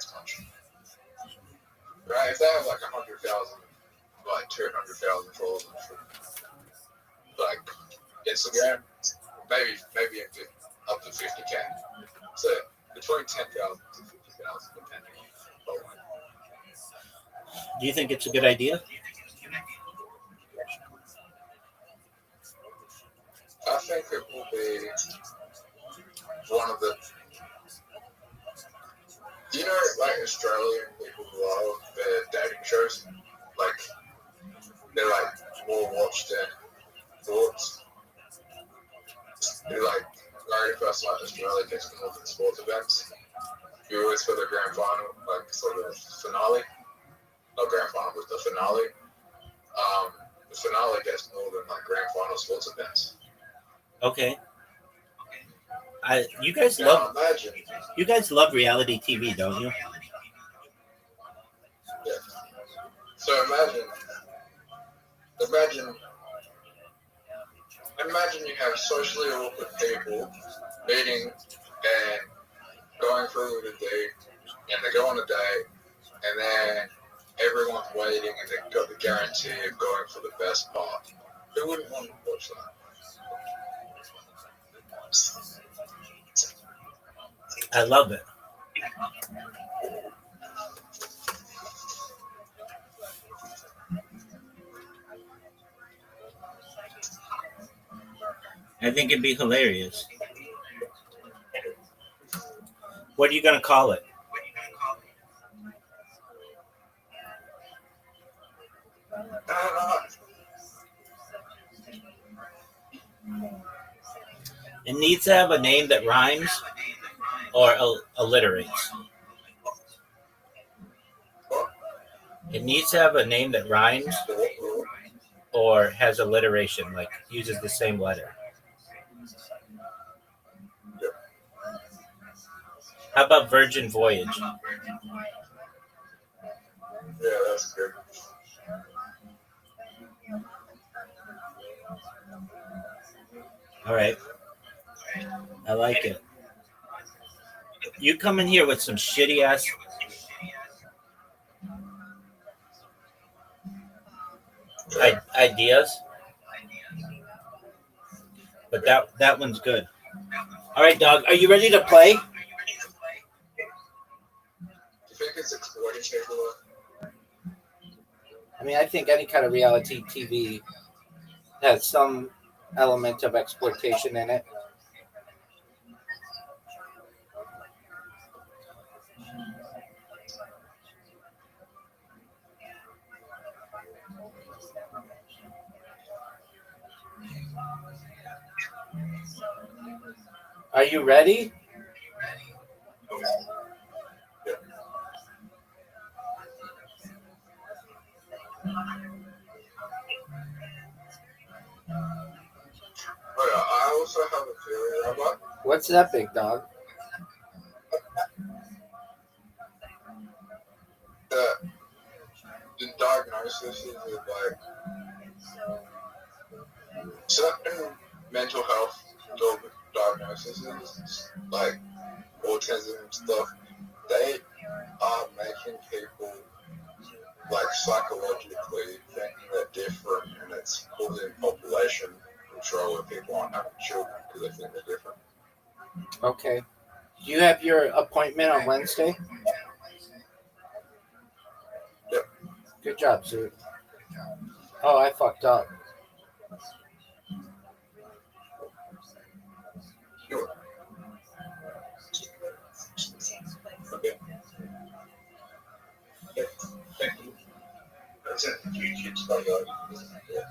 States country. Right? If they have like 100,000, like 200,000 followers on like Instagram, maybe up to 50K. So between 10,000 to 50,000, depending on following. Do you think it's a good idea? I think it will be one of the, like Australian people love their dating shows. Like, they're like more watched than thoughts. They're like, very first night Australia gets involved in sports events. You always for the grand final, like sort of finale. Not grand final, but the finale. The finale gets more than like grand final sports events. Okay. You guys love reality TV, don't you? Yeah. So imagine you have socially awkward people meeting and going through the date, and they go on a date, and then everyone's waiting, and they've got the guarantee of going for the best part. Who wouldn't want to watch that? I love it. I think it'd be hilarious. What are you going to call it? It needs to have a name that rhymes or alliterates. It needs to have a name that rhymes or has alliteration, like uses the same letter. How about Virgin Voyage? Yeah, that's good. All right. I like it. You come in here with some shitty ass ideas, but that one's good. All right, dog. Are you ready to play? Do you think it's exploitative? I mean, I think any kind of reality TV has some element of exploitation in it. Are you ready? Oh, yeah, I also have a theory, Rabbi. What's that, big dog? The diagnosis is like certain mental health diagnoses, like autism and stuff, they are making people like psychologically thinking they're different, and it's causing population control where people aren't having children because they think they're different. Okay. Do you have your appointment on Wednesday? Yep. Good job, Sue. Oh, I fucked up. Sure. Okay. Thank you. That's it. YouTube stuff. Yeah.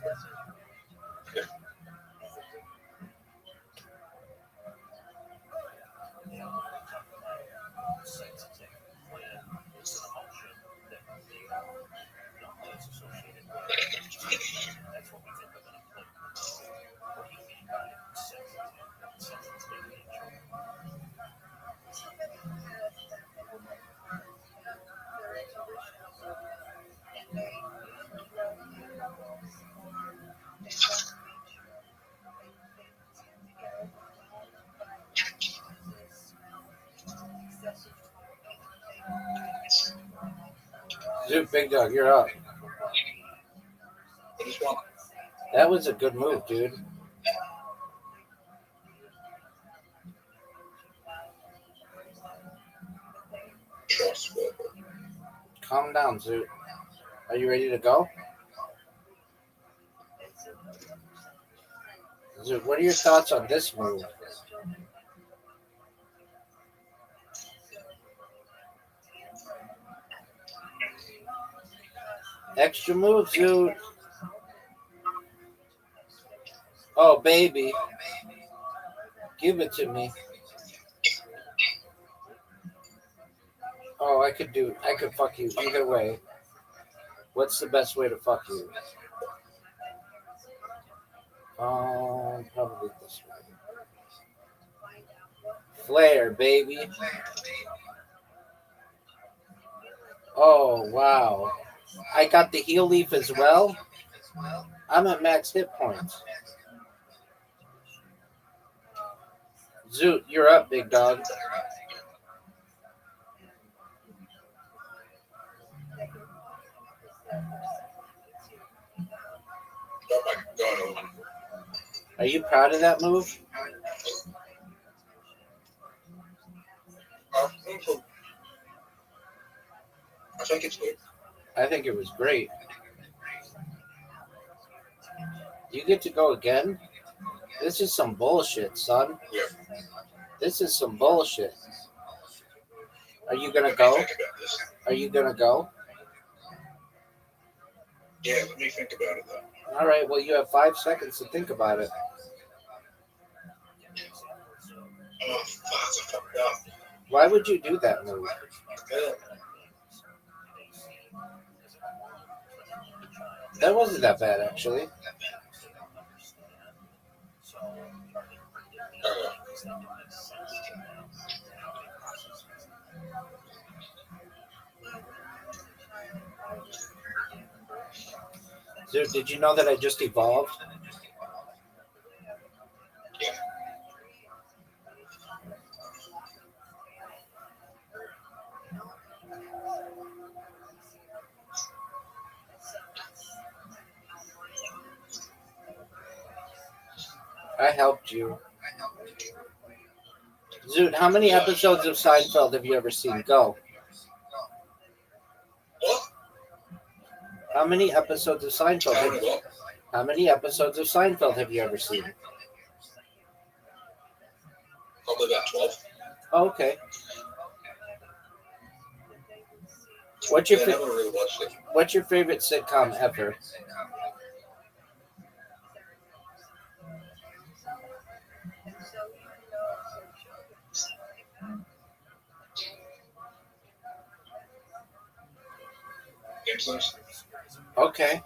Zoot, big dog, you're up. I just want That was a good move, dude. trust with it. Calm down, Zoot. Are you ready to go? Zoot, what are your thoughts on this move? Extra move, Zoot. Oh, baby. Give it to me. Oh, I could fuck you either way. What's the best way to fuck you? Probably this way. Flare, baby. Oh, wow. I got the heel leaf as well. I'm at max hit points. Zoot, you're up, big dog. Oh my god, Are you proud of that move? I think it's good. I think it was great. You get to go again? This is some bullshit, son. Yeah. This is some bullshit. Are you gonna Let me go? think about this. Are you gonna go? Yeah, let me think about it though. All right, well, you have 5 seconds to think about it. Oh, fuck, I fucked up. Why would you do that move? Yeah. That wasn't that bad, actually. Dude, did you know that I just evolved? Yeah. I helped you. Zoot, how many episodes of Seinfeld have you ever seen? Go. What? How many episodes of Seinfeld Tell have me you, what? how many episodes of Seinfeld have you ever seen? Probably about 12. Oh, okay. What's your I never really watched it. What's your favorite sitcom ever? Gamesons? Okay.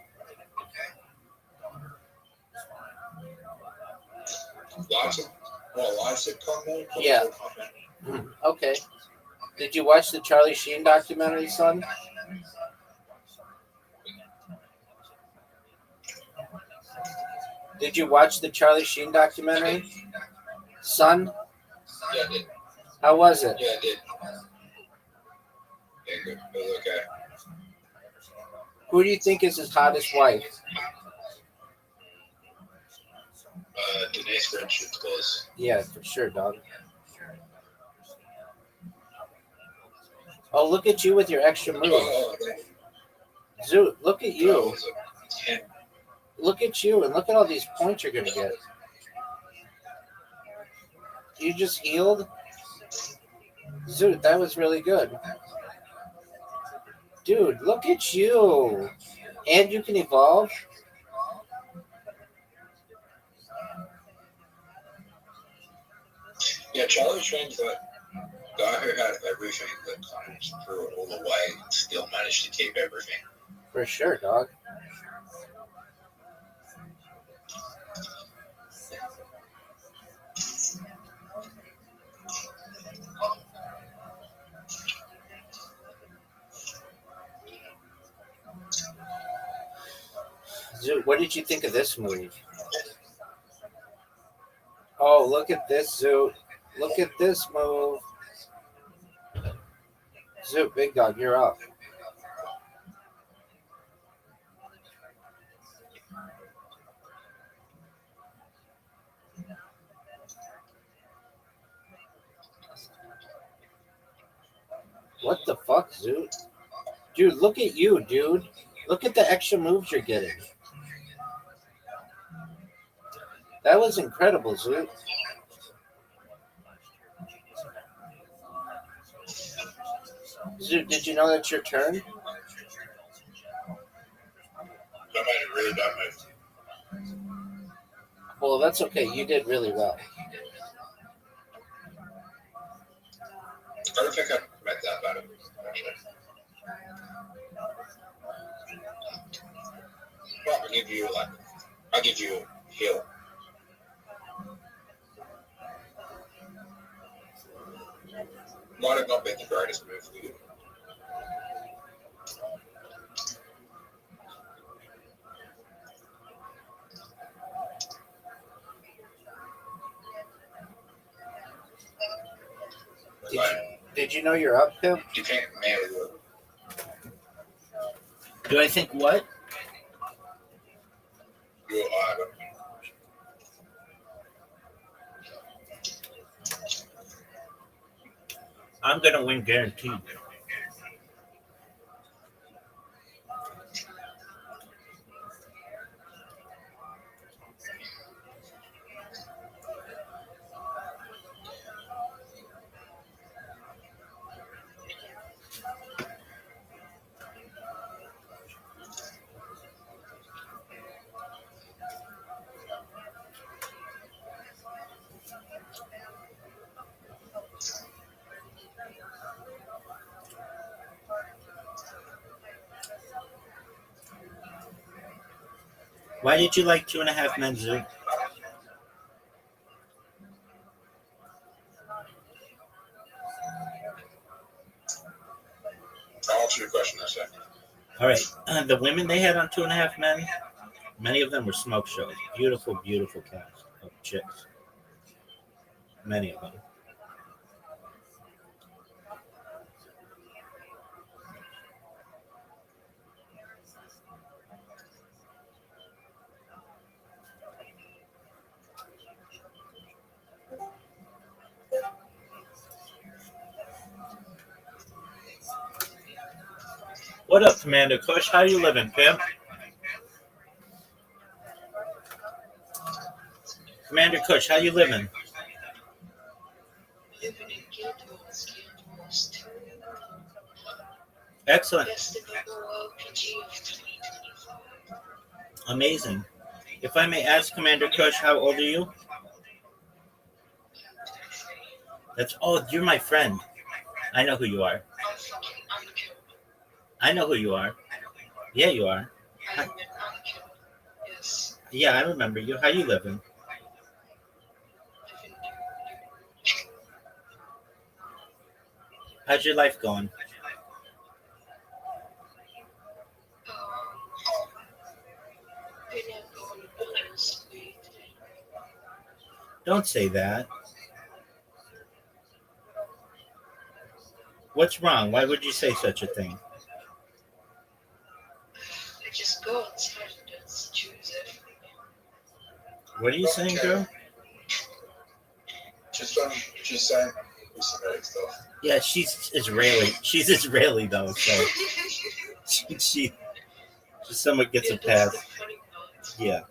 Live sitcom though? Yeah. Okay. Did you watch the Charlie Sheen documentary, son? Did you watch the Charlie Sheen documentary, son? Yeah, I did. How was it? Yeah, I did. Yeah, good. It was okay. Who do you think is his hottest wife? Denise Richards close. Yeah, for sure, dog. Oh, look at you with your extra moves. Oh, Zoot, look at that you. was a 10. Look at you, and look at all these points you're going to get. You just healed? Zoot, that was really good. Dude, look at you. And you can evolve? Yeah, Charlie Sheen's that guy who had everything that comes through all the way and still managed to keep everything. For sure, dog. Zoot, what did you think of this move? Oh, look at this, Zoot. Look at this move. Zoot, big dog, you're up. What the fuck, Zoot? Dude, look at you, dude. Look at the extra moves you're getting. That was incredible, Zoot. Zoot, did you know that's your turn? I made a really bad move. Well, that's okay. You did really well. I don't think I made that bad, actually. But I'll give you a heal. Might have not been the greatest move for you. Did you know you're up, Pimp? You can't marry her. Do I think what? You're either. I'm gonna win guaranteed. Why did you like 2.5 Men, Zoot? I'll answer your question in a second. All right. The women they had on 2.5 Men, many of them were smoke shows. Beautiful, beautiful cast of chicks. Many of them. What up, Commander Kush? How you living, Pimp? Commander Kush, how you living? Excellent. Amazing. If I may ask, Commander Kush, how old are you? You're my friend. I know who you are. I know who you are. Yeah, you are. Yeah, I remember you. How you living? How's your life going? Don't say that. What's wrong? Why would you say such a thing? What are you saying, girl? She's saying Israeli stuff. Yeah, she's Israeli. She's Israeli though, so she somewhat gets a pass. Yeah.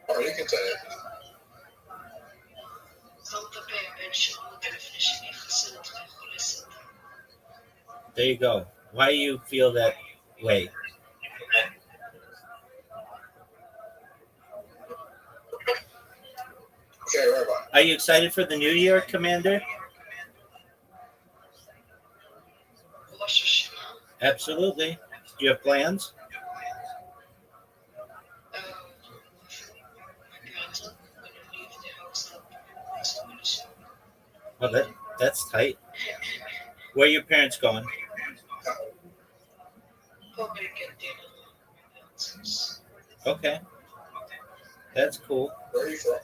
Oh, you can say it. There you go. Why do you feel that way? Okay, Rabbi. Are you excited for the new year, Commander? Absolutely. Do you have plans? Well, that's tight. Where are your parents going? Okay. That's cool. Where are you from?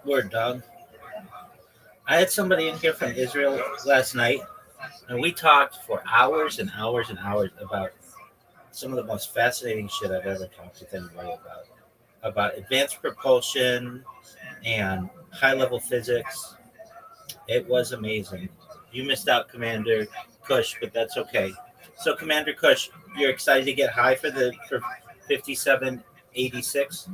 Word, dog. I had somebody in here from Israel last night, and we talked for hours and hours and hours about some of the most fascinating shit I've ever talked with anybody about advanced propulsion and high level physics. It was amazing. You missed out, Commander Kush, but that's okay. So, Commander Kush, you're excited to get high for 5786.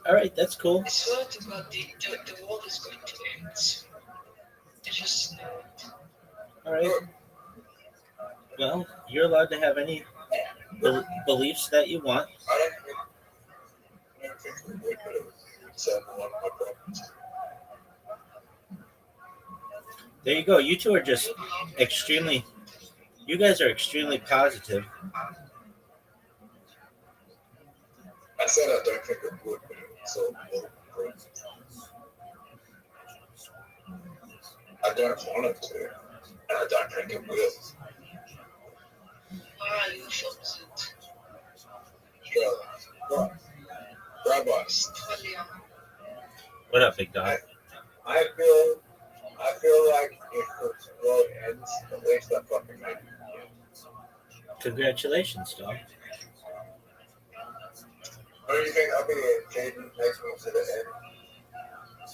All right, that's cool. I swear to God, the world is going to end. I just know it. All right. Well, you're allowed to have any beliefs that you want. I don't think we would, but it would solve a lot of my problems. There you go. You two are just extremely. You guys are extremely positive. I said I don't think it would, but it would solve a lot of my problems. I don't want it to, and I don't think it will. Why are you shocked? Right. Rabbis. What up, big dog? I feel like if the world ends, at least I fucking made it. Congratulations, dog. Don't you think I'll be a Jaden next week to the end?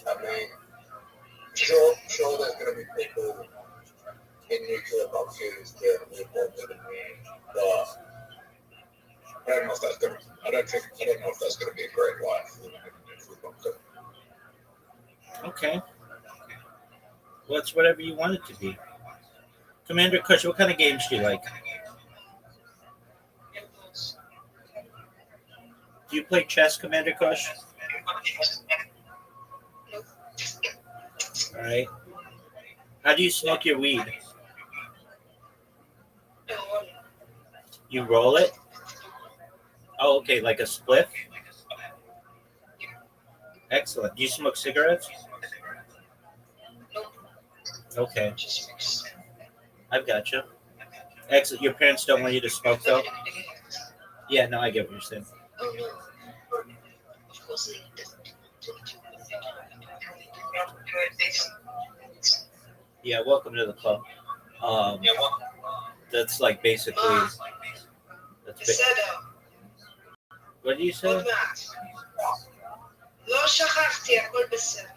I mean, sure, there's going to be people in nuclear bunkers that live longer than me, but I don't know if that's going to. I don't know if that's going to be a great life living in a nuclear bunker. Okay. Well, it's whatever you want it to be. Commander Kush, what kind of games do you like? Do you play chess, Commander Kush? All right. How do you smoke your weed? You roll it? Oh, okay, like a spliff? Excellent. Do you smoke cigarettes? Okay, I've got you. Excellent. Your parents don't want you to smoke, though? Yeah, no, I get what you're saying. Oh no. Of course they don't. Yeah, welcome to the club. That's like basically. That's what do you say? עוד מעט. לא שכחתי, הכל בסדר.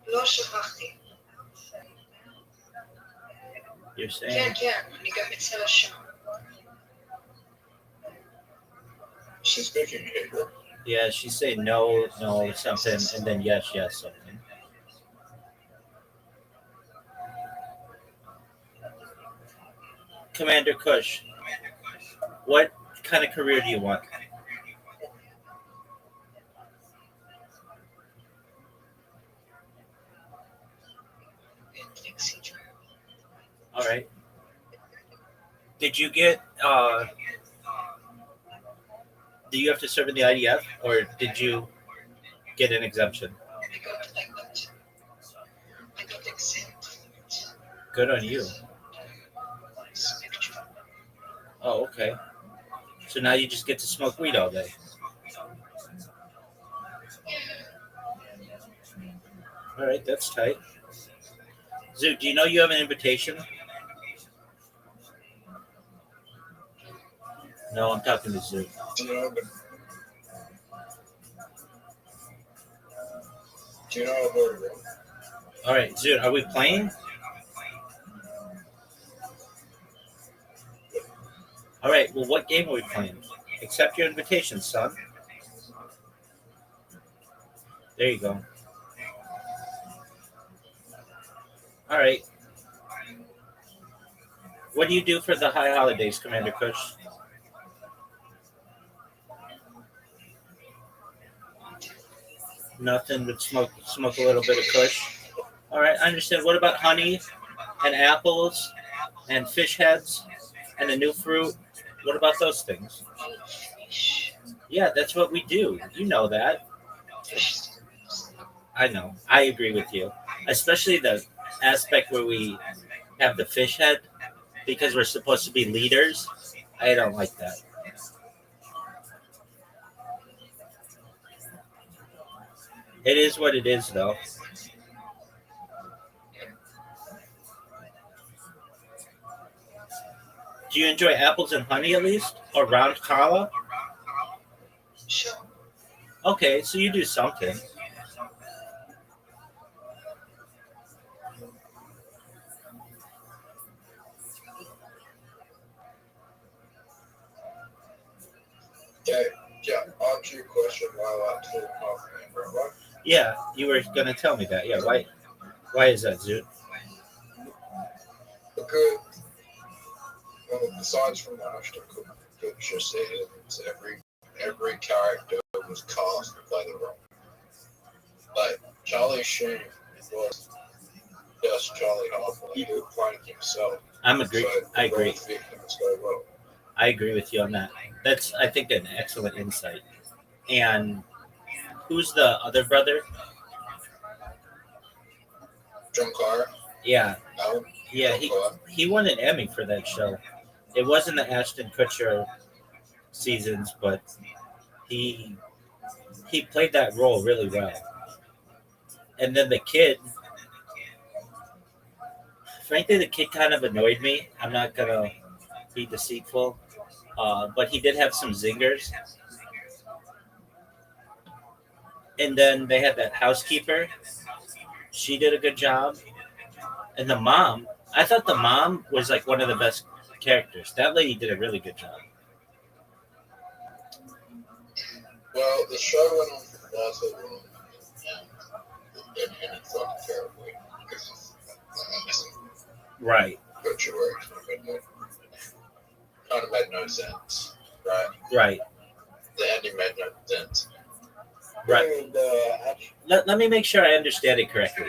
לא שכחתי. You're saying? כן, כן, אני גם אצל השם. She's speaking Hebrew. Yeah, she's saying no, something, and then yes, something. Commander Kush, what kind of career do you want? All right. Did you get? Do you have to serve in the IDF, or did you get an exemption? I got exempt. Good on you. Oh, okay. So now you just get to smoke weed all day. All right, that's tight. Zoo, do you know you have an invitation? No, I'm talking to Zoo. Do you know I've already won? All right, Zoo, are we playing? All right, well, what game are we playing? Accept your invitation, son. There you go. All right. What do you do for the high holidays, Commander Kush? Nothing but smoke a little bit of Kush. All right, I understand. What about honey and apples and fish heads and a new fruit? What about those things? Yeah, that's what we do. You know that. I know. I agree with you. Especially the aspect where we have the fish head because we're supposed to be leaders. I don't like that. It is what it is, though. Do you enjoy apples and honey at least, or round challah? Sure. Okay, so you do something. Okay, yeah, answer your question while I talk off man, Rabbi. Yeah, you were gonna tell me that. Yeah, why? Why is that, Zoot? Because, well, besides from the Ashton Kutcher scenes, every character was cast to play the role. Like, Charlie Sheen was just Charlie Harper. He was playing himself. I'm agree. So I agree. fit him so well. I agree with you on that. That's, I think, an excellent insight. And who's the other brother? John Carter, Yeah, Alan, yeah. John Carter. He won an Emmy for that show. It wasn't the Ashton Kutcher seasons, but he played that role really well. And then the kid, frankly, the kid kind of annoyed me. I'm not gonna be deceitful, but he did have some zingers. And then they had that housekeeper. She did a good job. And the mom, I thought the mom was like one of the best characters. That lady did a really good job. Well, the show went on for far too long, and it ended fucking terribly because of Ashton Right, Kutcher, where it kind of made no sense, right? right, The ending made no sense. right. And, Let me make sure I understand it correctly.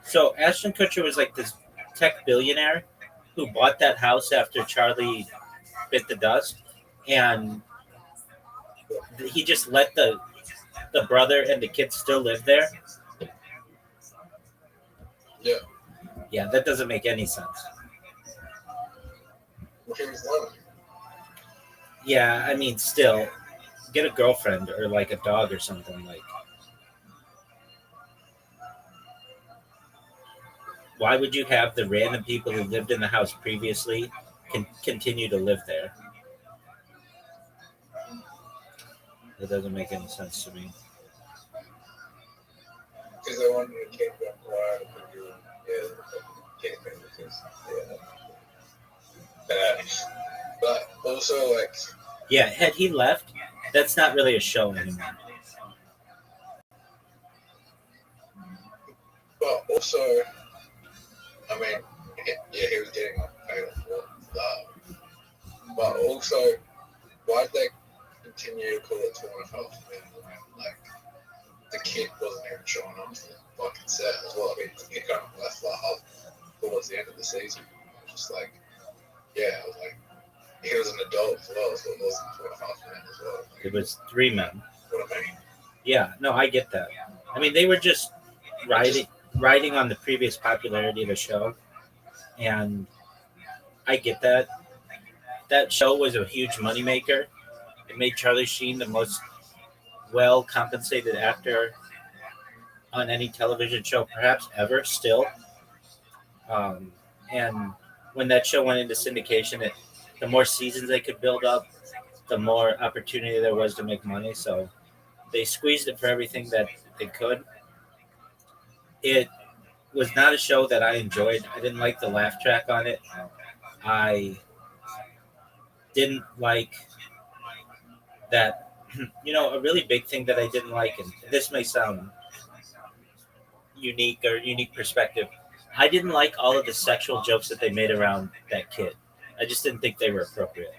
So Ashton Kutcher was like this tech billionaire who bought that house after Charlie bit the dust, and he just let the brother and the kids still live there. yeah, Yeah, that doesn't make any sense. he was loving it. Yeah, I mean, still, get a girlfriend or like a dog or something. Like, why would you have the random people who lived in the house previously continue to live there? That doesn't make any sense to me. Because I wanted to keep them quiet and do, yeah, keep them because, yeah. But also, like, Yeah, had he left, that's not really a show anymore. but also, I mean, yeah, he was getting paid for that. But also, why'd they continue to call it 2.5 minutes? Like, the kid wasn't even showing up to the fucking set as well. He kind of left like half towards the end of the season. Just like, yeah, I was like, he was an adult as well, so it wasn't 2.5 minutes as well. It was 3 men. What I mean? Yeah, no, I get that. I mean, they were just riding on the previous popularity of the show, and I get that. That show was a huge moneymaker. It made Charlie Sheen the most well compensated actor on any television show, perhaps ever. Still, and when that show went into syndication, the more seasons they could build up, the more opportunity there was to make money. So they squeezed it for everything that they could. It was not a show that I enjoyed. I didn't like the laugh track on it. I didn't like that. A really big thing that I didn't like, and this may sound unique perspective. I didn't like all of the sexual jokes that they made around that kid. I just didn't think they were appropriate.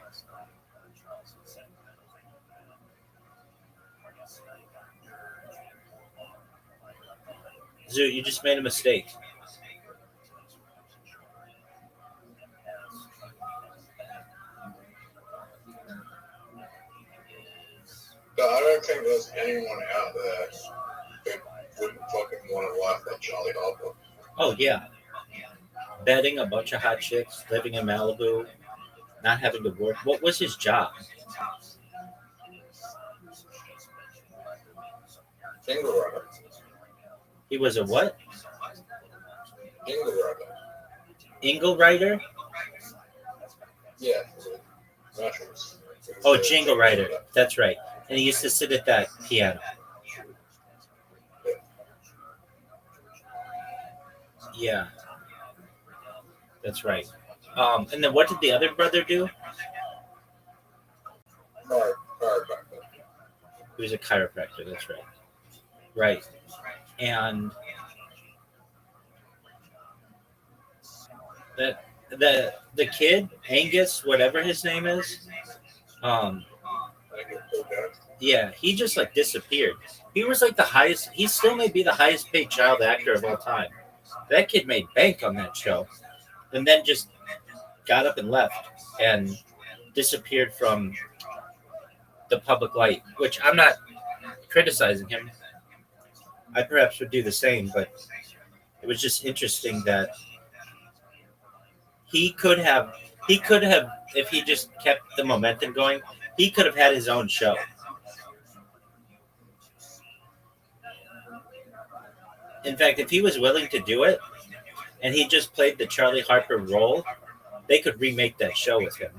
Zoo, you just made a mistake. But I don't think there's anyone out there who wouldn't fucking want a life like Charlie Harper. Oh yeah, betting a bunch of hot chicks, living in Malibu, not having to work. What was his job? Jingle Rubber. He was a what? Jingle Rubber. Ingle writer? Yeah, commercials. Oh, jingle writer. That's right. And he used to sit at that piano. Yeah, that's right. And then what did the other brother do? Chiropractor. He was a chiropractor. That's right. Right. And that the kid Angus, whatever his name is, um, I get so bad. yeah, he just like disappeared. He was like the highest. He still may be the highest paid child actor of all time. That kid made bank on that show, and then just got up and left and disappeared from the public light. Which I'm not criticizing him. I perhaps would do the same, but it was just interesting that he could have if he just kept the momentum going, he could have had his own show. In fact, if he was willing to do it and he just played the Charlie Harper role, they could remake that show with him.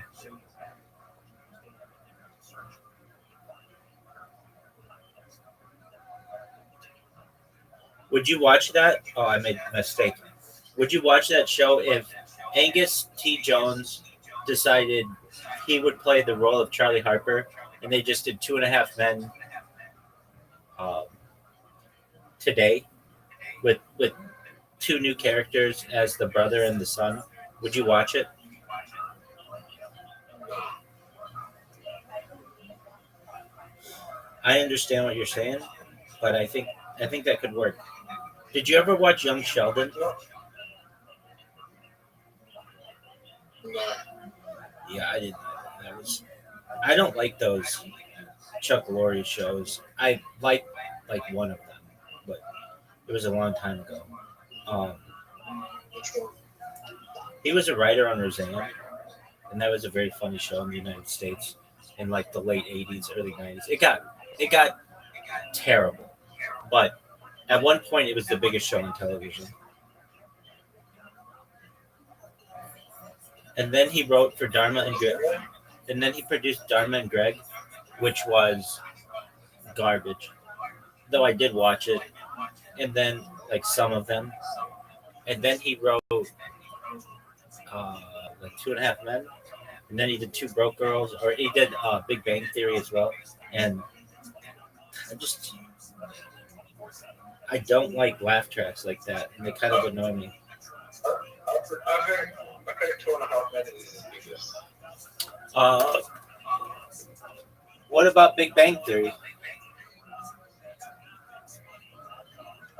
Would you watch that? Oh, I made a mistake. Would you watch that show if Angus T. Jones decided he would play the role of Charlie Harper and they just did Two and a Half Men um, today with two new characters as the brother and the son? Would you watch it? I understand what you're saying, but I think that could work. Did you ever watch Young Sheldon? No, no. Yeah, I did. I don't like those Chuck Lorre shows. I like one of them, but it was a long time ago. Um, Which one? he was a writer on Roseanne, and that was a very funny show in the United States in like the late '80s, early '90s. It got terrible, but at one point it was the biggest show on television. And then he wrote for Dharma and Greg, and then he produced Dharma and Greg, which was garbage. Though I did watch it, and then like some of them, and then he wrote uh, like Two and a Half Men, and then he did Two Broke Girls, or he did Big Bang Theory as well. And I just I don't like laugh tracks like that, and they kind of annoy me. I heard 2.5 minutes is the biggest. Uh, what about Big Bang Theory?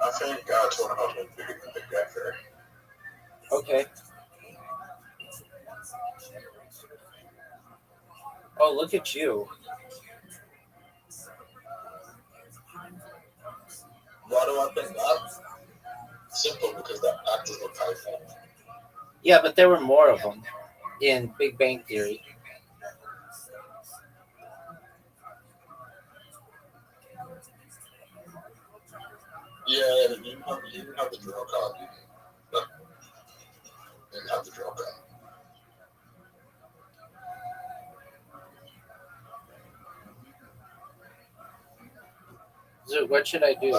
I think 2.5 minutes is bigger than Big Bang Theory. Okay. Oh, look at you. Why do I think that? Simple, because the actors were paid for. Yeah, but there were more of them in Big Bang Theory. Yeah, you didn't have the draw card. You didn't have the draw card. So what should I do?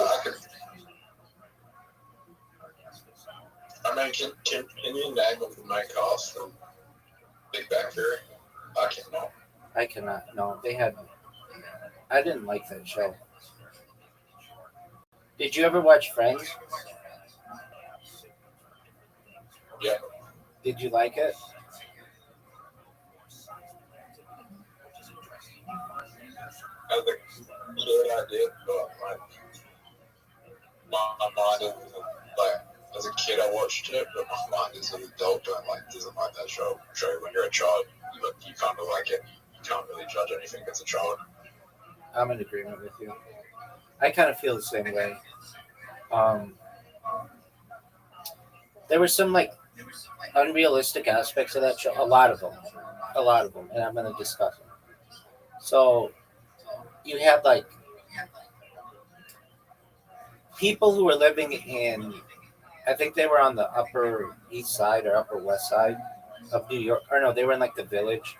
I mean, can you name of the main cast from Big Bang Theory? I cannot. I cannot. No, they had. I didn't like that show. Did you ever watch Friends? Yeah. Did you like it? I think good idea, but like my mind is like as a kid I watched it, but my mind as an adult doesn't like that show. When you're a child, you kind of like it. You can't really judge anything as a child. I'm in agreement with you. I kind of feel the same way. Um, there were some like unrealistic aspects of that show. A lot of them, and I'm going to discuss them. So you had like people who were living in, I think they were on the Upper East Side or Upper West Side, of New York. Or no, they were in like the Village.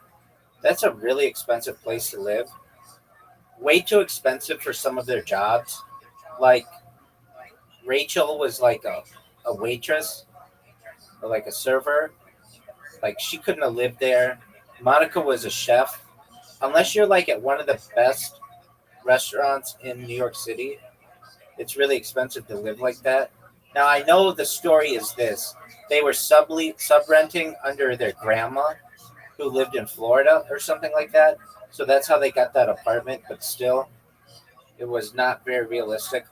That's a really expensive place to live. Way too expensive for some of their jobs. Like Rachel was like a waitress or like a server. Like she couldn't have lived there. Monica was a chef. Unless you're like at one of the best restaurants in New York City, it's really expensive to live like that. Now I know the story is this: they were sub renting under their grandma who lived in Florida or something like that. So that's how they got that apartment. But still, it was not very realistic.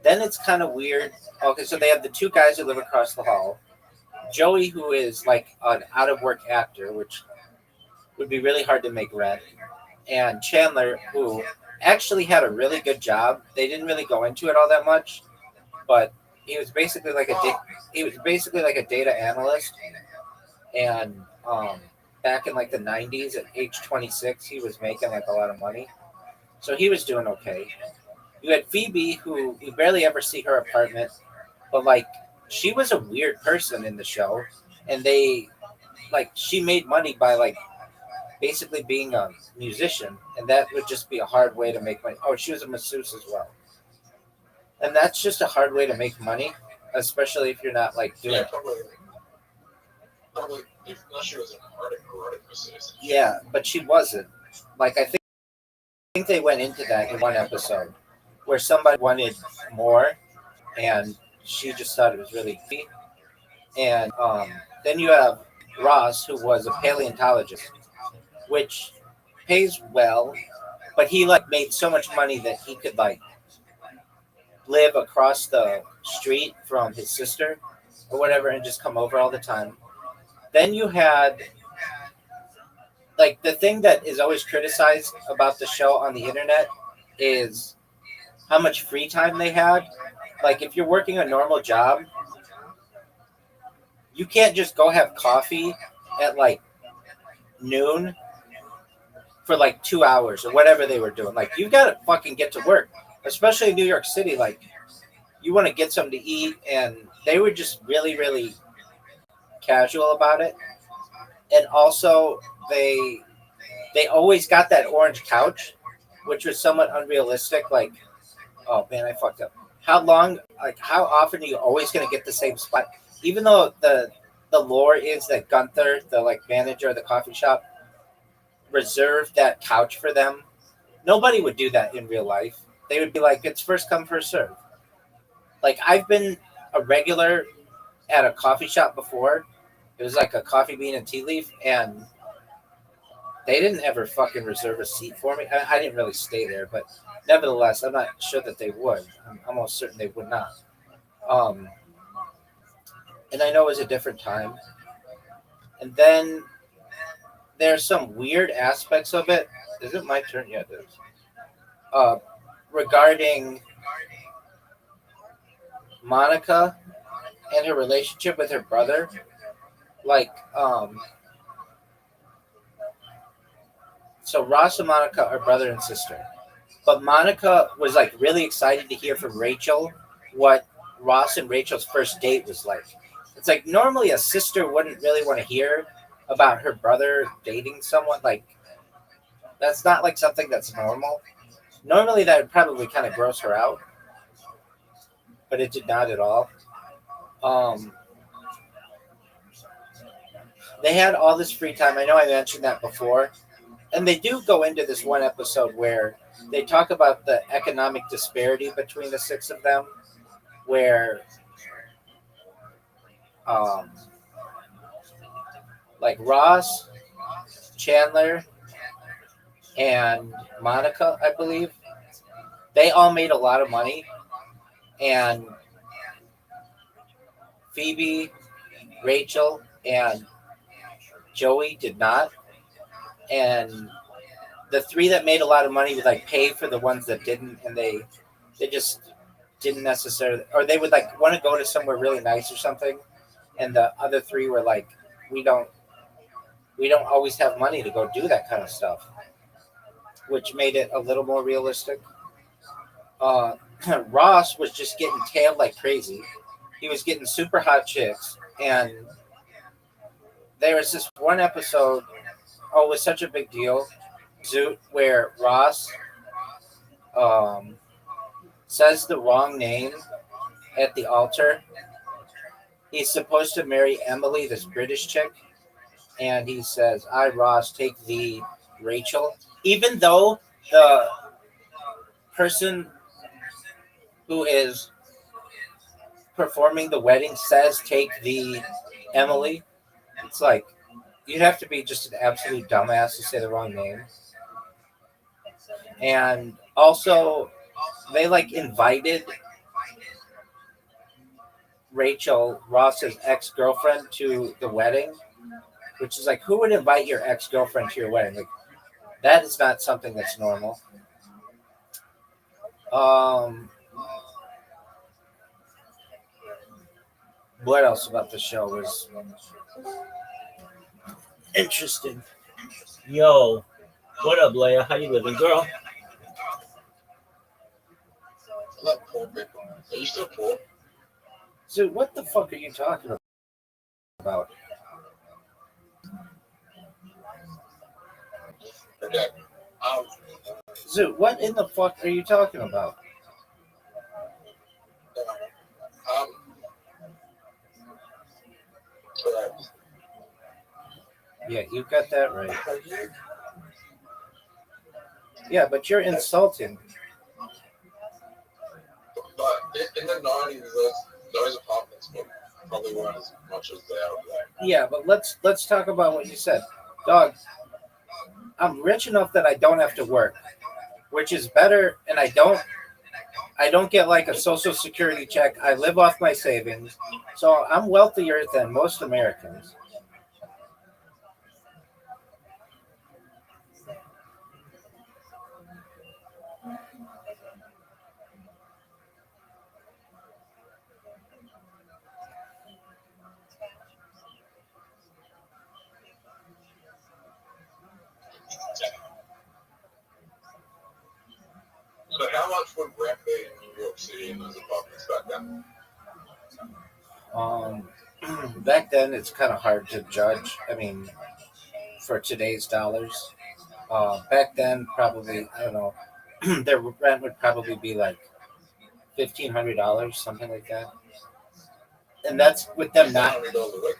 Then it's kind of weird. Okay, so they have the two guys who live across the hall. Joey, who is like an out of work actor, which would be really hard to make rent, and Chandler, who actually had a really good job. They didn't really go into it all that much, but he was basically like he was basically like a data analyst, and back in like the '90s, at age 26, he was making like a lot of money, so he was doing okay. You had Phoebe, who you barely ever see her apartment, but like she was a weird person in the show, and they like she made money by like basically being a musician, and that would just be a hard way to make money. Oh, she was a masseuse as well, and that's just a hard way to make money, especially if you're not like doing. Yeah, probably unless she was an erotic masseuse. Yeah, but she wasn't. Like I think they went into that in one episode where somebody wanted more, and she just thought it was really creepy. And then you have Ross, who was a paleontologist, which pays well, but he like made so much money that he could like live across the street from his sister or whatever and just come over all the time. Then you had like the thing that is always criticized about the show on the internet is how much free time they had. Like if you're working a normal job, you can't just go have coffee at like noon for like 2 hours or whatever they were doing. Like you've got to fucking get to work, especially in New York City. Like you want to get something to eat, and they were just really, really casual about it. And also, they always got that orange couch, which was somewhat unrealistic. Like, oh man, I fucked up. How long? Like, how often are you always gonna get the same spot? Even though the lore is that Gunther, the like manager of the coffee shop, reserved that couch for them. Nobody would do that in real life. They would be like, it's first come, first serve. Like I've been a regular at a coffee shop before. It was like a coffee bean and tea leaf, and they didn't ever fucking reserve a seat for me. I didn't really stay there, but nevertheless, I'm not sure that they would. I'm almost certain they would not. Um, and I know it was a different time. And then there's some weird aspects of it. Is it my turn? Yeah, it is. Uh, regarding Monica and her relationship with her brother, like, so Ross and Monica are brother and sister, but Monica was like really excited to hear from Rachel what Ross and Rachel's first date was like. It's like normally a sister wouldn't really want to hear about her brother dating someone. Like that's not like something that's normal. Normally that would probably kind of gross her out, but it did not at all. Um, they had all this free time. I know I mentioned that before. And they do go into this one episode where they talk about the economic disparity between the six of them, where um, like Ross, Chandler, and Monica, I believe, they all made a lot of money, and Phoebe, Rachel, and Joey did not. And the three that made a lot of money would like pay for the ones that didn't, and they just didn't necessarily, or they would like want to go to somewhere really nice or something, and the other three were like, we don't always have money to go do that kind of stuff, which made it a little more realistic. uh Ross was just getting tailed like crazy. He was getting super hot chicks, and there was this one episode. Oh, it was such a big deal, Zoot, where Ross um, says the wrong name at the altar. He's supposed to marry Emily, this British chick, and he says, "I, Ross, take thee, Rachel." Even though the person who is performing the wedding says, "Take thee, Emily," it's like you'd have to be just an absolute dumbass to say the wrong name. And also, they like invited Rachel, Ross's ex girlfriend, to the wedding, which is like, who would invite your ex girlfriend to your wedding? Like, that is not something that's normal. Um, what else about the show was interesting? Yo, what up, Leia? How you living, girl? I like poor people. Are you still poor? So, what the fuck are you talking about? Okay. Um, Zoo, what in the fuck are you talking about? um, correct. Yeah, you got that right. Are you? Yeah, but you're insulting. But in the 90s, those apartments probably weren't as much as they are today. Yeah, but let's talk about what you said. Dog, I'm rich enough that I don't have to work, which is better, and I don't get like a social security check. I live off my savings. So I'm wealthier than most Americans. So how much would rent be in New York City in those apartments back then? Um Back then it's kind of hard to judge. I mean, for today's dollars. Back then probably I don't know. Their rent would probably be like $1,500, something like that. And that's with them not $1,500 a week.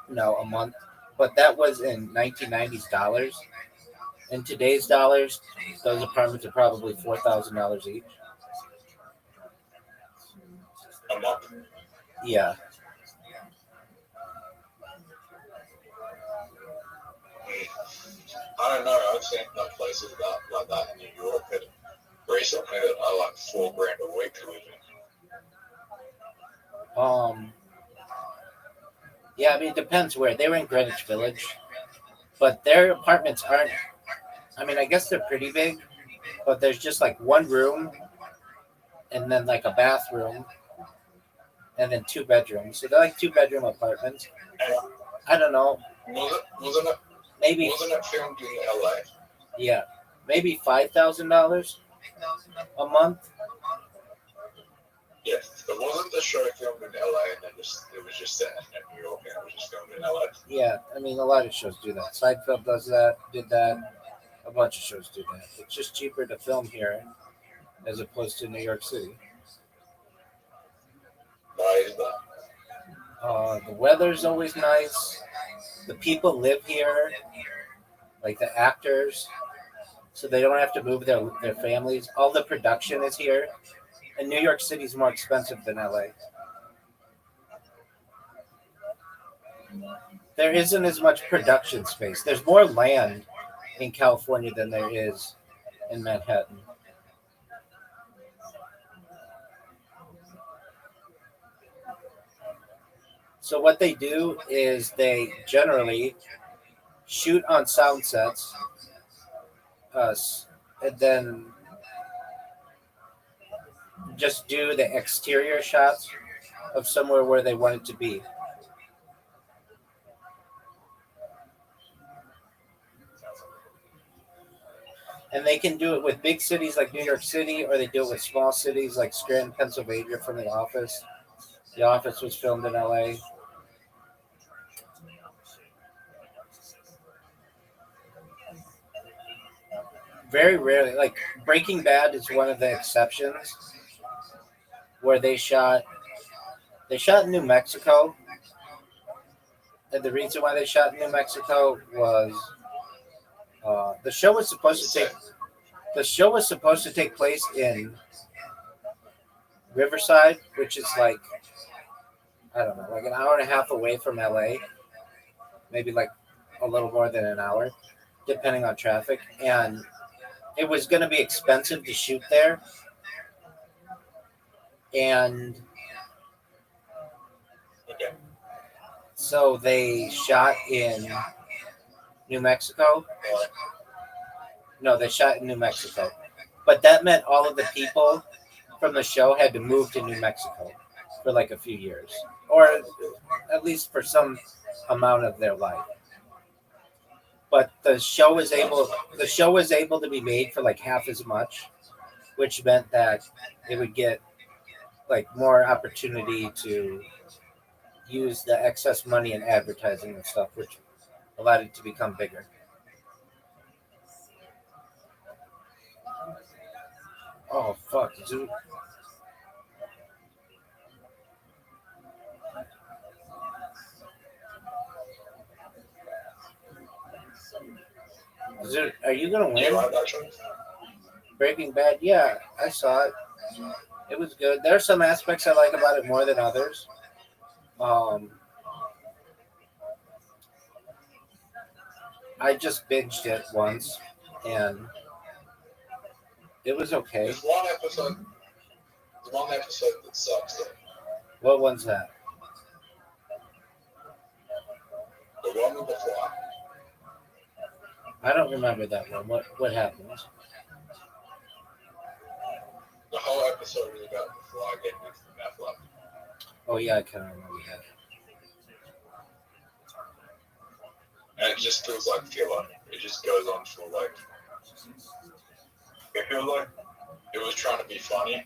no a month. But that was in 1990s dollars. In today's dollars, those apartments are probably $4,000 each. A month. Yeah, I don't know. I've seen places like that in New York that recently that are like $4,000 a week to live in. yeah. I mean, it depends where they were in Greenwich Village, but their apartments aren't. I mean, I guess they're pretty big, but there's just like one room and then like a bathroom and then two bedrooms. So they're like two-bedroom apartments. And I don't know, wasn't maybe it filmed in LA? yeah, maybe $5,000 a month. Yes, but wasn't the show filmed in LA and then it was just set in New York and it was just filmed in LA? Yeah, I mean, a lot of shows do that. Seinfeld does that, did that. A bunch of shows do that. It's just cheaper to film here as opposed to New York City. Why is that? The weather's always nice. The people live here, like the actors, so they don't have to move their families. All the production is here. And New York City's more expensive than LA. There isn't as much production space. There's more land in California than there is in Manhattan. So what they do is they generally shoot on sound sets, and then just do the exterior shots of somewhere where they want it to be. And they can do it with big cities like New York City, or they do it with small cities like Scranton, Pennsylvania, from The Office. The Office was filmed in LA. very rarely. Like Breaking Bad is one of the exceptions where they shot in New Mexico, and the reason why they shot in New Mexico was the show was supposed to take place in Riverside, which is like I don't know, like an hour and a half away from LA, maybe like a little more than an hour, depending on traffic. And it was going to be expensive to shoot there, and Okay. so they shot in New Mexico. No, they shot in New Mexico, but that meant all of the people from the show had to move to New Mexico for like a few years, or at least for some amount of their life. But the show was able to be made for like half as much, which meant that it would get like more opportunity to use the excess money in advertising and stuff, which allowed it to become bigger. Oh fuck, dude. Dude, are you gonna Do you win? like that show? Breaking Bad? Yeah, I saw it. It was good. There are some aspects I like about it more than others. Um, I just binged it once, and it was okay. There's one episode that sucks though. What one's that? The one with the fly. I don't remember that one. What happened? The whole episode is about the fly getting into the meth lab. Oh yeah, I kind of remember that. And it just feels like filler. It just goes on for like I feel like it was trying to be funny.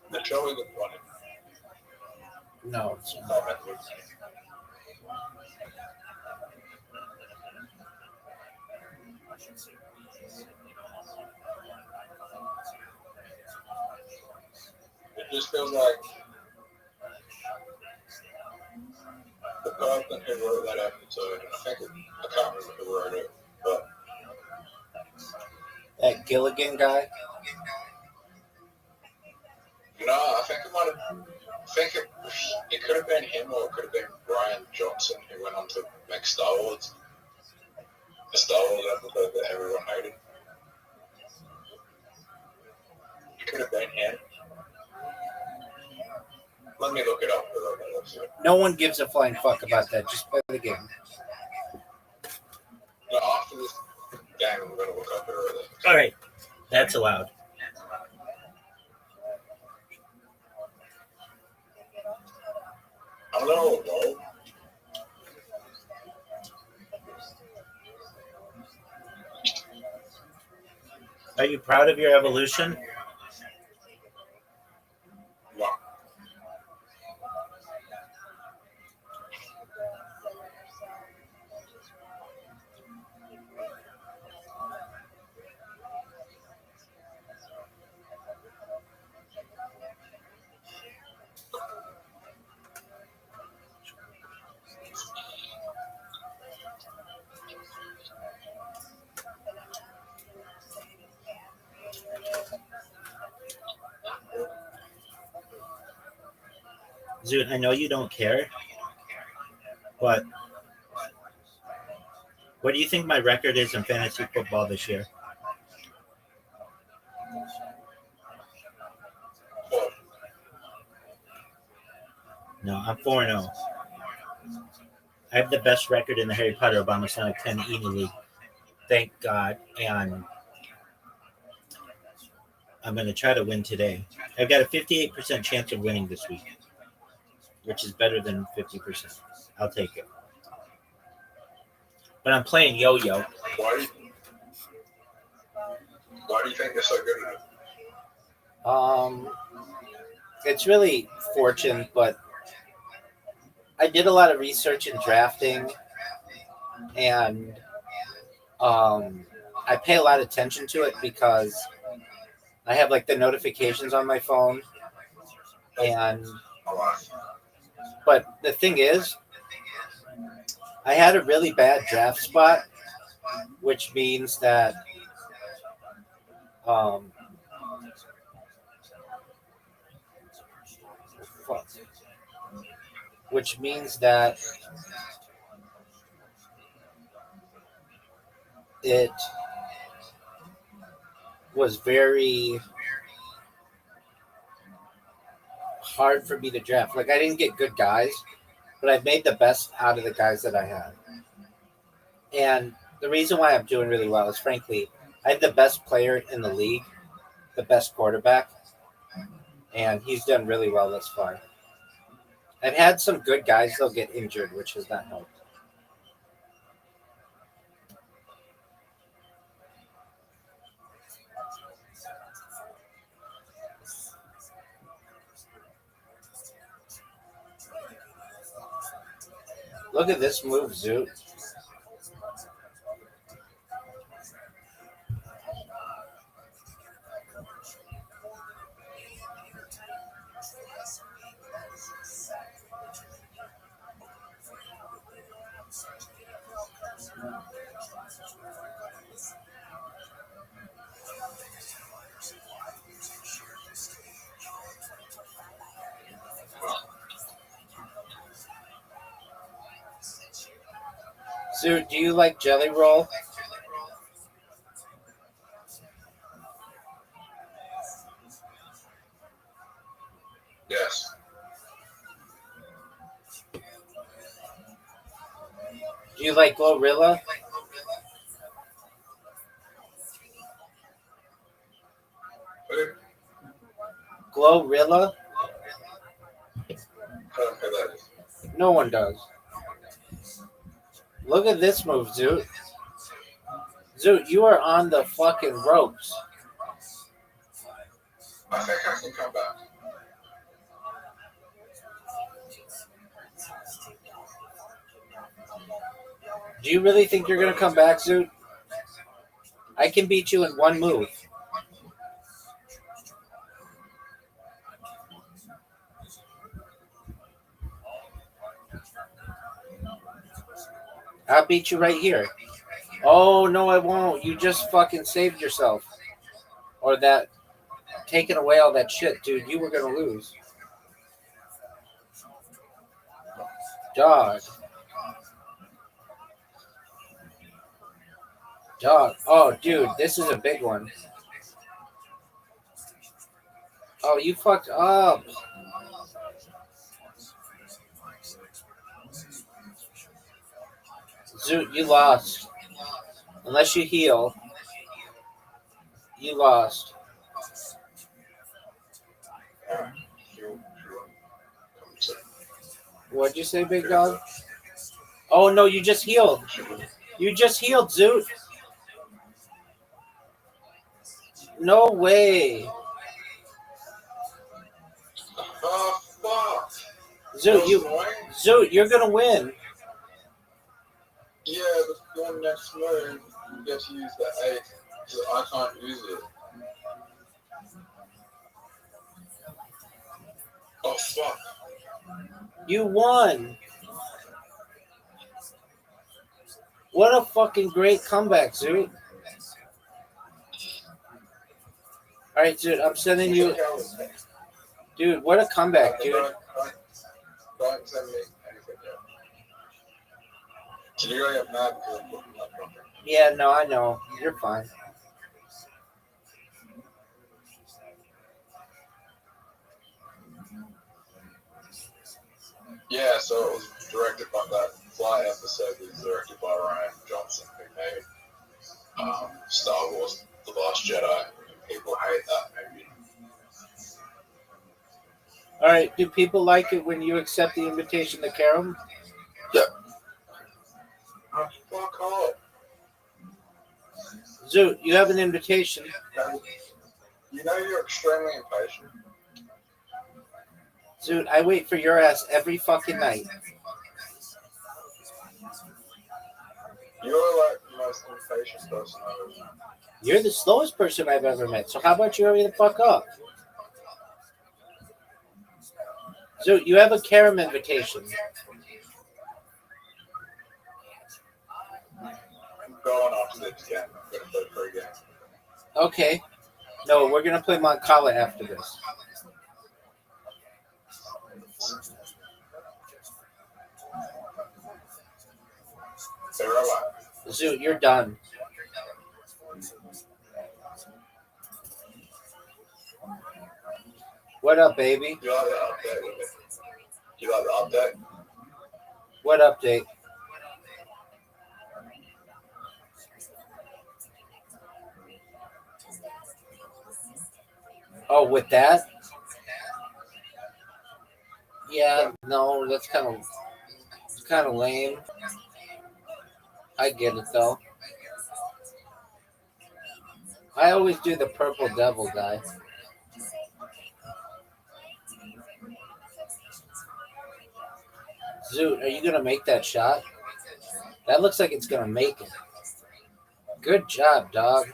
And the show isn't funny. No, it's It's not. not meant to be funny. It just feels like the person who wrote that episode, and I can't remember who wrote it, but That Gilligan guy. you know, I think it could have been him or it could have been Brian Johnson who went on to make Star Wars. The Star Wars episode that everyone hated. It could have been him. Let me look it up for that episode. No one gives a flying fuck about that. Just play the game. But after this game, we're going to look up it earlier. All right, that's allowed. I'm going to roll. Are you proud of your evolution? No. Dude, I know you don't care, but what do you think my record is in fantasy football this year? Well, No, I'm 4-0. I have the best record in the Harry Potter Obama Sonic 10 Eni League. Thank God. And I'm going to try to win today. I've got a 58% chance of winning this week, which is better than 50%. I'll take it. But I'm playing yo-yo. why do you think they're so good at it? It's really fortune, but I did a lot of research in drafting, and I pay a lot of attention to it because I have like the notifications on my phone, and but the thing is, I had a really bad draft spot, which means that um, fuck. Which means that it was very hard for me to draft. Like I didn't get good guys, but I made the best out of the guys that I had. And the reason why I'm doing really well is frankly, I have the best player in the league, the best quarterback, and he's done really well thus far. I've had some good guys though get injured, which has not helped. Look at this move, Zoot. Zoot, do you like Jelly Roll? Yes. Do you like Glorilla? Glorilla? I don't know who that is. No one does. Look at this move, Zoot. Zoot, you are on the fucking ropes. I think I can come back. Do you really think you're going to come back, Zoot? I can beat you in one move. I'll beat you right here. Oh, no, I won't. You just fucking saved yourself. Or that, taking away all that shit, dude. You were going to lose. Dog. Dog. Oh, dude, this is a big one. Oh, you fucked up. Zoot, you lost. Unless you heal, you lost. What'd you say, big dog? Oh, no, you just healed. You just healed, Zoot. No way. Oh, fuck. Zoot, you're gonna win. Yeah, the one next move, you get to use the 8, so I can't use it. Oh, fuck. You won. What a fucking great comeback, Zoot. All right, Zoot, I'm sending you. Dude, what a comeback, dude. Don't send me anything yet. Can you go get mad because I'm looking like nothing? Yeah, no, I know. You're fine. Yeah, so it was directed by that Fly episode was directed by Ryan Johnson, who made Star Wars The Last Jedi. People hate that movie. All right, do people like it when you accept the invitation to Karam? Yeah. Fuck off. Zoot, you have an invitation. You know you're extremely impatient. Zoot, I wait for your ass every fucking night. You're like the most impatient person I've ever met. You're the slowest person I've ever met. So how about you hurry the fuck up? So you have a Karam invitation. I'm going after this game. I'm going to play for a game. Okay. No, we're gonna play Moncala after this. They're alive. Zoot, you're done. What up, baby? You like the update with it? You like the update? What update? Oh, with that? Yeah, no, that's kind of lame. I get it though. I always do the purple devil guy. Zoot, are you gonna make that shot? That looks like it's gonna make it. Good job, dog.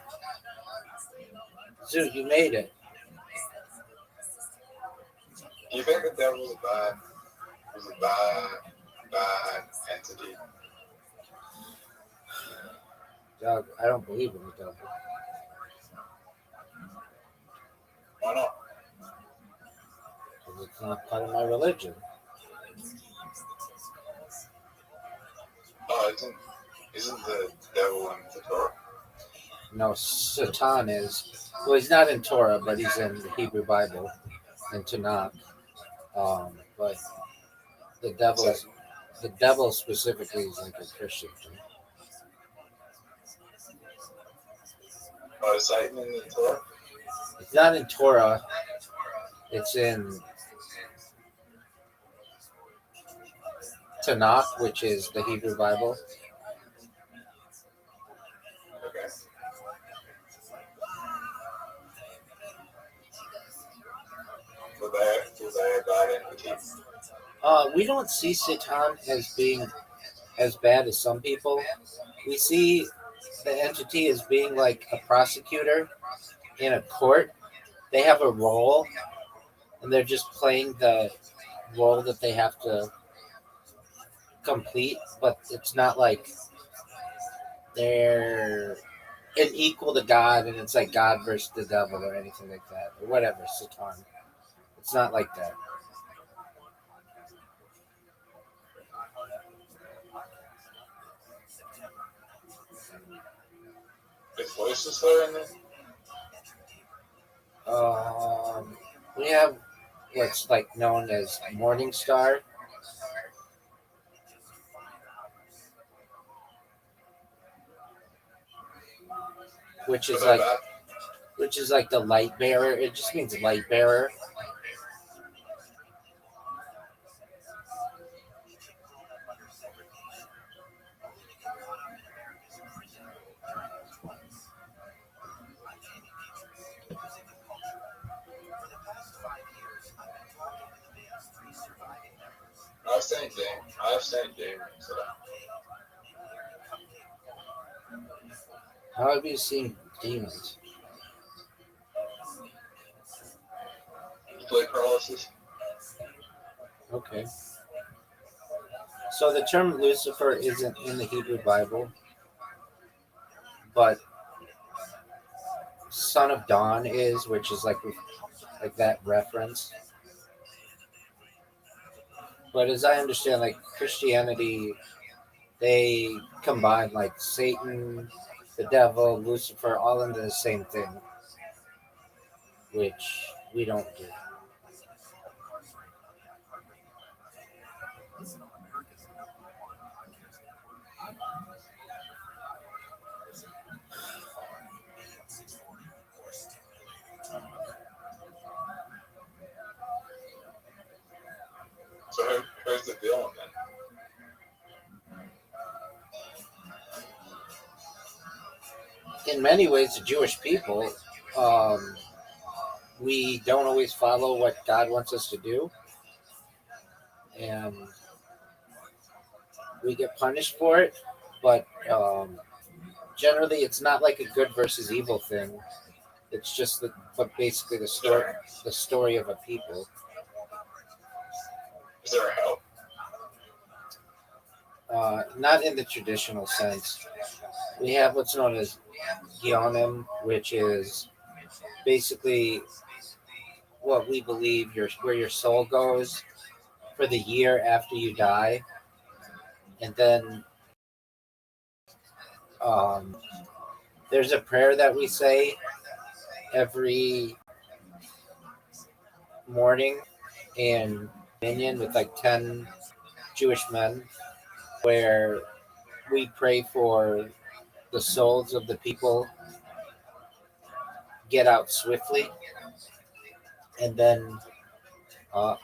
Zoot, you made it. You think the devil's a bad entity? Dog, I don't believe in the devil. Why not? Because it's not part of my religion. Oh, isn't the devil in the Torah? No, Satan is. Well, he's not in Torah, but he's in the Hebrew Bible, in Tanakh. But the devil specifically is like a Christian thing. Oh, is Satan in the Torah? It's not in Torah. It's in Tanakh, which is the Hebrew Bible. Okay. Was they a bad entity? We don't see Satan as being as bad as some people. We see the entity as being like a prosecutor in a court. They have a role, and they're just playing the role that they have to complete, but it's not like they're an equal to God and it's like God versus the devil or anything like that, or whatever, Satan. It's not like that. Is Lucifer in there? We have what's like known as Morning Star. Which is like the light bearer. It just means light bearer. I've seen demons. So. How have you seen demons? Sleep paralysis. Okay. So the term Lucifer isn't in the Hebrew Bible, but Son of Dawn is, which is like that reference. But as I understand, like Christianity, they combine like Satan, the devil, Lucifer, all into the same thing, which we don't do. So who's the villain then? In many ways, the Jewish people, we don't always follow what God wants us to do, and we get punished for it. but generally it's not like a good versus evil thing. It's just but basically the story of a people. Is there a hell? Not in the traditional sense. We have what's known as Gionim, which is basically what we believe where your soul goes for the year after you die, and then there's a prayer that we say every morning in Minion with like 10 Jewish men, where we pray for the souls of the people get out swiftly, and then uh,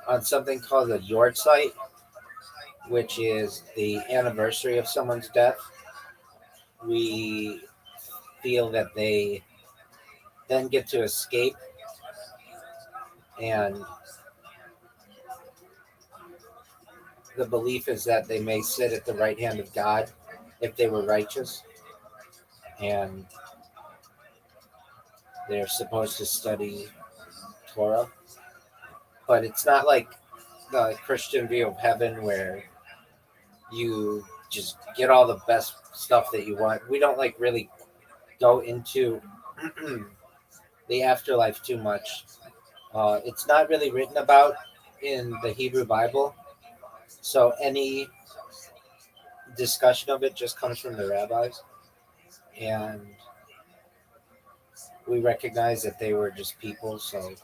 on something called a Yard site, which is the anniversary of someone's death, we feel that they then get to escape, and the belief is that they may sit at the right hand of God if they were righteous, and they're supposed to study Torah. But it's not like the Christian view of heaven where you just get all the best stuff that you want. We don't like really go into the afterlife too much. It's not really written about in the Hebrew Bible, so any discussion of it just comes from the rabbis, and we recognize that they were just people, so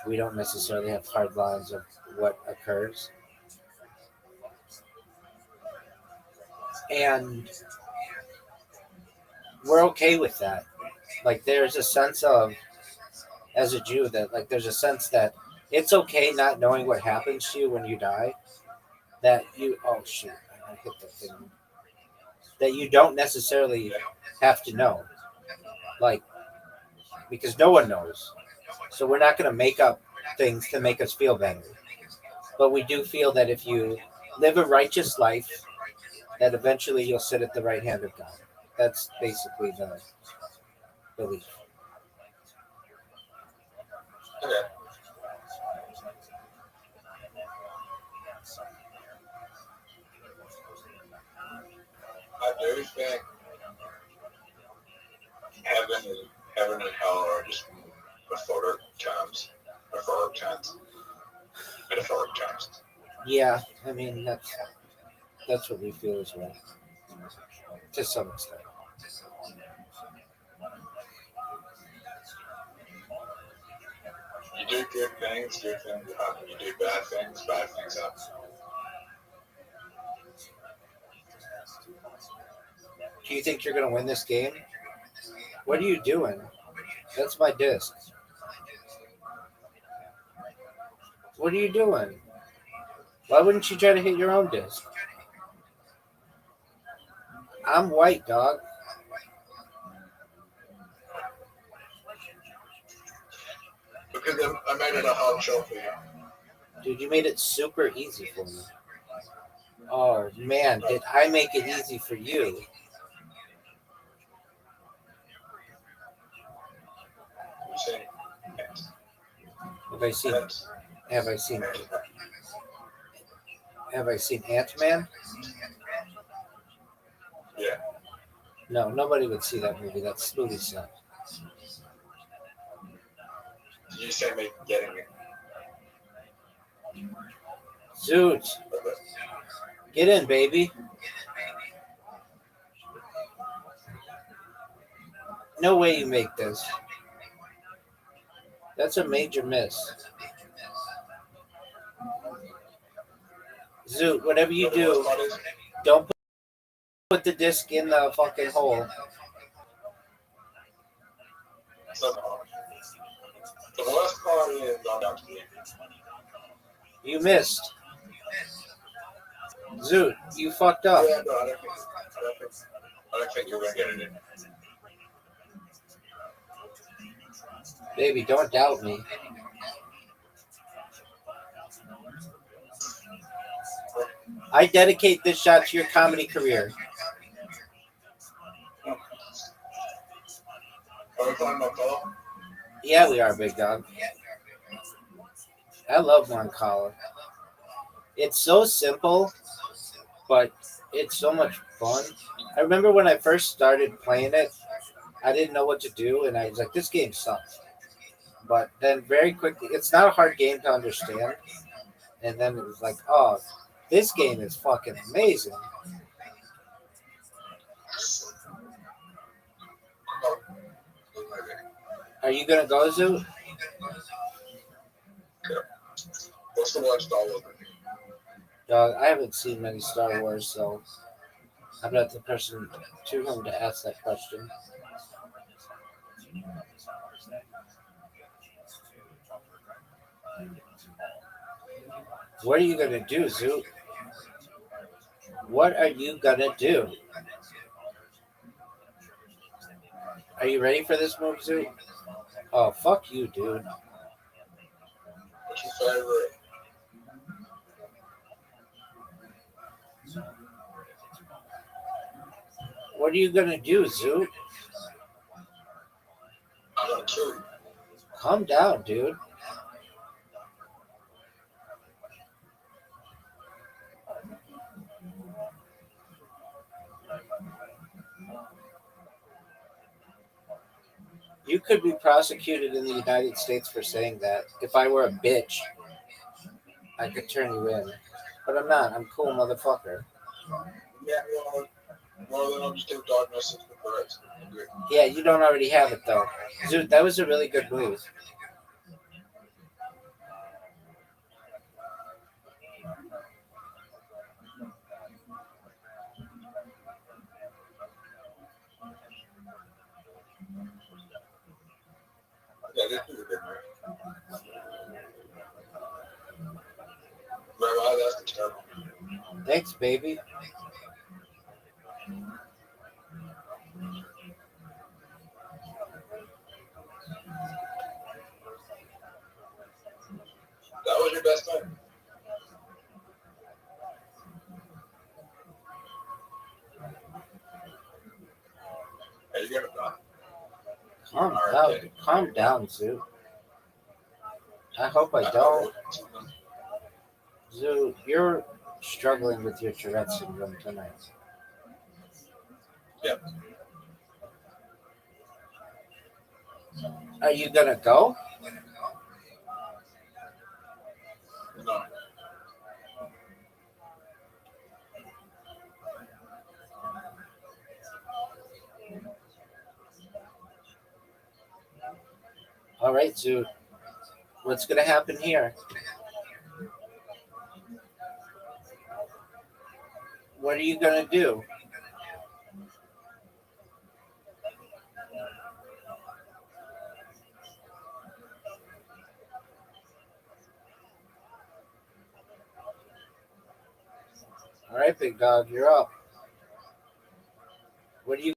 we don't necessarily have hard lines of what occurs. And we're okay with that. Like, there's a sense of, as a Jew, that like there's a sense that it's okay not knowing what happens to you when you die. That you, oh shoot, I hit the thing. That you don't necessarily have to know, like, because no one knows. So we're not going to make up things to make us feel better. But we do feel that if you live a righteous life, that eventually you'll sit at the right hand of God. That's basically the belief. Okay. I do think heaven and hell are just metaphoric terms. Metaphoric terms. Yeah, I mean that's what we feel as well, to some extent. You do good things happen. You do bad things happen. Do you think you're going to win this game? What are you doing? That's my disc. What are you doing? Why wouldn't you try to hit your own disc? I'm white, dog. Because I made it a hard shot for you. Dude, you made it super easy for me. Oh, man, did I make it easy for you? Have I seen Ant-Man? Yeah. No, nobody would see that movie. That movie sucked. Did you say me getting it? Zoot. Get in, baby. No way you make this. That's a major miss. Zoot, whatever you do, don't put the disc in the fucking hole. The worst part is I'm not to You missed. Zoot, you fucked up. Yeah, no, I don't think you're going to get it in. Baby, don't doubt me. I dedicate this shot to your comedy career. Are we playing my call? Yeah, we are, big dog. I love One Collar. It's so simple, but it's so much fun. I remember when I first started playing it, I didn't know what to do, and I was like, this game sucks. But then very quickly, it's not a hard game to understand. And then it was like, oh, this game is fucking amazing. Oh, maybe. Are you gonna go, Zoo? What's the worst Star Wars movie? Dog, I haven't seen many Star Wars, so I'm not the person to whom to ask that question. What are you gonna do, Zoo? What are you gonna do? Are you ready for this move, Zoo? Oh, fuck you, dude. What's your favorite? What are you gonna do, Zoo? I'm gonna kill you. Calm down, dude. You could be prosecuted in the United States for saying that. If I were a bitch, I could turn you in. But I'm not. I'm a cool motherfucker. Yeah, well, then I'm just gonna diagnose it with birds. Good. Yeah, you don't already have it though. Dude, that was a really good move. Yeah, this is a good move. Rabbi, that's terrible. Thanks, baby. That was your best move. Are you gonna die? Calm down, Zoo. I hope I don't. Zoo, you're struggling with your Tourette syndrome tonight. Yep. Are you gonna go? No. All right, Zoo. What's gonna happen here? What are you gonna do? All right, big dog, you're up. What are you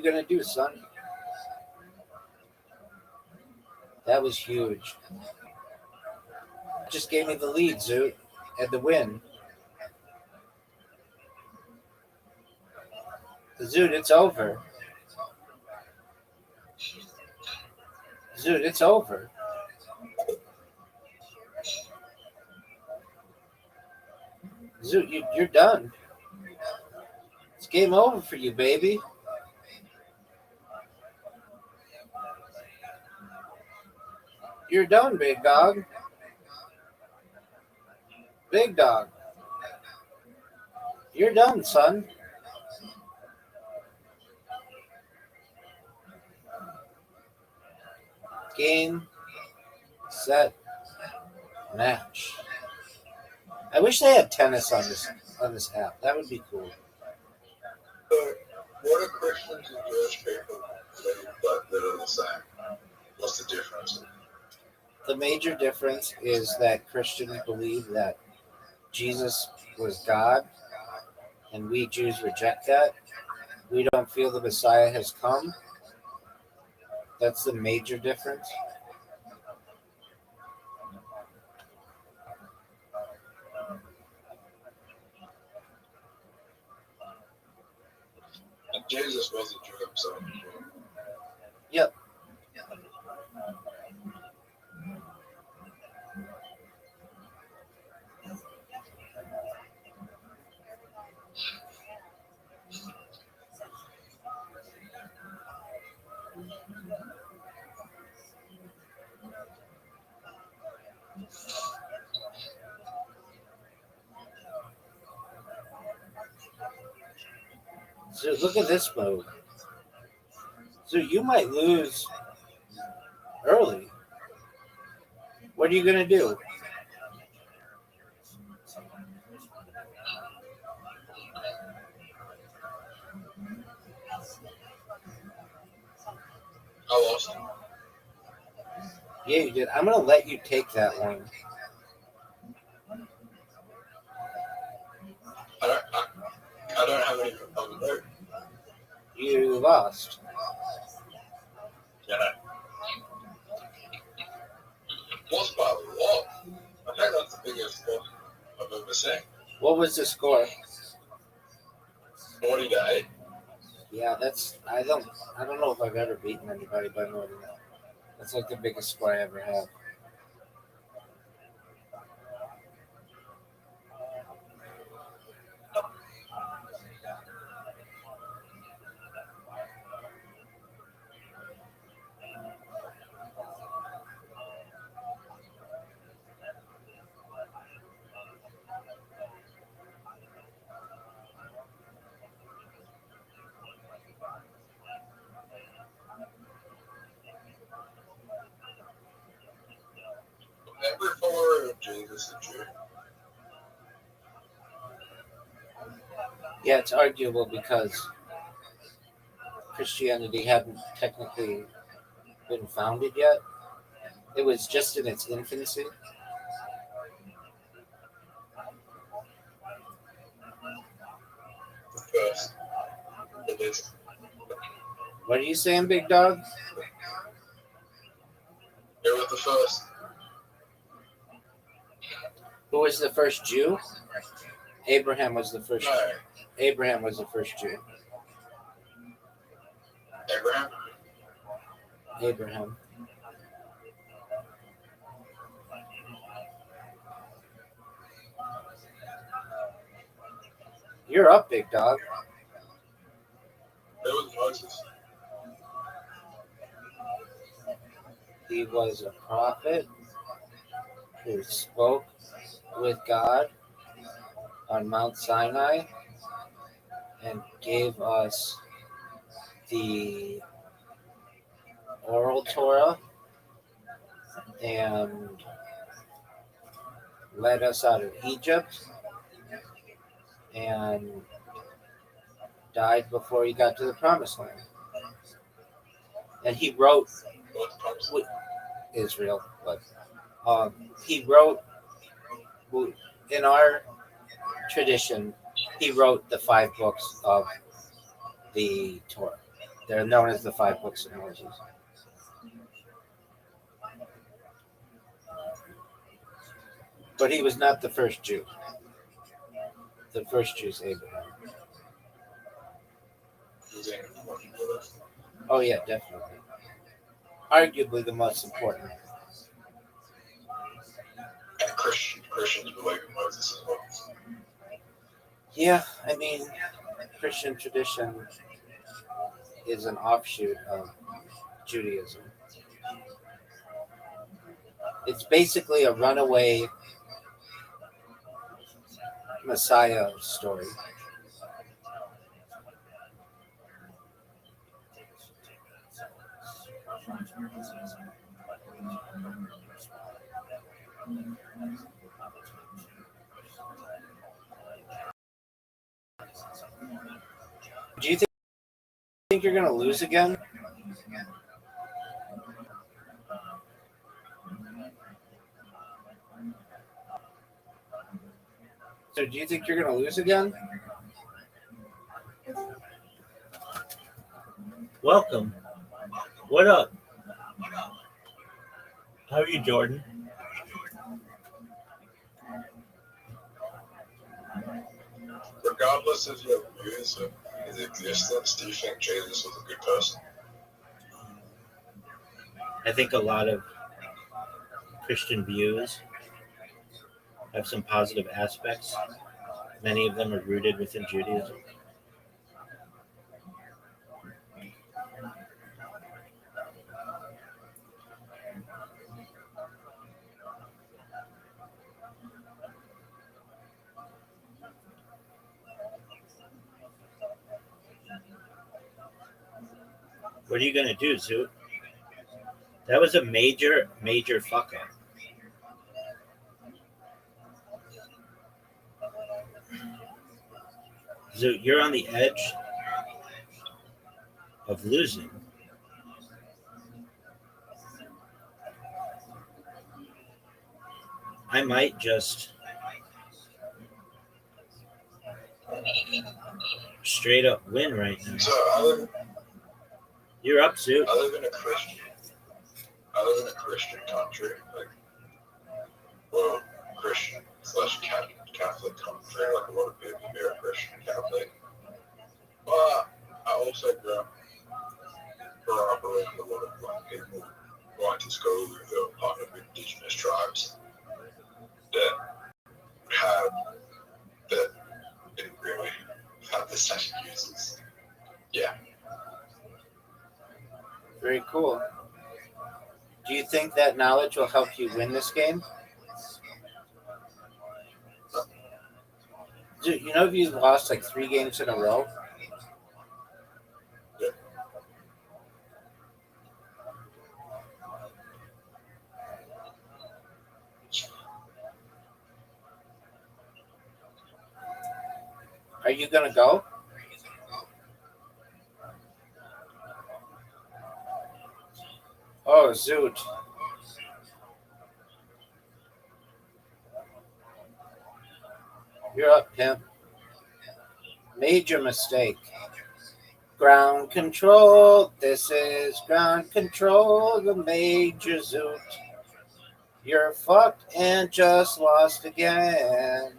gonna do, son? That was huge. Just gave me the lead, Zoo, and the win. Zoot, it's over. Zoot, it's over. Zoot, you're done. It's game over for you, baby. You're done, big dog. Big dog. You're done, son. Game, set, match. I wish they had tennis on this app. That would be cool. So, what are Christians and Jewish people believe but that are the same? What's the difference? The major difference is that Christians believe that Jesus was God, and we Jews reject that. We don't feel the Messiah has come. That's the major difference. Jesus was a Jew himself. Yep. So look at this move. So you might lose early. What are you going to do? I lost. Yeah, you did. I'm going to let you take that one. I don't have any on the boat. You lost. Yeah. What's by what? I think that's the biggest one I've ever seen. What was the score? 40 to 8. Yeah, that's I don't know if I've ever beaten anybody by more than that. That's like the biggest score I ever had. Every follower of Jesus is a Jew. Yeah, it's arguable because Christianity hadn't technically been founded yet. It was just in its infancy. The first. It is. What are you saying, big dog? It was the first. Who was the first Jew? Abraham was the first. No. Abraham was the first Jew. Abraham? Abraham. You're up, big dog. It was Moses. He was a prophet who spoke with God on Mount Sinai and gave us the oral Torah and led us out of Egypt and died before he got to the promised land. And he wrote Israel, but he wrote in our tradition, he wrote the 5 books of the Torah. They're known as the 5 books of Moses. But he was not the first Jew. The first Jew is Abraham. Oh yeah, definitely. Arguably the most important. And Christians believe in Moses as well. Yeah, I mean, Christian tradition is an offshoot of Judaism. It's basically a runaway Messiah story. Do you think you're going to lose again? So do you think you're going to lose again? Welcome. What up? How are you, Jordan? Regardless of your views of his existence, do you think Jesus was a good person? I think a lot of Christian views have some positive aspects. Many of them are rooted within Judaism. What are you gonna do, Zoot? That was a major, major fuck up. Zoot, you're on the edge of losing. I might just straight up win right now. So I You're up, Zoot. live in a Christian country, like, well, Christian / Catholic country. Like a lot of people here are Christian Catholic. But I also grew up around a lot of black people going to school who are part of indigenous tribes that didn't really have the same uses. Yeah. Very cool. Do you think that knowledge will help you win this game? Dude, you know if you've lost like 3 games in a row? Yeah. Are you gonna go? Oh, Zoot. You're up, pimp. Major mistake. Ground control. This is ground control. The major Zoot. You're fucked and just lost again.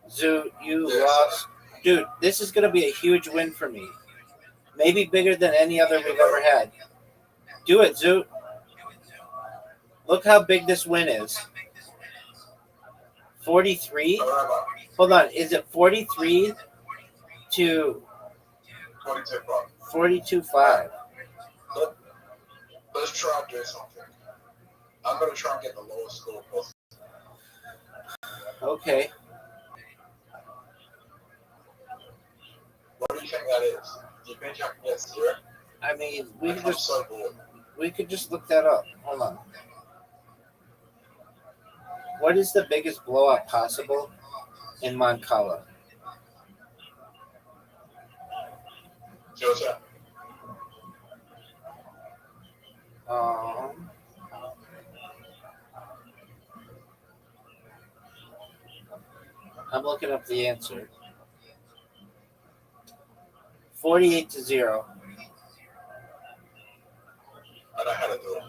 Zoot, you lost. Dude, this is going to be a huge win for me. Maybe bigger than any other we've ever had. Do it, Zoot. Look how big this win is. 43? Hold on. Is it 43 to 42-5? Let's try and do something. I'm going to try and get the lowest score possible. Okay. What do you think that is? Do you think I can get 0? I mean, I'm so bored. we could just look that up. Hold on. What is the biggest blowout possible in Moncala? See what's that? I'm looking up the answer. 48-0. I know how to do it.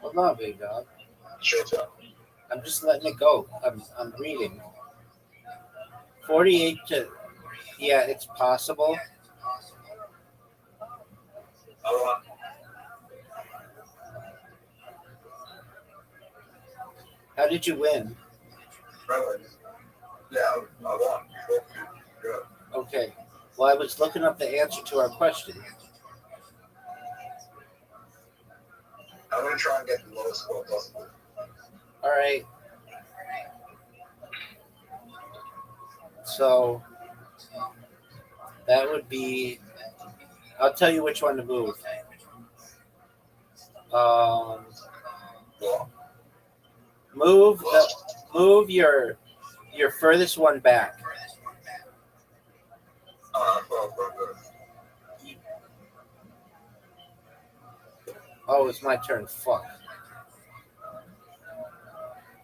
Hold on, big dog. Sure, I'm just letting it go. I'm reading. 48 to, yeah, it's possible. How did you win? Yeah, I won. Good. Okay. Well, I was looking up the answer to our question. I'm going to try and get the lowest score possible. All right. So that would be. I'll tell you which one to move. Move your furthest one back. Oh, it's my turn. Fuck.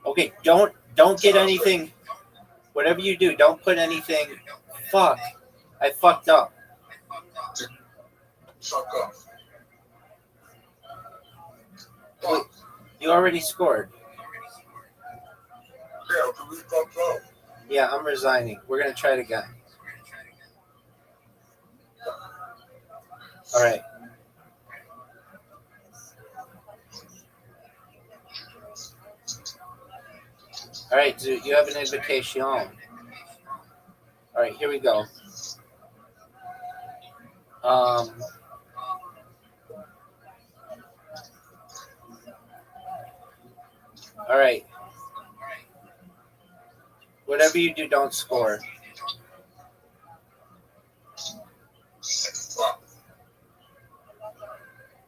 Okay, don't get anything. Whatever you do, don't put anything. Fuck. I fucked up. Fuck off. Wait, Fuck. you already scored. Yeah, we fucked up. Yeah, I'm resigning. We're gonna try it again. All right. All right, dude, you have an invitation. All right, here we go. All right. Whatever you do, don't score. Fuck.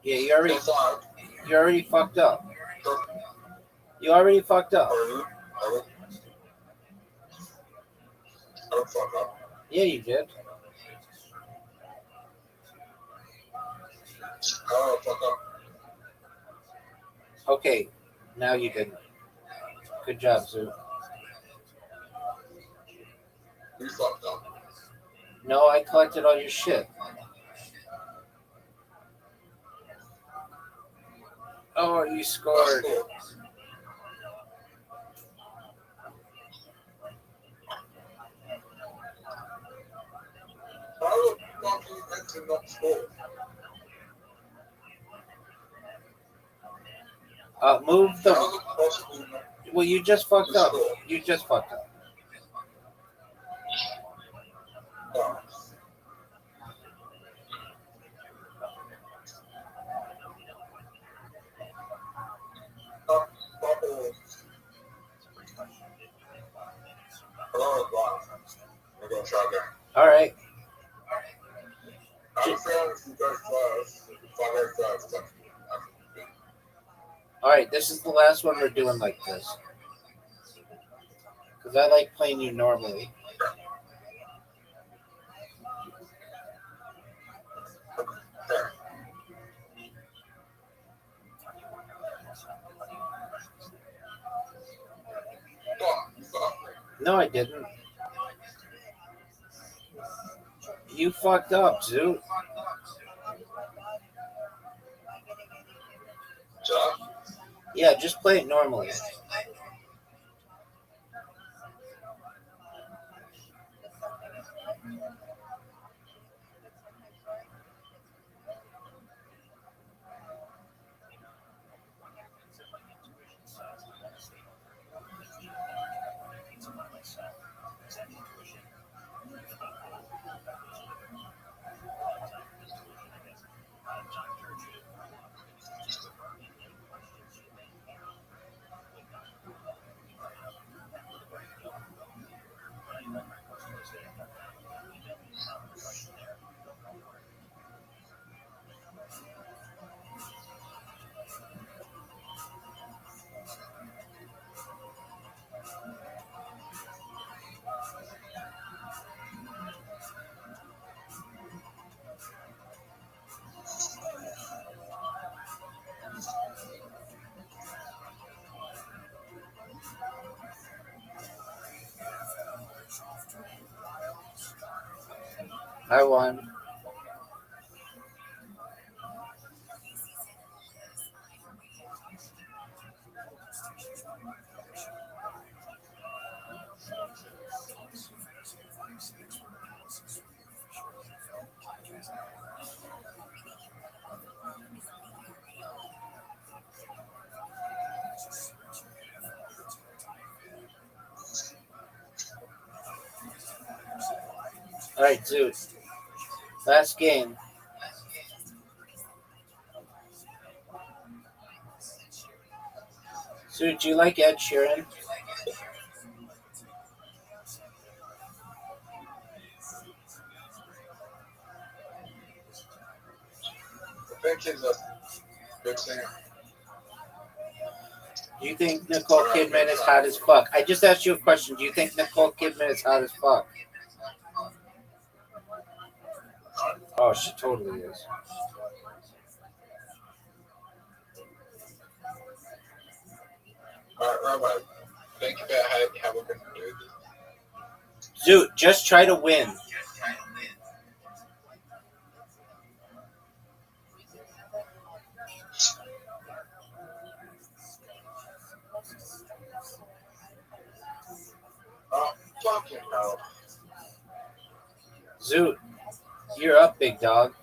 Yeah, you Fuck. already fucked up. Fuck. You already fucked up. I don't fuck up. Yeah, you did. I don't fuck up. Okay, now you didn't. Good job, Zoo. We fucked up. No, I collected all your shit. Oh, you scored. How the fuck are you meant to not score? Move the. How the possible not Well, you just fucked to up. score? You just fucked up. Oh. Fuck off. We're gonna try again. All right. I'm a fan if you guys first. If I go first, then All right. This is the last one we're doing like this. Because I like playing you normally. fuck. No, I didn't. You fucked up, Zoo. John? Yeah, just play it normally. I won. All right, Zoo. Last game. Zoo, do you like Ed Sheeran? I think he's a good singer. Do you think Nicole Kidman is hot as fuck? I just asked you a question. Do you think Nicole Kidman is hot as fuck? Oh, she totally is. Alright, Rabbi, think about how we're going to do this. Zoot, just try to win. Oh, fucking hell. Zoot, you're up, big dog.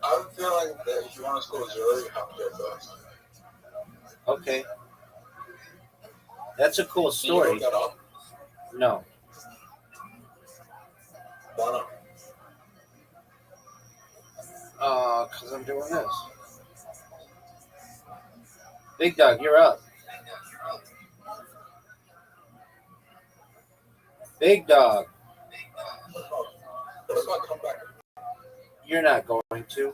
I'm feeling that if you want to score zero, you have to go first. Okay. That's a cool Can you look story. that up? No. Why not? Because I'm doing this. Big dog, you're up. Big dog, What if I come back? you're not going to.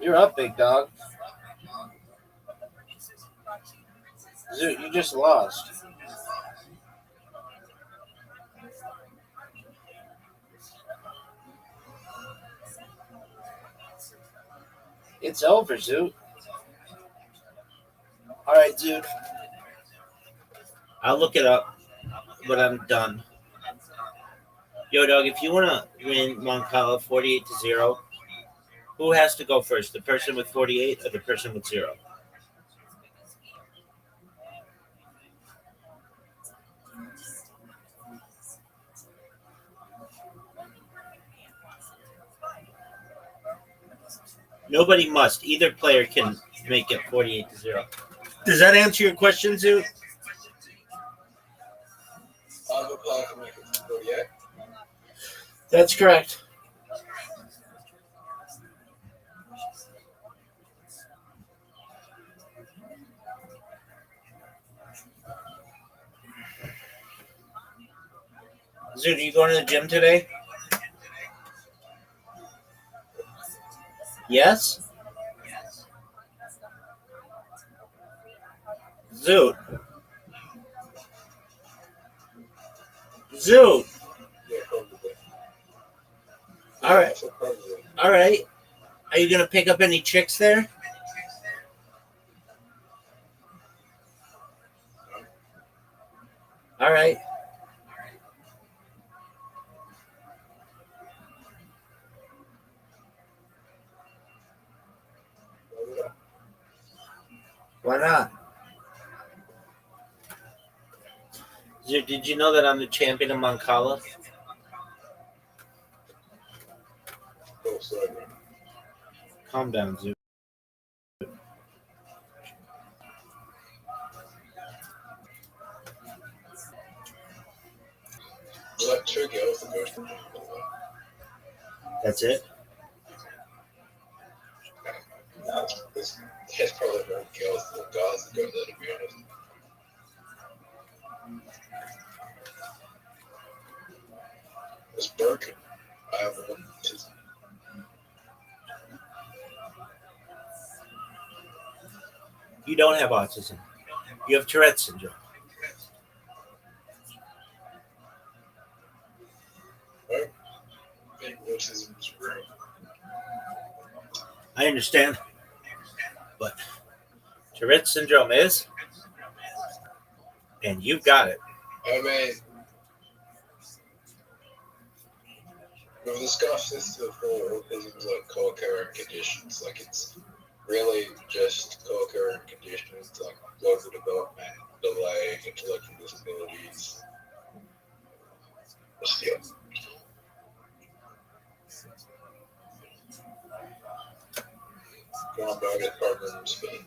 You're up, big dog. Zoot, you just lost. It's over, Zoot. All right, Zoot. I'll look it up when I'm done. Yo, dog, if you want to win Moncala 48-0, who has to go first? The person with 48 or the person with 0? Nobody must. Either player can make it 48-0. Does that answer your question, Zoo? I've applied for make it 48. That's correct. Zoo, do you going to the gym today? Yes? Zoo. Zoo. Yeah, probably. All right. I said probably. All right. Are you going to pick up any chicks there? All right. Why not? Zoo, did you know that I'm the champion of Moncala? Oh, sorry, bro. Calm down, Zoo. There's like 2 girls that goes to the That's it? There's probably more girls than guys that go there, to be honest. It's broken. I have one. You don't have autism. You have Tourette's syndrome. I think autism is real. I understand. But Tourette's syndrome is, and you've got it. I mean, we've discussed this before. Autism's like co-occurring conditions. Like, it's really just co-occurring conditions like global development, delay, intellectual disabilities. Yeah. Going about it, program speed.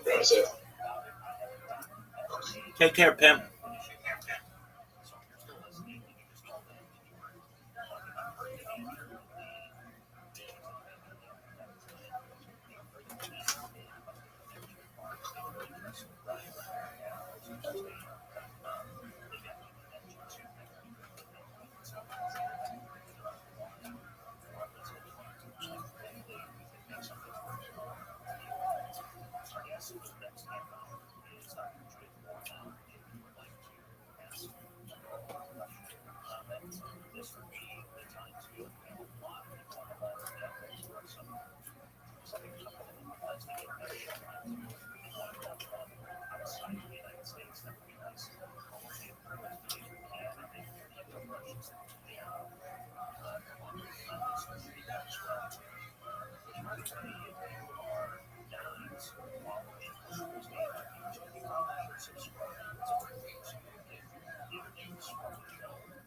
That's it. Take care, pimp.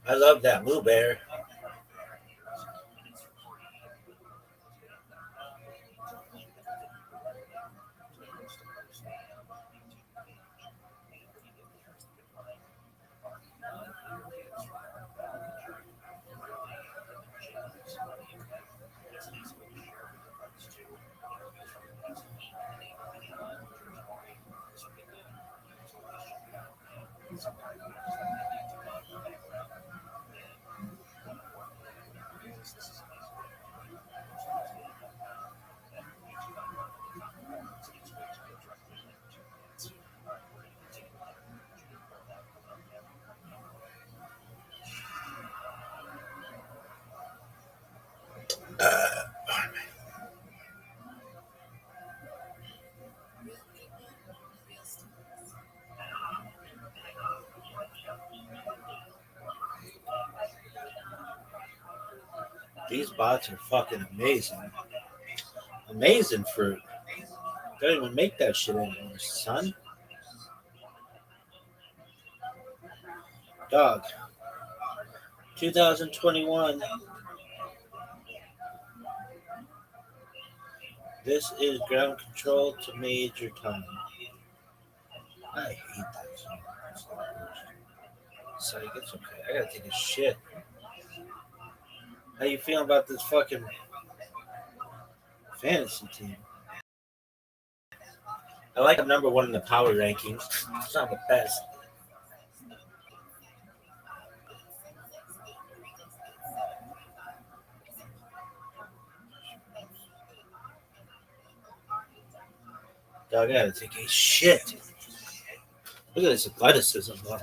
I love that Moo Bear. These bots are fucking amazing. Amazing fruit. Don't even make that shit anymore, son. Dog. 2021. This is ground control to Major Tom. I hate that song. Sorry, it's okay. I gotta take a shit. How you feeling about this fucking fantasy team? I like I'm number one in the power rankings. It's not the best. Dog, I gotta take a shit. Look at this athleticism, though.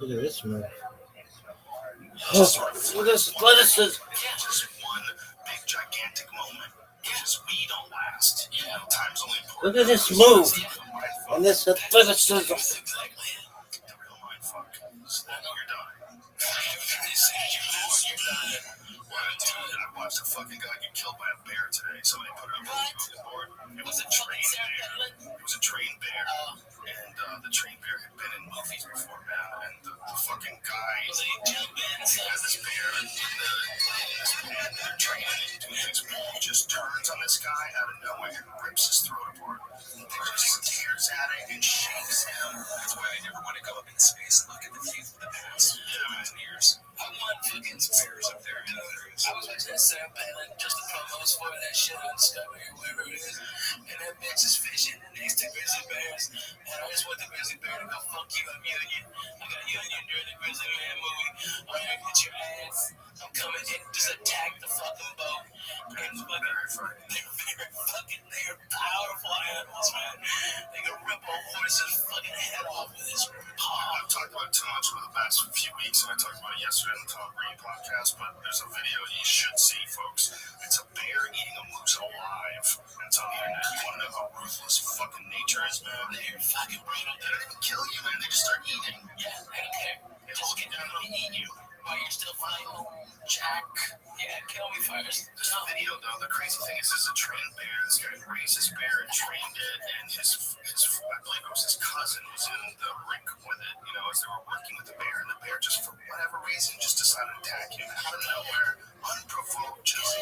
Look at this move. Just Look at this athleticism. just one big gigantic moment. Because we don't last. You know, time's only important. Look at this move. Mindfuck. And this athleticism. Exactly. The real mindfuck is that you're done. They say you're done. Dude, I watched a fucking guy get killed by a bear today. Somebody put it on the board. It was a trained bear. It was a trained bear. And the trained bear had been in movies before, man. And the fucking guy Was he jumping? he had this bear in this pen. They're training it. Dude, this bull just turns on this guy out of nowhere and rips his throat apart. The bear just stares at it and shakes him. That's why I never want to go up in space and look at the view of the past. Years. I want fucking bears up there. I was watching Sam Palin, just the promos for that shit on Discovery or wherever it is. And that bitch is fishing next to grizzly bears. And I just want the grizzly bear to go, fuck you, I'm Union. I got Union during the Grizzly Man movie. I'm gonna get your ass. I'm coming in, just attack the fucking boat. And fucking, they're powerful animals, man. They can rip a horse's fucking head off with his paw. I've talked about it too much for the past few weeks, and I talked about it yesterday on the Tom Green podcast, but there's a video you should see, folks. It's a bear eating a moose alive. And it's on the internet. You want to know how ruthless fucking nature is, man? They're fucking brutal. They don't even kill you, man. They just start eating. Yeah, I don't care. They hold you down and eat you. While you're still fighting, Jack. Yeah, kill me first. This video, though, the crazy thing is, this is a trained bear. This guy raised his bear and trained it, and his I believe it was his cousin was in the rink with it, you know, as they were working with the bear, and the bear just, for whatever reason, just decided to attack him out of nowhere, unprovoked, just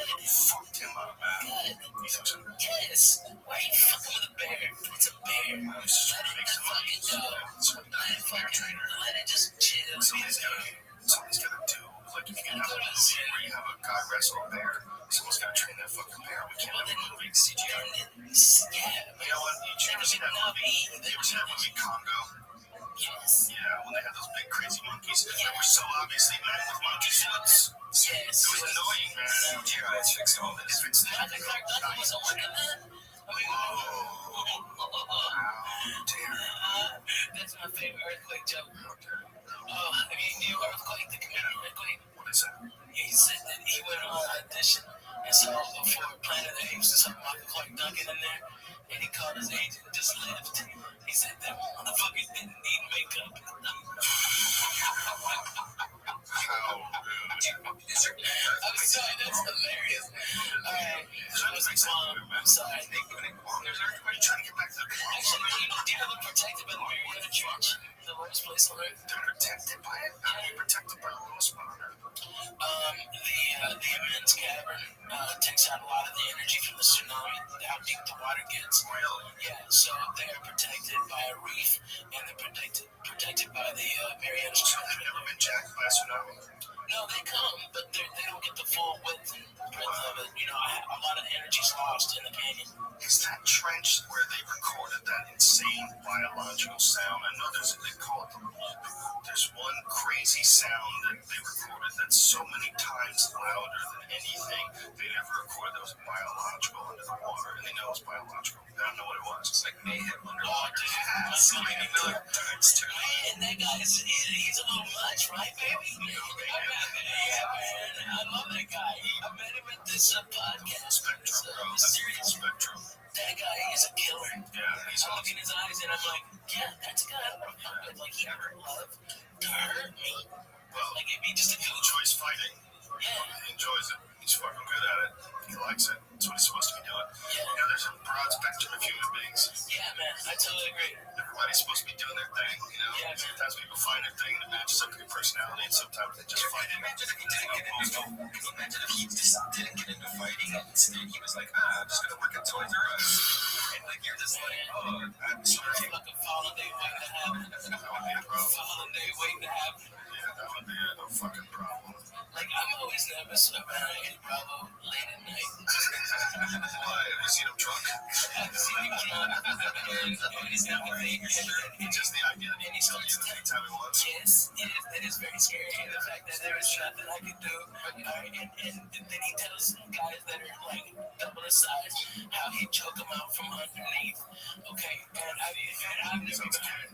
fucked him up, man. You think so? Yes. Why are you fucking with a bear? It's a bear. It's just trying to make some money. That's what the bear trainer. Let it just chill. Somebody's gotta do. Like, if you can have a movie where you have a guy wrestle a bear, someone's gotta train that fucking bear. We can't have a movie CGI. Yeah. You know what? You ever seen that movie? You ever seen that movie Congo? Yes. Yeah, when they had those big crazy monkeys that were so obviously men with monkey suits. Yes. It was annoying, man. Yeah, it's fixing all this. If it's I think Clark Duncan was a working man. I mean, that's my favorite earthquake joke. Oh, I mean, new earthquake, the comedian earthquake. What is that? He said that he went on an audition and saw before Planet of the Apes, there's something Michael Clark Duncan in there, and he called his agent and just left. He said that motherfuckers didn't need makeup. How rude. I'm sorry, that's hilarious. Alright, I'm sorry. There's everybody trying to get back to the club. Actually, do you know they're protected by the Mariana Trench? The lowest place on earth. They're protected by it? How are you protected by the lowest spot on earth? The immense cavern takes out a lot of the energy from the tsunami, how deep the water gets. Really? Yeah, so they are protected by a reef, and they're protected by the Mariana So Trench. they've never been jacked by a tsunami? No, they come, but they don't get the full width and breadth of it. You know, a lot of the energy's lost in the canyon. Is that trench where they recorded that insane biological sound? I know they call it the whoop. There's one crazy sound that they recorded that's so many times louder than anything they ever recorded that was biological under the water, and they know it's biological. They don't know what it was. It's like mayhem underwater. That's and that guy he's a little much, right, baby? Yeah, man. I love that guy. I met him at this podcast. Mysterious Spectrum. That guy is a killer. Yeah, he's I look in his eyes and I'm like, yeah, that's a guy I want to fuck with. Like, he never loved to hurt me. Well, Like, it'd be just a he good enjoys fighting. Yeah. He enjoys it. He's fucking good at it. He likes it. That's what he's supposed to be doing. Yeah. You know, there's a broad spectrum of human beings. Yeah, man. I totally agree. Everybody's supposed to be doing their thing, you know? Yeah, man. Sometimes people find their thing that matches up to their personality, and sometimes they just find it. Imagine if he just didn't get into fighting, and instead he was like, I'm just gonna work at Toys R Us. And like, you're just like, oh, I'm sorry. Fucking fallen day waiting to happen. That would be a problem. Fallen day waiting to happen. Yeah, that would be a fucking problem. Like, I'm always nervous when I hit Bravo late at night. Why? Have you seen him drunk? I've seen him drunk. He's not wearing your shirt. It's just the idea that he can tell you anytime he wants. Yes, it is very scary. And the fact that there is nothing I can do. And then he tells guys that are like double his size how he choke them out from underneath. Okay, and I've never even heard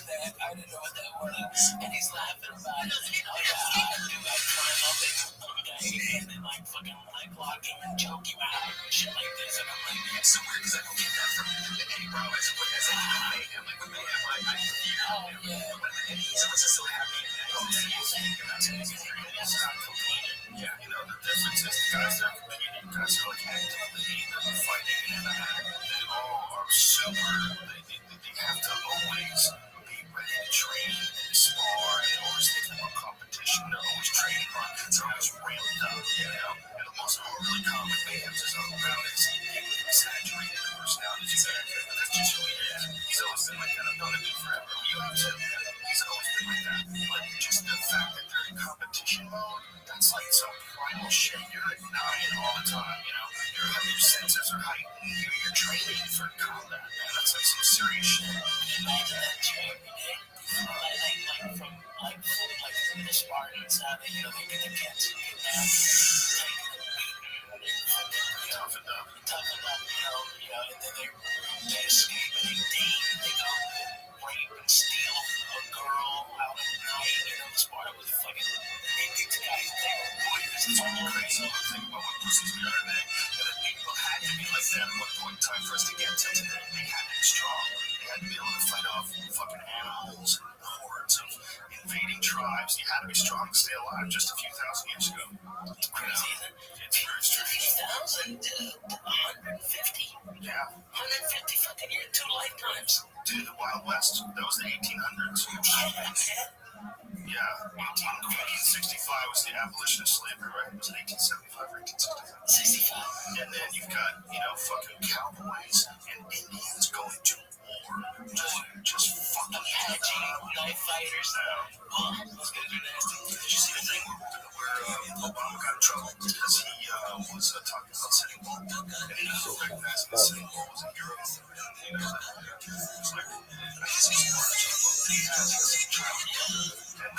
that. I didn't know what that was. And he's laughing about it. Oh yeah, I do. I climb up it. Okay, and then like fucking like lock him and choke him out and shit like this. And I'm like, It's so weird because I don't get that from any bro. As a I'm like, when they have like, I fear. oh yeah. And he's always so happy. Yeah, you know, the difference is the guys that are competing, guys who are like actively fighting and they all are super. They have to always be ready to train and spar and always thinking about competition. They're always training hard. They're always ramped up, you know. And the most really common bands is around his exaggerated personality. That's just who he is. He's always been like that. I've known him forever. You have too. He's always been like that. Like just the fact that they're in competition mode, that's like some primal shit. You're at 9 all the time, you know. Your senses are heightened. You're training for combat, man. That's like some serious shit. Imagine that chair every day. Like from the Spartans, how they, you know, they get the cats and get down, Toughened up. you know, and then they escape and they go rape and steal a girl out at night. You know, Sparta was fucking, these guys, they were warriors. It's all crazy to think about what pussies we are today. And that people had to be like that at one point in time for us to get to today. They had to be strong. They had to be able to fight off fucking animals and hordes of invading tribes. You had to be strong to stay alive just a few thousand years ago. It's crazy. It's very strange. 3,000 to 150. Yeah. 150 fucking years, 2 lifetimes. Dude, the Wild West, that was the 1800s. Yeah, 1865 was the abolition of slavery, right? Was it 1875 or 1865? 65. And then you've got, you know, fucking cowboys and Indians going to war. Just fucking Apache knife fighters. Oh, those guys are nasty. Did you see the thing where Obama got in trouble because he was talking about City Wall? And he was recognizing that City Wall was a hero. You know, it's like, I guess he's part of what he has some child. And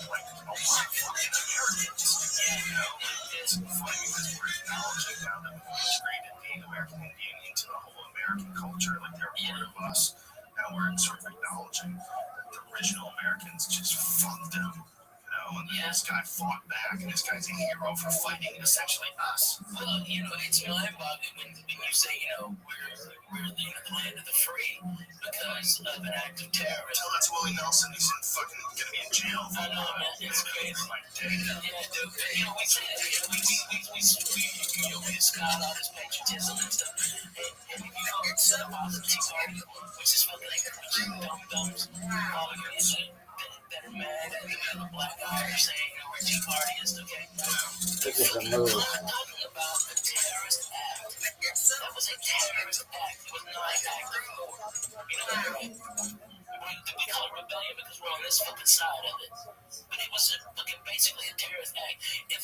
like a lot of fucking Americans. You know, it's funny because we're acknowledging now that we've integrated the American Indian into the whole American culture, like they're part of us. Now we're sort of acknowledging that the original Americans just fucked them. You know, and this guy fought back, and this guy's a hero for fighting essentially us. Well, you know, it's mind-boggling when you say, you know, we're the land of the free because of an act of terrorism. Tell that to Willie Nelson. He's fucking gonna be in jail. I know, man. It's crazy. For like days. Yeah, dude. You know, we say that, we discard all this patriotism and stuff. And if you go set up all the Tea Party, which is fucking like dumb-dumbs, all of you that are mad at the black guy are saying, you know, we're Tea Partyist, okay? Look at the move. I'm not talking about a terrorist act. That was a terrorist act. It was not an act of war. You know what I mean? We call it rebellion because we're on this fucking side of it. But it was basically a terrorist act. If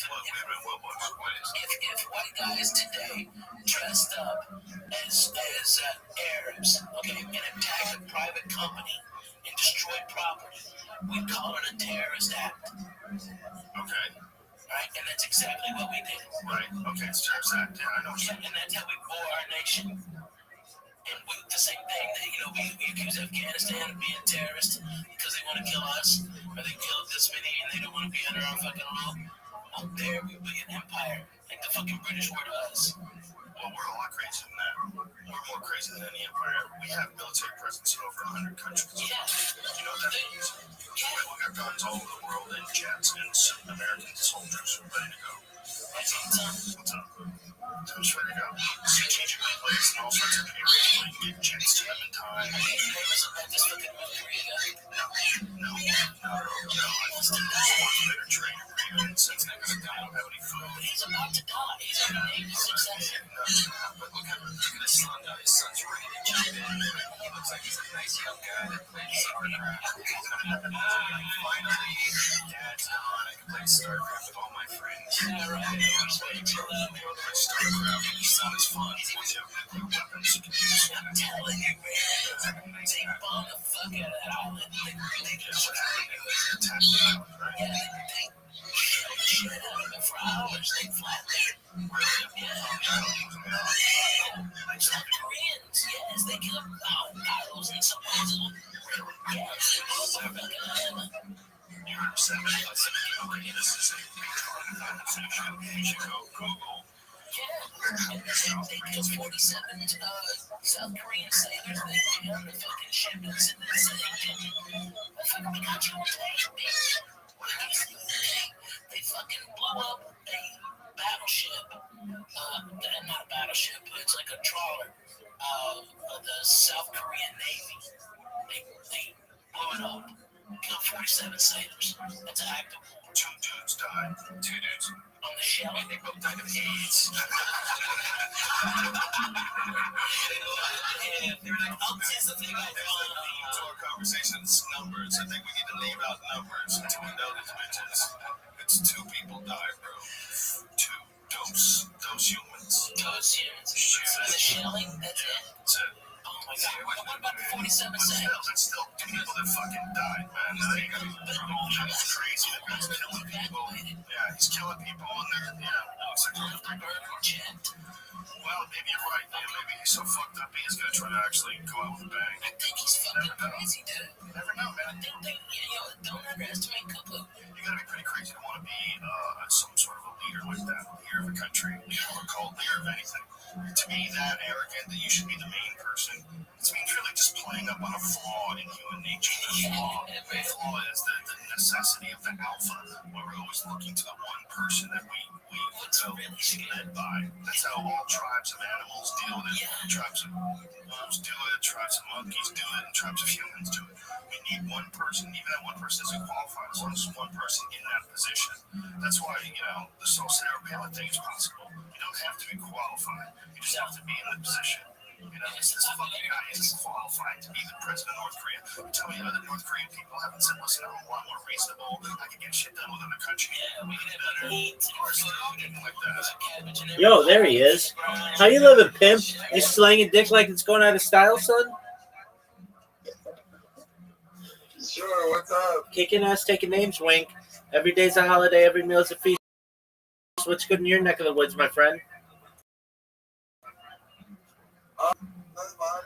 white guys today dressed up as Arabs, okay, and attacked a private company and destroyed property, we'd call it a terrorist act. Okay. Right? And that's exactly what we did. Right. Okay. It's terrorist act. Yeah, I know. Yeah, and that's how we bore our nation. And we, the same thing, that, you know, we accuse Afghanistan of being terrorists because they want to kill us, or they killed this many and they don't want to be under our fucking law. Out there, we be an empire, like the fucking British were to us. Well, we're a lot crazier than that. We're more crazy than any empire. We have military presence in over 100 countries. Yeah. You know what that means? We got guns all over the world and jets and American soldiers ready to go. What's up? Who's ready to go? Strategically placed in all sorts of areas where you can get jets to them in time. I mean, there was about this fucking military guy. No. I was better trained and prepared since they don't have any food. But he's about to die. He's already named his successor. But look at this son, guys. his son's ready to jump in. He looks like he's a nice young guy that plays StarCraft. Finally, Dad's gone. I can play StarCraft with all my friends. Yeah, right. StarCraft, it's not as fun. Once you have nuclear weapons, you can use it. I'm telling you, man. They bomb the fuck out of that island. Yeah, they shell the shit out of it for hours. They flat there. South Koreans, yes, they kill idols and some people. Yes, You're upset about something. Okay, this is a big conversation. You should go Google. they killed 47 South Korean sailors. They jammed the fucking ship and sent it sinking. We got you on tape, bitch. They fucking blew up a battleship. Not a battleship, it's like a trawler of the South Korean Navy. They blew it up. Killed 47 sailors. That's an act of war. 2 dudes died. 2 dudes. On the shell, And they both died of AIDS. To our conversations, numbers. I think we need to leave out numbers until we know these bitches. It's 2 people died, bro. 2. Those humans. those humans. The shelling, that's it. That's it. Oh my god, what about the 47 But still, sailors? that's still 2 people that fucking died, man. That's crazy that he's killing people. Yeah, he's killing people and they're, it looks like They're burning checked. well, maybe you're right, man. Maybe he's so fucked up he's gonna try to actually go out with a bang. I think he's fucking crazy, dude. You never know, man. Don't underestimate Cuckoo. You gotta be pretty crazy to want to be some sort of a leader like that, leader of a country, or called leader of anything. To be that arrogant that you should be the main person, it means really just playing up on a flaw in human nature. The flaw is the necessity of the alpha, where we're always looking to the one person that we be led by. That's how all tribes of animals deal with it. Tribes of wolves do it, tribes of monkeys do it, and tribes of humans do it. We need one person, even that one person isn't qualified, as long as there's one person in that position. That's why, the soul cerebral thing is possible. You don't have to be qualified. You just have to be in the position. This fucking guy isn't qualified to be the president of North Korea. You tell me other North Korean people haven't said, listen, I'm a lot more reasonable. I can get shit done within the country. We can do better. Like that. Yo, there he is. How you living, pimp? You slanging dick like it's going out of style, son? Sure, what's up? Kicking ass, taking names, wink. Every day's a holiday, every meal's a feast. What's good in your neck of the woods, my friend? Not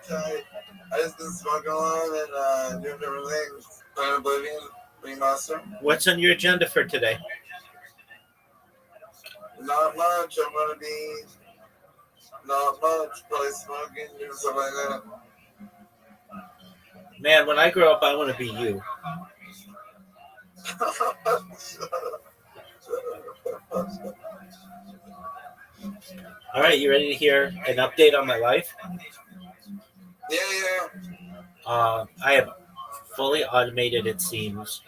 much. I just been smoking along and doing different things. Playing Oblivion, remaster. What's on your agenda for today? Not much. I'm gonna be not much. Probably smoking, doing stuff like that. Man, when I grow up, I want to be you. All right, you ready to hear an update on my life? Yeah. I have fully automated, it seems,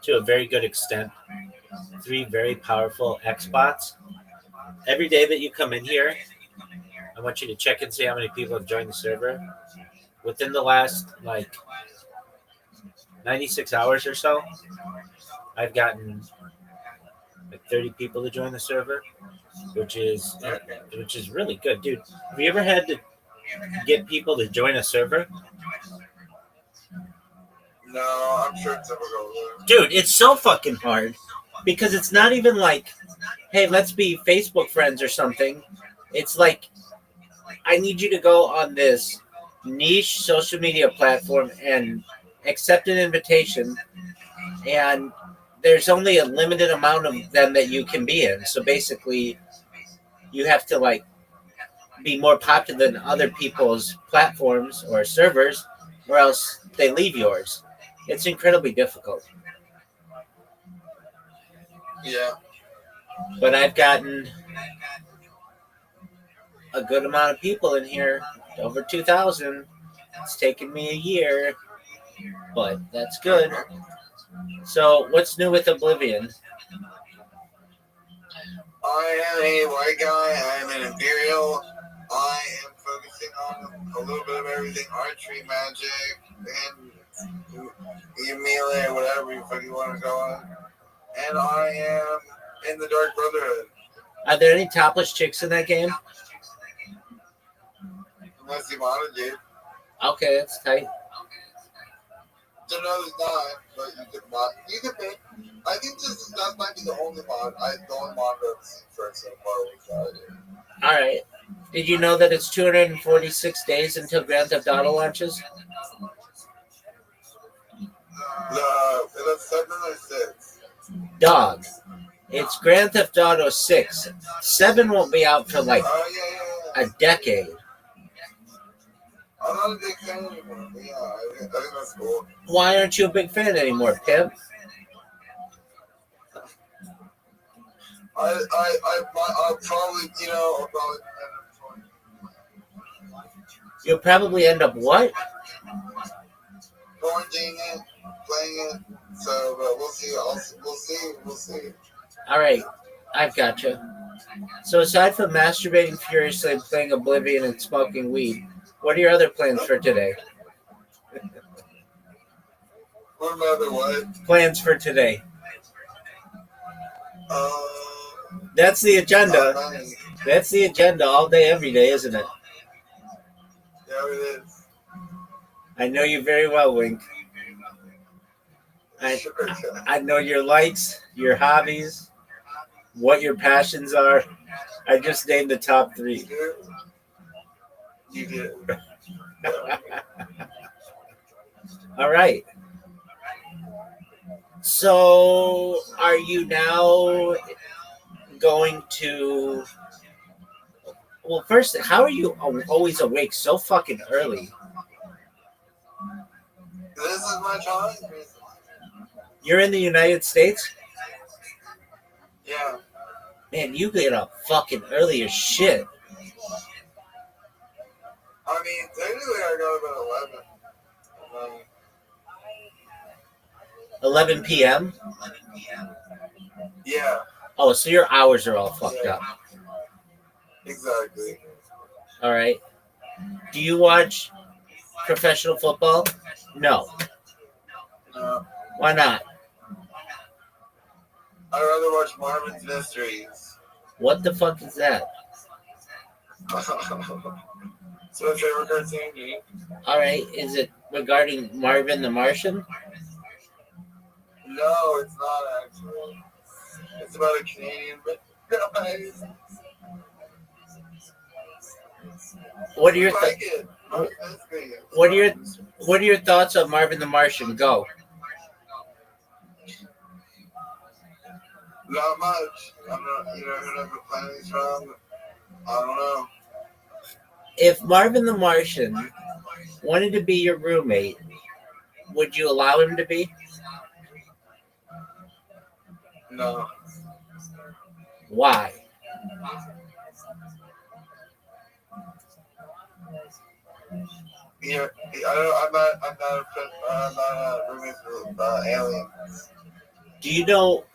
to a very good extent, 3 very powerful Xbots. Every day that you come in here, I want you to check and see how many people have joined the server. Within the last, 96 hours or so, I've gotten 30 people to join the server, which is really good, dude. Have you ever had to get people to join a server? No, I'm sure it's difficult. Dude, it's so fucking hard because it's not even like, hey, let's be Facebook friends or something. It's like, I need you to go on this niche social media platform and accept an invitation, and there's only a limited amount of them that you can be in. So basically, you have to be more popular than other people's platforms or servers, or else they leave yours. It's incredibly difficult. Yeah. But I've gotten a good amount of people in here, over 2,000. It's taken me a year, but that's good. So what's new with Oblivion? I am a white guy. I am an Imperial. I am focusing on a little bit of everything: archery, magic, and melee, whatever you fucking want to go on. And I am in the Dark Brotherhood. Are there any topless chicks in that game? Unless you want to, dude. Okay, that's tight. So no, there's not, but you could mod. You could pick. I think that might be the only mod. The only mod I've seen for so far was that. All right. Did you know that it's 246 days until Grand Theft Auto launches? That's 7 or 6. Dog. It's Grand Theft Auto 6. 7 won't be out for like a decade. I'm not a big fan anymore. But yeah, I think that's cool. Why aren't you a big fan anymore, Pimp? I'll probably, You'll probably end up what? quarantining it, playing it. So, but we'll see. We'll see. All right, I've got you. So aside from masturbating furiously, playing Oblivion, and smoking weed, what are your other plans for today? What about what? Plans for today. That's the agenda. That's the agenda all day, every day, isn't it? Yeah, it is. I know you very well, Wink. I know your likes, your hobbies, what your passions are. I just named the top 3. You did. All right. So, are you now going to... Well, first, how are you always awake so fucking early? This is my time. You're in the United States? Yeah. Man, you get up fucking early as shit. I mean, technically I got about 11. 11 p.m.? Yeah. Oh, so your hours are all fucked up. Exactly. All right. Do you watch professional football? No. No. Why not? I'd rather watch Marvin's Mysteries. What the fuck is that? It's my favorite cartoon, dude. All right. Is it regarding Marvin the Martian? No, it's not actually. It's about a Canadian guy. What are your like it. What are your thoughts on Marvin the Martian? Go. Not much. I'm not. Who knows what planet he's from? I don't know. If Marvin the Martian wanted to be your roommate, would you allow him to be? No. Why? Yeah, I'm not a roommate with aliens. Do you know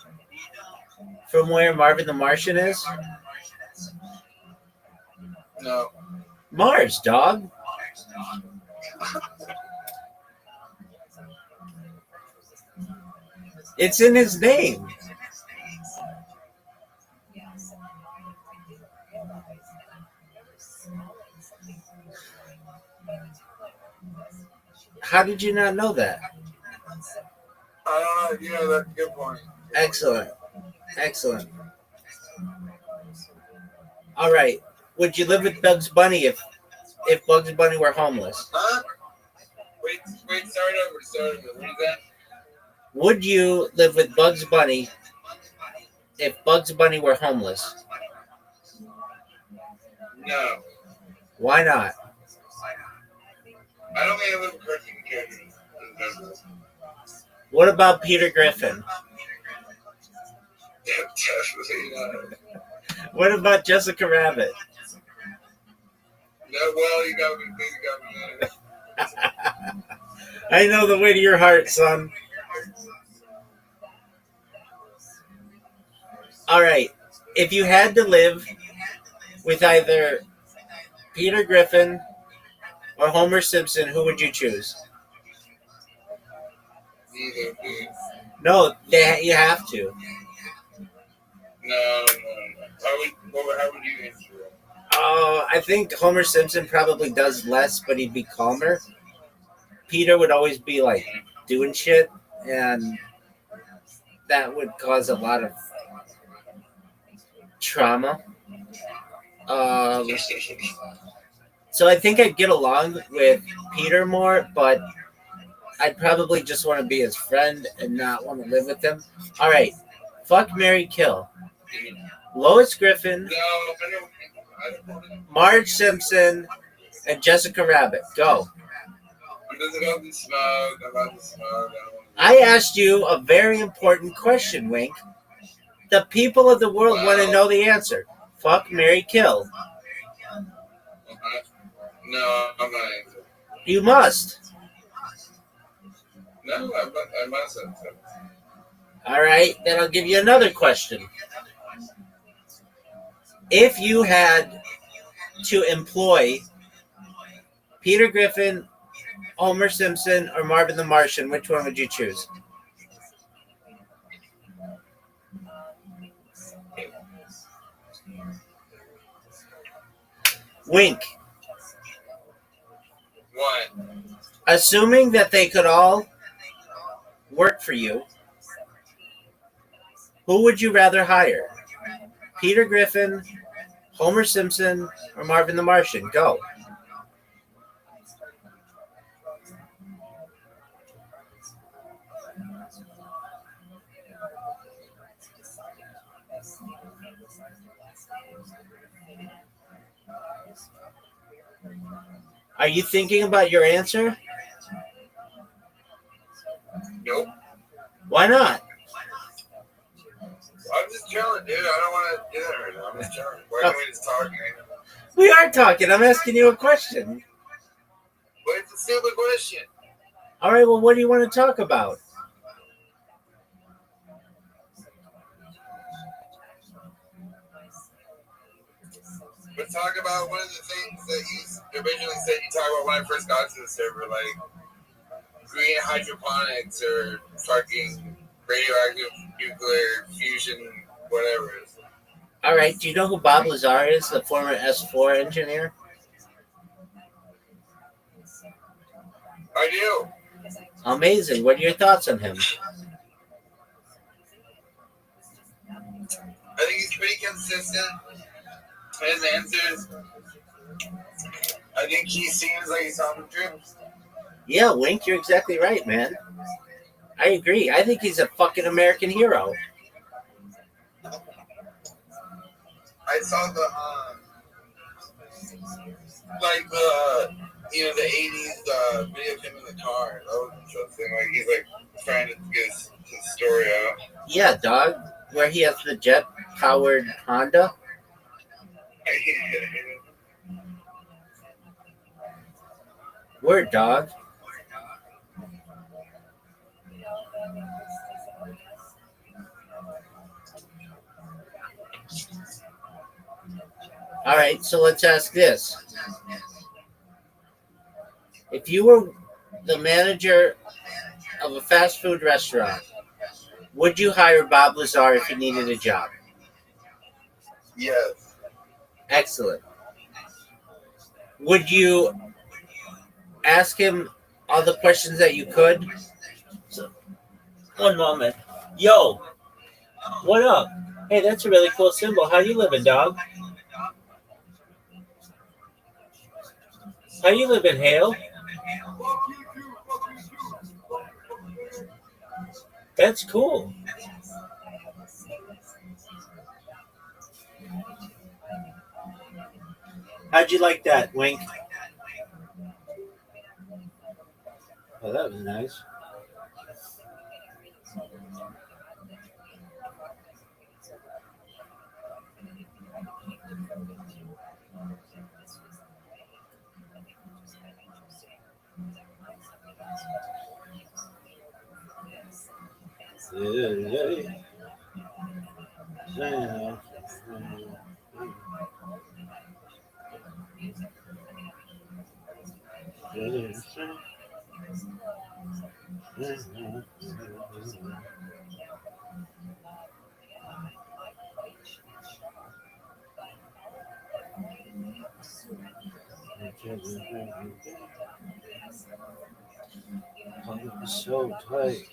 from where Marvin the Martian is? No. Mars, dog. It's in his name. How did you not know that? I don't know. That's a good point. Excellent. Excellent. All right. Would you live with Bugs Bunny if Bugs Bunny were homeless? Huh? Wait, start over. What is that? Would you live with Bugs Bunny if Bugs Bunny were homeless? No. Why not? I don't think I live with cartoon characters. What about Peter Griffin? Definitely not. What about Jessica Rabbit? No, well, you got me there. I know the way to your heart, son. All right. If you had to live with either Peter Griffin or Homer Simpson, who would you choose? Neither, please. No, you have to. No. How would you answer it? I think Homer Simpson probably does less, but he'd be calmer. Peter would always be like doing shit, and that would cause a lot of trauma. So I think I'd get along with Peter more, but I'd probably just want to be his friend and not want to live with him. All right, fuck, marry, kill. Lois Griffin, No, I don't. Marge Simpson, and Jessica Rabbit. Go. Because about the smog. I asked you a very important question, Wink. The people of the world want to know the answer. Fuck, marry, kill. No, I'm not answering. You must. No, I mustn't. All right, then I'll give you another question. If you had to employ Peter Griffin, Homer Simpson, or Marvin the Martian, which one would you choose? Wink. What? Assuming that they could all work for you, who would you rather hire? Peter Griffin, Homer Simpson, or Marvin the Martian? Go. Are you thinking about your answer? Nope. Why not? I'm just chilling, dude. I don't want to do that right now. I'm just chilling. Why can't we just talk right now? We are talking. I'm asking you a question. But it's a stupid question. All right, well, what do you want to talk about? Let's talk about one of the things that you originally said you talked about when I first got to the server, like green hydroponics or fucking radioactive nuclear fusion, whatever. All right, do you know who Bob Lazar is, the former S4 engineer? I do. Amazing. What are your thoughts on him? I think he's pretty consistent in his answers. I think he seems like he's telling the truth. Yeah, Wink, you're exactly right, man. I agree. I think he's a fucking American hero. I saw the like the the 80s video of him in the car. That was interesting. Like he's like trying to get his story out. Yeah, dog. Where he has the jet-powered Honda. Word, dog. All right, so let's ask this. If you were the manager of a fast food restaurant, would you hire Bob Lazar if you needed a job? Yes. Excellent. Would you ask him all the questions that you could? So, one moment. Yo, what up? Hey, that's a really cool symbol. How you living, dog? How you living, Hale? That's cool. How'd you like that, Wink? Oh, that was nice. So tight.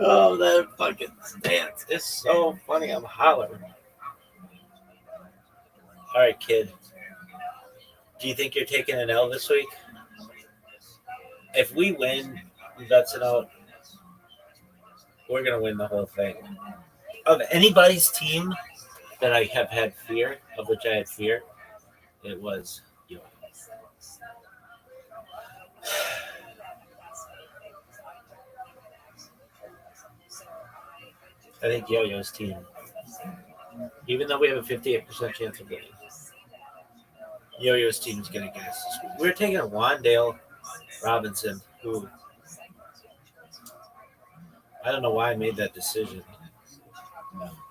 Oh, that fucking stance is so funny. I'm hollering. All right, kid. Do you think you're taking an L this week? If we win, that's it out. We're gonna win the whole thing. Of anybody's team that I have had fear, of which I had fear, it was you. I think Yo-Yo's team, even though we have a 58% chance of winning, Yo-Yo's team is going to get us. We're taking a Wandale Robinson, who I don't know why I made that decision.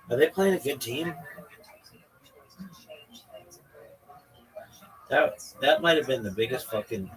Are they playing a good team? That might have been the biggest fucking.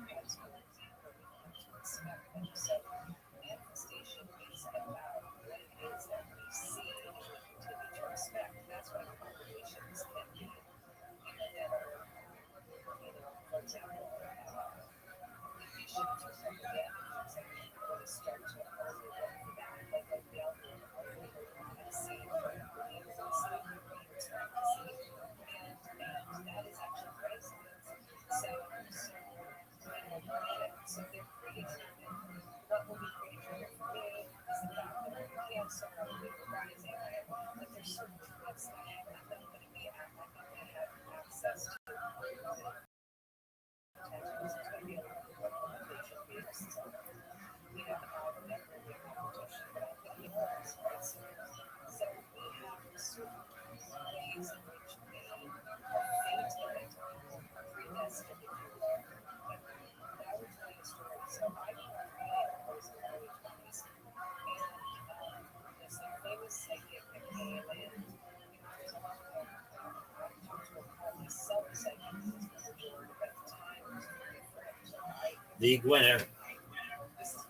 League winner.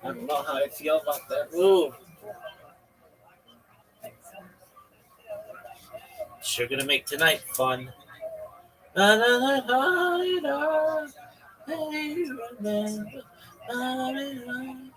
I don't know how I feel about that move. Sure gonna make tonight fun. Na, na, na, na, na, hey, remember, na, na,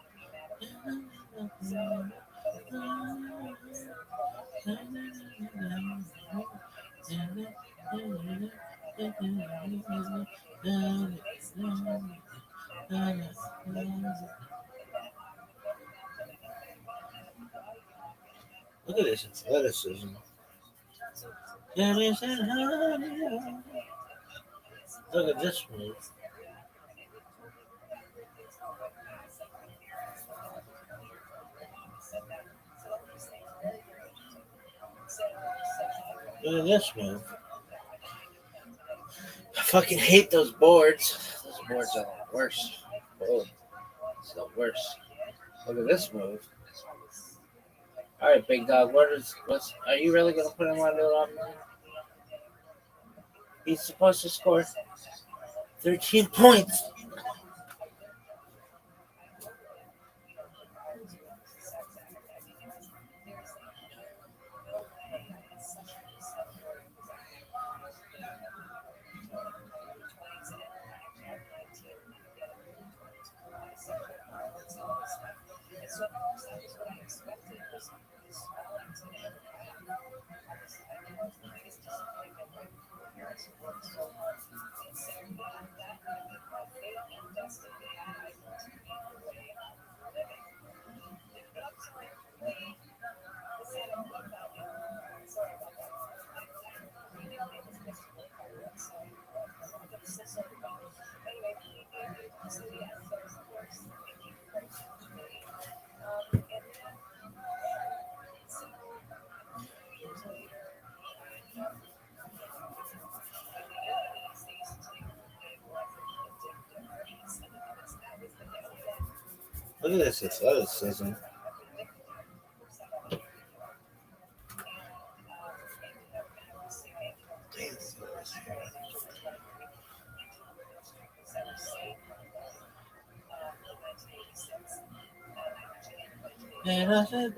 Look at this athleticism. Look at this move. Look at this move. I fucking hate those boards. Those boards are the worst. Oh, it's the worst. Look at this move. All right, big dog. What's? Are you really gonna put him on the line? He's supposed to score 13 points. Look at this athleticism. And I said,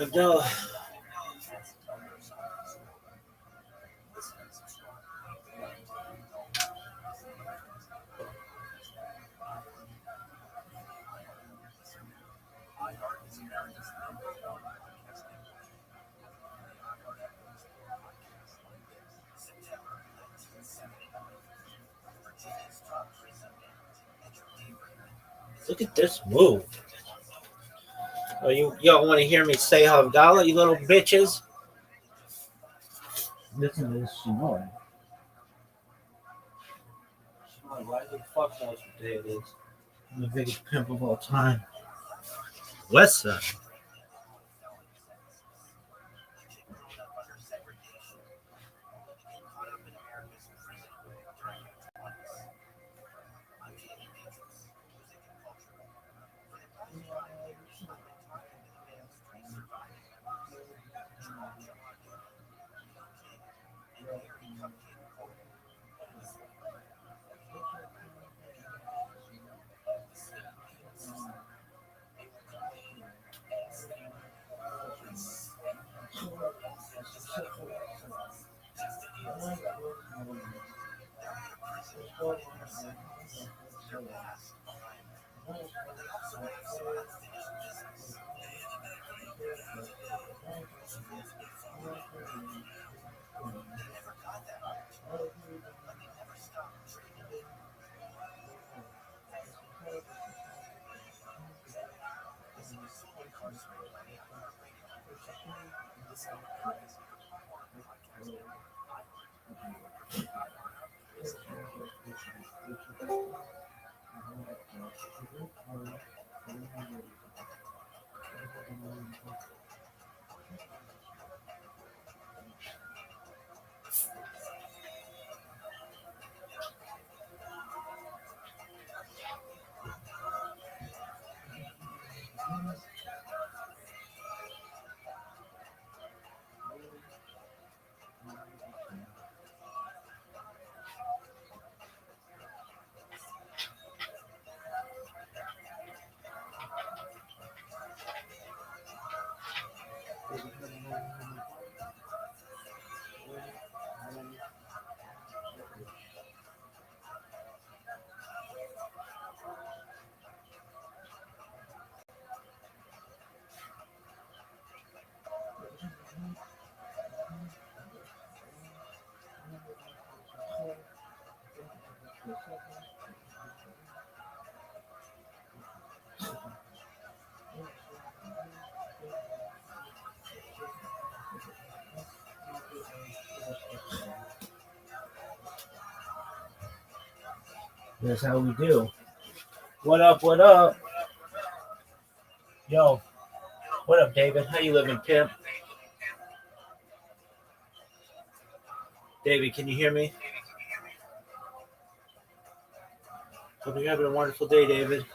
Abdullah. Look at this move. Oh, y'all want to hear me say Havdalah, you little bitches? Listen to this Shimon. Why the fuck knows what day it is? I'm the biggest pimp of all time. West Side. That's how we do. What up? What up? Yo, what up, David? How you living, pimp? David, can you hear me? Hope you're having a wonderful day, David.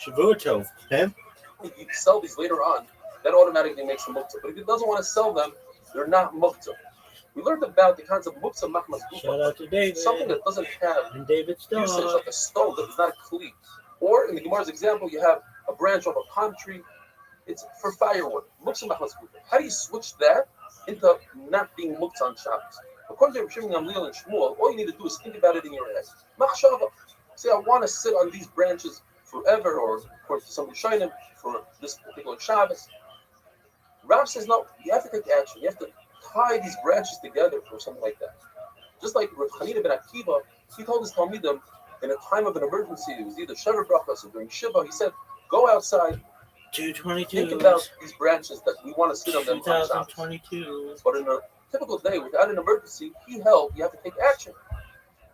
Shavuot, pimp. If you sell these later on, that automatically makes them muktzah. But if he doesn't want to sell them, they're not muktzah. We learned about the concept of muktzah machmas Shout out to David. something that doesn't have And David's dog. usage, like a stone that is not a kli. Or in the Gemara's example, you have a branch of a palm tree. It's for firewood. Muktzah machmas. How do you switch that into not being muktzah on Shabbos? According to Rabbi Shimon Gamliel and Shmuel, all you need to do is think about it in your head. Machshava. Say, I want to sit on these branches forever, or according to some Rishonim, for this particular Shabbos. Rav says, no, you have to take action. You have to tie these branches together or something like that. Just like Rav Chanina ben Akiva, he told his Talmidim in a time of an emergency, it was either Shever Brachas or during Shiva, he said, go outside, 222. think about these branches that we want to sit on them on Shabbos. 2022. But in a typical day, without an emergency, he held, you have to take action.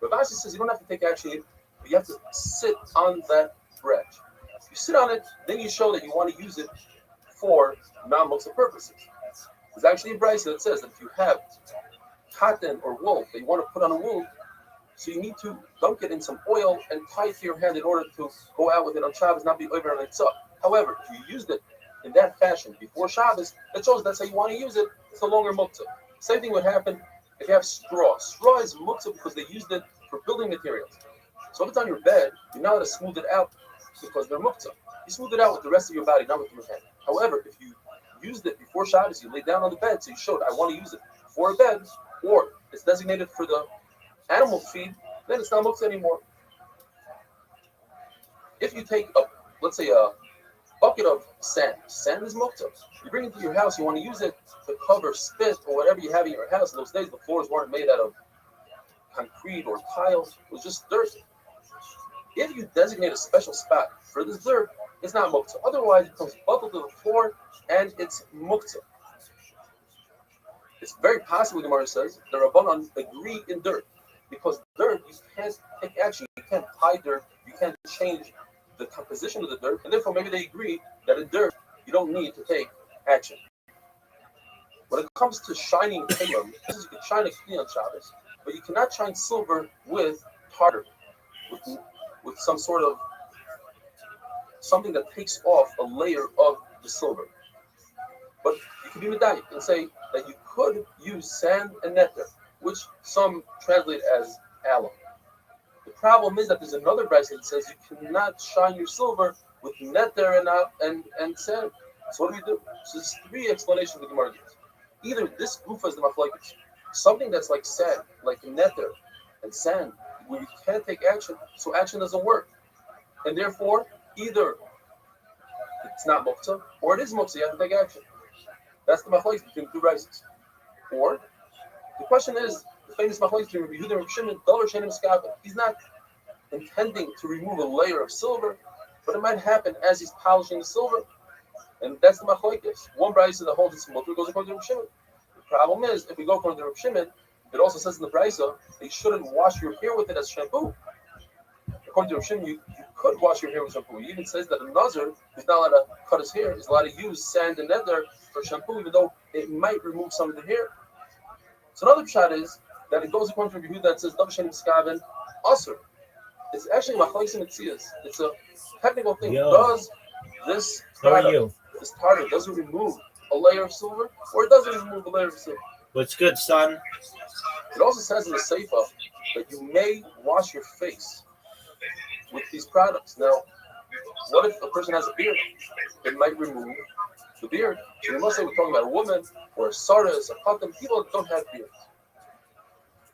Rav Ashi says, you don't have to take action, but you have to sit on that branch. If you sit on it, then you show that you want to use it for non-muktzah purposes. There's actually a brayso that says that if you have cotton or wool that you want to put on a wound, so you need to dunk it in some oil and tie it to your hand in order to go out with it on Shabbos, not be over on its up. However, if you used it in that fashion before Shabbos, that shows that's how you want to use it. It's no longer muktzah. Same thing would happen if you have straw. Straw is muktzah because they used it for building materials. So if it's on your bed, you're not allowed to smooth it out because they're muktzah. You smooth it out with the rest of your body, not with your hand. However, if you used it before Shabbos, you lay down on the bed, so you showed, I want to use it for a bed, or it's designated for the animal feed, then it's not muktzah anymore. If you take let's say a bucket of sand. Sand is muktzah. You bring it to your house, you want to use it to cover spit or whatever you have in your house. In those days, the floors weren't made out of concrete or tiles. It was just dirt. If you designate a special spot for this dirt, it's not muktzah. Otherwise, it comes bubbled to the floor and it's muktzah. It's very possible, the Gemara says, the Rabbanan agree in dirt. Because dirt, you can't take action. You can't tie dirt. You can't change the composition of the dirt. And therefore, maybe they agree that in dirt, you don't need to take action. When it comes to shining kalim, you can shine a kli on Shabbos, but you cannot shine silver with tartar, with some sort of something that takes off a layer of the silver. But you can be medayik and say that you could use sand and nectar, which some translate as alum. The problem is that there's another brayso that says you cannot shine your silver with nectar and sand. So what do? So there's three explanations the Gemara gives. Either this gufa is the maflekes, something that's like sand, like nectar and sand, where you can't take action, so action doesn't work, and therefore either it's not muktzah or it is muktzah. You have to take action. That's the maflekes between two braysos. Or the question is the famous maflekes between Rabbi Yehuda and Rabbi Shimon. Davar she'eino miskaven. He's not intending to remove a layer of silver, but it might happen as he's polishing the silver. And that's the machlokes. One brayso that holds it's mutter goes according to Rabbi Shimon. The problem is, if we go according to Rabbi Shimon, it also says in the brayso that you shouldn't wash your hair with it as shampoo. According to Rabbi Shimon, you could wash your hair with shampoo. He even says that a nazir is not allowed to cut his hair. He's allowed to use sand and nether for shampoo, even though it might remove some of the hair. So another shot is that it goes according to Rabbi Yehuda that says davar she'eino miskaven asur. It's actually machlokes and mitzias. It's a technical thing. Does this product, this tartar, does it remove a layer of silver, or does it remove a layer of silver? What's good, son? It also says in the Seifa that you may wash your face with these products. Now, what if a person has a beard? It might remove the beard. So we must say we're talking about a woman or a saras, a katan, people that don't have beards.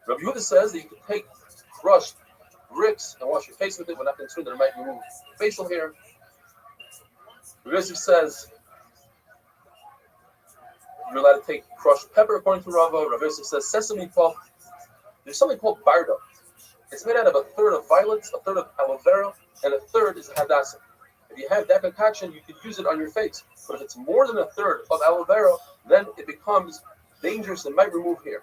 Rabbi Yehuda says that you can take crushed bricks and wash your face with it. We're not concerned that it might remove facial hair. Rabbi Yosef says you're allowed to take crushed pepper according to Rava. Rabbi Yosef says sesame pulp. There's something called barda. It's made out of a third of violets, a third of aloe vera, and a third is hadassah. If you have that concoction, you can use it on your face. But if it's more than a third of aloe vera, then it becomes dangerous and might remove hair.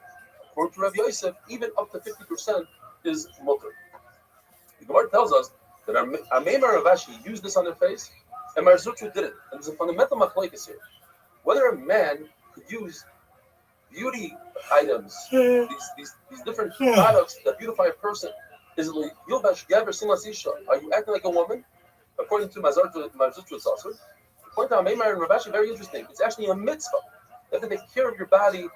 According to Rabbi Yosef, even up to 50% is mutter. The Gemara tells us that Amemar and Ravashi used this on their face, and Mar Zutra didn't. And there's a fundamental machlokes here. Whether a man could use beauty items, these different products that beautify a person, is it Yilbash Gaber Simas Isha? Are you acting like a woman? According to Mar Zutra's also. According to Amemar and Ravashi, very interesting. It's actually a mitzvah. You have to take care of your body.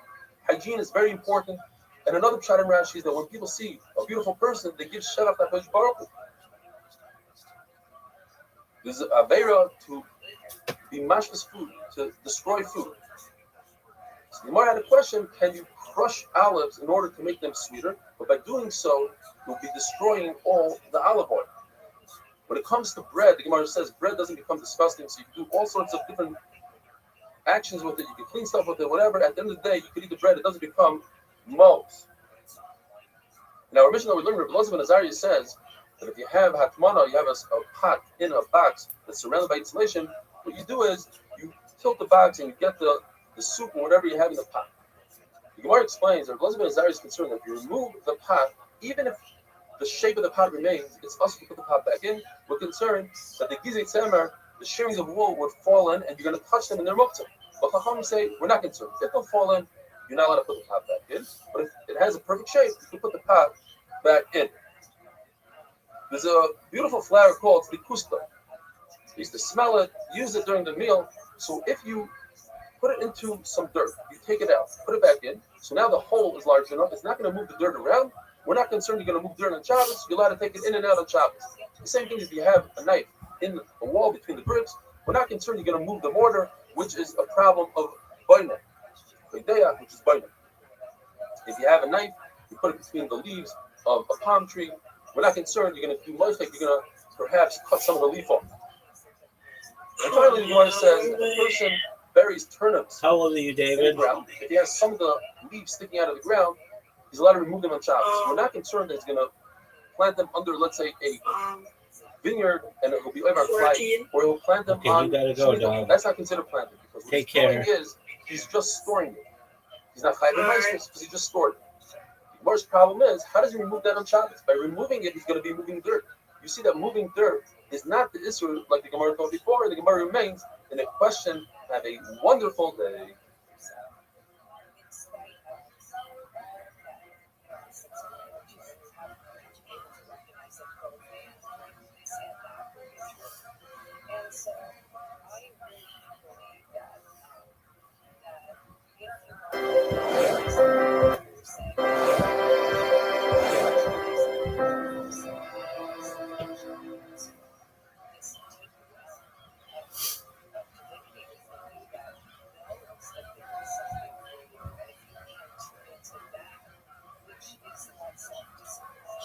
Hygiene is very important. And another pshat in Rashi is that when people see a beautiful person, they give shevach to HaKadosh Baruch Hu. There's a vera to be mashmas food, to destroy food. So the Gemara had a question: can you crush olives in order to make them sweeter? But by doing so, you'll be destroying all the olive oil. When it comes to bread, the Gemara says bread doesn't become disgusting, so you can do all sorts of different actions with it. You can clean stuff with it, whatever. At the end of the day, you can eat the bread; it doesn't become moles. In our Mishnah, we learned Rabbi Elazar ben Azariah says that if you have hatmana, you have a pot in a box that's surrounded by insulation, what you do is you tilt the box and you get the soup or whatever you have in the pot. The Gemara explains that Rabbi Elazar ben Azariah is concerned that if you remove the pot, even if the shape of the pot remains, it's us to put the pot back in. We're concerned that the gizei tzemer, the shearings of wool, would fall in and you're going to touch them in their muktzah. But Chacham say, we're not concerned. If they'll fall in, you're not allowed to put the pot back in. But if it has a perfect shape, you can put the pot back in. There's a beautiful flower called likusta. You used to smell it, use it during the meal. So if you put it into some dirt, you take it out, put it back in. So now the hole is large enough. It's not going to move the dirt around. We're not concerned you're going to move dirt on Shabbos. You're allowed to take it in and out on Shabbos. The same thing if you have a knife in a wall between the bricks, we're not concerned you're going to move the mortar, which is a problem of baina, which is baina. If you have a knife, you put it between the leaves of a palm tree. We're not concerned you're going to do much, like you're going to perhaps cut some of the leaf off. And finally, the Gemara says if a person buries turnips How old are you, in the David? ground, if he has some of the leaves sticking out of the ground, he's allowed to remove them on Shabbos. We're not concerned that he's going to plant them under, let's say, a vineyard and it will be over flag, or he'll plant them Okay, on. you gotta go, dog. That's not considered planting because what Take he's doing care. is he's just storing it. He's not chayav b'maasros because he just stored it. The worst problem is how does he remove that on Shabbos? By removing it, he's going to be moving dirt. You see that moving dirt is not the issue like the Gemara told before. The Gemara remains in a question. Have a wonderful day.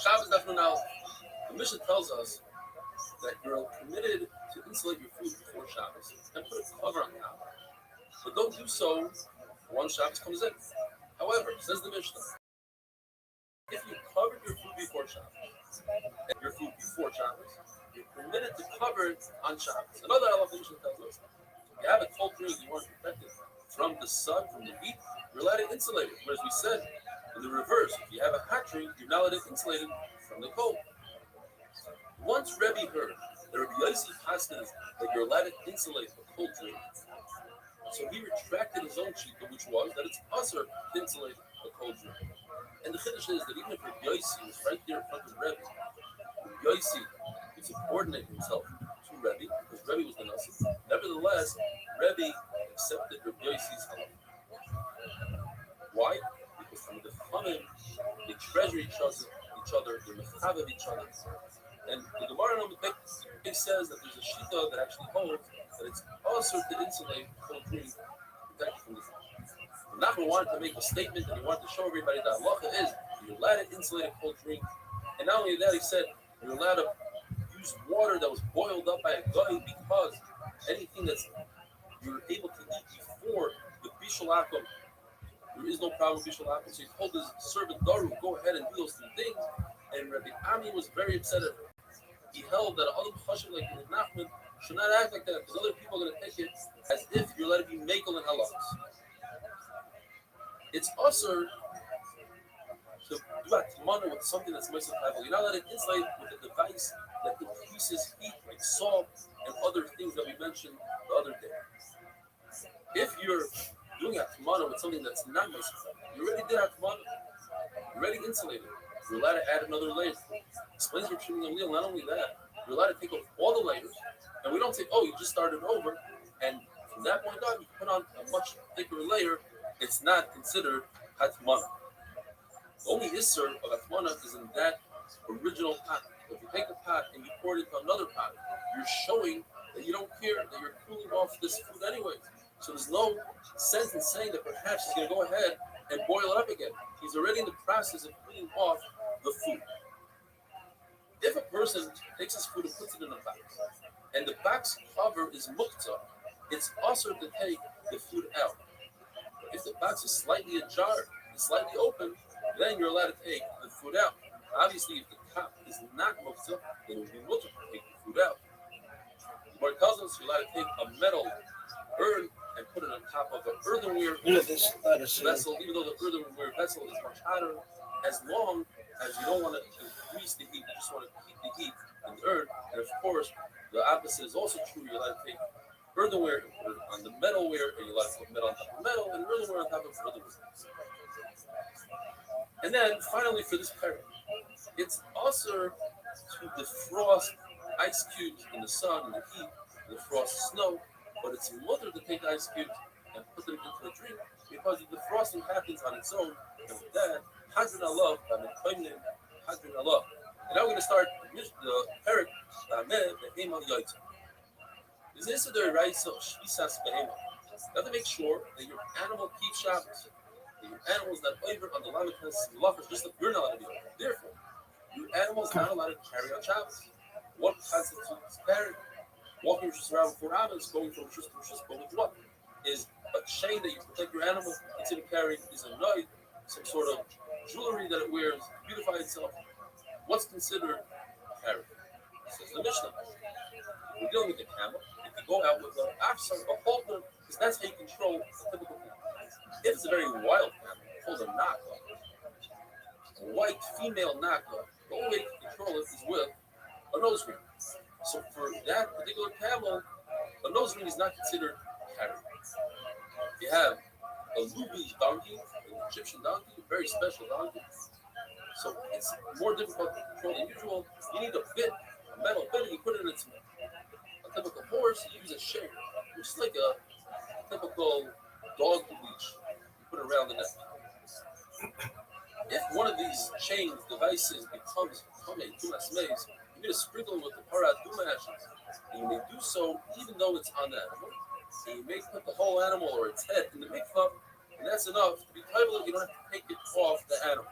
Shabbos Dafnun Aleph. The Mishnah tells us that you're permitted to insulate your food before Shabbos and put a cover on top. But don't do so once Shabbos comes in. However, says the Mishnah, if you covered your food before Shabbos, you're permitted to cover it on Shabbos. Another halacha the Mishnah tells us, if you have a cold drink you want to protect it from the sun, from the heat, you're allowed to insulate it. Whereas we said in the reverse, if you have a hot drink, you're not allowed to insulate it from the cold. Once Rabbi heard that Rabbi Yossi passes that you're allowed to insulate a cold drink, so he retracted his own sheet, which was that it's usher to insulate a cold drink. And the chiddush is that even if Rabbi Yossi was right there in front of Rabbi Yossi could subordinate himself to Rabbi because Rabbi was the Nasi. Nevertheless, Rabbi accepted Rabbi Yossi's halacha. Why? Because from the Chachamim, they treasure each other, they mechavev each other. And the Gemara on the Bek says that there's a shita that actually holds that it's also to insulate cold drink, protect from the sun. Nachman wanted to make a statement and he wanted to show everybody that halacha is you're allowed to insulate a cold drink. And not only that, he said you're allowed to use water that was boiled up by a guy because anything that's you're able to eat before the bishul akum, there is no problem with bishul akum. So he told his servant Daru, go ahead and do those three things. And Rabbi Ami was very upset at him. He held that other chashiv like Nachman should not act like that because other people are going to take it as if you're allowed to be mekel and halachos. It's also to do a tamana with something that's most valuable. You're not allowed to insulate with a device that increases heat, like salt and other things that we mentioned the other day. If you're doing a tamana with something that's not most valuable, you already did a tamana. You're already insulated. You're allowed to add another layer. Explains we're treating a meal. Not only that, you're allowed to take off all the layers, and we don't say, "Oh, you just started over," and from that point on, you put on a much thicker layer. It's not considered hatmana. The only isser of hatmana is in that original pot. If you take a pot and you pour it into another pot, you're showing that you don't care, that you're cooling off this food anyways. So there's no sense in saying that perhaps he's going to go ahead and boil it up again. He's already in the process of cooling off the food. If a person takes his food and puts it in a box, and the box cover is muktzah, it's also to take the food out. If the box is slightly ajar, it's slightly open, then you're allowed to take the food out. Obviously, if the top is not muktzah, then it would be mutter to take the food out. The Gemara tells us you're allowed to take a metal urn and put it on top of an earthenware vessel, even though the earthenware vessel is much hotter, as long as you don't want to increase the heat, you just want to keep the heat in the urn. And of course, the opposite is also true. You're allowed to take earthenware and put it on the metalware, and you're allowed to put metal on top of metal, and earthenware on top of earthenware. And then finally, for this pair, it's also to defrost ice cubes in the sun, in the heat, defrost snow, but it's mutter to take ice cubes and put them into a drink because the defrosting happens on its own, and with that, Hadrin Allah, Hadrin Allah. And now we're going to start the parak, Is this the right so shvisas behema? You have to make sure that your animal keeps Shabbos. That your animal is not over on the lamitas malachas, just like you're not allowed to be over. Therefore, your animal is not allowed to carry on Shabbos. What constitutes carrying? Walking just around 4 hours, going from Rishus to Rishus, but with what? Is a chain that you protect your animal, it's in carrying, is a knife, some sort of jewelry that it wears, beautify itself. What's considered carrying? Says the Mishnah. We're dealing with the camel. If you go out with an afsar, a halter, because that's how you control a typical camel. If it's a very wild camel, called a naka, a white female naka, the only way to control it is with a nose ring. So for that particular camel, a nose ring is not considered carrying. You have a lubi donkey, an Egyptian donkey, a very special donkey. So it's more difficult to control than usual. You need a bit, a metal bit, and you put it in its mouth. A typical horse, you use a shaker, which is like a typical dog leash. You put it around the neck. If one of these chain devices becomes a tumas maze, you need to sprinkle it with the parat duma ashes. And you may do so even though it's on the animal. And you may put the whole animal or its head in the mikvah, and that's enough to be covered. You don't have to take it off the animal.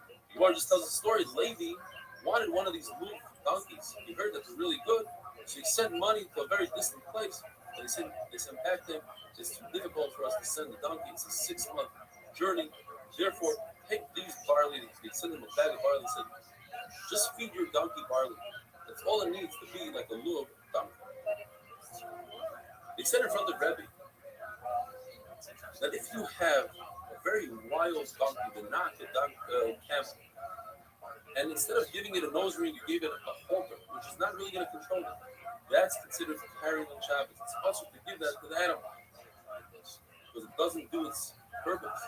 The Gemara just tells a story. Levi wanted one of these move donkeys. He heard that they're really good, so he sent money to a very distant place. And they sent back to him. It's too difficult for us to send the donkey. It's a 6-month journey. Therefore, take these barley. They sent him a bag of barley and said, just feed your donkey barley. That's all it needs to be like a lulav donkey. They said in front of Rabbi that if you have a very wild donkey, the camel, and instead of giving it a nose ring, you gave it a halter, which is not really going to control it, that's considered carrying on Shabbos. It's also to give that to the animal because it doesn't do its purpose.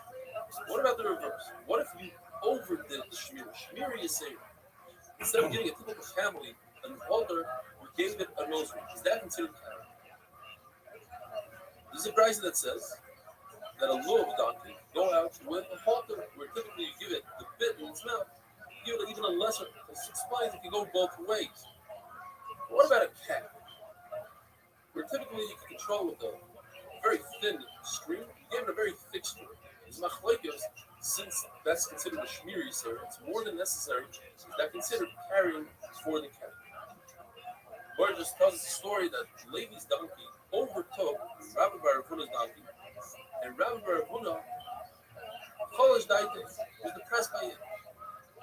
What about the reverse? What if you overdid the shmir? Shmir is saying instead of giving a typical family an halter, you gave it a nose ring. Is that considered carrying? There's a price that says that a lulav donkey go out with a halter, where typically you give it the bit in its mouth, you give it even a lesser. This explains it can go both ways. What about a cat? Where typically you can control with a very thin string, you give it a very thick string. It's machlokes, since that's considered a shmiri sir, it's more than necessary. That considered carrying for the cat. Or just tells us a story that Levi's donkey overtook Rabbi Bar Huna's donkey, and Rabbi Bar Huna, Cholish Daite, was depressed by it.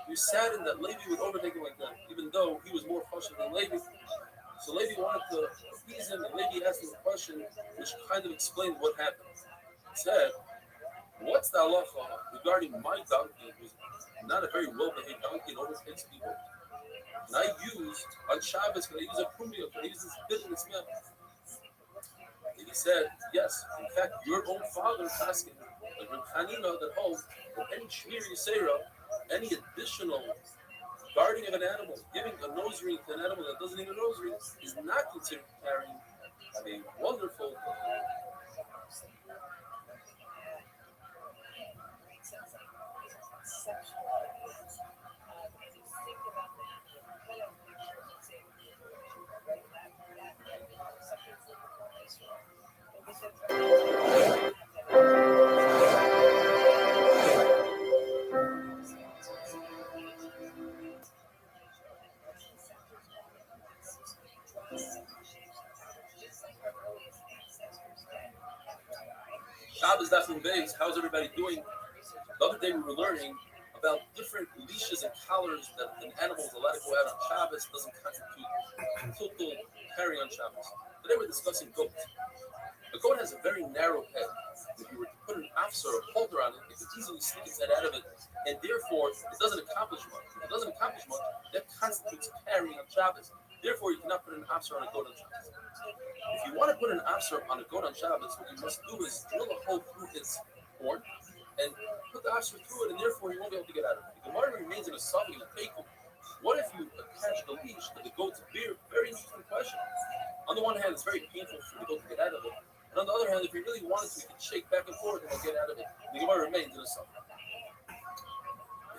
He was saddened that Levi would overtake him like that, even though he was more chashuv than Levi. So Levi wanted to appease him, and Levi asked him a question which kind of explained what happened. He said, what's the halacha regarding my donkey, who's not a very well-behaved donkey and overtakes people? And I use, on Shabbos, can I use a prumia? Can I use this bit in its mouth? And he said, yes. In fact, your own father is asking, like Reb Chanina, that holds that any shmir yisera, any additional guarding of an animal, giving a nose ring to an animal that doesn't need a nose ring, is not considered carrying. Have a wonderful Shabbos Dafim Beis. How's everybody doing? The other day we were learning about different leashes and collars that an animal is allowed to go out on Shabbos doesn't constitute total carry on Shabbos. Today we're discussing goats. The goat has a very narrow head. If you were to put an afsar or a halter on it, it could easily sneak its head out of it, and therefore it doesn't accomplish much. If it doesn't accomplish much, that constitutes carrying on Shabbos. Therefore, you cannot put an afsar on a goat on Shabbos. If you want to put an afsar on a goat on Shabbos, what you must do is drill a hole through its horn and put the afsar through it, and therefore you won't be able to get out of it. The Gemara remains in a suffix of pekum. What if you attach the leash to the goat's beard? Very interesting question. On the one hand, it's very painful for the goat to get out of it. And on the other hand, if you really wanted to, you could shake back and forth and it'll get out of it. The Gemara remains in a suffix.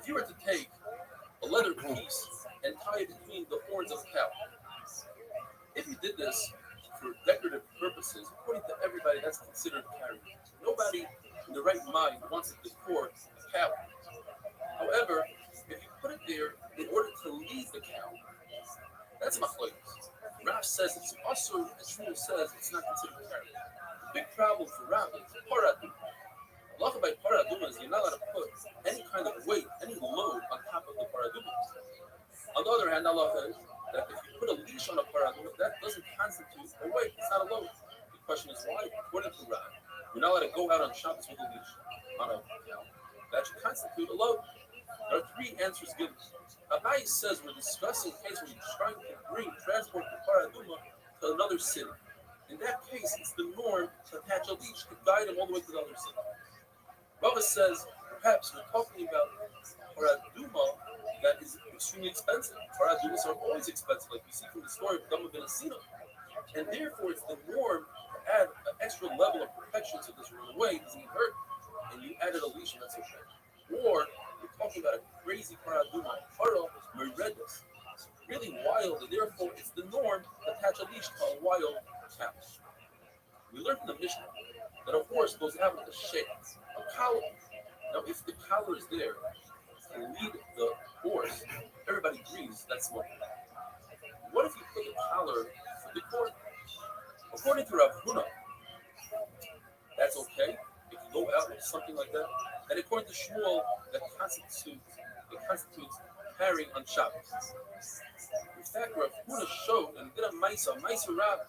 If you were to take a leather piece and tie it between the horns of a cow, if you did this, for decorative purposes, according to everybody, that's considered carrying. Nobody in the right mind wants to decor a cow. However, if you put it there in order to lead the cow, that's machlokes. Rav says it's also, and Shmuel says it's not considered carrying. The big problem for Rav is paraduma. Halacha by paraduma is you're not allowed to put any kind of weight, any load on top of the paraduma. On the other hand, halacha is that if you put a leash on a paraduma, that doesn't constitute a weight. It's not a load. The question is why? According to Rav, you're not allowed to go out on Shabbos with a leash on a cow. That should constitute a load. There are three answers given. Rabbi says we're discussing a case where you're trying to transport the paraduma to another city. In that case, it's the norm to attach a leash to guide him all the way to the other city. Rabbi says perhaps we're talking about paraduma that is extremely expensive. Paradumas are always expensive, like we see from the story of Dama ben Asina. And therefore, it's the norm to add an extra level of protection so it doesn't run away, doesn't get hurt, and you added a leash, and that's okay. Or we're talking about a crazy paraduma, para meredas, really wild, and therefore it's the norm to attach a leash to a wild cow. We learned in the Mishnah that a horse goes out with a shade, a collar. Now, if the collar is there to lead the horse, everybody agrees that's what. What if you put the collar for the court? According to Rav Huna, that's okay. If you go out with something like that, and according to Shmuel, that constitutes carrying on Shabbos. In fact, Rav Huna showed and did a Maisa Rav,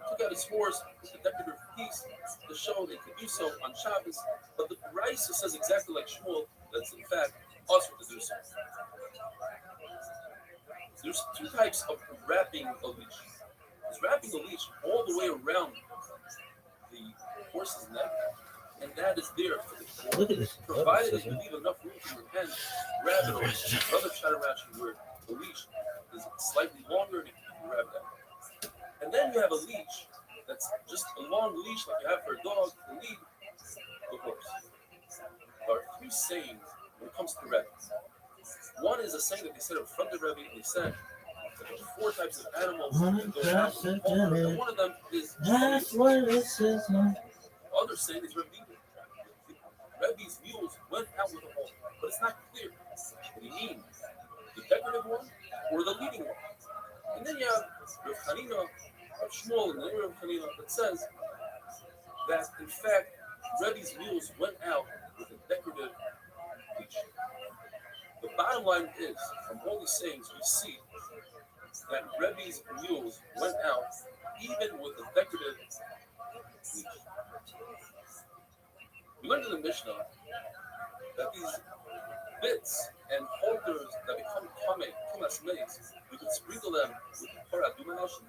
took out his horse with a decorative piece to show they could do so on Shabbos, but the Raisa says exactly like Shmuel, that's in fact also to do so. There's two types of wrapping a leash. There's wrapping a leash all the way around the horse's neck, and that is there for the Look at this. provided that you leave enough room for your hand to grab it, or other Chatterachi where the leash is slightly longer and you can grab that. And then you have a leash that's just a long leash like you have for a dog to lead the horse. There are three sayings when it comes to Rabbi. One is a saying that they said in front of Rabbi, and they said that there are four types of animals that can go out with the halter, and one of them is That's what it says. the other saying is Rabbi. Rabbi's mules went out with a halter, but it's not clear. What do you mean? The decorative one or the leading one? And then you have Rav Chanina, Rav Shmuel, and then Rav Chanina that says that in fact Rabbi's mules went out with a decorative leash. The bottom line is, from all these sayings, we see that Rebbe's mules went out even with a decorative leash. We learned in the Mishnah that these bits and halters that become tumas meis, you could sprinkle them with the paraduma nashim,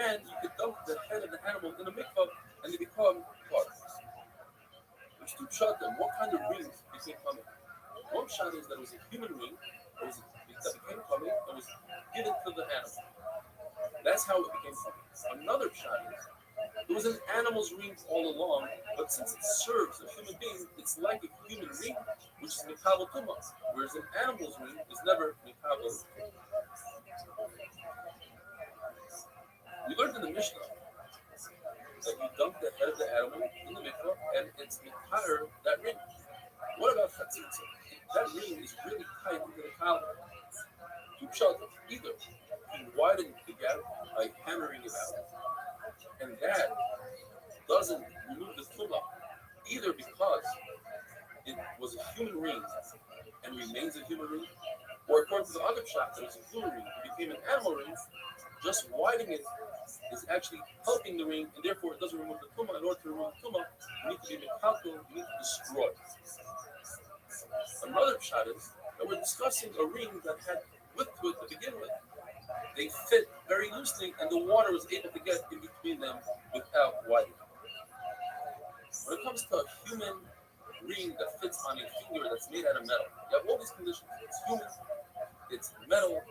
and you could dunk the head of the animal in a mikvah, and they become part. There's two pshatim. What kind of rings became coming? One pshat is that it was a human ring that became coming and was given to the animal. That's how it became coming. Another pshat is it was an animal's ring all along, but since it serves a human being, it's like a human ring, which is mikabel tumah, whereas an animal's ring is never mikabel. We learned in the Mishnah that you dunk the head of the animal in the mikvah, and it's mikar that ring. What about chatzitza? That ring is really tight into the collar. Two pshatim. Either you widen the gap by hammering it out, and that doesn't remove the tumah, either because it was a human ring and remains a human ring, or according to the other pshat, that it was a human ring, it became an animal ring. Just widening it is actually helping the ring, and therefore it doesn't remove the tumah. In order to remove the tumah, you need to be mekalkel, you need to destroy. Another pshat is that we're discussing a ring that had width to it to begin with. They fit very loosely, and the water was able to get in between them without widening. When it comes to a human ring that fits on a finger that's made out of metal, you have all these conditions. It's human, it's metal,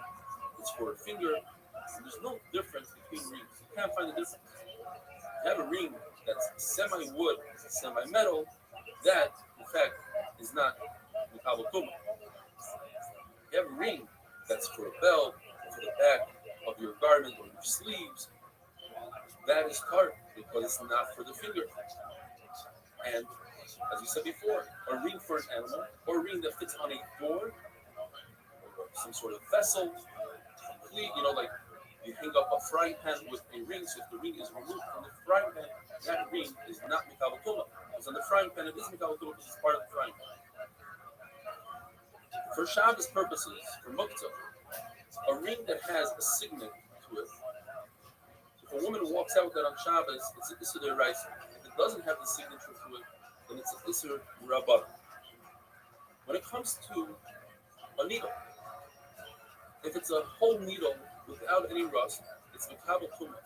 it's for a finger, and there's no difference between rings. You can't find the difference. You have a ring that's semi-wood, semi-metal, that, in fact, is not mikabel tumah. You have a ring that's for a belt, for the back of your garment or your sleeves, that is tart because it's not for the finger. And as we said before, a ring for an animal or a ring that fits on a board or some sort of vessel, complete, like you hang up a frying pan with a ring, so if the ring is removed from the frying pan, that ring is not mikabel tuma. Because on the frying pan, it is mikabel tuma because it's part of the frying pan. For Shabbos purposes, for muktzah, a ring that has a signet to it. So if a woman walks out with that on Shabbos, it's an issur d'oraisa. If it doesn't have the signature to it, then it's an issur Rabbi. When it comes to a needle, if it's a whole needle without any rust, it's mikabel tuma.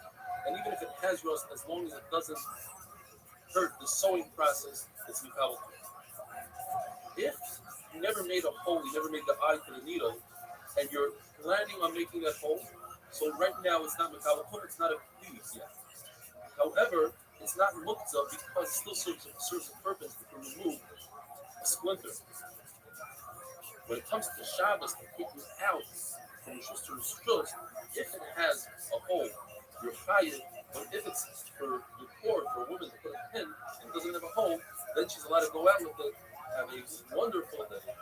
And even if it has rust, as long as it doesn't hurt the sewing process, it's mikabel tuma. If you never made a hole, you never made the eye to the needle, and you're planning on making that hole, so right now it's not mikabel tuma, it's not a please yet. However, it's not muktzah because it still serves a purpose to remove a splinter. When it comes to Shabbos, taking out from shus to shus, if it has a hole, you're chayiv. But if it's for the cord for a woman to put a pin and doesn't have a hole, then she's allowed to go out with it, have a wonderful day.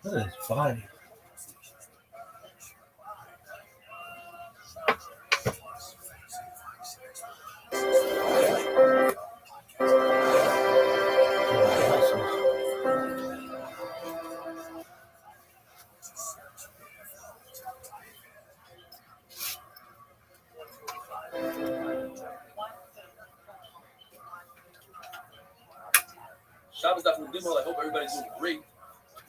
That is fine. Shabbos Daf Gimel. I hope everybody's doing great.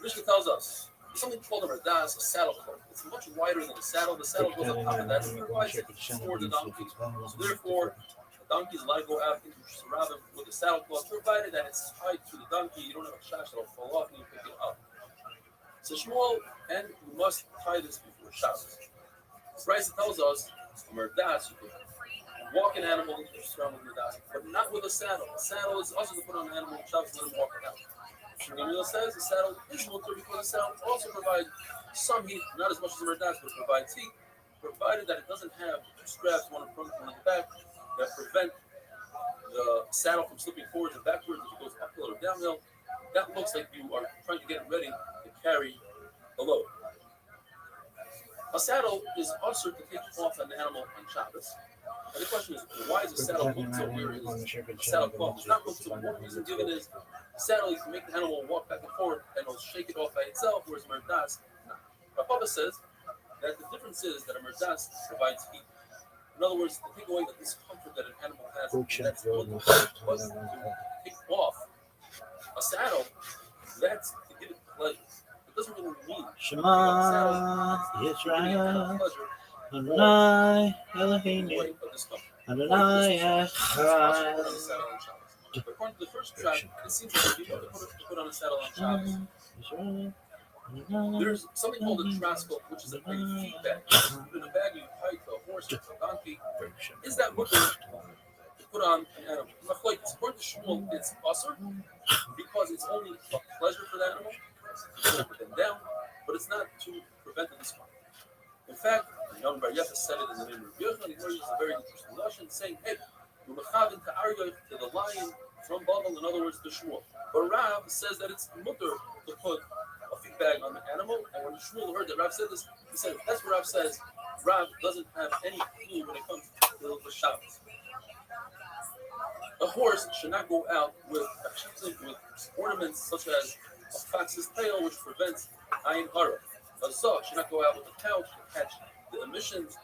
Mishnah tells us there's something called a merdas, a saddle cloth. It's much wider than a saddle. The saddle goes on top of that and provides it for the donkey. So therefore, the donkey is allowed to go out into Rabbi with a saddle cloth, provided that it's tied to the donkey. You don't have a shash that'll fall off and you pick it up. So Shmuel, and you must tie this before Shabbos. Bryce tells us a merdas, you can walk an animal into the surrounding merdas, but not with a saddle. A saddle is also to put on an animal in Shabbos and let him walk it out. Shmuel says the saddle is mutter because the saddle also provides some heat, not as much as the merdas, but provides heat, provided that it doesn't have two straps, one in front and one in the back, that prevent the saddle from slipping forwards and backwards as it goes uphill or downhill. That looks like you are trying to get it ready to carry a load. A saddle is also to take off an animal on Shabbos. And the question is, why is a saddle muktzah? Where is a saddle cloth? It's not muktzah. One reason given is the saddle you can make the animal walk back and forth and it'll shake it off by itself, whereas merdas, no. Rabbi says that the difference is that a merdas provides heat. In other words, to take away the discomfort that an animal has, that's but to take off a saddle, that's to give it pleasure. It doesn't really mean Shema Yisrael Adonai Eloheinu Adonai Echad. According to the first track, it seems like you don't put on a saddle on Shabbos. There's something called a traskell, which is a feed bag. You put in a bag, you tie to a horse or a donkey. Is that mutter to put on an animal? According to Shmuel, it's usher because it's only a pleasure for the animal to put them down, but it's not to prevent the discomfort. In fact, Young Bar Yefa said it in the name of Yochanan. He uses a very interesting notion, saying, "Hey, you're mechavin to Arya to the lion from Babel." In other words, the Shmuel. But Rav says that it's mutter to put a feed bag on the animal. And when Shmuel heard that Rav said this, he said, "That's what Rav says. Rav doesn't have any clue when it comes to the Shabbos." A horse should not go out with ornaments such as a fox's tail, which prevents ayin hara. A zah should not go out with a pouch to catch the emissions.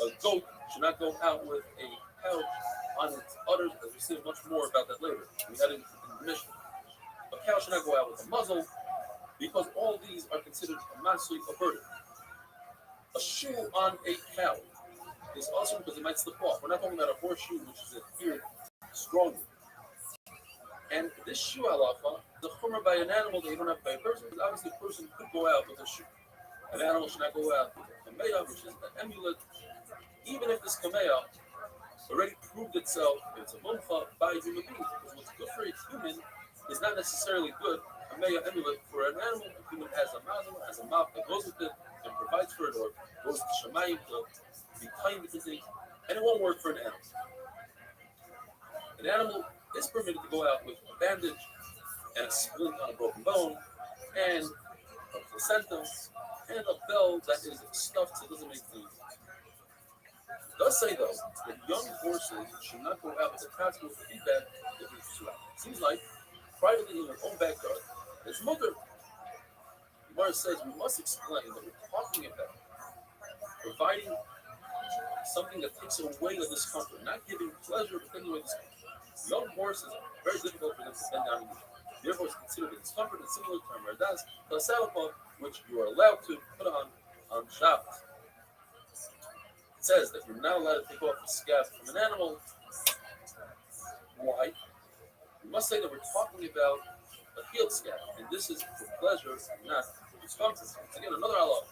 A goat should not go out with a pouch on its udders, as we see much more about that later. We had it in the mission. A cow should not go out with a muzzle, because all these are considered a masui, a burden. A shoe on a cow is also because it might slip off. We're not talking about a horseshoe, which is adhered strongly. And this shoe halacha, the chumrah by an animal that you don't have by a person, because obviously a person could go out with a shoe. An animal should not go out with a kameya, which is an amulet, even if this kameya already proved itself, it's a muncha by a human being, because what's good for a human is not necessarily good. a mega amulet for an animal. A human has a mazel, has a mouth that goes with it and provides for it, or goes to Shemayim to be kind with the thing, and it won't work for an animal. An animal is permitted to go out with a bandage and a splint on a broken bone and a placenta and a bell that is stuffed so it doesn't make noise. It does say though that young horses should not go out with a transport feedback if it's too loud. It seems like privately in your own backyard, his mother, Gemara says we must explain that we're talking about providing something that takes away the discomfort, not giving pleasure but taking away discomfort. Young horses are very difficult for them to bend down and eat. Therefore, it's considered a discomfort and similar to Radas, the saddle which you are allowed to put on Shabbos. It says that you're not allowed to take off the scab from an animal. Why? We must say that we're talking about a field scab, and this is for pleasure, not for discomfort. Once again, another Allah.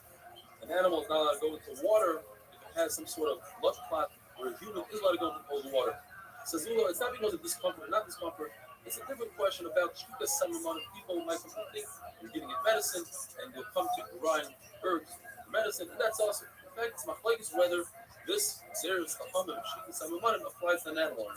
An animal is not allowed to go into water if it has some sort of blood clot, or a human is allowed to go into cold water. Says Zula, it's not because of discomfort or not discomfort. It's a different question about Shika. Some amount of people might think you're giving it medicine, and they'll come to grind herbs for medicine, and that's awesome. In fact, it's machlekes whether this serious chachamim Shika Samanim applies to an animal.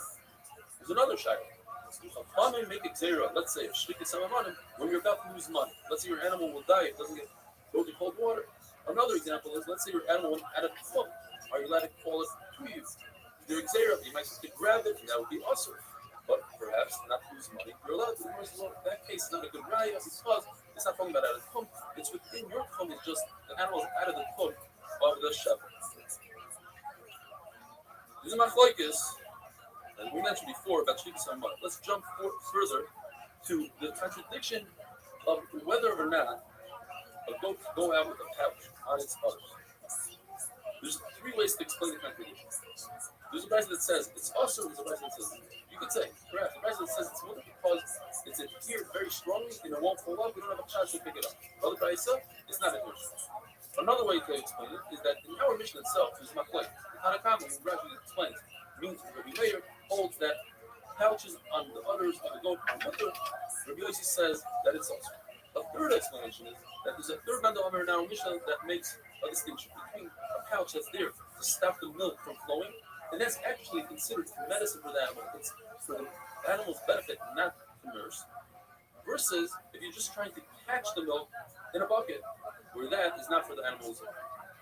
There's another shayla. Chachamim make a zera. Let's say Shika Samanim, when you're about to lose money. Let's say your animal will die. It doesn't get go to cold water. Another example is let's say your animal went out of the foot. Are you allowed to call it to you? They're exera, you might have to grab it, and that would be usher. But perhaps not to lose money. You're allowed to. In that case, it's not a good raya because it's not talking about out of the tum. It's within your tum. It's just the animal is out of the tum of the shepherd. This is machlokes, as we mentioned before about shlichus hamad. Let's jump further to the contradiction of whether or not a goat can go out with a pouch on its udders. There's three ways to explain the contradiction. There's a Bryce that says it's also. There's a Bryce that says you could say perhaps the Bryce that says it's only because it's adhered very strongly and it won't fall up. We don't have a chance to pick it up. Other Bryce, it's not adhered. Another way to explain it is that in our mission itself, there's not like the Tanakama, who gradually explains, means Rabbi Meir holds that pouches on the udders of the goat are mutter. Rabbi Yossi says that it's also. A third explanation is that there's a third Manda Omer in our mission that makes a distinction between a pouch that's there to stop the milk from flowing. And that's actually considered medicine for the animal. It's for the animal's benefit, not to nurse. Versus if you're just trying to catch the milk in a bucket, where that is not for the animal's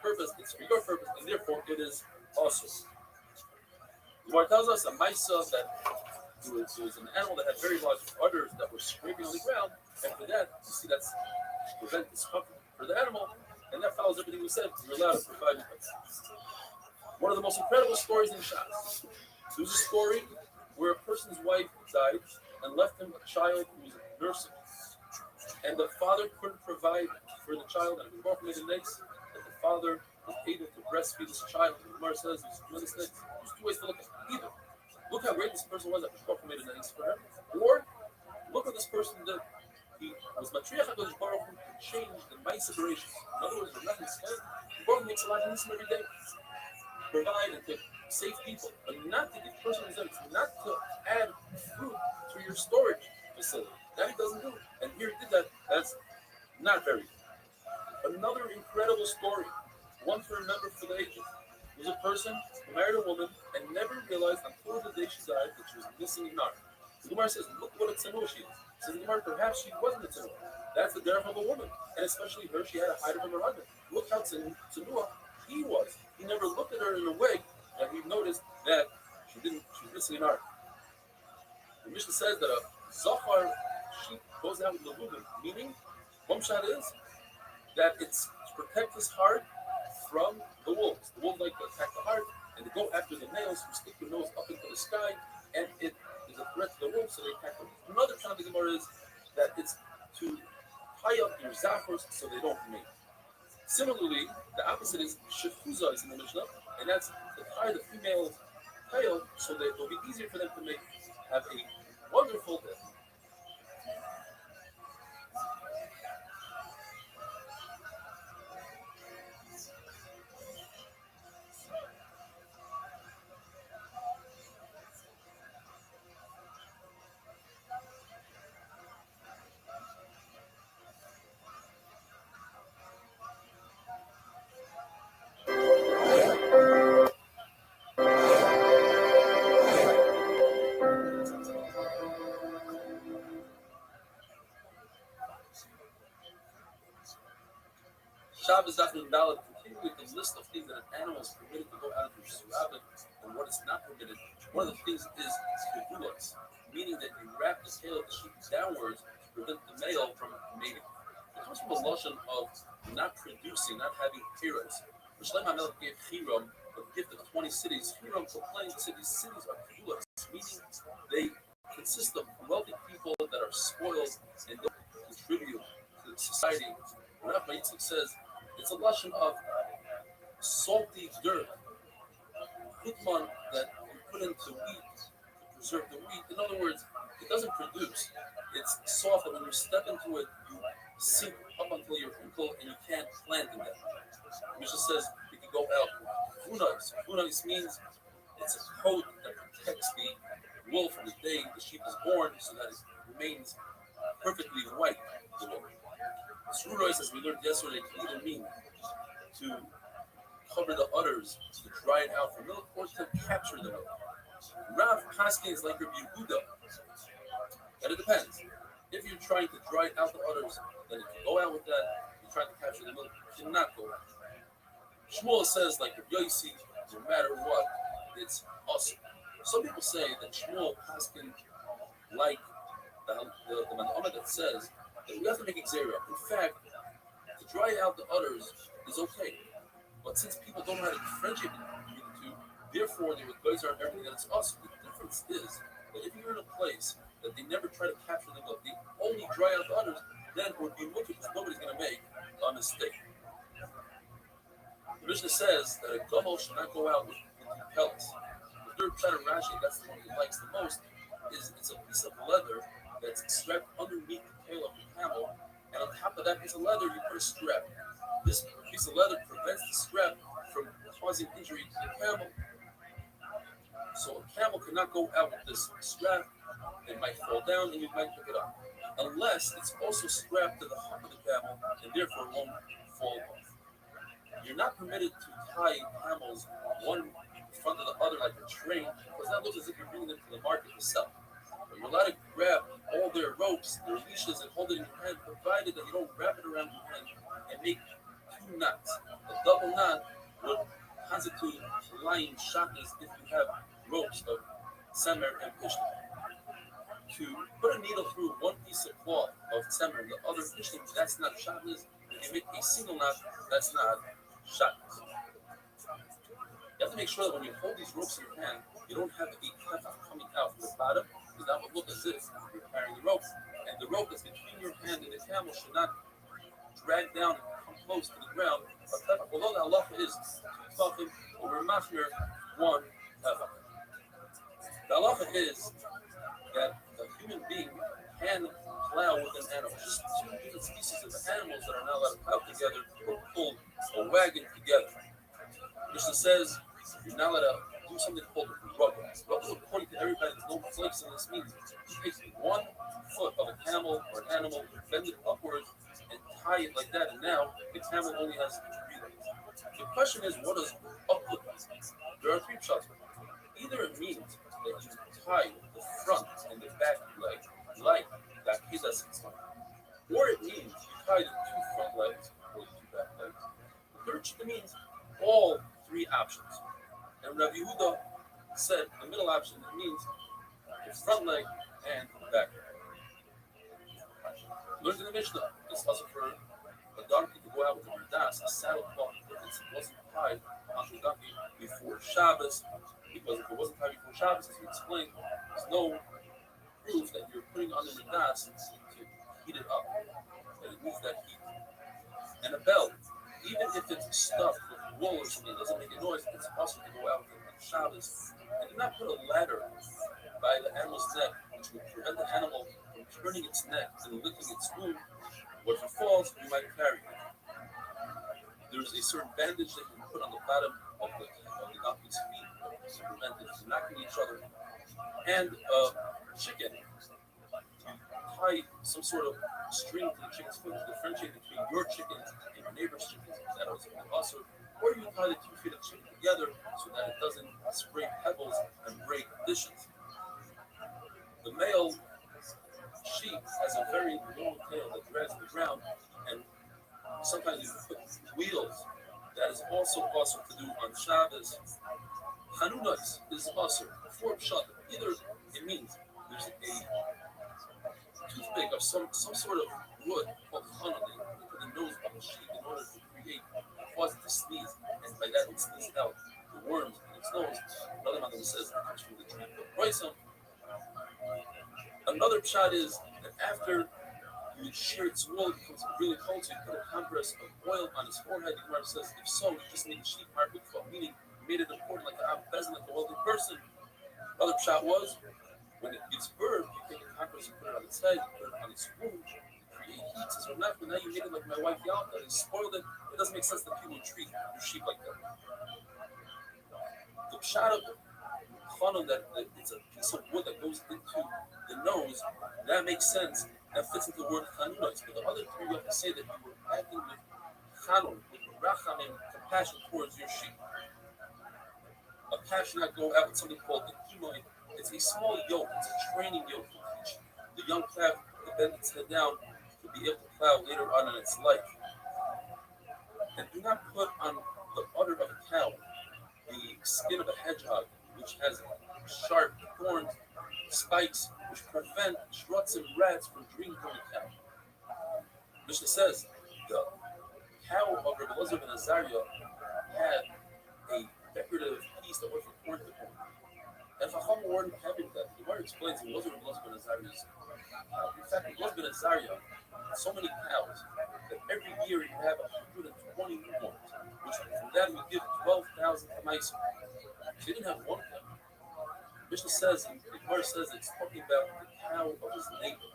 purpose, it's for your purpose, and therefore it is also. The Gemara tells us a Maisa that there was an animal that had very large udders that were scraping on the ground, and for that, you see that's to prevent discomfort for the animal, and that follows everything we said. You're allowed to provide it. One of the most incredible stories in Shabbos. There's a story where a person's wife died and left him a child who was nursing. And the father couldn't provide for the child, and the Gemara made a next that the father was able to breastfeed this child. And the Gemara says there's two ways to look at it. Either look how great this person was that the Gemara made a next for him, or look at this person that he was matriach HaKadosh Baruch Hu to change the ma'aseh bereshis. In other words, the Rebbe said, the Baruch makes a lot of use every day. Provide and to save people, but not to give personal results, not to add fruit to your storage facility. That he doesn't do. And here he did that. That's not very good. Another incredible story, one to remember for the ages, was a person who married a woman and never realized until the day she died that she was missing an arm. The Gemara says, look what a tzanua she is. Says the Gemara, perhaps she wasn't a tzanua. That's the derech of a woman. And especially her, she had to hide it from her husband. Look how tzanua he was. He never looked at her in a way that he noticed that she was missing an arm. The Mishnah says that a zachar sheep goes out with the lubim, meaning, one shot is that it's to protect his heart from the wolves. The wolves like to attack the heart and they go after the nails who stick their nose up into the sky, and it is a threat to the wolves, so they attack them. Another kind of the Gemara is that it's to tie up your zachars so they don't mate. Similarly, the opposite is shefuza is in the Mishnah, and that's to tie the female tail so that it will be easier for them to have a wonderful death. Shabbos Dafin Dalet continue with the list of things that an animal is permitted to go out of the Rabbit and what is not permitted. One of the things is kevulas, meaning that you wrap the tail of the sheep downwards to prevent the male from mating. It comes from a lotion of not producing, not having parents. Which Shlomo HaMelech gave Hiram a gift of 20 cities. Hiram complained and said these cities are kevulas, meaning they consist of wealthy people that are spoiled and don't contribute to society. Rabbi Yitzchak says it's a lesson of salty dirt, hutman that you put into wheat to preserve the wheat. In other words, it doesn't produce. It's soft, and when you step into it, you sink up until your ankle, and you can't plant in that. Mishnah says you can go out with funais. Funais means it's a coat that protects the wool from the day the sheep is born, so that it remains perfectly white. Srurois, as we learned yesterday, can either mean to cover the udders, to dry it out for milk, or to capture the milk. Rav Paskins like Rabbi Yehuda, and it depends. If you're trying to dry out the udders, then you can go out with that. If you're trying to capture the milk, you cannot go out. Shmuel says, like Rabbi Yossi, no matter what, it's awesome. Some people say that Shmuel Paskin like the Man'amah that says that we have to make Xera. In fact, to dry out the udders is okay. But since people don't know how to differentiate between the two, therefore they would glaze on everything that it's awesome. The difference is that if you're in a place that they never try to capture the milk, they only dry out the udders, then it would be wicked because nobody's going to make a mistake. The Mishnah says that a gomel should not go out with pellets. The third pshat of Rashi, that's the one he likes the most, is it's a piece of leather that's strapped underneath the tail of the camel, and on top of that piece of leather, you put a strap. This piece of leather prevents the strap from causing injury to the camel. So a camel cannot go out with this strap. It might fall down and you might pick it up. Unless it's also strapped to the hump of the camel and therefore won't fall off. You're not permitted to tie camels one in front of the other like a train, because that looks as if you're bringing them to the market to sell. But you're allowed to grab all their ropes, their leashes, and hold it in your hand, provided that you don't wrap it around your hand and make two knots. A double knot would constitute lying shatnez if you have ropes of semer and pishtim. To put a needle through one piece of cloth of semer and the other pishtim, that's not shatnez. If you make a single knot, that's not shatnez. You have to make sure that when you hold these ropes in your hand, you don't have a kefach coming out from the bottom, because that would look as if you're carrying the rope. And the rope that's between your hand and the camel should not drag down and come close to the ground. But although the halacha is talking over mashmir one kefach. The halacha is that a human being can plow with an animal. Just two different species of animals that are not allowed to plow together or pull a wagon together. Mishnah says you're not allowed to do something called a rubber. Rubber, according to everybody, there's no flakes in this means you take 1 foot of a camel or an animal, bend it upwards, and tie it like that, and now the camel only has 3 legs. The question is, what does upward mean? There are 3 shots. Either it means that you tie the front and the back leg like that or it means you tie the 2 front legs or the 2 back legs. The third shita means all 3 options. And Rabbi Yehuda said the middle option, it means the front leg and the back leg. Learned in the Mishnah, it's also for a donkey to go out with a merdas, a saddle cloth, if it wasn't tied onto the donkey before Shabbos, because if it wasn't tied before Shabbos, as we explained, there's no proof that you're putting on the merdas to heat it up, that it moves that heat. And a bell, even if it's stuffed with wool or something, it doesn't make a noise, it's possible to go out with it on Shabbos. And do not put a ladder by the animal's neck, which would prevent the animal from turning its neck and licking its wound. What if it falls, you might carry it. There's a certain bandage that you can put on the bottom of the donkey's feet to prevent it from knocking each other. And chicken, tie some sort of string to the chicken's foot to differentiate between your chickens and your neighbor's chickens. That was also, or you tie the 2 feet of chicken together so that it doesn't spray pebbles and break dishes. The male sheep has a very long tail that drags the ground, and sometimes you put wheels. That is also possible to do on Shabbos. Chanunos is also for Pshat. Either it means there's a toothpick of some sort of wood called chana that you put the nose of the sheep in order to create cause it to sneeze, and by that it sneezes out the worms in its nose. Another man says it comes from the tree of Bryson. Another pshat is that after you shear its wool, it becomes really cold, so you put a compress of oil on his forehead. The Gemara says, if so, you just made the sheep markutfa, meaning you made it important like a peasant, like a wealthy person. Another pshat was when it gets birth, you take a compress, you put it on its head, you put it on its wound, you create heat. So now you made it like my wife Yalta, you spoiled it. It doesn't make sense that people treat your sheep like that. The pshat of Chanun, that it's a piece of wood that goes into the nose, that makes sense. That fits into the word Chanunos. But the other three, you have to say that you were acting with Chanun, with Rachamim, compassion towards your sheep. A passion that go out with something called the Kimoi. It's a small yoke, it's a training yoke to teach the young plow to bend its head down to be able to plow later on in its life. And do not put on the udder of a cow the skin of a hedgehog, which has sharp thorns, spikes, which prevent struts and rats from drinking from the cow. Mishnah says the cow of Rabbi Elazar ben Azariah had a decorative piece that went from horn to horn. And Chacham weren't having that. The Gemara explains it wasn't Rabbi Elazar ben Azariah's cow. In fact, Rabbi Elazar ben Azariah had so many cows that every year he'd have 120 newborns, which from that he would give 12,000 tamaisim. So he didn't have one cow. Mishnah says, and the Gemara says it's talking about the cow of his neighbor.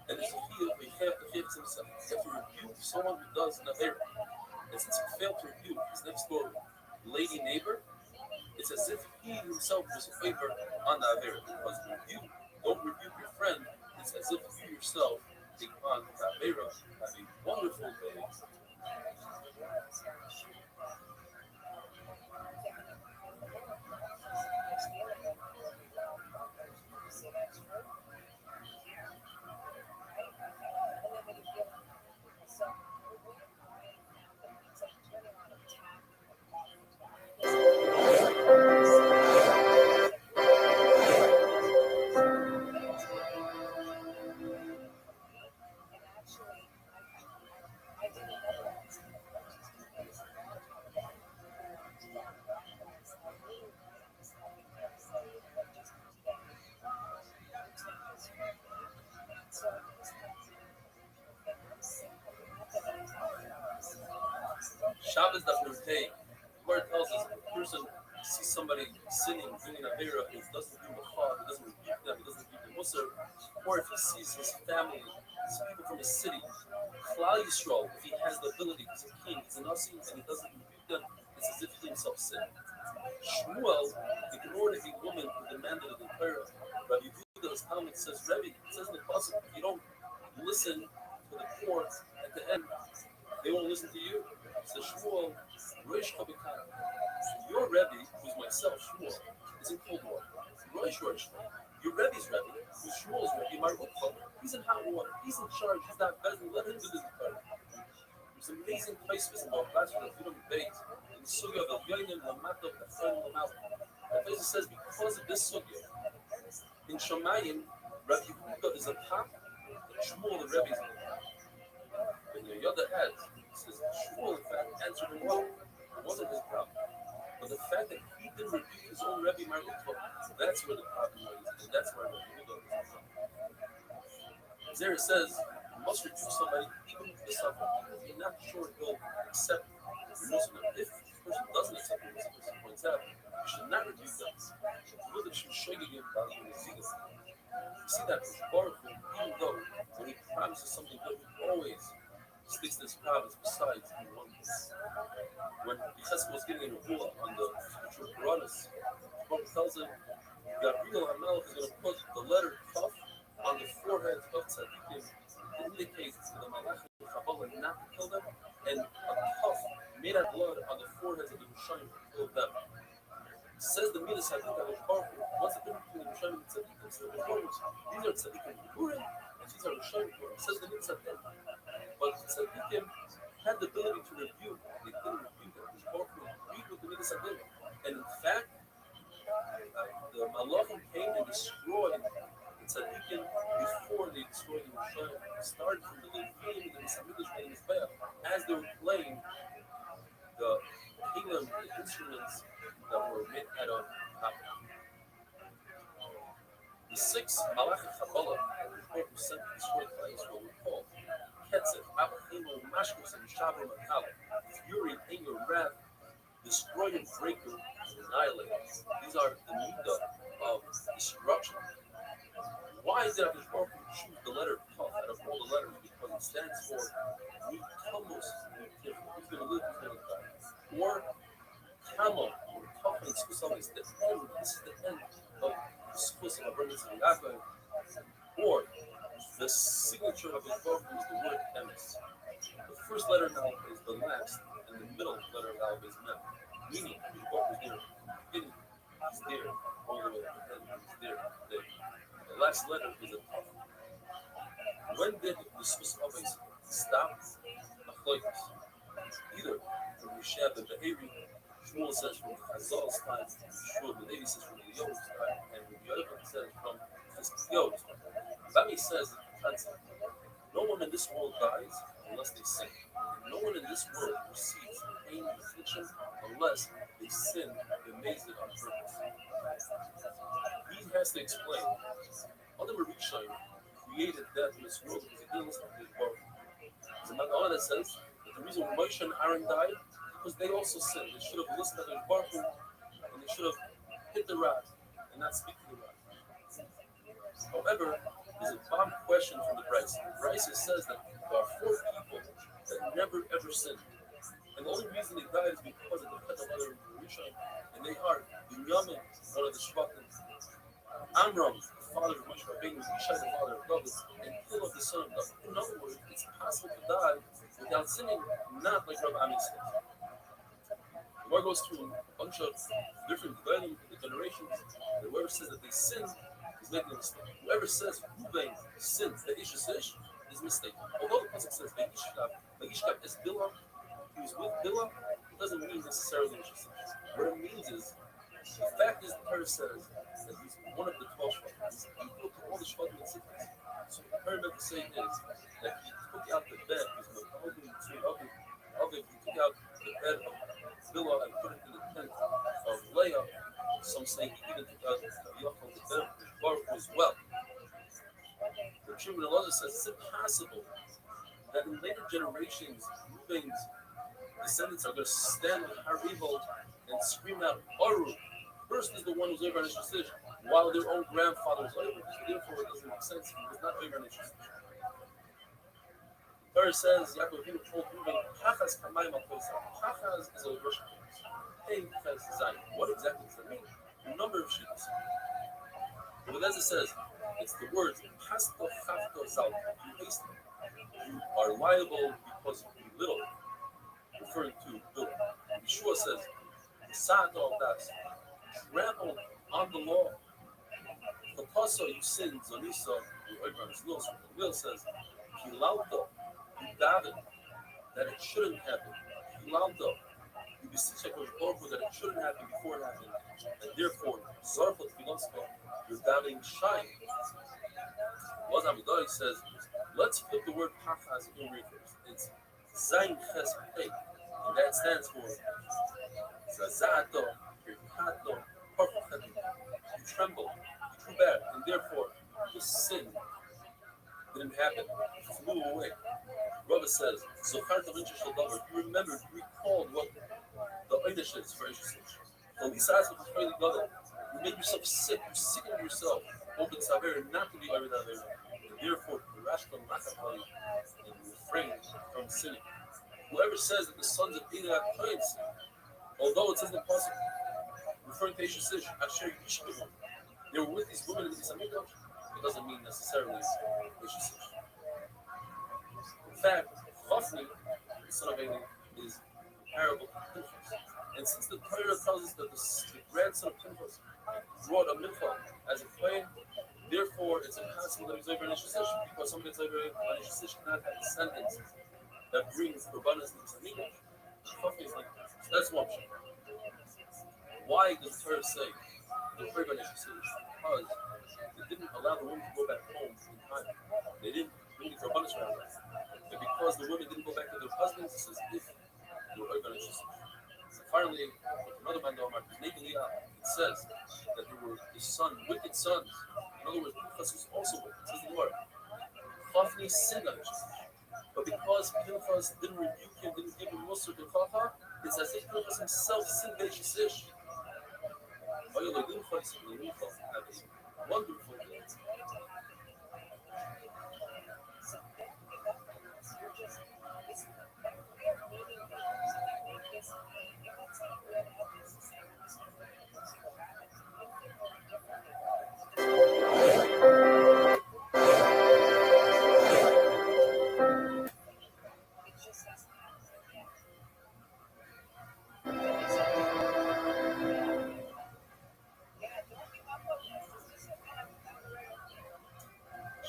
And there's a feel he have to himself. He have to rebuke someone who does an avera. And since he failed to rebuke his next door lady neighbor, it's as if he himself was a favor on the avera. Because when you don't rebuke your friend, it's as if you yourself take on the avera. Have a wonderful day. Shabbos Dafnei. The word tells us if a person sees somebody sinning, doing an avera, he doesn't do machal, he doesn't rebuke them, he doesn't rebuke the musar, or if he sees his family, his people from his city, Klal Yisrael, if he has the ability, he's a king, he's an Asi, and he doesn't rebuke them, it's as if he himself sinned. Shmuel ignored a woman who demanded a Torah. Rabbi Yehuda's Talmud says, Rabbi, it says in the Pasuk, if you don't listen to the poor, at the end, they won't listen to you. So Shmuel, Rosh Chabekan, your Rebbe, who's myself, Shmuel, is in Cold War. Rosh, your Rebbe's Rebbe, who's Shmuel's Rebbe, my Rutschald, he's in hot water, he's in charge, he's not better, let him do this part. There's an amazing place for some last year that we don't debate. In the Sugya of Yonim, Lamata, Kafan, Lamata. That place says, because of this Sugya, in Shamayim, Rabbi Yehuda is a top, and Shmuel, the Rebbe, is a top. When your other head, says Shmuel, in fact, answered him well. It wasn't his problem. But the fact that he didn't rebuke his own Rebbe Marukva, that's where the problem is. And that's where Rabbi Yehuda is from. There it says, you must rebuke somebody even if they suffer. You're not sure he'll accept your Muslim. If the person doesn't accept your Muslim, as he points out, you should not rebuke them. You should show you the value of the season. You see that Baruch, even though when he promises something good, he always sticks to his promise besides in one case. When Yecheskel was giving a rule on the future of Uranus, Baruch tells him, Gabriel Hamelech is going to put the letter Kaf on the forehead of Tzadikim to indicate to the Malach and Kabbalah not to kill them, and a Kaf made out of blood on the foreheads of the Rishayim to kill them. Says the Midas Hadith of Baruch, what's the difference between the Rishayim and Tzadikim? So the Reformers, these are Tzadikim Purim, and these are Rishayim Purim. Says the Midas Hadith. But Tzadikim had the ability to rebuke. They didn't rebuke it. His Baruch Hu agreed with the Midas Adin. And in fact, the Malachim came and destroyed the tzaddikim before they destroyed the Rishayim. It started from the Levim and the Misamidas and the Mizbeach as they were playing the kingdom, the instruments that were made out of copper. The six Malachim Kabbalah that the Baruch Hu sent to destroy the Israel were called Ketzer, Abachimo, Mashkos, and Shabbat Makala, fury, anger, wrath, destroyer, breaker, and annihilator. These are the midah of destruction. Why did Abishai Baruch Hu choose the letter Tav out of all the letters? Because it stands for Mitamus, he's going to live, he's going to die. Or Kamo, or Tav and Skusam is the end, this is the end of the Skusam of Rabbi Yaakov. Or the signature of his Baruch Hu is the word Emes. The first letter of Aleph is the last, and the middle letter of Aleph is Mem. Meaning, his Baruch Hu is there. Beginning, he's there. All the way to the end, he's there. The last letter is a Tav. When did the Swiss Abbas stop Achloikos? Either from Rishab and Be'eri, Shmuel says from Chazal's time, Shmuel ben Levi says from the Yo's time, and Yochanan says from Chizkiyo's time. Rabbi says that the concept, no one in this world dies unless they sin. And no one in this world receives pain and affliction unless they sin and amazed it on purpose. He has to explain. Other Rishayim created death in this world because he didn't listen to his Baruch. There's a Maggala that says that the reason Moshe and Aaron died because they also sinned. They should have listened to their Baruch and they should have hit the rod and not speak to the rod. However, there's a bomb question from the Bryce. Bryce says that there are 4 people that never ever sinned. And the only reason they died is because of the Pet of other Rishayim. And they are Binyamin, one of the Shvatim, Amram, the father of Moshe Rabbeinu, Yishai, the father of David, and Hillel, the son of David. In other words, it's possible to die without sinning, not like Rabbi Ami says. The Gemara goes through a bunch of different generations. And whoever says that they sinned is making a mistake. Whoever says Ruvain sins, the Ish is mistaken. Although the pasuk says Vayishkav es Bilam, he was with Bilam, it doesn't mean necessarily Ish. What it means is, the fact is the Torah says that he's one of the 12 Shvatim. He's equal to all the Shvatim and Sittas. So the Torah meant to say is that he took out the bed, he took out the bed of Bilah and put it in the tent of Leah. Some say he even took out Yaakov, the bed of Baruch as well. The Shimon Elazar says it's impossible that in later generations, Reuben's descendants are going to stand with Haribo and scream out, Aru. First is the one who's over on his decision, while their own grandfather was over. So therefore, it doesn't make sense. He was not over on his decision. The Torah says, Yaakov Avinu told Reuben, Chachas kamayim al koisa. Chachas is a Russian place. Hey, Chachas Zayin. What exactly does that mean? A number of shittas. But as it says, it's the words, Pasto chafto zal. You hasten. You are liable because you belittle, referring to Bill. Yeshua says, Sa'at al das. Trample on the law. Papaso, you sin, Zonisa, you over on his will. So the will says, Kilalto, you daven, that it shouldn't happen. Kilalto, you beseech HaKadosh that it shouldn't happen before it happened. And therefore, Zarfot Filosofa, your davening shine. Wazam Idai says, let's put the word Pachas in reverse. It's Zayin Ches Pei, and that stands for Zazato, Pirkato, Parfachati. You tremble, you feel bad, and therefore the sin didn't happen, it flew away. Rabbi says, you remembered, you recalled what the Eidish is for Eidish. So besides what the Holy God, you make yourself sick, you sicken yourself, open Saver, not to be over that area. And therefore, the rational Machabali and refrain from sinning. Whoever says that the sons of Eli couldn't sin, although it says in the Pasuk, referring to Eidish, Asher Yishkevim, they were with these women in the Amidah, it doesn't mean necessarily Eidish. In fact, Chafni, the son of Eli, is comparable to Pinchas. And since the Torah tells us that the grandson of Pinchas brought a mikvah as a claim, therefore it's impossible that he's over an Ish because somebody that's over an Ish cannot have descendants that brings Rabbanas and Tzanikim. Chafni is like this. That's one shot. Why does the Torah say the Rabbanas because they didn't allow the women to go back home in time. They didn't bring the Rabbanas around. And because the women didn't go back to their husbands, it says if they were Rabbanas. Finally, another man, it says that there were his son, wicked sons. In other words, Pinchas was also wicked. It says the Lord. Chafni sinned on his. But because Pinchas didn't rebuke him, didn't give him Musar to Chacha, it's as if Pinchas himself sinned against Ish. Wonderful thing.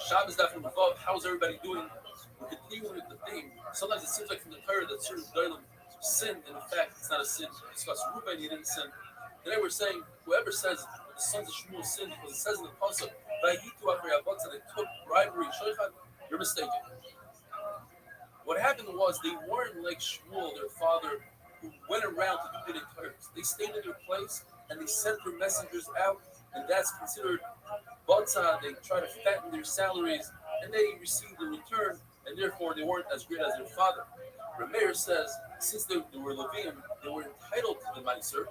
Shabbos definitely involved. How's everybody doing? We're continuing with the theme. Sometimes it seems like from the Torah that certain Doilim sinned, and in fact, it's not a sin. We discussed Ruben, he didn't sin. Today we're saying whoever says the sons of Shmuel sinned because it says in the Pasuk, "Vayitu achrei avotza," they took bribery, shaychan, you're mistaken. What happened was they weren't like Shmuel, their father, who went around to do the Torah. They stayed in their place and they sent their messengers out, and that's considered Botza. They try to fatten their salaries, and they received a return, and therefore they weren't as great as their father. Rabbi says, since they were Levim, they were entitled to the Meiser,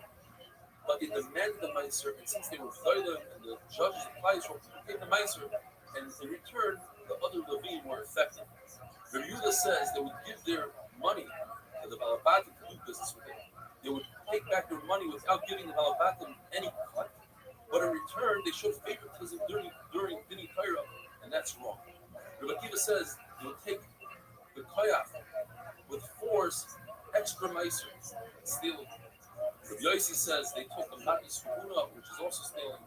but they demanded the Meiser, and since they were Chaylim, and the judges applied for paid the Meiser, and in return, the other Levim were affected. Rabbi Yehuda says they would give their money to the Balabatim to do business with them. They would take back their money without giving the Balabatim any cut. But in return, they showed favoritism during Dini Torah, and that's wrong. Rabbi Akiva says they would take the koyach with force, extra meiser, stealing. Rabbi Yossi says they took the matis funa, which is also stealing.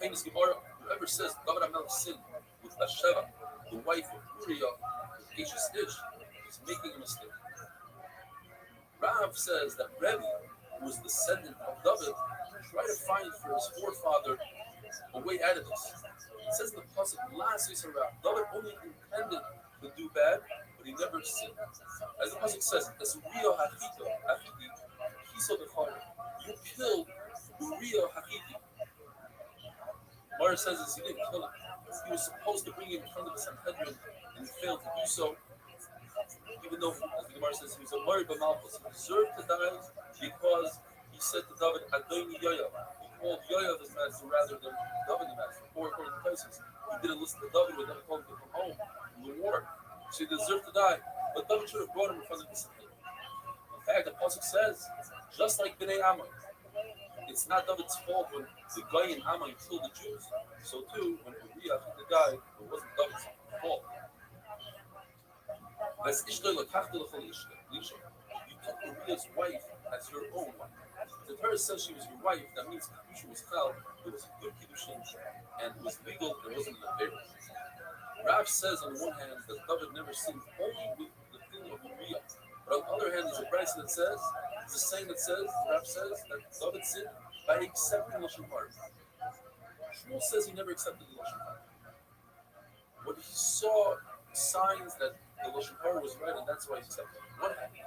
Famous Gemara, whoever says David HaMelech sinned with Bathsheba, the wife of Uriah, with Ashes Ish, is making a mistake. Rav says that Rabbi, who was the descendant of David, tried to find for his forefather a way out of this. It says in the pasuk, "Last David only intended to do bad, but he never sinned." As the pasuk says, "As Uriah Hachito, Hachiti, he saw the fire. You killed Uriah Hachiti." Mara says this, he didn't kill him. He was supposed to bring him in front of the Sanhedrin, and he failed to do so. Even though, as the Gemara says, he was a Mari B'Malchus, he deserved to die because he said to David, "Adoni Yoav." He called Yoav his master rather than David the master. Or according to Tysus, he didn't listen to David when David told him to come home from the war. So he deserved to die. But David should have brought him in front of the Sanhedrin. In fact, the pasuk says, just like Bnei Ammon, it's not David's fault when the guy in Ammon killed the Jews. So too, when Uriah killed the guy, it wasn't David's fault. You took Uriah's wife as your own wife. The Torah says she was your wife, that means Kiddushin was chal, it was a good Kiddushin, and it was legal, it wasn't an affair. Rav says on the one hand that David never sinned only with the thing of Uriah. But on the other hand, there's a price that says, it's a saying that says, Rav says, that David sinned by accepting Lashon Hara. Shmuel says he never accepted the Lashon Hara. But he saw signs that the Lashon Hara was right, and that's why he accepted it. What happened?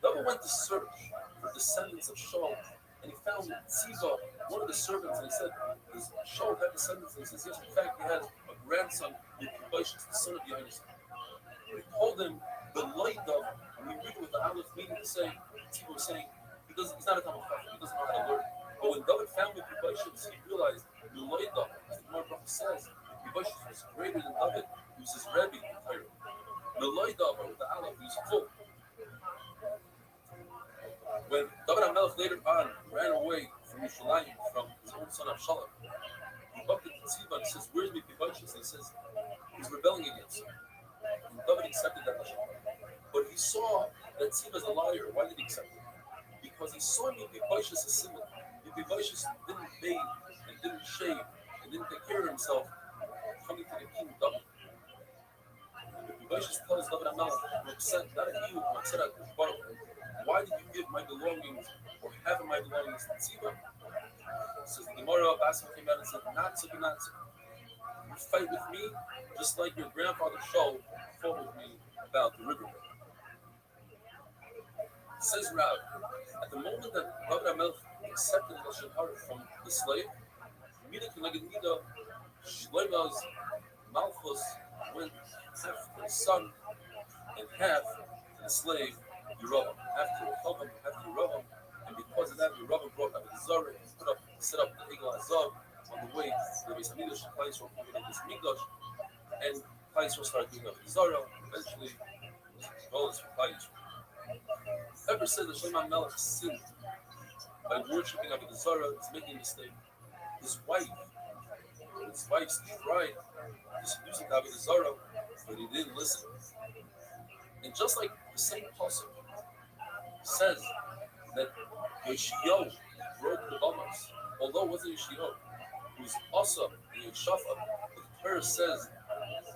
David went to search for descendants of Shaul, and he found Tziva, one of the servants, and he said, does Shaul have descendants? And he says, yes, in fact, he has a grandson, Yekubaish, the son of Yehoshua. He told him, the light of, and we read it with the Aleph, meaning to say, Tziva was saying, he's not a Talmud Chacham, he doesn't know how to learn. But when David found Yekubaish, he realized, the light of, as the Gemara says, Yekubaish was greater than David, he was his Rabbi in Torah. The light of, with the Aleph, he was full. When David HaMelech later on ran away from Yerushalayim, from his own son Absalom, he bumped into Tziva and he says, "Where's Mephibosheth?" And he says, "He's rebelling against you." And David accepted that lashon. But he saw that Tziva is a liar. Why did he accept it? Because he saw Mephibosheth as similar. Mephibosheth didn't bathe and didn't shave and didn't take care of himself coming to the king David. Moshe tells David HaMelech, I'm upset not at you, I'm upset at Baruch. Why did you give my belongings or half of my belongings to Tziva? Says the Gemara, Basim came out and said, not so, not so. You fight with me just like your grandfather Shaul fought with me about the river. Says Rabbi, at the moment that David HaMelech accepted Lashon Hara from the slave, Mida Keneged Mida, Shlomo's Malchus went half to the son and half to the slave, Yerovam. Half to Rehoboam, half to Yerovam. And because of that, Yerovam brought up the Zara and set up the Egel Azov on the way to the Beis Hamikdash. Klal Yisrael conquered this Mikdash, and Klal Yisrael started doing up the Zara. Eventually, it was goals for Klal Yisrael. Ever said that Shlomo HaMelech sinned by worshiping Avodah Zarah, is making a mistake. His wife tried to seduce him to Avodah Zarah, but he didn't listen. And just like the same pasuk says that Yeshiyahu broke the Amos, although it wasn't Yeshiyahu, it was also the Yeshafat. The Torah says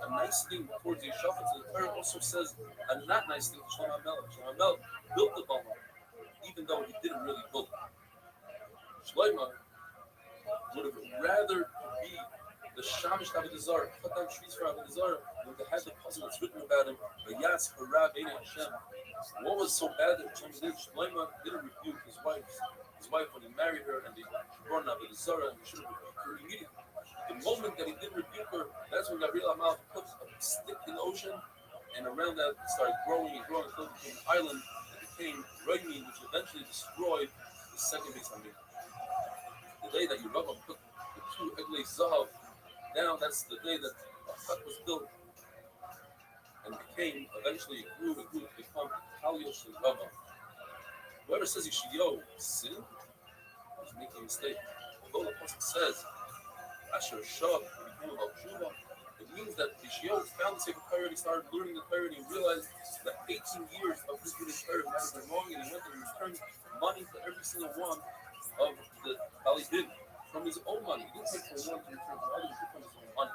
a nice thing towards Yeshafat, so the Torah also says a not nice thing to Shlomo HaMelech. Shlomo HaMelech built the Bama, even though he didn't really build it. Shlomo would have rather be the Shamish Avodah Zarah, cut down trees for Avodah Zarah, than to have the puzzle that's written about him, Vayas Hara B'nei Hashem. What was so bad that Shlomo did? Shlomo didn't rebuke his wife when he married her, and they brought Avodah Zarah, and he should have rebuked her immediately. The moment that he didn't rebuke her, that's when Gabriel Amal put a stick in the ocean, and around that it started growing until it became an island that became Rabbi, which eventually destroyed the second Beis Hamikdash. The day that Yerovam put the two Eglei Zahav down, that's the day that a hut was built and became, eventually it grew to become Kaliosh and Rabbi. Whoever says Yeshiyahu sinned is making a mistake. Although the Pasuk says, Asher Shav became about Tshuva, it means that Yeshiyahu found the Sefer Torah and he started learning the Torah and he realized that 18 years of his reading Torah might have been wrong, and he went and returned money to every single one of the Talmidim from his own money. He didn't take from one to return to others, he took from his own money.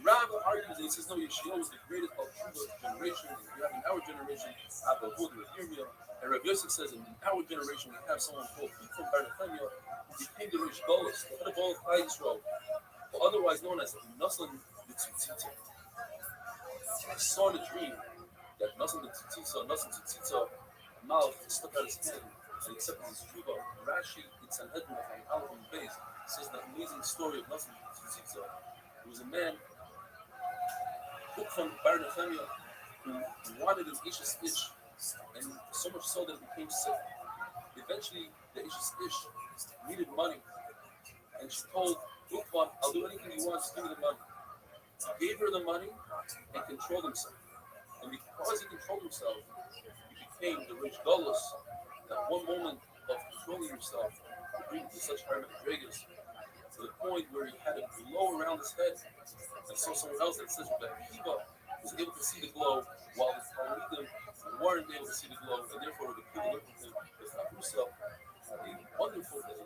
Rabbi argues and he says, no, Yeshiyahu is the greatest of Tshuva generation. We have in our generation, Abba Hud, Yirmiyah, and Rabbi Yosef says, in our generation, we have someone called Bifum Bar Nechemiah, who became the Rish Golos, the head of all of Klal Yisrael, otherwise known as Nasan B'Tzitzita. I saw in a dream that Nasan B'Tzitzita, mouth stuck out his hand and accepted his Tshuva. Rashi, in Sanhedrin of Aleph and Beis, says the amazing story of Nasan B'Tzitzita. There was a man, Bifum Bar Nechemiah, who wanted his Isha's Ish, and so much so that it became sick. Eventually, the Isha's Ish needed money, and she told Ukvan, I'll do anything you want, just give me the money. He gave her the money and controlled himself. And because he controlled himself, he became the rich Golos. That one moment of controlling himself would bring him to such high madrigas, to the point where he had a glow around his head. And saw someone else that says that Kiva was able to see the glow, while the Talmidim weren't able to see the glow, and therefore the people looked at him as Ahusa had a wonderful day.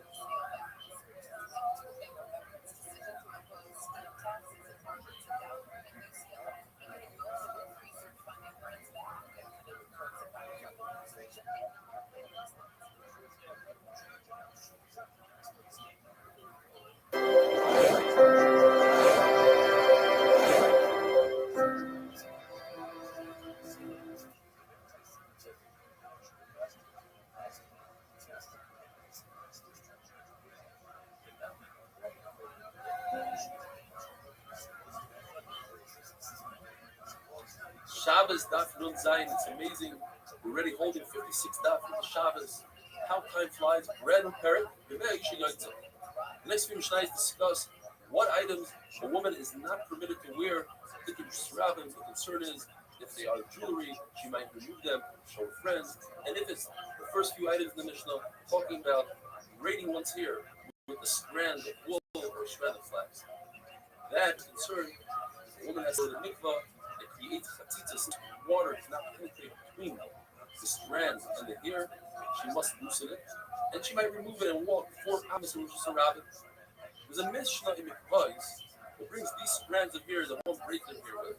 Shabbos Daf Nun Zayin, it's amazing. We're already holding 56 Daf for the Shabbos. How time flies. Bread and parrot. The next few Mishnayos discuss what items a woman is not permitted to wear. The concern is if they are jewelry, she might remove them, show her friends. And if it's the first few items in the Mishnah, talking about braiding one's hair with a strand of wool or a strand of flax. That concern, the woman has to go to the mikvah. Creates chatzitzas, water cannot penetrate between the strands and the hair. She must loosen it, and she might remove it and walk 4 Amos and Rosh Hashanah. There's a Mishnah in Mikvahs that brings these strands of hair that won't break their hair with.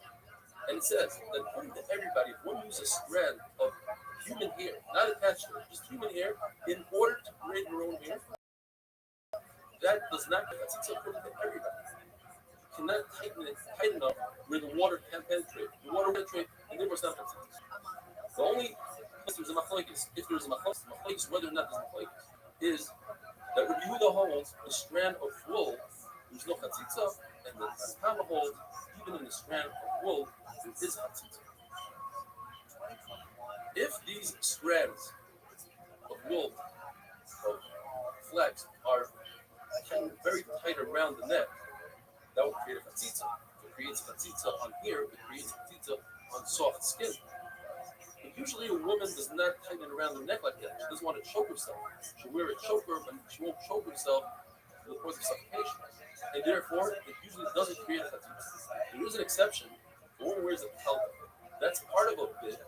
And it says that according to everybody, if one uses a strand of human hair, not attached to it, just human hair, in order to braid your own hair, that does not get that's according to everybody. You cannot tighten it tight enough where the water can penetrate. The water will penetrate, and therefore it's not chatzitza. The only place there's a machlokes, if there's a machlokes, whether or not there's a machlokes, is that Rabbi Yehuda holds the strand of wool, there's no chatzitza, and the Tama holds even in the strand of wool, there is chatzitza. If these strands of wool, of flax, are very tight around the neck, that will create a chatzitza. If it creates chatzitza on here, it creates chatzitza on soft skin. But usually a woman does not tighten it around the neck like that. She doesn't want to choke herself. She'll wear a choker, but she won't choke herself to the point of suffocation. And therefore, it usually doesn't create a chatzitza. There is an exception. The woman wears a pelta. That's part of a bit.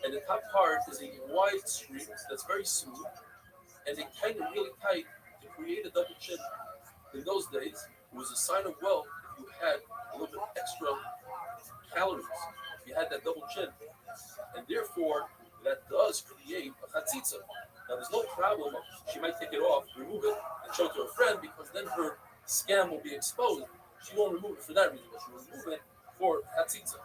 And the top part is a wide streak that's very smooth. And they tighten it really tight to create a double chin. In those days, it was a sign of wealth if you had a little bit extra calories. If you had that double chin. And therefore, that does create a chatzitza. Now, there's no problem. She might take it off, remove it, and show it to her friend because then her scam will be exposed. She won't remove it for that reason, but she'll remove it for chatzitza.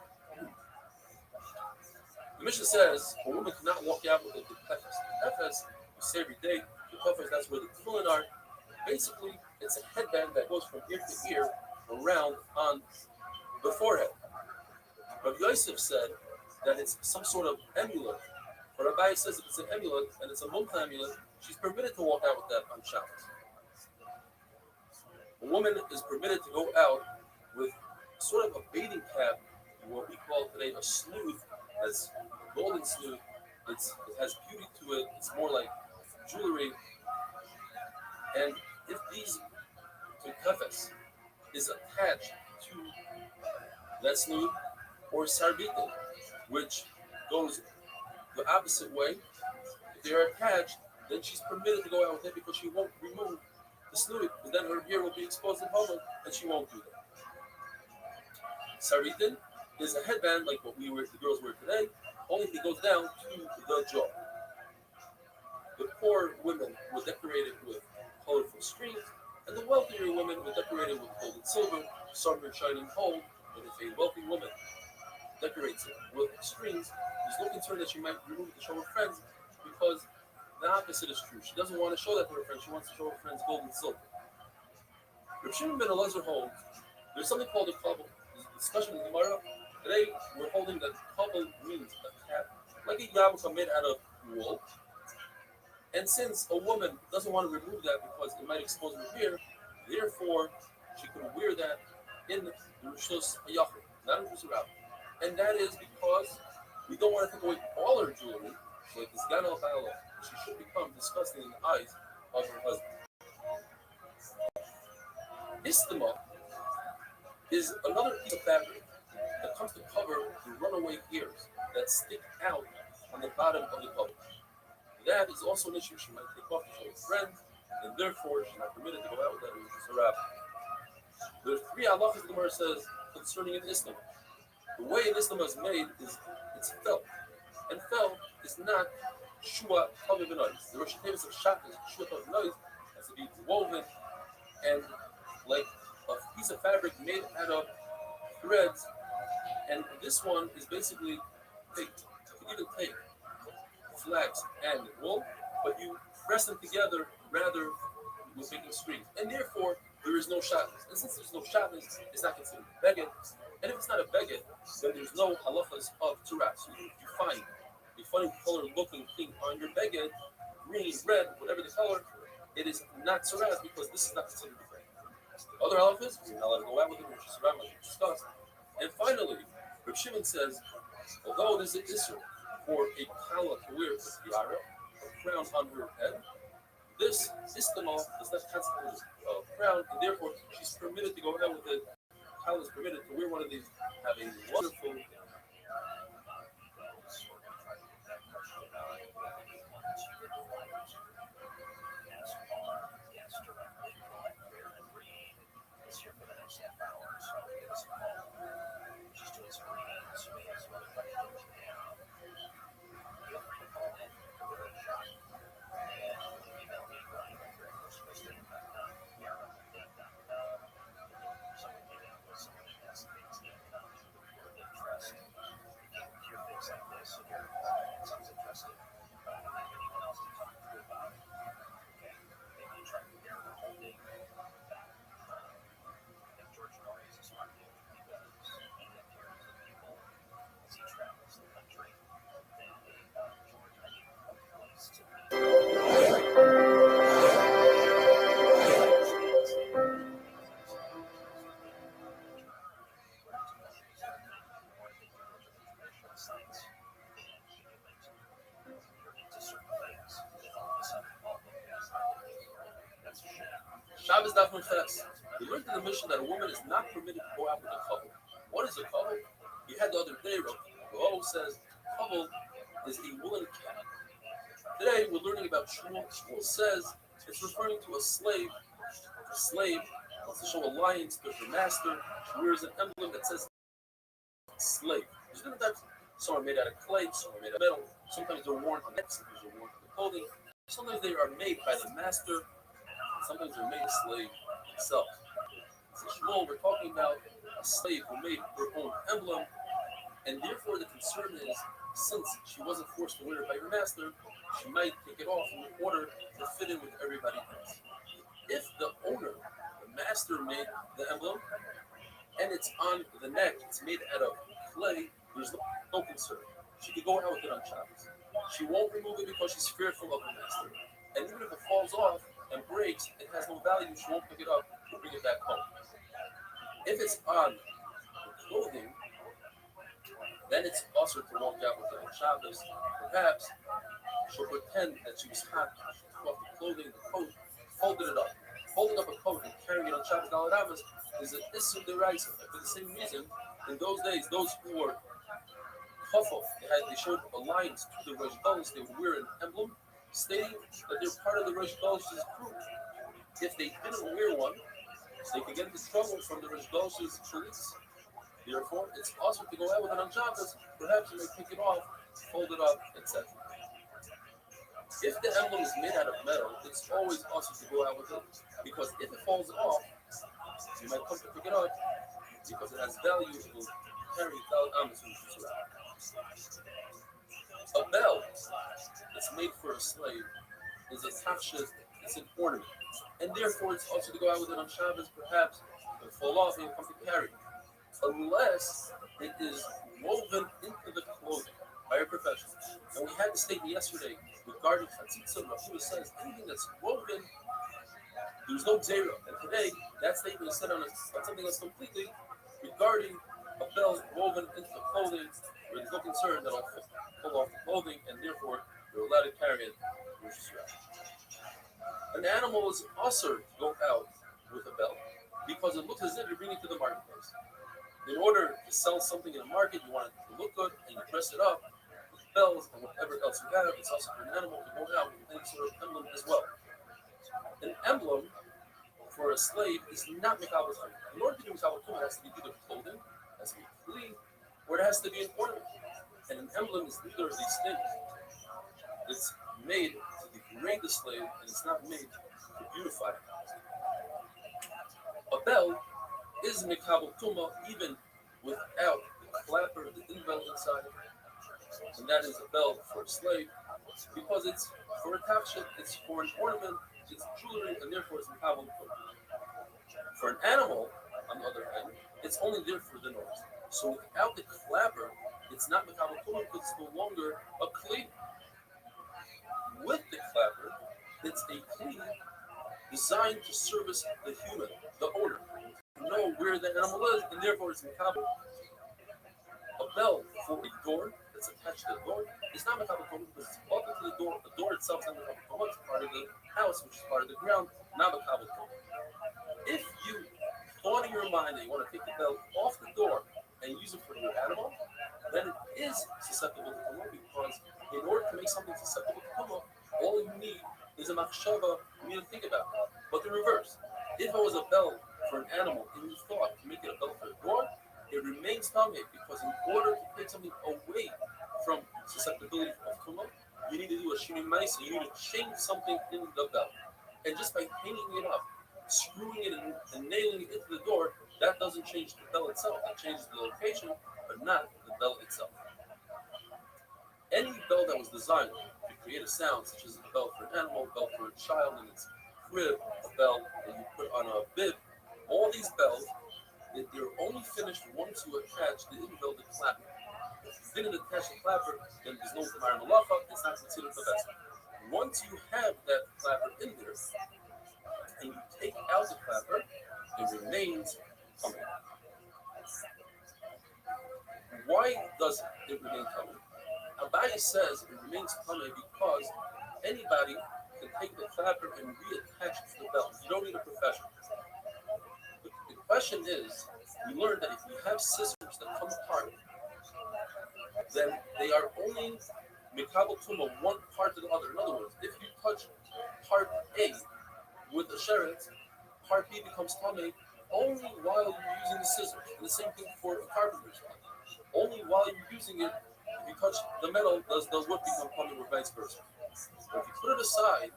The Mishnah says a woman cannot walk out with a tefes. The tefes, we say every day, the tefes, that's where the tefillin are. Basically, it's a headband that goes from ear to ear around on the forehead. Rabbi Yosef said that it's some sort of amulet. But Rabbi says if it's an amulet and it's a mumcha amulet, she's permitted to walk out with that on Shabbos. A woman is permitted to go out with sort of a bathing cap, what we call today a snood, that's golden snood. It has beauty to it. It's more like jewelry. And if these tefes is attached to that snood or sarbitin, which goes the opposite way, if they are attached, then she's permitted to go out with it because she won't remove the snood, but then her hair will be exposed in public, and she won't do that. Sarbitin is a headband like what the girls wear today, only if it goes down to the jaw. The poor women were decorated with colorful strings, and the wealthier women were decorated with gold and silver, some were shining gold. But if a wealthy woman decorates it with strings, there's no concern that she might remove it to show her friends, because the opposite is true. She doesn't want to show that to her friends. She wants to show her friends gold and silver. Rav Shimon ben Elazar holds there's something called a kabel. There's a discussion in the Gemara. Today we're holding that kabel means a cap, like a yarmulke made out of wool. And since a woman doesn't want to remove that because it might expose her hair, therefore she could wear that in the Rishos Hayachim, not in Rishos Rabbi. And that is because we don't want to take away all her jewelry, like this Gana Bala. She should become disgusting in the eyes of her husband. Istema is another piece of fabric that comes to cover the runaway hairs that stick out on the bottom of the cover. That is also an issue she might take off to show her friends, and therefore she's not permitted to go out with that which is a rabbi. There are three halachas the Gemara says concerning an istema. The way an istema is made is it's felt, and felt is not shua tavi b'nois. The Rosh Hashanah of Shat is shua tavi b'nois, has to be woven and like a piece of fabric made out of threads, and this one is basically taped. You can even take flax and wool, but you press them together rather with making strings, and therefore there is no shatnez. And since there's no shatnez, it's not considered a beged. And if it's not a beged, then there's no halachas of terat. So if you find a funny color-looking thing on your beged, green, red, whatever the color, it is not terat because this is not considered a beged. Other halachas, you're not allowed to go out with it, which is around like we discussed. And finally, Rav Shimon says, although there's an issue for a kala to wear a tiara, a crown on her head, this istema does not constitute a crown, and therefore she's permitted to go out with it. Kala is permitted to wear one of these, have a wonderful Shabbos Daf Ches. We learned in the mission that a woman is not permitted to go out with a couple. What is a couple? We had the other day, Rabbi says couple is a woolen cap. Today we're learning about Shmuel. Shmuel says it's referring to a slave. A slave wants to show alliance with her master. She wears an emblem that says slave. There's different types. Some are made out of clay, some are made out of metal. Sometimes they're worn on the neck, sometimes they're worn on the clothing. Sometimes they are made by the master, and sometimes they're made a slave himself. So Shmuel, we're talking about a slave who made her own emblem, and therefore the concern is, since she wasn't forced to wear it by her master, she might take it off in order to fit in with everybody else. If the owner, the master, made the emblem, and it's on the neck, it's made out of clay, there's no concern. She could go out with it on Shabbos. She won't remove it because she's fearful of her master. And even if it falls off and breaks, it has no value, she won't pick it up and bring it back home. If it's on the clothing, then it's also to walk out with it on Shabbos. Perhaps she'll pretend that she was hot, she took off the clothing, the coat, folded it up. Folding up a coat and carrying it on Shabbos Dalad is an issue deraisa. For the same reason, in those days, those who were kafaf, they showed alliance to the Rosh Hashanah, they would wear an emblem stating that they're part of the Rosh Hashanah's group. If they didn't wear one, they could get into trouble from the Rosh Hashanah's police. Therefore, it's awesome to go out with it on Shabbos. Perhaps you may pick it off, fold it up, etc. If the emblem is made out of metal, it's always awesome to go out with it, because if it falls off, you might come to pick it up because it has value. It will carry $1,000 in the A bell that's made for a slave is a tafshid, it's an ornament, and therefore it's also to go out with it on Shabbos. Perhaps it will fall off and you come to carry it, unless it is woven into the clothing by a professional. And we had the statement yesterday regarding chatzitza. Rabbi says anything that's woven, there's no zera. And today, that statement is said on something that's completely regarding a belt woven into the clothing, where there's no concern that it'll pull off the clothing, and therefore you're allowed to carry it. An animal is also to go out with a belt because it looks as if you're bringing it to the marketplace. In order to sell something in the market, you want it to look good, and you dress it up with bells and whatever else you have. It's also for an animal to go out with any sort of emblem as well. An emblem for a slave is not mikabel tumah. In order to do mikabel tumah, it has to be either clothing, it has to be clean, or it has to be an ornament. And an emblem is neither of these things. It's made to degrade the slave, and it's not made to beautify it. A bell is mikabel tumah even without the clapper, the in-bell inside, and that is a bell for a slave, because it's for a tafshid, it's for an ornament, it's jewelry, and therefore it's mikabel tumah. For an animal, on the other hand, it's only there for the noise. So without the clapper, it's not mikabel tumah because it's no longer a kli. With the clapper, it's a kli designed to service the human, the owner, to know where the animal is, and therefore it's mikabel. A bell for a door that's attached to the door is not mikabel tumah because it's open to the door. The door itself is not mikabel tumah. It's part of the house, which is part of the ground, not mikabel tumah. If you thought in your mind that you want to take the bell off the door and use it for your animal, then it is susceptible to tumah, because in order to make something susceptible to tumah, all you need is a machshava you need to think about. But the reverse, if it was a bell for an animal and you thought to make it a bell for a door, it remains tumah, because in order to take something away from susceptibility of tumah, you need to do a shinui ma'aseh, you need to change something in the bell. And just by hanging it up, screwing it and nailing it into the door, that doesn't change the bell itself. It changes the location, but not the bell itself. Any bell that was designed to create a sound, such as a bell for an animal, a bell for a child in its crib, a bell that you put on a bib, all these bells, they're only finished once you attach the in-bell to the clapper. If you didn't attach the clapper, then there's no Tamar Malacha, it's not considered the best. Once you have that clapper in there, and you take out the clapper, it remains coming. Why does it remain coming? Rabbi says it remains coming because anybody can take the clapper and reattach it to the belt. You don't need a professional. The question is, we learned that if you have scissors that come apart, then they are only mikabel tuma one part to the other. In other words, if you touch part A with the sheret, part B becomes tummy only while you're using the scissors. And the same thing for a carpenter's one. Only while you're using it, if you touch the metal, does the wood become tummy or vice versa. But if you put it aside,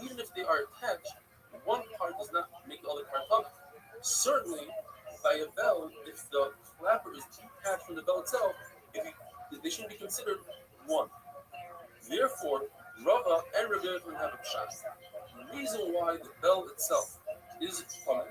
even if they are attached, one part does not make the other part tummy. Certainly, by a bell, if the clapper is detached from the bell itself, if you, they should be considered one. Therefore, Rava and Rabbi Yochanan have a pshat. The reason why the bell itself is tummy,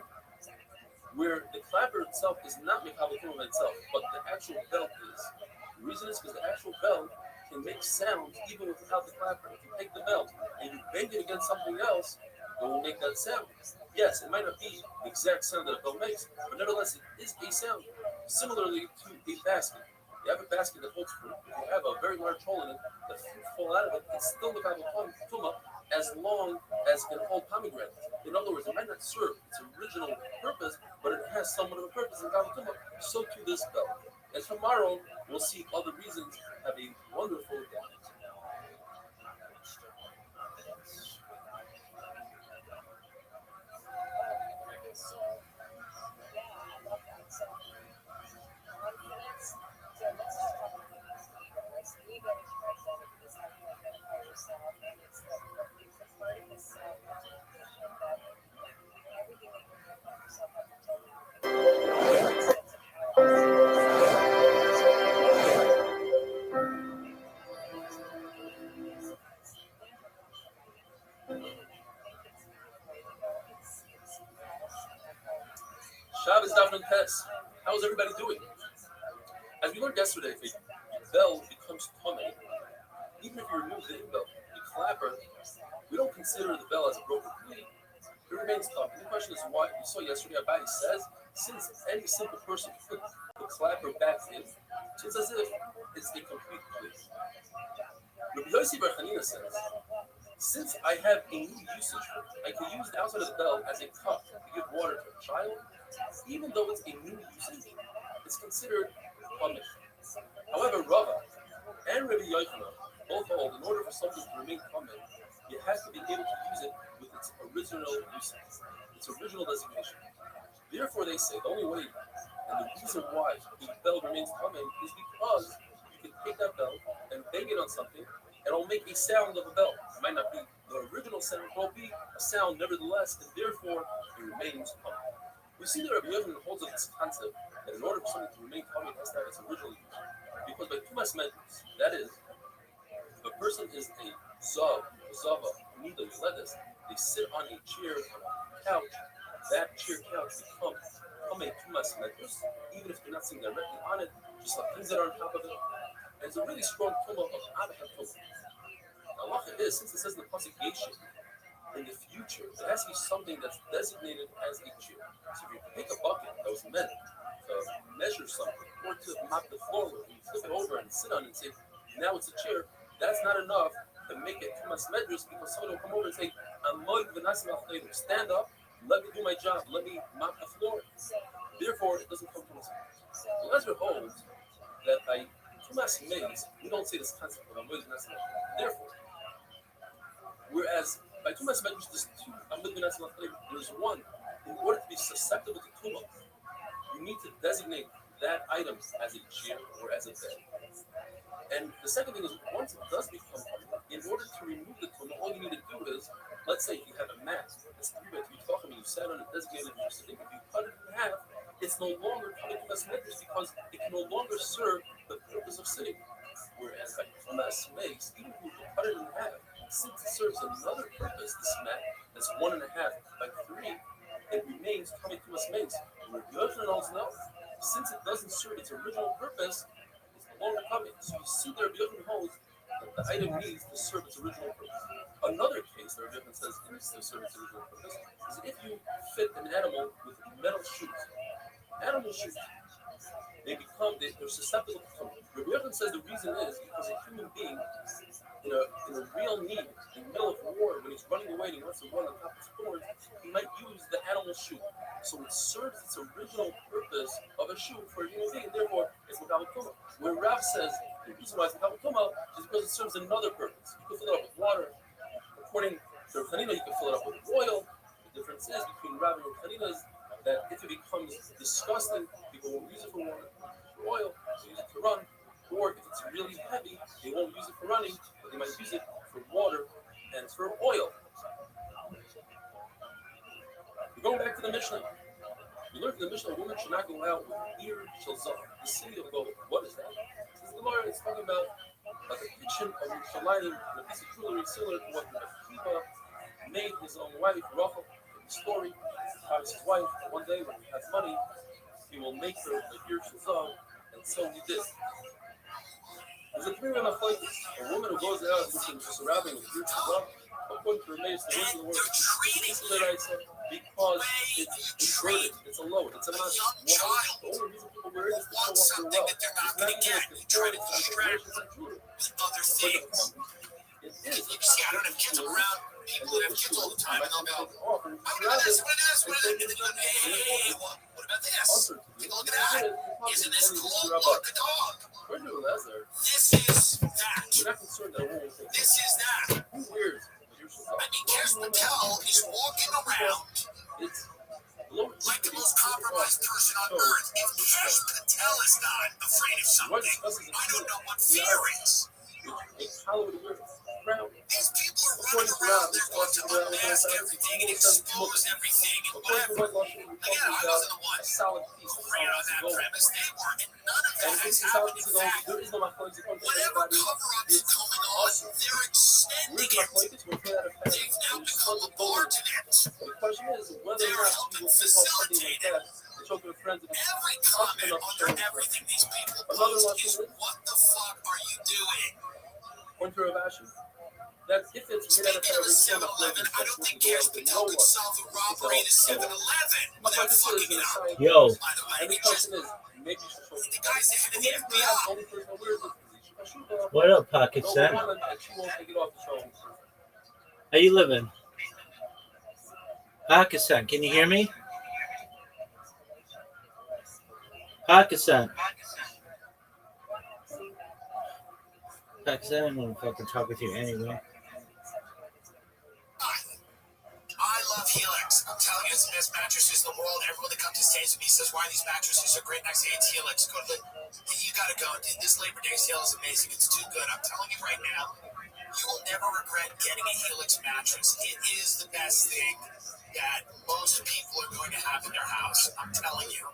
where the clapper itself is not mekabel itself, but the actual bell is. The reason is because the actual bell can make sounds even without the clapper. If you take the bell and you bang it against something else, it will make that sound. Yes, it might not be the exact sound that a bell makes, but nevertheless, it is a sound. Similarly to a basket. You have a basket that holds fruit. If you have a very large hole in it, the fruit fall out of it, it's still the tuma as long as it can hold pomegranates. In other words, it might not serve its original purpose, but it has somewhat of a purpose in tuma. So to this bell. And tomorrow, we'll see other reasons. Have a wonderful day. Shabbos Dafnan Tes. How's everybody doing? As we learned yesterday, if a bell becomes tummy, even if you remove the bell, the clapper, we don't consider the bell as a broken plate. It remains tummy. The question is why. We saw yesterday, Rabbi says, since any simple person can put the clapper back in, it's as if it's a complete plate. Rabbi Yossi Bar Chanina says, since I have a new usage for it, I can use the outside of the bell as a cup to give water to a child, even though it's a new usage, it's considered tummy. However, Rava and Rabbi Yochanan both hold in order for something to remain tummy, you have to be able to use it with its original usage, its original designation. Therefore, they say the only way and the reason why the bell remains tummy is because you can take that bell and bang it on something, and it'll make a sound of a bell. It might not be the original sound, but it'll be a sound nevertheless, and therefore it remains tummy. We see that Rabbi Yochanan holds of this concept that in order for something to remain tummy, it has to have its original use. Because by tumas medus, that is, if a person is a zav, zava, nida, yoledis, they sit on a chair, on a couch, that chair couch becomes a tumas medus, even if they're not sitting directly on it, just like things that are on top of it. And it's a really strong tumah of abha tumah. The halacha is, since it says in the pasuk yeshiv, in the future, it has to be something that's designated as a chair. So if you take a bucket that was meant to measure something or to mop the floor with, and you flip it over and sit on it and say, now it's a chair, that's not enough to make it tumas medrus, because someone will come over and say, stand up, let me do my job, let me mop the floor. Therefore, it doesn't come tumas medrus. Lezer holds that by tumas meis, we don't say this concept of amoid v'nasim. Therefore, whereas by tumas medrus, there's two amoid v'nasim. There's one, in order to be susceptible to tumah, you need to designate that item as a chair or as a bed. And the second thing is, once it does become tumah, in order to remove the tumah, all you need to do is, let's say you have a mat, it's 3 by 3 tefachim, you sat on it designated for sitting. If you cut it in half, it's no longer coming to tumas medrus because it can no longer serve the purpose of sitting. Whereas by tumas meis, even if you cut it in half, since it serves another purpose, this mat that's 1.5 by 3, it remains coming tumas meis. Where the other also know, since it doesn't serve its original purpose, it's no longer coming. So you see there, the other holds that the item needs to serve its original purpose. Another case that Rabbi says it needs to serve its original purpose is if you fit an animal with metal shoes. Animal shoes, they're susceptible to tumah. Rabbi says the reason is because a human being in a real need, in the middle of war, when he's running away and he wants to run on top of thorns, he might use the animal shoe. So it serves its original purpose of a shoe for a human being, and therefore it's Makabel Tuma. Where Rav says the reason why it's Makabel Tuma is because it serves another purpose. You can fill it up with water. According to Rav Chanina, you can fill it up with oil. The difference is between Rav and Rav Chanina is that if it becomes disgusting, people won't use it for water, for oil, they use it to run. Or if it's really heavy, they won't use it for running, but they might use it for water and for oil. We're going back to the Mishnah. We learned from the Mishnah, a woman should not go out with ear shazah, the city of gold. What is that? This is the Lord is talking about a depiction of Yerushalayim, a piece of jewelry similar to what Rabbi made his own wife, Rothschild, in the story. How his wife, one day when he has money, he will make her a ear shazah, and so he did. There's a three-way machlokes. A woman who goes out looking surrounding with ear shazah, according to Rabbi, it's the rest of the world. This is the right side because it's inverted, it's a load, it's a mass. The only reason people wear it is to show off their wealth. It's not even to try to distract other things. It is. See, I don't have kids around people that have kids all the time, and they'll go, I want to do this, I want to do this, what about this? Take a look at that. Isn't this cool? Look, a dog. This is that. This is that. I mean, Kes Patel is walking around like the most compromised person on earth. If Kes Patel is not afraid of something, I don't know what fear is. These people are running around, they're going to unmask everything and expose everything and whatever. Again, I wasn't the one who ran on that premise. They were, and none of that has happened. In fact, whatever cover-up is going on, they're extending it. They've now become a part of it. They're helping facilitate it. Every comment under everything these people post is, what the fuck are you doing? That if it's Speaking of the 7-Eleven, I don't think Kes Patel could solve the robbery at a 7-Eleven without fucking it up. Yo, By the way, the guy's the head of the FBI. what up, Pocket Set? How you living? Pocket Set, can you hear me? Pocket Set. Pocket Set, I don't want to fucking talk with you anyway. I love Helix. I'm telling you, it's the best mattresses in the world. Everyone that comes to stays with me says why these mattresses are great. And I say it's Helix. Go to you gotta go. This Labor Day sale is amazing. It's too good. I'm telling you right now, you will never regret getting a Helix mattress. It is the best thing that most people are going to have in their house. I'm telling you.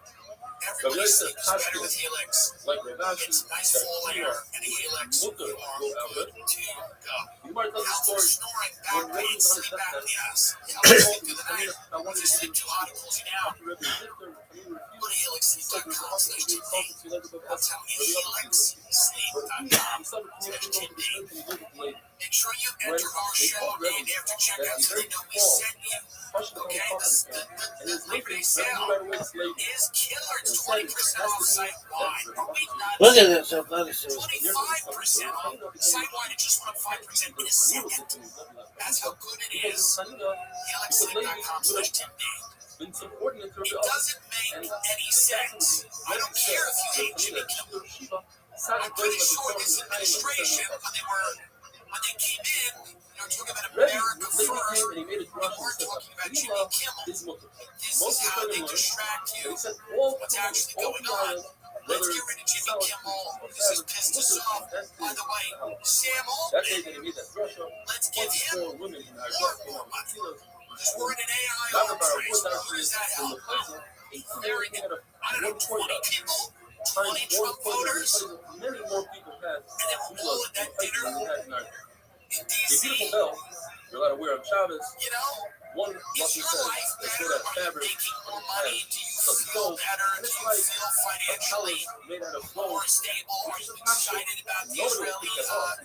Everybody sleeps better with Helix. It's nice full air and a Helix. You are good to go. Helps with snoring, back pain, sleep apneas. It helps sleep through the night. If you sleep too hot, it cools you down. Go to helixsleep.com/Tim. I'm telling you, helixsleep.com/Tim. Make sure you enter our show name after checkout so they know we sent you. Okay, the Labor Day sale is killer. It's 20% off site-wide. Are we nuts? Look at this. 25% off site-wide. It just went 5% in a second. That's how good it is. helixsleep.com/Tim. It doesn't make any sense. I don't care if you hate Jimmy Kimmel. I'm pretty sure this administration, when they came in, they were talking about America first. They weren't talking about Jimmy Kimmel. This is how they distract you from what's actually going on. Let's get rid of Jimmy Kimmel. This has pissed us off. By the way, Sam Altman, let's give him more money. Because we're in an AI arms race. Where does that help? I don't know, 20 people? 20 Trump voters? And then we'll blow at that dinner in D.C. You're allowed to wear on Shabbos. You know? One is your life better? Are you making more money? Do you feel better? Do you feel financially more stable? Are you excited about the Israeli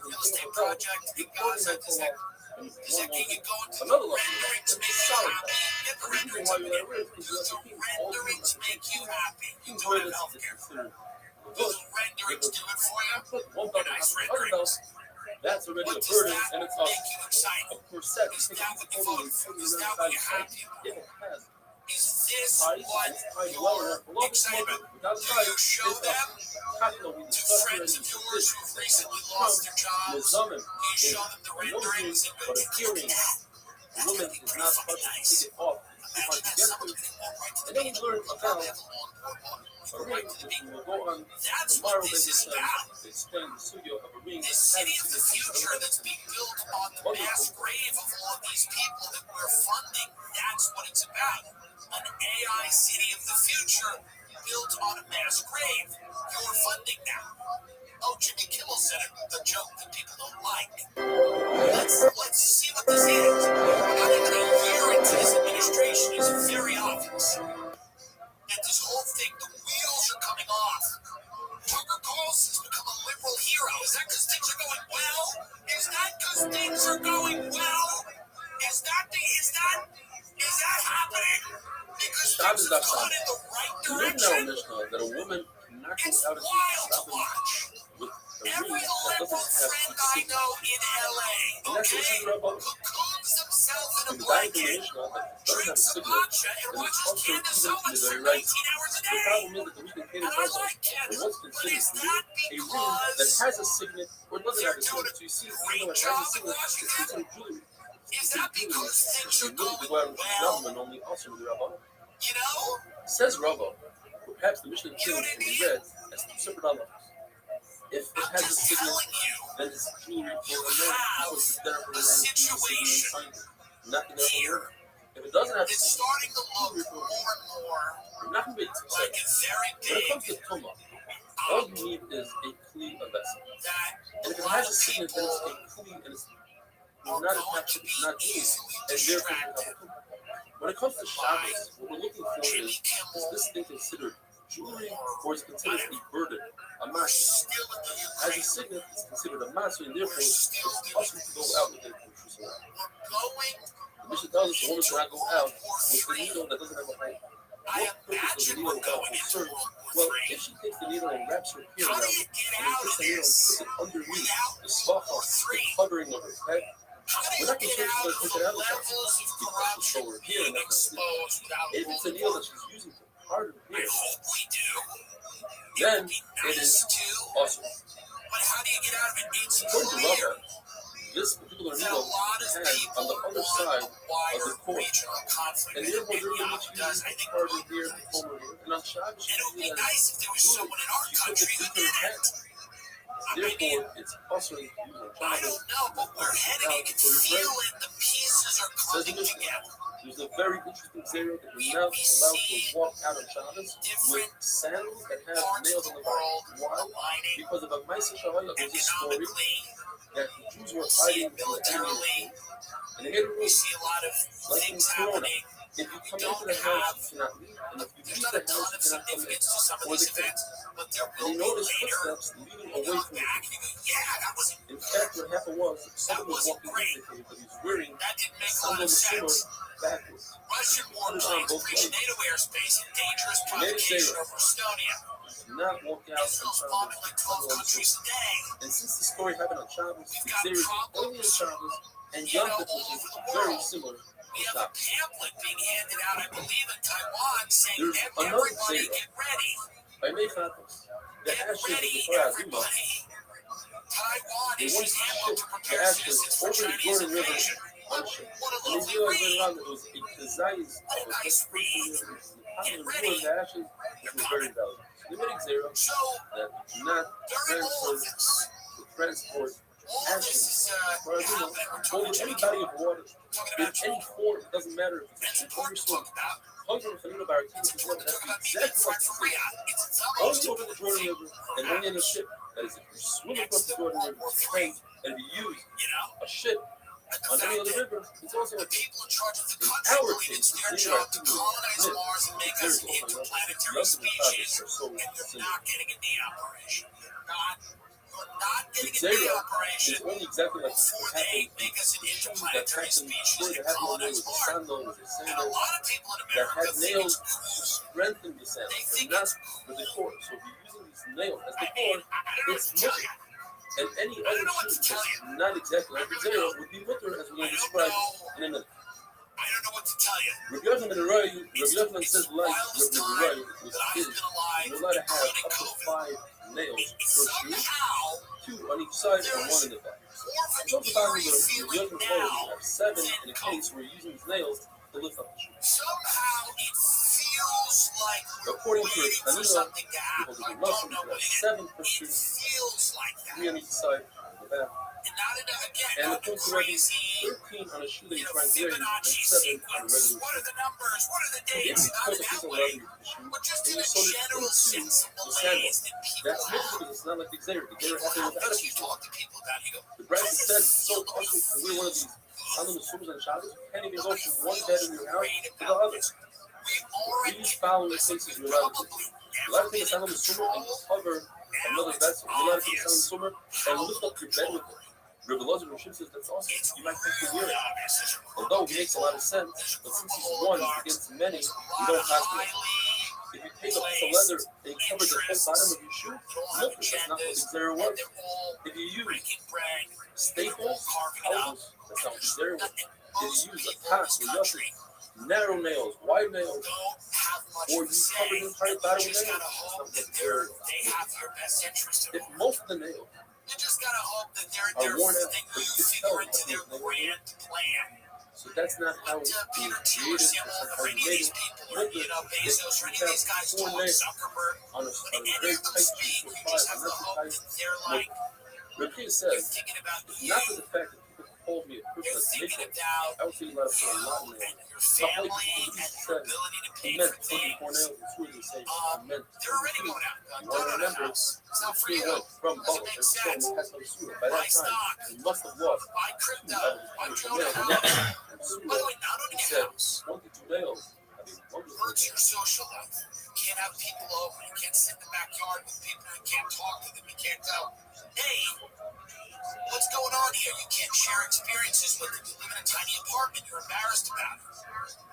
real estate project in Gaza? Does that get you going to the rendering to make you happy? Get the rendering to make you happy. You don't have healthcare. Those renderings do it for you. They're nice renderings. That's already a What does burden that and it's make awesome. you excited? Of course, sex Is is that what you totally voted for? Is that what you're happy about? if it has Is this ties, what it's tied well you're enough. Below the excited smoker, about? without Do ties, you show it's them awesome. We to discussed friends already of yours who have recently lost their jobs? Nizamin You show them the renderings and go, but a look hearing, at that. the That's woman gonna be is pretty not fucking touched to nice. take it off. It's too hard Imagine to that get somebody to. can walk right to And the then we beach. learned They'll about probably have a long boardwalk. a Go ring, right to the which beach. we will go on That's tomorrow. what this is about. To explain the studio of a ring. This city of the future that's being built on the mass grave of all of these people that we're funding. That's what it's about. An AI city of the future built on a mass grave. You're funding now. Oh, Jimmy Kimmel said the joke that people don't like. Let's see what this is. Not even a year into this administration is very obvious that this whole thing, the wheels are coming off. Tucker Carlson's become a liberal hero. Is that because things are going well? Is that because things are going well? Is that happening? Because things have gone in the right direction. That a woman cannot go It's out and wild to watch. with a Every ring that liberal doesn't have friend I know in LA, okay, cocoons himself in a blanket, drinks a matcha, and watches Candace Owens for 19 hours a The day. problem is that the weekend And I like Candace, but is that a ring that because has a signet or doesn't they're have a doing signet. So you see, a even great though it job has a in signet, it's Washington? considered jewelry. Is that because things are Really, the going well? only also with the Rabbi. You know? Says Rabbi, perhaps the Mishnah You know can what I be mean? read as two separate elements. If it I'm has a just signet, telling you, then it's jewelry for you a man. have Because it's there for a a man. situation Nothing else. here If it doesn't have a that's signet, starting to look more and more you're not going to be able to like say. a very When it comes big to Tumah, all you need is a clean vessel. that And a if it lot has of a signet, then people it's a clean and it's are not going to attached, be not jewelry. easily And therefore, you have distracted. a Tumah. When it comes to Shabbos, what we're looking for Jimmy is Kimmel this thing considered jewelry or is it considered a burden, a we're mash? still in the As a Ukraine. signet, it's considered a mash, and therefore We're it's still possible to go out with it. We're going The Mishnah tells us the woman into cannot go World out War with the III. needle that doesn't have a height. I What purpose does the imagine needle we're have going to into serve? World War Well, III. if she takes the needle and wraps her hair How around do you it, get and then out takes of the needle and this puts it underneath without the World War svacha, the III? covering of her head, How do we're you not get concerned out she's of going to take it the out of the house. levels of Because corruption over here, being not exposed without if World it's a War needle I? that she's using to part her I hair, hope we do. It then would be it nice is to, awesome. but how do you get out of it? It's According to clear Rabbi, this particular that a needle lot of has people on the other want side a of wider the core, regional conflict. and therefore And they're going Yahoo to does, I use think, part of good her hair to things. comb her hair. And on Shabbos, And it would be she nice if there was someone in our puts country it who to did her head. it. I mean, Therefore, it's also used on I Shabbos. don't know, but we're heading. You can feel it. The pieces are coming together. There's a very interesting zero that you're not allowed to walk out on Shabbos with sandals that have Parts of nails the on the world bottom. Why? aligning Because of a Maisa Shahaya, there's a story economically. that the Jews were We see hiding it from the enemy. militarily. And they had a We rule, see a lot of like in things Corona, happening. if you come don't into the house, have- you cannot leave. And if you There's leave not the a ton house, of you cannot come in. significance to some of Or these the events, but there And will you be notice later. footsteps leading You away look from you. back and you go, yeah, that was In fact, what happened was someone was wasn't walking great. into the cave, but he was wearing that didn't make a some lot of of the swimmer sense. backwards. Russian warplanes breached NATO airspace in dangerous provocation over Estonia. Do not walk out on Israel's Shabbos. bombing like 12 countries a day. And since the story happened on Shabbos, We've the got series problems, only on Shabbos, and you know, Yom Tov, all which over the is very world. similar We to have a Shabbos. pamphlet being handed out, I believe, in Taiwan saying, There's another everybody zero. get ready. By May Fatos, the Get ashes of ready, the Torah Azuma, everybody. Taiwan they is once using ammo to shipped the prepare ashes citizens for over the Chinese Jordan River invasion. on a ship. What a And they lovely realized read. later on that it was a desires What a of a nice person read. the Get positive ready. war in the ashes, which was very valuable. So they made a zero So, that do not during all of transfer this, to transport all of this is for Azuma happening. We're over talking any about body of water talking in about any form. It doesn't matter if it's It's a ship or important to swim. talk about. Hunger for Fanina Baratini It's is one important to talk that's about me being exactly friend like for Riyadh. It's the most only over the important Jordan thing. River and only in a ship. That is, if you swim across the Jordan River, it's friends, and if you use You know? a ship And the on any fact other that river, it's also the a thing. people in charge of the In country our believe case, it's their we job are to people colonize live. Mars and make us There's also interplanetary lots of the species, projects are so and they're similar. not getting in the operation. You're not getting in Zero the operation is only exactly like before what they happened. make us an That interplanetary happened species before and that happened colonize there was a Mars. sandal, was a And a sandal lot of people in that America had think nails it's to cool. strengthen the sandal, They but think not it's the decor. So if you're using these nails as I decor, don't know what it's to tell mushy. you. And any I don't other know what to shoe tell that's you. not exactly like the Zera would be mutter, as we're going to describe in a minute. I don't know what to tell you. Rabbi Yochanan ben Arai, Rabbi It's Yochanan says like wildest Rabbi time Arai, which that I've is been alive, you're allowed to have including up to COVID. 5 nails per shoe, Somehow, 2 on each side and 1 in the back. more of an So sometimes eerie Rabbi feeling Yochanan holds now you have 7 than in a case where you're using his nails to lift up the shoe. somehow it feels like we're According to waiting for Tanina, something to he happen. holds I it don't Muslim, know you what have it is. 7 per It shoe, feels like that. 3 on each side and the back. And not again, And not the according to Rabbi, crazy, 13 on a shoe that you you're know, trying to wear, and Fibonacci 7 on a sequence. regular What are shoe. the numbers? What are the If dates? you Not put in a piece that of way. leather with the shoe, But just and in you a sewed it general into sense of the sandal, malaise that people that's have. mixed because it's not like the Xer. The Xer People has it have without a things you piece of talk to people about. You go, The Brad "Does it said it's feel so the way awesome to wear one of these Tandem Summers and Shabbos. You can't even go Nobody from one feels bed in your house great to the about other. this. We aren't, These following listen, cases we've you're allowed to do. probably You're never allowed to take been a in Tandem Summer and control. cover Now another it's vessel. You're allowed to take a Tandem obvious Summer how and lift up your bed with it. Rabbi Lozer Rashid says that's awesome. It's You might think to wear really it. obvious. There's a group Although of it makes a people, lot of sense, there's a but group since of he's one oligarchs, against many, there's a you lot don't of have to. highly If you take a piece of leather and you cover the whole bottom of your shoe, they all look, have that's not what the agendas, Xer and was. they're all If you use breaking bread, they're all staples, carving it up. houses, that's not what the Xer was. If Most you use a people in top this or country yosef, narrow nails, wide nails, don't have much or of a you say, cover the entire and bottom you with just nails, gotta that's hope not what that the Xer they have your best interest at If heart. most of the nails You just gotta hope that are they're worn out, they but you you can figure tell into what their those nails are. grand plan. So that's not how But it was Peter Thiel or created, Sam that's not Altman how or you any of made these it. people or Look, you know if Bezos or you any of have these guys 4 talk, nails Zuckerberg, on a when any very of them tight speak, piece or you 5, just and have to that's the hope tight that they're look. like Rabbi you're says, thinking about it's you. not for the fact that people called me a You're person that's thinking Nicholas. about I would say you let put a you lot in there. and your So how family he and your said ability to he pay meant for 24 things. nails, and two of them say he meant They're already going out. You want to remember, It's not for he you. went from Doesn't Bubble make and so sense. has no sewer. By Buy that time, stock. he must have lost Buy crypto. Buy two drone nails. house. And By sewer, the way, not owning he a said, house 22 nails. I mean, wonderful. hurts your social life. You can't have people over. You can't sit in the backyard with people. You can't talk to them. You can't tell, hey, what's going on here? You can't share experiences with them. You live in a tiny apartment. You're embarrassed about it.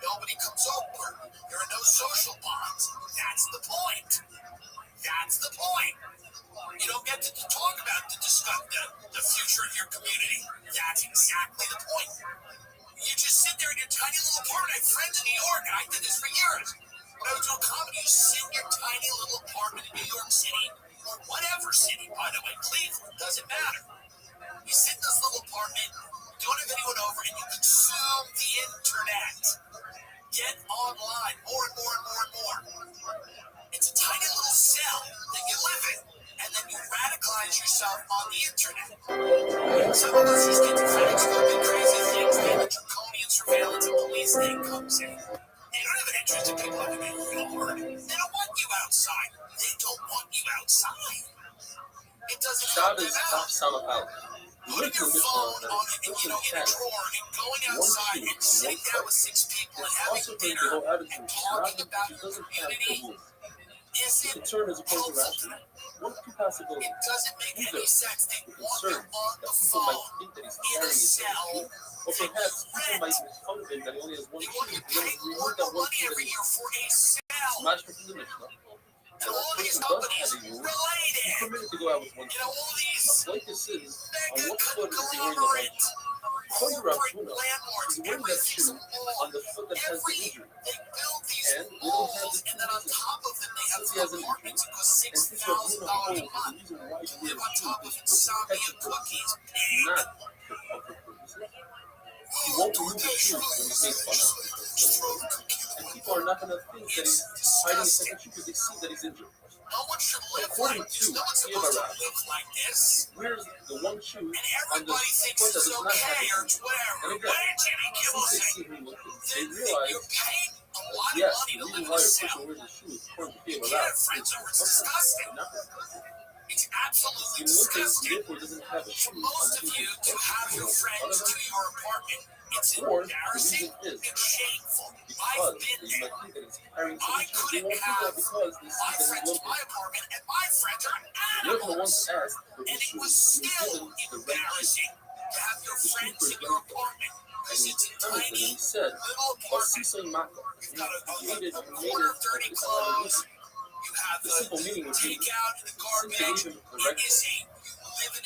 Nobody comes over. There are no social bonds. That's the point. That's the point. You don't get to talk about to discuss the future of your community. That's exactly the point. You just sit there in your tiny little apartment. I have friends in New York, and I did this for years. When I was doing comedy, you sit in your tiny little apartment in New York City, or whatever city, by the way, Cleveland, doesn't matter. You sit in this little apartment, don't have anyone over, and you consume the internet. Get online more and more and more and more. It's a tiny little cell that you live in, and then you radicalize yourself on the internet. Some of us just get to facts, stupid, crazy things, then the draconian surveillance and police thing comes in. They don't have an interest in people living in your yard. They don't want you outside. They don't want you outside. It doesn't help them Shabbos out. Salah out. Putting your phone on, in a drawer and going outside and sitting down with 6 people and having Also, for him to dinner go out into and the talking Shabbos, about he your doesn't have community the rules. The isn't concern is a point of helpful to rational. them. One or two possibilities. It doesn't make Either any sense. They the want you concern on the that people might phone think that he's in a carrying his cell. or perhaps people might make fun of him that he only has one They want shoe. you to He pay only more removed and that more one money shoe that every he year for a cell. smashed from the Mishnah. And And all a these person does companies have a rule. He's related. permitted to go out with one You shoe. know, all these Now, like this is, on mega what foot is he wearing the right conglomerate shoe? According to Rav corporate Shmuel, landlords, he's wearing that everything's shoe a law. on the foot that has the injury. They build these And we don't have walls, the and then on reason. top of them, they have Since he has an injury, apartments that cost and since Rav $6,000 Shmuel holds a that the month. reason why you You wear live a on shoe top of is for insomnia protection cookies. purposes, not for comfort purposes. He won't remove the shoe when he's made fun of. And people are not going to think that he's hiding a second shoe because they see that he's injured. No one should live According like this. to No one's supposed to live like this. Where's the one shoe And on the everybody thinks foot that it's does not okay or have it's a shoe? whatever. And What again, did Jimmy Kimmel since they say? see him with it, they That realize, you're paying a lot of yes, money the to live reason in why a a cell. person wears a shoe is according to You Kimmel can't have friends over. It's disgusting. not disgusting. It's absolutely In one case, disgusting. therefore, doesn't have a For shoe on most the of you injured to foot. have your friends to your apartment, it's Or the embarrassing. reason is It's shameful. because I've been they there. might think that he's carrying I some shoes. They couldn't won't do that have because they see my that he's friends to local. my apartment, and my friends are You're the animals. once asked for And his it shoes. was He was still given the right shoe. embarrassing to have your The shoe friends for in his your benefit. apartment. And Because he it's a determined it, and tiny he said, little apartment. Basisay Maka. You've got He made it, a he made corner it, of dirty it's not clothes. easy. You have The the simple meaning would be takeout and the simply garbage. leave him It correctly. is you live in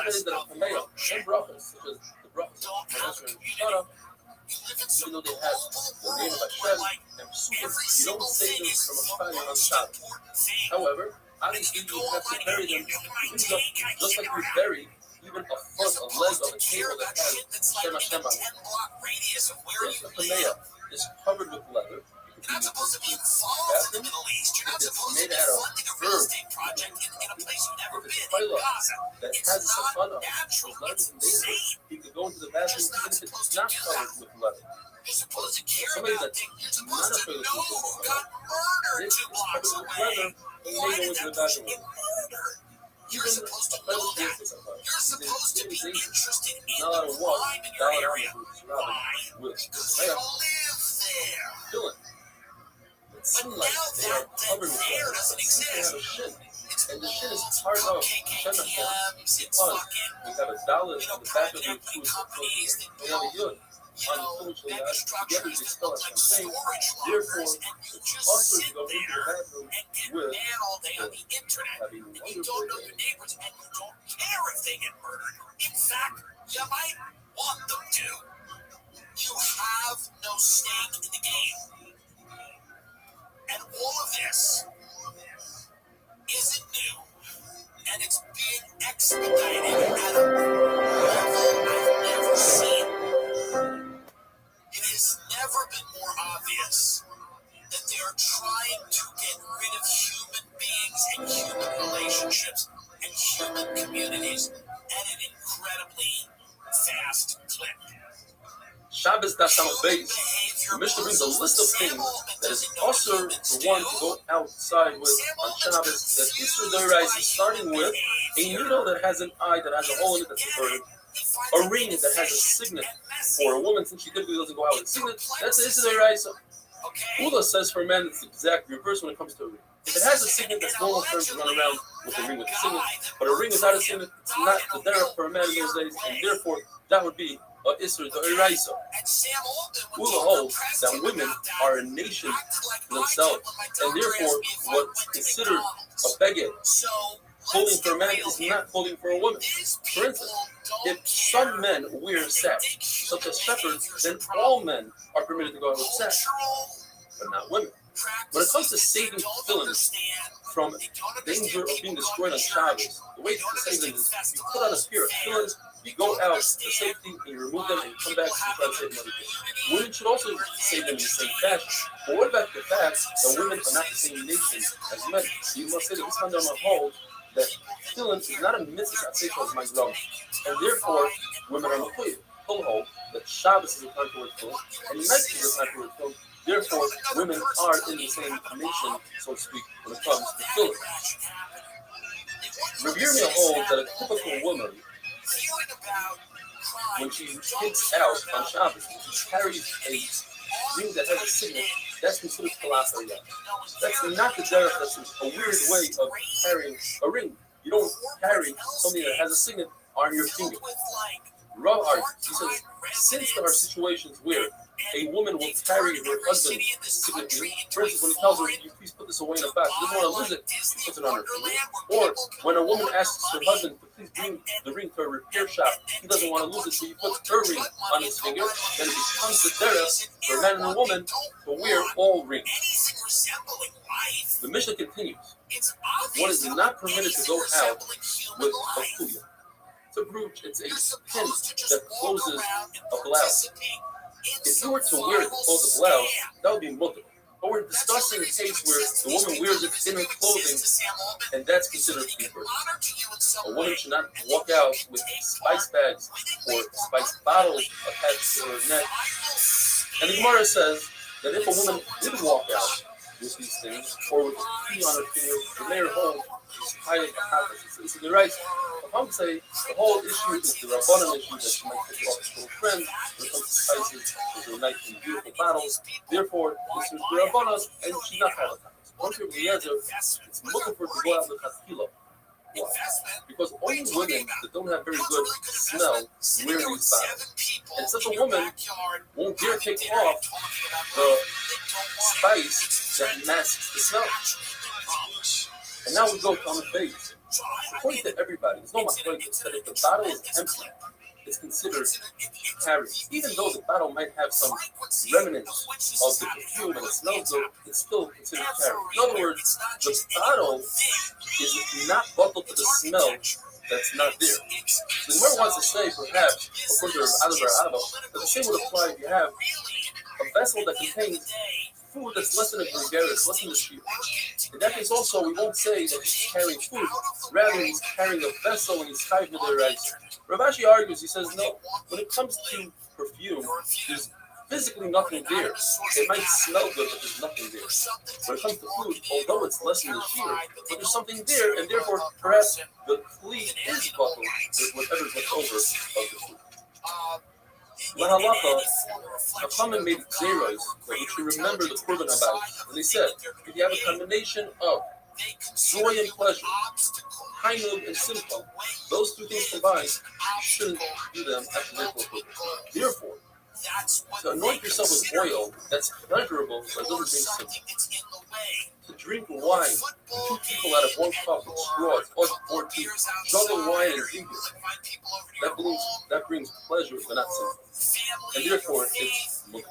Holidays that are Kamea and brachas, such as the brachas of Maser and Shana, even though they have the name of Hashem and psukim, you don't say them from a fire on Shabbos. However, obviously you have to bury them, just like you bury even a front a leg of a table that has Shem Hashem on it. 10-block radius of where If you the live. panea is covered with leather, You're not supposed to be involved in the Middle East. You're not supposed to be funding a real estate project in a place you've never been, in Gaza. that It's has a not sakana, natural. it's It's insane. you could go into the bathroom You're even not if it's supposed to not do covered that. with leather. You're supposed to care Somebody about that's things. You're supposed not to afraid of know people who got murdered It's 2 covered blocks with away. leather, and Why they go did into the that person bathroom. get murdered? You're Even supposed to a fellow know that. gangster sometimes. You're supposed to be interested in Not allowed the to walk crime in down your on area. the Why? with Because you live there. Dylan. It seemed like they are covered with leather. It seems to have a shin. And the shin is part of Shem Hashem KKMs, it's because fucking, we got a dollar you know, on the back private of your equity shoes. companies that We have a yud. you know, mega together structures they that spell look it like Hashem. storage Therefore, lockers, and you just also sit to go into the there bathroom and get with mad all day on the internet, having and you don't know your neighbors, and you don't care if they get murdered. In fact, you might want them to. You have no stake in the game. And all of this isn't new, and it's being expedited at a level I've never seen. It has never been more obvious that they are trying to get rid of human beings and human relationships and human communities at an incredibly fast clip. Shabbos Dasham Beis. The Mishnah brings a list of things that is also the one to go outside with on Shabbos. That Isser Dorais, starting with a needle that has an eye that has a hole in it that's inverted, a ring that has a signet for a woman since she typically doesn't go out with a signet. That's Isser Dorais. Ula says for men it's the exact reverse when it comes to a ring. If it has a signet, that's normal terms to run around with a ring with a signet. But a ring without a signet, it's not the derech for a man in those days, and therefore that would be a Isser Doraisa. Ula holds that women are a nation themselves, and therefore what's considered a beged, clothing for a man is not clothing for a woman. For instance, if some men wear sash, such as shepherds, then all men are permitted to go out with sash, but not women. When it comes to saving tefillin from danger of being destroyed on Shabbos, the way to save them is you put on a pair of tefillin, you go out for safety, and you remove them, and you come back to try to save another day. Women should also save them in the same fashion. But what about the fact that women are not the same nation as men? You must say that this Mandama holds that tefillin is not a mitzvah as my grandma, and therefore women are mechuyev. He'll hold that Shabbos is a time for tefillin, and night is a time for tefillin. Therefore, women are in the same nation, so to speak, when it comes to tefillin. Rabbi holds that a typical woman, when she takes out on Shabbos, she carries a ring that has a signet, that's considered kalafaya. That's not the derech, that's a weird way of carrying a ring. You don't carry something that has a signet on your finger. Rothschild, he says, since there are situations where a woman will carry her husband's signet ring, for instance, when he tells her, you please put this away in a box, she doesn't want to lose it, she puts it on her finger. Or when a woman asks her husband to please bring the ring to a repair shop, he doesn't want to lose it, so he puts her ring on his finger, then it becomes the derech for a man and a woman to wear all rings. The Mishnah continues, one is not permitted to go out with a kuya. It's a brooch, it's a pin that closes a blouse. If you were to wear it to close a blouse, that would be mutter. But we're discussing a case where the woman wears it in her clothing, and that's considered keeper. A woman should not walk out with spice bags or spice bottles attached to her neck. And the Gemara says that if a woman did walk out with these things, or with a key on her finger, the mayor holds is highly happens. It's in the right. I would say the whole issue is the Rabbanan issue that she might take off his little friend when it comes to spices, with her nice and beautiful bottles. Therefore, this is the Rabbanan, and she's not highly happens. Once you're Eliezer, it's looking for her to go out with Haskila. Why? Because only women that don't have very good smell wear these bottles. And such a woman won't dare take off the spice that masks the smell. And now we go to on the base. According to everybody, there's no mistake that if the bottle is empty, it's considered carried. Even though the bottle might have some remnants of the perfume and it smells good, it's still considered carried. In other words, the bottle is not buckled to the smell that's not there. So the Gemara wants to say, perhaps, according to Rabbi, that the same would apply if you have a vessel that contains food that's less than a gregaris, less than a sheep. In that case also, we won't say that he's carrying food. Rather, he's carrying a vessel and he's tied with their rights. Rav Ashi argues, he says, no, when it comes to perfume, there's physically nothing there. It might smell good, but there's nothing there. When it comes to food, although it's less than the shear, but there's something there, and therefore, perhaps the flea is buckled with whatever's left over of the food. Lahalacha, Chachamim made zeros that we should remember the Korban Habayis. And they said, if you have a combination of joy and pleasure, Hainug and Simcha, those two things combined, you shouldn't do them after their Korban. Therefore, to anoint yourself with oil that's pleasurable but doesn't bring Simcha. To drink wine, two people out of one cup with straws, or to juggle wine and drink it, that brings pleasure but not Simcha. And therefore, it's mukha.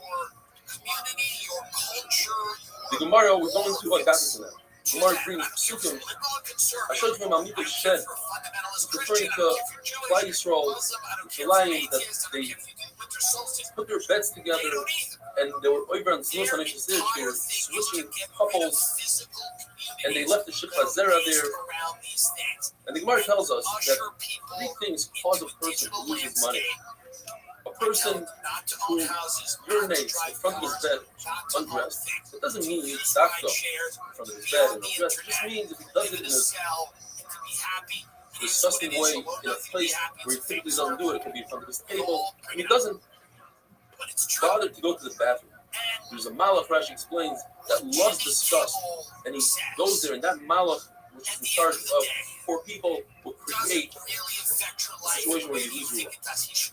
The Gemara, we're going to what happens to them. The Gemara brings psukim. I showed you from Amita's shed, referring to Klal Yisrael, the lion that they put their beds together, and they were over on Znos on Ishazir. They were switching couples, and they left the ship Hazera there. And the Gemara tells us that three things cause a person to lose his money. A person who urinates in front of his bed undressed, it doesn't mean he's stopped up in front of his bed and undressed. It just means if he does it in a disgusting way, in a place where he typically doesn't do it, it could be in front of his table, and he doesn't bother to go to the bathroom. There's a malach, Rashi explains, that loves disgust, and he goes there, and that malach, which is in charge of poor people, will create a situation where you lose your life.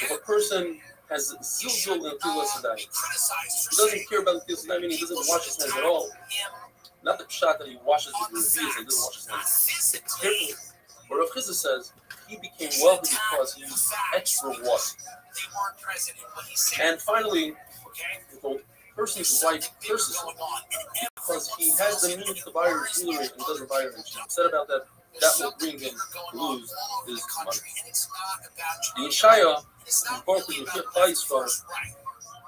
If a person has zilzul in the Sadai, he doesn't care about the Sadai, meaning he doesn't wash his hands at all. Not the pshat that he washes his reveals and doesn't wash his hands. Carefully. But Rav Chizah says he became wealthy because he used extra water. And finally, if a person's wife curses him because he has the means to buy her jewelry and doesn't buy her, and she's upset about that, that will bring him to lose his money. The Yeshaya, both the Klal Yisrael,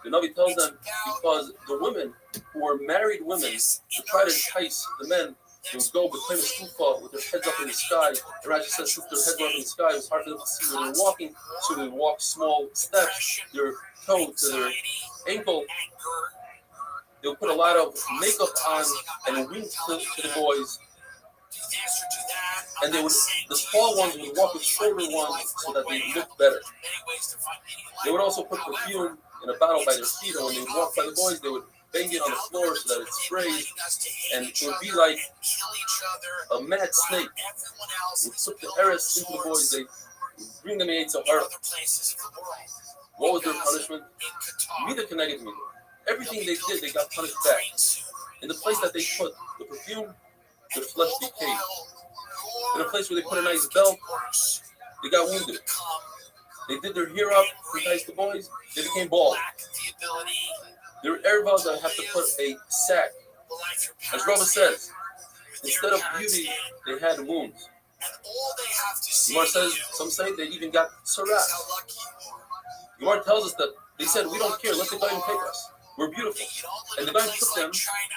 the Navi tells them because the women who were married women to try to entice the men, they would go between a stufa with their heads up in the sky. And Rashi says since their heads were up in the sky, it was hard for them to see where they were walking, so they would walk small steps, their toe to their ankle. They would put a lot of makeup on and wink to the boys. And they would, the tall ones would walk with shorter ones so that they looked better. They would also put perfume in a bottle by their feet, and when they would walk by the boys, they would bang it on the floor so that it sprays, and it would be like a mad snake. Would put the eris into the boys, they bring them in to hurt. What was their punishment? Mida connected me. Everything they did, they got punished back. In the place that they put the perfume, their flesh decayed. In a place where they put a nice belt, they got wounded. They did their hair up, enticed the boys, they became bald. There were ervas that have to put a sack. As Rabbi says, instead of beauty, they had wounds. Gemara says, some say they even got sarat. Gemara tells us that they said, we don't care, let the guy take us. We're beautiful. And the guy took them,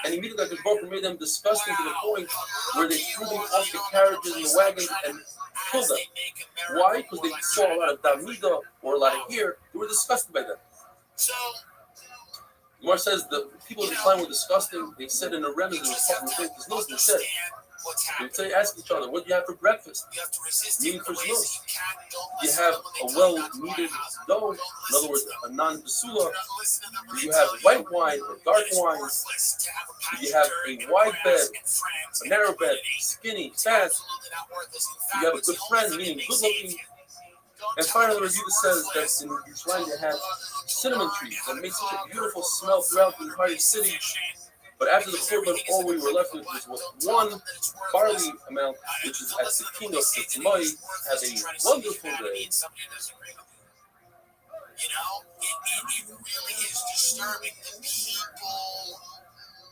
and immediately the Baruch made them disgusting to the point where they threw them off the carriages and the wagons and killed them. Why? Because they saw a lot of damida or a lot of hair. They were disgusted by them. Gemara says the people in the time were disgusting. They said in a remnant, there's no they said. They would say, ask each other, what do you have for breakfast? Meaning for znos. Do you have a well-kneaded dough? In other words, a non-basula? Do you have white wine or dark wine? Do you have a wide bed, a narrow bed, skinny, fat? Do you have a good friend, meaning good-looking? And finally, Rabbi says that in Yerushalayim they had cinnamon trees that made such a beautiful smell throughout the entire city. But after the korban, all we were left with was one barley amount, which is at the king of Tzimai. Have a wonderful day. You know, it really is disturbing. The people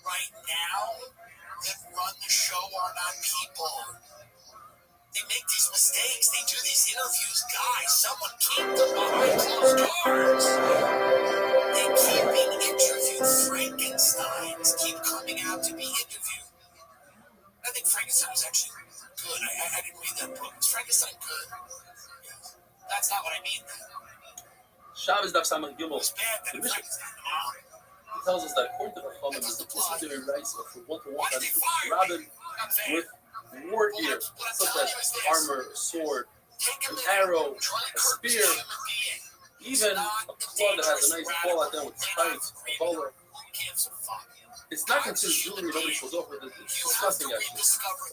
right now that run the show are not people. They make these mistakes. They do these interviews. Guys, someone keep them behind closed doors. They keep being interviewed. Frankensteins keep coming out to be interviewed. I think Frankenstein was actually good. I didn't read that book. Is Frankenstein good? Yes. That's not what I mean. Shabbos Daf Samach It Gimel. was bad that The Mishnah Frankenstein. tells us that according to the Chachamim, is the secondary rights of one-to-one Why did they country. fire Rabbi me? Not fair. with war gear, such as armor, a sword, an arrow, a spear, even a claw that has a nice ball at them with spikes, a bowler. It's not considered jewelry. Nobody shows off with it. It's disgusting, actually.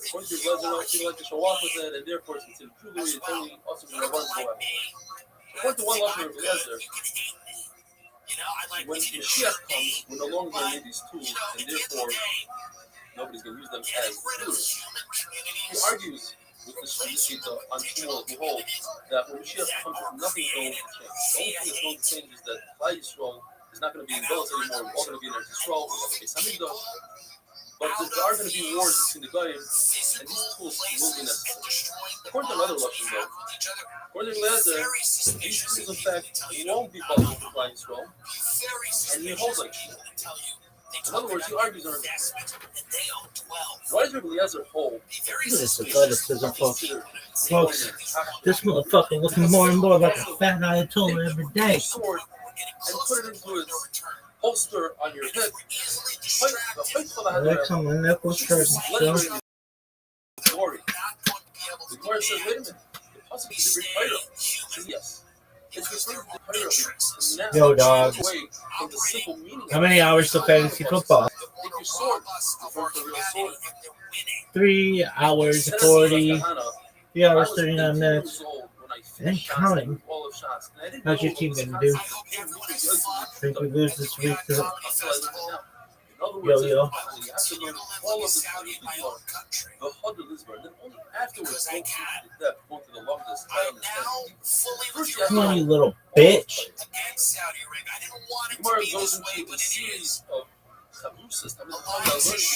According to Rothschild, people like to show off with it, and therefore it's considered jewelry. It's only also going to run go out. According to one Lashon of Eliezer, when Mashiach comes, we're no longer going to need these tools, and therefore nobody's going to use them as tools. He argues with the Shita on Shmuel, who holds that when Mashiach comes, nothing is going to change. The only thing that's going to change is that Klal Yisrael is not going to be in Golos anymore. We're all going to be in Eretz Yisrael. We're going to be Hamikdash. But there are going to be wars between the Goyim, and these tools will be necessary. According to another Lashon, though, according to Eliezer, these tools, in fact, won't be bought with Klal Yisrael, and he holds like that. In other words, he argues on why does Rabbi Eliezer hold? Look at this athleticism, folks. Folks, this motherfucker looking more and more like a fat Ayatollah every day. Sword and put it into his holster on your hip. I like some of the nipple shirts and stuff. Glory. The Gemara says, wait a minute. The pasuk is the Torah. Says yes. It's referring to the Torah. Yo, dog. Away from the simple meaning. How many hours to fantasy football? Take your sword. Refer to the real sword. 3 hours 40. 3 hours 39 minutes. And counting. How's your team gonna do? Think we lose this week? Yo, yo. Come on, you little bitch. Gemara goes into a series of taboo systems.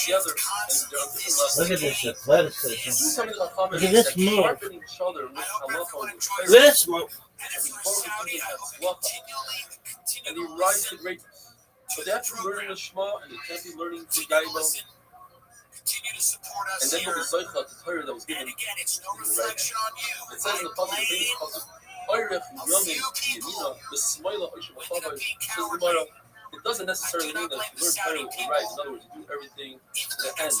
Together, Look at this athleticism. Look at this move. Look Look at this move. And he rises to greatness. But they have to be learning the Shema, and they can't be learning the Gailo. And then there'll be Zoicha, the Torah that was given. It says in the Pasuk, it doesn't necessarily mean that you learn Torah with the right. In other words, you do everything to the end.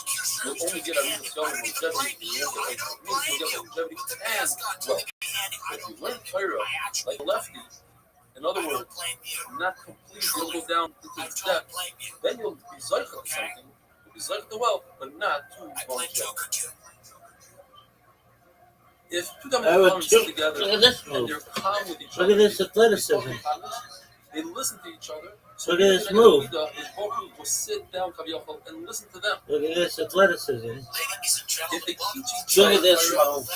You'll only get a longevity. You won't get longevity and wealth. If you learn Torah like a lefty, in other words, not completely, you'll go down into the depth, then you'll be Zoicha something. You'll be Zoicha the wealth, but not too longevity. If two diamonds sit together and they're calm with each other, Look at this athleticism. they listen to each other. Look at this move. Will sit down and listen to them. Look at this athleticism. If they teach each Look other, at this move.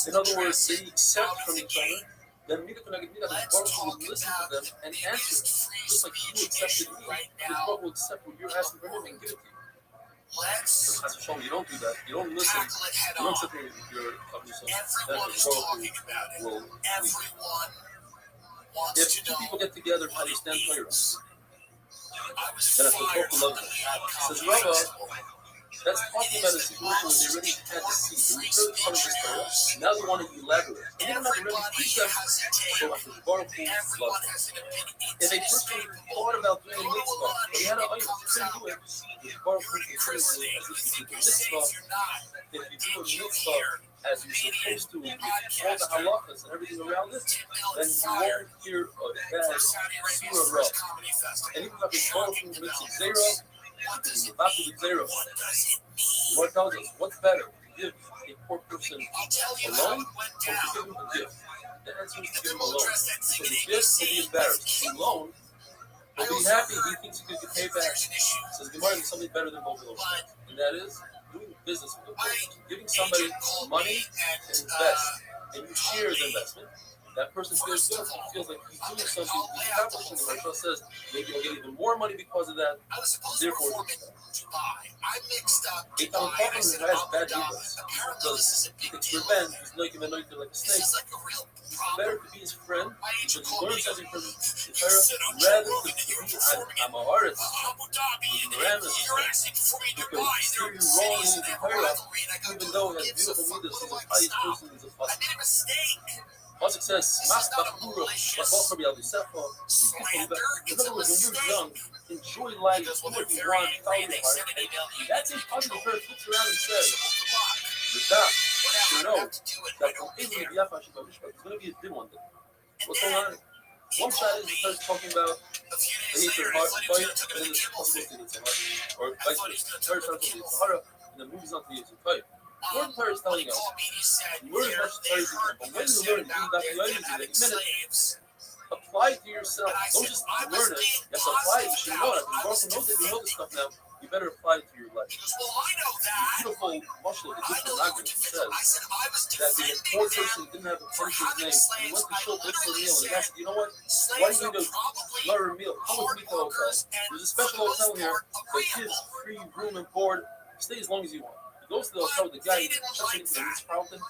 in other words, they accept from each other, then Baruch will listen to them and answer, just like you accepted me. Baruch will accept what you're asking for him and give it to you. You don't do that. You don't listen. You don't sit there with your will leave. If two people get together to understand Torah, then it's the total level. Says Rabbi, that's talking about a situation where they already had the seed. They were really coming to Torah. Now they want to elaborate. And they don't have to really teach them. So like the Baruch Hu love. If a person thought about doing a mitzvah, but he had a couldn't do it, the Baruch Hu considers it as if you did a mitzvah. If you do a mitzvah as you're supposed to, with all the halachas and everything around it, then you won't hear a bad surah rough. And even if the Baruch Hu makes a zera, it's about to be zera. What tells us what's better? To give a poor person alone, or to give him a gift? The answer is to give him alone. Because the gift will be embarrassed. Alone, he'll be happy. He thinks he could pay back. Says Gemara is something better than both of those things, and that is doing business with the person. Giving somebody money to invest, and you share the investment. that person feels good. He feels like he's doing something, he's accomplishing. The Rothschild says maybe he'll get even more money because of that. I was supposed to Therefore, perform in Dubai. I mixed up they Dubai found and I Papa said has Abu bad Dhabi. deals. Apparently, this is a big It's deal. revenge. He's like him like a This snake. is like a real It's problem. better to be his friend My agent because he called me. learns something from his You said on Joe rather Rogan than that you were be performing in I'm a artist. Abu Dhabi and Parameters. you're actually performing in Because Dubai. steer There you are wrong cities in and they the have a Torah, rivalry. And I go, even dude, though who he has gives a beautiful fuck? leaders, What he's do the I highest stop? person, he's a I fuck. made a mistake. Pasuk says, This is not a malicious slander. in It's a other words, when you're young, mistake. enjoy life, Because do when they're what you very want, follow angry, your they heart. send an email. That's it. Pasuk the first looks around and says, Whatever, Rada, I you don't know have to do it. that I from don't Israel, care. it's going to be a din one day. And What's going then on? he One side called is me he starts talking about a few the days hatred later. of I heart thought fight, he was going to took and then him to the there's Kimmel supposed thing. to or I vice thought he was versa. going to Torah take him to the starts with Kimmel Sahara, and then moves on to the fight. One Torah is When telling he us, called me, he said you learn as much they as hurt but when because you they're learn, about you got them the having minute, slaves. apply it to yourself. And I Don't said, just I was learn it. being You have to apply it. You positive should about know it. it. I You was also know that you know this defending. stuff now. You better apply it to your life. He goes, well, I know The that. beautiful mushal, the I good know you Nagin, were he defending. says I said, I was that the defending poor them person didn't have a for punish's having name. He slaves. went to I show Bits for literally meal and he said, asked, you know what? Why slaves do you are need a probably lower meal? Come hard with me to the hotel. workers and There's a for special the most hotel here part that gives agreeable. free room and board. Stay as long as you want. He goes to the hotel with the guy, They didn't checks like into the that. Ritz-Carlton,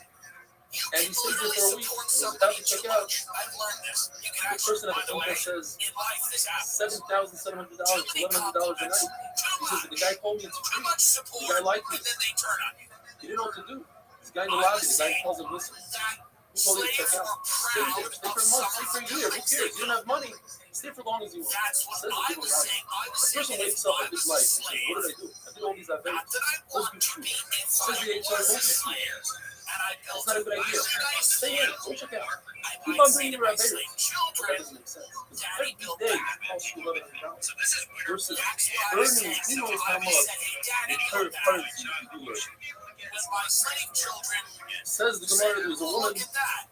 You and he can stays there literally for a week. support He's about somebody to too check out. much. I've learned this. You can The actually, person at by the the phone way, says in life this happens. $7,700, Too many $1,100 a compliments. night. Too He says, but the much. guy told me it's Too free. much The support, guy liked and it. then they turn on you. He didn't know what to do. This guy in the I lobby, was the guy saying tells him, listen, that who told you to check slaves out? were Stay there. proud Stay of for a some month. of Stay for a the year. Who things cares? they You don't have money. Stay for as long as you want. That's what Says the I people was around saying. you. I was A saying person that wakes if up I at this was a life and says, what slave, did I do? I did all these not averas. that I Let's want be to true. be Says inside, the I HR, was a don't be slave, and I It's built not a a good idea. really nice Stay in. family. Go check out. I Keep might on say doing to your my averas. slave But that children, doesn't make sense. Because Daddy every built day that. costs you $1,100. So this is weird. Versus That's why I earning, said, who so knows I how much said, hey, Daddy in built that. currency you do earn. With my slave children, Says the Gemara, there was a woman look at that.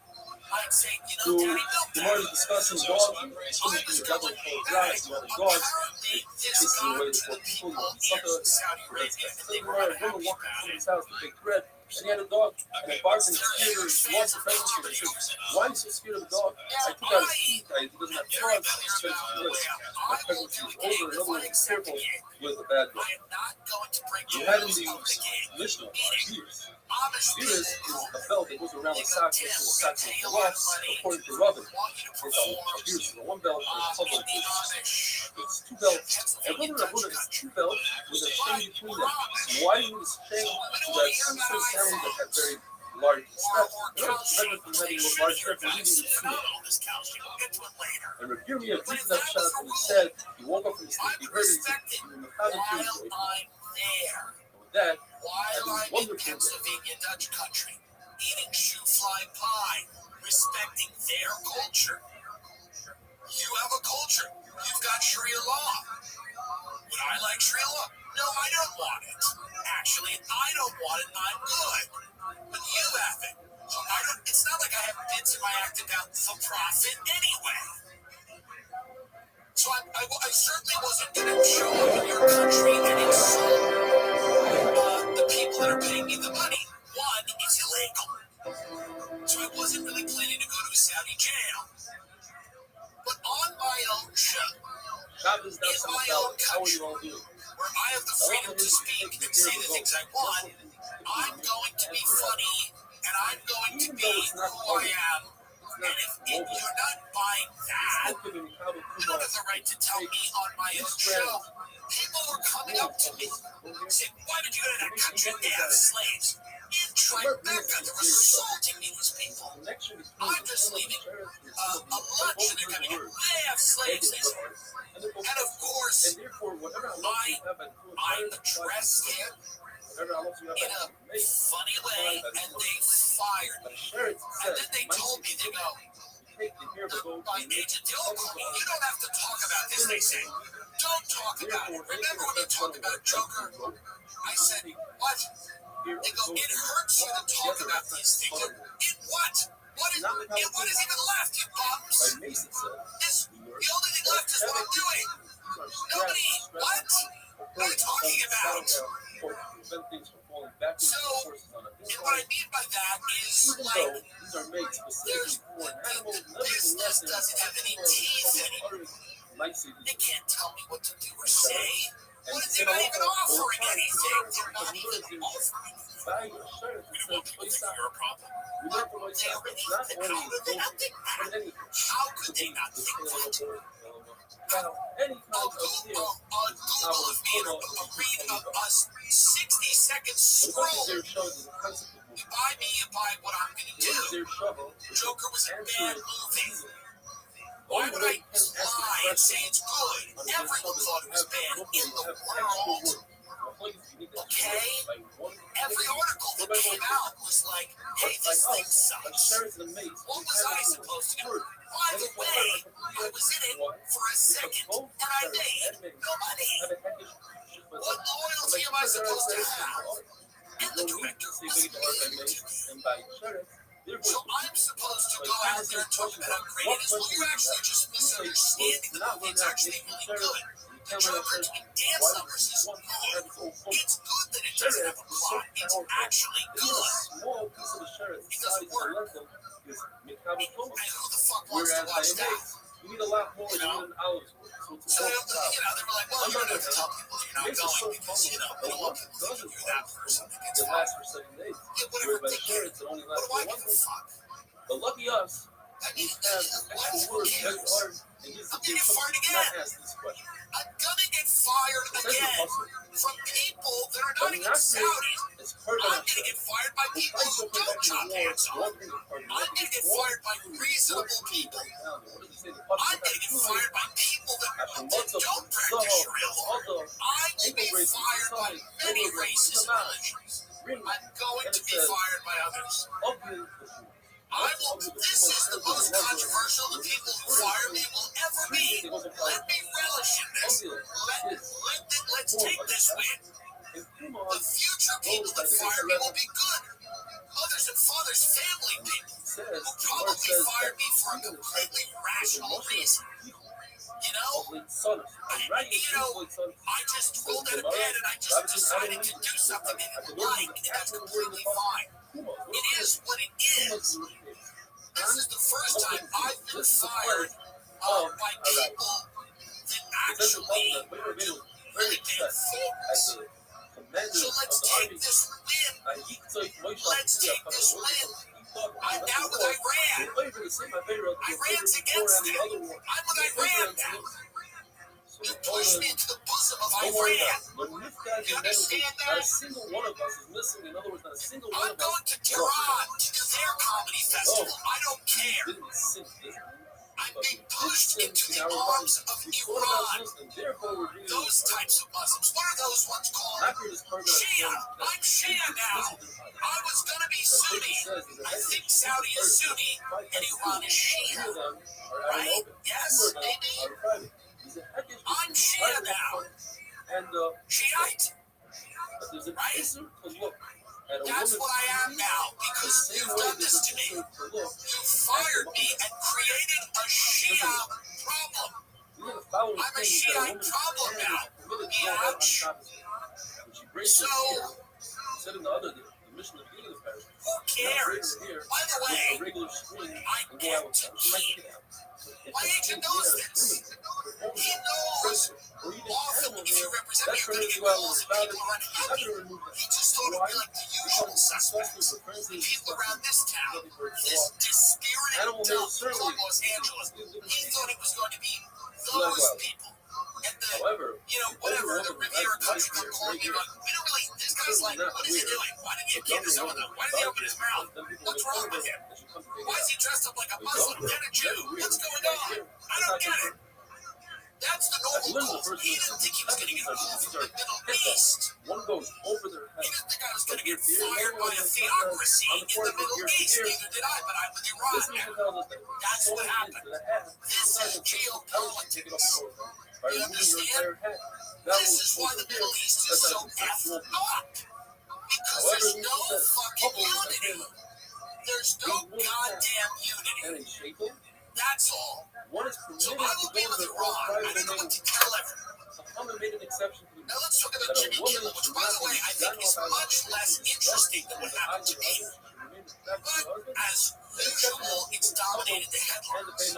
I'd say, who Daddy built that. Gemara is discussing dogs and I something was the devil going, called hey, grass, you know, the dogs, apparently it this chases got away the to poor the people, people you know, in Saudi Arabia, and Says they the were Gemara, a not woman happy walked about into it. his house to bake bread, and he had a dog, and it barked and it scared her, she lost the pregnancy, and she said, why are you so scared of the dog? I took out his teeth, he doesn't have claws, she said, my pregnancy is over, in other words, be careful with a bad dog. I am not going to break the You haven't rules the of the game. Mishnah, Beers. Honestly, Beers is a belt that goes around the sock, next to the sock pay with a the lot of loss, money. according to Rabbi. Want you to It's a perform Beers is a one belt, and it's public. in Amish, It's two belts. And Pennsylvania whether Dutch it's country. two belts with a chain between them. So why do you need a chain so that some sort of families that have very large steps, in order to prevent them from having a large step, you need to two. On this couch, we'll get to it later. And Rabbi agreed to that shot, and he said, he woke up from his sleep, he heard it, he was While and I'm there, with that, while I'm in wonderful day. Pennsylvania Dutch country, eating shoe fly pie, respecting their culture. You have a culture. You've got Sharia law. Would I like Sharia law? No, I don't want it. Actually, I don't want it. I'm good. But you have it. So it's not like I have bits in my act about for profit anyway. So I certainly wasn't going to show up in your country and insult the people that are paying me the money. One, it's illegal. So I wasn't really planning to go to a Saudi jail. But on my own show, Shabbos, in that's my how own are you country, all doing? where I have the freedom to speak and say the things I want, I'm going to be funny and I'm going to be who I am. And if you're not buying that, you don't have the right to tell me on my own show. People were coming up to me saying, why did you go to that country? They have slaves. In Tribeca, they're assaulting me, these people. I'm just leaving a lunch and they're coming in. They have slaves. And of course, I'm dressed in a funny way, and they fired me. And then they told me, they go, my agent, they'll call me. You don't have to talk about this, they say. Don't talk about it. Remember when they talked about Joker? I said, what? They go, it hurts you to talk about these things. In what? What is even left, you bums? The only thing left is what I'm doing. Nobody, what? What are you talking about? So, and what I mean by that is, like, there's the doesn't have any teeth in it. They can't tell me what to do or say. What if they're not even offering anything? They're not even offering. We want people to think you're a problem. They already have the power to not think that. How could they not think that? Google of me a read of us 60-second scroll. You buy me, you buy what I'm going to do. Joker was a bad movie. Why would I lie and say it's good? Everyone thought it was bad in the world. Okay? Every article that came out was like, hey, this thing sucks. What was I supposed to do? By the way, I was in it for a second, and I made no money. What loyalty am I supposed to have? And the director was mean to me. So I'm supposed to go out there and talk about how great it is. Well, you're actually just misunderstanding the movie. It's actually really good. The Joker doing dance numbers is good. It's good that it doesn't have a plot. It's actually good. It doesn't work. And who the fuck wants to watch that? You need a lot more than an hour. So, they were like, well, you're going to tell people you're not going because, we don't want people to think you're that person that gets fired. Yeah, whatever, what do I give a fuck? But lucky us, I mean, extra words very hard, and I'm going to get fired again. I'm going to get fired again from people that are not even Saudi. I'm going to get fired by people who don't chop hands off. I'm going to get fired by reasonable people. I'm going to get fired by people that don't practice Sharia law. I will be fired by many races and religions. I'm going to be fired by others. This is the most controversial the people who fire me will ever be. Let me relish in this. Let's take this win. The future people that fire me will be good. Mothers and fathers, family people, who probably fired me for a completely rational reason. You know, I just rolled out of bed and I just decided to do something I didn't like, and that's completely fine. It is what it is. This is the first time I've been fired by people that actually do really bad things. So let's take this win. Let's take this win. I'm now with Iran. Iran's against it. I'm with Iran now. You pushed me into the bosom of Iran. You understand that? I'm going to Tehran to do their comedy festival. I don't care. I'm being pushed into the arms of Iran. Those types of Muslims. What are those ones called? Shia. I'm Shia now. I was going to be Sunni. I think Saudi is Sunni and Iran is Shia. Right? Yes, maybe. I'm Shia now. Shiite. Right? That's what I am now because you've done this to me. You fired me and created a Shia problem. I'm a Shiite problem now. Ouch. So, who cares? By the way, I get to keep. My agent knows this. He knows often if you represent me, you're going to get calls and people are unhappy. He just thought it would be like the usual suspects. People around this town, this dispirited dump called Los Angeles. He thought it was going to be those people. And whatever, the Riviera Country Club called me, like, we don't really, this guy's like, what is he doing? Why did he accuse some of them? Why did he open his mouth? What's wrong with him? Why is he dressed up like a Muslim and a Jew? What's going on? I don't get it. That's the normal call. He didn't think he was going to get involved in the Middle East. He didn't think I was going to get fired by a theocracy in the Middle East. Neither did I, but I'm with Iran now. That's what happened. This is geopolitics. You understand? This is why the Middle East is so effed up. Because there's no fucking unity. There's no goddamn unity. That's all. So I will be with Iran. I don't know what to tell everyone. Now let's talk about Jimmy Kimmel, which, by the way, I think is much less interesting than what happened to me. But as usual, it's dominated the headlines.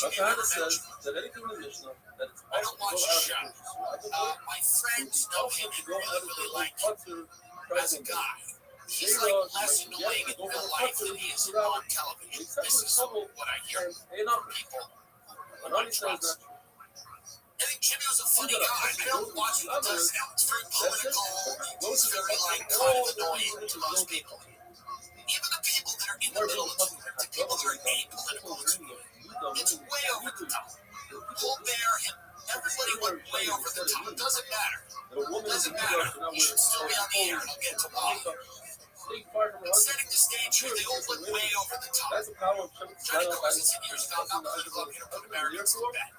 Rav Kahana says that anything in the Mishnah that it's I also don't watch the show. My friends know him and really like him as a guy. He's like less annoying in real life than he is on television. This is what I hear from people. I trust. I think Jimmy was a funny guy. I don't watch what he does now. It's very political. It's very like kind of annoying to most people. Even the people that are in the middle of the people that are apolitical, it's way over the top. Colbert, him, everybody went way over the top. It doesn't matter. It doesn't matter. You should still be on the air, and I'll get to why. But setting the stage here, they all went way over the top. Johnny Carson said years ago, I'm not political, I'm going to put Americans to bed.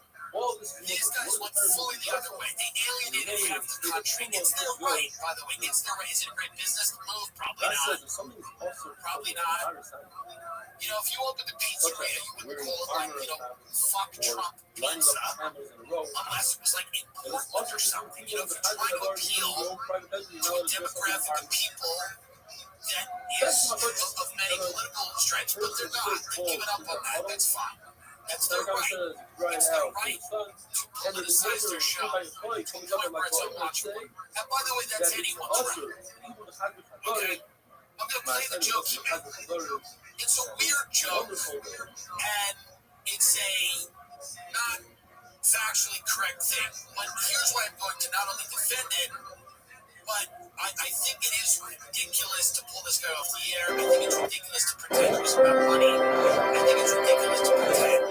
These guys went fully the other way. They alienated half the country. It's their right, by the way. It's their right. Is it a great business move? Probably not. Probably not. You know, if you opened a pizzeria, you wouldn't call it like, fuck Trump pizza. Unless it was like in Portland or something. You know, if you're trying to appeal to a demographic of people that is of many political stripes, but they're not. They're giving up on that. That's fine. That's their right. It's their right to politicize their show to the point where it's unwatchable. And by the way, that's anyone's right. Okay? I'm going to play the joke here. It's a weird joke, and it's a not factually correct thing. But here's why I'm going to not only defend it, but I think it is ridiculous to pull this guy off the air. I think it's ridiculous to pretend it was about money. I think it's ridiculous to pretend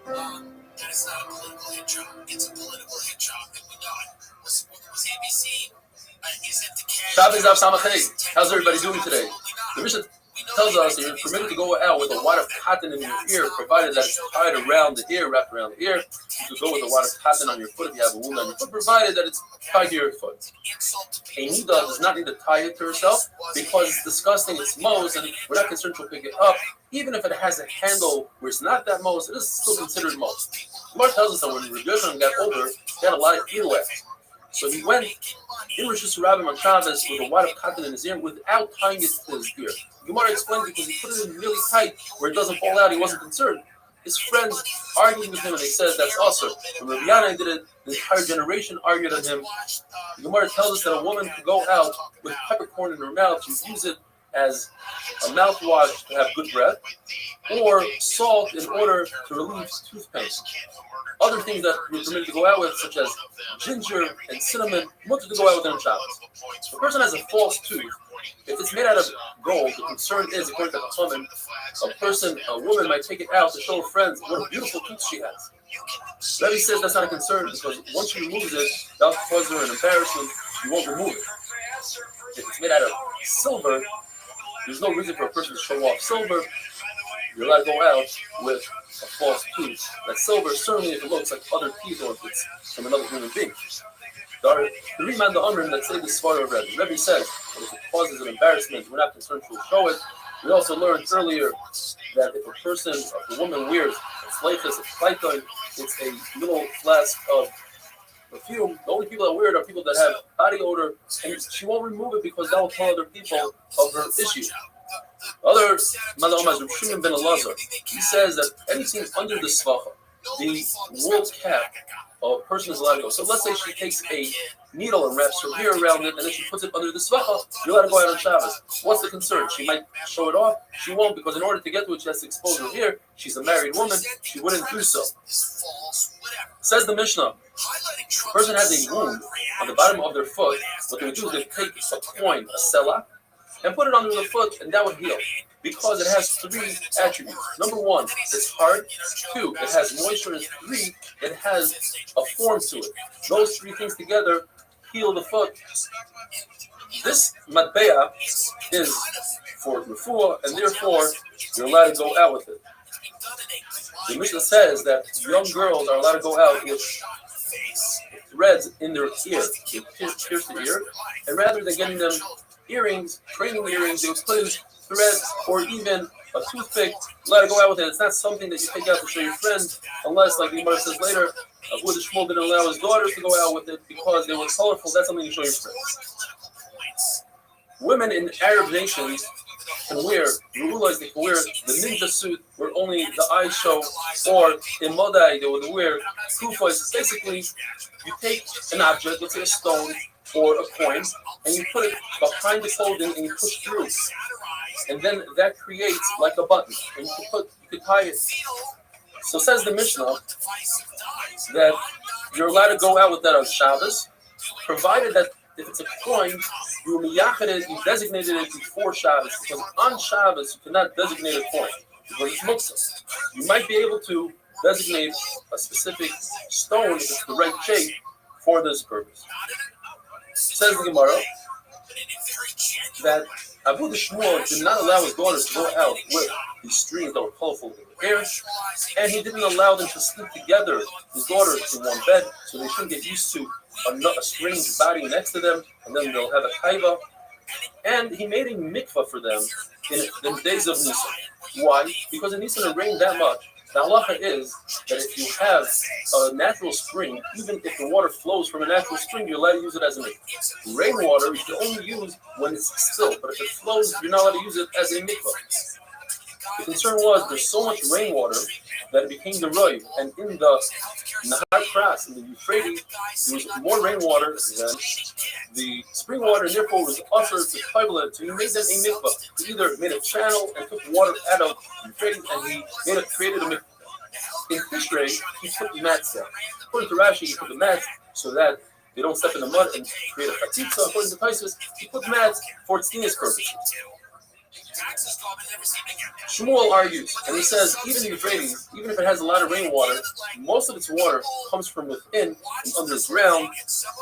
that it's not a political hit job. It's a political hit job, and we know it. Was ABC? Is it the cash? Shabbos Av Samachay. How's everybody doing today? The Mishnah tells us that you're permitted to go out with a wad of cotton in your ear, provided that it's tied around the ear, wrapped around the ear. You could go with a wad of cotton on your foot if you have a wound on your foot, provided that it's tied to your foot. A nida does not need to tie it to herself because it's disgusting, it's Mose, and we're not concerned she'll pick it up. Even if it has a handle where it's not that Mose, it is still considered Mose. Gemara tells us that when Rabbi got older, he had a lot of earwax. So he went in Rosh Hashanah on Shabbos with a wad of cotton in his ear without tying it to his ear. Gemara explains because he put it in really tight where it doesn't fall out, he wasn't concerned. His friends argued with him and they said that's awesome. When Rabbi did it, the entire generation argued on him. The Gemara tells us that a woman could go out with peppercorn in her mouth, she'd use it as a mouthwash to have good breath, or salt in order to relieve tooth pain. Other things that we're permitted to go out with, such as ginger and cinnamon, much to go out with on Shabbos. If a person has a false tooth, if it's made out of gold, the concern is, according to the woman, a woman might take it out to show her friends what a beautiful tooth she has. Rabbi says that's not a concern because once she removes it, that'll cause her an embarrassment. She won't remove it. If it's made out of silver, there's no reason for a person to show off silver. You're allowed to go out with a false tooth. That's silver, certainly if it looks like other teeth or if it's from another human being. There are three man the Amrim that say this far already. Rebbe says that if it causes an embarrassment, we're not concerned she'll show it. We also learned earlier that if a woman wears a sleichus, a shleiton, it's a little flask of perfume. The only people that wear it are people that have body odor, and she won't remove it because that will tell other people of her issue. Other Malomaz, Reb Shimon ben Elazar, he says that anything under the svacha, the wool cap, a person is allowed to go. So let's say she takes a needle and wraps her hair around it, and then she puts it under the svacha, you're allowed to go out on Shabbos. What's the concern? She might show it off. She won't, because in order to get to it, she has to expose her hair. She's a married woman. She wouldn't do so. Says the Mishnah, a person has a wound on the bottom of their foot. What they would do is they take a coin, a selah, and put it under the foot, and that would heal. Because it has three attributes. Number one, it's hard. Two, it has moisture. And three, it has a form to it. Those three things together heal the foot. This matbea is for refuah, and therefore you're allowed to go out with it. The Mishnah says that young girls are allowed to go out with threads in their ear. They pierce the ear, and rather than getting them earrings, training earrings, they would put in threads or even a toothpick. Allowed to go out with it. It's not something that you take out to show your friends, unless, like the Gemara says later, Abu the Shmuel didn't allow his daughters to go out with it because they were colorful. That's something to show your friends. Women in Arab nations can wear, you realize they can wear the ninja suit where only the eyes show, or in Modai they would wear kufos. It's basically, you take an object, let's say a stone or a coin, and you put it behind the clothing and you push through. And then that creates like a button. And you could tie it. So says the Mishnah that you're allowed to go out with that on Shabbos, provided that if it's a coin, you designated it before Shabbos, because on Shabbos you cannot designate a coin because it's muktzah. You might be able to designate a specific stone if it's the right shape for this purpose. Says the Gemara that Abu Shmuel did not allow his daughter to go out with these strings that were colorful in the hair, and he didn't allow them to sleep together, his daughter, in one bed, so they shouldn't get used to a strange body next to them, and then they'll have a kaiva. And he made a mikvah for them in the days of Nisan. Why? Because in Nisan it rained that much. The halacha is that if you have a natural spring, even if the water flows from a natural spring, you're allowed to use it as a mikvah. Rainwater you can only use when it's still, but if it flows, you're not allowed to use it as a mikvah. The concern was there's so much rainwater that it became the roiv, and in the Nahar Pras, in the Euphrates, there was more rainwater than the spring water, and therefore it was usher to tribal it. So he made them a mikvah. He either made a channel and took water out of Euphrates, and he created a mikvah. In Tishrei, he put the mats down. According to Rashi, he put the mats so that they don't step in the mud and create a chatzitza. According to Taisus, he put the mats for tznius purposes. Shmuel argues, and he says, even in Euphrates, even if it has a lot of rainwater, most of its water comes from within and under the ground.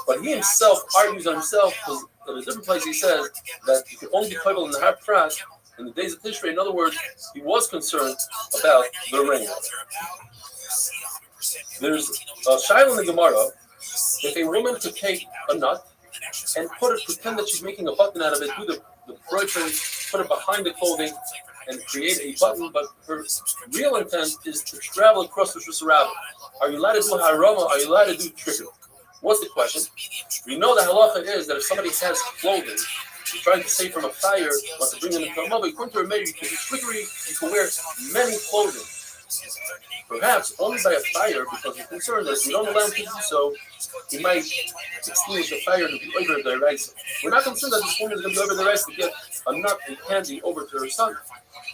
But he himself argues on himself, because in a different place he says that you can only be covered in the Har Pras in the days of Tishrei. In other words, he was concerned about the rainwater. There's a shaila in the Gemara, if a woman could take a nut and pretend that she's making a button out of it, do the broidery, put it behind the clothing, and create a button, but her real intent is to travel across the Shusarabah. Are you allowed to do harama? Are you allowed to do trickery? What's the question? We know the halacha is that if somebody has clothing, you're trying to save from a fire, wants to bring them into a mother, according to Rabbi, you can do trickery, you can wear many clothing. Perhaps only by a fire, because we're concerned that if we don't allow him to do so, he might extinguish the fire to be over the rice. We're not concerned that this woman is going to be over the rice to get a nut and candy over to her son.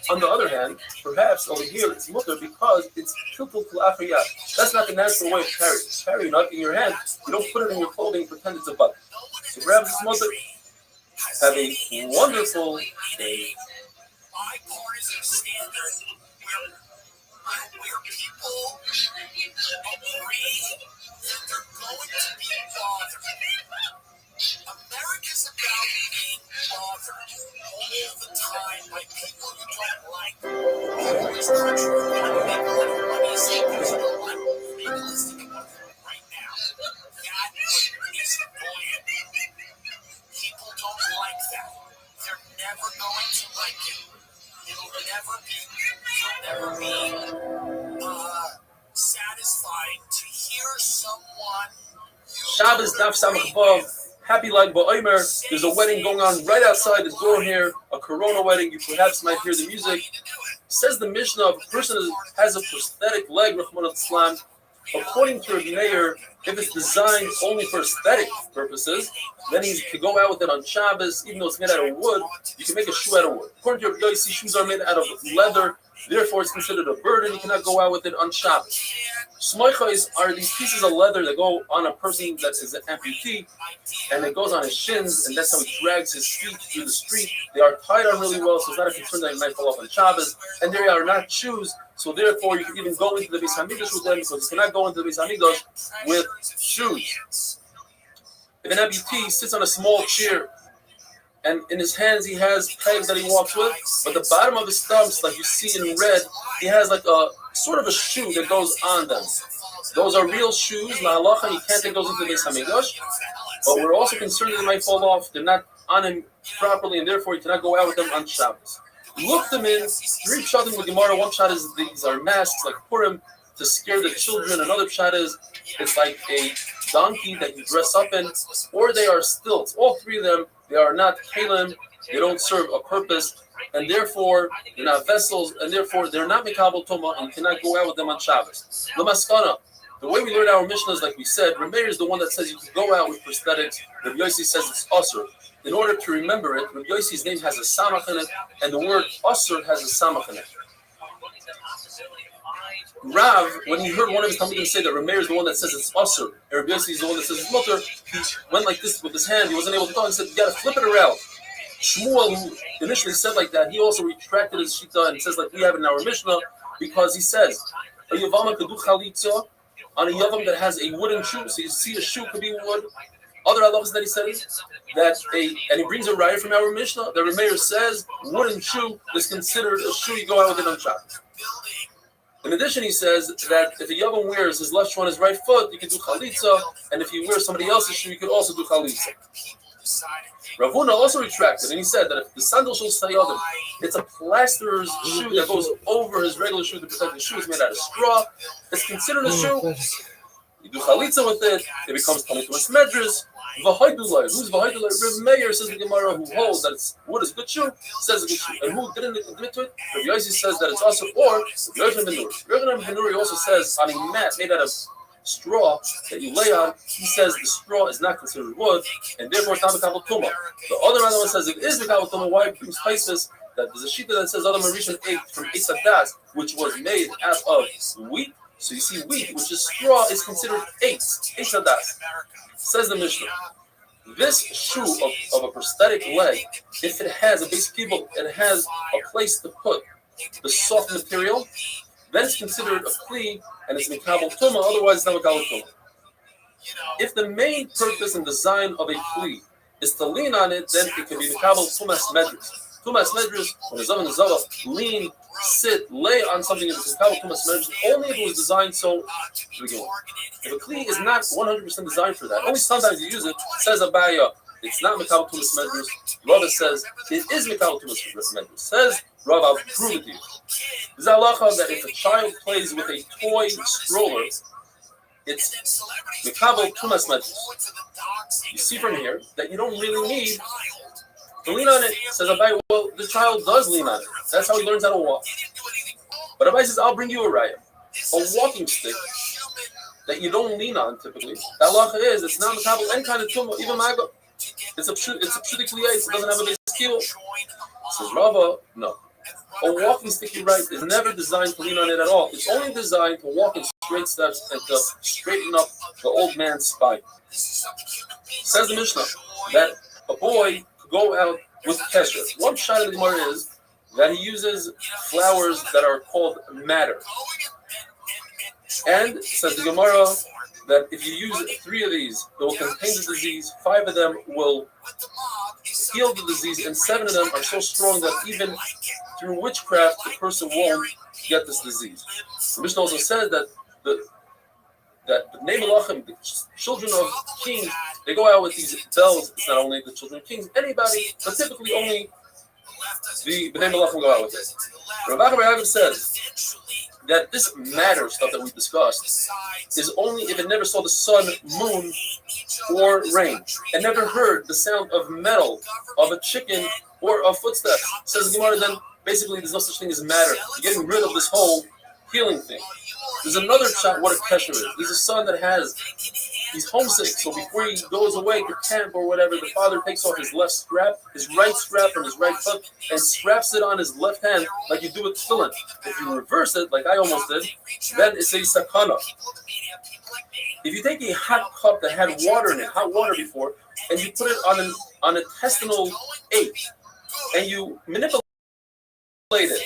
On the other hand, perhaps over here it's mutter because it's kiltul to afiyah. That's not the natural way of carrying. Carry a nut in your hand. You don't put it in your clothing and pretend it's a button. So grab this mutter. Have a wonderful day. Where people agree that they're going to be bothered. America's about being bothered all the time by people you don't like. This country everybody is realistic about it right now. That is buoyant. People don't like that. They're never going to like it. You'll never be satisfied to hear someone. Shabbos Daf Samach Vav. Happy Lag BaOmer. There's a wedding going on right outside the door here, a Corona wedding. You perhaps might hear the music. Says the Mishnah, if a person has a prosthetic leg, Rahman al-Islam, according to Rabbi Meir, if it's designed only for aesthetic purposes, then he can go out with it on Shabbos, even though it's made out of wood. You can make a shoe out of wood. According to Rabbi Yossi, shoes are made out of leather, therefore it's considered a burden. You cannot go out with it on Shabbos. Smoichos are these pieces of leather that go on a person that is an amputee, and it goes on his shins, and that's how he drags his feet through the street. They are tied on really well, so it's not a concern that it might fall off on Shabbos. And they are not shoes, so therefore you can even go into the Beis Hamikdash with them, because you cannot go into the Beis Hamikdash with shoes. If an amputee sits on a small chair, and in his hands he has pegs that he walks with, but the bottom of his stumps, like you see in red, he has like a sort of a shoe that goes on them. Those are real shoes. La'alacha, you can't take those into the Beis Hamikdash, but we're also concerned that they might fall off. They're not on him properly, and therefore you cannot go out with them on Shabbos. Look them in. 3 pshat in the Gemara. 1 pshat is these are masks like Purim to scare the children. Another pshat is it's like a donkey that you dress up in, or they are stilts. All 3 of them, they are not kalim. They don't serve a purpose. and therefore they're not vessels, and therefore they're not Mikabel Tuma, and cannot go out with them on Shabbos. Lamaskana. The way we learn our Mishnah is like we said. Rabbi is the one that says you can go out with prosthetics. Rabbi Yossi says it's Asur. In order to remember it, Rabbi Yossi's name has a Samach in it, and the word Asur has a Samach in it. Rav, when he heard one of his Talmidim say that Rabbi is the one that says it's Asur, and Rabbi Yossi is the one that says it's Mutter, he went like this with his hand. He wasn't able to talk. He said, you got to flip it around. Shmuel, who initially said like that, he also retracted his Shita and says like we have in our Mishnah, because he says, a Yavama could do Chalitza on a Yavam that has a wooden shoe. So you see a shoe could be wood. Other halachas that he says, and he brings a raya from our Mishnah, that Rameir says wooden shoe is considered a shoe you go out with it on Shabbos. In addition, he says that if a Yavam wears his left shoe on his right foot, you can do Chalitza, and if he wears somebody else's shoe, you could also do Chalitza. Rav Huna also retracted, and he said that if the sandal shoe Sayadim, it's a plasterer's shoe that goes over his regular shoe to protect the shoe, is made out of straw, it's considered a shoe. You do Chalitza with it, it becomes Talmud Medras. V'haidulai, who's V'haidulai? Reb Meir says the Gemara, who holds that it's wood is a good shoe, says a good shoe. And who didn't admit to it? Rabbi Yossi says that it's also, or Rabbi Yochanan ben Nuri. Rabbi Yochanan ben Nuri also says on a mat made out of straw that you lay on, he says the straw is not considered wood, and therefore it's not Mikabel Tuma. The other one says it is Mikabel Tuma. Why it brings spices? That there's a sheet that says Adam Rishon ate from Eitz Hadas, which was made out of wheat. So you see, wheat, which is straw, is considered Eitz Hadas. Says the Mishnah, this shoe of a prosthetic leg, if it has a base kibble, it has a place to put the soft material, then it's considered a kli, and it's Mikabel Tuma, otherwise it's not Mikabel Tuma. If the main purpose and design of a kli is to lean on it, then it can be Mikabel Tumas Medras. Tumas Medras, when the Zav and the Zava lean, sit, lay on something that is Mikabel Tumas Medras, only if it was designed so to begin with. If a kli is not 100% designed for that, only sometimes you use it, says Abaya, it's not Mikabel Tumas Medras. Rabbi says, it is Mikabel Tumas Medras. Says, Rabbi, I'll prove it to you. There's a halacha that if a child plays with a toy stroller, it's Mikabel Tumas Medras. You see from here that you don't really need to lean on it. Says Abai, well, the child does lean on it. That's how he learns how to walk. But Abai says, I'll bring you a raya. A walking stick that you don't lean on typically. The halacha is, it's not Mikabel any kind of tumah, even maga. It's a pshudik liyais, it doesn't have a base kilo. Says Rava, no. A walking stick, you're right, is never designed to lean on it at all. It's only designed to walk in straight steps and to straighten up the old man's spine. Says the Mishnah that a boy could go out with kesher. One shot of the Gemara is that he uses flowers that are called madder. And says the Gemara that if you use 3 of these, they will contain the disease. 5 of them will heal the disease, and 7 of them are so strong that even through witchcraft, the person won't get this disease. The Mishnah also said that the Bnei Melachim, the children of kings, they go out with these bells. It's not only the children of kings, anybody, but typically only the Bnei Melachim go out with it. Rabbi says that this matter stuff that we discussed is only if it never saw the sun, moon, or rain, and never heard the sound of metal, of a chicken, or of footsteps. Says the Gemara, then basically there's no such thing as matter. You're getting rid of this whole healing thing. There's another shot what a kesher is. There's a son that he's homesick, so before he goes away to camp or whatever, the father takes off his right strap from his right foot, and straps it on his left hand like you do with tefillin. If you reverse it, like I almost did, then it's a sakana. If you take a hot cup that had water in it, hot water before, and you put it on a intestinal ache, and you manipulate it,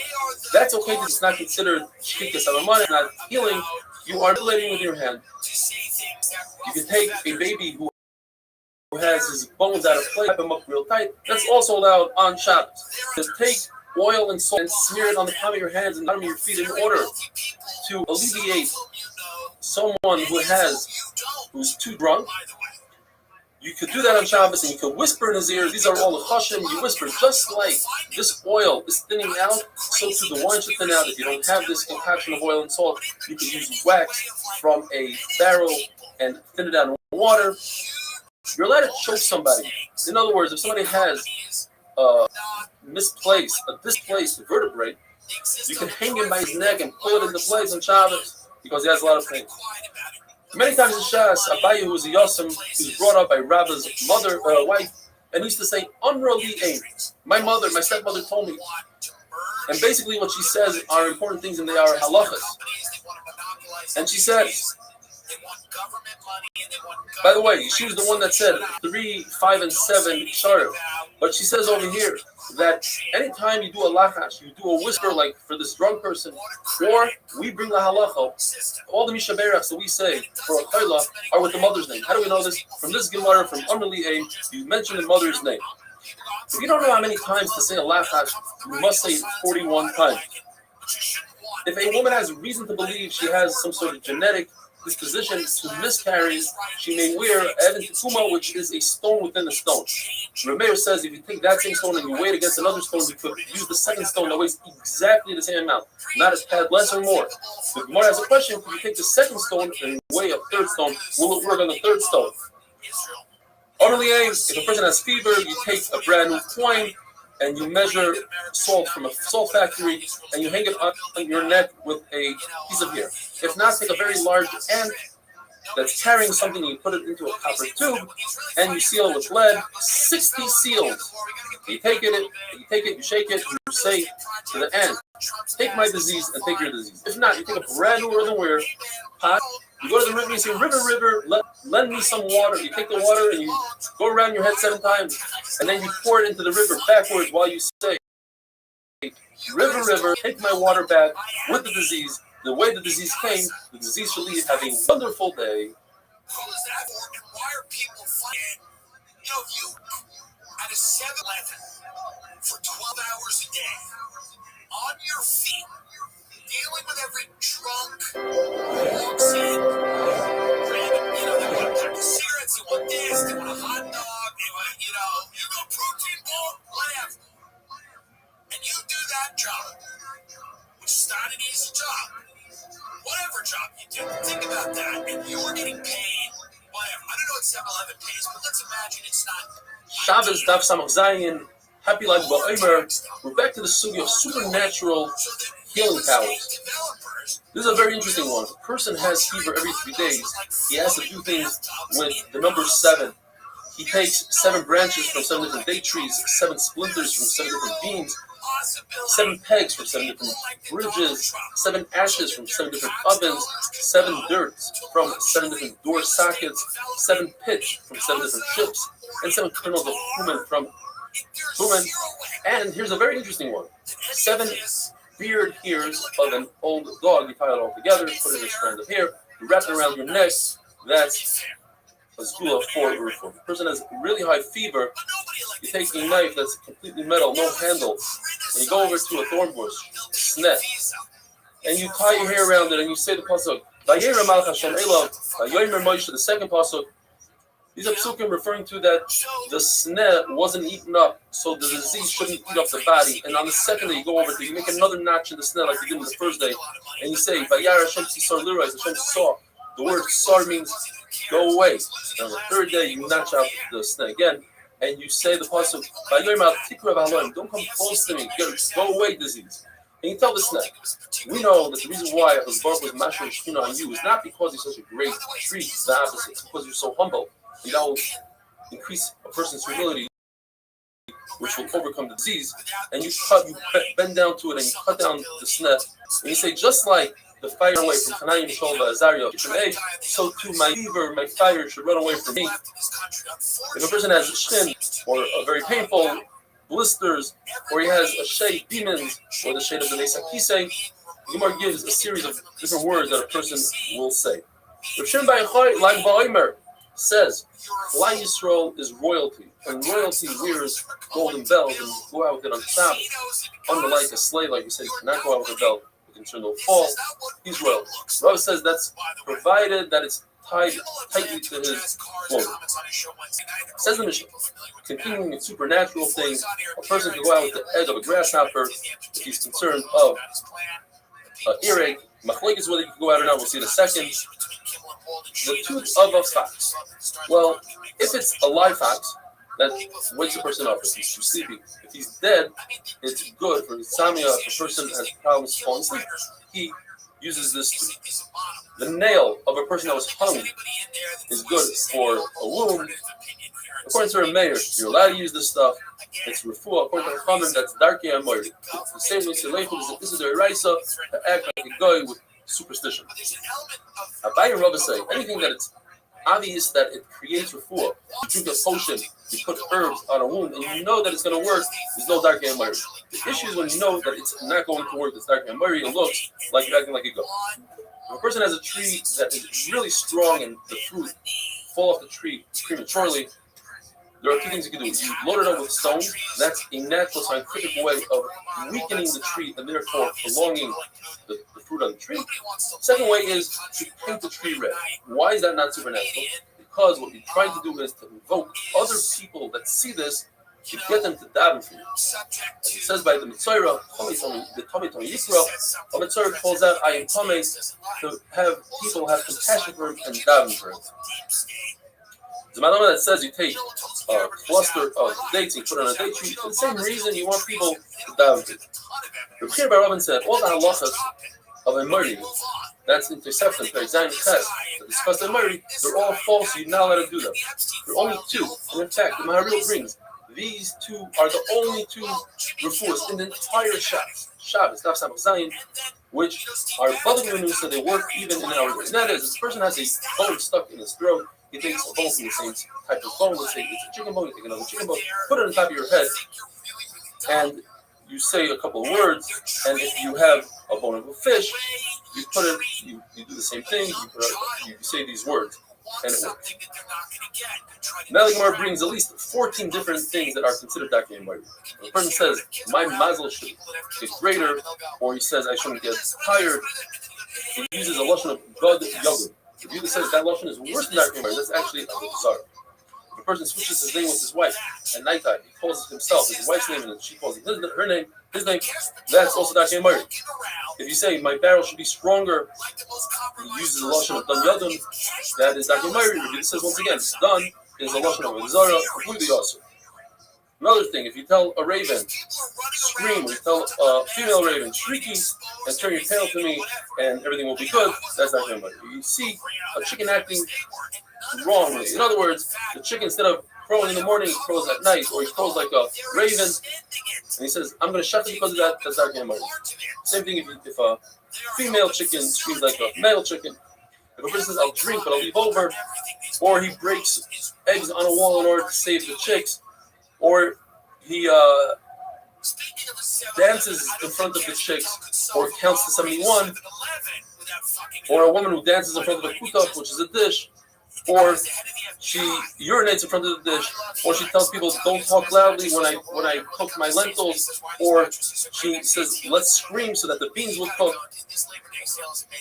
that's okay because it's not considered shkikas alaman, it's not healing. You are manipulating with your hand. You can take a baby who has his bones out of place, wrap him up real tight. That's also allowed on Shabbos. Just take oil and salt and smear it on the palm of your hands and bottom of your feet in order to alleviate someone who's too drunk. You could do that on Shabbos, and you could whisper in his ears. These are all the chashim. You whisper, just like this oil is thinning out, so too the wine should thin out. If you don't have this concoction of oil and salt, you could use wax from a barrel and thin it out in water. You're allowed to choke somebody. In other words, if somebody has misplaced, a displaced vertebrae, you can hang him by his neck and pull it into place on Shabbos because he has a lot of pain. Many times in Shas, Abaye, who was a Yosem, he was brought up by Rabbi's mother, wife, and he used to say, "Unroli ain." My mother, my stepmother told me. And basically what she says are important things and they are halachas. And she said, by the way, she was the one that said 3, 5, and 7 sharim. But she says over here that anytime you do a lachash, you do a whisper like for this drunk person, or we bring the halacha, all the mishaberachs that we say for a chayla are with the mother's name. How do we know this? From this Gemara, from Amrli Ein, you mention the mother's name. If you don't know how many times to say a lachash, you must say it 41 times. If a woman has reason to believe she has some sort of genetic disposition to miscarry, she may wear Even Tikuma, which is a stone within a stone. Rabbi says if you take that same stone and you weigh it against another stone, you could use the second stone that weighs exactly the same amount, not as tad less or more. The Gemara has a question: if you take the second stone and weigh a third stone, will it work on the third stone? If a person has fever, you take a brand new coin and you measure salt from a salt factory and you hang it on your neck with a piece of hair. If not, take a very large ant that's carrying something and you put it into a copper tube and you seal it with lead. 60 seals. You take it, you shake it, and you say to the ant, "Take my disease and take your disease." If not, you take a brand new earthenware pot. You go to the river and you say, river, lend me some water. You take the water and you go around your head 7 times. And then you pour it into the river backwards while you say, river, take my water back with the disease. The way the disease came, the disease shall leave. Have a wonderful day. Who is that for? And why are people fighting? You know, you at a 7-Eleven for 12 hours a day, on your feet, dealing with every drunk who walks in, random, they want a pack of cigarettes, they want this, they want a hot dog, they want, you go protein bar, whatever. And you do that job, which is not an easy job. Whatever job you do, think about that, and you're getting paid, whatever. I don't know what 7-Eleven pays, but let's imagine it's not. Shabbos, Daf Samach Zayin, happy life, Ba'omer. We're back to the study of supernatural healing powers. This is a very interesting one. If a person has fever every 3 days, he has to do things with the number 7. He takes 7 branches from 7 different date trees, 7 splinters from 7 different beams, 7 pegs from 7 different bridges, 7 ashes from 7 different ovens, 7 dirts from 7 different door sockets, 7 pitch from 7 different ships, and 7 kernels of cumin from cumin. And here's a very interesting one: 7 beard hairs of an old dog. You tie it all together, put it in a strand of hair, you wrap it around your neck. That's a zula for a reform. The person has really high fever. You take a knife that's completely metal, no handle, and you go over to a thorn bush, sneh, and you tie your hair around it, and you say the pasuk, "Vayera Malach Hashem Elav, Vayomer Moshe." The second pasuk. These are psukim referring to that the sneh wasn't eaten up, so the disease shouldn't eat up the body. And on the second day, you go over to, you make another notch in the sneh like you did in the first day, and you say, "Vayar Hashem Sisar Lirais." Hashem saw. The word "sar" means go away. And on the third day, you notch out the sneh again, and you say the pasuk, "Don't come close to me. Go away, disease." And you tell the sneh. We know that the reason why Baruch was mashing Shekhinah on you is not because he's such a great treat. It's the opposite. It's because you're so humble. And that will increase a person's humility, which will overcome the disease. And you bend down to it, and you cut down the sneh, and you say, just like the fire away from Tanayim Sholva Azariah, so too my fever, my fire should run away from me. If a person has a shin or a very painful blisters, or he has a shade demons, or the shade of the Nesakise, Gemara gives a series of different words that a person will say. Rav Shimon Bar Yochai, like Ba'omer, says Klal Yisrael is royalty, and royalty wears golden bells and go out with it on Shabbos. Unlike a slave, like you said, you cannot go out with a belt, you can turn no fall. He's royal. Rabbi says that's provided that it's tied tightly to his clothing. Says the Mishnah, continuing with supernatural things, a person can go out with the egg of a grasshopper if he's concerned of earache. Machlekes is whether you can go out or not. We'll see in a second. The tooth of a fox. Well, if it's a live fox, That wakes a person up if he's too sleepy. If he's dead, it's good for insomnia. If a person has problems falling asleep, he uses this too. The nail of a person that was hung is good for a wound. According to Rabbi, you're allowed to use this stuff. It's refuah. According to Chaman, that's darkei amoyri. The same way Selechu is a deraisa to act like a guy with superstition. Abai and Rabbi say anything that it's obvious that it creates refuah. You drink a potion, you put herbs on a wound, and you know that it's going to work. There's no darkei amoyri. The issue is when you know that it's not going to work. It's darkei amoyri. It looks like you're acting like a guy. If a person has a tree that is really strong and the fruit fall off the tree prematurely, there are two things you can do. You load it up with stones. That's a natural scientific way of weakening the tree and therefore prolonging the fruit on the tree. Second way is to paint the tree red. Why is that not supernatural? Because what you're trying to do is to invoke other people that see this to get them to daven for you. As it says by the Mitzvah, the Tomei Yisrael, a Mitzvah calls out, I am Tomei, to have people have compassion for him and daven for him. There's a Malama that says you take a cluster of dates and put it on a date tree for the same reason you want people to daven for you. Rabbi said, all the halachas of a murder, that's intercepted, by Zion Ches, that discuss the murder, they're all false, you're not allowed to do them. There are only two. And in fact, the Maharil brings, these two are the only two refuahs in the entire Shabbos, Daf Samach Zayin, which are above the news, so they work even in our day. And that is, if the person has a bone stuck in his throat, he takes a bone from the same type of bone, let's say it's a chicken bone, you take another chicken bone, put it on top of your head, and you say a couple of words, and if you have a bone of a fish, you put it, you do the same thing, you say these words, and it works. Meligmar brings at least 14 different things that are considered darkei amoyri. When a person says, my mazel should get greater, or he says, I shouldn't get tired, he uses a lashon of God Yagud. If you says that lashon is worse than darkei amoyri, that's actually a bizarre. If a person switches his name with his wife at nighttime, he calls himself his wife's name, and then she calls him her name, his name, that's also darkei amoyri. If you say, my barrel should be stronger, he uses the lashon of Dan Yadon, that is darkei amoyri. If he says once again, Dan is the lashon of Zara, completely also. Another thing, if you tell a raven, scream, or you tell a female raven, shrieking, and turn your tail to me, and everything will be good, that's darkei amoyri. You see a chicken acting wrongly. In other words, the chicken, instead of crowing in the morning, he crows at night, or he crows like a raven, and he says, I'm going to shut you because of that, that's darkei amoyri. Same thing if a female chicken screams like a male chicken. If a person says, I'll drink, but I'll leave over, or he breaks eggs on a wall in order to save the chicks, or he dances in front of the chicks, or counts to 71, or a woman who dances in front of a kutaf, which is a dish, or she urinates in front of the dish, or she tells people don't talk loudly when I cook my lentils, or she says let's scream so that the beans will cook.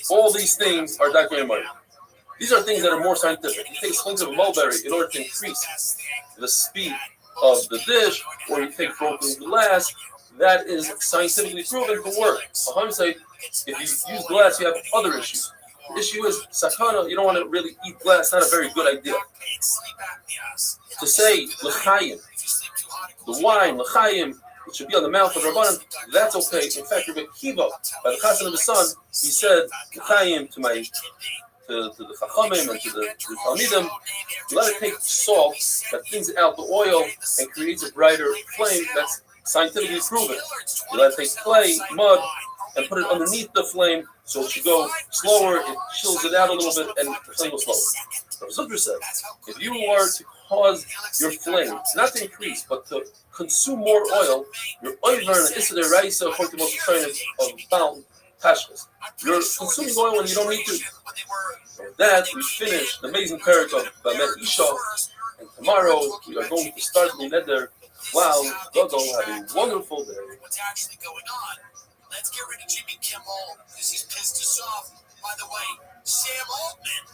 All these things are darkei amoyri. These are things that are more scientific. You take splings of mulberry in order to increase the speed of the dish, or you take broken glass. That is scientifically proven to work. Say, if you use glass, you have other issues. The issue is sakana. You don't want to really eat glass. Not a very good idea. To say l'chaim, the wine l'chaim, it should be on the mouth of Rabbanan. That's okay. In fact, Rabbi Kiva, by the chassan of his son, he said l'chaim to the chachamim and to the talmidim. You let it take salt that thins out the oil and creates a brighter flame. That's scientifically proven. You let it take clay, mud, and put it underneath the flame so it should go slower, it chills it out a little bit, and the flame will slower. Rabbi Zucker said, if you are to cause your flame not to increase, but to consume more oil, your oiver and issa deraisa, according to most Chayim of Baal Tashkas, you're consuming oil when you don't need to. With that, we finish the amazing parak of Bamet Isha, and tomorrow we are going to start the Neder. Wow, Gogo, have a wonderful day. What's actually going on? Let's get rid of Jimmy Kimmel because he's pissed us off. By the way, Sam Altman,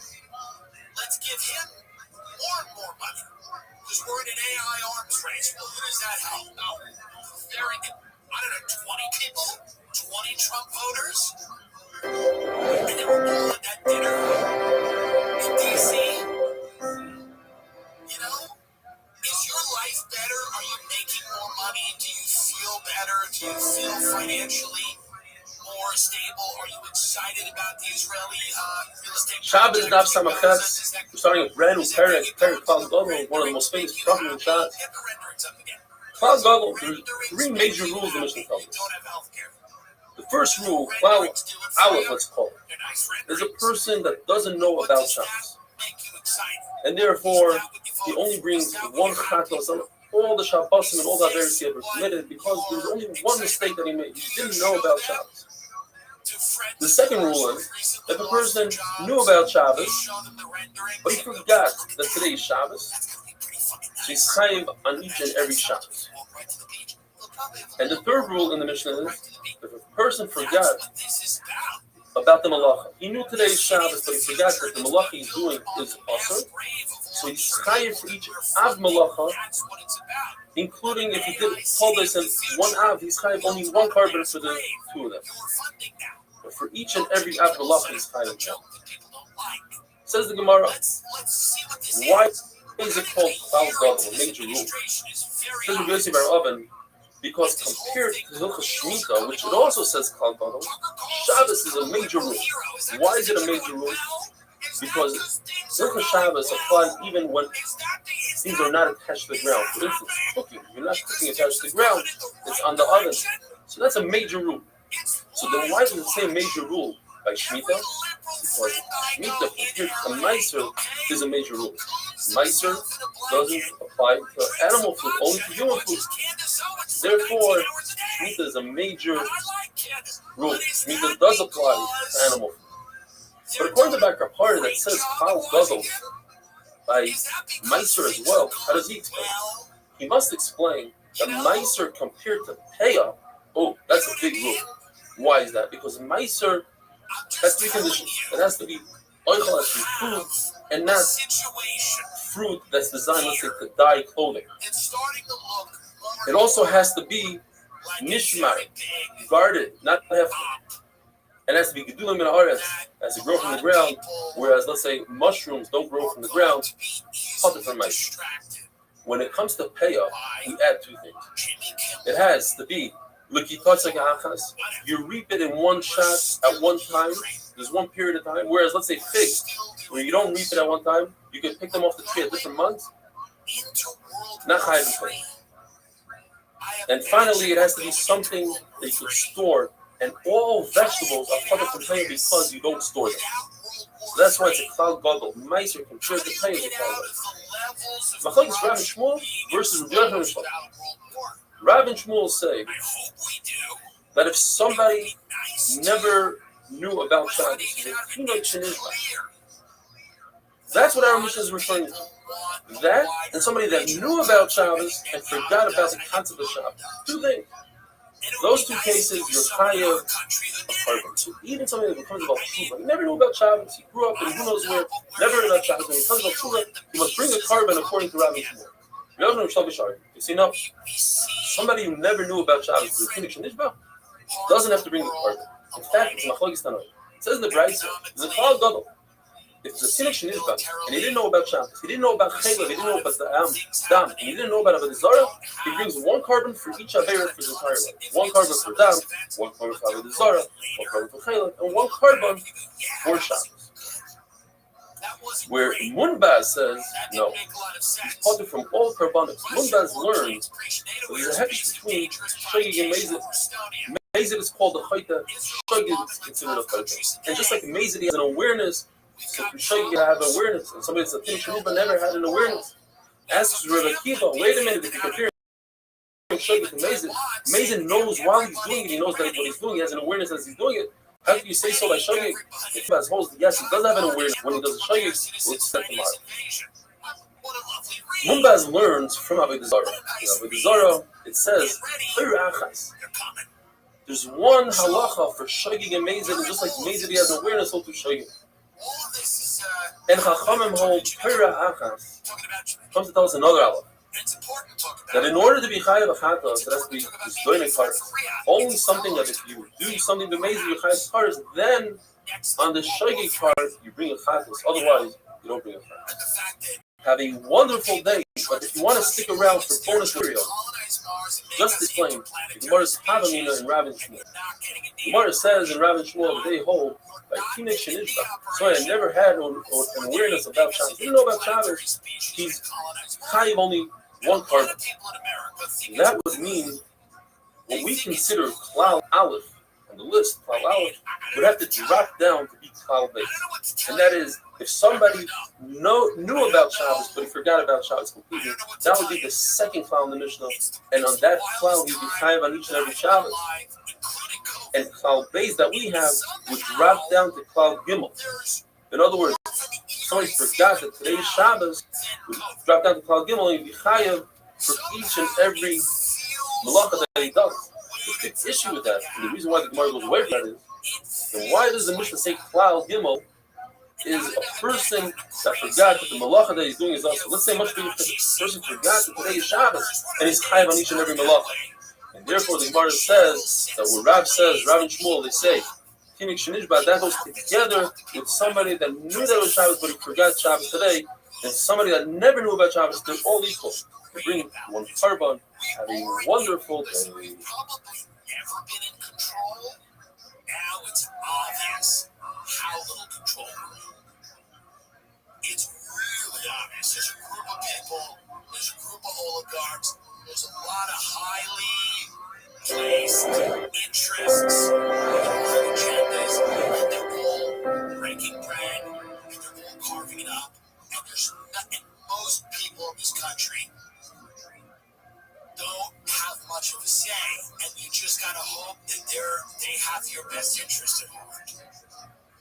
let's give him more and more money because we're in an AI arms race. Well, who does that help? No, very good. I don't know, 20 people, 20 Trump voters, and they were all at that dinner in D.C. You know, is your life financially more stable? Are you excited about the Israeli real estate Shabbos project? Daf Samachetz. We're starting a brand new Perek Klal Gadol, one of the most famous prophets in Shas. Get the renderings up again. Klal Gadol, there's three major rules the Mishnah tells us. Don't have healthcare. The first rule, Klal Aleph, let's call it, They're nice is a renderings. person that doesn't know What about does that Shabbos. make you excited? And therefore, Is that what you he vote only for? brings Is that what one you're happy chatos for? on all the Shabbosim and all the Averis he ever committed because there was only one mistake that he made. He didn't know about Shabbos. The second rule is, if a person knew about Shabbos, but he forgot that today is Shabbos, so he's chayiv on each and every Shabbos. And the third rule in the Mishnah is, if a person forgot about the malacha, he knew today is Shabbos, but he forgot that the malacha he's doing is asur, so he's chayiv for each av malacha, including if he did hold this in one av, he's chayiv only one carbon for the two of them. But for each and every av malacha, he's chayiv. Says the Gemara, why is it called Klal Gadol, a major rule? Says Rabbi Yossi Bar Oven, because compared to Hilchos Shemitah, which it also says Klal Gadol, Shabbos is a major rule. Why is it a major rule? Because Hilchos Shabbos applies even when things are not attached to the ground. For instance, cooking. You're not cooking attached to the ground. It's on the oven. So that's a major rule. So then why does it say major rule by Shemitah? Because Shemitah compared to Meiser is a major rule. Meiser doesn't apply to animal food, only to human food. Therefore, Shemitah is a major rule. Shemitah does apply to animal food. But according to Dr. Party that says Klal Gadol by Meiser as well, how does he explain? He must explain that Meiser compared to Peah, oh, that's a big rule. Why is that? Because Meiser has three conditions. It has to be oichel, has to be food, and not fruit that's designed, let's say, to dye clothing. It also has to be nishmar, guarded, not hefker. It has to be gedulim min haaretz, has to grow from the ground, whereas, let's say, mushrooms don't grow from the ground, potter from Meiser. When it comes to Peah, we add two things. It has to be you reap it in one shot at one time. There's one period of time. Whereas, let's say figs, where you don't reap it at one time, you can pick them off the tree at different months. Not chayiv. And finally, it has to be something that you can store. And all vegetables are part of the plant because you don't store them. So that's why it's a Klal Gadol. Meiser compared to plant is a Klal Gadol. Machlokes Rav and Shmuel versus Rabbi Yochanan and Shmuel. Rav and Shmuel say that if somebody never knew about Shabbos, that's what our Mishnah is referring to. That and somebody that knew about Shabbos and forgot about the concept of Shabbos. Two things. Those two cases, you're chayav a carbon. So even somebody that becomes about tshuva, he never knew about Shabbos, he grew up and who knows where, never heard about Shabbos, and he comes about tshuva, he must bring a carbon according to Rabbi Shmuel. You see, no, somebody who never knew about Shabbos, the Tunic Shenishba, doesn't have to bring the carbon. In fact, it's machlokes Tanoim. It says in the Brayso, there's a Klal Gadol. If the Tunic Shenishba, and he didn't know about Shabbos, he didn't know about Chayla, he didn't know about the Dam, and he didn't know about Avodah Zarah, he brings one carbon for each Aveira for his entire life. One carbon for Dam, one carbon for Avodah Zarah, one carbon for Chayla, and one carbon for Shabbos. Where Munbaz says, no, he's parted from all carbonates. Munbaz learns that there's a hekesh between Shogig and Mezid. Mezid is called the Chayta, Shogig is considered a Chayta. And just like Mezid has an awareness, so from Shogig you have awareness, and somebody that's a Tinish Shenishba never had an awareness. Asks Rabbi Kiva, wait a minute, if you compare Shogig to Mezid, Mezid knows while he's doing it, he knows that what he's doing, he has an awareness as he's doing it. How can you say so by Shogig? If as holds, yes, he does have an awareness. When he does a Shogig, we'll accept him out. Munbaz learns from Avodah Zarah. Avodah Zarah, it says, there's one halacha for Shogig and Mezid, and just like Mezid he has awareness, so to Shogig. And Chachamim hold Pira Achas comes to tell us another halacha. That in order to be chayav a chata, it has to be doing kares. Only something that if you do something to Mezid, you chayav kares, then on the shogig part, you bring a chatas. Otherwise, you don't bring a chatas. Have a wonderful day, but if you want to stick around for bonus material, Just explain the Gemara's Havamina and Rav and Shmuel. The Gemara says in Rav and Shmuel that they hold like Kinei Shenishba. So I never had an awareness about Shabbos. He didn't know about Shabbos. He's chayiv only one carbon. That would mean what we consider Klal Aleph on the list, Klal Aleph, would have to drop down to be Klal Beis. And that is, if somebody knew about Shabbos, but he forgot about Shabbos completely, that would be the second Klal in the Mishnah. And on that Klal, he'd be chayiv on each and every Shabbos. And Klal Beis that we have would drop down to Klal Gimel. In other words, somebody forgot that today's Shabbos would drop down to Klal Gimel and he'd be chayiv for each and every malacha that he does. The big issue with that, and the reason why the Gemara goes away from that is, then why does the Mishnah say Klal Gimel is a person that forgot that the malacha that he's doing is also, let's say much bigger, because the person forgot that today is Shabbos and he's chayiv on each and every malacha. And therefore the Gemara says that what Rav says, Rav and Shmuel, they say, Kinei Shenishba, that goes together with somebody that knew that it was Shabbos but he forgot Shabbos today, and somebody that never knew about Shabbos. They're all equal. They bring one carbon, have a wonderful day. Ever been in control? Now it's obvious how little control we're in. It's really obvious. There's a group of people, there's a group of oligarchs, there's a lot of highly placed interests, agendas, and they're all breaking bread, and they're all carving it up. And there's nothing. Most people in this country don't have much of a say, and you just gotta hope that they have your best interest at heart.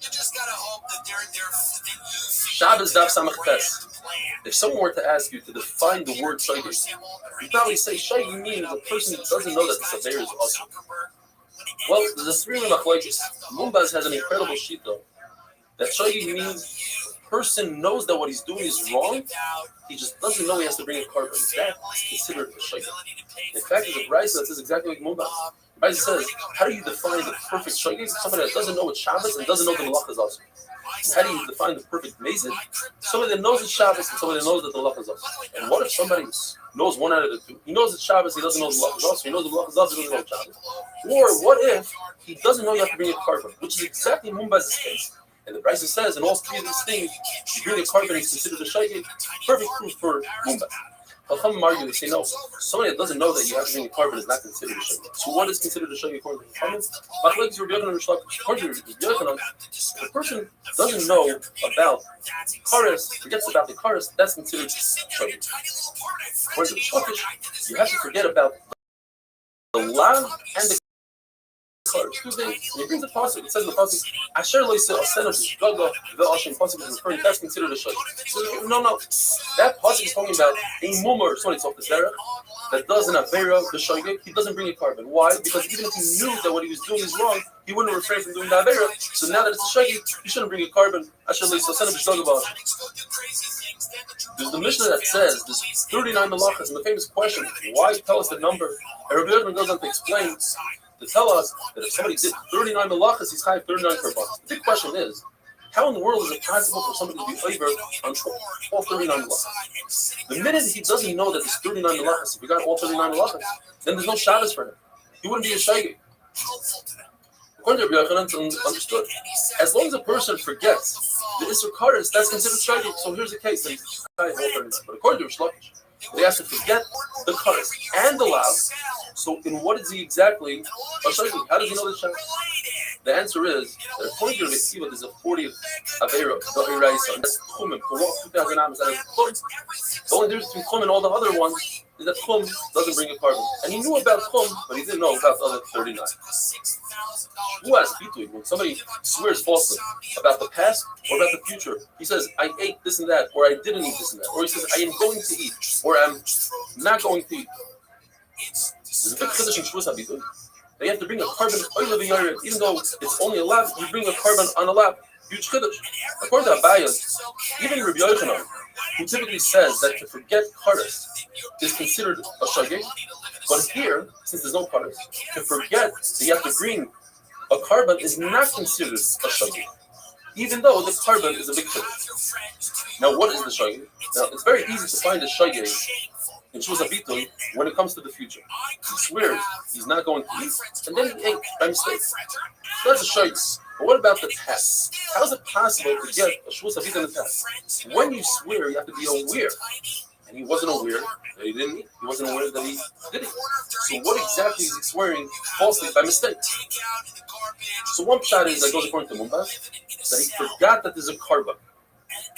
You just gotta hope that Shabbos Daf Samach Tes. If someone were to ask you to define the word shogeg, you'd probably say shogeg means a person who doesn't know that the saver is awesome. Well, there's a three machlokes. Mumbaz has an incredible sheet though. That shogeg means a person knows that what he's doing is wrong. He just doesn't know he has to bring a carbon. That is considered a shogeg. In fact, there's a brayso that says exactly like Mumbaz. The brayso says, how do you define the perfect shogeg? Somebody that doesn't know what Shabbos and doesn't know the malach is awesome. How do you define the perfect mezid? Somebody that knows it's Shabbos and somebody that knows that the malach is awesome. And what if somebody knows one out of the two? He knows it's Shabbos, he doesn't know the malach is awesome. He knows the malach is awesome, he doesn't know it's Shabbos. Or what if he doesn't know you have to bring a carbon, which is exactly Mumbaz's case. And the brayso says, in all three of these things, you bring a carbon, he's considered a shogeg. Perfect proof for Mumbaz. Chachamim argue, they say no. Somebody that doesn't know that you have to bring a carbon is not considered a shogeg. So what is considered a shogeg according to Chachamim? According to Rabbi Yochanan, the person doesn't know about kares, forgets about the kares, that's considered shogeg. According to the Shlokish, you have to forget about the lav and the kares. He brings a pasuk. It says in the pasuk, "Asher lo yisel asenav gaga ve'ashem." Pasuk is referring. That's considered a shogeg. So no. That pasuk is talking about a mummer. Somebody off the zerach that does an avera the shogeg. He doesn't bring a carbon. Why? Because even if he knew that what he was doing is wrong, he wouldn't refrain from doing the avera. So now that it's a shogeg, he shouldn't bring a carbon. Asher lo yisel asenav gaga. There's the Mishnah that says there's 39 malachas, and the famous question: why tell us the number? And Rabbi Yochanan goes on to explain, to tell us that if somebody did 39 malachas, he's chayav 39 korbanos. The big question is, how in the world is it possible for somebody to be over on all 39 malachas? The minute he doesn't know that there's 39 malachas, if he got all 39 malachas, then there's no Shabbos for him. He wouldn't be a shogeg. According to Rabbi Yochanan, understood. As long as a person forgets the Isser Kares, that's considered shogeg. So here's the case. But according to Shlokish, they have to forget the kares and the lav. So in what is he exactly a shogeg? How does he know the Shabbos? The answer is that according to Rabbi Akiva, there's a 40th avera, the Iraisa, and that's Chum. For what 2,000 amos, that is Chum. The only difference between Chum and all the other ones is that Chum doesn't bring a carbon. And he knew about Chum, but he didn't know about the other 39. Who has Bitui? When somebody swears falsely about the past or about the future, he says, I ate this and that, or I didn't eat this and that, or he says, I am going to eat, or I'm not going to eat. There's a big chiddush in Shavuos HaBitui. They have to bring a carbon oil of the yard, even though it's only a lab, you bring a carbon on a lab. Huge chiddush. According to Abaye, even Rabbi Yochanan, who typically says that to forget kares is considered a shogeg, but here, since there's no kares, to forget that you have to bring a carbon is not considered a shogeg, even though the carbon is a big chiddush. Now, what is the shogeg? Now, it's very easy to find a shogeg in Shus Abitum, when it comes to the future, he swears he's not going to eat, and then he ate by mistake. So that's a shaykhs. But what about the test? How is it possible to get a Shus Abitum test? When you swear, you have to be aware. And he wasn't aware that he didn't eat. He wasn't aware that he didn't eat. So what exactly is he swearing falsely by mistake? So one pshat is that goes according to Mumbas, that he forgot that there's a carbon.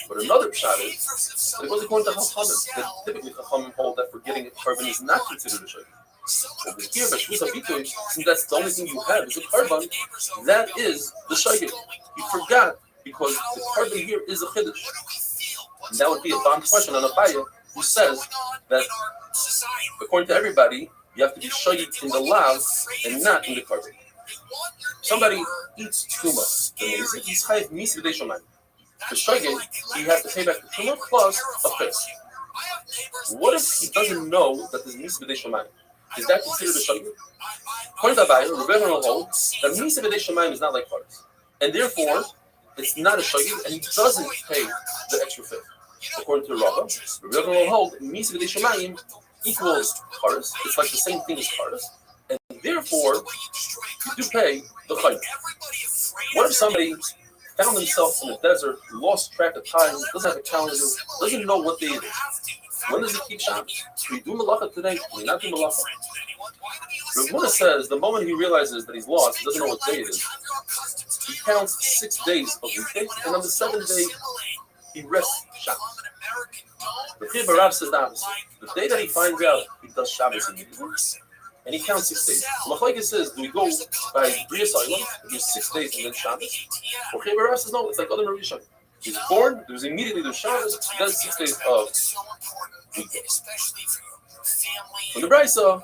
But another pshat is that it goes according to Chachamim, that typically Chachamim hold that forgetting a carbon is not considered a shaykhs. Over here, by Shus Abitum, since that's the only thing you have is a carbon, that is the shaykhs. You forgot because the carbon here is a chiddush. And that would be a bomb question on a Abaya, who says that according to everybody, you have to be shaykh in the lav and not in the carbon. Somebody eats truma, then he's chayav mis v'dei shomayim. The shaykh, he has to pay back the truma plus a fifth. What if he doesn't know that there's mis v'dei shomayim? Is that considered a shaykh? According to Abaye, Rabbi will hold that mis v'dei shomayim is not like charis, and therefore it's not a shaykh, and he doesn't pay the extra fifth. According to Rabbi, Rabbi will hold mis v'dei shomayim equals charis. It's like the same thing as charis, and therefore you do pay the chayim. What if somebody found himself in the desert, lost track of time, doesn't have a calendar, doesn't know what day it is? When does he keep Shabbos? Do we do malacha today? Do we not do malacha? Rav Huna says the moment he realizes that he's lost, he doesn't know what day it is, he counts 6 days of weekdays, and on the 7th day, he rests Shabbos. The Rabbi says the opposite. The day that he finds out, he does Shabbos immediately, and he counts 6 days. Machlokes says, do we go by Bria Soilam, do 6 days and then Shabbos? Or Rabbi says, no, it's like other Marisha. He's born, there's immediately the Shabbos, then 6 days of weekdays. For the Brisa,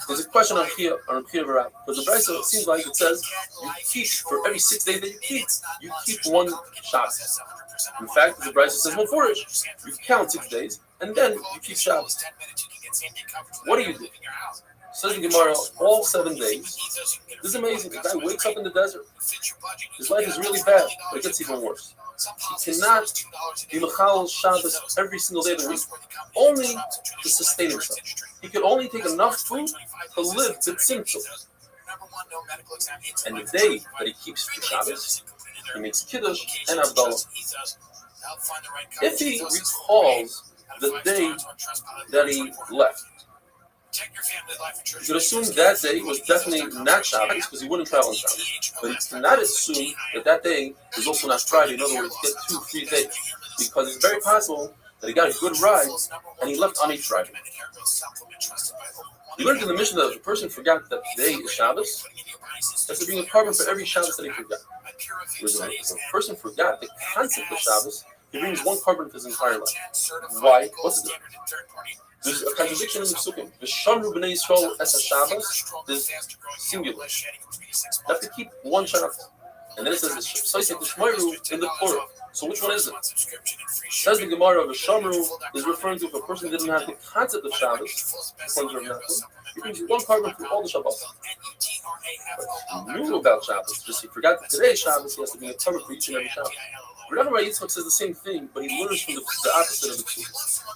there's a question on Chia V'Rav. For the Brisa, it seems like it says you keep, for every 6 days that you keep one Shabbos. In fact, the Brisa says, well, for it, you count 6 days, and then you keep Shabbos. What do you do? Says the Gemara, all 7 days. This is amazing. The guy wakes up in the desert. His life is really bad, but it gets even worse. He cannot be Mechal Shabbos every single day of the week, only to sustain himself. He can only take enough food to live the tzimtzum. And the day that he keeps for Shabbos, he makes Kiddush and Abdullah. If he recalls the day that he left, you could assume that day was definitely not Shabbos because he wouldn't travel on Shabbos. But you cannot assume that that day was also not Friday. In other words, get 2 free days. Because it's very possible that he got a good ride and he left on a Friday. We learned in the mission that if a person forgot that today is Shabbos, that's to bring a carbon for every Shabbos that he forgot. Whereas if a person forgot the concept of Shabbos, he brings 1 carbon for his entire life. Why? What's the difference? There's a contradiction in the Psukim. The Shamru B'nai Yisrael as a Shabbos is singular. You have to keep 1 Shabbos. And then it says the Shmoiru in the plural. So which one is it? Says the Gemara, the Shamru is referring to if a person didn't have the concept of Shabbos, he brings 1 carbon for all the Shabbos. But he knew about Shabbos, just he forgot that today Shabbos, he has to be a carbon for each and every Shabbos. Rabbi Yitzchak says the same thing, but he learns from the opposite of the two.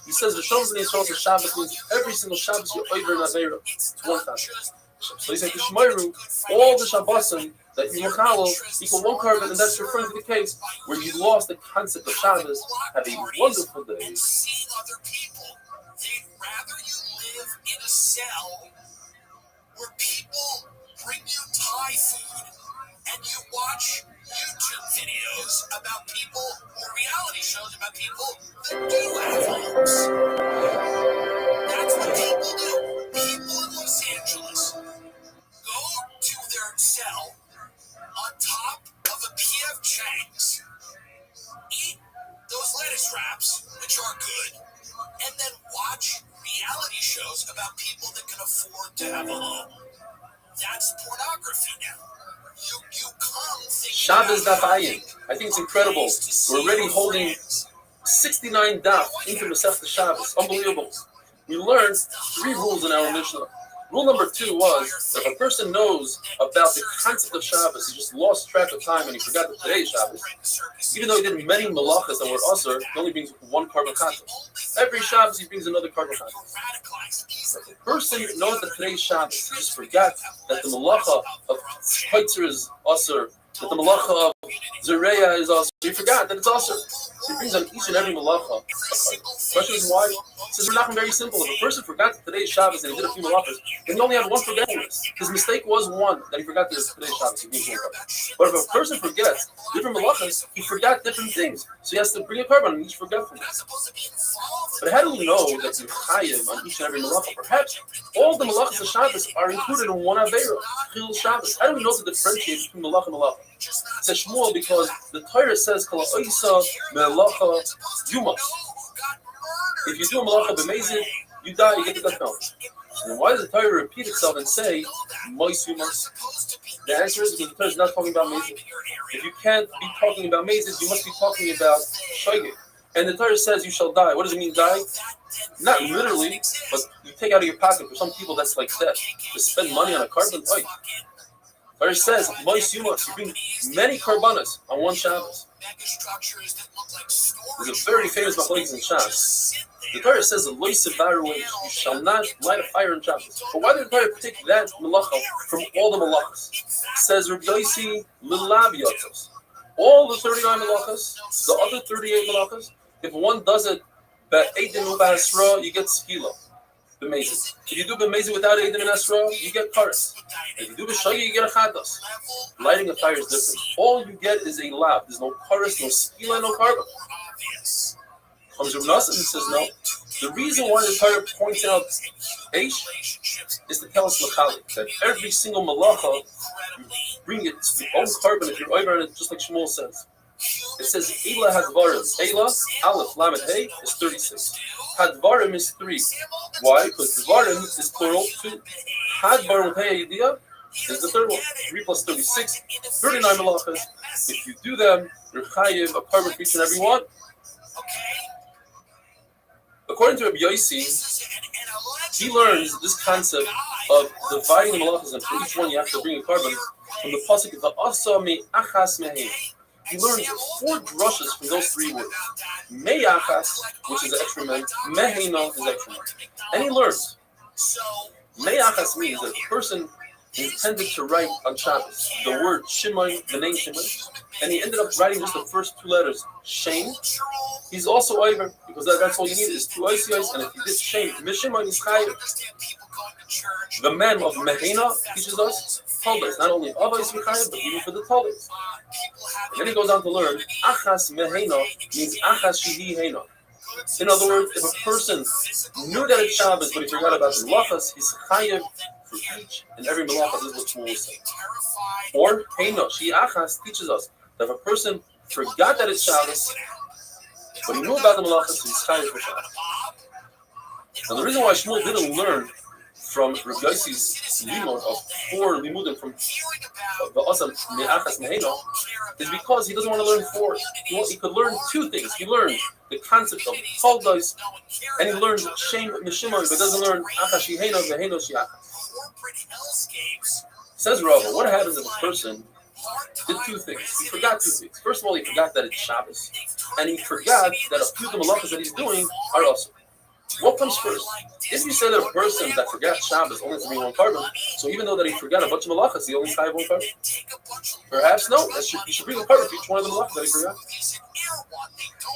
He says the Shalom B'nai Yisrael says Shabbos means every single Shabbos you're over and Aveira. It's 1 Shabbos. So he said the Shmoiru, all the Shabbosim that you machalo equal 1 carbon, and that's referring to the case where you lost the concept of Shabbos. Have a wonderful day. Seeing other people, they'd rather you live in a cell where people bring you Thai food and you watch YouTube videos about people or reality shows about people that do have homes. That's what people do. People in Los Angeles go to their cell on top of a P.F. Chang's, eat those lettuce wraps, which are good, and then watch reality shows about people that can afford to have a home. That's pornography now. You come Shabbos Daf. I think it's incredible. We're already holding 69 daf into Masechta Shabbos. Unbelievable. We learned 3 rules in our Mishnah. Rule number 2 was that if a person knows about the concept of Shabbos, he just lost track of time and he forgot that today is Shabbos, even though he did many malachas that were usher, he only brings one carbon content. Every Shabbos he brings another carbon content. If a person knows that today is Shabbos, he just forgot that the malacha of Chaitzer is usher, that the malacha of Zereya is usher. He forgot that it's usher. So he brings on each and every malacha. Question is why? It says we're not very simple. If a person forgot that today is Shabbos and he did a few malachas, then he only had one forgetfulness. His mistake was one, that he forgot that today is Shabbos. He brings one carbon. But if a person forgets different malachas, he forgot different things. So he has to bring a carbon on each forgetfulness. But how do we know that you chayiv on each and every malacha? Perhaps all the malachas of Shabbos are included in one avera, Chil Shabbos. How do we know to differentiate between malacha and malacha? It says Shmuel because the Torah says Kol ha'isa me'alacha yumas. If you do a malacha b'mezid, you die, you get the death penalty. So then why does the Torah repeat itself and say mois yumas? The answer is because the Torah is not talking about mezid. If you can't be talking about mezid, you must be talking about shogeg. And the Torah says you shall die. What does it mean, die? Not literally, but you take out of your pocket. For some people, that's like death. To spend money on a carbon. The Torah says, mois yumas, you bring many karbanas on one Shabbos. There's a very famous machlokes in Shabbos. The Torah says, you shall not light a fire in Shabbos. But why did the Torah pick that malacha from all the malachas? It says, all the 39 malachas, the other 38 malachas, if one does it, you get skila. B'mezid. If you do b'mezid without Eidim and Esra, you get kares. If you do b'shagi, you get a chadas. Lighting a fire is different. All you get is a lav. There's no kares, no skila, no carbon. Comes Rabbi and says no. The reason why the Torah points out Eish is to tell us l'chalik, that every single malacha, you bring it to your own carbon if you're over on it, just like Shmuel says. It says Eila Hadvarim. Eila, Aleph, Lamed, Hey is 36. Hadvarim is 3. Why? Because Dvarim is plural 2. Hadvarim with Hey Yediyah is the third one. 3 plus 36, 39 malachas. If you do them, you're chayiv a carbon for each and every one. According to Rabbi Yossi, he learns this concept of dividing the malachas, and for each one you have to bring a carbon from the pasuk Va'asa me'achas mehem. He learns 4 drushes from those 3 words. Me'achas, which is the extra men, mehena is extra men. And he learns. Me'achas means that a person intended to write on Shabbos the word Shimon, the name Shimon, and he ended up writing just the first 2 letters, Shem. He's also over, because that's all you need is 2 ICIs, and if you did Shem, Mishimon is chayiv. The man of Mehena teaches us Talbot, not only Avos Chayiv, but even for the Talbot. And then he goes on to learn Achas Mehena means Achas Shehi Hena. In other words, if a person knew that it's Shabbos, but he forgot about the malachas, he's chayiv for each and every malacha. This is what Shmuel is saying. Or Hena, She Achas teaches us that if a person forgot that it's Shabbos, but he knew about the malachas, he's chayiv for Shabbos. Now the reason why Shmuel didn't learn from Rabbi Yossi's limud of 4 limudim from the Asam Me'achas Mehena is because he doesn't want to learn 4. He could learn 2 things. He learned the concept of Chaldos, and he learned Shem Mishimon, but doesn't learn Achas Shehena Vehena Sheachas. Says Rabbi, what happens if a person did 2 things? He forgot 2 things. First of all, he forgot that it's Shabbos, and he forgot that a few of the malachas that he's doing are also. What comes first? If you say that a person that forgot Shabbos only has to bring 1 carbon, so even though that he forgot a bunch of malachas, he only has 1 carbon? Perhaps no. You should bring a carbon for each one of the malachas that he forgot.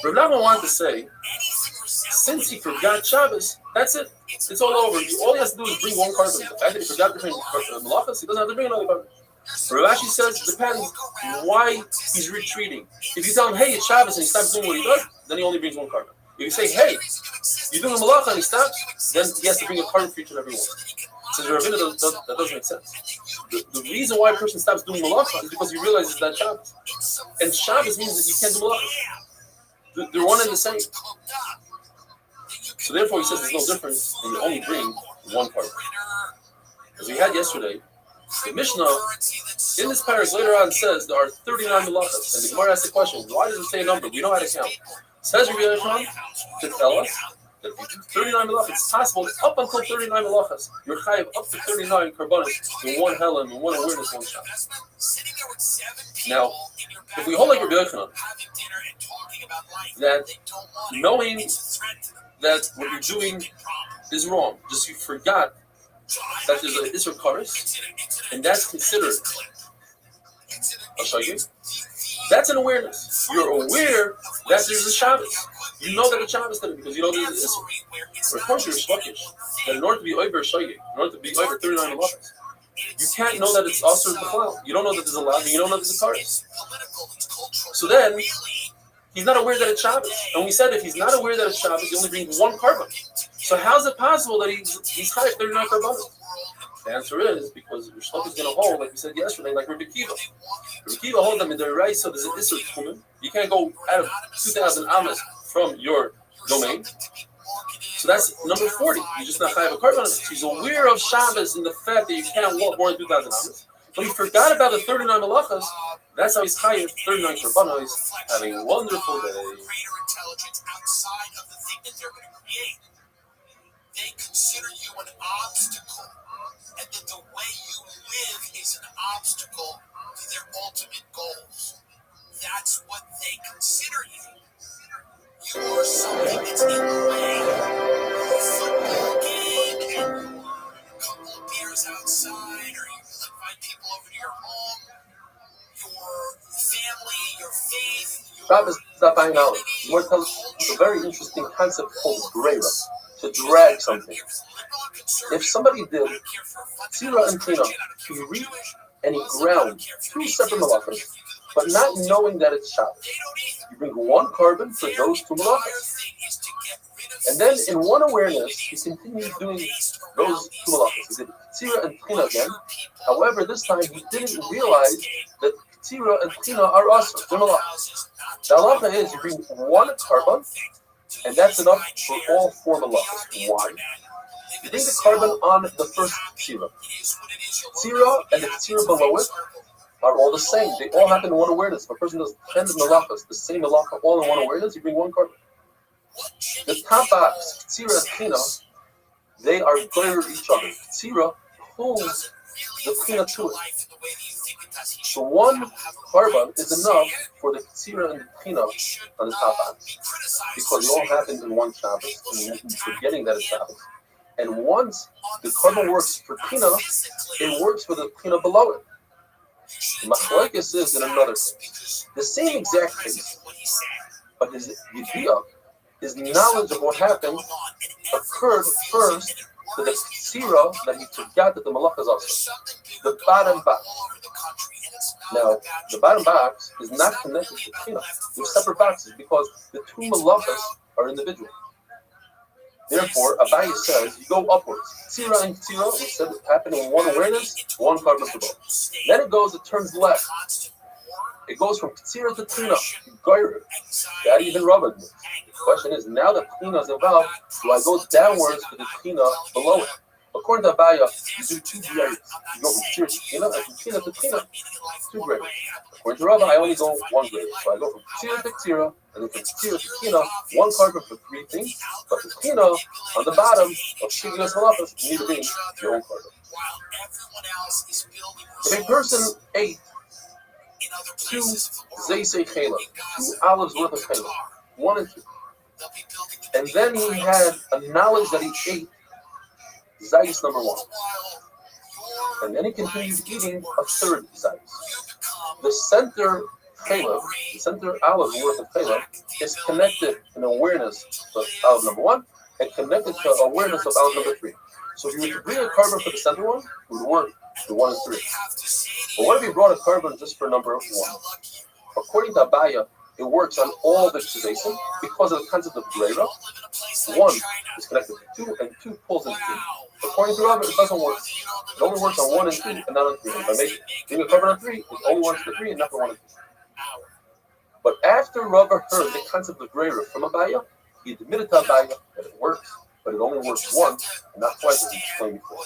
Rabbi Nachman wanted to say, since he forgot Shabbos, that's it. It's all over. All he has to do is bring 1 carbon. The fact that he forgot to bring malachas, he doesn't have to bring another carbon. Rabbi says it depends why he's retreating. If you tell him, hey, it's Shabbos, and he stops doing what he does, then he only brings 1 carbon. If you say, hey, you're doing a malacha and he stops, then he has to bring a carbon for each and every one. Says Rabbi, that doesn't make sense. The reason why a person stops doing malacha is because he realizes that Shabbos. And Shabbos means that you can't do malacha. They're one and the same. So therefore he says there's no difference and you only bring 1 carbon. As we had yesterday, the Mishnah, in this paragraph later on says there are 39 malachas. And the Gemara asks the question, why does it say a number? We know how to count. Says Rabbi Yonatan to tell us that if you do 39 malachas, it's possible that up until 39 malachas, you're chayav up to 39 karbanos in one helen, in one awareness, one shot. Now, if we hold like Rabbi Yochanan, that knowing that what you're doing is wrong, just you forgot that there's an Isser Kares, and that's considered, I'll show you, that's an awareness. You're aware that there's a Shabbos. You know that it's Shabbos today because you know there's an Isser. But of course you're sluggish. That in order to be over Shaygit, in order to be over 39 malachas, you can't know that it's Asr B'chlal. You don't know that there's a Lav, and you don't know that there's a Kares. So then, he's not aware that it's Shabbos. And we said if he's not aware that it's Shabbos, he only brings one carbon. So how is it possible that he's chayav 39 karbanos? The answer is because your shloka is going to hold, like we said yesterday, like Rabbi Kiva. Rabbi Kiva holds them in the right, so there's an Isser Tchumen. You can't go out of 2,000 amas from your domain. So that's number 40. You're just not chayav a carbon. He's aware of Shabbos and the fact that you can't walk more than 2,000 amas. But he forgot about the 39 malachas. That's how he's chayav 39 karbanos. Having a wonderful day. Greater intelligence outside of the thing that they're going to create. They consider you an obstacle, and that the way you live is an obstacle to their ultimate goals. That's what they consider you. You are something that's in the way. A football game and a couple of beers outside, or you invite people over to your home, your family, your faith. Shabbos is not buying knowledge. More tells us a very interesting concept called grera, to drag something. If somebody did Tzira and Tina to reap any ground two separate malachas, but not knowing that it's Shabbos, you bring one carbon for those two malachas. And then in one awareness, he continues doing those two malachas. He did Tzira and Tina again. However, this time he didn't realize that Tzira and Tina are also they're malachas. The halacha is you bring one carbon, and that's enough for all four malachas. Why? You bring the carbon on the first tzira. Tzira and the tzira below it are all the same. They all happen in one awareness. If a person does 10 malachas, the same malacha, all in one awareness, you bring one carbon. The top box, tzira and tina, they are clear each other. Tzira pulls the tina to it. So one carbon is enough for the tzira and the tina on the top box, because they all happen in one Shabbos, and you're forgetting that it's Shabbos. And once the carbon works for tina, it works for the tina below it. The machlokes is in another case. The same exact case, but his idea, his knowledge of what happened, occurred first to the tzira that he forgot that the malach is also. The bottom box. Now, the bottom box is not connected to tina. They're separate boxes because the two malachas are individual. Therefore, Abaye says you go upwards. Tzira and tzira, instead of happening in one awareness, one carbon to both. Then it turns left. It goes from tzira to tina. That even Rabbi. The question is, now that tina is involved, do I go downwards for the tina below it? According to Abaye, you do two grades. You go from tzira to tina, and from tina to tina, two grades. According to Rabbi, I only go one grade. So I go from tzira to tzira, and then from tzira to tina, one carbon for three things. But the tina, on the bottom of Shiginas Halachas, you need to bring your own carbon. If a person ate two zeisei chela, 2 olives worth of chela, 1 and 2, and then he had a knowledge that he ate zayis number 1, and then he continued eating a third zayis. The center chela, the center olive worth of chela, is connected in awareness to olive number 1 and connected to awareness of olive number 3. So if you were to bring a carbon for the center one, it would work for 1 and 3. But what if you brought a carbon just for number 1? According to Abaye, it works on all the tzeisim because of the concept of grera. 1 is connected to 2, and 2 pulls in 3. According to Rabbi, it doesn't work. It only works on 1 and 2, and not on 3. If I bring a carbon on 3, it only works for 3 and not for 1 and 2. But after Rabbi heard the concept of grera from Abaye, he admitted to Abaye that it works, but it only works once and not twice as he explained before.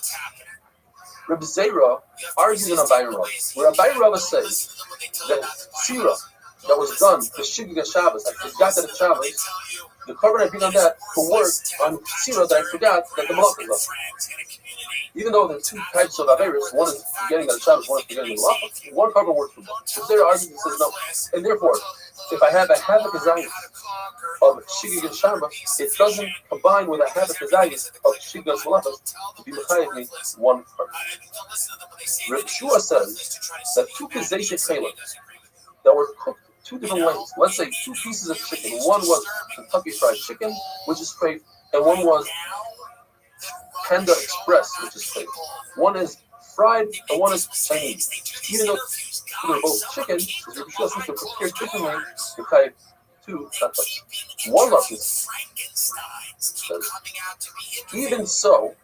Rabbi Zera argues in Abaye Rabba, where Abaye Rabba says that tzira that was done for Shigig Shabbos, I forgot that it's Shabbos, the carbon I bring on that to work on Sira that I forgot that the Malach is left. Even though the two types of Averis, one is forgetting on Shabbos, one is forgetting the Malach, one carbon works for both. If there are arguments that says no. And therefore, if I have a half a kazayas of Shigig and Shabbos, it doesn't combine with a half a kazayas of Shigig and Malachas to be mechayiv me one carbon. Rabbi Shua says that two kazayas chayla that were cooked two different ways. Let's say two pieces of chicken. One was Kentucky Fried Chicken, which is crave, and one was Panda Express, which is crave. One is fried and one is Chinese. Even though they're both chicken, Rabbi Shua seems to prepare differently. Okay, two chatash. One lesson says, even so,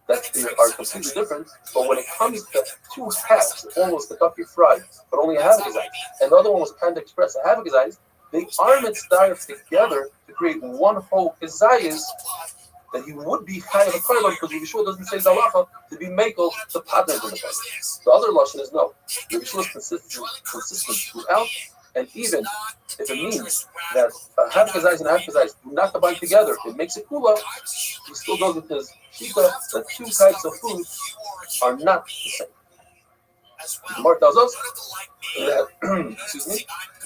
that they are completely different, but when it comes to two halves, one was Kentucky Fried, but only a half a gazais, and the other one was Panda Express, a half a gazais, they are mitzvah together to create one whole gazais that he would be high of a carbon because Yeshua doesn't say Zalacha to be makel to partners in the carbon. The other lashon is no. Yeshua is consistent throughout, and even if it means that a half gazais and a half gazais do not combine together, it makes it kula. He still goes with his shita that two types of food are not the same. The Gemara tells us that,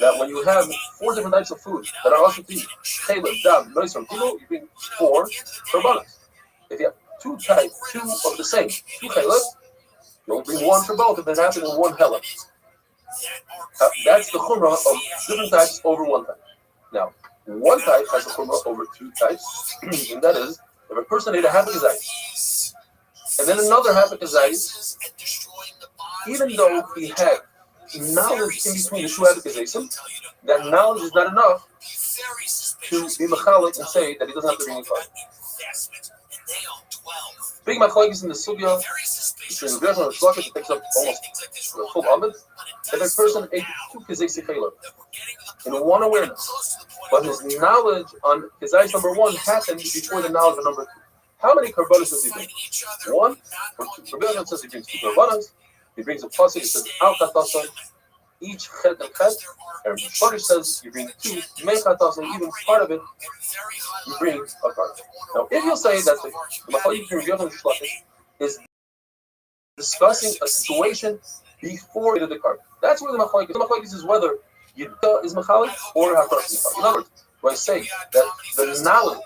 that when you have four different types of food that are also to eat, chaleb, dab, noise from people, you bring four korbanos. If you have two of the same, two chaleb, you'll bring one for both if it happens in one hela. That's the chumrah of different types over one type. Now, one type has a chumrah over two types, and that is if a person ate a half a kazayis, and then another half a kazayis, even though he had knowledge in between the two half a kazayis, that knowledge is not enough to be mechalik and say that he doesn't have to be mechalik. Big machlokes in the sugya between the Rabbi and the Shlachas, it takes up almost the full amud. If a person ate two kazayis chayla in one awareness, but his knowledge on kazayis number one happened before the knowledge of number two. How many karbanos does he bring? One or two. Rabbi says he brings two karbanos. He brings a pasuk. He says al katasa, each chet and chet. And Rothschild says you bring two mechatasa, even part of it you bring a carbon. Now, if you'll say that the machlokes between Rabbi and Shlachas is discussing a situation before the carbon, that's where the machlokes is whether Yidda is mechalik or Hafras is mechalik. In other words, when I say that the knowledge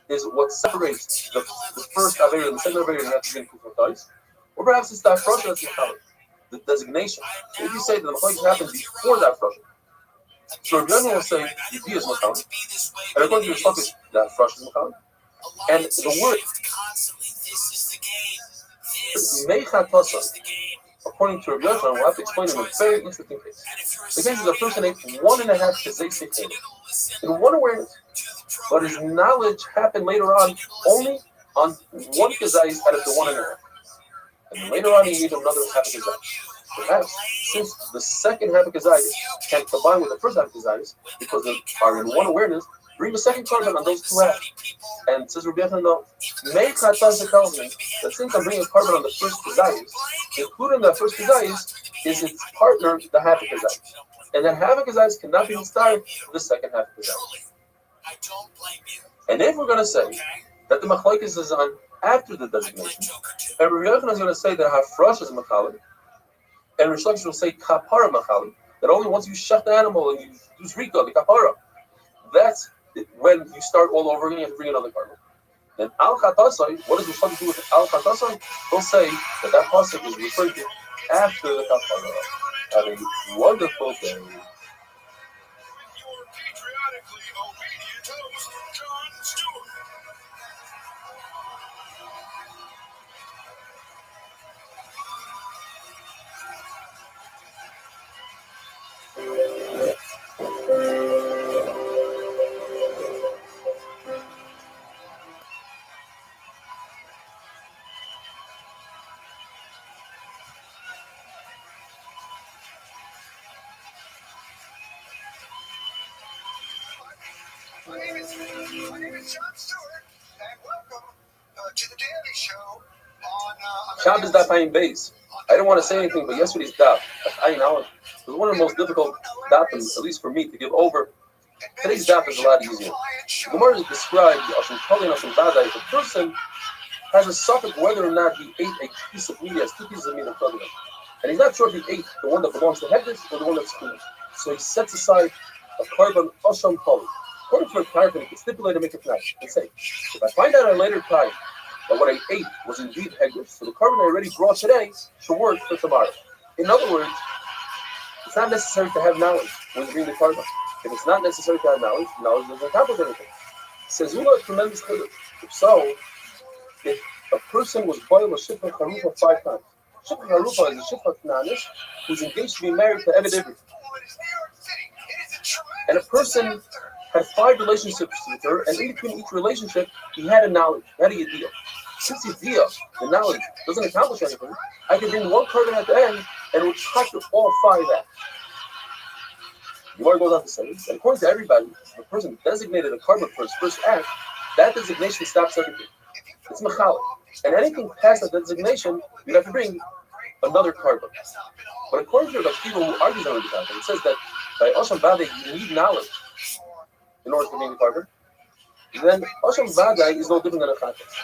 is what separates the first Aveir and the second Aveir, you have to bring Kufatais, or perhaps it's the Hafras that's mechalik, the designation. If you say that the machlokes happens before that Hafras, so Rabbi will say Yidda is mechalik, and according to the Shlachas, the Hafras is mechalik, and the word Mechatasa, according to Rabbi Yochanan, we'll have to explain in a very interesting case. The case is a person ate 1.5 kazayis in one awareness, but his knowledge happened later on only on one kazayis out of the 1.5. And then later on he ate another half a kazayis. Perhaps, since the second half a kazayis can combine with the first half a kazayis, because they are in one awareness, bring the second carbon on those two halves. And says Rabbi Yochanan, no, Mechatasa tells me that since I'm bringing a carbon on the first kazayis, including the first kazayis is its partner, the half a kazayis. And that half a kazayis cannot be inspired for the second half a kazayis. And if we're going to say that the machlokes is on after the designation, and Rabbi Yochanan is going to say that hafrash is machalik, and Rish Lakish will say kapara machalik, that only once you shut the animal and you do zrika, the kapara, that's when you start all over again, you have to bring another carbon. Then al chatasai, what does Rish Lakish do with al chatasai? He'll say that pasuk is referred to after the kapara. Have a wonderful day. My name is John Stewart, and welcome to the Daily Show on Shabbos daf ayin beis. I didn't want to say anything, but yesterday's daf ayin aleph was one of the most difficult dafim, at least for me, to give over. Today's daf is a lot easier. The Gemara describes Ashim Kali and Ashim Badai. If a person has a suffix whether or not he ate a piece of meat, he has two pieces of meat in front of him, and he's not sure if he ate the one that belongs to Hegdish or the one that's clean. So he sets aside a carbon Ashim Kali. According to a tarif, he can stipulate and make a plan and say, if I find out at a later time that what I ate was indeed Hegdish, so the carbon I already brought today should work for tomorrow. In other words, it's not necessary to have knowledge when you bring the carbon. If it's not necessary to have knowledge, knowledge doesn't accomplish anything. Says Zula, tremendous chiddush. If so, if a person was boiled a shifra charufa 5 times, shifra charufa is a shifra knanis who's engaged to be married to Eved Ivri, and a person had 5 relationships with her, and in between each relationship, he had a knowledge, he had a yediyah. Since yediyah, the knowledge, doesn't accomplish anything, I can bring one carbon at the end, and it would touch all 5 acts. The Gemara goes on to say that according to everybody, if a person designated a carbon for his first act, that designation stops everything. It's mechalik. And anything past that designation, you'd have to bring another carbon. But according to the people who argue on the carbon, it says that by Osham Vadai, you need knowledge in order to bring the carbon. Then Osham Vadai is no different than a chatas.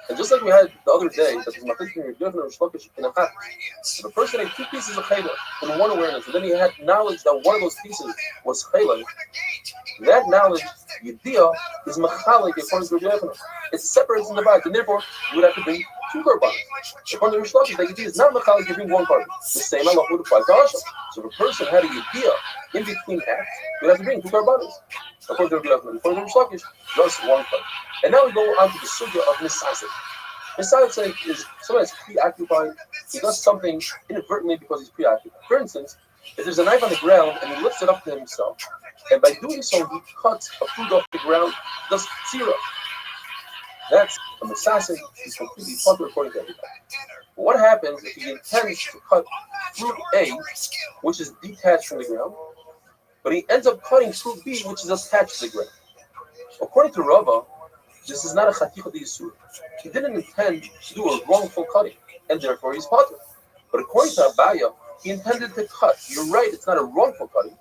And just like we had the other day, that the Machlikin were given in a chatas. So the person had 2 pieces of chayla in one awareness, and then he had knowledge that one of those pieces was chayla. That knowledge, yediyah, is machalik according to Rabbi. It separates in the body, and therefore you would have to bring 2 korbanos. According to Rothschild, that yediyah is not machalik, you bring 1 korban. The same Allah would apply to Hashem. So if a person had a yediyah in between acts, you would have to bring 2 korbanos. According to Rabbi, according to Rothschild, just 1 korban. And now we go on to the sugya of misasik. Misasik is someone that's preoccupied. He does something inadvertently because he's preoccupied. For instance, if there's a knife on the ground and he lifts it up to himself, and by doing so he cuts a fruit off the ground, does tzira. That's a misasik. He's completely putter according to everybody. But what happens if he intends to cut fruit A, which is detached from the ground, but he ends up cutting fruit B, which is attached to the ground? According to Rabbi, this is not a chaticha d'yisur. He didn't intend to do a wrongful cutting, and therefore he's potter. But according to Abaya, he intended to cut. You're right, it's not a wrongful cutting,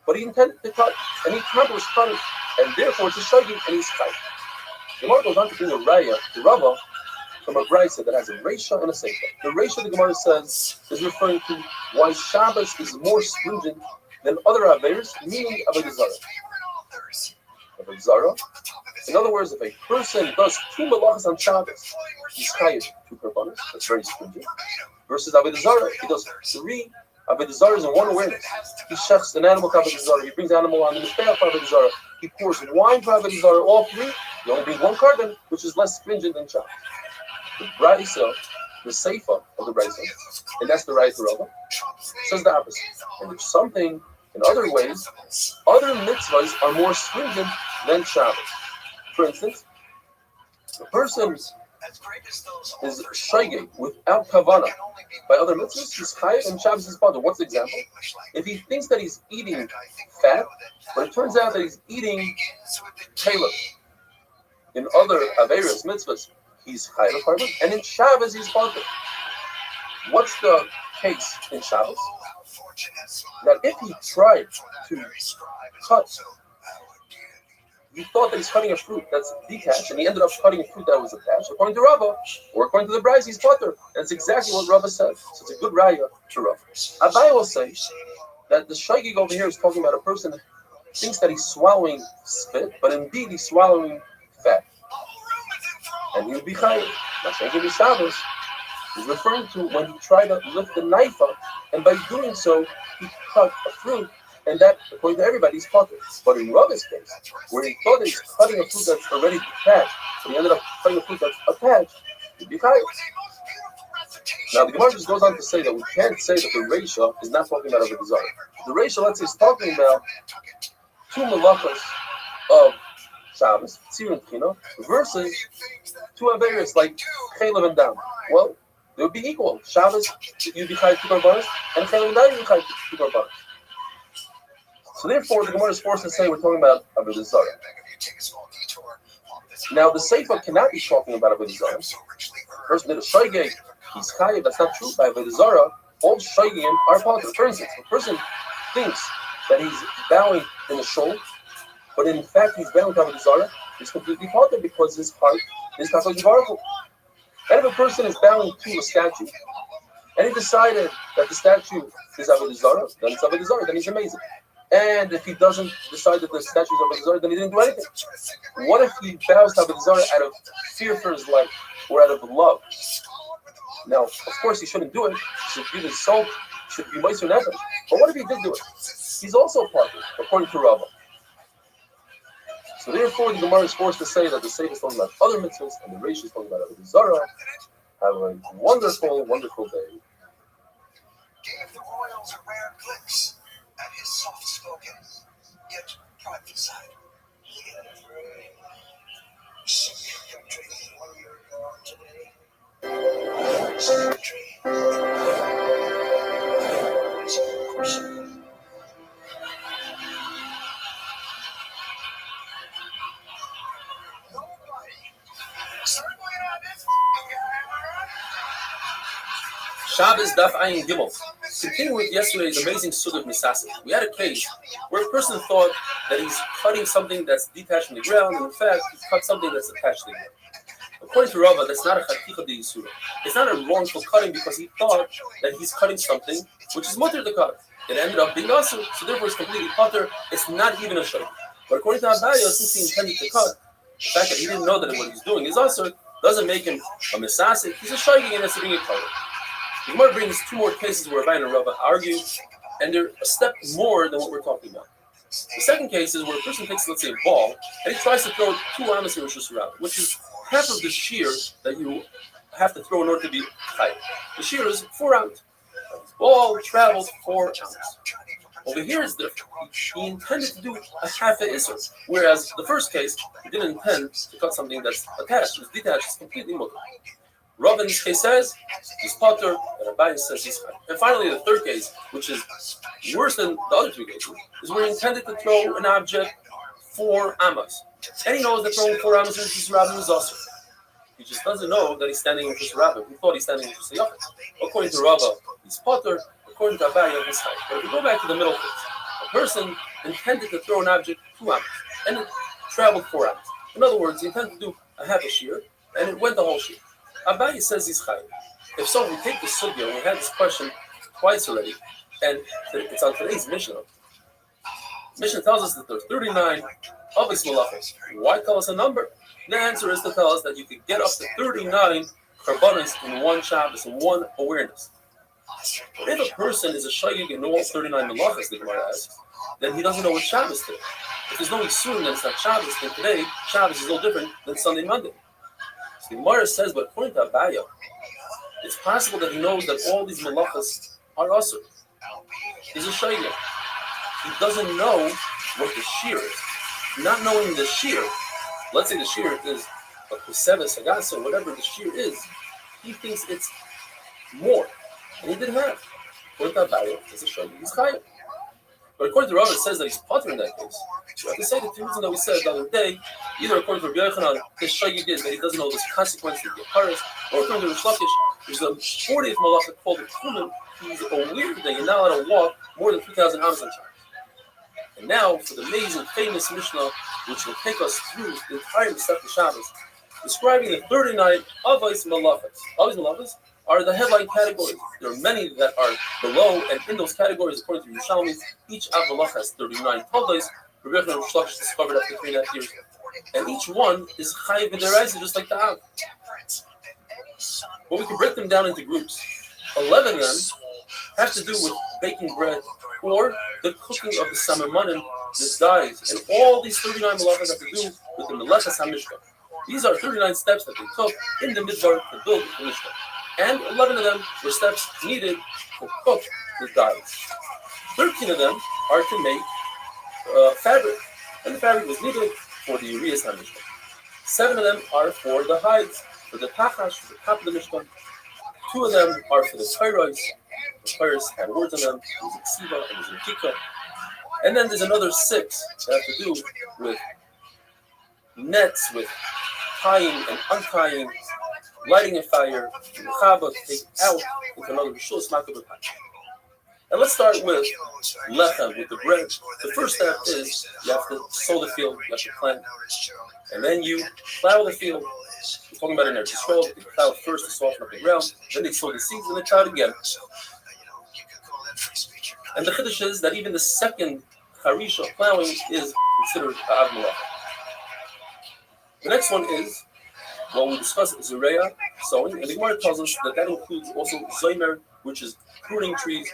but he intended to cut, and he accomplished cutting, and therefore it's a shogeg, and he's chayv. The Gemara goes on to bring a raya, the Rabba, from a brisa that has a reisha and a seifa. The reisha, the Gemara says, is referring to why Shabbos is more stringent than other averos, meaning avodah zarah. Avodah zarah. In other words, if a person does 2 malachas on Shabbos, he's chayav 2 korbanos. That's very stringent. Versus avodah zarah, he does 3 avodah zarahs in one awareness. He shechs an animal for avodah zarah. He brings the animal on the mizbeach for avodah zarah. He pours wine for avodah zarah. All 3, you only bring 1 carbon, which is less stringent than Shabbos. The brisa, the seifa of the brisa, and that's the right Rabbi, says the opposite. And there's something in other ways, other mitzvahs are more stringent than Shabbos. For instance, a person is shogeg without kavanah by other mitzvahs, he's chayav, and Shabbos is potter. What's the example? If he thinks that he's eating fat, but it turns out that he's eating tailor. In other averos mitzvahs, he's chayav carbon, and in Shabbos he's potter. What's the case in Shabbos? That if he tried to cut, he thought that he's cutting a fruit that's detached, and he ended up cutting a fruit that was attached. According to Rabbi, or according to the Brisa, he's potter. And that's exactly what Rabbi said. So it's a good raya to Rabbi. Abai will say that the shogeg over here is talking about a person who thinks that he's swallowing spit, but indeed he's swallowing fat. And he'll be chayav. Not shogeg is Shabbos. He's referring to when he tried to lift the knife up, and by doing so, he cut a fruit, and that, according to everybody, he's potter. But in Rabbi's case, where he thought that he's cutting a fruit that's already detached, but he ended up cutting a fruit that's attached, he'd be chayav. Now, the Gemara just goes on to say that we can't say that the reisha is not talking about avodah zarah. The reisha, let's say, is talking about 2 malachas of Shabbos, tzir and tchina, versus 2 averos like chaylev and dam. Well, they would be equal. Shabbos, you'd be chayav 2 korbanos, and chaylev and dam, you'd be chayav 2 korbanos. So therefore, the Gemara is forced to say we're talking about avodah zarah. Now, the Seifa cannot be talking about avodah zarah. The person did a shogeg, he's chayav. That's not true. By avodah zarah, all shogegim are potter. For instance, if a person thinks that he's bowing in the shul, but in fact he's bound to have a desire, he's completely potter because his heart is Kadosh Baruch Hu. And if a person is bound to a statue, and he decided that the statue is Avodah Zarah, then it's Avodah Zarah, then he's amazing. And if he doesn't decide that the statue is Avodah Zarah, then he didn't do anything. What if he bows to Avodah Zarah out of fear for his life or out of love? Now, of course, he shouldn't do it. He should be the soul, should be Meiser Nefesh. But what if he did do it? He's also part of it, according to Rabbi. So therefore, the Gemara is forced to say that the Sefer is talking about other mitzvahs and the Reish is talking about Avodah Zarah. Have a wonderful, wonderful day. Gave the royals a rare glimpse at his soft-spoken, yet private side. Shabbos Daf Ayin Gimel. Continuing with yesterday's amazing sugya of Misasa, we had a case where a person thought that he's cutting something that's detached from the ground, and in fact, he cut something that's attached to the ground. According to Rabbi, that's not a chaticha de yisura. It's not a wrongful cutting because he thought that he's cutting something which is mutter to cut. It ended up being asur, so therefore it's completely putter. It's not even a shayk. But according to Abaya, since he intended to cut, the fact that he didn't know that what he's doing is asur doesn't make him a misasik. He's a shayk and it's being a color. The Gemara brings two more cases where Rabbi and Rabbi argue, and they're a step more than what we're talking about. The second case is where a person takes, let's say, a ball, and he tries to throw 2 amas in Rosh Hashanah, which is half of the shear that you have to throw in order to be high. The shear is 4 ounces. The ball travels 4 ounces. Over here is different. He intended to do a half a isser, whereas the first case, he didn't intend to cut something that's attached. It's detached. It's completely mutter. Rav in this case says he's potter, and Rabbi says he's high. And finally, the third case, which is worse than the other 2 cases, is where he intended to throw an object 4 amas. And he knows that throwing 4 amas is just Rabbi is also. He just doesn't know that he's standing with just Rabbi. He thought he's standing with just the Yachid. According to Rabbi, he's potter. According to Rabbi, he's high. But if we go back to the middle case, a person intended to throw an object 2 amas, and it traveled 4 amas. In other words, he intended to do a half a shear, and it went the whole shear. Abaye says he's chayiv. If so, we take the sugya, and we had this question twice already, and it's on today's Mishnah. Mishnah tells us that there are 39 Avos Malachos. Why tell us a number? The answer is to tell us that you could get up to 39 karbanos in one Shabbos, in one awareness. But if a person is a shayig and knows 39 Malachos, the Gemara asks, then he doesn't know what Shabbos is. If there's no Yisurim, then it's not Shabbos, then today, Shabbos is no different than Sunday, Monday. The Gemara says, but according to Abaya, it's possible that he knows that all these malachas are asur. He's a shayla. He doesn't know what the shear is. Not knowing the shear, let's say the shear is a kuseves, agasa, whatever the shear is, he thinks it's more. And he didn't have. According to Abaya, it's a shayla. He's chayav. But according to Rabbi, it says that he's potter in that case. So I have to say the two reasons that we said the other day, either according to Rabbi Yochanan, his shayig is that he doesn't know this consequence of the Paris, or according to Rish Lakish, there's a 40th malacha called the Kuman. He's aware that you're not allowed to walk more than 2,000 amos on Shabbos. And now for the amazing, famous Mishnah, which will take us through the entire Masechta Shabbos, describing the 39 Avos Malachos. Avos Malachos are the headline categories. There are many that are below, and in those categories, according to Yerushalmi, each Av Malach has 39 Toldos. Rabbi Yochanan Rothschild discovered after 3.5 years. And each one is Chayiv B'Deraisa, just like the Av. But we can break them down into groups. 11 of them have to do with baking bread or the cooking of the Samamanim, the dyes. And all these 39 malachas have to do with the Melechas HaMishkan. These are 39 steps that they took in the Midbar to build the Mishkan. And 11 of them were steps needed to cook the dyes. 13 of them are to make fabric, and the fabric was needed for the Urias HaMishkan. 7 of them are for the hides, for the tachash, for the top of the Mishkan. 2 of them are for the Kairos. The Kairos had words on them. There's a Ksiva and there's a Kika. And then there's another 6 that have to do with nets, with tying and untying, lighting a fire, the Chaba to take out into another Rishus Makabah. And let's start with lechem, with the bread. The first step is you have to sow the field, you have to plant, and then you plow the field. We're talking about in Eretz Yisrael, they plow first to soften up the ground, then they sow the seeds, and they plow it again. And the chiddush is that even the second harish of plowing is considered ha'av malacha. The next one is, well, we discussed Zereya, sowing, and the Gemara tells us that includes also Zomer, which is pruning trees.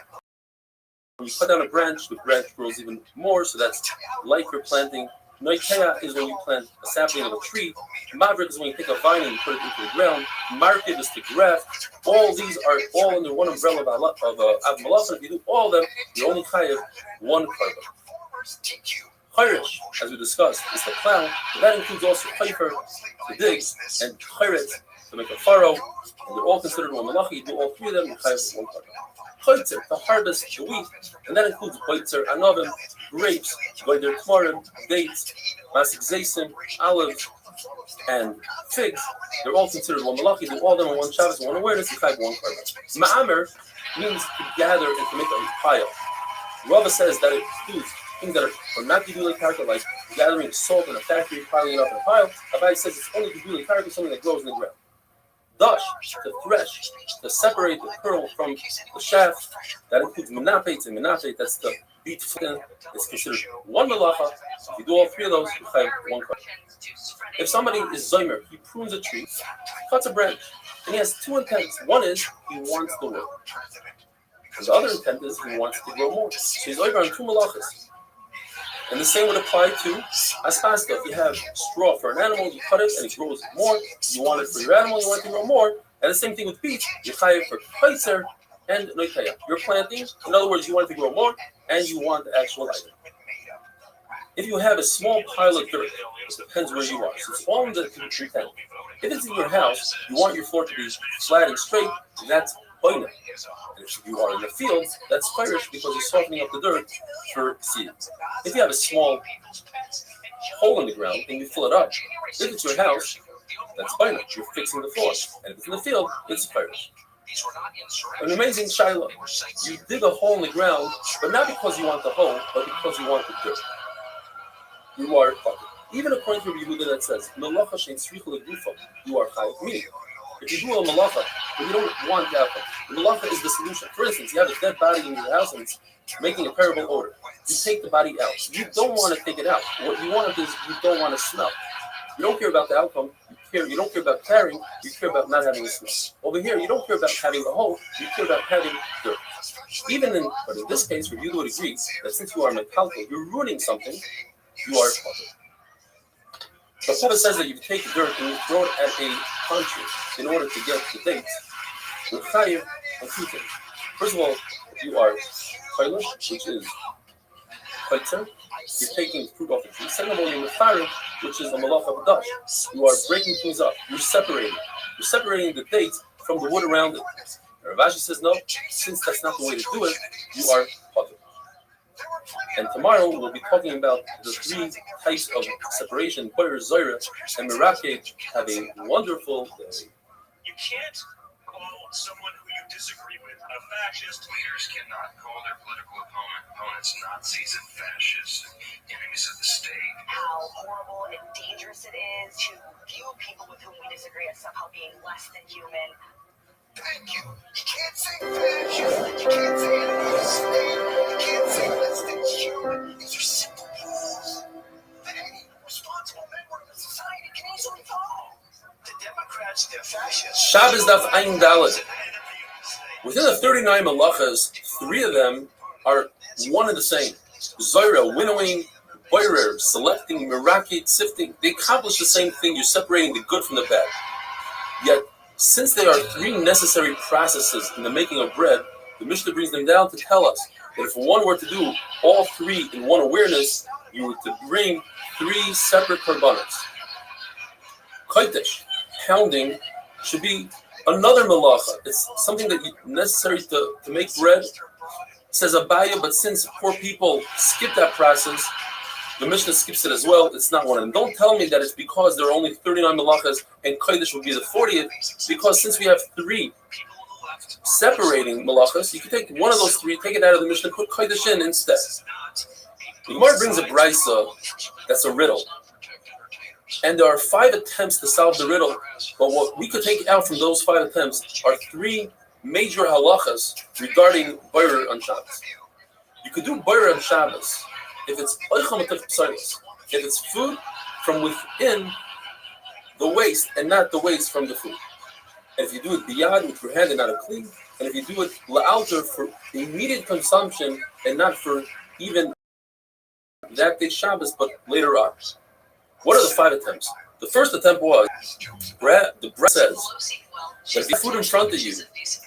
When you cut down a branch, the branch grows even more, so that's like for planting. Noiteya is when you plant a sapling of a tree. Mavrik is when you take a vine and you put it into the ground. Market is to graft. All these are all under one umbrella of Av Malacha. If you do all of them, you only chayav one carbon. Chayrish, as we discussed, is the plow. That includes also chayfer, to dig, and chayret, to make a furrow. And they're all considered one malacha. You do all three of them, you chayav one carbon. Chaytzer, to harvest the wheat, and that includes chaytzer, anavim, grapes, goyder tmarim, dates, masik zaysim, olives, and figs. They're all considered one malacha. You do all of them in one Shabbos, one awareness, you chayav one carbon. Ma'amer means to gather and to make a pile. Rabbi says that it includes things that are not gedulei karka, like gathering salt in a factory, piling it up in a pile. Rabbi says it's only gedulei karka, something that grows in the ground. Dash, to thresh, to separate the pearl from the shaft. That includes menapet, and menapet, that's the beat flint. It's considered one malacha. If you do all three of those, you have one carbon. If somebody is zomer, he prunes a tree, cuts a branch, and he has two intents. One is he wants the wood. And the other intent is he wants to grow more. So he's over on two malachas. And the same would apply to aspasta. If you have straw for an animal, you cut it and it grows more. You want it for your animal, you want it to grow more. And the same thing with beef. You chayav for chaytzer and noiteya. You're planting. In other words, you want it to grow more and you want the actual item. If you have a small pile of dirt, it depends where you are. So it's all in the intent. If it's in your house, you want your floor to be flat and straight, that's boina. And if you are in the field, that's chayrish because you're softening up the dirt for seeds. If you have a small hole in the ground and you fill it up, if it's your house, that's boina. You're fixing the floor. And if it's in the field, it's chayrish. An amazing shiloh. You dig a hole in the ground, but not because you want the hole, but because you want the dirt. You are chayav. Even according to Yehuda that says, "Melacha shein tzricha legufa," you are chayav. Meaning, if you do a malacha, but you don't want the outcome, the malacha is the solution. For instance, you have a dead body in your house and it's making a terrible odor. You take the body out. You don't want to take it out. What you want is you don't want to smell. You don't care about the outcome. You don't care about carrying. You care about not having a smell. Over here, you don't care about having a hole. You care about having dirt. But in this case, you would agree that since you are metaltal, you're ruining something. You are chayav. But Papa says that you take the dirt and you throw it at a country in order to get the dates. You're chayav on two things. First of all, you are chaylish, which is chaytzer. You're taking fruit off the tree. Second of all, you're mefarim, which is a malach of dash. You are breaking things up. You're separating. You're separating the dates from the wood around it. And Rav Ashi says no. Since that's not the way to do it, you are chayav. And tomorrow we'll be talking about the three types of separation. Boyer, Zoyra, and Merake. Have a wonderful day. You can't call someone who you disagree with a fascist. Leaders cannot call their political opponents Nazis and fascists and enemies of the state. How horrible and dangerous it is to view people with whom we disagree as somehow being less than human. Thank you. You can't say fascist. You can't say enemy of the state. You can't say less than human. These are simple rules that any responsible member of the society can easily follow. The Democrats, they're fascists. Shabbos daf Ayin Daled. Within the 39 malachas, 3 of them are one and the same. Zoyra, winnowing, boirer, selecting, merake, sifting. They accomplish the same thing. You're separating the good from the bad. Yet, since there are 3 necessary processes in the making of bread, the Mishnah brings them down to tell us that if one were to do all 3 in one awareness, you were to bring 3 separate korbanos. Kodesh, pounding, should be another malacha. It's something that is necessary to make bread. It says Abaya, but since poor people skip that process, the Mishnah skips it as well. It's not one of them. Don't tell me that it's because there are only 39 malachas and Kodesh will be the 40th, because since we have 3 separating malachas, you can take one of those three, take it out of the Mishnah, put kodesh in instead. The Gemara brings a brisa that's a riddle, and there are 5 attempts to solve the riddle. But what we could take out from those 5 attempts are 3 major halachas regarding boirer on Shabbos. You could do boirer on Shabbos if it's if it's food from within the waist and not the waist from the food. And if you do it biyad with your hand and not a clean, and if you do it la'alter for immediate consumption and not for even that day Shabbos, but later on. What are the 5 attempts? The first attempt was, the bread says, that if you have food in front of you,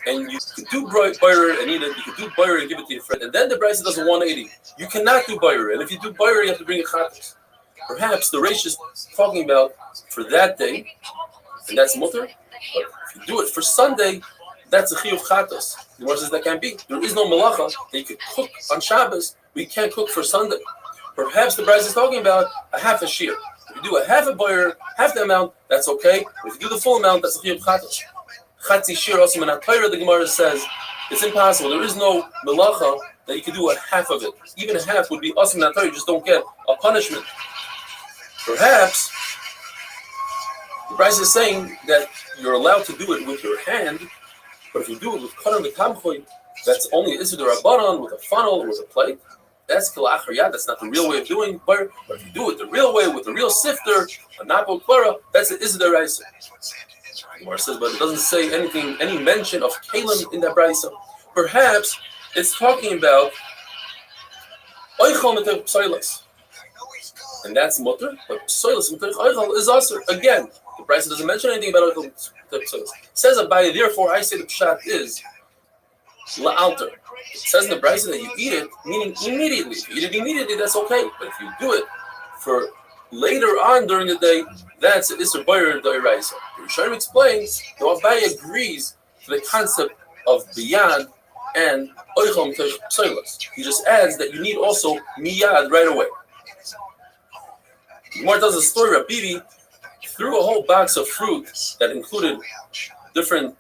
and you could do boirer and eat it, you could do boirer and give it to your friend, and then the bread does a 180. You cannot do boirer, and if you do boirer, you have to bring a chatas. Perhaps the Reish is talking about for that day, and that's mutter, but if you do it for Sunday, that's a chiyuv chatas. The Gemara says that can't be. There is no malacha that you could cook on Shabbos, we can't cook for Sunday. Perhaps the Bride is talking about a half a shear. If you do a half a boirer, half the amount, that's okay. If you do the full amount, that's a chiyuv chatas. Chatzi shear also in Torah, the Gemara says it's impossible. There is no melacha that you can do a half of it. Even a half would be awesome in Torah. You just don't get a punishment. Perhaps the Bride is saying that you're allowed to do it with your hand, but if you do it with karam v'tamchoy, that's only Isidor Rabbanon with a funnel or with a plate. That's kilachar. That's not the real way of doing boirer. But if you do it the real way with the real sifter, a napo klara, that's an Isidor Raisa. Gemara says, but it doesn't say anything, any mention of kalim in that brisa. Perhaps it's talking about oichal meter psoilas, and that's mutter. But psoilas meter oichal is also again. The brisa doesn't mention anything about oichal meter psoilas. Says Rabbi, therefore I say the pshat is la'alter. It says in the brisa that you eat it, meaning immediately. If you eat it immediately, that's okay. But if you do it for later on during the day, that's an Isser Boyer Doiraisa. The Rishonim explains that Rabbi agrees to the concept of biyad and oichom psoilas. He just adds that you need also miyad right away. Gemara tells a story. Rabbi threw a whole box of fruit that included different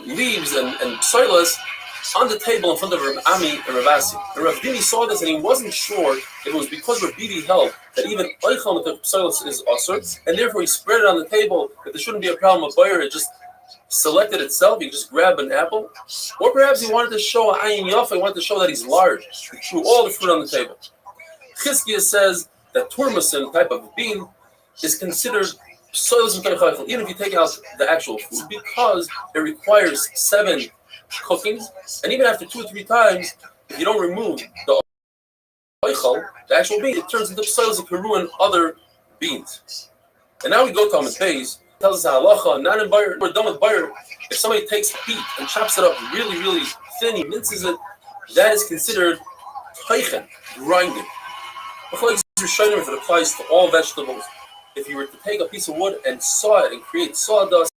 leaves and psoilas on the table in front of Rav Ami and Rav Asi. And Rav Dini saw this and he wasn't sure if it was because Rav Dini held that even oichal meter psoilas is asur, and therefore he spread it on the table that there shouldn't be a problem with boirer. It just selected itself. He just grabbed an apple, or perhaps he wanted to show ayin yafa. He wanted to show that he's large. He threw all the fruit on the table. Chizkiah says that turmasin type of bean is considered psoilas meter, even if you take out the actual food, because it requires 7 cookings, and even after 2 or 3 times, if you don't remove the oichal, the actual bean, it turns into psoilas and can ruin other beans. And now we go to Amid Beis, tells us halacha, not in boirer. We're done with boirer. If somebody takes peat and chops it up really, really thin, he minces it, that is considered teichen, grinding. If it applies to all vegetables, if you were to take a piece of wood and saw it and create sawdust,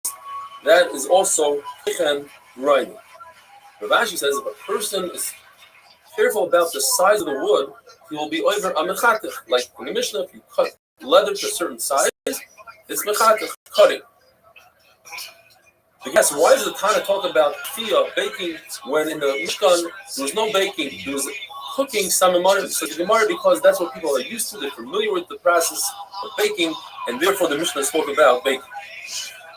that is also teichen, grinding. Rav Ashi says if a person is careful about the size of the wood, he will be over a mechatech. Like in the Mishnah, if you cut leather to a certain size, it's mechatech, cutting. But yes, why does the Tana talk about kfiyah, baking, when in the Mishkan there was no baking, there was cooking samamarim? So the Gemara, because that's what people are used to, they're familiar with the process of baking, and therefore the Mishnah spoke about baking.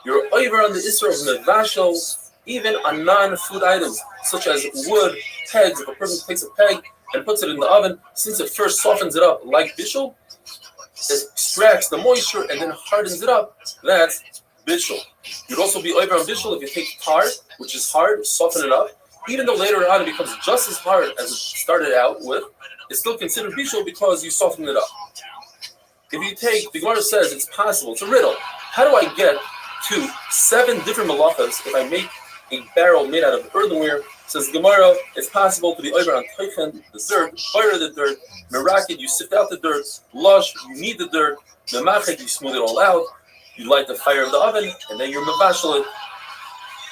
You're over on the Isra of Nevashel, even on non-food items, such as wood, pegs. If a person takes a peg and puts it in the oven, since it first softens it up like bishul, it extracts the moisture and then hardens it up, that's bishul. You'd also be over on bishul if you take tar, which is hard, soften it up. Even though later on it becomes just as hard as it started out with, it's still considered bishul because you soften it up. If you take, the Gemara says it's possible, it's a riddle. How do I get to 7 different malachas if I make a barrel made out of earthenware? Says Gemara, it's possible to be over on teichen, the dirt, boirer the dirt, merakid, you sift out the dirt, lush, you knead the dirt, memached, you smooth it all out, you light the fire of the oven, and then you're mevashel it.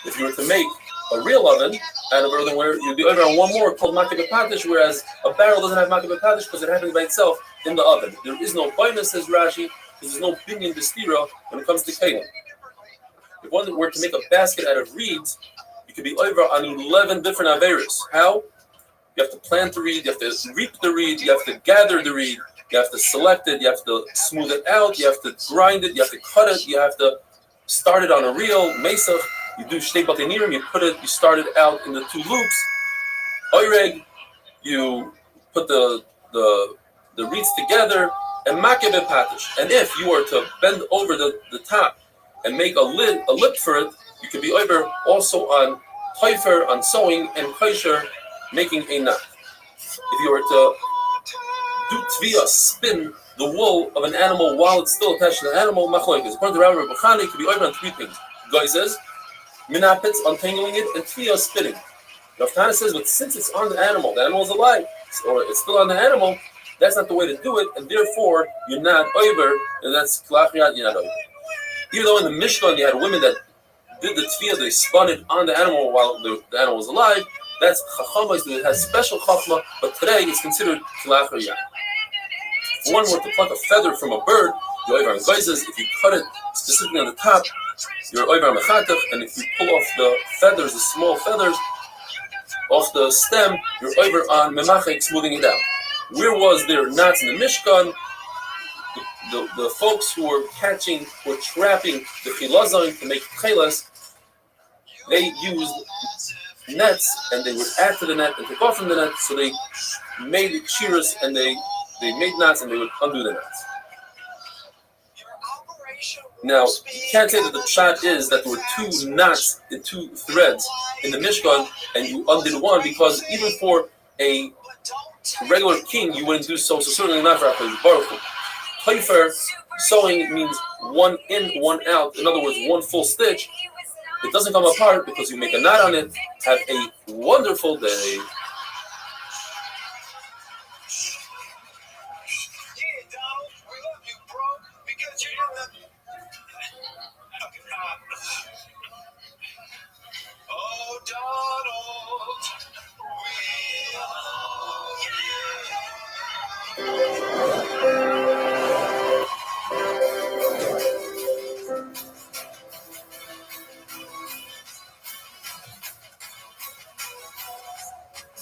If you were to make a real oven out of earthenware, you'd be over on one more called makeh b'patish, whereas a barrel doesn't have makeh b'patish because it happens by itself in the oven. There is no baina, says Rashi, because there's no binyan b'stira when it comes to kelim. If one were to make a basket out of reeds, You could be over on 11 different averos. How? You have to plant the reed, you have to reap the reed, you have to gather the reed, you have to select it, you have to smooth it out, you have to grind it, you have to cut it, you have to start it on a reel, mesach. You do shtei batenirim, you start it out in the 2 loops. Oireg, you put the reeds together and makeh patish. And if you were to bend over the top and make a lip for it, you could be over also on toifer, on sewing, and kosher, making a knot. If you were to do tviyah, spin the wool of an animal while it's still attached to the animal, machlokes. According to Rabbi, it could be over on 3 things. Guy says, minapitz, untangling it, and tviyah, spinning. Rav Tana says, but since it's on the animal is alive, or it's still on the animal, that's not the way to do it, and therefore you're not over, and that's klachiyat, you're not over. Even though in the Mishkan you had women that did the tviyah, they spun it on the animal while the animal was alive. That's chachama, it has special chachma, but today it's considered klachiyat. If one were to pluck a feather from a bird, you're over on gozes. If you cut it specifically on the top, you're over on mechatach, and if you pull off the feathers, the small feathers, off the stem, you're over on memachek, smoothing it out. Where was there knots in the Mishkan? The folks who were trapping the chilazon to make chelas, they used nets, and they would add to the net and take off from the net, so they made shears, and they made knots, and they would undo the knots. Now, you can't say that the pshat is that there were 2 knots and 2 threads in the Mishkan, and you undid one, because even for a regular king, you wouldn't do so. So certainly not for HaKadosh Baruch Hu. Toifer, sewing means 1 in, 1 out. In other words, 1 full stitch. It doesn't come apart because you make a knot on it. Have a wonderful day. Oh, Donald, we love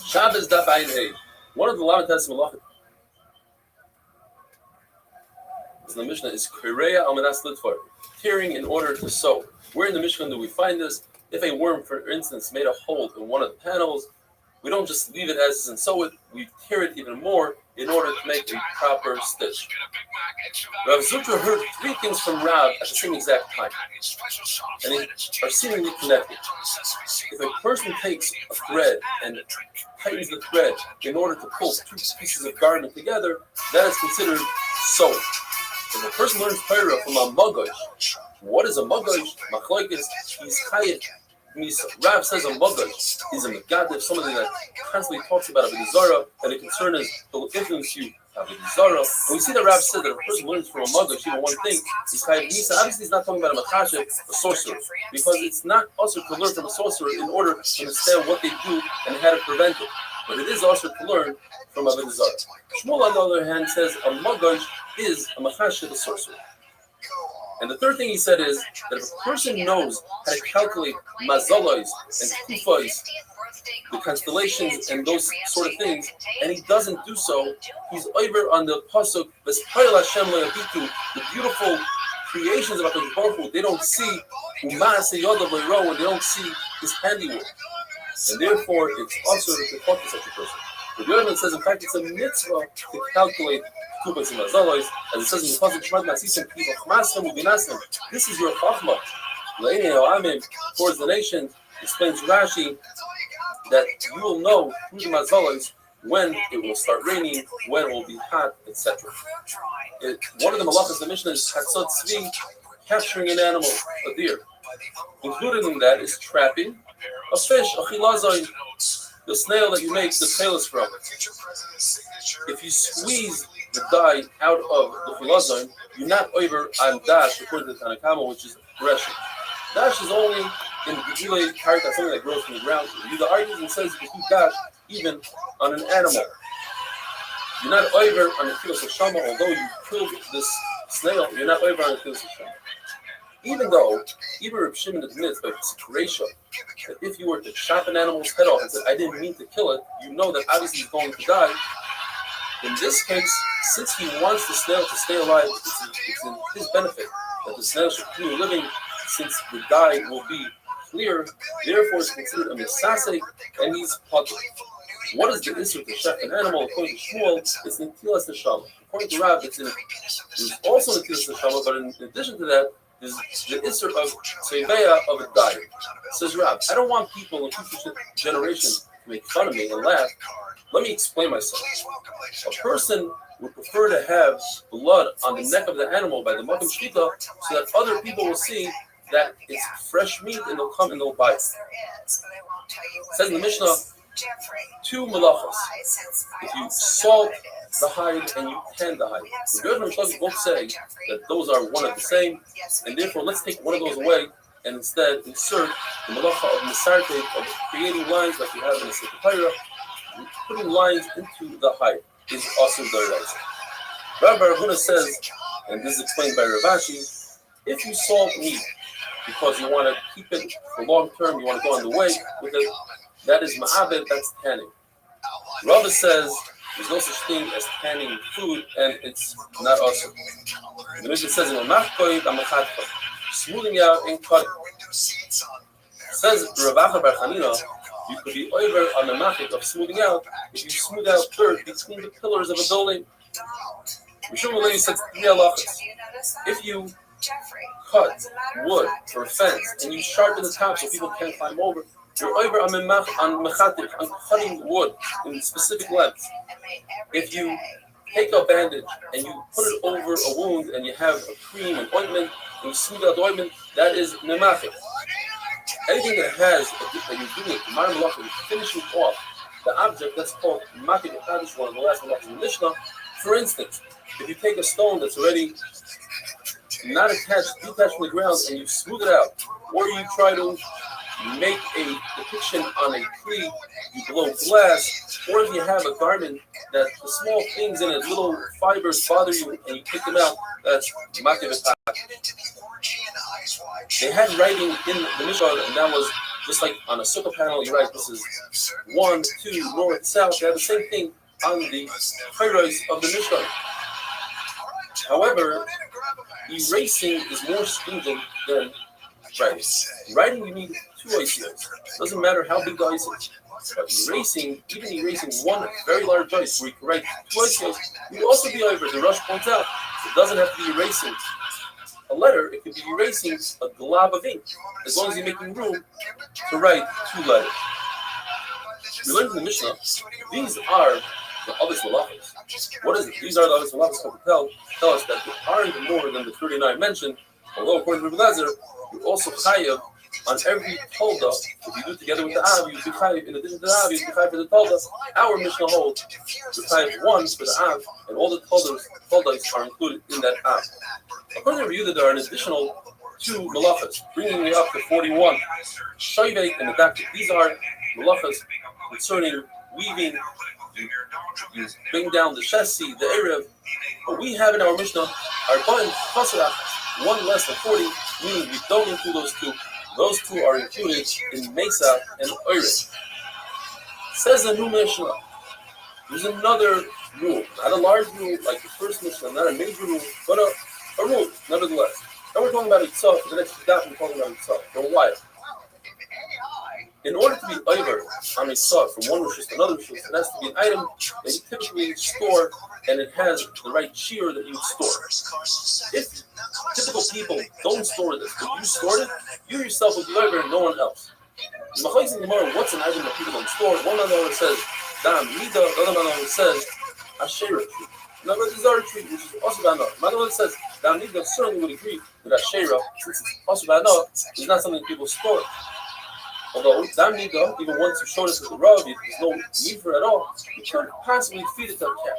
Shabbos daf ayin hey. One of the Lamatas Malachim in the Mishnah is Kireya Almanas Litvar, tearing in order to sew. Where in the Mishnah do we find this? If a worm, for instance, made a hole in one of the panels, we don't just leave it as is and sew it, we tear it even more in order to make a proper stitch. Rav Zutra heard 3 things from Rav at the same exact time, and they are seemingly connected. If a person takes a thread and tightens the thread in order to pull 2 pieces of garment together, that is considered sewing. If a person learns Torah from a magosh, what is a magosh? Machlokes, he's chayit. Rav says a magosh is a megadev, somebody that constantly talks about Avodah Zarah, and the concern is he'll influence you Avodah Zarah. And we see that Rav said that if a person learns from a magosh, even one thing, he's chayit misa. Obviously, he's not talking about a machashev, a sorcerer, because it's not also to learn from a sorcerer in order to understand what they do and how to prevent it. But it is also to learn from Avodah Zarah. Shmuel, on the other hand, says a magosh is a machashev, a sorcerer. And the third thing he said is that if a person knows how to calculate mazolos and kufos, the constellations and those sort of things, and he doesn't do so, he's over on the pasuk, the beautiful creations of HaKadosh Baruch Hu. They don't see when they don't see his handiwork. And therefore, it's also to talk to such a person. The Yohanan says, in fact, it's a mitzvah to calculate kupas and mazolos, as it says in the pasuk, this is your chachma. Towards the nation, explains Rashi that you will know through the mazolos when it will start raining, when it will be hot, etc. One of the malachas of the Mishnah is chatzot tzvi, capturing an animal, a deer. Included in that is trapping a fish, a chilazon, the snail that you make the tailors from. If you squeeze the dye out of the chilazon, you're not over on dash, according to the Tanakama, which is gresham. Dash is only in the Gilei karka, something that grows from the ground. The argues and says you can do dash even on an animal. You're not over on the kilos of shama, although you killed this snail, you're not over on the kilos of shama. Even Reb Shimon admits by Sikresha that if you were to chop an animal's head off and say, I didn't mean to kill it, you know that obviously he's going to die. In this case, since he wants the snail to stay alive, it's in his benefit that the snail should continue living, since the dye will be clear, therefore it's considered a misasek, and he's puzzled. What is the issue to chef an animal? According to Shmuel, it's Netilas Neshama. According to Rabbi, there's also Netilas Neshama, but in addition to that, there's the issue of Tzeveya of a dye. Says Rabbi, I don't want people in future generations to make fun of me and laugh. Let me explain myself. A person would prefer to have blood on the neck of the animal by the Makom Shkita so that other people will see that it's fresh meat and they'll come and they'll buy it. It says in the Mishnah, 2 malachas. If you salt the hide and you tan the hide. The Good and Shlomo both say that those are one and the same, and therefore let's take one of those away and instead insert the malacha of Nisarte, of creating lines like you have in the Sefer Torah, putting lines into the hide is also the Rabbi Ravuna says, and this is explained by Ravashi, if you salt meat because you want to keep it for long term, you want to go on the way with it, that is ma'abed, that's tanning. Rabbi says there's no such thing as tanning food, and it's not awesome. The Mishnah says in Machkoid Amachatcha, smoothing out and cutting. Says Ravacha Bar Chanina, you could be over on the machik of smoothing out if you smooth out dirt between the pillars of a building. Mishum Lady says 3 halachas. If you cut wood for a fence and you sharpen the top so people can't climb over, you're over on mechatik, on cutting wood in specific lengths. If you take a bandage and you put it over a wound and you have a cream and ointment and you smooth out the ointment, that is nemachik. Anything that has that you're doing it, modern malachim, finishing off the object, that's called makik echadish, one of the last malachim in the Mishnah. For instance, if you take a stone that's already not attached, detached from the ground, and you smooth it out, or you try to make a depiction on a tree, you blow glass, or if you have a garment that the small things in it, little fibers bother you, and you take them out, that's makik echadish. They had writing in the Mishnah, and that was just like on a sukkah panel, you write this is 1, 2, north, south. They have the same thing on the highrise of the Mishnah. However, erasing is more stringent than writing. Writing, you need 2 ICOs. Doesn't matter how big the ICO is. But erasing, even erasing one very large ice where you can write 2 ICOs, you also be over. The Rosh points out it doesn't have to be erasing a letter, it could be erasing a glob of ink, as long as you're making room to write 2 letters. We learned in the Mishnah, these are the other malachos. What is it? These are the other malachos to tell us that there aren't more than the 39 mentioned, although according to Rabbi Lezer, you're also chayav on every tolda. If you do it together with the Av, you'd be chayav. In addition to the Av, you'd be chayav for the tolda. Our Mishnah holds you're chayav 1 for the Av, and all the toldas are included in that Av. According to review, that there are an additional 2 malachas, bringing me up to 41. Shoivek and Medaktik. These are malachas concerning weaving. You bring down the chassis, the Erev. What we have in our Mishnah are one less than 40, meaning we don't include those 2. Those 2 are included in Mesa and Erev. Says the new Mishnah. There's another rule, not a large rule like the first Mishnah, not a major rule, but a rule, nevertheless. And we're talking about itself for the next daf. We're talking about itself for a while. In order to be over on itself from one rishus to another rishus, it has to be an item that you typically store, and it has the right shear that you store. If typical people don't store this, but you store it, you yourself will be over and no one else. In the Gemara, what's an item that people don't store? One another says dam mida, the other another says asherah tree. Another is our tree, which is also bad enough. Another one says dam mida certainly would agree that asherah, since it's also bad enough, is not something people store. Although dam mida, even once you show this to the Rav, there's no need for it at all. You can't possibly feed it to a cat.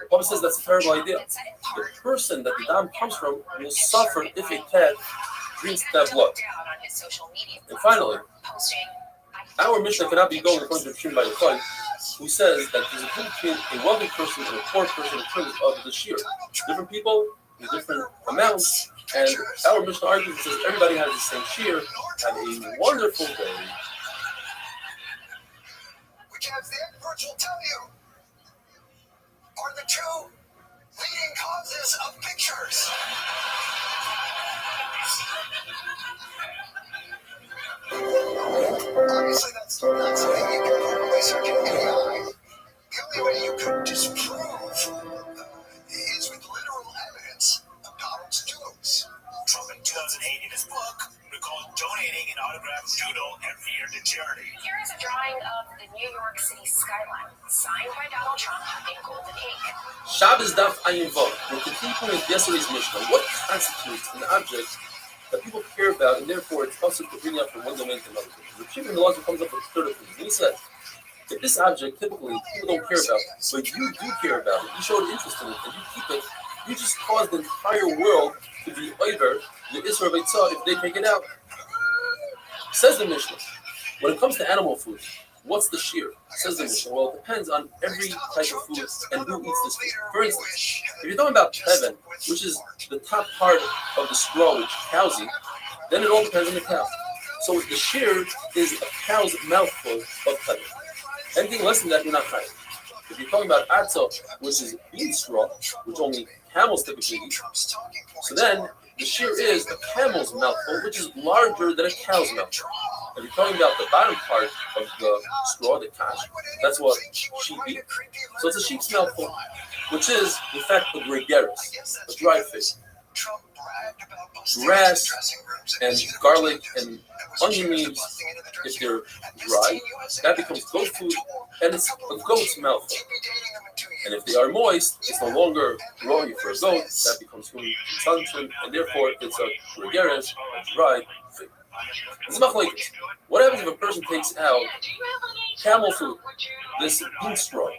The Bible says that's a terrible idea. The person that the dam comes from will suffer if a cat drinks that blood. And finally, our Mishnah cannot be going according to Shimon by Yochai, who says that there's a difference between a wealthy person and a poor person in terms of the shear. Different people, the different amounts. And our Mishnah argues that says everybody has the same shear. Have a wonderful day. Which, as the experts will tell you, are the two leading causes of pictures. Obviously, that's not something you can put away search in AI. The only way you could disprove is with literal evidence of Donald's doings. Trump in 2008 in his book recalled donating an autographed doodle every year to charity. Here is a drawing of the New York City skyline, signed by Donald Trump in golden ink. Shabbos Daf Ayin Vav. We're continuing with yesterday's Mishnah. What constitutes an object that people care about, and therefore it's possible to bring up from one domain to another? The Shimon the Laws comes up with 30 things. And he says, if this object typically people don't care about, but you do care about it, you showed interest in it, and you keep it, you just cause the entire world to be over the Isra Beitzah if they take it out. Says the Mishnah, when it comes to animal food, what's the shear? Says the Mishnah, well, it depends on every type of food and who eats this food. For instance, if you're talking about teven, which is the top part of the straw which cows eat, then it all depends on the cow. So the shear is a cow's mouthful of teven. Anything less than that, you're not trying. If you're talking about atzah, which is bean straw, which only camels typically eat, so then the shear is a camel's mouthful, which is larger than a cow's mouthful. If you're talking about the bottom part of the straw, the cash, that's what sheep eat. So it's a sheep's mouthful, which is, in fact, a gregaris, a dry fish. Grass and garlic and onion leaves, if they're dry, that becomes goat food, and it's a goat's mouthful. And if they are moist, it's no longer raw for a goat, that becomes human consumption, and therefore it's a gregaris, a dry fig. It's machlokes. What happens if a person takes out camel food, this bean straw,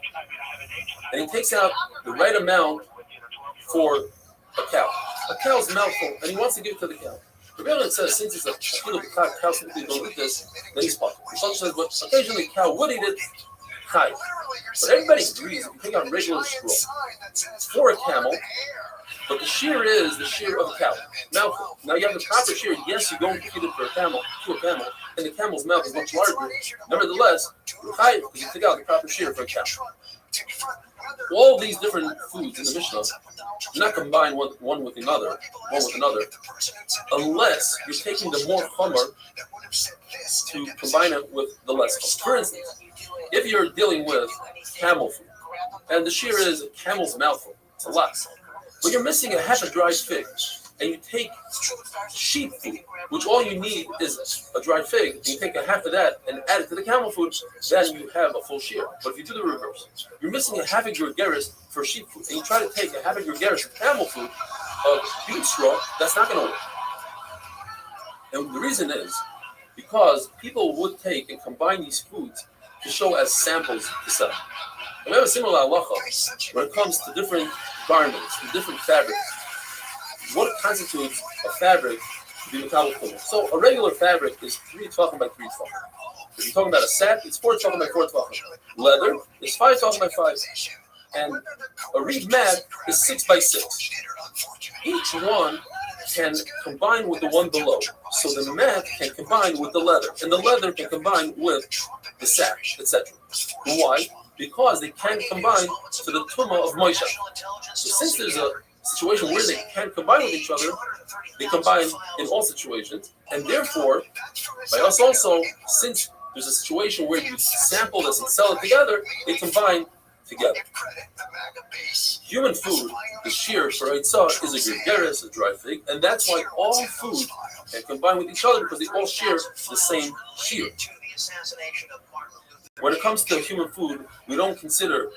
and he takes out the right amount for a cow? A cow's mouthful, and he wants to give it to the cow. The Rabbi says, since it's a kilo of cow simply don't eat this, then he's fine. The Shach says, but occasionally a cow would eat it, high. But everybody agrees if you take out regular straw for a camel, but the shear is the shear of the cow. Mouthful. Now you have the proper shear. Yes, you're going to feed it for a camel, and the camel's mouth is much larger. Nevertheless, high because you take out the proper shear for a cow. All these different foods in the Mishnah do not combine one with another, unless you're taking the more chomer to combine it with the less chomer. For instance, if you're dealing with camel food, and the shear is a camel's mouthful, it's a lot, but you're missing a half a dried fig, and you take sheep food, which all you need is a dried fig, and you take a half of that and add it to the camel food, then you have a full shear. But if you do the reverse, you're missing a half a gregaris for sheep food, and you try to take a half a gregaris of camel food of bean straw, that's not going to work. And the reason is because people would take and combine these foods to show as samples to sell. And we have a similar halacha when it comes to different garments and different fabrics. What constitutes a fabric to be metallic? So a regular fabric is 3 tefachim by 3 tefachim. If you're talking about a sack, it's 4 tefachim by 4 tefachim. Leather is 5 tefachim by 5. And a reed mat is 6 by 6. Each one can combine with the one below. So the mat can combine with the leather, and the leather can combine with the sack, etc. Why? Because they can combine to the tumah of Moshe. So since there's a situation where they can combine with each other, they combine in all situations, and therefore, by us also, since there's a situation where you sample this and sell it together, they combine together. Human food, the shear for Eitzah, is a gregaris, a dry fig, and that's why all food can combine with each other because they all share the same shear. When it comes to human food, we don't consider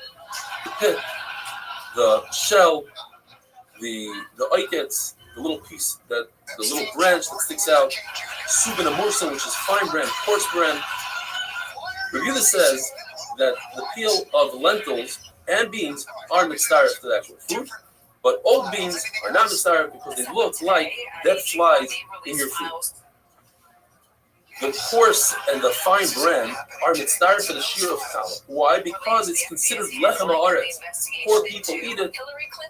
the pit, the shell, the oikets, the little piece, the little branch that sticks out, subin amursa, which is fine bran, coarse bran. Rabbi says that the peel of lentils and beans are mitzvah to the actual food, but old beans are not mitzvah because they look like dead flies in your food. the coarse and the fine bran are mitzvah for the shear of challah. Why? Because it's considered lechem haaretz. Poor people eat it,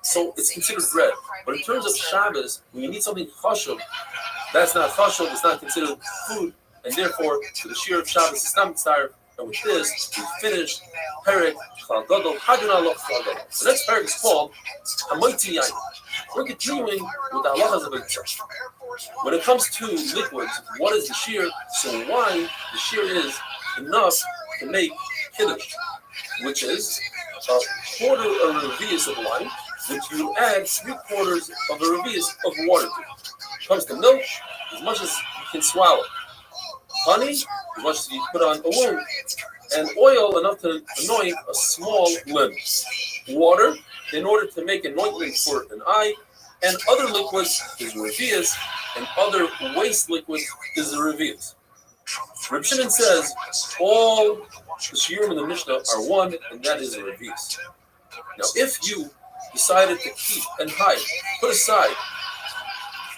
so it's considered bread. But in terms of Shabbos, when you need something chashuv, that's not chashuv, it's not considered food, and therefore, for the shear of Shabbos, it's not mitzvah. And with this, we finished Perek Chlal Gadol. Haduna Loch Chlal Gadol. The next Perek is called Hamoitzi Yain. We're continuing with the halachas of Eitzah. When it comes to liquids, what is the shear? So wine, the shear is enough to make kiddush, which is a quarter of a revius of wine, which you add 3/4 of a revius of water to. When it comes to milk, as much as you can swallow. Honey, as much as you put on a wound, and oil enough to anoint a small limb. Water, in order to make anointment for an eye, and other liquids is revius, and other waste liquids is the revius. Reb Shimon says all the shiurim in the Mishnah are one, and that is a revius. Now, if you decided to keep and hide, put aside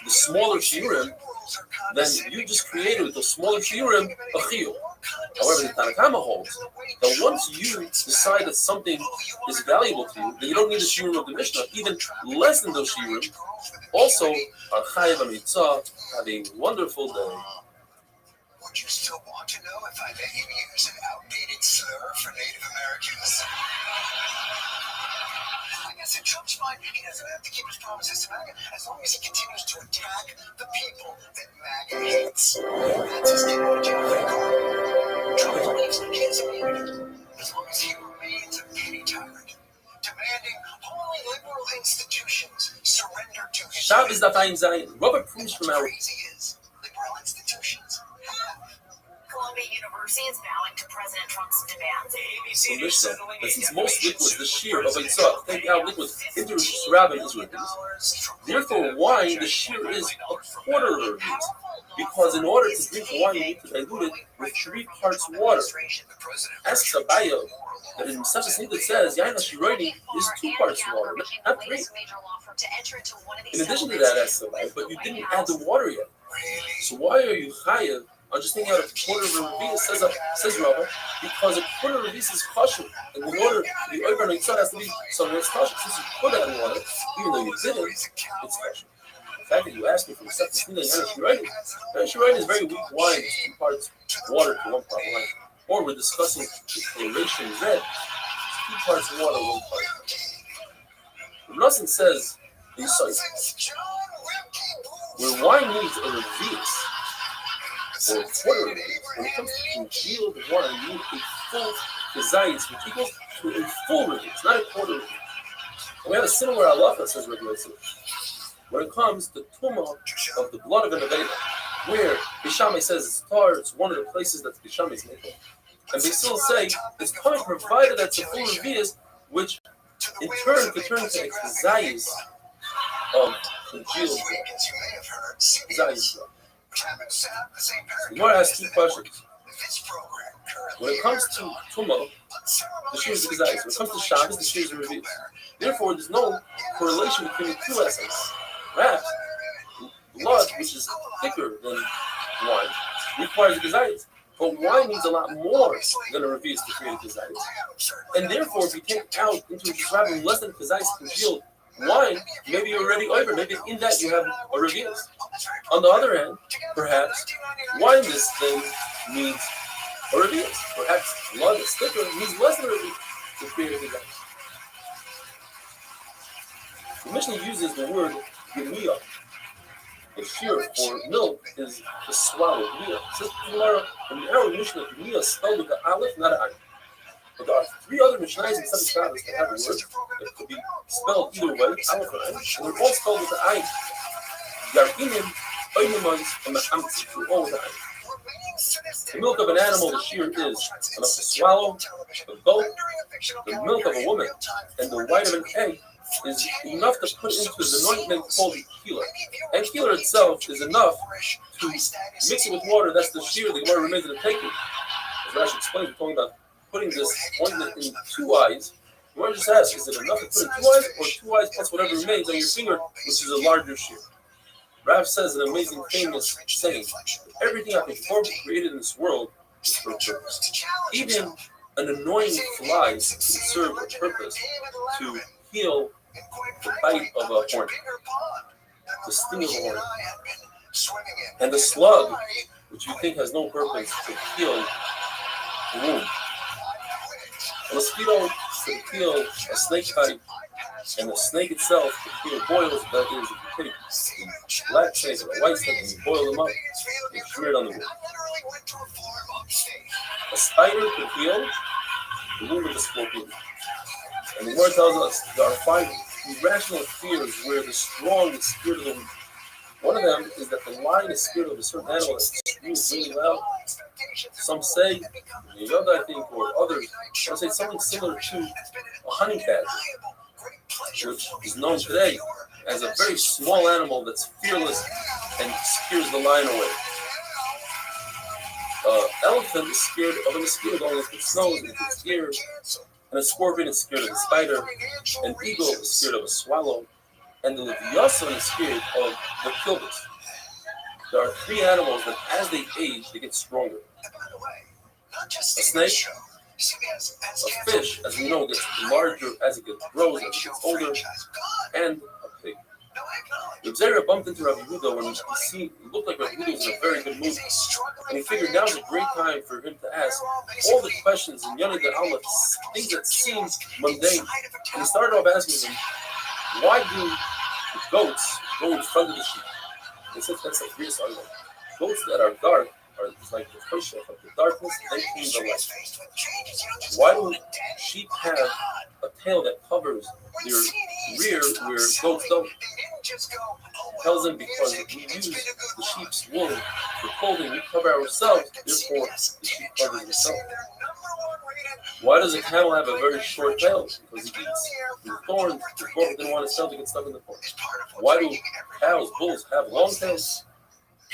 the smaller shiurim, then you just created with the smaller shiurim a chiyuv. However, the Tanna Kama holds that once you decide that something is valuable to you, then you don't need the shiurim of the Mishnah, even less than those shiurim, also are chayav mitzvah. Have a wonderful day. Would you still want to know if I let you use an outdated slur for Native Americans? I guess in Trump's mind, he doesn't have to keep his promises to MAGA as long as he continues to attack the people that MAGA hates. That's his getting out of jail free card. Trump believes he has immunity as long as he remains a petty tyrant, demanding only liberal institutions surrender to his Shabbos Dafayim Zayin. Robert proves from our crazy is liberal institutions have. Columbia University is bowing to President Trump's demands. Mishnah that since most liquids, the shear of Eitzah, take out liquids into Rosh Rabbi is reduced. Therefore, wine, the shear is a quarter of a reduced. Because in order to drink wine, you need to dilute it with 3 parts water. Asks Rabbi that in such a thing that says, Yain HaShiroini is 2 parts water, not 3. In addition to that, asks Rabbi, but you didn't add the water yet. So why are you chayav on just taking out a quarter of a revius, says Rabbi, because a quarter of a revius is kosher, and in order to be over on Eitzah has to be something that's kosher. Since you put that in water, even though you didn't, it's kosher. The fact that you asked me for the stuff to Yain HaShiroini is very weak wine, it's 2 parts water to 1 part wine. Or we're discussing the coloration red, 2 parts water, 1 part. Rothschild says in Yisrael, where wine needs a revius, or a quarter of it, when it comes to congealed wine, you need a full kazayis, which equals to a full revius, not a quarter of it. And we have a similar halacha, says Rabbi Yosef, when it comes to tumah of the blood of an aveda, where Bishamai says it's tar, it's one of the places that Bishamai is making. And they still say it's tar provided that's a full revius, which in turn could turn into a kazayis of congealed blood. The Gemara asks 2 questions. When it comes to Tumah, the shear is the Kazayis. When it comes to Shabbos, the shear is the revius. Therefore, there's no correlation between the 2 essence. Perhaps blood, which is thicker than wine, requires a Kazayis. But wine needs a lot more than a revius to create a Kazayis. And therefore, if you take out into a less than a Kazayis congealed wine, maybe you're already over. Maybe in that you have a revius. On the other hand, perhaps wine this thing needs a revius. Perhaps blood is thicker needs less than a revius to create a kazayis. The Mishnah uses the word gemiyah. The shear for milk is to swallow. Gemiyah. It says in our Mishnah, gemiyah is spelled with the aleph, not an ayin. But there are 3 other Mishnayos in 7 Shabbos that have a word that could be spelled either way, aleph or ayin, and they're all spelled with the ayin. Yar'inim, oinimos, and mechamtzi, all with the ayin. The milk of an animal, the shear is enough to swallow. The goat, the milk of a woman, and the white of an egg is enough to put into the anointment called keeler. And keeler itself is enough to mix it with water. That's the shear the Gemara remains in the taking. As Rashi explains, we're talking about putting this ointment in 2 eyes. You want to just ask, is it enough to put in 2 eyes, or 2 eyes plus whatever remains on your finger, which is a larger shear? Rav says an amazing famous saying: everything I performed created in this world is for a purpose. Even an annoying fly can serve a purpose to heal the bite of a hornet, the sting of a hornet. And the slug, which you think has no purpose, to heal the wound. A mosquito can heal a snake bite, and the snake itself can heal boils. That is, if you take a black snake or a white snake and you boil them up, you smear it on the wound. A spider can heal the wound of a scorpion. And the word tells us there are 5 irrational fears where the strong is scared of the weak. One of them is that the lion is scared of a certain animal that screams really loud. Some say, the other I think, or others, will say something similar to a honey badger, which is known today as a very small animal that's fearless and scares the lion away. Elephant is scared of a mosquito going into its nose and its ears, and a scorpion is scared of a spider, an eagle is scared of a swallow, and the leviathan is scared of the kilbis. There are 3 animals that, as they age, they get stronger. A snake, a fish, as we know, gets larger as it grows, as it gets older, and a pig. The observer bumped into Rabbi Yehuda when he looked like Rabbi Yehuda was in a very good mood, and he figured now's a great time for him to ask all the questions in Yonah the Aleph, things that seem mundane. And he started off asking him, why do the goats go in front of the sheep? He said that's like real argument. Goats that are dark are like the first of the darkness, then came the light. Why do sheep have a tail that covers their rear where goats don't? It tells them because we use the sheep's wool for clothing, we cover ourselves, therefore the sheep covers itself. Why does a camel have a very short tail? Because it eats the thorns. The thorn didn't want its tail to get stuck in the thorn. Why do cows, bulls have long tails?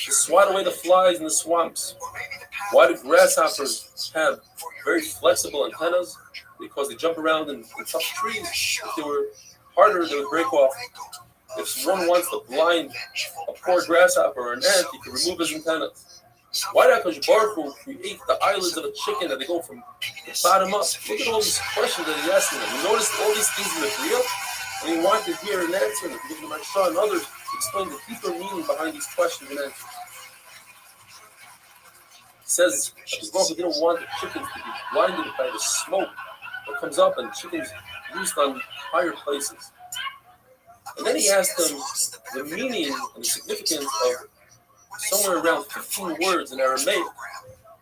To swat away the flies in the swamps. Why do grasshoppers have very flexible antennas? Because they jump around in tough trees. If they were harder, they would break off. If one wants to blind a poor grasshopper or an ant, he can remove his antennas. Why did HaKadosh Baruch Hu create the eyelids of a chicken that they go from the bottom up? Look at all these questions that he's asking them. You notice all these things in the Bria, and he wanted to hear an answer. And if you give my son and others, explain the deeper meaning behind these questions and answers. He says HaKadosh Baruch Hu didn't want the chickens to be blinded by the smoke that comes up, and chickens used on higher places. And then he asked them the meaning and the significance of somewhere around 15 words in Aramaic.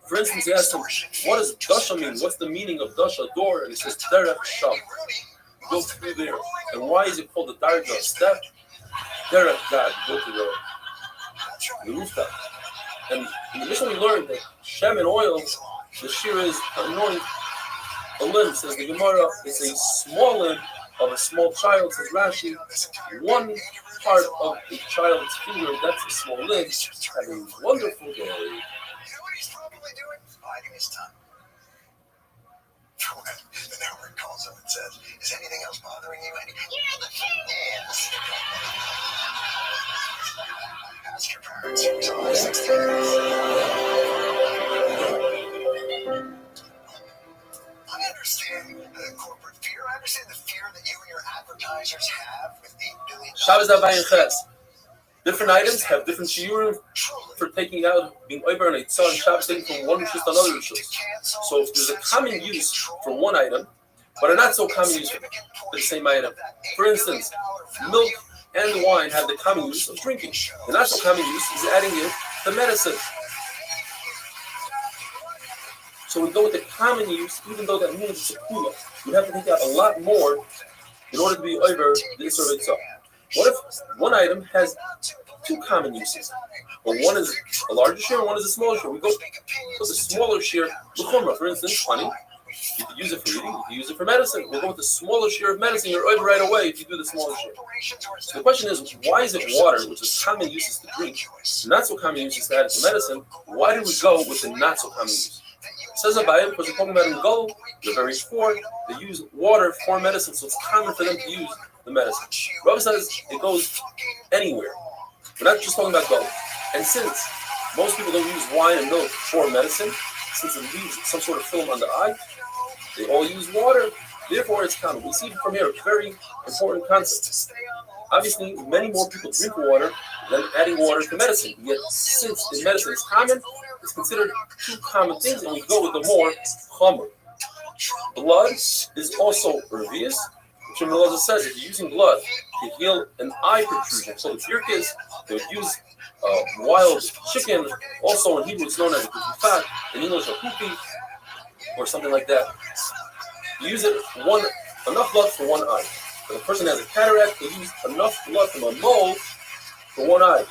For instance, he asked him, what does Dasha mean? What's the meaning of Dasha, door? And he says, Derech Sham. Go through there. And why is it called the Darja, step? Derech God, go to the rooftop. And in the Mishnah we learned that Shem and oil, the shear is anoint a limb, says the Gemara, is a small limb of a small child, says Rashi, one part of a child's finger, that's a small limb. Have a wonderful day. You know what he's probably doing? Biding his time. The network calls him and says, is anything else bothering you? And yeah, the thing is. Ask your parents. It's only 16. I understand the corporate fear. I understand the fear that you and your advertisers have with $8 billion. Shabbos Havayin Ches. Different items have different shiurim for taking out, being over and Eitzah and Shabbos, taking from one rishus to another rishus. So if there's a common use for one item, but a not so common use for the same item. For instance, milk and wine have the common use of drinking. The not so common use is adding in the medicine. So we go with the common use, even though that means it's a kula. You have to take out a lot more in order to be over the Isser itself. What if one item has 2 common uses? Well, one is a larger share and one is a smaller share. We go with the smaller share, l'chumra. For instance, honey, you could use it for eating, you could use it for medicine. We'll go with the smaller share of medicine, you're over right away if you do the smaller share. So the question is, why is it water, which is common uses to drink, not so common uses to add to medicine? Why do we go with the not so common use? It says Rabbi, because they're talking about in Go, they're very poor, they use water for medicine, so it's common for them to use the medicine. Rabbi says it goes anywhere. We're not just talking about gold. And since most people don't use wine and milk for medicine, since it leaves some sort of film on the eye, they all use water. Therefore, it's common. We see from here a very important concept. Obviously, many more people drink water than adding water to medicine. Yet, since in medicine is common, it's considered two common things, and we go with the more common. Blood is also herbious. Shimon says if you're using blood to heal an eye protrusion, so the birkis, they would use wild chicken, also in Hebrew it's known as a kufat, in English a kupi, or something like that. You use it enough blood for one eye. When a person has a cataract, they use enough blood from a mole for one eye.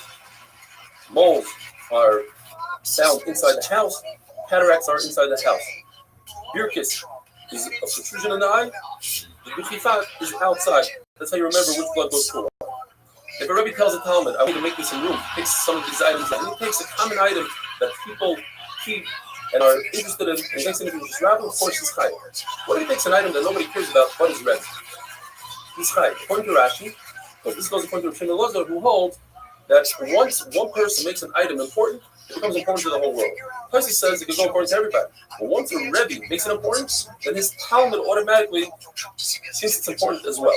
Moles are found inside the house. Cataracts are inside the house. Birkis is a protrusion in the eye. The b'chifat is outside. That's how you remember which blood goes through. If a Rabbi tells a Talmud, I want to make this in room, takes some of these items, and he takes a common item that people keep and are interested in, and makes it into his rabbi, of course, he's chayv. What if he takes an item that nobody cares about, what is red? He's chayv. According to Rashi, but this goes according to Shimon Elazar, who holds that once one person makes an item important, it becomes important to the whole world. Plus, he says it can go important to everybody. But once a Rebbe makes it important, then his Talmud automatically thinks it's important as well.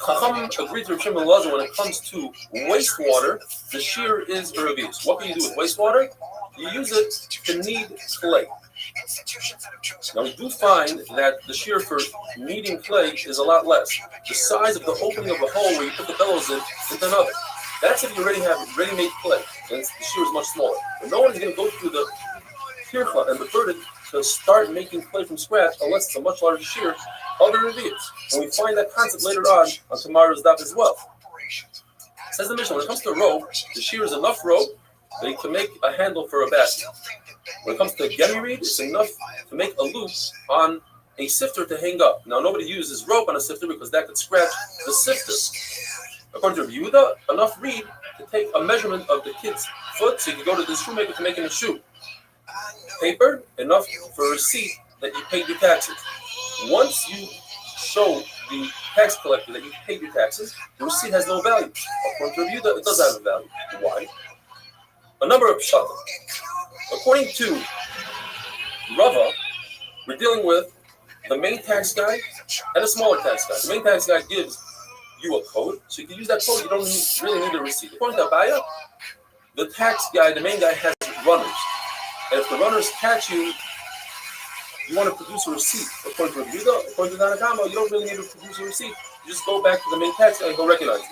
Chacham agreed to Shimon Elazar when it comes to wastewater, the shear is herbious. What can you do with wastewater? You use it to knead clay. Now we do find that the shear for kneading clay is a lot less. The size of the opening of a hole where you put the bellows in is another. That's if you already have ready-made clay, and the shear is much smaller. But no one is going to go through the kircha and the burden to start making clay from scratch unless it's a much larger shear. Other reviews, and we find that concept later on tomorrow's daf as well. Says the Mishnah, when it comes to rope, the shear is enough rope that you can make a handle for a basket. When it comes to gemi reed, it's enough to make a loop on a sifter to hang up. Now, nobody uses rope on a sifter because that could scratch the sifter. According to Rabbi Yehuda, enough reed to take a measurement of the kid's foot so you can go to the shoemaker to make him a shoe. Paper, enough for a receipt that you paid your taxes. Once you show the tax collector that you paid your taxes, the receipt has no value. According to Rabbi Yehuda, it does have a value. Why? A number of pshatim. According to Rava, we're dealing with the main tax guy and a smaller tax guy. The main tax guy gives you a code, so you can use that code. You don't really need a receipt. According to Abaya, the tax guy, the main guy, has runners. And if the runners catch you, you want to produce a receipt. According to Rabbi Yehuda, according to Danakama, you don't really need to produce a receipt. You just go back to the main tax guy and go recognize it.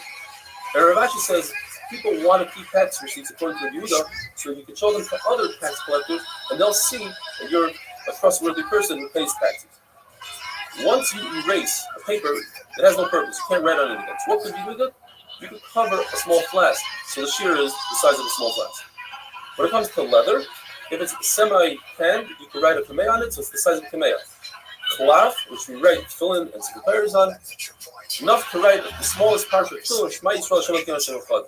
And Rav Ashi says people want to keep tax receipts according to Rabbi Yehuda, so you can show them to other tax collectors, and they'll see that you're a trustworthy person who pays taxes. Once you erase a paper, it has no purpose. You can't write on anything. So what could you do with it? You could cover a small flask, so the shear is the size of a small flask. When it comes to leather, if it's semi-tanned, you can write a kameh on it, so it's the size of a kameh. Cloth, which we write tefillin and sefer on, enough to write the smallest part of tefillin, Shema Yisrael Shem Elokeinu Hashem Echad.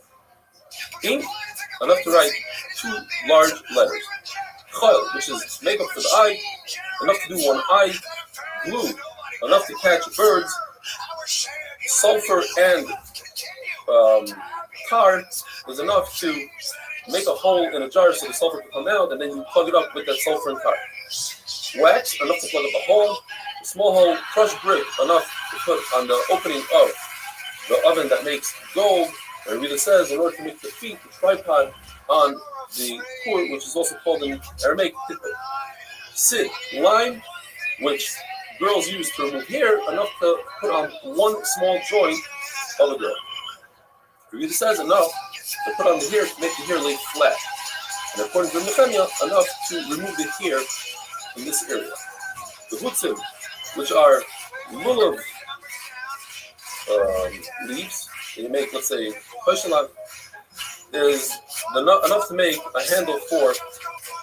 Ink, enough to write 2 large letters. Chol, which is makeup for the eye, enough to do one eye. Glue, enough to catch birds. Sulfur and tar is enough to make a hole in a jar so the sulfur can come out, and then you plug it up with that sulfur and tar. Wax, enough to plug up a hole. A small hole. Crushed brick, enough to put on the opening of the oven that makes gold. And it really says, in order to make the feet, the tripod on the cord, which is also called in Aramaic tippet. Sid, lime, which girls use to remove hair, enough to put on one small joint of a girl. It really says enough to put on the hair to make the hair lay flat. And according to Nehemiah, enough to remove the hair in this area. The hutzim, which are lulav leaves, that you make, let's say, pashalat, is enough to make a handle for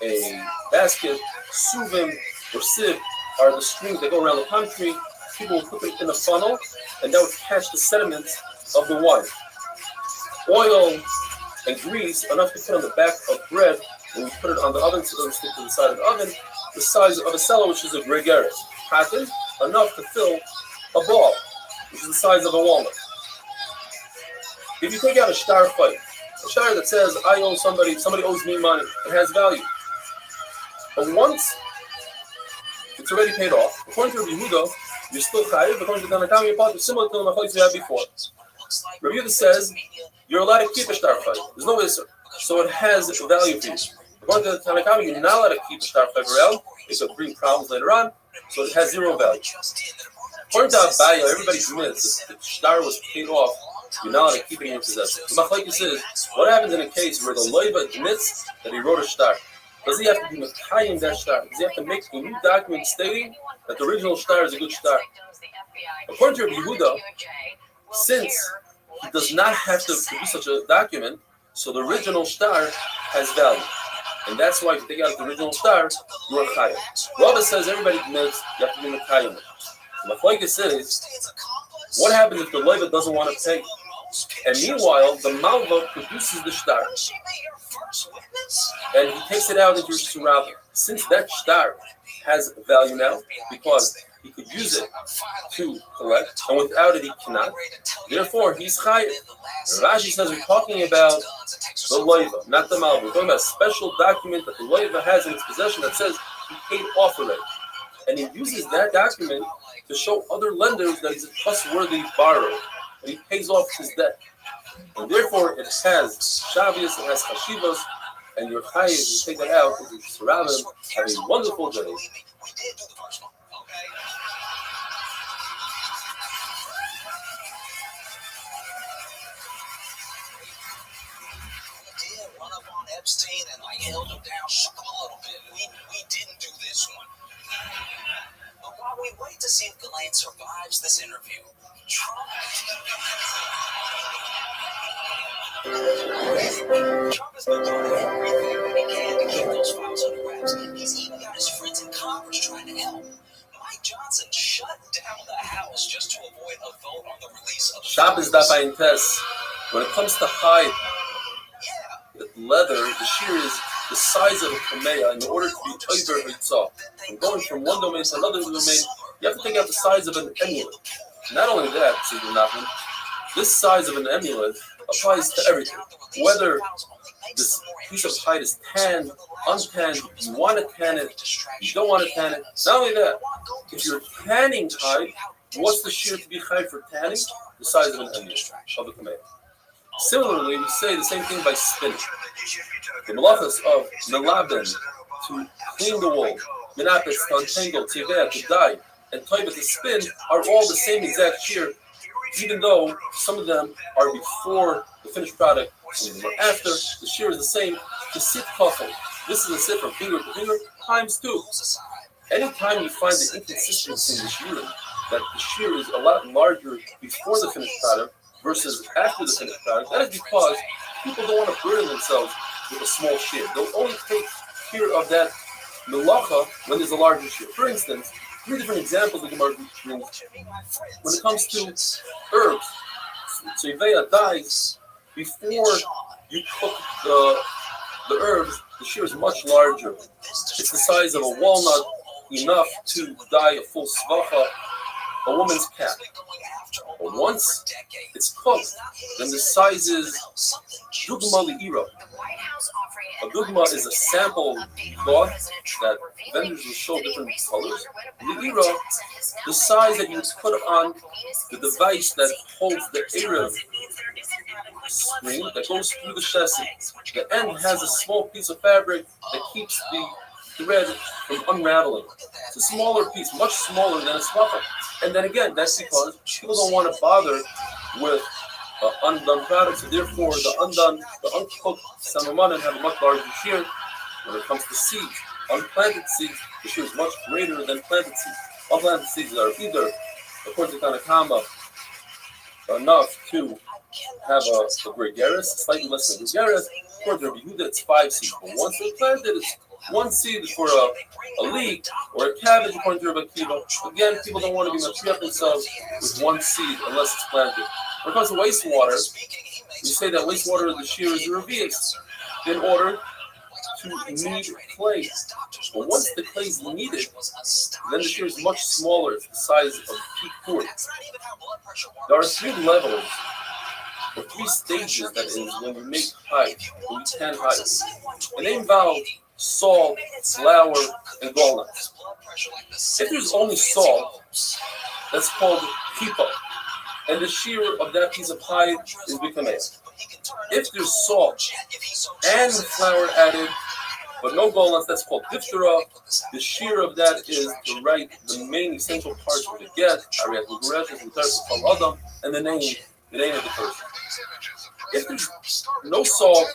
a basket. Suvim or sieve are the strings that go around the palm tree. People will put them in a funnel, and that would catch the sediments of the wine. Oil and grease, enough to put on the back of bread when we put it on the oven, so it doesn't stick to the side of the oven. The size of a cellar, which is a gregaris. Cotton, enough to fill a ball, which is the size of a walnut. If you take out a star fight, a star that says I owe somebody owes me money, it has value. But once it's already paid off, according to Rabbi Yehuda, you're still chayiv. According to the Tanakh, you're part similar to the machlokes we had before. Rabbi Yehuda says you're allowed to keep a star fight. There's no issur, so it has value for you. According to the Tanakh, you're not allowed to keep a star fight around. It could bring problems later on, so it has zero value. According to Rabbi, everybody admits that the star was paid off. You're not allowed to keep it in your possession. The machlokes says, what happens in a case where the loiva admits that he wrote a star? Does he have to be mekayim that star? Does he have to make a new document stating that the original star is a good star? According to Rabbi Yehuda, since he does not have to produce such a document, so the original star has value. And that's why if you take out the original star, you're a chayav. Rabbi says everybody admits you have to be mekayim. The machlokes says, what happens if the loiva doesn't want to pay? And meanwhile, the malva produces the star. And he takes it out into his Rabbi. Since that star has value now, because he could use it to collect, and without it he cannot, therefore he's chayiv. Rashi says we're talking about the loiva, not the malva. We're talking about a special document that the loiva has in his possession that says he paid off already. And he uses that document to show other lenders that he's a trustworthy borrower, and he pays off his debt. And therefore, it has shavius, it has chashivos, and your chayiv, you take that out, and you surround them, have a wonderful day. Epstein and held him down, shook him a little bit. We didn't do this one. But while we wait to see if Ghislaine survives this interview, Trump has been doing everything he can to keep those files under wraps. He's even got his friends in Congress trying to help. Mike Johnson shut down the House just to avoid a vote on the release of the Shabbos daf ayin tes. When it comes to hide, leather, the shear is the size of a kameya in order to be over hitzah. And going from one domain to another domain, you have to take out the size of an emulet. Not only that, this size of an emulet applies to everything. Whether this piece of hide is tanned, untanned, you want to tan it, you don't want to tan it. Not only that, if you're tanning hide, what's the shear to be high for tanning? The size of an emulet, of a kameya. Similarly, we say the same thing by spinning. The malachas of melaben, to clean the wool, menapes, to untangle, tiveh, to dye, and toiva, to spin, are all the same exact shear, even though some of them are before the finished product, some of them are after. The shear is the same. To sit kafel, this is a sit from finger to finger, times 2. Anytime you find the inconsistency in the shear, that the shear is a lot larger before the finished product, versus after the finished product, that is because people don't want to burden themselves with a small shear. They'll only take care of that melacha when there's a larger shear. For instance, 3 different examples the Gemara brings. When it comes to herbs, tzivea dies before you cook the herbs. The shear is much larger. It's the size of a walnut, enough to dye a full svacha, a woman's cap. But once it's cooked, then the size is dugma li'ira. A dugma is a sample cloth that vendors will show different colors. Li'ira, the size that you put on the device that holds the erev screen that goes through the chassis. The end has a small piece of fabric that keeps the thread from unraveling. It's a smaller piece, much smaller than a swafa. And then again, that's because people don't want to bother with undone products, so therefore the uncooked samamanim have a much larger shear. When it comes to seeds, unplanted seeds, the shear is much greater than planted seeds. Unplanted seeds are either, according to Tanakama, enough to have a gregaris, slightly less than gregaris. According to Rabbi Yehuda, it's 5 seeds. But once they're planted, it's 1 seed for a leek or a cabbage, according to Rabbi Kiva. Again, people don't want to be matriach themselves with 1 seed unless it's planted. When it comes to wastewater, we say that wastewater, the shear is revealed in order to knead clay. But once the clay is kneaded, then the shear is much smaller. It's the size of peak cord. There are 3 levels or 3 stages, that is, when we make hide, when we tan hide. And they involve salt, flour, and walnuts. If there's only salt, that's called kippah, and the shear of that piece of hide is bikamea. If there's salt and flour added, but no walnuts, that's called diphthera. The shear of that is to write the main essential parts of the get, and the name of the person. If there's no salt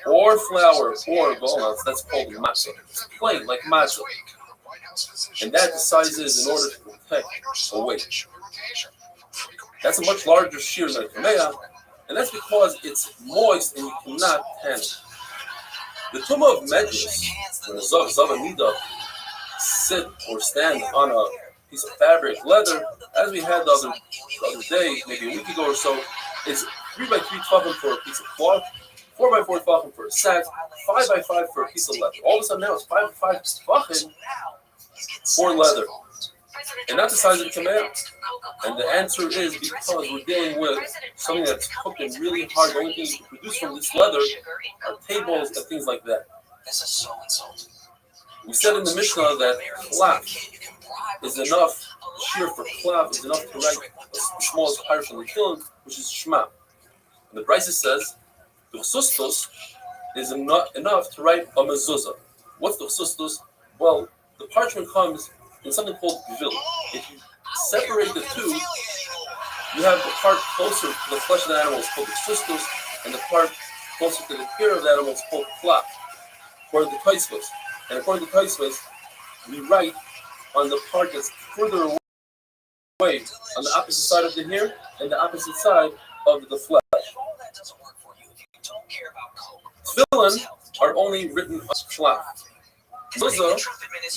or flour or walnuts, that's called matzah. It's plain, like matzah. And that the size is in order to protect a weight. That's a much larger shear than a kamea, and that's because it's moist and you cannot tan it. The tumah of medras, when a zavanida sit or stand on a piece of fabric, leather, as we had the other day, maybe a week ago or so, is 3x3 tefachim for a piece of cloth, 4x4 tefachim for a sack, 5x5 for a piece of leather. All of a sudden now it's 5x5 tefachim for leather, and not the size of the kamea. And the answer is because we're dealing with something that's cooked in really hard. The only things we produce from this leather are tables and things like that. This is so insulting. We said in the Mishnah that klaf is enough, shear for klaf is enough to write the smallest part from the tefillin, which is shema. And the Brisa says the chsustos is enough to write a mezuzah. What's the chsustos? Well, the parchment comes in something called gvil. If you separate the two, you have the part closer to the flesh of the animal is called the chsustos, and the part closer to the hair of the animal is called klaf, according to Tosfos. And according to Tosfos, we write on the part that's further away, on the opposite side of the hair and the opposite side of the flesh. Tefillin are only written on klaf. Mezuzah,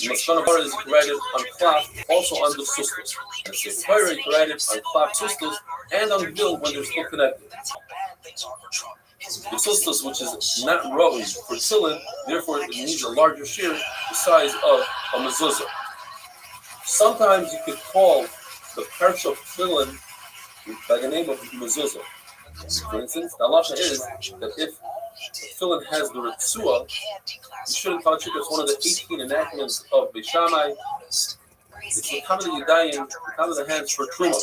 Mashkan is written on klaf, also on the chsustos. And Sefer is written on klaf chsustos and on gvil when they're still connected. The chsustos, which is not rotten for tefillin, therefore it needs a larger shear, the size of a mezuzah. Sometimes you could call the parts of tefillin by the name of mezuzah. For instance, the halacha is that if tefillin has the ritzua, you shouldn't touch it. It's one of the 18 enactments of Beis Shammai. It's the top of the yadayim, the top of the hands for truma.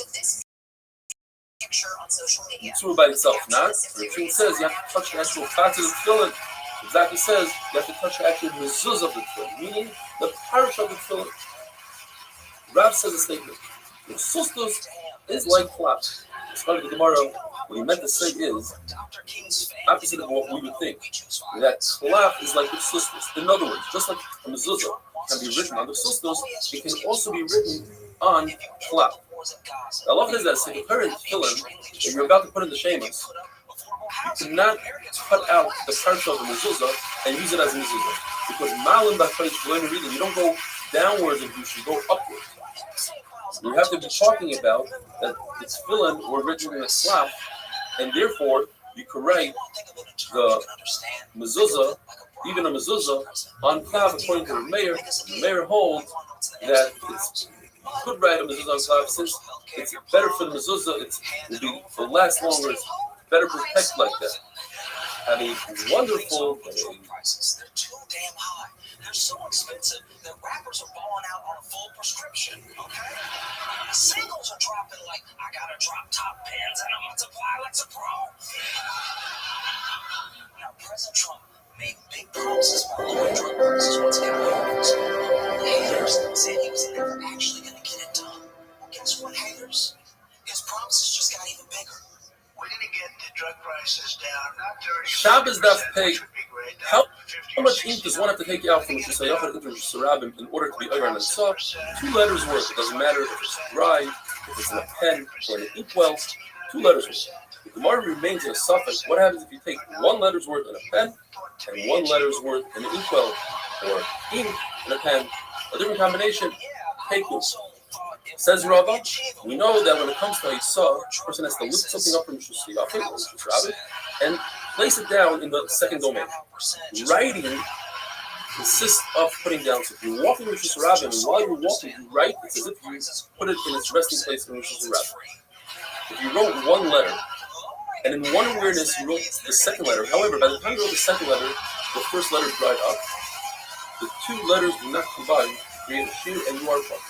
Truma by itself, not. The King says you have to touch the actual parts of the tefillin. Exactly says you have to touch the actual mezuzah of the tefillin, meaning the parish of the tefillin. Rav says a statement. The chsustos is like klaf. According to the Gemara, what he meant to say is opposite of what we would think. That klaf is like the chsustos. In other words, just like a mezuzah can be written on the chsustos, it can also be written on klaf. The law is that if you put in tefillin, if you're about to put in the shemas, you cannot cut out the parts of the mezuzah and use it as a mezuzah. Because malim b'chayis, you don't go downwards and you should go upwards. You have to be talking about that the tefillin were written in a klaf, and therefore you can write the mezuzah, even a mezuzah, on klaf according to the mayor. The mayor holds that it's could write a mezuzah on klaf since it's better for the mezuzah. It will last longer. It's better protect like that. Have a wonderful day. They're too damn high. They're so expensive that rappers are balling out on a full prescription. Okay, singles are dropping like I gotta drop top pins and I'm multiply like a pro. Now, President Trump made big promises about lowering drug prices once he got in office. Haters said he was never actually going to get it done. Well, guess what, haters? His promises just got even bigger. We're going to get the drug prices down, not 30. Shabbos daf pay. How much ink does one have to take out from the Shayachar into Rabbi in order to be over on the top? 2 letters worth. It doesn't matter if it's dry, if it's in a pen, or in an inkwell. 2 letters worth. If the Gemara remains in a suffix, what happens if you take 1 letter's worth in a pen and 1 letter's worth in an inkwell, or ink in a pen, a different combination? Take this. Says Rabbi, we know that when it comes to Isa, a person has to lift something up from Rabbi and place it down in the second domain. Writing consists of putting down. So if you're walking with Rabbi, and while you're walking, you write, it's as if you put it in its resting place in Rabbi. If you wrote 1 letter And in one awareness, he wrote the second letter. However, by the time he wrote the second letter, the first letter dried up. The two letters do not combine to create a shear, and you are fucked.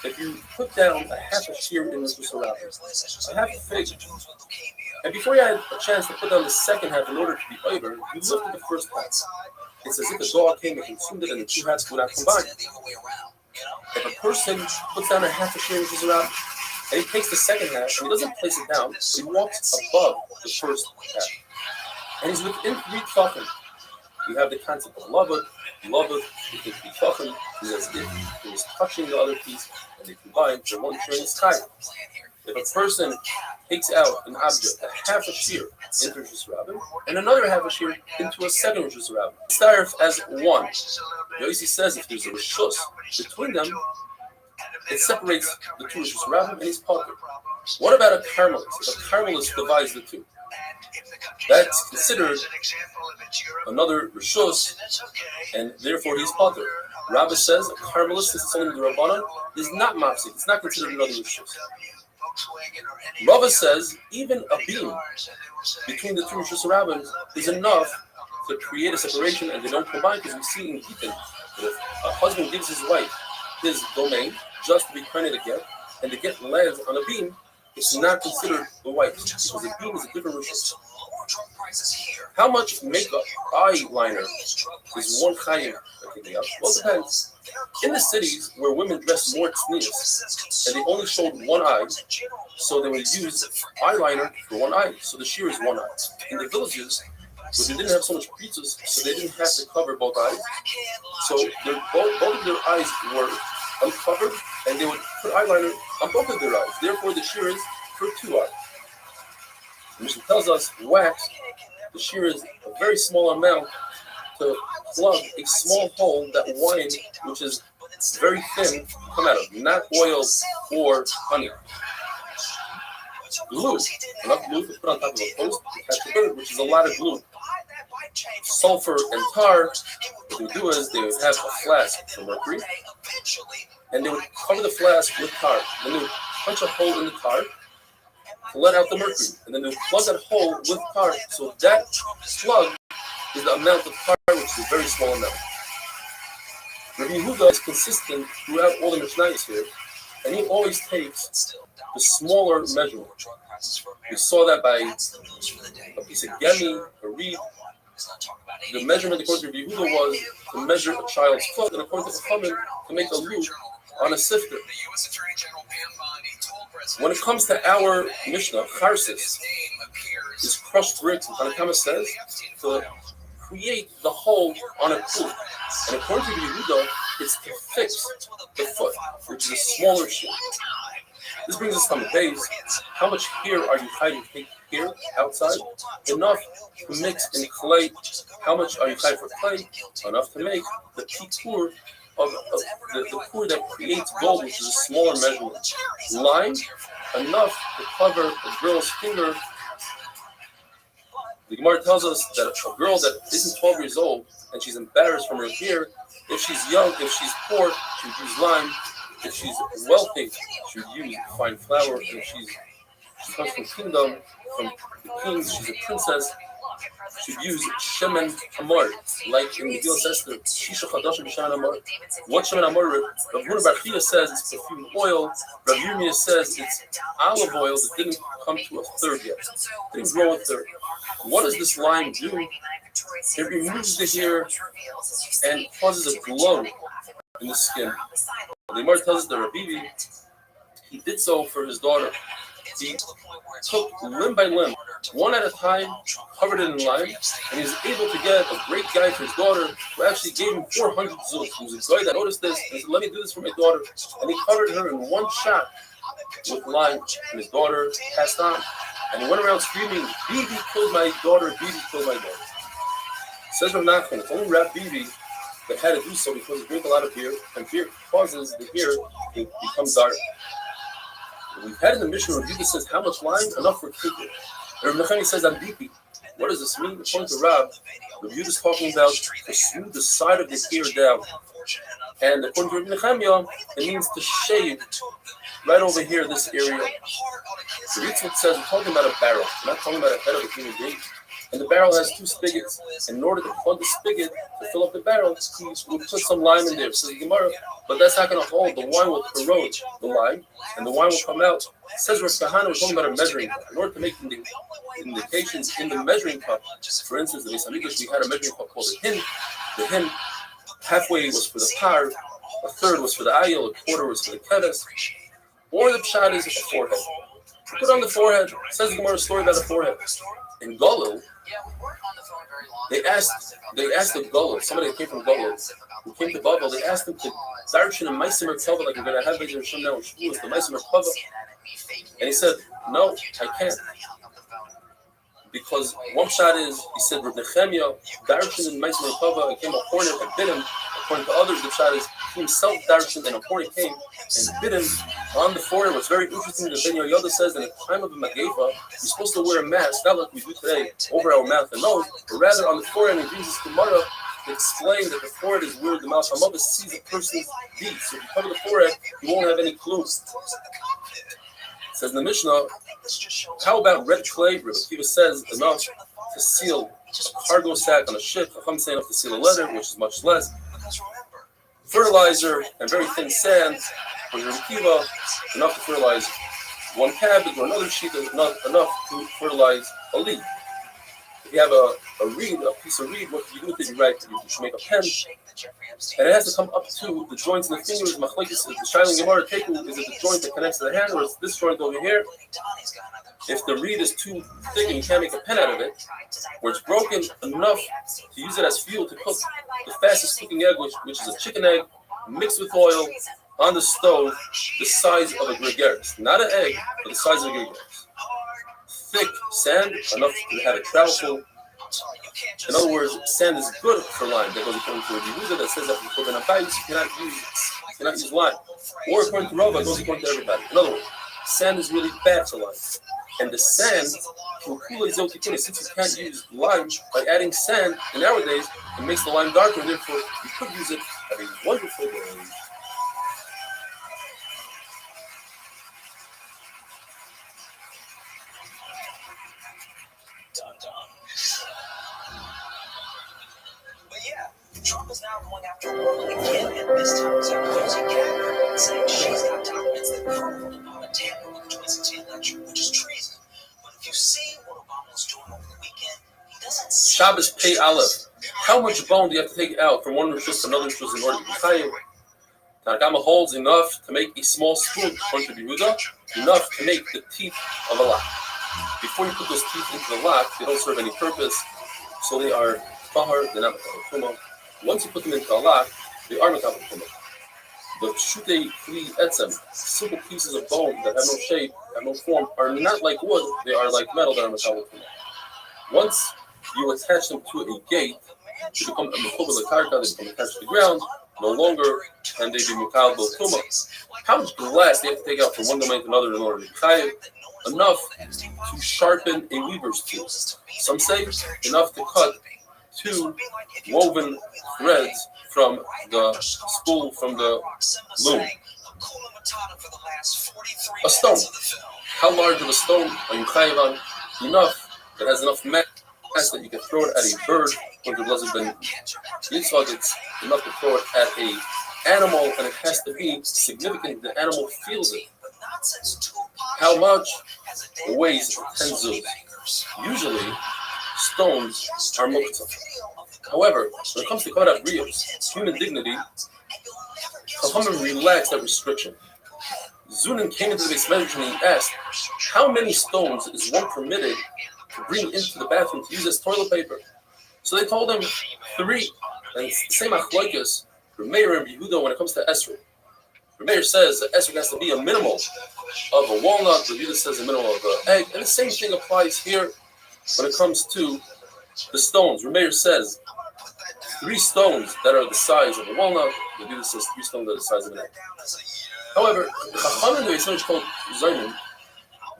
If you put down a half a shear in Rosh Hashanah, a half a fig, and before you had a chance to put down the second half in order to be over, you lifted the first half. It's as if a dog came and consumed it, and the two halves would not combine. If a person puts down a half a shear in Rosh Hashanah, and he takes the second half, and he doesn't place it down, he walks above the first half. And he's within 3 tefachim. You have the concept of love, within 3 tefachim, is as if he was touching the other piece, and they combine for one shear in the sky. If a person takes out an object, a half a shear into Rosh Hashanah, and another half a shear into a second Rosh Hashanah, it's started as one. Yossi says if there's a rishus between them, it separates the two Rosh Hashanah and he's potter. What about a Carmelist? If a Carmelist divides the two, that's considered another rishus, and therefore he's potter. Rabbi says a Carmelist, this is something the Rabbanan, is not mafsik. It's not considered another rishus. Rabbi says even a beam between the two Rosh Hashanah is enough to create a separation, and they don't combine, because we see in Gittin that if a husband gives his wife his domain just to be trying to get, and the get lands on a beam, it's not considered the wife, because the beam is a different rishus. How much makeup, eyeliner, is one chayim? Well, it depends. In the cities where women dress more tznius, and they only showed one eye, so they would use eyeliner for one eye, so the shear is one eye. In the villages, where they didn't have so much pizzas, so they didn't have to cover both eyes, so both of their eyes were uncovered, and they would put eyeliner on both of their eyes. Therefore, the shear is for 2 eyes. The Mishnah tells us wax, the shear is a very small amount to plug a small hole that wine, which is very thin, come out of, not oil or honey. Glue, enough glue to put on top of a post to catch a bird, which is a lot of glue. Sulfur and tar, what they would do is they would have a flask for mercury, and they would cover the flask with tar. Then they would punch a hole in the tar to let out the mercury, and then they would plug that hole with tar. So that plug is the amount of tar, which is a very small amount. Rabbi Yehuda is consistent throughout all the Mishnayos here, and he always takes the smaller measurement. We saw that by a piece of gemi, a reed. The measurement according to Rabbi Yehuda was to measure a child's foot, and according to Chachamim, to make a loop on a sifter. When it comes to our Mishnah, Charsis is crushed bricks, and Tanakama says to create the hole on a pool. And according to Yehuda, it's to fix the foot, which is a smaller shear. This brings us from the base. How much hair are you hiding here outside? Enough to mix in clay. How much are you hiding for clay? Enough to make the pikur of the core that creates gold, which is a smaller measurement. Lime, enough to cover a girl's finger. The Gemara tells us that a girl that isn't 12 years old and she's embarrassed from her hair, if she's young, if she's poor, she would use lime. If she's wealthy, she would use fine flour. And if she comes from kingdom, from the kings, she's a princess, she would use shemen hamor, like in Megillah Esther, shisha chadashim b'shemen hamor. What shemen hamor? Rav Huna Bar Chia says it's perfumed oil. Rav Yirmiyah says it's olive oil that didn't come to a third yet. Didn't grow a third. What does this lime do? It removes the hair and causes a glow in the skin. The Gemara tells us that Rabbi, he did so for his daughter. He took limb by limb, one at a time, covered it in lime, and he was able to get a great guy for his daughter who actually gave him 400 zuz. He was a guy that noticed this and said, let me do this for my daughter. And he covered her in one shot with lime, and his daughter passed on. And he went around screaming, Bibi killed my daughter, Bibi killed my daughter. Says Rav Nachman, it's only Rav Bibi that had to do so because he drank a lot of beer, and beer causes the hair to become dark. We've had in the Mishnah, Rabbi says, how much lime? Enough for kikkur. And Rav Nachman says, I'm Bibi. What does this mean? According to Rab, Rabbi is talking about to smooth the side of the hair down. And according to Rabbi Nechemiah, it means to shave right over here, this area, the Ritzvot says we're talking about a barrel. We're not talking about a head of a human being. And the barrel has two spigots. And in order to plug the spigot to fill up the barrel, we'll put some lime in there, says the Gemara. But that's not going to hold. The wine will corrode the lime, and the wine will come out. It says we're talking about a measuring cup. In order to make indications in the measuring cup, for instance, in the Beis Hamikdash, we had a measuring cup called a hin. The hin, halfway was for the par, a third was for the ayil, a quarter was for the keves, or the pshat is a forehead. Put on the forehead. It says the Gemara story about the forehead. In Golul, they asked the Golul, somebody that came from Golul, who came to Babel, they asked him to darshan and meisim merkava, like we're going to have Beis Hashem now in Shavuos, the meisim merkava. And he said, no, I can't. Because one shot is, he said, Reb Nechemia, darshan and meisim merkava, and came a hornet and bit him. According to others, the shot is, he himself darshan, and a hornet came and bit him on the forehead. What's very interesting, the Ben Yoda says, in the time of the Mageva, you're supposed to wear a mask, not like we do today, over our mouth and nose, but rather on the forehead. And he brings this Gemara to explain that the forehead is where the Malach HaMavos sees a person's deeds. So if you cover the forehead, you won't have any clues. Says in the Mishnah, how about red clay? Rabbi Akiva says enough to seal a cargo sack on a ship. I'm saying enough to seal a letter, which is much less. Fertilizer and very thin sand for Rabbi Akiva, enough to fertilize one cabbage or another sheet, enough to fertilize a leaf. If you have a piece of reed, what you do with it? You should make a pen, and it has to come up to the joints in the fingers. Machlekes, the Shiling Gemara Teku, is it the joint that connects to the hand, or is this joint over here? If the reed is too thick and you can't make a pen out of it, where it's broken enough to use it as fuel to cook the fastest cooking egg, which is a chicken egg mixed with oil on the stove, the size of a gregaris, not an egg, but the size of a gregaris. Thick sand, enough to have it travel full. In other words, sand is good for lime. That goes according to Rabbi Yehuda that says that for Korban Habayis you cannot use lime. Or according to Rabbi, it goes according to everybody. In other words, sand is really bad for lime. And the sand, since you can't use lime by adding sand, and nowadays it makes the lime darker, and therefore you could use it. Have a wonderful day. Trump is now going after a woman again, and this time it's after Tulsi Gabbard, saying she's got documents that prove Obama tampered with the 2016 election, which is treason. But if you see what Obama was doing over the weekend, he doesn't see Shabbos Pei Aleph. How much bone do you have to take out from one rishus to another rishus in order to be chayiv? Tanakama holds enough to make a small spoon, according to Yehuda, enough to make the teeth of a lock. Before you put those teeth into the lock, they don't serve any purpose, so they are tahar, they're not tumah. Once you put them into a lock, they are makabel tumah. The shutei kli etzem, simple pieces of bone that have no shape, have no form, are not like wood, they are like metal that are makabel tumah. Once you attach them to a gate, they become a makabel karka, they become attached to the ground, no longer can they be makabel tumah. How much glass do you have to take out from one domain to another in order to be chayiv? Enough to sharpen a weaver's tool. Some say enough to cut 2 woven threads from the spool from the loom. A stone. How large of a stone are you chayiv on? Enough that has enough mass that you can throw it at a bird. When the blessed Ben Yitzhak, it's enough to throw it at a animal, and it has to be significant. The animal feels it. How much? It weighs 10 zuz. Usually, stones are muktzah. However, when it comes to kavat brios, human dignity, Chachamim relaxed that restriction. Zunin came into the Beis Medrash and he asked, how many stones is one permitted to bring into the bathroom to use as toilet paper? So they told him 3. And it's the same achloikus for Meir and Yehuda when it comes to esrog. Rabbi says that esrog has to be a minimal of a walnut. Yehuda says a minimal of an egg. And the same thing applies here when it comes to the stones. Rabbi says 3 stones that are the size of a walnut. Yehuda says 3 stones that are the size of an egg. However, the Chachamim in the Yisrael called Zaynim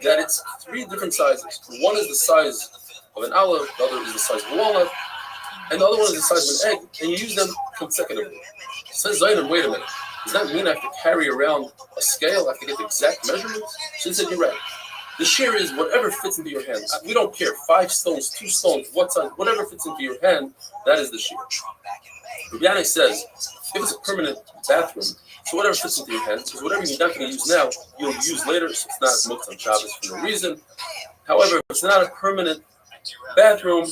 that it's 3 different sizes. One is the size of an olive, the other is the size of a walnut, and the other one is the size of an egg, and you use them consecutively. Says Zaynim, wait a minute. Does that mean I have to carry around a scale? I have to get the exact measurements? She said, you're right. The shear is whatever fits into your hand. We don't care. 5 stones, 2 stones, what size, whatever fits into your hand, that is the shear. Rabbi says, if it's a permanent bathroom, so whatever fits into your hand, because whatever you're not going to use now, you'll use later, so it's not muktzah on Shabbos for no reason. However, if it's not a permanent bathroom,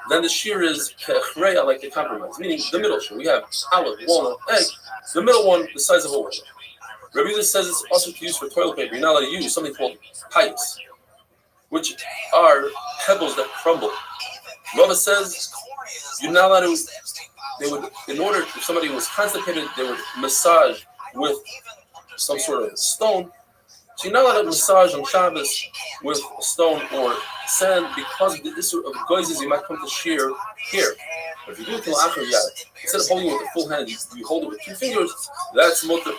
then the shear is kechreya, like the compromise, meaning the middle shear. We have olive, walnut, egg. The middle one, the size of a walnut. Rabbi says it's also to use for toilet paper. You're not allowed to use something called pipes, which are pebbles that crumble. Rabbi says you're not allowed to. They would, in order, if somebody was constipated, they would massage with some sort of stone. So you're not allowed to massage on Shabbos with a stone or sand because of the issue of goizes. You might come to shear here. But if you do it till after yad, instead of holding it with a full hand, you hold it with 2 fingers. That's mutter.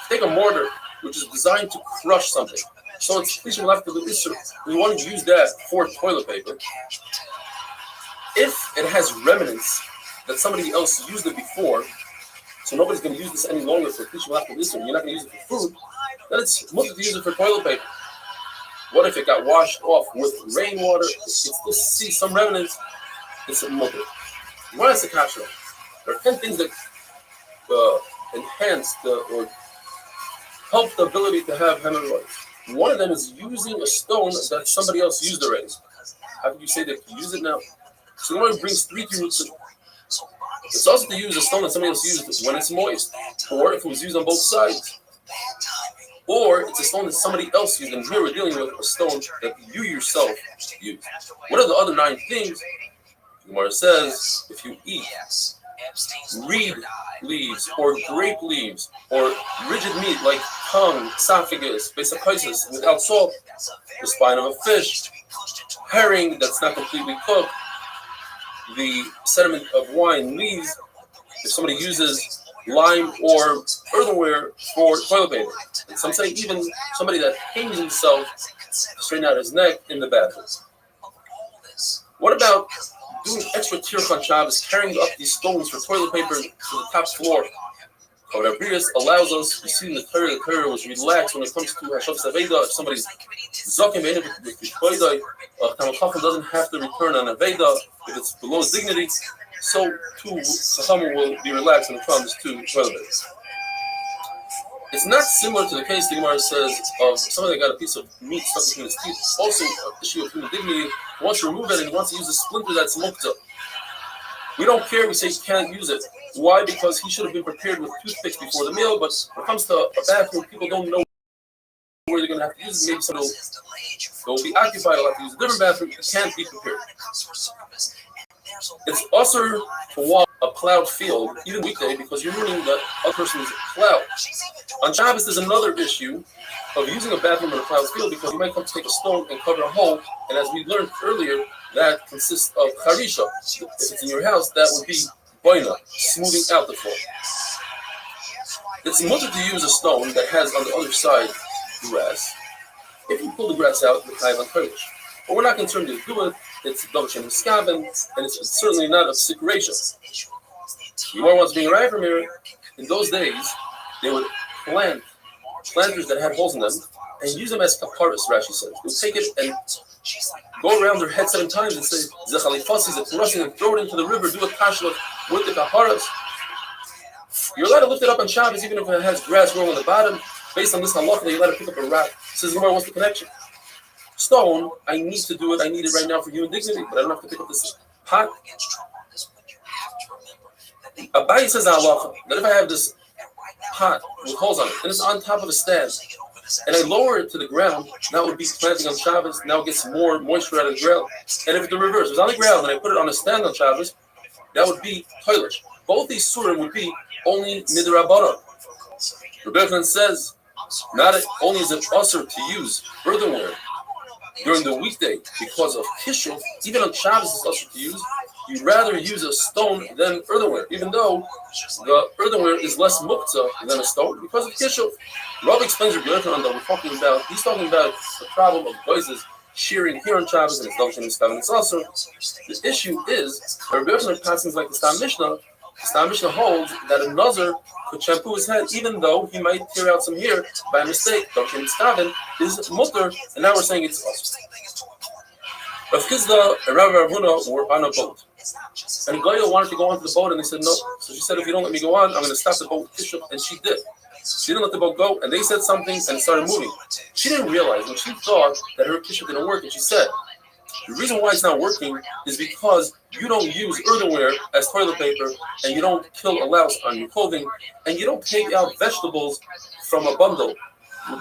Take a mortar, which is designed to crush something. So it's left to the issue. We want to use that for toilet paper. If it has remnants that somebody else used it before, so nobody's going to use this any longer for teaching after this, and you're not going to use it for food, then it's mutter to use it for toilet paper. What if it got washed off with rainwater? You still see some remnants. It's a mutter. What is the kasha? There are 10 things that enhance or help the ability to have hemorrhoids. One of them is using a stone that somebody else used already. How can you say that you use it now? So one brings 3 roots. It's also to use a stone that somebody else used when it's moist, or if it was used on both sides, or it's a stone that somebody else used. And here we're dealing with a stone that you yourself used. What are the other 9 things? Gemara says, if you eat reed leaves or grape leaves or rigid meat like tongue, esophagus, basophysis without salt, the spine of a fish, herring that's not completely cooked, the sediment of wine leaves, if somebody uses lime or earthenware for toilet paper. And some say even somebody that hangs himself, straighten out his neck in the bathroom. What about doing extra tirch on Shabbos, carrying up these stones for toilet paper to the top floor? Rabbi allows us, you see in the Torah was relaxed when it comes to Hashav's Aveda. If somebody's Zakim with Yishpoidai, Talmud Chacham doesn't have to return on Aveda if it's below his dignity. So too, Chacham will be relaxed when it comes to toilet paper. It's not similar to the case the Gemara says of somebody that got a piece of meat stuck between his teeth. Also, an issue of human dignity. He wants to remove it and he wants to use a splinter that's mukta. We don't care. We say he can't use it. Why? Because he should have been prepared with toothpicks before the meal. But when it comes to a bathroom, people don't know where they're going to have to use it. Maybe somebody will be occupied. They'll have to use a different bathroom. You can't be prepared. It's also to walk a plowed field, even weekday, because you're ruining the other person's plow. On Shabbos, there's another issue of using a bathroom in a plowed field because you might come to take a stone and cover a hole. And as we learned earlier, that consists of charisha. If it's in your house, that would be boina, smoothing out the floor. It's mutter to use a stone that has on the other side grass. If you pull the grass out, you're kind of encouraged. But we're not concerned to do it. It's Dovshin Skaven, and it's certainly not of Sikration. You are what's being right from here. In those days, they would plant planters that had holes in them and use them as kaparas, Rashi says. They would take it and go around their head 7 times and say, Zechalifasis, it's rushing, and throw it into the river, do a kashlach with the kaparas. You're allowed to lift it up on Shabbos, even if it has grass growing on the bottom. Based on this halacha, you're allowed to pick up a rock. Says, what's the connection? Stone, I need to do it. I need it right now for human dignity, but I don't have to pick up this pot. Abai says halacha that if I have this pot with holes on it and it's on top of a stand, and I lower it to the ground, that would be planting on Shabbos. Now it gets more moisture out of the ground. And if the reverse was on the ground and I put it on a stand on Shabbos, that would be toilet. Both these surim would be only midrabanan. Rabbi says not only is it usher to use earthenware during the weekday because of kishuf, even on Shabbos it's usher to use. You'd rather use a stone than earthenware, even though the earthenware is less muktzah than a stone because of kishuf. Rabbi explains that we're talking about. He's talking about the problem of voices shearing here on Shabbos and it's Dovshin Skaven. It's also the issue is Rabbi Yochanan passes like the Stam Mishnah Stam Mishnah holds that a nazar could shampoo his head even though he might tear out some hair by mistake. Dr. Staven is mutter, and now we're saying it's us. Rav Chizda and Rabbi Ravuna were on a boat. And Goya wanted to go onto the boat, and they said no. So she said, if you don't let me go on, I'm going to stop the boat with tissue. And she did. She didn't let the boat go, and they said something, and it started moving. She didn't realize, when she thought that her tissue didn't work, and she said, the reason why it's not working is because you don't use earthenware as toilet paper, and you don't kill a louse on your clothing, and you don't take out vegetables from a bundle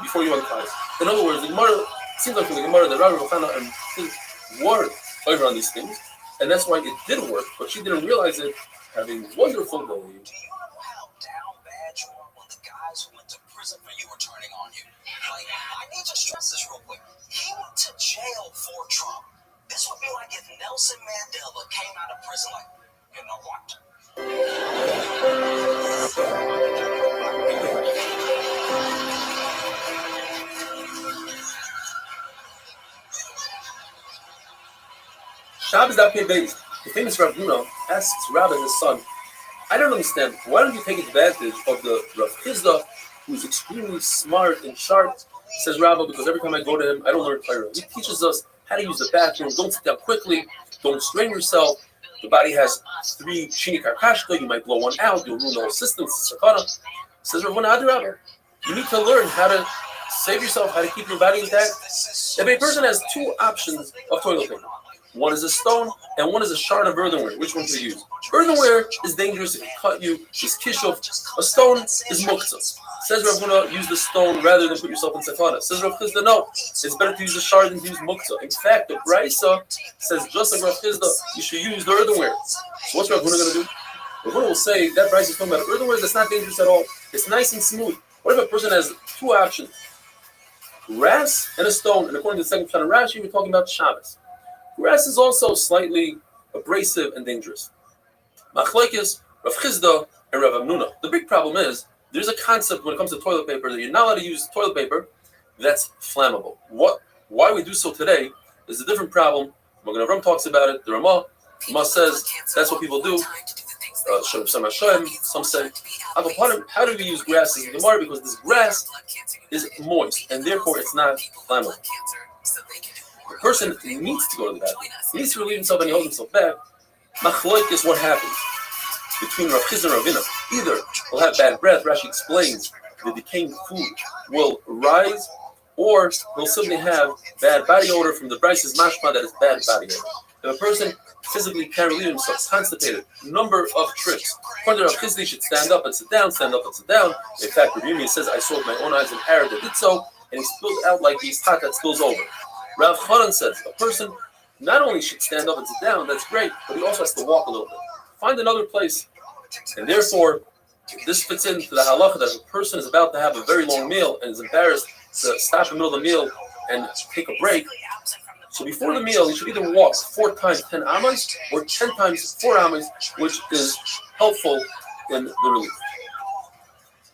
before you untie it. In other words, the Gemara, seems like from the Gemara that Rabbi Yochanan and his were over on these things, and that's why it did work, but she didn't realize it. Having wonderful day. Do you know how down bad you are when the guys who went to prison for you are turning on you? Like, I need to stress this real quick. He went to jail for Trump. This would be like if Nelson Mandela came out of prison like, you know what? Shabbos Daf Pei Beis, the famous Rav Huna asks Rabbi, his son, I don't understand, why don't you take advantage of the Rav Chizda, who's extremely smart and sharp? Says Rabbi, because every time I go to him, I don't learn Torah. He teaches us how to use the bathroom, don't sit down quickly, don't strain yourself. The body has 3 shini karkashka, you might blow one out, you'll ruin the whole system, it's sakana. Says Rav Huna, Rabbi, you need to learn how to save yourself, how to keep your body intact. If a person has 2 options of toilet paper, one is a stone, and one is a shard of earthenware. Which one to use? Earthenware is dangerous, it can cut you, it's kishuf. A stone is muktzah. Says Rav Huna, use the stone rather than put yourself in sakana. Says Rav Chizda, no, it's better to use the shard than to use muktzah. In fact, the Brisa says, just like Rav Chizda, you should use the earthenware. So what's Rav Huna going to do? Rav Huna will say, that Brisa is talking about earthenware that's not dangerous at all. It's nice and smooth. What if a person has 2 options? Grass and a stone, and according to the second Pshat of Rashi, we're talking about Shabbos. Grass is also slightly abrasive and dangerous. Machlekes, Rav Chizda, and Rav Amnuna. The big problem is, there's a concept when it comes to toilet paper that you're not allowed to use toilet paper that's flammable. Why we do so today is a different problem. Magen Avram talks about it. The Ramah says that's what people do. Some say, how do we use grass in the Gemara? Because this grass is moist, and therefore it's not flammable. The person needs to go to the bathroom. He needs to relieve himself and he holds himself back. Machloek is what happens between Rav Chizda and Ravina. Either he'll have bad breath, Rashi explains the decaying food will rise, or he'll simply have bad body odor from the Brice's mashma that is bad body odor. If a person physically can't relieve himself, constipated, number of tricks. According to Rav Chizda, he should stand up and sit down, stand up and sit down. In fact, Rabbi says, I saw with my own eyes an Arab that did so, and he spilled out like the hot that spills over. Rav Chanan says, a person not only should stand up and sit down, that's great, but he also has to walk a little bit. Find another place. And therefore, this fits into the halacha that if a person is about to have a very long meal and is embarrassed to stop in the middle of the meal and take a break, so before the meal, he should either walk 4 times 10 amas or 10 times 4 amas, which is helpful in the relief.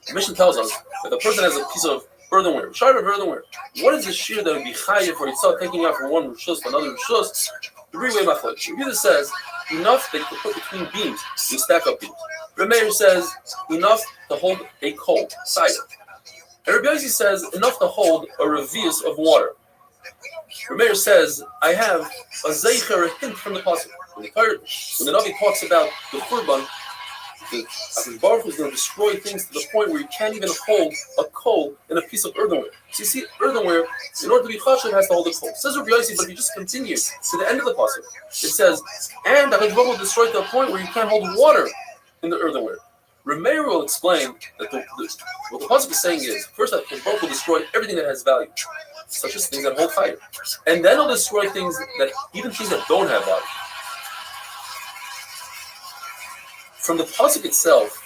The mission tells us that the person has a piece of earthenware, shard of earthenware. What is the shear that would be chayiv for itself, taking out from one rishus to another rishus? 3-way machlokes. Rabbi says enough that you can put between beams, you stack up beams. Rabbi says enough to hold a coal, cider. And Rabbi says enough to hold a revius of water. Rabbi says I have a zeicher, a hint from the pasuk. When the Navi talks about the Khurban, the Baruch is going to destroy things to the point where you can't even hold a coal in a piece of earthenware. So you see, earthenware, in order to be chashuv, has to hold a coal. Says Rabbi Yossi, but if you just continue to the end of the pasuk, it says, and the Baruch will destroy to a point where you can't hold water in the earthenware. Rameir will explain that what the pasuk is saying is, first, that the Baruch will destroy everything that has value, such as things that hold fire, and then he'll destroy things that, even things that don't have value. From the pasuk itself,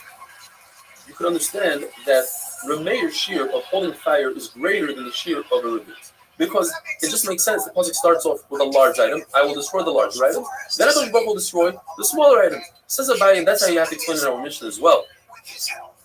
you can understand that Rameir's shear of holding fire is greater than the shear of a revius. Because it just makes sense. The pasuk starts off with a large item. I will destroy the larger item. Then HaKadosh Baruch will destroy the smaller item. Says Rabbi, and that's how you have to explain it in our mission as well.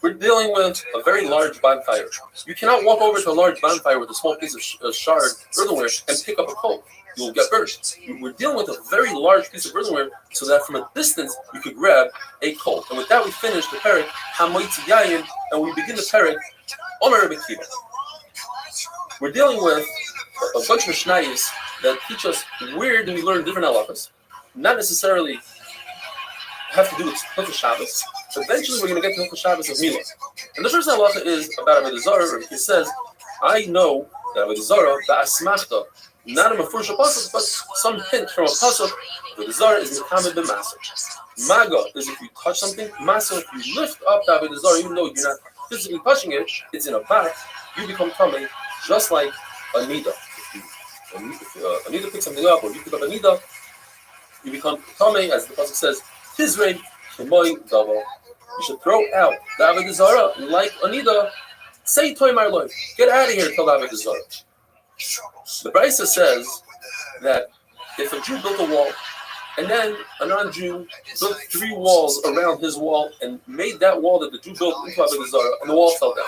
We're dealing with a very large bonfire. You cannot walk over to a large bonfire with a small piece of shard earthenware and pick up a coal. you'll get burned. We're dealing with a very large piece of earthenware, so that from a distance you could grab a coal. And with that, we finish the parak Hamoitzi Yayin, and we begin the parak Omer Rabbi Kiva. We're dealing with a bunch of mishnayos that teach us where do we learn different halachas, not necessarily have to do with Hilchos Shabbos. Eventually, we're going to get to Hilchos Shabbos of Milah. And the first halacha is about Avodah Zarah. It says, I know that Avodah Zarah, ba'asmachta, not a mafurish pasuk, but some hint from a pasuk. Avodah Zarah is mekamed b'masah. Maga is if you touch something. Masa, if you lift up the Avodah Zarah, even though you're not physically touching it, it's in a bath, you become tummy, just like a nida. If a nida picks something up, or you pick up a nida, you become tummy, as the pasuk says, Tizrei k'moy davo. You should throw out the Avodah Zarah like a nida. Say toy my Lord, get out of here, tell the Avodah Zarah. The Brisa says that if a Jew built a wall, and then a non-Jew built 3 walls around his wall and made that wall that the Jew built into Avodah Zarah, and the wall fell down,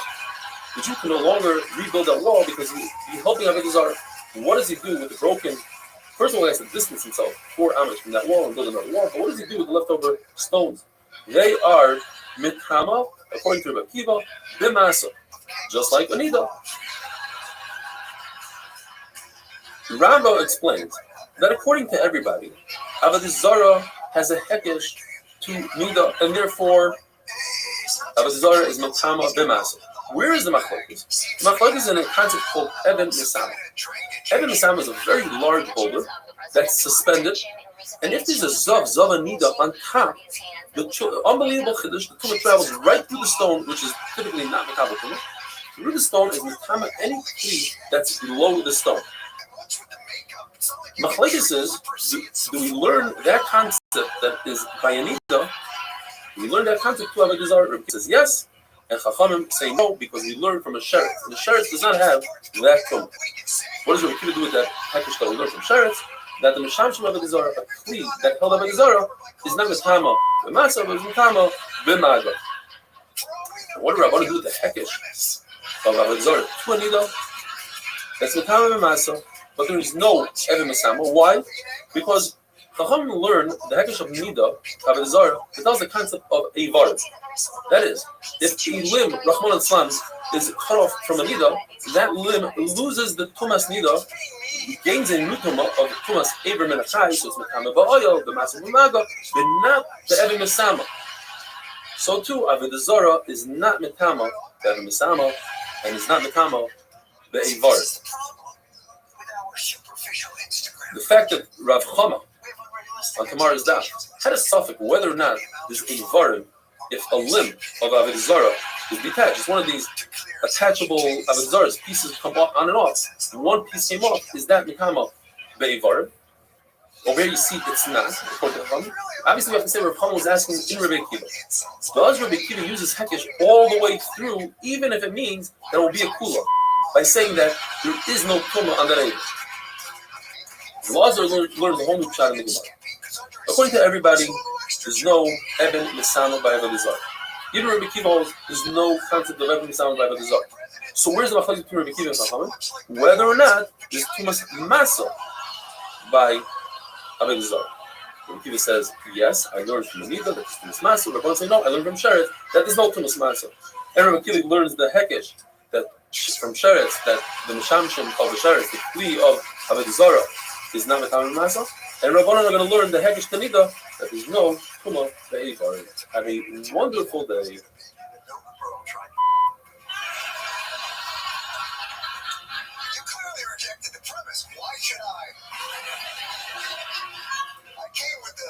the Jew can no longer rebuild that wall because he's helping Avodah Zarah. What does he do with the broken? First of all, he has to distance himself 4 amos from that wall and build another wall. But what does he do with the leftover stones? They are mitama, according to Rabbi Kiva, b'masa, just like Anida. Rabbi explains that according to everybody, Avodah Zarah has a hekesh to Nida, and therefore Avodah Zarah is mitama b'masa. Where is the machlokes? The machlokes is in a concept called Eben Misama. Eben Misama is a very large boulder that's suspended, and if there's a Zav Anida on top, the unbelievable chiddush, the tumah travels right through the stone, which is typically not makabel tumah. Through the stone is mitama any kli that's below the stone. Machlokes is, do we learn that concept that is by Anida? Do we learn that concept to Avodah Zarah? Rabbi says yes. And Chachamim say no because we learn from a sheretz. And the sheretz does not have that tumah. What does Rabbi Kiva do with that hekesh that we learn from sheretz? That the Mishamshim Avodah Zarah, a kli that held Avodah Zarah, is not mitama b'masa, but is mitama b'maga. What do Rabbi do with the hekesh of Avodah Zarah? To Anida, that's mitama b'masa, but there is no Even Misama. Why? Because Chachamim learn the hekesh of Nida, Avodah Zarah, it tells the concept of a varz. That is, if a limb, Rahman al-Islam, is cut off from a nida, that limb loses the tumas nida, gains a new tumah of tumas ever menachai, so it's mekama ba'oyo, the massive umaga, but not the Eben Misama. So too, Avodah Zarah is not mekama the Eben Misama, and is not mekama the Eivar. The fact that Rav Chama on tomorrow's daf had a suffix whether or not there's Eivarim if a limb of Avodah Zarah is detached. It's one of these attachable Avodah Zarahs. Pieces come off on and off. One piece came off. Is that Mikama Be'evar? Or where you see it's not, according to Chachamim. Obviously, we have to say Rav Chama was asking in Rabbi Kiva. Does Rabbi Kiva use hekesh all the way through, even if it means there will be a kula, by saying that there is no tumah on that area? Lazar learns a whole new shot in the Gemara. According to everybody, there's no Eben Misama by Avodah Zarah. Even Rabbi Kiva holds there's no concept of Eben Misama by Avodah Zarah. So where's the machlokes between Rabbi Kiva and Chachamim? Whether or not there's too much masa by Avodah Zarah. Rabbi Kiva says, yes, I learned from Anida that there's too much masa. Rabbi say, no, I learned from Sheretz that there's no too much masa. And Rabbi Kiva learns the hekesh that from Sheretz that the mishamshim of the Sheretz, the kli of Avodah Zarah, is not mekama masa. And Rabbanan are going to learn the hekesh tanida that there's no tumah be'evar. Have a wonderful day. You clearly rejected the premise. Why should I? I came with the.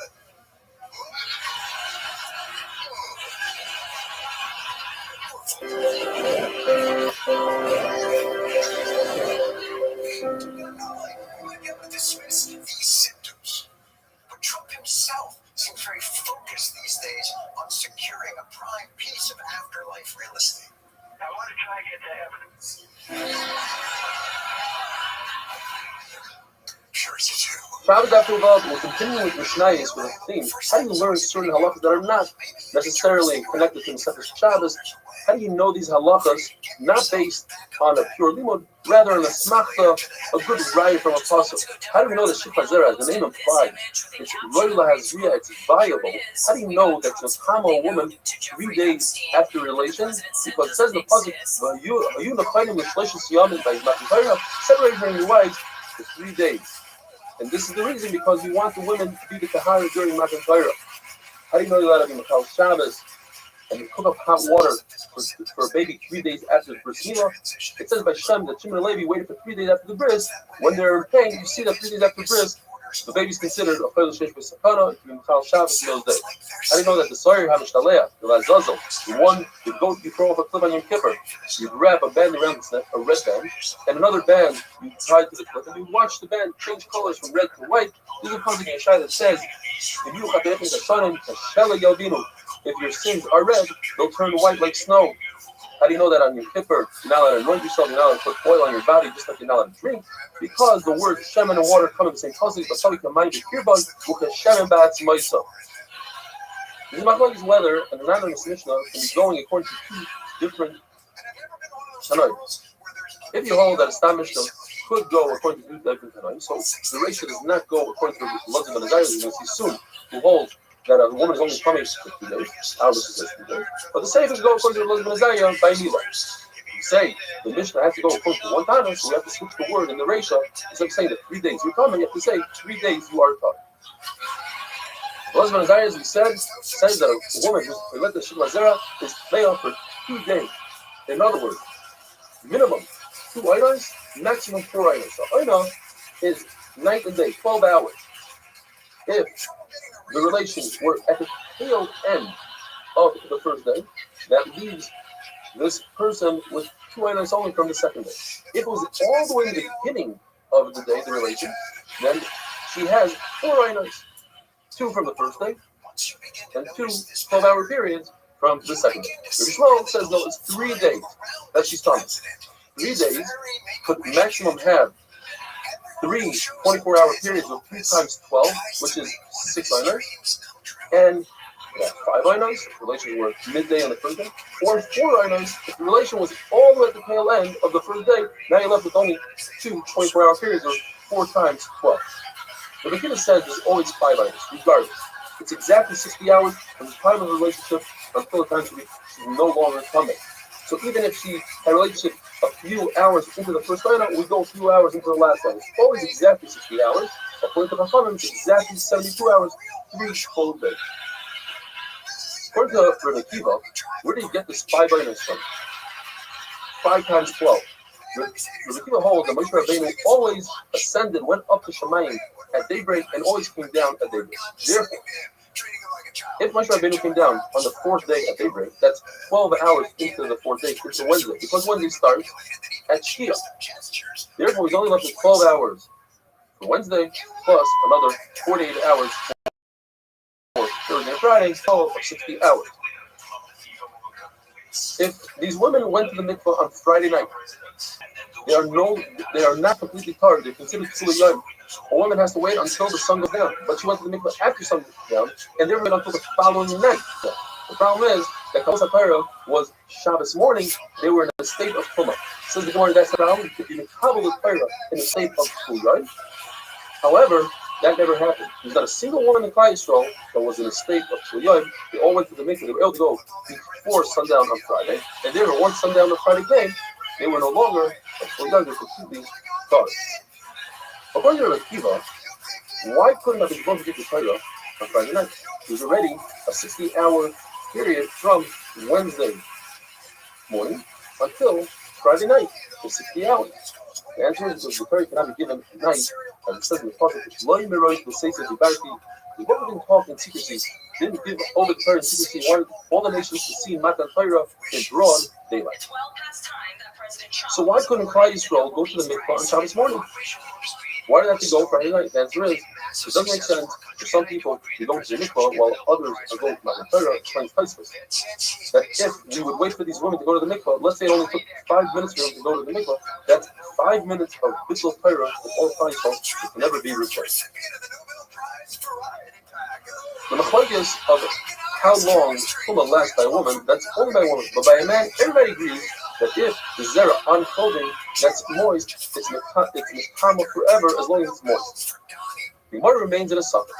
Dismiss these symptoms. But Trump himself seems very focused these days on securing a prime piece of afterlife real estate. I want to try to get to heaven. Sure as you do. Rabbi Dr. We'll continue with Mishnayos with a theme. How do you learn certain halachas that are not necessarily connected to Masechus Shabbos. How do you know these halachas? Not based on a pure limud, rather on a smachta, a good ride from a pasuk. How do we know that Shikha Zera, as the name implies, it's roila hazriya, it's viable? How do you know that it's a woman 3 days after relations? Because it says in the pasuk, "You nechayim l'shleishis yamin by Matan Torah," separate her and your wives for 3 days. And this is the reason, because you want the women to be the tahara during Matan Torah. How do you know you're allowed to be Machal Shabbos and you cook up hot water for a baby 3 days after the bris milah? It says by Shem that Shimon and Levi waited for 3 days after the bris. When they're in pain, you see that 3 days after the bris, the baby's considered a chayil sheish b'sakana, to be Machal Shabbos in those days. How do you know that the Sawyer HaMishtalea, the Lazazel, the goat you throw off a cliff on Yom Kippur, you grab a band around its neck, a red band, and another band you tie to the cliff, and you watch the band change colors from red to white? This is a pasuk in Yeshaya that says, if your sins are red, they'll turn white like snow. How do you know that on Yom Kippur you're not allowed to anoint yourself, you're not allowed to put oil on your body, just like you're not allowed to drink? Because the words Shem and water come in the same pasuk, but somebody can mind your earbud, because Shem and Ba'atz Moisa. This is Machlokes whether an anonymous Mishnah can be going according to two different Tanoim. If you hold that a Stam Mishnah could go according to two different Tanoim, so the ratio does not go according to the Lozim and the Zayas, you're going to see soon, who hold that a woman is only punished for 2 days. Obviously says 2 days. But the safest go according to the Lozim and the Zayas by Mila. You say the Mishnah has to go according to one Tana, so we have to switch the word in the ratio. Instead of saying that 3 days you're coming, you have to say 3 days you are coming. Lozim and the Zayas, we says that a woman who's related to Shikha Zera is male for 2 days. In other words, minimum 2 items, maximum 4 items. So Oina is night and day, 12 hours. If the relations were at the tail end of the first day, that leaves this person with 2 items only from the second day. If it was all the way in the beginning of the day, the relation, then she has 4 items, 2 from the first day, and 2 12-hour periods from the second day. Rabbi Shmuel says, no, it's 3 days that she's talking. 3 days could maximum have 3 24-hour periods with 3 times 12, which is 6 items, and 5 items if the relation were midday on the first day, or 4 items if the relation was all the way at the tail end of the first day. Now you're left with only 2 24-hour periods, or 4 times 12. The Bekina says there's always 5 items, regardless. It's exactly 60 hours from the time of the relationship until the time she's no longer coming. So even if she had a relationship a few hours into the first item, we go a few hours into the last one. It's always exactly 60 hours. According to Chachamim, it's exactly 72 hours, 3 full days. According to Rabbi Akiva, where do you get this 5 items from? 5 times 12. Rabbi Akiva holds that Moshe Rabbeinu always ascended, went up to Shemayim at daybreak, and always came down at daybreak. Therefore, if Moshe Rabbeinu came down on the 4th day at daybreak, that's 12 hours into the 4th day, into Wednesday, because Wednesday starts at Shkia. Therefore, he's only left with 12 hours for Wednesday, plus another 48 hours for Thursday and Friday, total of 60 hours. If these women went to the mikvah on Friday night, they are not completely tired. They're considered Tzuliyim. A woman has to wait until the sun goes down, but she went to the mikvah after sun goes down, and they were until the following night. The problem is that Kavos HaTorah was Shabbos morning. They were in a state of Tumah. Says the Gemara, that's the problem. You could be Kavos HaTorah in a state of Tzuliyim. However, that never happened. There's not a single woman in Klal Yisrael that was in a state of Tzuliyim. They all went to the mikvah. They were able to go before sundown on Friday, and they were once sundown on Friday came, they were no longer Tzuliyim. They were completely tired. According to Rabbi Akiva, why couldn't have been supposed to get the Torah on Friday night? It was already a 60-hour period from Wednesday morning until Friday night for 60 hours. The answer is because the Torah cannot be given at night, as it says in the Prophet, the Prophet didn't talk in secrecy, didn't give over the Torah in secrecy, wanted all the nations to see Matan Torah in broad daylight. So why couldn't Klal Yisrael go to the mikvah on Shabbos morning? Why did they have to go Friday night? The answer is, it doesn't make sense for some people to go to the mikvah while others are going to Matan Torah. Explains Tosfos that if we would wait for these women to go to the mikvah, let's say it only took 5 minutes for them to go to the mikvah, that's 5 minutes of Bittul Torah of all Klal Yisrael that can never be replaced. The machlokes of how long Tuma lasts by a woman, that's only by a woman. But by a man, everybody agrees that if the zera on clothing that's moist, it's mitama forever as long as it's moist. The Gemara remains in a suffix.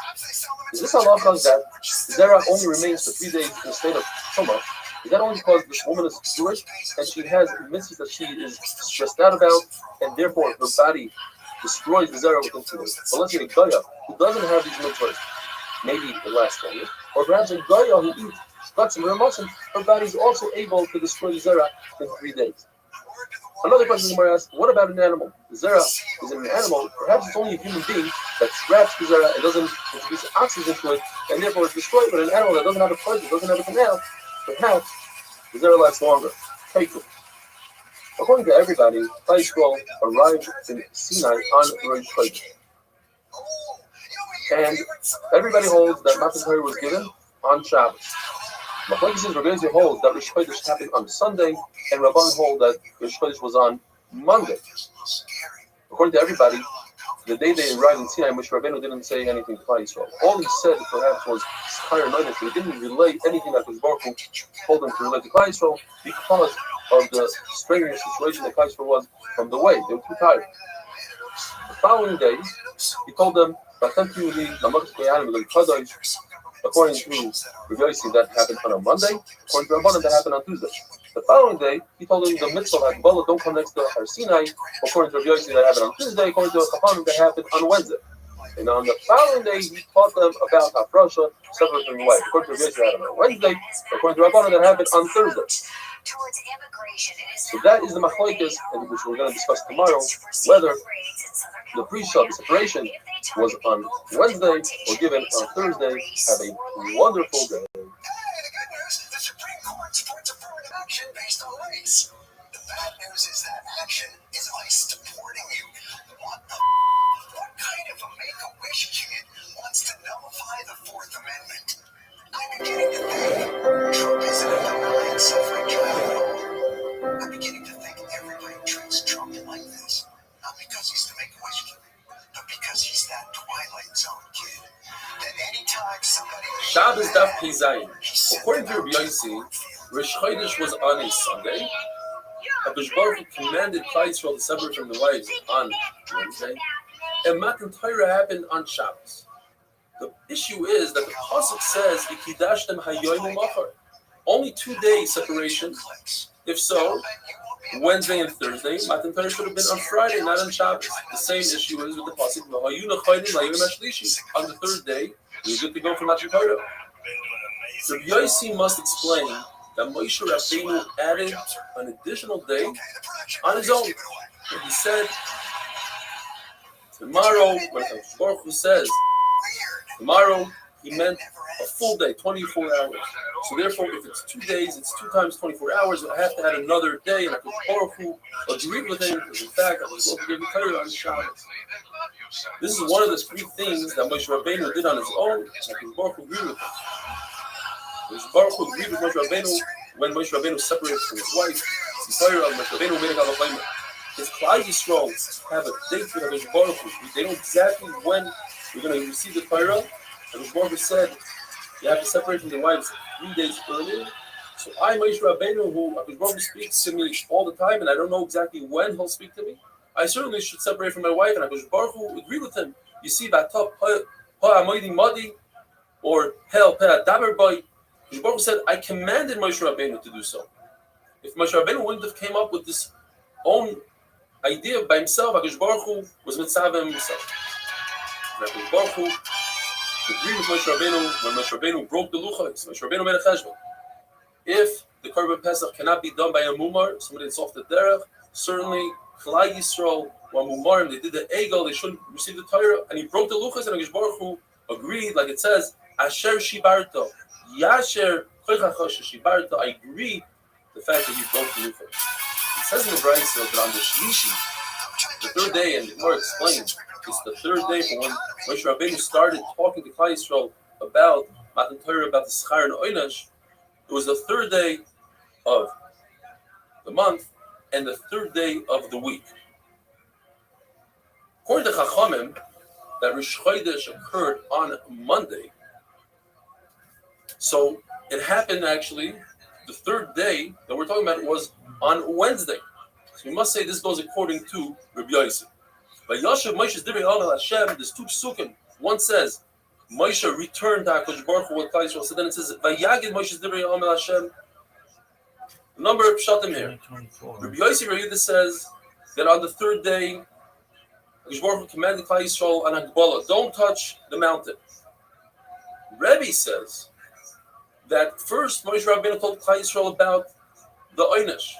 Is this halacha that zera only remains for 3 days in a state of Tuma? Is that only because this woman is Jewish and she has mitzvahs that she is stressed out about, and therefore her body destroys the zera within 2 days? But let's say a Goya who doesn't have these mitzvahs, maybe the last one, or perhaps a Goya who eats gutzim or muslim, her body is also able to destroy the zera in 3 days. Another question the Gemara asks, what about an animal? The zera is an animal, perhaps it's only a human being that traps the zera and doesn't introduce oxygen to it, and therefore it's destroyed, but an animal that doesn't have a heart, that doesn't have a canal, perhaps the zera lasts longer. Take it. According to everybody, Klal Yisrael arrived in Sinai on Rosh Chodesh. And everybody holds that Matan Torah was given on Shabbos. Machlokes Rabbi holds that Rosh Chodesh happened on Sunday, and Rabban hold that Rosh Chodesh was on Monday. According to everybody, the day they arrived in Sinai, Moshe Rabbeinu didn't say anything to Klal Yisrael. All he said perhaps was Schar Noinish. He didn't relay anything that was Baruch Hu told him to relate to Klal Yisrael because of the strenuous situation that Klal Yisrael was from the way. They were too tired. The following day, he told them, according to Rabbi, that happened on a Monday. According to Rabbanan, that happened on Tuesday. The following day, he told them the mitzvah of Hakbala, don't come next to Har Sinai. According to Rabbi, that happened on Tuesday. According to Chachamim, that happened on Wednesday. And on the following day, he taught them about Hafrasha, separate from the wife. According to Rabbi, that happened on Wednesday. According to Rabbanan, that happened on Thursday. So that is the machlokes, which we're going to discuss tomorrow, whether the pre-shah, the separation, was on Wednesday or given on Thursday. Have a wonderful day. Hey, the good news, the Supreme Court supports affirmative action based on race. The bad news is that action is ICE deporting you. What kind of a make-a-wish kid wants to nullify the Fourth Amendment? I'm beginning to think Trump isn't a benign suffrage at all. I'm beginning to think everybody treats Trump like this. Not because he's the make-a-wish kid, but because he's that Twilight Zone kid. That anytime somebody... Shabbos Daf Pei Zayin. According to Rabbi Yossi, Rosh Chodesh was on a Sunday. Hakadosh Baruch Hu commanded Klal Yisrael to separate from the wives on Wednesday, and Matan Torah happened on Shabbos. The issue is that the pasuk says "V'kidashtem hayomu machar," only 2 days separation. If so, Wednesday and Thursday, Matan Torah should have been on Friday, not on Shabbos. The same issue is with the pasuk on the third day. You're good to go for Matan Torah. So Yossi must explain that Moshe Rabbeinu added an additional day on his own. And he said, tomorrow, when Baruch Hu says, tomorrow, he meant a full day, 24 hours. So therefore, if it's 2 days, it's 2 times 24 hours. I have to add another day, and Baruch Hu agreed with him because, in fact, I was supposed to give Torah on Shabbos. This is one of the 3 things that Moshe Rabbeinu did on his own, and Baruch Hu agreed with him. Moshe Baruch Hu agreed with Moshe Rabbeinu when Moshe Rabbeinu separated from his wife. Moshe Rabbeinu made a galachlema. If Klal Yisrael have a date with Moshe Baruch Hu, they know exactly when we're going to receive the Torah. And Moshe Baruch Hu said, you have to separate from the wives 3 days earlier. So I, Moshe Rabbeinu, who Moshe Baruch Hu speaks to me all the time, and I don't know exactly when he'll speak to me, I certainly should separate from my wife, and Moshe Baruch Hu agreed with him. You see, Batop Ha'amoidi Madi, or Hel Peh Daber Boy, Moshe Baruch Hu said, I commanded Moshe Rabbeinu to do so. If Moshe Rabbeinu wouldn't have came up with this own idea by himself, Moshe Baruch Hu was mitzvah himself. And Moshe Baruch Hu agreed with Moshe Rabbeinu when Moshe Rabbeinu broke the luchos. Moshe Rabbeinu made a cheshbon. If the Korban Pesach cannot be done by a mumar, somebody that's off the derech, certainly Klal Yisrael were mumarim. They did the egel. They shouldn't receive the Torah, and he broke the luchos. And Moshe Baruch Hu agreed, like it says, Asher shibarto, Yasher koichachosh shibarto. I agree the fact that you broke the luchos. It says in the Brayso that on the Shlishi, the third day, and the Gemara explains, it's the third day from when Moshe Rabbeinu started talking to Klal Yisrael about Matan Torah, about the Schar and Oynesh. It was the third day of the month and the third day of the week. According to Chachamim, that Rosh Chodesh occurred on Monday. So it happened actually, the third day that we're talking about was on Wednesday. So we must say this goes according to Rabbi Yossi. By Yashav Moshe's Divrei Amel Hashem, there's two psukim. One says, Moshe returned to HaKadosh Baruch Hu with Klal Yisrael. So then it says, Vayagid Moshe's Divrei Amel Hashem. The number of pshatim here. Rabbi Yossi Reyudah says that on the third day, HaKadosh Baruch Hu commanded Klal Yisrael on Hagbala, don't touch the mountain. Rabbi says that first Moshe Rabbeinu told Klal Yisrael about the Oynish.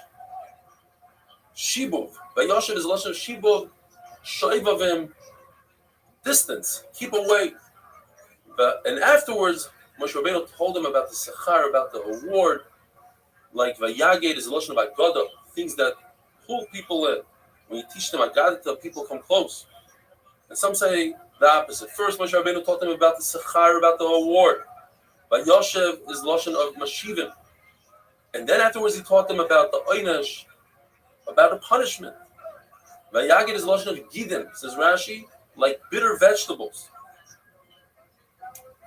Shibuv. Vayashav is a lashon of Shibuv. Shoivavim, distance, keep away. And afterwards, Moshe Rabbeinu told him about the sechar, about the award, like Vayaged is a lashon about Gada, things that pull people in. When you teach them Agadah, people come close. And some say the opposite. First, Moshe Rabbeinu taught them about the sechar, about the award. Vayashev is lashon of Mashivim. And then afterwards, he taught them about the Oynash, about a punishment. Vayagid is lashon of gidim, says Rashi, like bitter vegetables.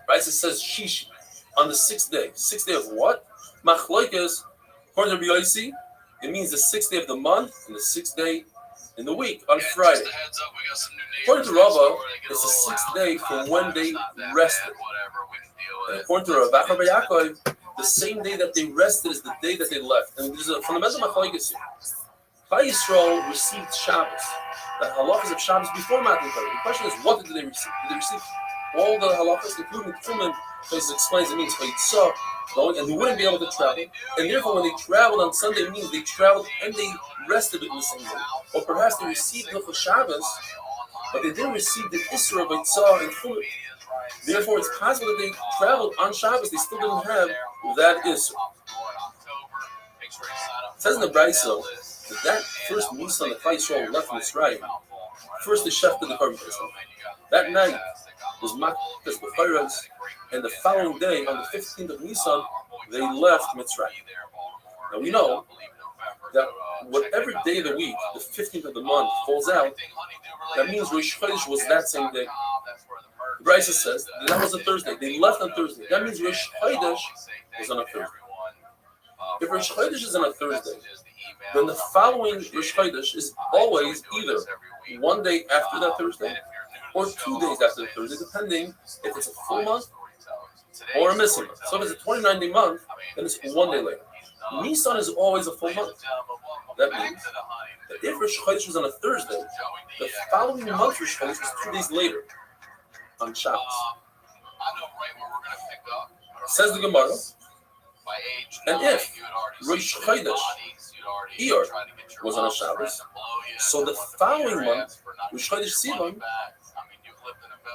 Right? It says shishi on the sixth day. Sixth day of what? Machloikas, according to Rabbi Yossi, it means the sixth day of the month and the sixth day in the week on Friday. According to Rabbi, it's the sixth day from when they rested. And according to Rabbi Yaakov, the same day that they rested is the day that they left. And there's a fundamental machloikas here. Klal Yisrael received Shabbos. The halachas of Shabbos before Matan Torah. The question is, what did they receive? Did they receive all the halachas, including Tefillin? Because it explains it means Chayitza, going, and they wouldn't be able to travel. And therefore, when they traveled on Sunday, it means they traveled and they rested in the same day. Or perhaps they received Hilchos Shabbos, but they didn't receive the Isra of Chayitza and Tefillin. Therefore, it's possible that they traveled on Shabbos, they still didn't have that Isra. It says in the Brayso that first Nisan the Klal Yisrael left from Mitzrayim, first they shechted the Korban Pesach. That night was Makkas B'chayros, and the following day, on the 15th of Nisan, they left Mitzrayim. Now we know that whatever day of the week, the 15th of the month, falls out, that means Rosh Chodesh was that same day. The Brayso says that was a Thursday. They left on Thursday. That means Rosh Chodesh was on a Thursday. If Rosh Chodesh is on a Thursday, then the following Rosh Chodesh is always either one day after that Thursday or 2 days after the Thursday, depending if it's a full month or a missing month. So if it's a 29-day month, then it's 1 day later. Nisan is always a full month. That means that if Rosh Chodesh was on a Thursday, the following month Rosh Chodesh was 2 days later on Shabbos. Says the Gemara, and if Rosh Chodesh Iyar was on a Shabbos, so the following month, Rosh Chodesh Sivan,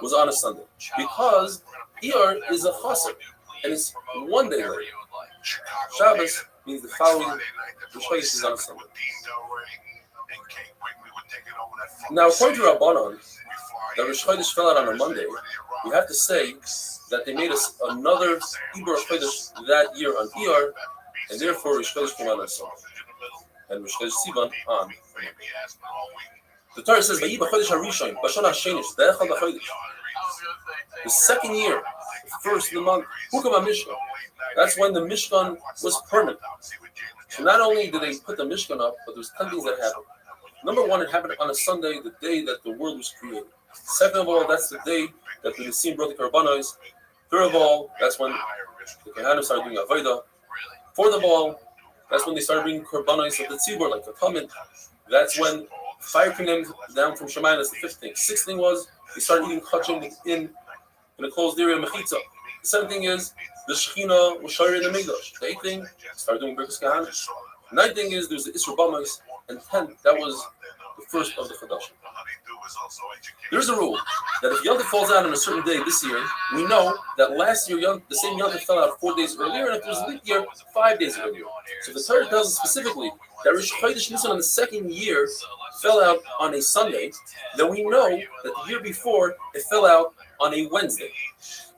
was on a Sunday, because Iyar is a Chassid, and it's 1 day later. Shabbos means the following Rosh Chodesh is on a Sunday. Now, according to Rabbanon, that Rosh Chodesh fell out on a Monday, we have to say that they made us another Ibor Rosh Chodesh that year on Iyar, and therefore Rosh Chodesh came on a Sunday. And Rosh Chodesh Sivan on. The Torah says, "Vayi b'chodesh harishon, b'shana hashenish, de'echad b'chodesh." The second year, the first of the month, Hukam HaMishkan. That's when the Mishkan was permanent. So not only did they put the Mishkan up, but there was 10 things that happened. Number one, it happened on a Sunday, the day that the world was created. Second of all, that's the day that the Nisim brought the Karbanos. Third of all, that's when the Kohanim started doing Avodah. Fourth of all, that's when they started bringing Karbanos of the Tzibur, like the Kamen. That's when fire came down from Shemayim. That's the fifth thing. Sixth thing was they started eating kachim in a closed area, Mechitza. The seventh thing is the Shechina was Shari in the Mikdash. The eighth thing, started doing Birkas Kahanim. The ninth thing is there's the Isra B'Mos, and 10th, that was the first of the Chadashim. There's a rule that if Yom Tov falls out on a certain day this year, we know that last year the same Yom Tov fell out 4 days earlier, and if there's a leap year, 5 days earlier. So the Torah tells us specifically that Rosh Chodesh Nisan on the second year fell out on a Sunday, then we know that the year before it fell out on a Wednesday.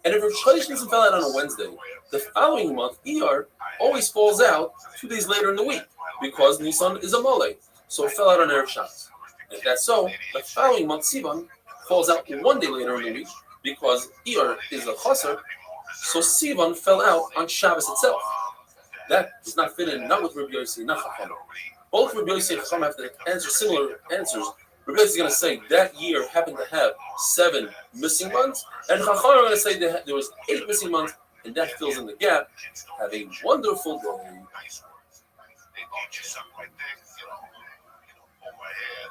And if Rosh Chodesh Nisan fell out on a Wednesday, the following month, Iyar, always falls out 2 days later in the week, because Nisan is a Mole. So it fell out on Erev Shabbos. If that's so, the following month, Sivan, falls out 1 day later in the week, because Iyar is a Chaser, So Sivan fell out on Shabbos itself. That does not fit in, not with Rabbi Yossi, not Chacham. Both Rabbi Yossi and Chacham have to answer similar answers. Rabbi Yossi is going to say that year happened to have 7 missing months, and Chacham are going to say that there was 8 missing months, and that fills in the gap. Have a wonderful day. They teach you something like that, over here,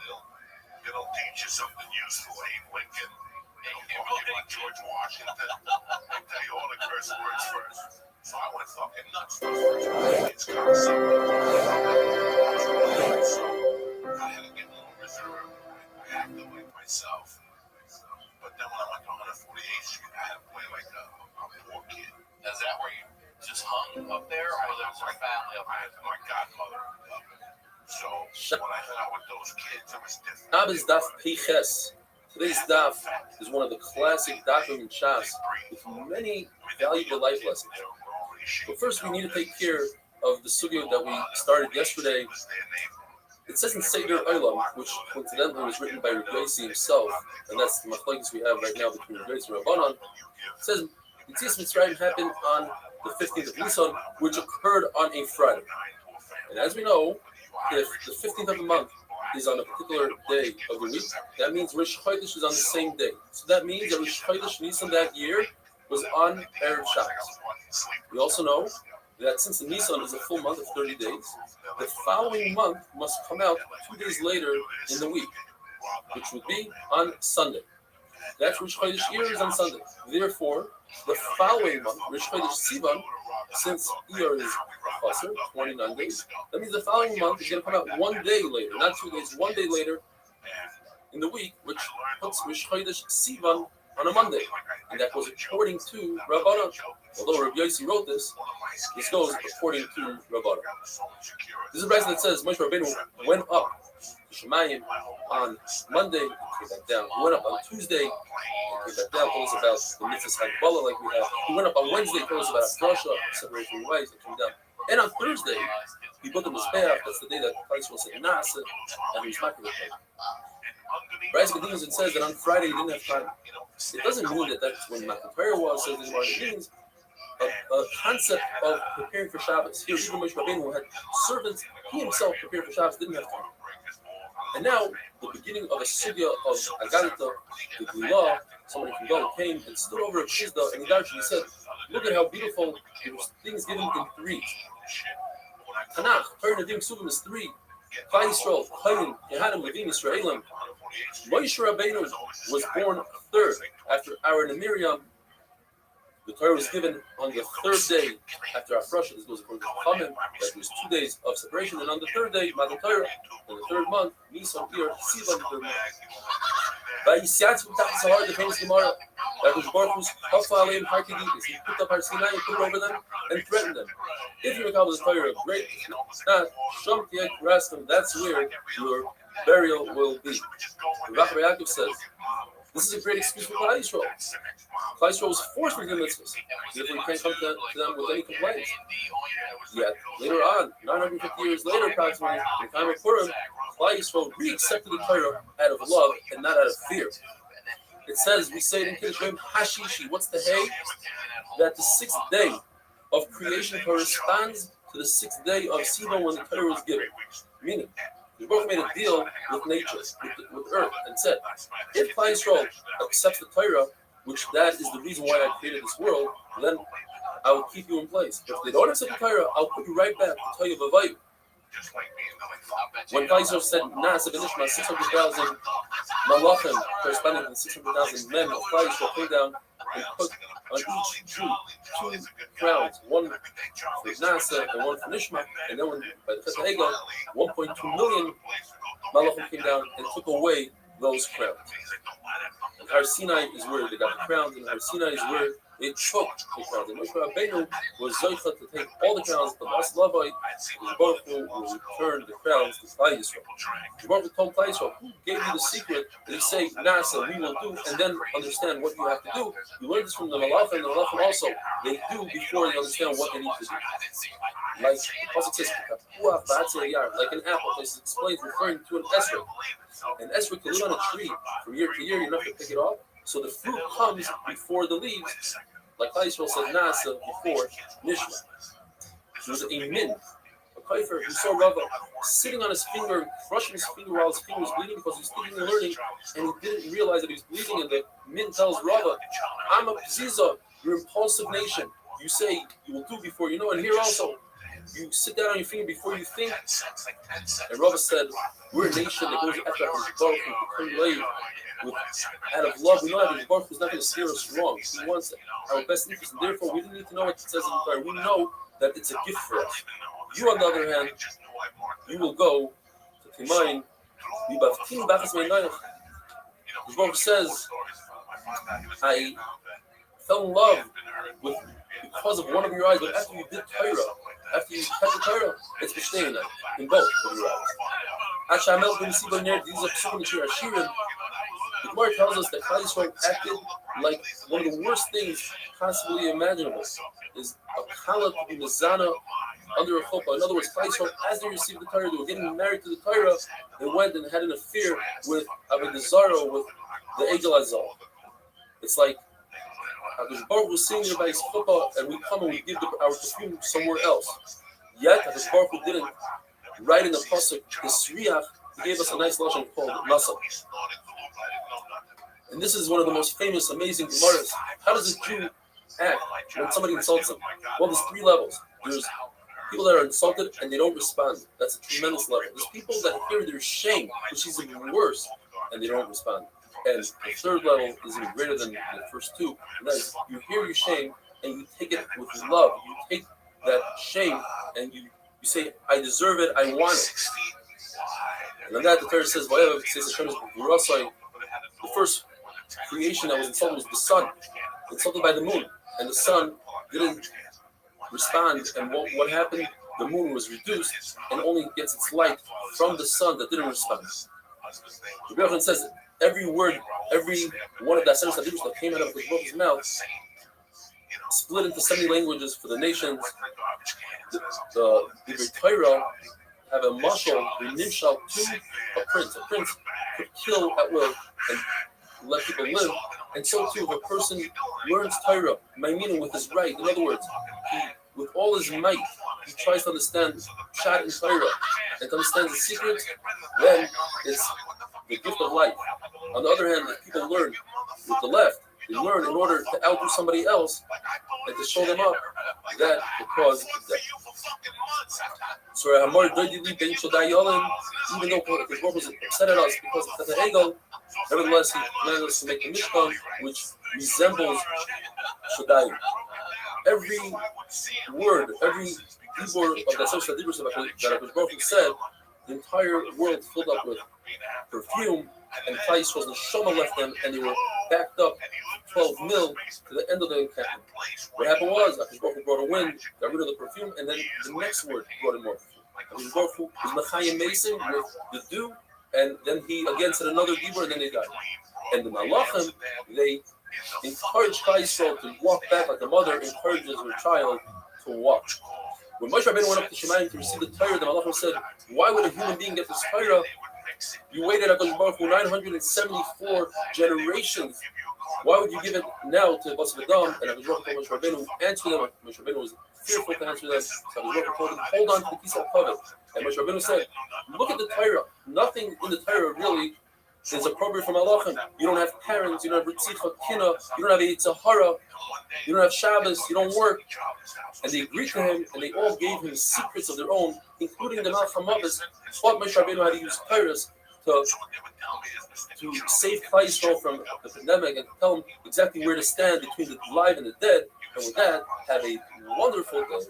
they'll teach you something useful, Abe Lincoln. They'll talk about George Washington. They'll tell you all the curse words first. So I went fucking nuts for It's kind of something. So I had to get a little reserved. I acted like myself. But then when I went to 148th Street, I had to play like a poor kid. Is that where you just hung up there, or was there some family up I had my godmother. So when I hung out with those kids, it was different. Shabbos Daf Piches. Today's daf is one of the classic dafim in Shas with many valuable life lessons. But first, we need to take care of the sugya that we started yesterday. It says in Seder Olam, which coincidentally was written by Rabbi himself, and that's the machlokes we have right now between Rabbi and Rabbanan. It says Yetzias Mitzrayim happened on the 15th of Nisan, which occurred on a Friday. And as we know, if the 15th of the month is on a particular day of the week, that means Rosh Chodesh is on the same day. So that means that Rosh Chodesh Nisan that year was on Erev Shabbos. We also know that since the Nisan is a full month of 30 days, the following month must come out 2 days later in the week, which would be on Sunday. That's Rosh Chodesh Iyar is on Sunday. Therefore, the following month, Rosh Chodesh Sivan, since Iyar is 29 days, that means the following month is going to come out 1 day later, not 2 days, 1 day later in the week, which puts Rosh Chodesh Sivan on a Monday. And that goes according to Rabbanan. Although Rabbi Yossi wrote this goes according to Rabbanan. This is a verse that says Moshe Rabbeinu went up to Shemayim on Monday, came back down. He went up on Tuesday, came back down, told us about the mitzvahs Hagbalah like we have. He went up on Wednesday, told us about Drasha, separation from wives, and came down. And on Thursday, he put the Mizbeach, that's the day that Christ was in Nasa, and he was making the day. Bryce continues and says that on Friday he didn't have time. It doesn't mean that that's when Matan Torah was, so it means a concept of preparing for Shabbos. Here, even Moshe Rabbeinu, who had servants, he himself prepared for Shabbos, didn't have time. And now, the beginning of a sugya of Agadita, the Gula, somebody from God came and stood over a Shizda, and he said, look at how beautiful things given in 3. Tanakh, Torah Nevi'im Suvim is 3. Klal Yisrael, Chaim, Yehanim, Levim, Yisraelim. Moshe Rabbeinu was born 3rd after Aaron and Miriam. The Torah was given on the 3rd day after Afrasha. This goes according to Chachamim, that was 2 days of separation, and on the 3rd day, Matan Torah, in the 3rd month, Nisan, Iyar, Sivan, the 3rd month. Vayisiatzu Tachas Hahar, the famous Gemara, that was Baruch Hu's Hafa Aleim Har Kedikis. He picked up Har Sinai and put it over them and threatened them. If you recall the Torah, great. If not, Shom Tiek Rastam, that's where your burial will be. Rabbi Yaakov says, this is a great excuse for Klal Yisrael. Klal Yisrael was forced to do mitzvahs. Therefore, you can't come to them with any complaints. Yet, later on, 950 years later, approximately, in the time of Purim, Klal Yisrael re-accepted the Torah out of love and not out of fear. It says, we say it in Kiddush, Hashishi, what's the hay? That the 6th day of creation corresponds to the 6th day of Sivan when the Torah was given. Meaning, we both made a deal with nature, with earth, and said, if Klal Yisrael accepts the Torah, which that is the reason why I created this world, then I will keep you in place. If they don't accept the Torah, I'll put you right back to tell you Vavayu. When Klal Yisrael said, Na'aseh v'nishma, 600,000 malachim, corresponding to the 600,000 men of Klal Yisrael, came down and put on each Jew 2 crowns, one for Nasa and one for Nishma, and then when, by the Chesed Hagel, 1.2 million malachim came down and took away those crowns. And Har Sinai is where they got the crowns, and Har Sinai is where they took the crowns. And Moshe Rabbeinu was Zoicha to take all the crowns, but As Lavai, the Baruch Hu will return the crowns to Klal Yisrael. The Baruch Hu told Klal Yisrael, who gave you the secret that he say, Nasa, we will do, and then understand what you have to do. You learn this from the Malachim, and the Malachim also, they do before they understand what they need to do. Like the Pasuk says, like an apple. This explains referring to an esrog. An esrog can live on a tree from year to year. You don't have to pick it off. So the fruit comes before the leaves. like Yisrael said Nasa before, Nishma. There was a min, a kaifer who saw Rava sitting on his finger, crushing his finger while his finger was bleeding because he was thinking and learning, and he didn't realize that he was bleeding. And the min tells Rava, I'm a Ziza, you're an impulsive nation. You say you will do before you know. And here also, you sit down on your finger before you think. And Rava said, we're a nation that goes after his Baruch with out of love. We know that his Baruch is not going to steer us wrong. He wants our best interest, and therefore we don't need to know what it says in the Torah. We know that it's a gift for us. You, on the other hand, you will go to Timayin. The Baruch says, I fell in love with because of one of your eyes, but after you did Torah, after you had the Torah, it's B'shtei in both of your eyes. These are psukim that are shirim. The Gemara tells us that Klal Yisrael acted like one of the worst things possibly imaginable. Is a kala to be mizana under a chuppah. In other words, Klal Yisrael, as they received the Torah, they were getting married to the Torah, they went and had an affair with Avodah Zarah, with the Egel Azal. It's like Hakadosh Baruch was singing about his chuppah, and we come and we give our perfume somewhere else. Yet Hakadosh Baruch Hu didn't write in the pasuk his sriach. He gave us a nice lashon called Nasa. And this is one of the most famous, amazing Gemaras. How does a Jew act when somebody insults him? Well, there's three levels. There's people that are insulted and they don't respond. That's a tremendous level. There's people that hear their shame, which is even worse, and they don't respond. And the third level is even greater than the first two. And that is, you hear your shame and you take it with love. You take that shame and you say, I deserve it, I want it. And on that, the Torah says, the first creation that was insulted was the sun, insulted by the moon, and the sun didn't respond. And what happened? The moon was reduced and only gets its light from the sun that didn't respond. The Rabbi says every word, every one of that sentence that came out of the Prophet's mouth split into 70 languages for the nations. The Torah have a mashal, the nimshal, to a prince. A prince could kill at will and let people live. And so too, if a person learns Torah, my meaning with his right, in other words, with all his might, he tries to understand Pshat in Torah and to understand the secret, then it's the gift of life. On the other hand, if people learn with the left, they learn in order to outdo somebody else and to show them up, that will cause death. So even though the Baruch was upset at us because of the Egel, nevertheless he commanded us to make a Mishkan which resembles Shaddai. Every word, every Dibur of the social Dibur that Baruch said, the entire world filled up with perfume, and Klal Yisrael's neshama left them, and they were backed up 12 mil to the end of the encampment. What happened was, Baruch brought a wind, got rid of the perfume, and then the next word brought in more perfume. Baruch was Mechayim Mason with the dew, and then he again said another Dibur, and then they died. And the Malachim, they encouraged Klal Yisrael to walk back like a mother encourages her child to walk. When Moshe Rabbeinu went up to Shemayim to receive the Torah, the Malachim said, why would a human being get this Torah? You waited at Baruch for 974 generations. Why would you give it now to Bas V'Dam? And Moshe Rabbeinu answered them. Moshe Rabbeinu was fearful to answer them. So Baruch told him, hold on to the piece of covet. And Moshe Rabbeinu said, look at the Torah. Nothing in the Torah really is appropriate for Malachim. You don't have parents, you don't have Ritzitcha Kina, you don't have Yitzhahara, you don't have Shabbos, you don't work. And they agreed to him, and they all gave him secrets of their own, including the Malach HaMavis, taught Moshe Rabbeinu how to use Torahs to save Klal Yisrael from the pandemic and tell him exactly where to stand between the alive and the dead. And with that, have a wonderful day.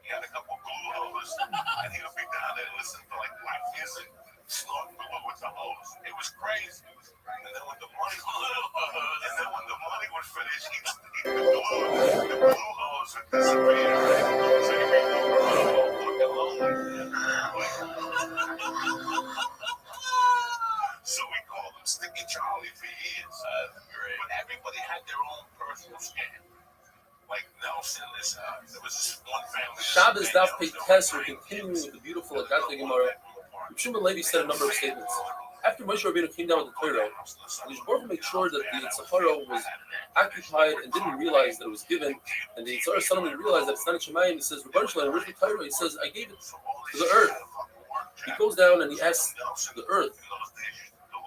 He had a couple glue hose, and he would be down there and listen to like black music, snort glue with the hose. It was crazy. And then when the money would finish, the glue hose would disappear. So he'd be fucking lonely. So we called him Sticky Charlie for years. But everybody had their own personal scam. Like Nelson, there was this one family. Shabbos Daf Pei Tes, we're continuing with the beautiful Agatha Gemara. Shimon Levi said a number of statements. after Moshe Rabbeinu came down with the Torah, the Baruch made sure that the Yitzhak was occupied and didn't realize that it was given, and the Yitzhak suddenly realized that it's not in Shemayim. He says, "Rebbeinu Shalom, where's the Torah?" He says, "I gave it to the earth." He goes down and he asks the earth,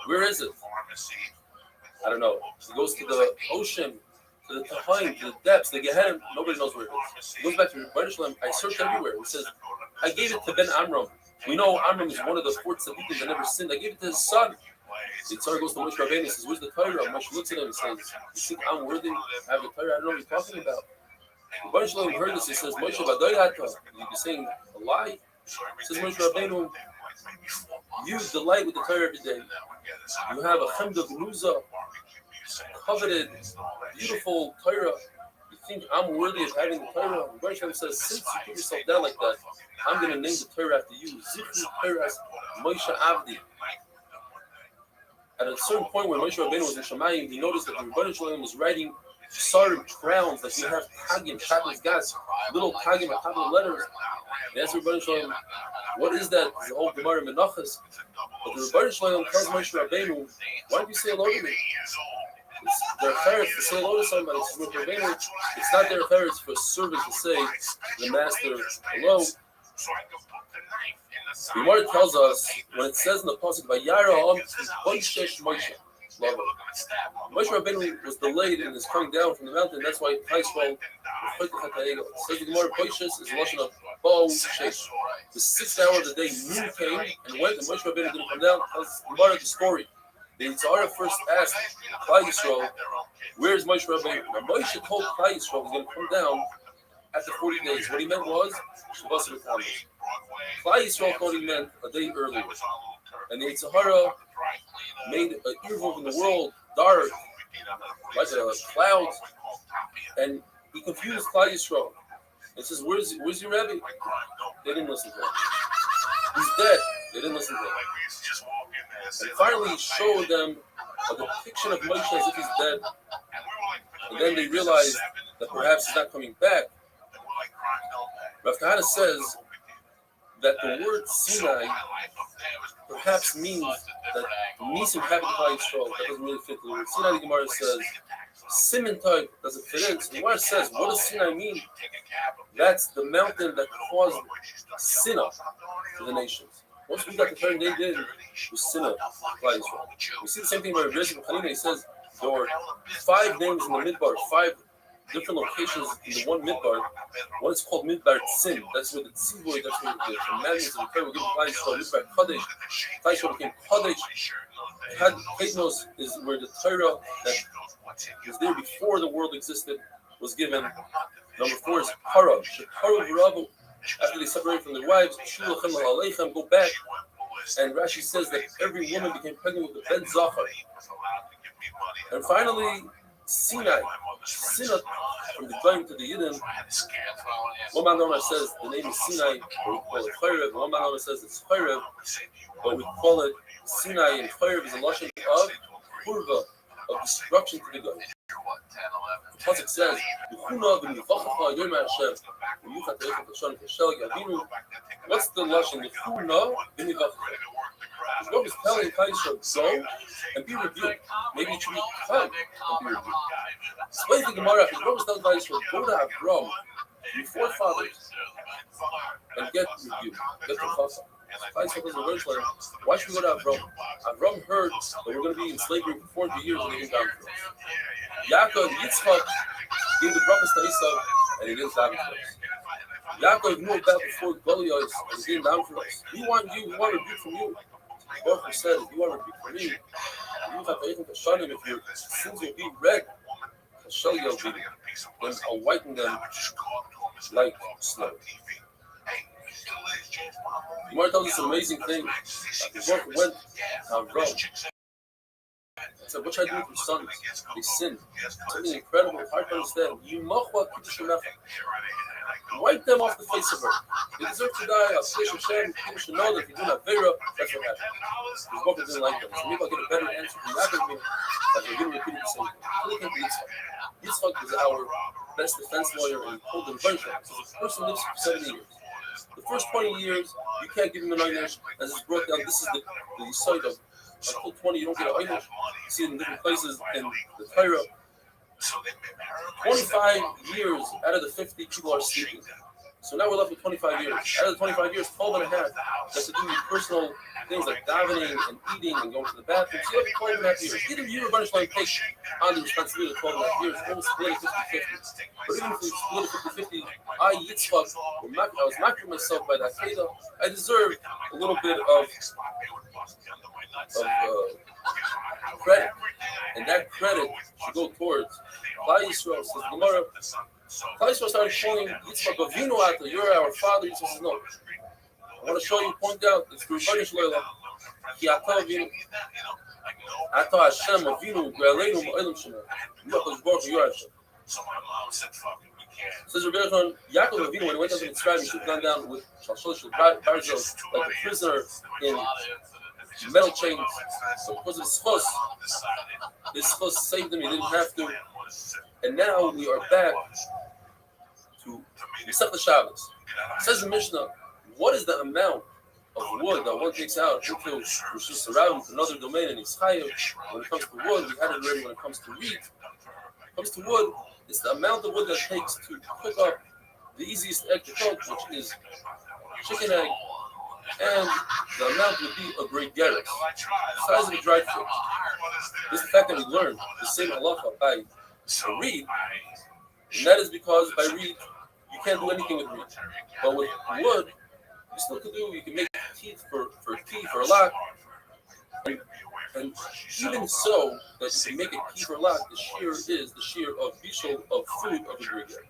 "Where is it?" I don't know. He goes to the ocean, to the Tahaim, to the depths, the Gehenna. Nobody knows where it is. He goes back to Rebbeinu Shalom. I searched everywhere. He says, "I gave it to Ben Amram." We know Amram is one of the 4 tzaddikim that never sinned. I gave it to his son. The Tzar goes to Moshe Rabbeinu and says, "Where's the Torah?" Moshe looks at him and says, "You think I'm worthy to have the Torah? I don't know what you're talking about." Rebbeinu Shalom heard this. He says, "Moshe Badoyata, you're saying a lie." He says, "Moshe Rabbeinu, you delight with the Torah every day. You have a chemda gnuza, coveted, beautiful Torah. You think I'm worthy of having the Torah?" Rebbeinu Shalom says, "Since you put yourself down like that, I'm going to name the Torah after you. Zichri Torah Moshe Avdi." At a certain point when Moshe Rabbeinu was in Shemayim, he noticed that the Rebbeinu Shalom was writing Sarim crowns that you have tagim, Shabbos gas, little tagim at top of the letters. He asked Rebbeinu Shalom, "What is that?" It's the whole Gemara Menachos. But the Rebbeinu Shalom tells Moshe Rabbeinu, "Why don't you say hello to me? It's their charetz to say hello to somebody." It's Moshe Rabbeinu. It's not their charetz for a servant to say to the master hello. The Gemara tells us when it says in the pasuk Vayara Moshe Rabbeinu was delayed in his coming down from the mountain. That's why Yisrael says the Gemara Boishes is a lashon of Bo Shesh. The 6th hour of the day, noon came and went, and Moshe Rabbeinu didn't come down. Tells the Gemara the story. The Yitzhak first asked Klal Yisrael, "Where is Moshe Rabbeinu?" Now Moshe told Klal Yisrael he's going to come down after 40 days. What he meant was Shabbos V'Tammuz. Klal Yisrael thought he meant a day earlier, and the Yitzhak made an evil in the world dark like a cloud, and he confused Klal Yisrael. He says, "Where's your Rabbi?" They didn't listen to him. "He's dead." They didn't listen to him. And finally, he showed them a depiction of Moshe as if he's dead. And then they realized that perhaps he's not coming back. Rav Kahana says that the word Sinai perhaps means that Nisim happened to Yisrael. That doesn't really fit the word Sinai. The Gemara says Siman type doesn't fit in. So the Gemara says, what does Sinai mean? That's the mountain that caused Sinai to the nations. Once we got the Torah, they did was Sinai. We see the same thing by Rabbi Hanina. He says there were 5 names in the Midbar, 5 different locations in the one Midbar. One is called Midbar Tzim. That's where the Tzivoy, that's where the commandments of the Torah were given. Midbar Kadesh. Taisha became Kadesh. Ketnos is where the Torah that was there before the world existed was given. Number 4 is Para. Shekara V'Ravu. After they separated from their wives, go back. And Rashi says that every woman became pregnant with a Ben Zachar. And finally, Sinai. Sinai, from the Goyim to the Yidden. One man says the name is Sinai, but we call it Chayrev. One man says it's Chayrev, but we call it Sinai. And Chayrev is a lashon of Purva, of destruction to the Goyim. The pasuk says, what's the lashon? God is telling Kaisha, go and be rebuked. Maybe it should be come and be rebuked. Explain the Gemara, if God was telling Kaisha, go to Avram, your forefathers, and get rebuked, get the chasa. Kaisha was a Rothschild. Why should we go to Avram? Avram heard that we're going to be in slavery for 400 years and he didn't down for us. Yaakov, Yitzchak, gave the brachas to Esau and he didn't down for us. Yaakov knew about before Goliath and he didn't down for us. We want you, we want to rebuke from you. Baruch said, if you want to rebuke from me, you have to Hashanim, if your sins will be red, Hashal will be, then I'll whiten them like snow. The Gemara tells us an amazing thing. The Baruch went to Avram. I said, what should I do with your sons? They sinned. Something incredible, hard to understand. Wipe them off the face of earth. They deserve to die. I'll say Hashem, people should know that if you do not Vera, that's what happened. His book didn't like them. So maybe I'll get a better answer from that than they're going to repeat the same thing. Look at Yitzchak. Yitzchak is our best defense lawyer and pulled the version. So the person lives for 70 years. The first 20 years, you can't give him an Einish, as it's brought down. This is the side of until 20, you don't get an oil. You see it in different places in the Torah. 25 years out of the 50 people are sleeping. So now we're left with 25 years. Out of the 25 years, 12 and a half has to do with personal things like davening and eating and going to the bathroom. So you have 12 and a half years. Either you or Rabbi take on the responsibility of 12 and a half years, or we'll split it 50-50. But even if we split it 50-50, I, Yitzchak, I was knocking myself by that Kedah. I deserve a little bit of credit. And that credit should go towards Klal Yisrael. Says the Gemara, Klal Yisrael started calling Yitzchak Avinu Ata, you're our father. Yitzchak says, no. I want to show you, point out, it's through Banish Leila. Ki Ata Avinu. Ata Hashem Avinu, Gre'aleinu Ma'elim Shema. Yitzchak Baruch Hu, you're Hashem. Says Rabbi Yochanan, Yaakov Avinu, when he went down to Mitzrayim, he should have gone down with Shalsholish Barzel, like a prisoner in metal chains. So because of his chos saved him, he didn't have to. And now we are back to Masechta Shabbos. Says the Mishnah, what is the amount of wood that one takes out into which is surrounded with another domain in his chayav? When it comes to wood, we had it already when it comes to wheat. When it comes to wood, it's the amount of wood that it takes to cook up the easiest egg to cook, which is chicken egg, and the amount would be a great garret, the size of a dried fish. This is the fact that we learned the same halacha by reed, and that is because by reed you can't do anything with reed. But with wood, you still can do. You can make teeth for a lock, and even so, that you can make a key for a lock. The shear is the shear of bishul of food of the great garret.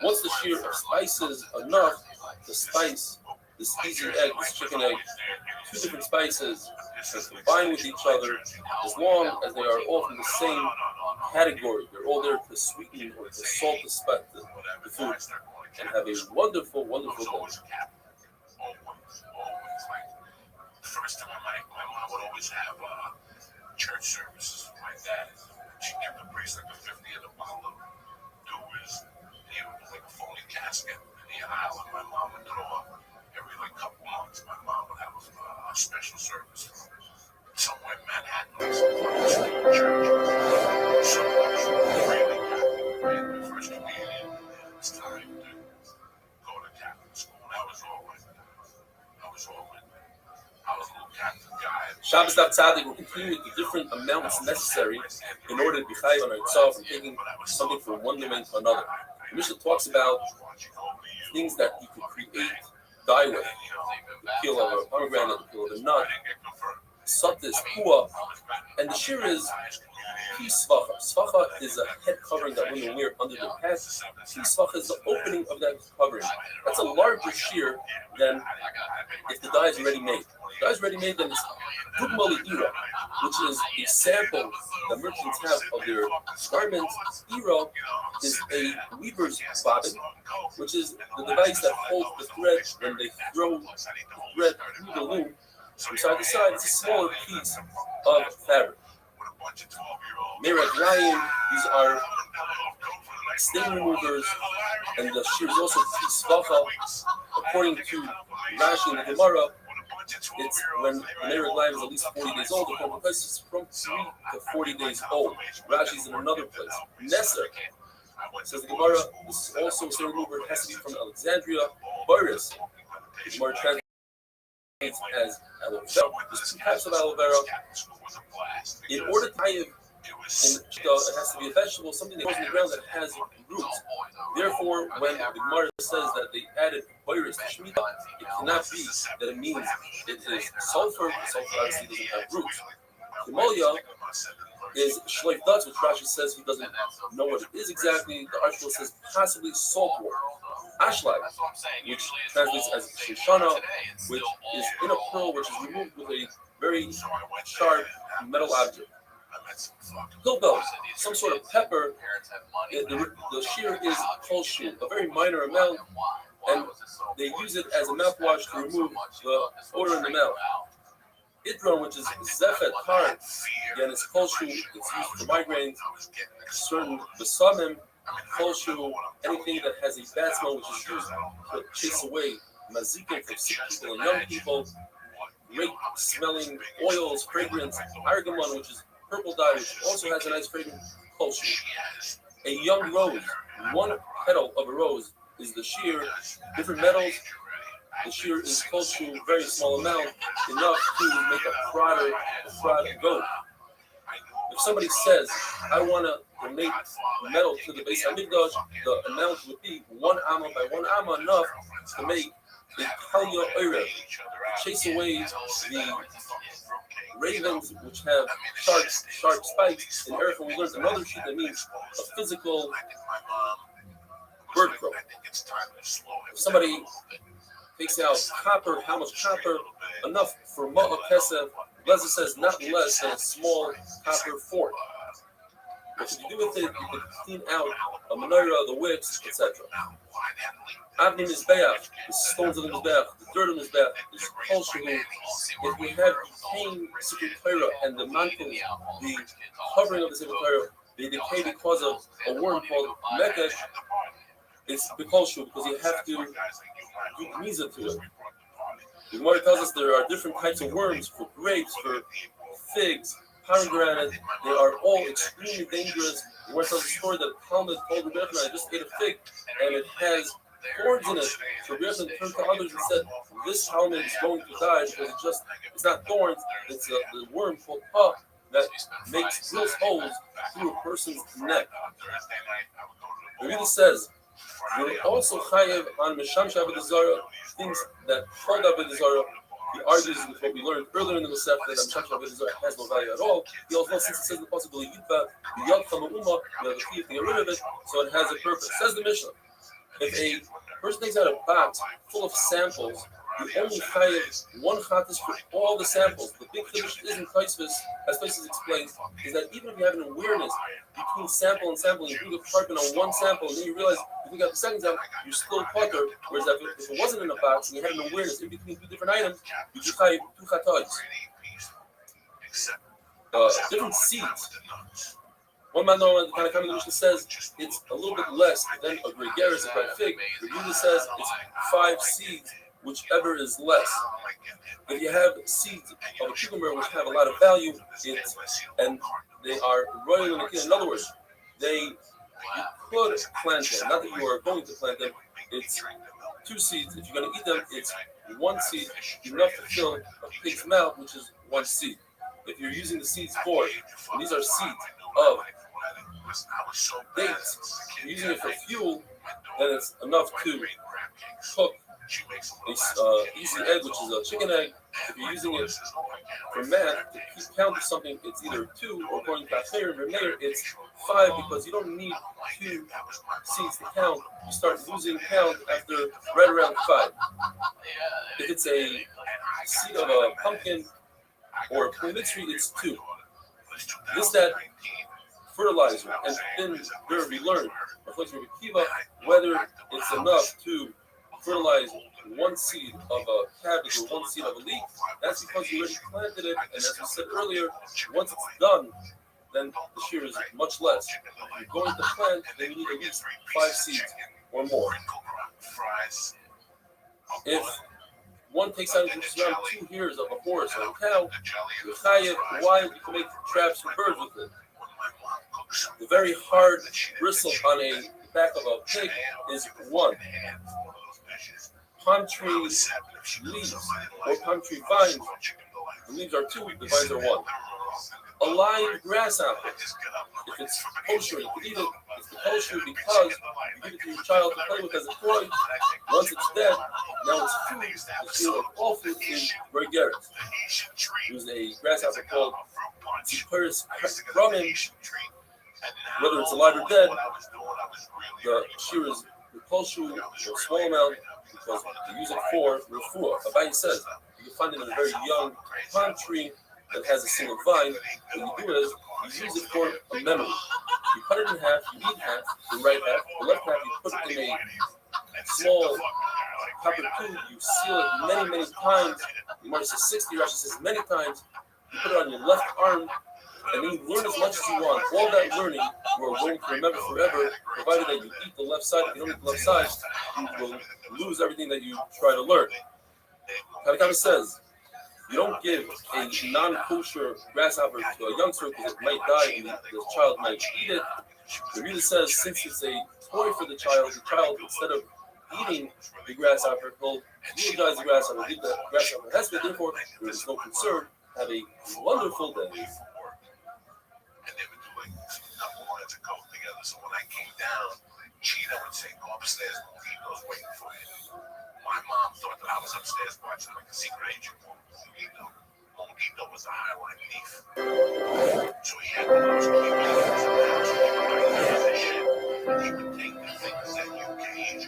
Once the shear of spices enough, the spice. This easy egg, this chicken egg, two different spices that combine with each other as long as they are all from the same category. They're all there to sweeten or to salt the food and have a wonderful, wonderful day. The first time my mom would always have church services with my dad. She'd give the priest like a 50 and a bottle of doers. He would like a phony casket in the aisle, and my mom would throw up. Every couple months, my mom would have a special service somewhere in Manhattan. Church. So really got the first communion. It's time to go to Catholic school. That was all right. I was a little Catholic guy. Shabbos Daf Tzadik will continue with the different amounts necessary in order to be chayav on itself and taking something from one domain to another. The Mishnah talks about things that you can create dye with, the peel of a pomegranate, the peel of a nut, satis, pua, and the shear is pi svacha. Svacha is a head covering that women wear under their pants. Pi svacha is the opening of that covering. That's a larger shear than if the dye is already made. If the dye is already made, then it's dugma le'ira, which is a sample that merchants have of their garments. Ira is a weaver's bobbin, which is the device that holds the thread when they throw the thread through the loom from side to side. It's a smaller piece of fabric. Merek Lion, these are stain removers, and the shear is also Tisvacha. According to Rashi and the Gemara, it's when the Merek Lion is at least 40 days old. The place is from 3 to 40 days old. Rashi is in another place. Nesser, says the Gemara, this is also a stain remover. It has to be from Alexandria. Boris, the Gemara translates as aloe vera. There's two types of aloe vera. In order to it has to be a vegetable, something that grows in the ground that has roots. Therefore, when the Gemara says that they added virus to Shemitah, it cannot be that it means it is sulfur. Sulfur obviously doesn't have roots. Himolia is shleif dutz, which Rashi says he doesn't know what it is exactly. The article says possibly salt water. Ashlag, which translates as shoshana, which is in a pearl, which is removed with a very sharp metal object. Hilbel, some sort of pepper. The shear is kolshu, a very minor amount, and they use it as a mouthwash to remove the odor in the mouth. Idron, which is zephet tar, again, it's kolshu. It's used for migraines. Certain besamim, kolshu, anything that has a bad smell, which is used to chase away mazikim from sick people and young people. great smelling oils, fragrance, argamon, which is purple dye, which also has a nice fragrant culture. A young rose, one petal of a rose is the shear. Different metals, the shear is close to a very small amount, enough to make a prod goat. If somebody says, I want to donate metal to the Beis Hamikdash, the amount would be 1 amma by 1 amma, enough to make a kalya oirev, chase away the ravens which have sharp spikes. In Eretz, when we learned another sheet that means a physical bird crow. If somebody takes out copper, how much copper? Enough for ma'a kesef. Leza says not less than a small copper fork. What should you do with it? You can clean out a menorah, the wicks, etc. Avnim Mizbeach, the stones of the Mizbeach, the dirt of the Mizbeach, is culturally, if we have decaying Sefer Torah and the mantle, the covering of the Sefer Torah, they decay because of a worm called Mekesh, it's cultural because you have to do Gmiza to it. The Gemara tells us there are different types of worms for grapes, for figs, pomegranate. They are all extremely dangerous. The Gemara tells a story that Talmud told Rabbi, I just ate a fig and it has thorns in it. So Rabbi turned to others and said, this Talmud is going to die because it's not thorns, it's the worm called Pa that drills holes through a person's neck. The Rabbi says, you're also chayev on Mishamsha Avodah Zarah, things that hold up Avodah Zarah. He argues with what we learned earlier in the Masech that Mishamsha Avodah Zarah has no value at all. He also, since it says the possibility Yitva, the Yad Chama'uma, you have the key to get rid of it, so it has a purpose. Says the Mishnah, if a person takes out a box full of samples, you only chayev one chatas for all the samples. The big finish isn't Taisvis, as Taisvis explains, is that even if you have an awareness between sample and sample, you do the carbon on one sample, and then you realize if you got the second sample, you're still putter. Whereas if it wasn't in a box and you had an awareness in between two different items, you just chayev two chatas. Different seeds. One man the kind of Mishnah says it's a little bit less than a gregaris, a red fig. The Buddha says it's 5 seeds, whichever is less. If you have seeds of a cucumber which have a lot of value, and they are royal in the kid. In other words, you could plant them. Not that you are going to plant them. It's 2 seeds. If you're going to eat them, it's 1 seed enough to fill a pig's mouth, which is 1 seed. If you're using the seeds for, and these are seeds of dates, if you're using it for fuel, then it's enough to cook this easy egg, which is a chicken egg. If you're using it for math, to keep count of something, it's either 2, or according to Pastor and Remeir, it's 5, because you don't need 2 seeds to count. You start losing count after right around 5. If it's a seed of a pumpkin or a pulmitzri, it's 2. That fertilizer and thin dirt we learned, whether it's enough to fertilize 1 seed of a cabbage or 1 seed of a leek, that's because you already planted it, and as we said earlier, once it's done, then the shear is much less. If you're going to plant, then you need at least 5 seeds or more. If one takes out just around 2 hairs of a horse or a cow, you're chayev. Why? You can make traps for birds with it. The very hard bristle on a back of a pig is 1. Palm tree leaves or palm tree vines, the leaves are 2, the vines are 1. A live grasshopper, if it's kosher, you can eat it. It's kosher because you give it to your child to play with as a toy. Once it's dead, now it's food. The seal of all food is Bergeris. There's a grasshopper called Tzipuris Ramim. Whether it's alive or dead, the shear is repulsion or small amount because they use it for refuah. Rabbi says you can find it in a very young palm tree that has a single vine. What you do is you use it for a memory. You cut it in half, you eat half, the right half, the left half, you put it in a small copper tube, you seal it many, many times. The Gemara says 60, Rashi says many times. You put it on your left arm, and then you learn as much as you want. All that learning you are going to remember forever, provided that you eat the left side. If you don't eat the left side, you will lose everything that you try to learn. Tanakama says, You don't give a non-kosher grasshopper to a youngster because it might die and the child might eat it. The Rabbi says since it's a toy for the child instead of eating the grasshopper, will eulogize the grasshopper, leave the grasshopper hesped. Therefore, there is no concern. Have a wonderful day. And they would do like a couple lines of coke together. So when I came down, Cheetah would say, "Go upstairs, Lito's waiting for you." My mom thought that I was upstairs watching like a secret agent. Lito was a highlight thief. So he had the most capabilities in the house to get my position. He would take the things that you cage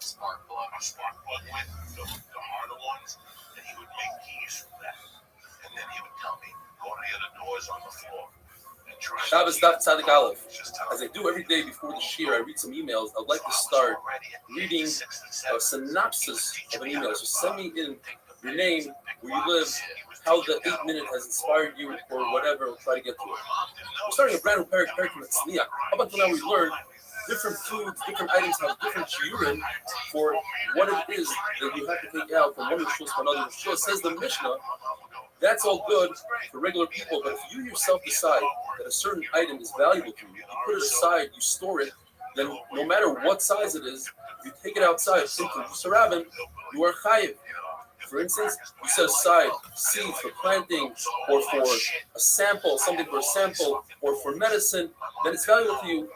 spark plug with, the harder ones, and he would make keys from that. And then he would tell me, go to the other doors on the floor. Shabbos Daf Tzadik Aleph. As I do every day before the shir, I read some emails. I'd like to start reading a synopsis of an email. So send me in your name, where you live, how the 8-minute has inspired you, or whatever. We'll try to get to it. We're starting a brand new parak from Tzniach. Up until now, we learned different foods, different items have different shiurim for what it is that you have to take out from one rishus to another rishus. Says the Mishnah. That's all good for regular people, but if you yourself decide that a certain item is valuable to you, you put it aside, you store it, then no matter what size it is, you take it outside, thinking, Sarabin, you are chayiv. For instance, you set aside seeds for planting, or for a sample, something for a sample, or for medicine, then it's valuable to you.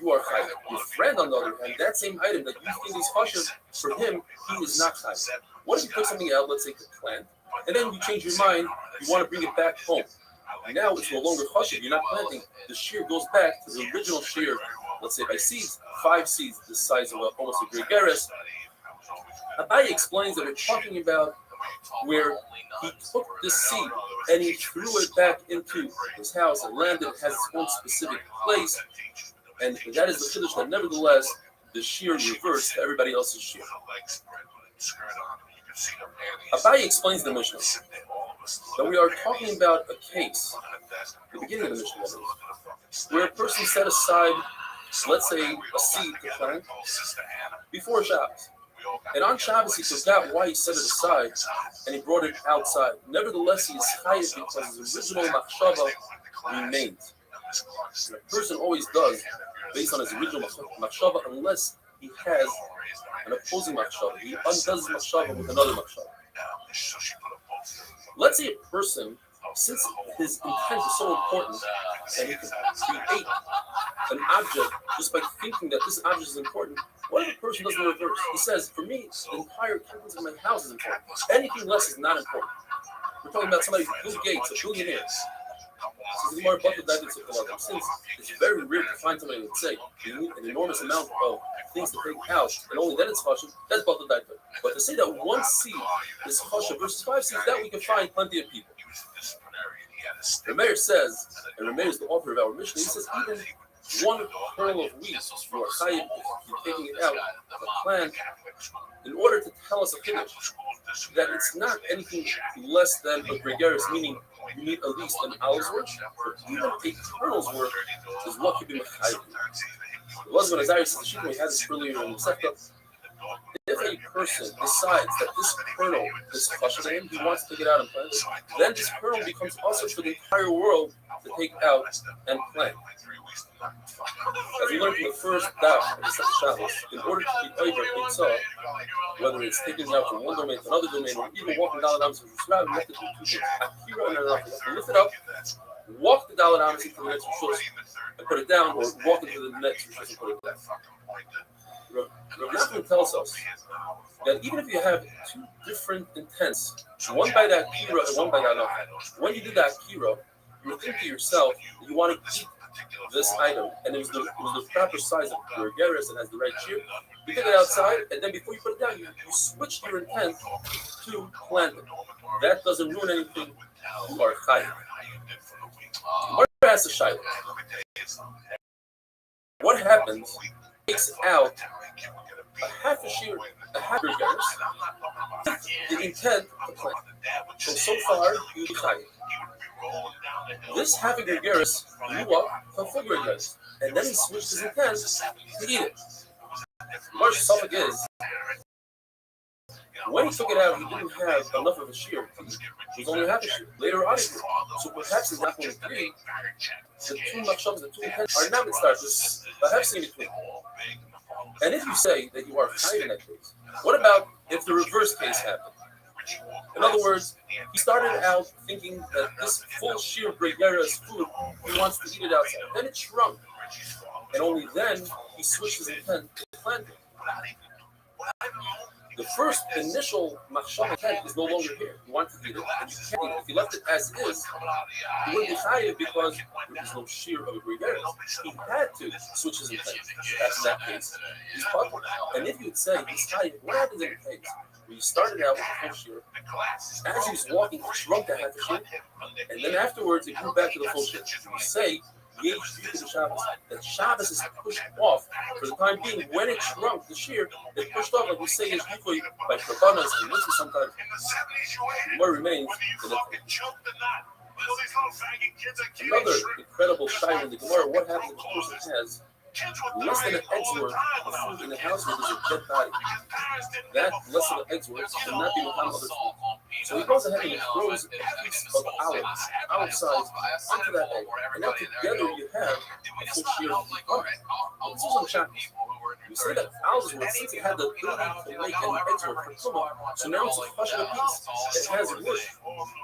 You are chayiv. Your friend, on the other hand, that same item that you think is chashuv, for him, he is not chayiv. What if you put something out, let's say to plant, and then you change your mind, you want to bring it back home. Now it's no longer chashuv, you're not planting. The shear goes back to the original shear, let's say by seeds, 5 seeds, the size of almost a gregaris. Abaye explains that we're talking about where he took this seed and he threw it back into his house and landed. It has its own specific place, and that is the chiddush that nevertheless the shear reversed to everybody else's shear. Abaye explains the Mishnah that we are talking about a case, the beginning of the Mishnah, where a person set aside, let's say, a seed to plant before Shabbos. And on Shabbos, he forgot why he set it aside, and he brought it outside. Nevertheless, he is chayiv because his original machshava remains. And a person always does, based on his original machshava, unless he has an opposing machshava. He undoes his machshava with another machshava. Let's say a person, since his intent is so important, that he can create an object just by thinking that this object is important. What if a person does the reverse? He says, for me, the entire contents of my house is important. Anything less is not important. We're talking about somebody, Bill Gates, a billionaire. Since it's very rare to find somebody that would say you need an enormous amount of things to take out, and only then it's chashuv, that's Batal Daita. But to say that one seed is chashuv versus 5 seeds, that we can find plenty of people. The mayor says, and the mayor is the author of our mission, he says even one kernel of wheat, you are chayiv if you're taking it out of a plant, in order to tell us a finish that it's not anything less than a gregaris, meaning you need at least an hour's worth, but even a kernel's worth is what you've been chayiv. The husband Azariah says, the we had this earlier in the Sefta. If a person decides that this kernel is chashuv, he wants to take it out and plant it, then this kernel becomes also for the entire world to take out and plant. As we learned from the first daf of the second Shabbos, in order to be over Eitzah, whether it's taking it out from one domain to another domain, or even walking down the Amos, we have to do 2 things. Akira and Anarach. You have to lift it up, walk the Dalet Amos into the next Rishos, and put it down, or walk into the next Rishos and put it down. Rabbi tells us that even if you have 2 different intents, one by that Akira and one by that Anarach, when you do that Akira, you think to yourself that you want to eat this item, and it was the proper size of your geras and has the right shear. You take it outside, and then before you put it down, you switch your intent to plant it. That doesn't ruin anything. You are chayiv. What asks the shayla? What happens? Takes out a half a shear, a half a geras, the intent to plant. So far, you chayiv. This half a gregaris grew up to a full gregaris, and then he switched his intent to eat it. The Marsh Suffolk is When he took it out, he didn't have enough of a shear. He was only half a shear. Later on, he did. So perhaps he's not going to agree. The two machshavas, the two intents are not mitzvah. There's perhaps in between. And if you say that you are kind in that case, what about if the reverse case happened? In other words, he started out thinking that this full shear bregera is food, he wants to eat it outside. Then it shrunk. And only then he switched his intent to planting. The first initial machshava intent is no longer here. You want to eat it, and you can't eat it. If you left it as is, you wouldn't be chayiv because there was no shear of a bregera. He had to switch his intent. That's in that case. He's puzzled. And if you'd say he's chayiv, what happens in the case? We started out with a full shear. As he was walking, he shrunk to half a shear, and then afterwards it grew back to the full shear. We say that Shabbos is pushed off for the time being. When it shrunk, the shear, it pushed off, like we say in Shkifui, by Karbanas, and this is sometimes more remains. Another incredible shayla in the Gemara: what happens if a person has less than an egg's worth of food in the house where there's a dead body? That less than an egg's worth cannot be without other food. So he goes ahead and he throws a piece of olive size, onto that egg. And now together you have a full shear of olive. This is on Shabbos. We say that olive's worth, since it had the ability to make an egg's worth for tumah, so now it's a question piece. It has worth.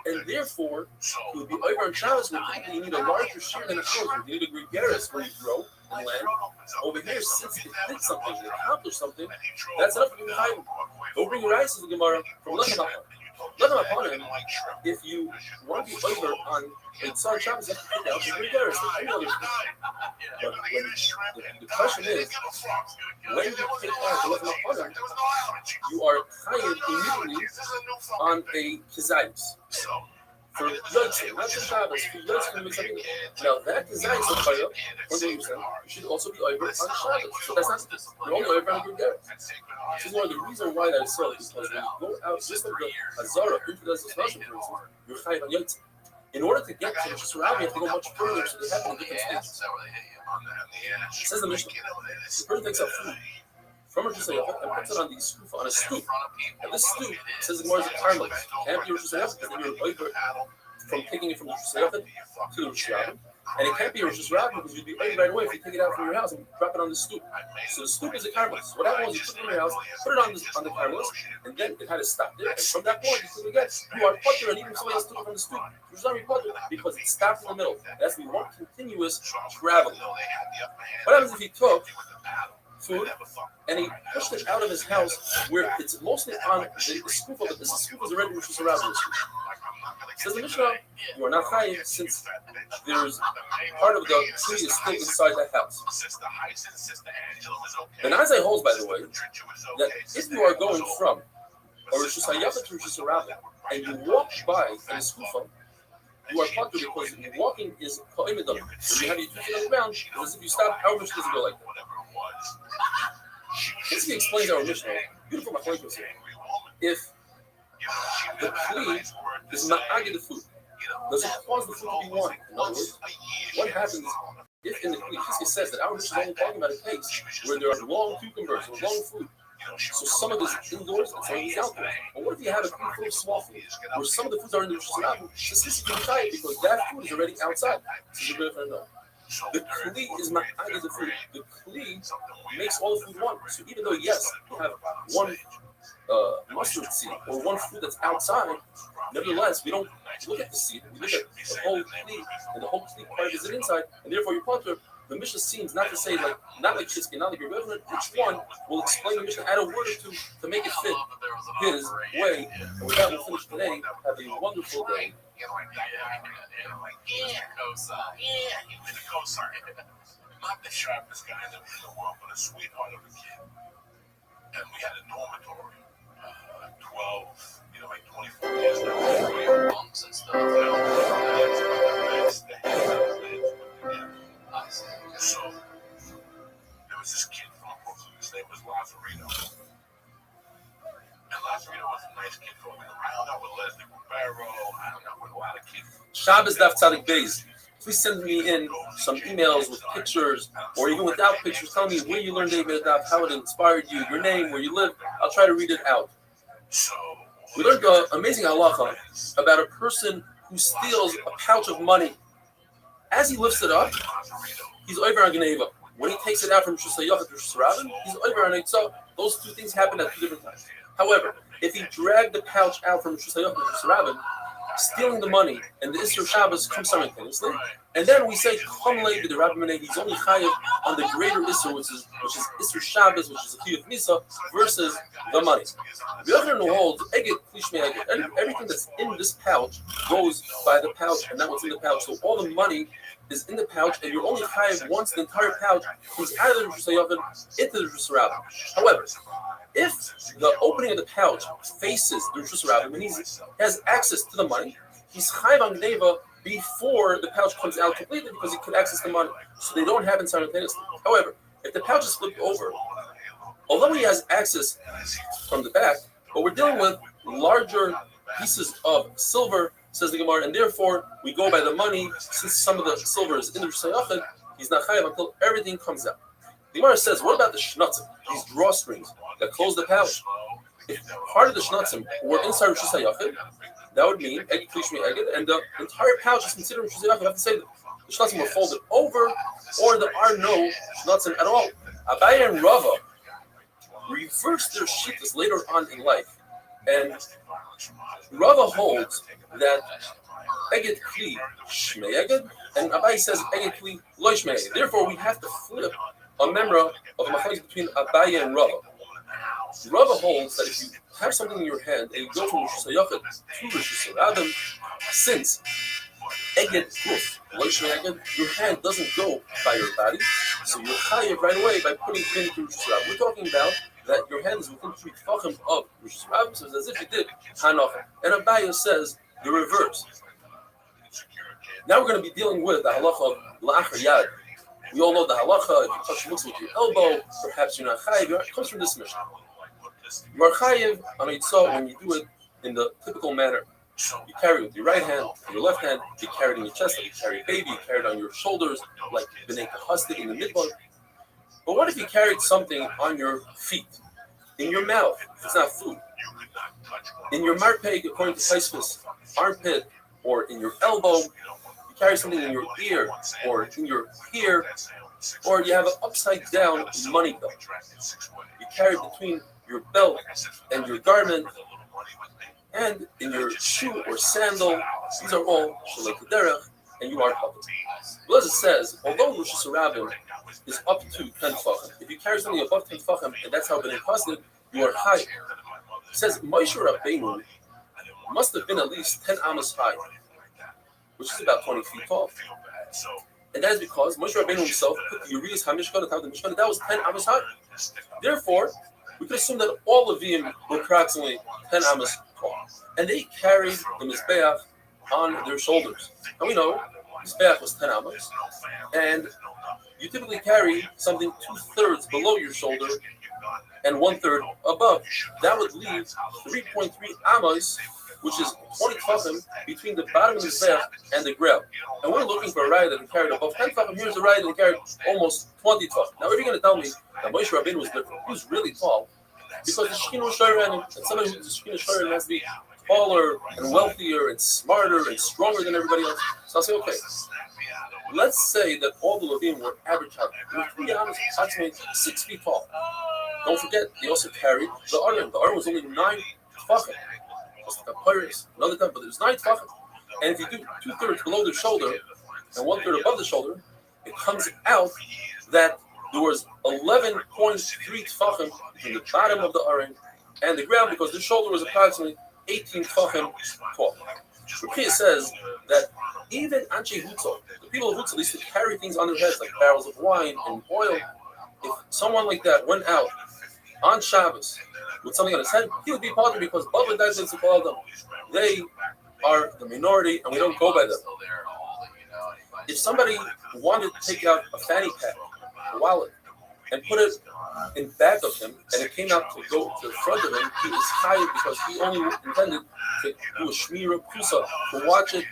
And therefore, it would be over on Shabbos when you need a larger shear than an olive. You need a gregaris where you grow and land. Over here, since it did something, it accomplished something, that's enough to be behind. Don't bring your eyes to the Gemara from Lechem upon him. If you want to be over on a Tzar Shabbos, you have to take out the gregaris and any other thing. But the question is, when you take out the Lechem upon him, you are chayav immediately on a kizayis. For Yotzei, not the Shabbos, for Yotzei, now that kizayis of Chaya, when you should also be over on Shabbos. So that's not, you're only over on a gregaris. This is one of the reasons why that is so, because when you go out just like the Hazara into the Zosnashim, for instance, you're chayav on Yotzei. In order to get to the Shusarab, you have to go much further, so they happen in different stages. It says the Mishnah, the person takes out food from a Shusayach and puts it on the skufa, on a stoop. And this stoop, says the Gemara, is a karmelis. Can't be a Shusayach because then you're over from taking it from the Shusayach to the Shusayach. And it can't be a Rosh because you'd be ready right away if you take it out from your house and drop it on the stoop. So the stoop is a karmelis. What happens is you put it in your house, put it on the karmelis, and then it kind of stopped there. And from that point, you again, you are putter, and even somebody else took it from the stoop. You should not be putter because it stops in the middle. It has to be one continuous travel. What happens if he took food and he pushed it out of his house where it's mostly on the scoop of it? This scoop is already Rosh Hashanah. Says the Mishnah, you are not chayiv since there's part of the tree is still inside that house. The Nazai holds, by the way, that if you are going from a Rosh Hashanah to Rosh Hashanah and you walk by a skufa, you are putter because walking is ka'imidam. So you have your feet on the ground, because if you stop, our Mishnah doesn't go like that. This explains our Mishnah. Beautiful machlokes here. If the kli is not agid the food, does it cause the food to be warm? In other words, what happens if in the kli, it says that our Mishnah is only talking about a case where there are long cucumbers or long food. So some of this is indoors and some of it is outdoors. But what if you have a kli full of small food where some of the foods are in the Shusarab? This is chayiv because that food is already outside. This is a good friend. The kli is ma'agid the food. The kli makes all the food one. So even though, yes, you have one mustard seed or one fruit that's outside, nevertheless, we don't look at the seed. We look at the whole kli, and the whole kli part is inside, and therefore your potter, the Mishnah seems not to say like, not like Chizki, not like your reverend. Each one will explain the Mishnah, add a word or two to make it fit his way. And with that, we'll finish today. Have a wonderful day. Not the sharpest guy in the world, but a sweetheart of a kid. And we had a dormitory, 12, like 24 years old. Bumps and stuff. So, there was this kid from Brooklyn. His name was Lazarino. And Lazarino was a nice kid from around out with Leslie Rivero. I don't know, with a lot of kids. Shabbos Daf Tzadik Beis. Please send me in some emails with pictures or even without pictures. Tell me where you learned David Daf, how it inspired you, your name, where you live. I'll try to read it out. We learned an amazing halacha about a person who steals a pouch of money. As he lifts it up, he's over on Geneva. When he takes it out from Shus HaYachid to Shus HaRabban, he's over on Eitzah. Those two things happen at two different times. However, if he dragged the pouch out from Shus HaYachid to Shus HaRabban, stealing the money and the Isser Shabbos come simultaneously, and then we say Chom Lei the Rabbi Menei, he's only chayav on the greater Isser, which is Isser Shabbos, which is a Chiyuv Misa, versus the money. The other one holds Eged Klishmei Eged. Everything that's in this pouch goes by the pouch, and not what's in the pouch. So all the money is in the pouch, and you're only chayav once the entire pouch comes out of the Rosh Hashanah into the Rosh Hashanah. However, if the opening of the pouch faces the Rosh Hashanah and he has access to the money, he's chayav on Gneva before the pouch comes out completely because he could access the money. So they don't happen simultaneously. However, if the pouch is flipped over, although he has access from the back, but we're dealing with larger pieces of silver, says the Gemara, and therefore we go by the money. Since some of the silver is in the Rosh Hashanah, he's not chayav until everything comes out. The Gemara says, what about the shnutzim, these drawstrings that close the pouch? If part of the shnutzim were inside Rosh Hashanah, that would mean Eged Klishmei Eged, and the entire pouch is considered Rosh Hashanah. You have to say that the shnutzim were folded over, or there are no shnutzim at all. Abaye and Rava reversed their shittas later on in life, and Rava holds that Eged Kli Shmei Eged, and Abaye says Eged Kli Lo Shmei Eged. Therefore, we have to flip a memra of a machlokes between Abaye and Rava. Rava holds that if you have something in your hand and you go from Rosh Hashanah to Rosh Hashanah, since Eged Kuf Lo Shmei Eged, your hand doesn't go by your body, so you're chayav right away by putting it into Rosh Hashanah. We're talking about that your hand is within 3 tefachim of Rosh Hashanah, so it's as if you did Hanocha. And Abaye says the reverse. Now we're going to be dealing with the halacha of La'achar Yad. We all know the halacha, if you touch muktzah with your elbow, perhaps you're not chayiv. It comes from this mission. You are chayiv on Eitzah when you do it in the typical manner. You carry it with your right hand, your left hand, you carry it in your chest, like you carry a baby, you carry it on your shoulders, like B'nei Kahastik in the midbar. But what if you carried something on your feet, in your mouth, if it's not food, in your marpeg, according to Taisvis, armpit, or in your elbow, you carry something in your ear, or in your ear, or you have an upside down money belt. You carry it between your belt and your garment, and in your shoe or sandal. These are all shalei kederach, and you are covered. Blazer says, although Rosh Hashanah is up to 10 tefachim, if you carry something above 10 tefachim, and that's how B'nai Kasdik, you are high. It says Moshe Rabbeinu must have been at least 10 amos high, which is about 20 feet tall. And that is because Moshe Rabbeinu himself put the Urias HaMishkan atop the Mishkan, that was 10 amos high. Therefore, we could assume that all of them were approximately 10 amos tall. And they carried the Mizbeach on their shoulders. And we know Mizbeach was 10 amos. And you typically carry something 2/3 below your shoulder and 1/3 above. That would leave 3.3 amos, which is 20 tefachim between the bottom of the Mizbeach and the ground. And we're looking for a raya that carried above 10 tefachim. Here's a raya that carried almost 20 tefachim. Now, if you're going to tell me that Moshe Rabbeinu was different, he was really tall, because the Shekhinah was Shoyren, and somebody who's the Shekhinah Shoyren has to be taller and wealthier and smarter and stronger than everybody else. So I'll say, okay, let's say that all the Levim were average height. They were 3 amos, approximately 6 feet tall. Don't forget, they also carried the Aron. The Aron was only 9 tefachim. Just like a pirates, another time, but it was 9 tefachim. And if you do 2/3 below the shoulder and 1/3 above the shoulder, it comes out that there was 11.3 tefachim between the bottom of the Aron and the ground, because the shoulder was approximately 18 tefachim tall. Rabbi says that even Anshe Hutzah, the people of Hutzah, used to carry things on their heads like barrels of wine and oil. If someone like that went out on Shabbos with something on his head, he would be bothered, because Bava Daiz to follow them. They are the minority, and we don't go by them. If somebody wanted to take out a fanny pack, a wallet, and put it in back of him, and it came out to go to the front of him, he was hired because he only intended to do a shmira kusa, to watch it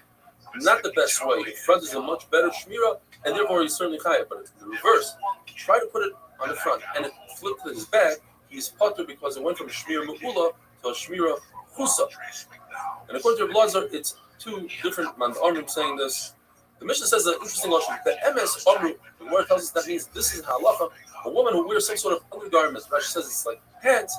not the best way. The front is a much better shmira, and therefore he's certainly hired. But it's the reverse. Try to put it on the front, and it flipped to his back. He's putter because it went from shmira mekula to a Shmira Chusa. And according to Rabbi Lazar, it's two different man'amrim saying this. The Mishnah says an interesting lashon. The emes amru, the word tells us that means this is halacha. A woman who wears some sort of undergarment, Rashi says it's like pants,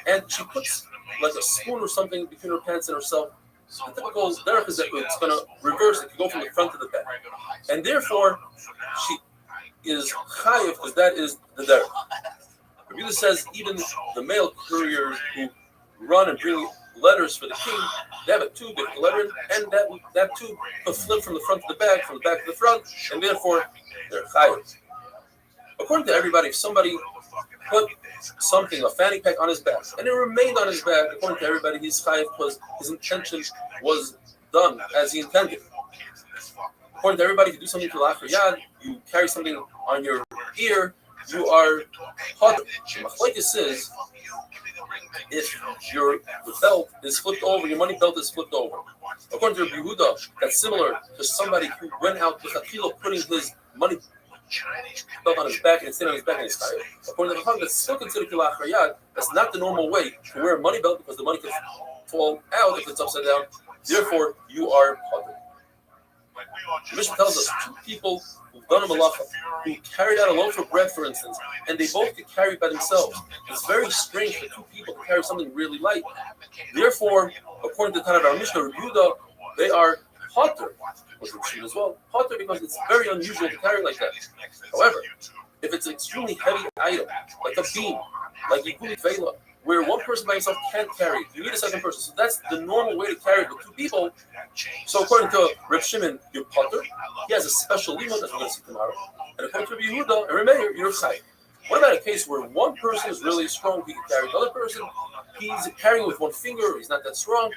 and she puts like a spoon or something between her pants and herself. The typical derech is that it's going to reverse. It can go from the front to the back, and therefore she is chayiv because that is the derech. Rabbi says even the mail couriers who run and bring letters for the king, they have a tube, they put the letter in, and that tube will flip from the front to the back, from the back to the front, and therefore they're chayiv. According to everybody, if somebody put something, a fanny pack on his back, and it remained on his back, according to everybody, he's chayiv because his intention was done as he intended. According to everybody, if you do something to la'achar yad, you carry something on your ear, you are potter. Machlekes says, if your belt is flipped over, your money belt is flipped over. According to Rabbi Yehuda, that's similar to somebody who went out with a kilo putting his money belt on his back and staying on his back and his tire. According to the Chacham, that's still considered kilachar yad. That's not the normal way to wear a money belt because the money can fall out if it's upside down. Therefore, you are potter. The Mishnah tells us two people who've done a malacha, who carried out a loaf of bread, for instance, and they both could carry it by themselves. It's very strange for two people to carry something really light. Therefore, according to the Tana of our Mishnah, Rabbi Yehuda, they are potter, which would shoot as well, potter because it's very unusual to carry like that. However, if it's an extremely heavy item, like a beam, like Yikuli Vela, where one person by himself can't carry it, you need a second person. So that's the normal way to carry it with two people. So according to Reb Shimon, you're potter. He has a special limud that we're going to see tomorrow. And according to Rabbi Yehuda and Rabbi Meir, you're chayiv. What about a case where one person is really strong, he can carry the other person, he's carrying with one finger, he's not that strong?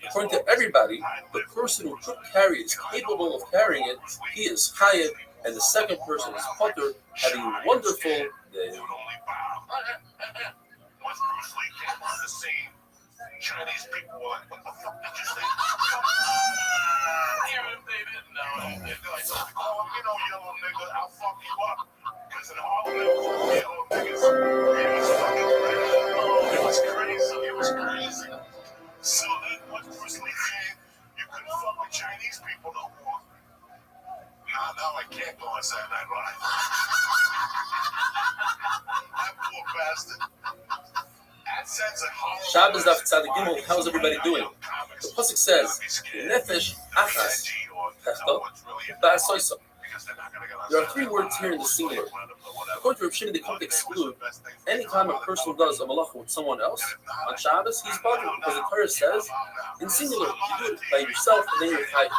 According to everybody, the person who could carry it is capable of carrying it, he is chayiv, and the second person is potter. Have a wonderful day. Once Bruce Lee came on the scene, Chinese people were like, what the fuck did you say? Even if they didn't know, they'd be like, oh, you know, yellow nigga, I'll fuck you up. Because in Harlem, they were calling yellow niggas. It was crazy. It was crazy. So then, once Bruce Lee came, you couldn't fuck with Chinese people no more. Now I can't go on Saturday Night Live. That poor bastard. Shabbos Daf Tzadik Gimel, how's everybody doing? The pasuk says, Nefesh Achas Chechta Ba'asoisa. There are three words here in the singular. According to Reb Shimon, they come to exclude any time a person does a malacha with someone else. On Shabbos, he's bothered because the Torah says, in singular, you do it by yourself and then you're chayiv.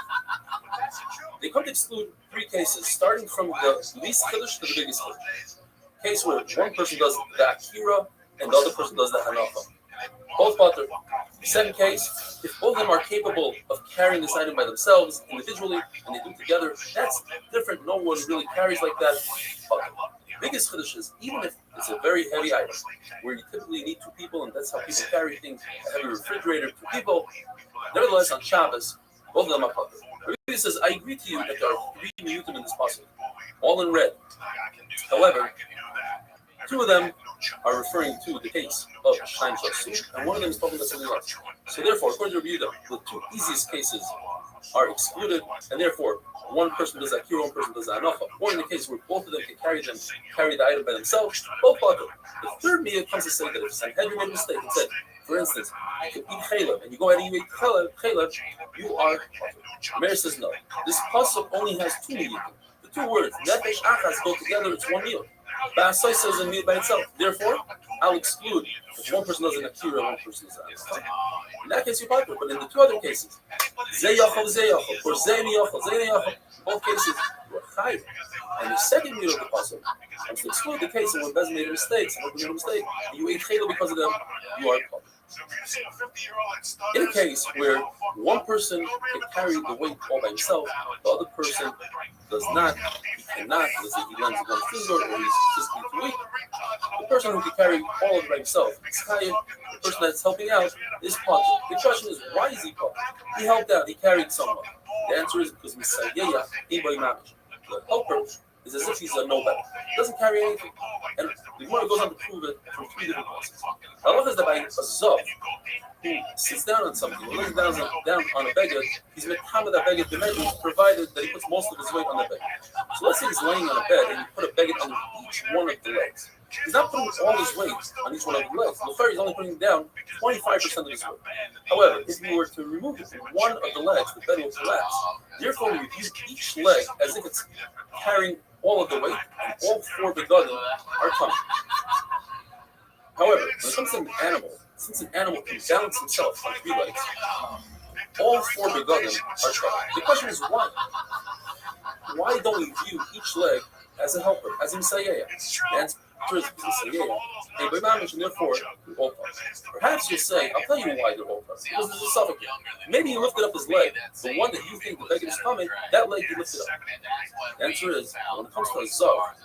They come to exclude three cases, starting from the least chiddush to the biggest chiddush. Case where one person does the akira and the other person does the hanacha. Both potter. Second case, if both of them are capable of carrying this item by themselves, individually, and they do it together, that's different. No one really carries like that. Potter. Biggest chiddush is, even if it's a very heavy item, where you typically need two people, and that's how people carry things, a heavy refrigerator, two people, nevertheless, on Shabbos, both of them are potter. Rabbi says, I agree to you that there are three miyutim in this passage, all in red. However, two of them are referring to the case of Shain Shasu, and one of them is talking about something else. So therefore, according to Rabbi Yehuda, the two easiest cases are excluded, and therefore, one person does akira, one person does hanacha. Or in the case where both of them can carry the item by themselves, both potter. The third miyut comes to say that if Sanhedrin made a mistake and said, for instance, you can eat chalev, and you go ahead and you eat chalev, you are potter. Meir says no. This pasuk only has two miyutim. The two words, nefesh achas, go together, it's one miyut. Ba'asoisa is a miyut by itself. Therefore, I'll exclude if one person does an akira and one person does an hanacha. In that case, you're potter. But in the two other cases, zeh yachol, or zeh yachol, both cases, you're chayiv. And the second miyut of the pasuk comes to exclude the case of when Bez made mistakes, and made a mistake, and you ate chayla because of them, you are potter. In a case where one person can carry the weight all by himself, the other person does not, he cannot, let's say he lends one finger or he's physically too weak, the person who can carry all of it by himself is chayiv. The person that's helping out is potter. The question is, why is he potter? He helped out, he carried someone. The answer is because the helper It's as if he's a nobody. He doesn't carry anything. And the Gemara goes on to prove it from three different places. I love is that by a Zav, who sits down on something, or lays down on a beged, he's mekama that beged dimension, provided that he puts most of his weight on the beged. So let's say he's laying on a bed and you put a beged on each one of the legs. He's not putting all his weight on each one of the legs. The he's only putting down 25% of his weight. However, if you were to remove one of the legs, the bed will collapse. Therefore, we use each leg as if it's carrying all of the weight, and all four begadim are coming. However, when it comes to an animal, since an animal can balance himself on three legs, all four begadim are coming. The question is why? Why don't we view each leg as a helper, as a misayeh? The answer is misayeh. And by mamish, and therefore, all parts. Perhaps you'll say, I'll tell you why they're all parts. Because there's a suffix. Maybe he lifted up his leg. The one that you think the beggar is coming, that leg he lifted up. The answer is, when it comes to a zav,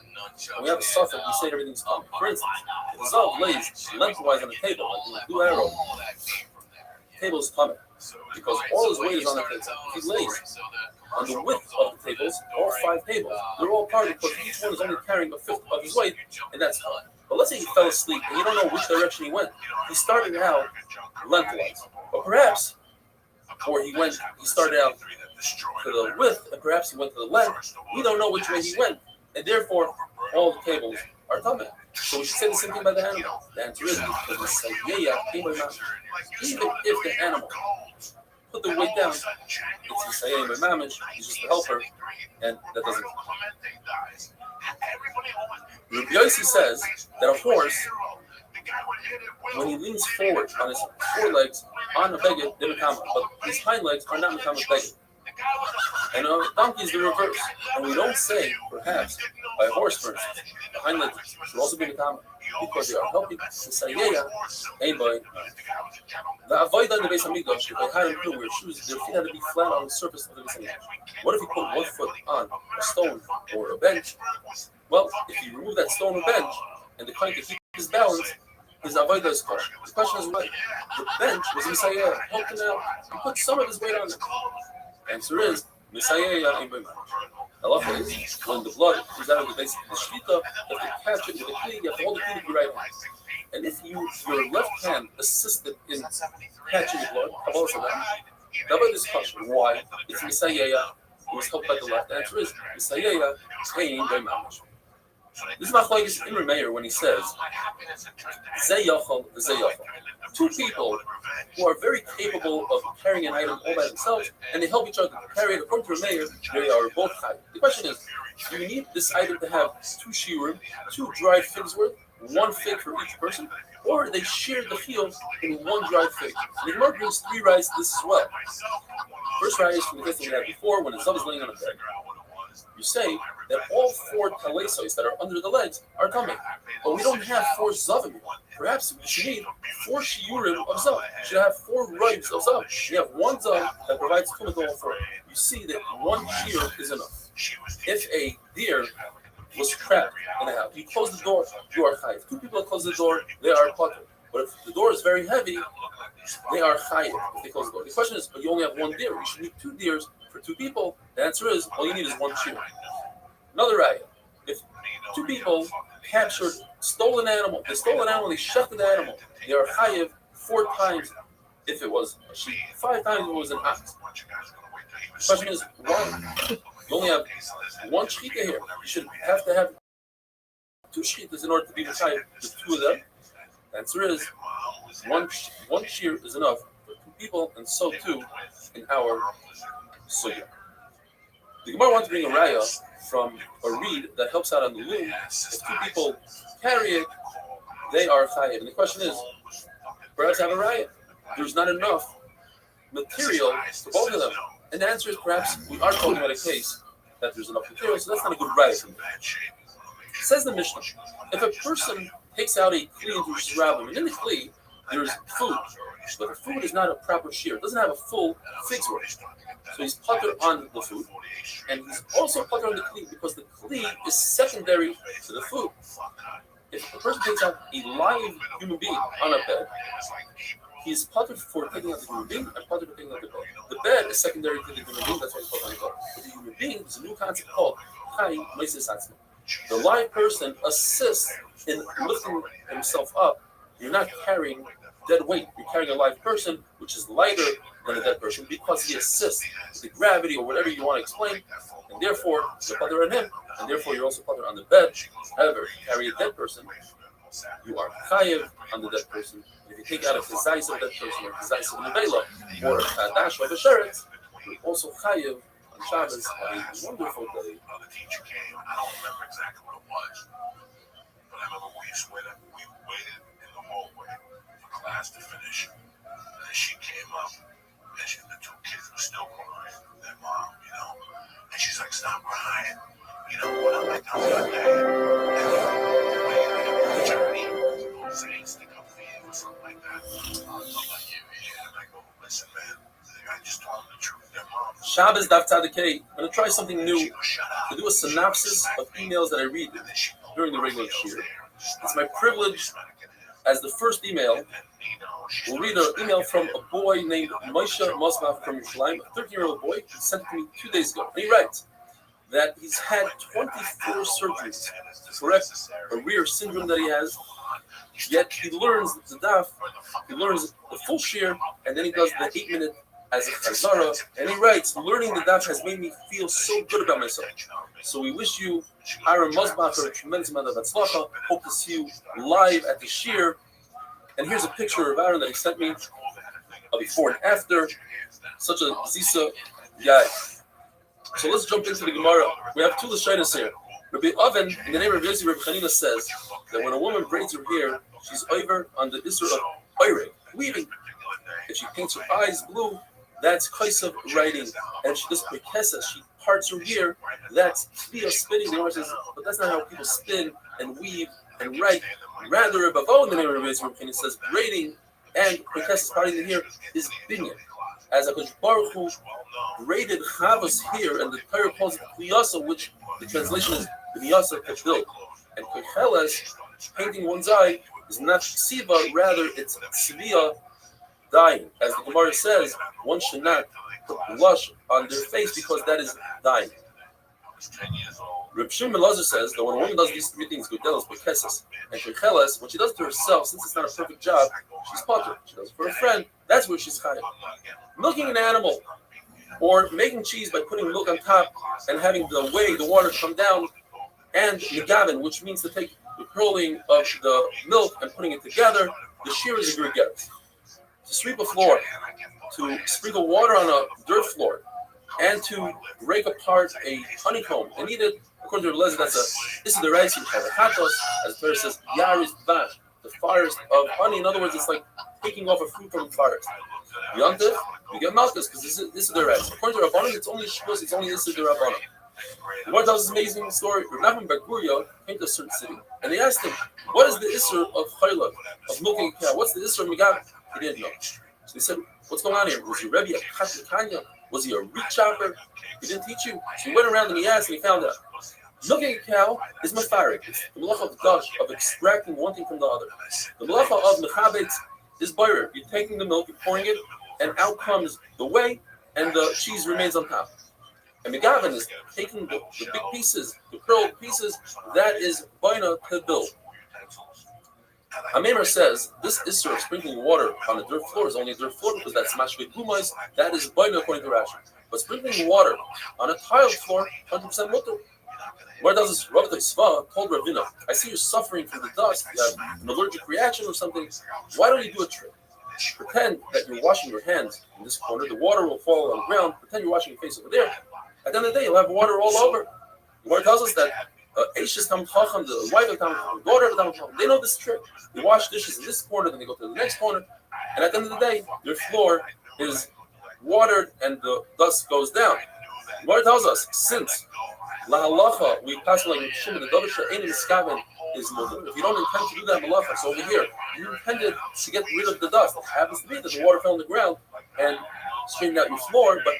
when we have a suffix, we say everything's coming. For instance, if a zav lays lengthwise on the table, like a blue arrow, the table is coming. Because all his weight is on the table. If he lays on the width of the tables, all five tables, they're all parted because each one is only carrying a fifth of his weight, and that's fine. But let's say he fell asleep and you don't know which direction he went. He started out lengthwise, but perhaps, or he started out to the width, and perhaps he went to the length. We don't know which way he went, and therefore all the tables are coming. So we should say the same thing by the animal. The answer is because even if the animal put the weight down, it's Yisayim by Mamish, he's just a helper, and that doesn't count. Rabbi Yossi says that a horse, when he leans forward on his forelegs on a beged, they're mekama, but his hind legs are not mekama beged. And a donkey is the reverse. And we don't say, perhaps, by a horse, for instance, the hind legs should also be mekama, because they are helping the sayeya, ain't by. The avodah in the Beis Hamikdash, if they had him do wear shoes, their feet had to be flat on the surface of the Beis Hamikdash. What if he put one foot on a stone or a bench? Well, if you remove that stone or bench and the kind to keep his balance, his avodah is kosher. The question is why? The bench was Messiah, helped him out. He put some of his weight on it. The answer is Messiah ain't by halacha is when the blood comes out of the base of the shvita, you have to catch it with a kli, you have to hold the kli with your right hand. And if your left hand assisted in catching the blood, Kabbalah said that is kosher. Why? It's Messiah who was helped by the left. The answer is Messiah ain't by mamish. This is Machlokes in Meir when he says, Zeh yachol v'zeh yachol. Two people who are very capable of carrying an item all by themselves, and they help each other to carry it. According to Meir, they are both high. The question is, do you need this item to have two shiurim, two dried figs worth, one fig for each person, or they share the field in one dried fig? And the Gemara brings three rice to this as well. First rice from the case that we had before, when the zav is laying on a bed. You say that all four telesos that are under the legs are coming, but we don't have four zavim. Perhaps we should need four shiurim of zav. We should have four ribs of zav. You have one zav that provides tumah to all four. You see that one shear is enough. If a deer was trapped in a house, you close the door, you are chayiv. If two people close the door, they are potter. But if the door is very heavy, they are chayiv if they close the door. The question is, but you only have one deer. You should need two deers for two people. The answer is, all you need is one shear. Another raya. If two people captured stolen animal, they stole an animal, they shechted the animal, they are chayiv 4 times if it was a sheep, 5 times if it was an ox. The question is, why? You only have one shechita here. You should have to have 2 shechitas in order to be chayiv the 2 of them. The answer is, one shear is enough for 2 people, and so too in our sugya. The Gemara wants to bring a raya from a reed that helps out on the loom. If 2 people carry it, they are chayiv. And the question is, perhaps have a raya. There's not enough material for both of them. And the answer is perhaps we are talking about a case that there's enough material, so that's not a good raya. Says the Mishnah, if a person takes out a kli into his rabbim, and in the kli there's food, but the food is not a proper shear, it doesn't have a full fig's worth. So he's putter on the food, and he's also putter on the kli because the kli is secondary to the food. If a person takes out a live human being on a bed, he's putter for taking out the human being and putter for taking out the bed. The bed is secondary to the human being, that's why he's putter on the bed. But the human being is a new concept called The live person assists in lifting himself up. You're not carrying dead weight. You're carrying a live person, which is lighter than a dead person, because he assists with the gravity or whatever you want to explain, and therefore you're putting on him, and therefore you're also putting on the bed. However, if you carry a dead person, you are chayiv on the dead person. If you take out a chazais of that person, or chazais of nevela, or a chadash of a sheret, you're also chayiv on Shabbos on a wonderful day. The teacher came. I don't remember exactly what it was, but I remember we waited in the hallway for class to finish. And then she came up, and the two kids were still crying. Their mom, and she's like, "Stop crying." What I'm like, "I'm not there." And journey, saying, "Stick up for you," or something like that. I'm like, "Yeah." And I go, "Listen, man, I just told them the truth. Their mom." Shabbos Daf Tzadikei. I'm going to try something new, to do a synopsis of emails that I read during the regular shir. It's my privilege, as the first email, we'll read an email from a boy named Moshe Mosmav from Yerushalayim, a 13-year-old boy. He sent it to me 2 days ago. And he writes that he's had 24 surgeries to correct a rear syndrome that he has, yet he learns the daf, he learns the full shir, and then he does the 8-minute as a chazara, and he writes, "Learning the daf has made me feel so good about myself. So we wish you, Aaron Mosbacher, a tremendous amount of atzlacha. Hope to see you live at the shir." And here's a picture of Aaron that he sent me, a before and after. Such a zisa guy. So let's jump into the Gemara. We have two lashonos here. Rabbi Oven, in the name of Yossi, Rabbi Chanina says that when a woman braids her hair, she's over on the issur of oireg, weaving. If she paints her eyes blue, that's kaisav writing. And she does pekesa, she parts her hair, that's tvia spinning. The Gemara says, but that's not how people spin and weave and write. Rather, Rabbi Oven, in the name of Yossi, Rabbi Chanina says braiding and pekesa, parting the hair, is binyan. As a Baruch Hu braided Chava's hair, and the Torah calls it Kliyasa, which the translation is Kliyasa Kedil. And Kecheles, painting one's eye, is not Siva, rather it's Svia, dying. As the Gemara says, one should not put blush on their face because that is dying. Reb Shimon Lazar says that when a woman does these three things, Gudelos, Bekeses, and Kecheles, when she does it to herself, since it's not a perfect job, she's potter. She does it for a friend, that's where she's chayav. Milking an animal, or making cheese by putting milk on top and having the water come down, and negavin, which means to take the curling of the milk and putting it together, the shear is a greget. To sweep a floor, to sprinkle water on a dirt floor, and to break apart a honeycomb and eat it, according to Rebbe, that's this is the rice you have. As the Torah says, Yaris Bash, the forest of honey. In other words, it's like taking off a fruit from the forest. Yontif, you get malchus because this is the rice. According to Rabbanim, it's only shmuz, it's only this is the Rabbanim. The Lord tells this amazing story. Rav Nachman bar Guria came to a certain city, and they asked him, "What is the issur of chaylev, of milking a cow? What's the issur of megav?" He didn't know. So he said, "What's going on here? Was your Rebbe a katlikanya? Was he a reed chopper? He didn't teach you." So he went around and he asked, and he found out. Milking a cow is mafarik. It's the malacha of dash, of extracting one thing from the other. The malacha of mechabetz is boirer. You're taking the milk, you're pouring it, and out comes the whey, and the cheese remains on top. And megavin is taking the big pieces, the curled pieces, that is boina kedil. Amemar says this issur of sprinkling water on a dirt floor is only a dirt floor because that's mashvei kumais, that is boina according to Rashi. But sprinkling water on a tiled floor, 100% mutter. Where does this Rabbi Sva told Ravina, I see you're suffering from the dust, you have an allergic reaction or something. Why don't you do a trick? Pretend that you're washing your hands in this corner, the water will fall on the ground, pretend you're washing your face over there. At the end of the day, you'll have water all over. The Gemara tells us that Eishes Tam Chacham, the wife of Tam Chacham, the daughter of Tam Chacham, they know this trick. They wash dishes in this corner, then they go to the next corner, and at the end of the day, their floor is watered and the dust goes down. The Gemara tells us, since La halacha, we pass like Shimon, the Davisha, Ein Miskaven is mother. If you don't intend to do that malacha, so over here, you intended to get rid of the dust. It happens to be that the water fell on the ground and straightened out your floor, but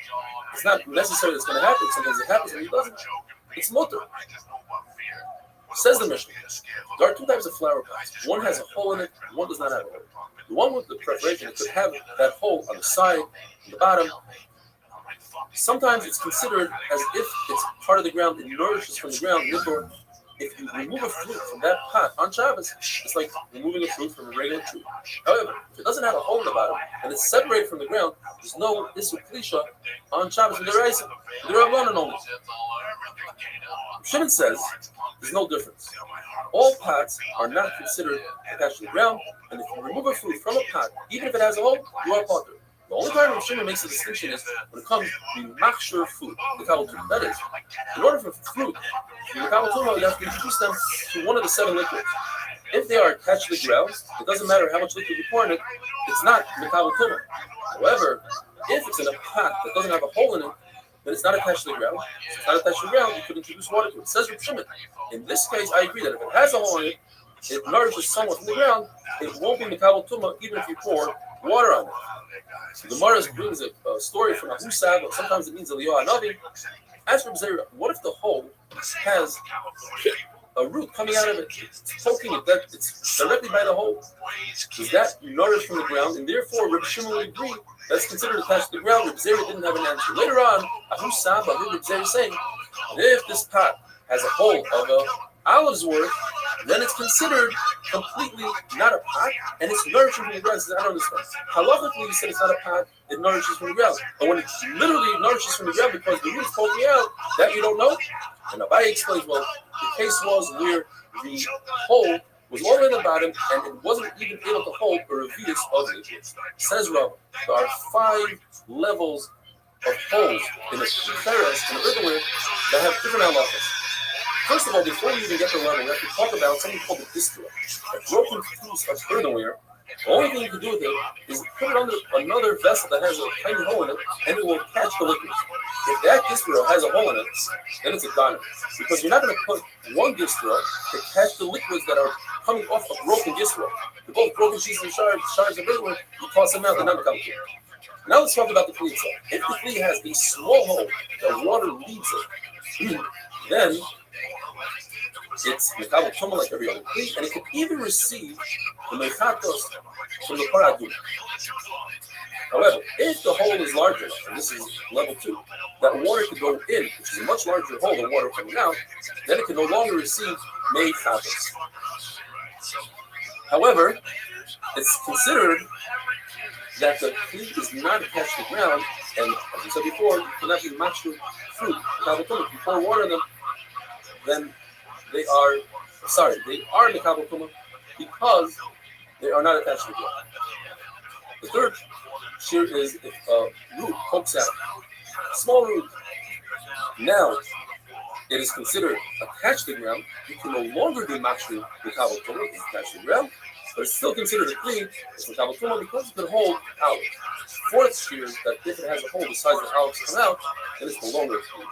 it's not necessary that's going to happen. Sometimes it happens and it doesn't. It's mutter. Says the Mishnah, there are two types of flower pots. One has a hole in it, one does not have a hole. The one with the preparation, it could have that hole on the side, on the bottom. Sometimes it's considered as if it's part of the ground, it nourishes from the ground. Therefore, if you remove a fruit from that pot on Shabbos, it's like removing a fruit from a regular tree. However, if it doesn't have a hole in the bottom and it's separated from the ground, there's no issur klisha on Shabbos with the rice. The Rabbanan only. Shimon says there's no difference. All pots are not considered attached to the ground, and if you remove a fruit from a pot, even if it has a hole, you are potter. The only time Shimon makes a distinction is when it comes to machshir food, the kabbalah. That is, in order for fruit, the kabbalah, you have to introduce them to one of the 7 liquids. If they are attached to the ground, it doesn't matter how much liquid you pour in it, it's not kabbalah. However, if it's in a pot that doesn't have a hole in it, then it's not attached to the ground. If it's not attached to the ground, you could introduce water to it. It says with Shimon. In this case, I agree that if it has a hole in it, it nourishes somewhat from the ground, it won't be kabbalah even if you pour water on it. The Gemara brings a story from Abu Sab, but sometimes it means Eliyahu Hanavi. As for Zera, what if the hole has a root coming out of it, poking it, that it's directly by the hole? Does that nourish from the ground? And therefore, Rabbi Shimon would agree that's considered attached to the ground. Rabbi Zera didn't have an answer. Later on, Abu Sab, I heard Rabbi Zera saying, if this pot has a hole of an olive's worth, then it's considered completely not a pot, and it's nourishing from the ground. I don't understand. Halachically, you said it's not a pot, it nourishes from the ground. But when it literally nourishes from the ground because the root is poking out, that you don't know? And Rabbi explains, well, the case was where the hole was all the way in the bottom, and it wasn't even able to hold a revius of it. Says Rabbi, there are 5 levels of holes in a cheres, in an earthenware, that have different halachas. First of all, before we even get to the level, we have to talk about something called the distilla. A broken piece of earthenware, the only thing you can do with it is put it under another vessel that has a tiny hole in it, and it will catch the liquids. If that distilla has a hole in it, then it's a goner. Because you're not going to put one distilla to catch the liquids that are coming off a broken distilla. They're both broken pieces of shards of earthenware, you toss them out, they're not coming. Now let's talk about the kli itself. If the kli has a small hole that water leaves it, then it's mekabel tuma like every other kli, and it can even receive the mechatos from the paradum. However, if the hole is larger, and this is level 2, that water could go in, which is a much larger hole than water coming out, then it can no longer receive mechatos. However, it's considered that the kli is not attached to the ground, and as we said before, you cannot be machshir fruit without the if you pour water on them, then they are mekabel tuma because they are not attached to the ground. The third shear is if a root pokes out, small root. Now it is considered attached to the ground. You can no longer do machshir mekabel tuma because it's attached to the ground, but it's still considered a kli. It's mekabel tuma because it can hold out. Fourth shear is that if it has a hole besides the olives come out, then it's no longer a kli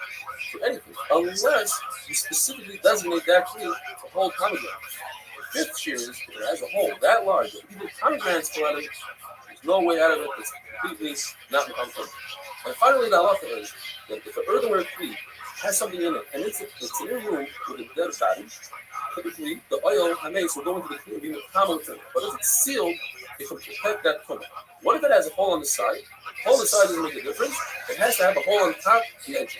for anything, unless you specifically designate that kli to hold pomegranate. Fifth shear is if it has a hole that large, if even pomegranates fall out of it, there's no way out of it. It's completely not mekabel tuma. And finally, the halacha is that if an earthenware kli has something in it, and it's in a room with a dead body, typically the oil hametz will go into the kli and be mekabel tuma. But if it's sealed, it can protect that tuma. What if it has a hole on the side? The hole on the side doesn't make a difference. It has to have a hole on the top and the edge.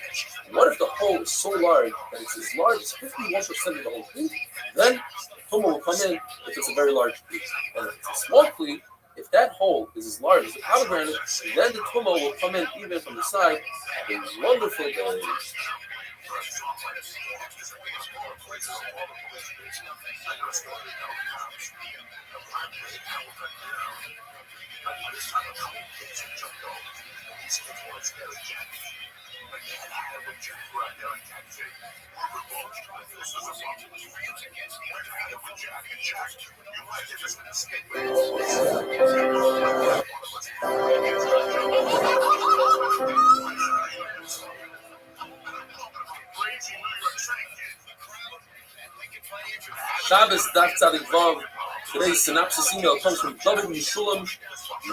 What if the hole is so large that it's as large as 51% of the whole kli? Then the tumah will come in if it's a very large kli. And if it's a small kli, if that hole is as large as a pomegranate, then the tumah will come in even from the side. Have a wonderful day. Shabbos Daf Tzadik Vav. Today's synopsis email comes from David Mishulam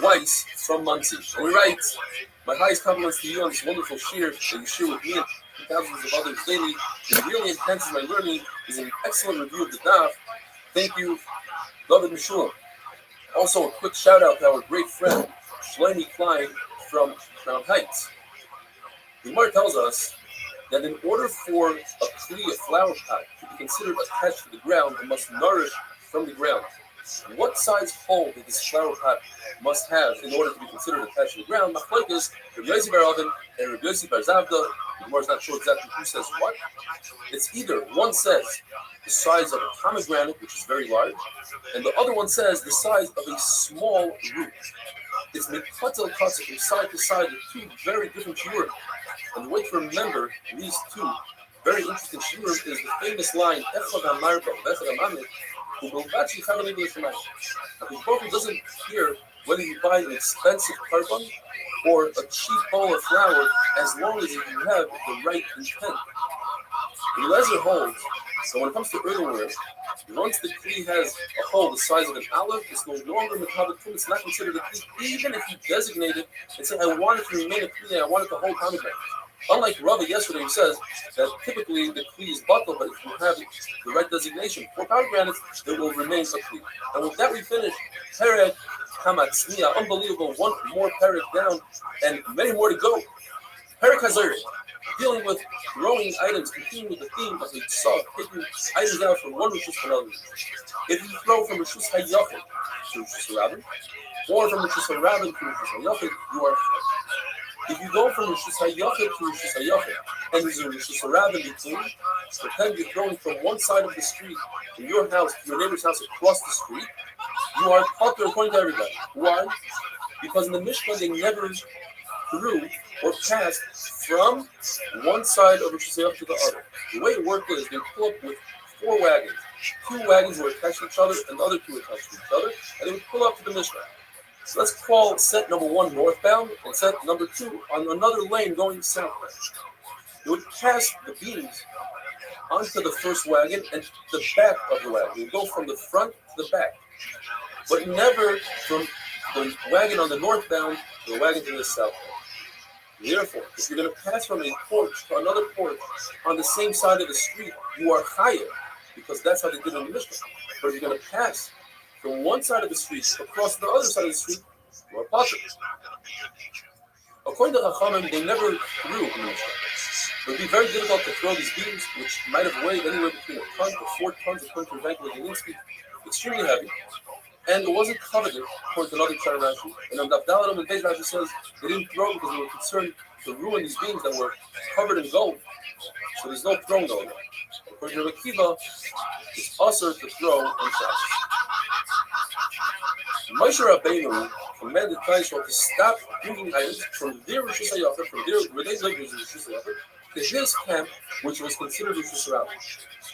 Weiss from Muncie. And he writes, my highest compliments to you on this wonderful shir that you share with me and thousands of others daily. It really enhances my learning. Is an excellent review of the Daf. Thank you, David Mishulam. Also, a quick shout out to our great friend, Shlomi Klein from Crown Heights. The Gemara tells us that in order for a tree, a flower pot, to be considered attached to the ground, it must nourish from the ground. What size hole that this flower pot must have in order to be considered attached to the ground? Machlokes, Rabbi Yossi bar Avin and Rabbi Yossi bar Zavda. The Gemara is not sure exactly who says what. It's either one says the size of a pomegranate, which is very large, and the other one says the size of a small root. It's mikvatel katzah from side to side with two very different shiurim. And the way to remember these two very interesting shiurim is the famous line, Echad HaMarba, Echad HaMamit, who will actually have an English mind. The Prophet doesn't care whether you buy an expensive carbon or a cheap bowl of flour, as long as you have the right intent. Eliezer holds that when it comes to earthenware, once the kli has a hole the size of an olive, it's no longer mekabel tum. It's not considered a kli, even if you designate it and say, I want it to remain a kli, I want it to hold pomegranate. Unlike Rabbi yesterday, who says that typically the kli is bottle, but if you have the right designation for pomegranates, it will remain a kli. And with that, we finish Perek Hamatzniya, unbelievable, one more Perek down, and many more to go. Perek Hazari, dealing with throwing items, continuing with the theme of the tzah, taking items out from one rishus to another. If you throw from rishus hayachid to rishus harabim, or from rishus harabim to rishus hayachid, you are. If you go from rishus hayachid to rishus hayachid, and there's a rishus harabim between, pretend you're throwing from one side of the street from your house to your neighbor's house across the street, you are potter according to everybody. Why? Because in the Mishnah they never threw or passed from one side of Rosh Hashanah to the other. The way it worked is they pull up with 4 wagons. 2 wagons were attached to each other and the other 2 attached to each other, and they would pull up to the Mishnah. So let's call set number 1 northbound and set number 2 on another lane going southbound. They would pass the beams onto the first wagon and the back of the wagon. They would go from the front to the back, but never from the wagon on the northbound to the wagon to the southbound. Therefore, if you're going to pass from a porch to another porch on the same side of the street, you are higher, because that's how they did it in the Mishnah. But if you're going to pass from one side of the street across the other side of the street, you are potter. According to Chachamim, they never threw in the Mishnah. It would be very difficult to throw these beams, which might have weighed anywhere between a ton to 4 tons, according to Rabbi Levinsky, extremely heavy. And it wasn't coveted, according to another Char Rashi. And on Dafdaladam and Beis Rashi says they didn't throw because they were concerned to ruin these beams that were covered in gold. So there's no throwing going on. According to Rabbi Kiva, it's also to throw on Shabbos. Moshe Rabbeinu commanded Israel to stop bringing items from their Rosh Hashanah, from their where they lived in Rosh Hashanah, to his camp, which was considered Rosh Hashanah.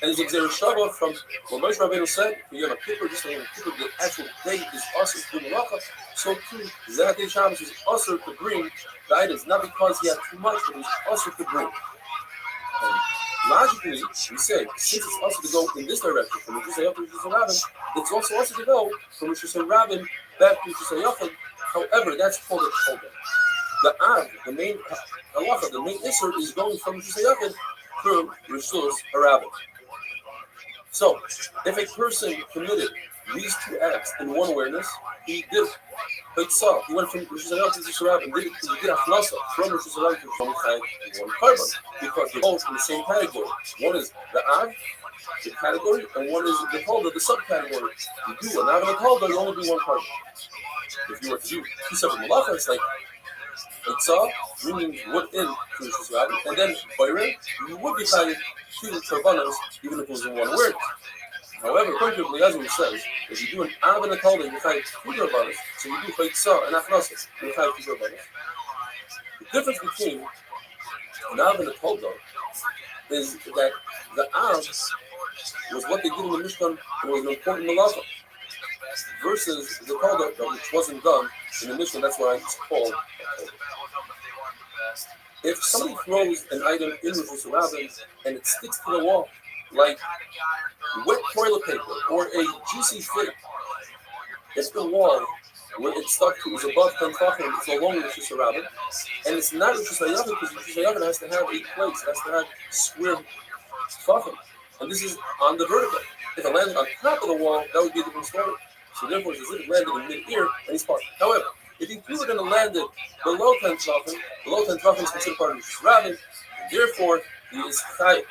And it's a Shava from what Moshe Rabbeinu said, you have a kippur, just like a kippur, the actual day is also to do malacha, so too, Zahatei Shabbos is also to bring the items, not because he had too much, but it was also to bring. And logically, we say, since it's also to go in this direction, from Rosh Hashanah to Rosh Hashanah, it's also to go from Rosh Hashanah back to Rosh Hashanah. However, that's called a chodah. The Av, the main halacha, the main issur, is going from Rosh Hashanah through Rosh Hashanah. So, if a person committed these 2 acts in one awareness, he did Beitzah. He went from Rosh Hashanah to Rosh Hashanah and did Achnasa from Rosh Hashanah to Rosh Hashanah, one carbon, because they're both in the same category. One is the Av, the category, and one is the Holder, the subcategory. You do an Av and a Holder, you only do 1 carbon. If you were to do 2 separate malachas, it's like Beitzah, bringing wood in to Rosh Hashanah, and then Bayrim, you would be tied 2 karbanos, even if it was in 1 word. However, according to Eliezer, says, if you do an Av and a Holder, you tie 2 karbanos, so you do Beitzah and Achnasa, you tie 2 karbanos. The difference between an Av and a Holder is that the Av was what they did in the Mishkan, and was an important malacha, versus the Holder, which wasn't done in the Mishkan. That's why it's called. If somebody throws an item in Rosh Hashanah and it sticks to the wall, like wet toilet paper or a juicy fig, if the wall where it's stuck to is above 10 tefachim, it's no longer Rosh Hashanah, and it's not Rosh Hashanah because Rosh Hashanah has to have 8 plates, it has to have square tefachim, and this is on the vertical. If it landed on top of the wall, that would be a different story. So therefore, it's as if it landed in mid-ear and he's parked. However, If he threw it and it landed below 10 tefachim, below 10 tefachim is considered part of Rishus Rabin, and therefore he is chayav.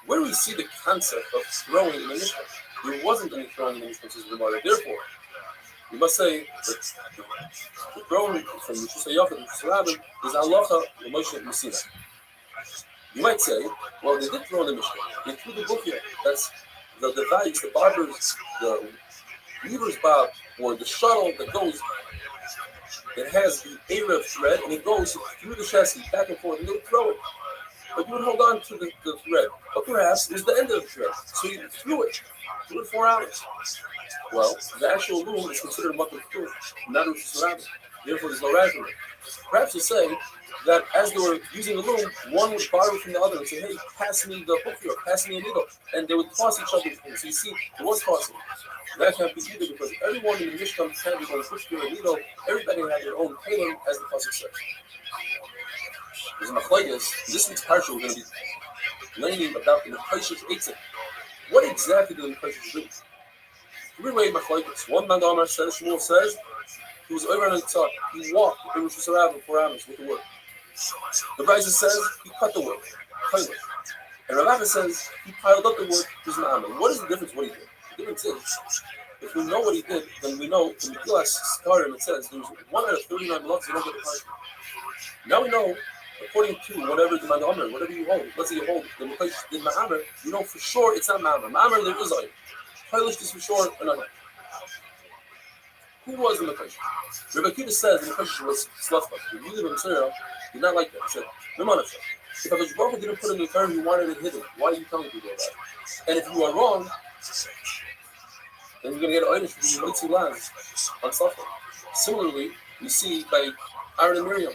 Where do we see the concept of throwing in the Mishnah? There wasn't any throwing in the Mishnah, says the Gemara. Therefore, you must say that the throwing from Rishus Hayachid and Rishus Rabin is halacha l'Moshe Messina. You might say, well, they did throw in the Mishnah. They threw the book here. That's the device, the barber's, the weaver's bob, or the shuttle that goes. It has the Erev thread, and it goes through the chassis, back and forth, and they would throw it. But you would hold on to the thread. But perhaps it was the end of the thread. So you threw it 4 hours. Well, the actual loom is considered a mutter food, not a Rishus Rabin. Therefore, there's no rationale. Perhaps you say that as they were using the loom, one would borrow from the other and say, hey, pass me the hook here, pass me a needle. And they would toss each other's things. So you see, it was tossing. That can't be either because everyone in the Mishnah had their own push a needle. Everybody had their own tailor, as the pasuk says. There's machlokes. This week's parsha we're going to be learning about the Mekayshich Eitzim. What exactly did the Mekayshich do? 3-way machlokes. One man Amar says, Shmuel says, he was over on the top. He walked in Rishus Rabin 4 hours with the wood. The Brisa says he cut the wood, and Rabbi says he piled up the wood. Who's Ma'amah? What is the difference? What he did? The difference is, if we know what he did, then we know in the Megillas Sakarim it says there's 1 out of 39 blocks you don't get the punishment. Now we know, according to whatever the Ma'amah, whatever you hold, let's say you hold the Mekayshich did Ma'amah, you know for sure it's not Ma'amah. Ma'amah there is a Polish is for sure another. Who was the Mekayshich? Rabbi Akiva says the Mekayshich was slothful. The ruler of Israel did not like that. He said, if HaKadosh Baruch Hu didn't put in the term, you wanted it hidden. Why are you telling people about it? And if you are wrong, then you're going to get an Einish for being Mitzi lands on slothful. Similarly, we see by Aaron and Miriam.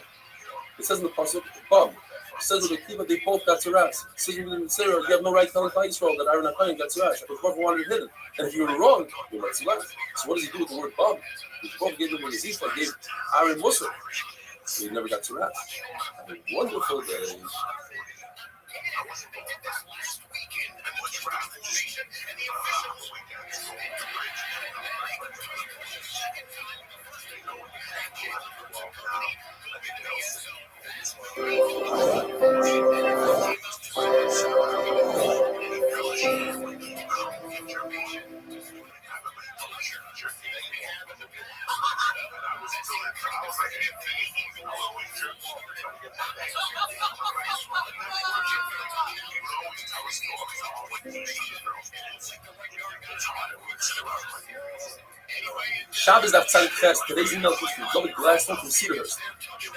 It says in the pasuk, Bob. It says with Akiva, they both got tzaras. It says in Sarah, you have no right telling Klal Yisrael that Aaron and Chaim got tzaras. HaKadosh Baruch Hu wanted it hidden. And if you were wrong, you're Mitzi lands. So what does he do with the word Bob? The Baruch gave him a Yizifah, gave Aaron Musa. So he never got to rest. Have a wonderful day. Shabbos Daf Tzadik Ches. Today's email is from David Gladstone from Cedarhurst.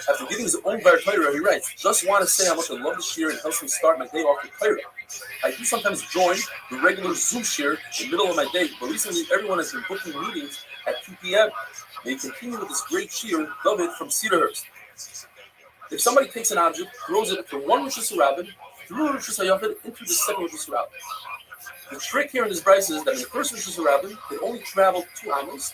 After giving his own Bar Torah, he writes, "Just want to say how much I love the shir and helps me start my day off with Torah. I do sometimes join the regular Zoom shir in the middle of my day, but recently everyone has been booking meetings at 2 p.m. May continue with this great shir, David from Cedarhurst. If somebody takes an object, throws it from one Rishus Rabin through Rishus Hayachid into the second Rishus Rabin. The trick here in this Brisa is that in the first Rishus Rabin, it only traveled 2 amos,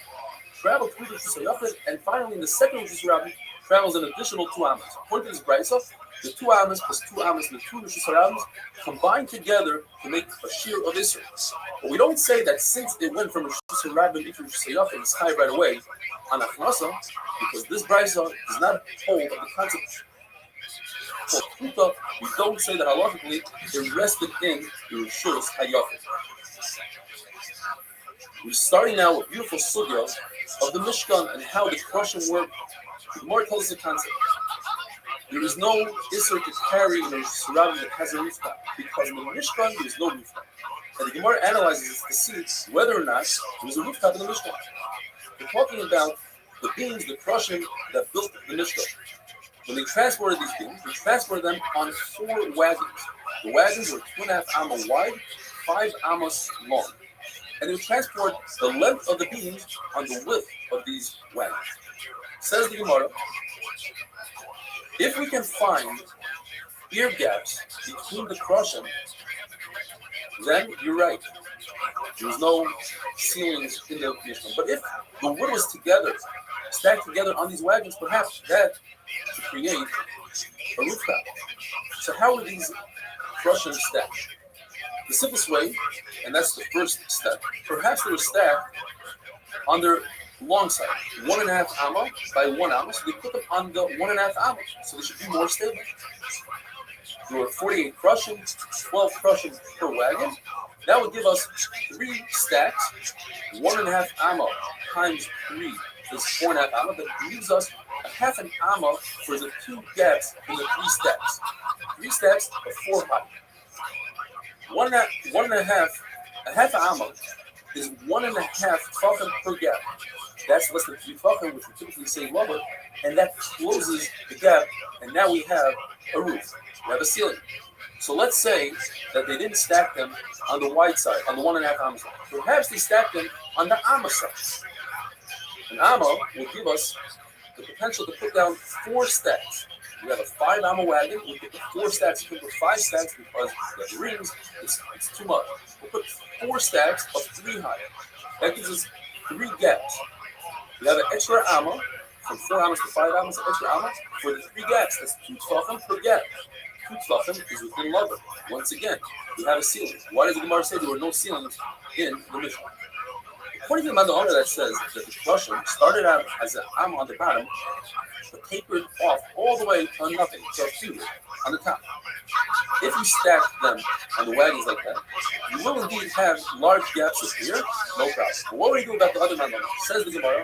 traveled through the Rishus Hayachid, and finally in the second Rishus Rabin, travels an additional 2 amos. According to this Brisa, the 2 amos plus 2 amos and the 2 Rishus Rabins combine together to make a shir of Israel. But we don't say that since it went from Rishus Rabin into Rishus Hayachid, it's high right away on Achnasa, because this Brisa does not hold of the concept. We don't say that halachically it rested in the Rishus Hayachid. We're starting now with beautiful sugya of the Mishkan and how the crushing worked. The Gemara tells us the concept. There is no Isser to carry in a Rishus Rabin that has a rooftop, because in the Mishkan there is no rooftop. And the Gemara analyzes this to see whether or not there is a rooftop in the Mishkan. We're talking about the beams, the crushing that built the Mishkan. When they transported these beams, they transported them on 4 wagons. The wagons were 2.5 amos wide, 5 amos long. And they would transport the length of the beams on the width of these wagons. Says the Gemara, if we can find ear gaps between the crushing, then you're right. There's no ceilings in the Mishkan. But if the wood was together, stacked together on these wagons, perhaps that to create a rooftop. So how are these crushing stacked? The simplest way, and that's the first step, perhaps they were stacked under long side, 1.5 amma by 1 amma. So they put them on the 1.5 amma, so they should be more stable. There were 48 crushings, 12 crushings per wagon. That would give us 3 stacks, 1.5 amma times 3 is 4.5 amma. That leaves us a half an amma for the 2 gaps in the 3 stacks. 3 stacks of 4 high. A half amma is 1.5 tefachim per gap. That's less than 3 tefachim, which we typically say lower, and that closes the gap, and now we have a roof. We have a ceiling. So let's say that they didn't stack them on the wide side, on the 1.5 amma side. Perhaps they stacked them on the amma side. An amma will give us the potential to put down 4 stacks. We have a 5 amma wagon. We put the 4 stacks. We put 5 stacks because the rings, it's too much. We'll put 4 stacks of 3 high. That gives us 3 gaps. We have an extra amma, from 4 ammas to 5 ammas, an extra amma for the 3 gaps. That's 2 tefachim per gap. 2 tefachim is within lover. Once again, we have a ceiling. Why does the Gemara say there were no ceilings in the Mishnah? According to the Manda that says that the crushing started out as an amma on the bottom, but tapered off all the way to nothing, so a finger on the top. If you stack them on the wagons like that, you will indeed have large gaps of here, no problem. But what do we do about the other Manda? Says the Gemara,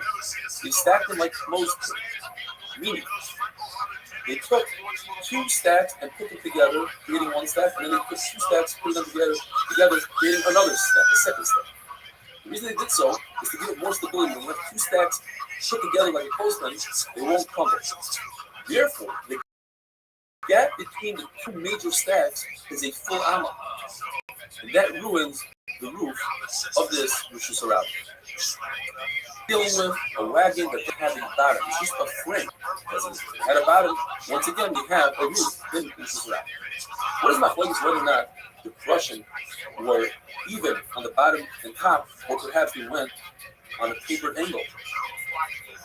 they stacked them like Moses, meaning they took 2 stacks and put them together, creating 1 stack, and then they put 2 stacks, put them together, creating another stack, a second stack. The reason they did so is to give it more stability. When you have 2 stacks put together like a clothesline, they won't crumble. Therefore, the gap between the 2 major stacks is a full amma. And that ruins the roof of this which is surrounded. Dealing with a wagon that doesn't have a bottom, it's just a frame. It had a bottom. Once again, we have a roof, then which is surrounded. What is my focus whether or not the crushing were even on the bottom and top, or perhaps we went on a tapered angle?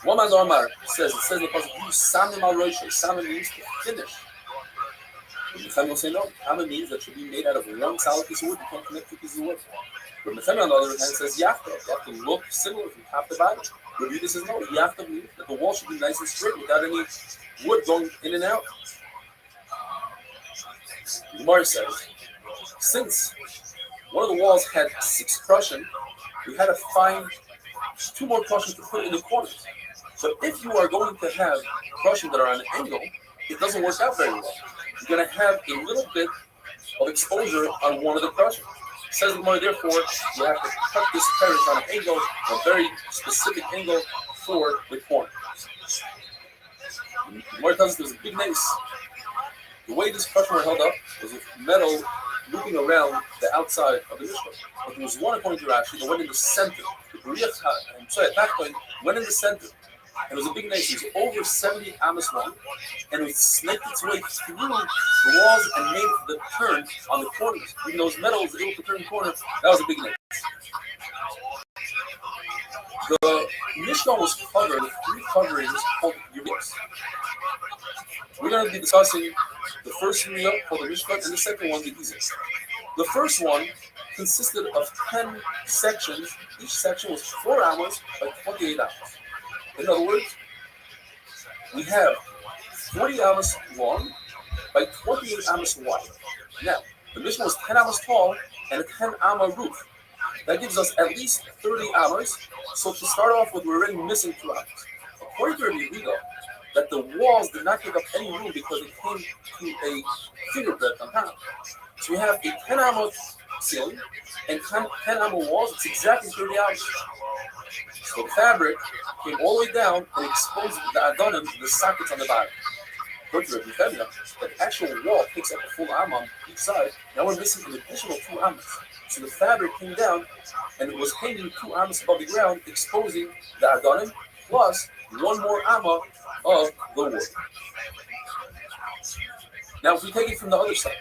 One man Omar says in the passage, you samim al rosh. Samim means to finish. And Mechem will say no. Samim means that should be made out of 1 solid piece of wood. You can't connect 2 pieces of wood. But Mechem on the other hand says yafta. You have to look similar from top to bottom. Rabbi says no. Yafta means that the wall should be nice and straight without any wood going in and out. Gemara says, since one of the walls had 6 crushing, we had to find 2 more crushing to put in the corners. So if you are going to have crushing that are on an angle, it doesn't work out very well. You're going to have a little bit of exposure on one of the crushing. Says the Gemara, therefore, you have to cut this parish on an angle, a very specific angle for the corner. The Gemara tells us there's a big mace. The way this crushing were held up was with metal looping around the outside of the Mishkan. But there was one, according to Rashi, that went in the center. The B'riyah went in the center. And it was a big mace. It was over 70 amas long, and it snaked its way through the walls and made the turn on the corners. Even though it was metal, it was able to turn the corner. That was a big mace. The Mishkan was covered with 3 coverings called Yuriyas. We're going to be discussing the first Yuriyah called the Mishkan and the second one, the Gizah. The first one consisted of 10 sections. Each section was 4 amas by 28 amas. In other words, we have 40 amas long by 28 amas wide. Now, the Mishkan was 10 amas tall and a 10 amma roof. That gives us at least 30 amas. So to start off with, we're already missing 2 amas. According to Rabbi, that the walls did not give up any room because it came to a finger breadth on top. So we have a 10 amma ceiling and 10 amma walls. It's exactly 30 amas. So the fabric came all the way down and exposed the adonim, the sockets on the bottom. According to Rabbi, the actual wall picks up a full amma on each side. Now we're missing an additional 2 amas. So the fabric came down and it was hanging 2 amas above the ground, exposing the adonim, plus 1 more amma of the wood. Now if we take it from the other side,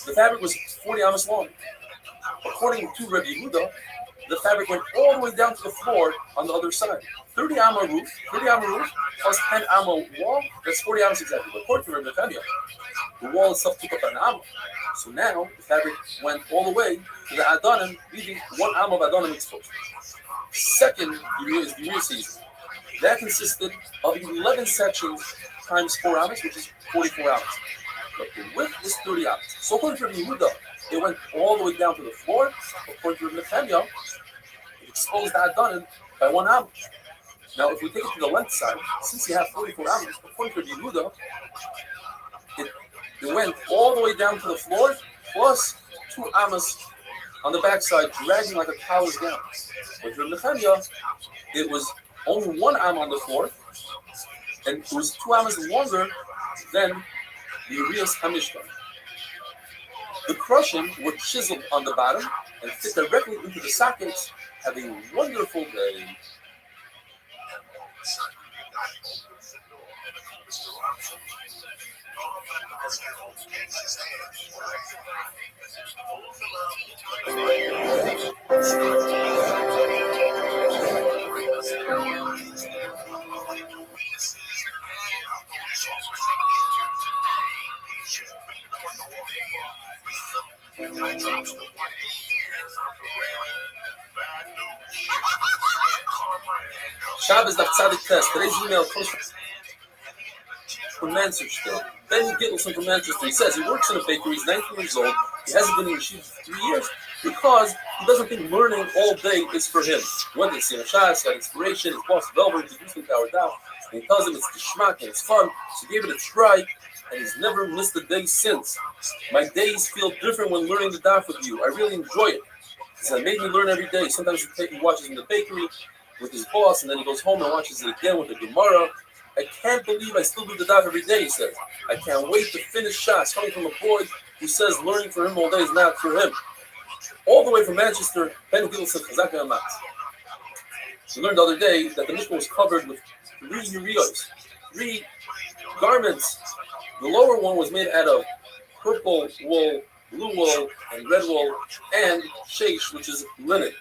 the fabric was 40 amas long. According to Rabbi Yehuda, the fabric went all the way down to the floor on the other side. 30 amma roof plus 10 amma wall, that's 40 amas exactly. But according to Rabbi Yehuda, the wall itself took up an amma. So now the fabric went all the way to the adonim, leaving 1 amma of adonim exposed. second Yeriya is the Yeriya season. That consisted of 11 sections times 4 amos, which is 44 amos. But the width is 30 amos. So according to Rabbi Yehuda, it went all the way down to the floor. According to Rabbi Nehemiah, it exposed the Adonim by 1 amos. Now, if we take it to the length side, since you have 44 amos, according to Rabbi Yehuda, it went all the way down to the floor, plus 2 amos on the backside, dragging like a tower's down. With Rabbi Nehemiah, it was only 1 am on the floor, and it was 2 amos longer than the Urias HaMishkan. The crushing were chiseled on the bottom and fit directly into the sockets. Have a wonderful day. Shabbos Daf Tzadik Test. Today's email comes from Manchester. Benny Gittleson from Manchester. He says he works in a bakery. He's 19 years old. He hasn't been in yeshiva for 3 years because he doesn't think learning all day is for him. One day, seeing a shas, got inspiration. His boss Velver introduced him to our daf, and he tells him it's geschmack and it's fun. So he gave it a try, and he's never missed a day since. My days feel different when learning the daf with you. I really enjoy it. He said, it made me learn every day. Sometimes he watches in the bakery with his boss, and then he goes home and watches it again with the Gemara. I can't believe I still do the daf every day, he says. I can't wait to finish shots coming from a boy who says learning for him all day is not for him. All the way from Manchester, Ben Gittleson, Chazak Amat. We learned the other day that the Mishnah was covered with 3 Yeriyos, 3 garments. The lower one was made out of purple wool, blue wool, and red wool, and sheish, which is linen.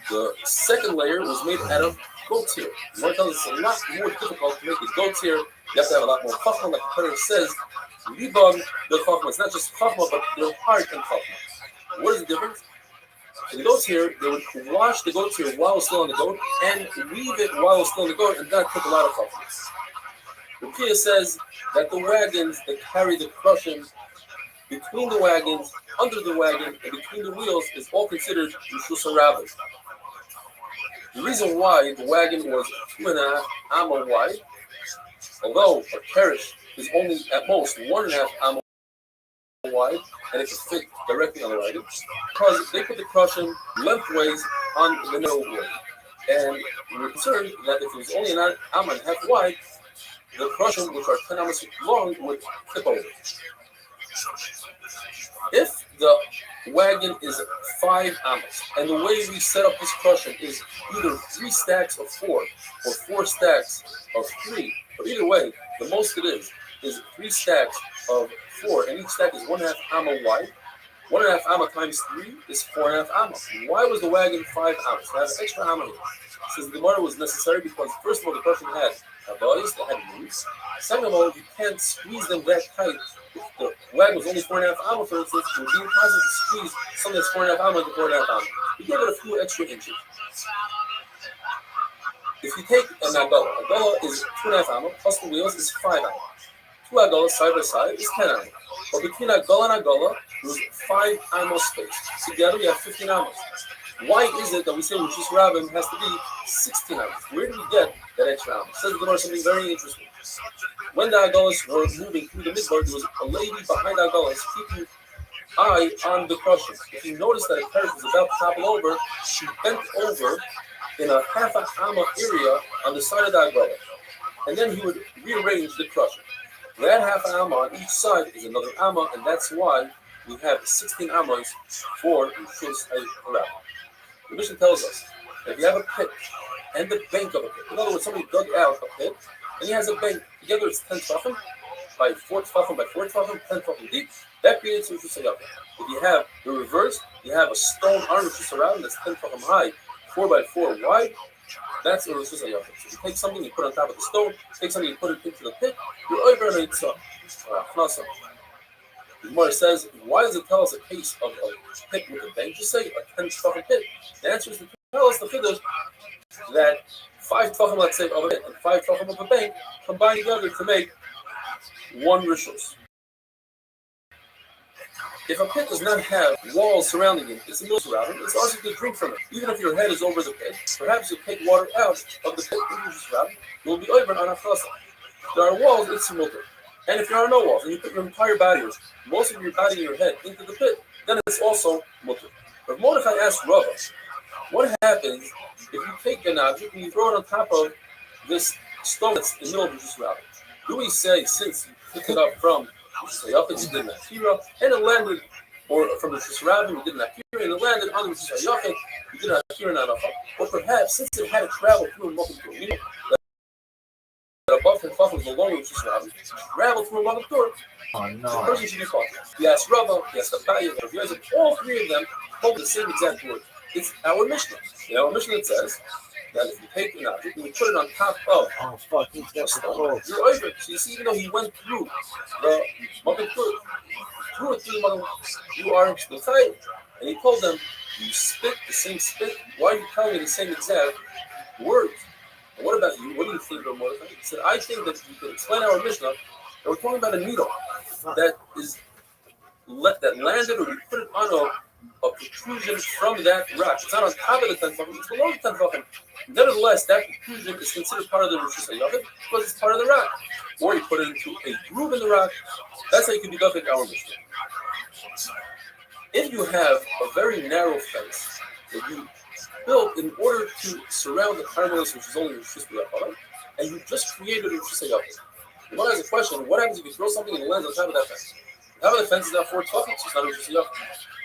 The second layer was made out of goat's hair. The Lord tells us it's a lot more difficult to make a goat's hair. You have to have a lot more chachma, like the Torah says. Libam, the chachma. It's not just chachma, but their heart and chachma. What is the difference? In goat's hair, they would wash the goat's hair while it's still on the goat and weave it while it's still on the goat, and that took a lot of chachma. The Pia says that the wagons that carry the crushing between the wagons, under the wagon, and between the wheels is all considered Rishus HaRabbi. The reason why the wagon was 2.5 amma wide, although a carriage is only at most 1.5 amma wide, and it can fit directly on the wagon, because they put the crushing lengthways on the middle way. And we were concerned that if it was only an amma and a half wide, the crushing, which are 10 ammas long, would tip over. If the wagon is 5 ammas, and the way we set up this crushing is either 3 stacks of 4 or 4 stacks of 3, but either way, the most it is 3 stacks of 4, and each stack is 1.5 amma wide. 1.5 amma times 3 is 4.5 amma. Why was the wagon 5 ammas? To have an extra amma here. Since the Gemara was necessary because, first of all, the crushing had boys that had roots. Second of all, you can't squeeze them that tight. If the wagon was only 4.5 amma, for instance, it would be impossible to squeeze something that's 4.5 amma to 4.5 amma. You give it a few extra inches. If you take an agala is 2.5 amma, plus the wheels is 5 amma. 2 agalas side by side is 10 amma. But between agala and agala, there's 5 amma space. Together, we have 15 ammas. Why is it that we say Rishus Rabbim has to be 16 ammas? Where do we get that extra amma? Says the Gemara something very interesting. When the agalas were moving through the midbar, there was a lady behind the agalas keeping eye on the crushing. If you notice that a carriage was about to topple over, she bent over in a half an amma area on the side of the agala, and then he would rearrange the crushing. That half an amma on each side is another amma, and that's why we have 16 ammas for Rishus HaRabbi. The Mishnah tells us that if you have a pit and the bank of a pit, in other words, somebody dug out a pit and he has a bank, together it's 10 tefachim by 4 tefachim by 4 tefachim, 10 tefachim deep, that creates Rishus HaRabbi. If you have the reverse, you have a stone arm Rishus HaRabbi that's 10 tefachim high, 4 by 4 wide, that's a Rishus HaRabbi. So you take something, you put it on top of the stone, take something, you put it into the pit, you're over and it's the Gemara says, why does it tell us a case of a pit with a bank? Just say a 10 tefachim pit. The answer is the tell us the chiddush that 5 tefachim, let's say, of a pit and 5 tefachim of a bank combine together to make one rishus. If a pit does not have walls surrounding it, it's a mill surrounding, it's also to drink from it. Even if your head is over the pit, perhaps you take water out of the pit that is surrounding, you will be over on a chasa. If there are walls, it's mutter. And if there are no walls, and you put your entire body, or most of your body and your head, into the pit, then it's also mutter. But Mordechai asked Rabbi, what happens if you take an object and you throw it on top of this stone that's in the middle of the surrounding? Do we say, since you picked it up from Sayafin, you did an Akira, and it landed, or from the surrounding, you did an Akira, and it landed on the Sayafin, you did an Akira and an Akira. Or perhaps, since it had to travel through a multiple, meaning that above and above was the longer which is surrounding, travel through a multiple, the person should be caught. He asked Rabbi, he asked Rabbi, all three of them hold the same exact word. It's our Mishnah. In our Mishnah it says that if you take an object and you put it on top of a stone, you're over. So you see, even though he went through the Magen through it through the Magen, you are Mechayim. And he told them, you spit the same spit. Why are you telling me the same exact words? And what about you? What do you think of Mordechai? He said, I think that you can explain our Mishnah that we're talking about a needle that landed, or you put it on a protrusion from that rock. It's not on top of the 10 tefachim, it's below the 10 tefachim. Nevertheless, that protrusion is considered part of the Rosh Hashanah because it's part of the rock. Or you put it into a groove in the rock. That's how you can be done our Mishnah. If you have a very narrow fence that you built in order to surround the Carmelis, which is only Rosh Hashanah, and you just created a Rosh Hashanah, the one has a question: what happens if you throw something and it lands on top of that fence? The top of the fence is now 4 tefachim, so it's not a Rosh Hashanah.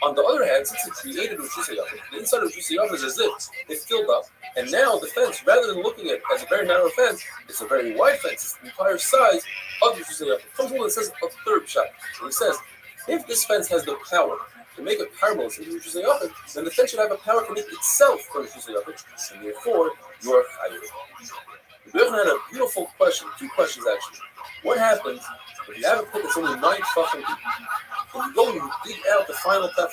On the other hand, since it created Rosh Hashanah, the inside of Rosh Hashanah is as if it's filled up, and now the fence, rather than looking at it as a very narrow fence, it's a very wide fence. It's the entire size of Rosh Hashanah. Comes along and says a third shot. And it says, if this fence has the power to make a Carmelis into Rosh Hashanah, then the fence should have the power to make itself for Rosh Hashanah, and therefore you are chayav. Rabbi had a beautiful question, 2 questions actually. What happens if you have a pit that's only 9 tefachim deep, and you go and you dig out the final tefach?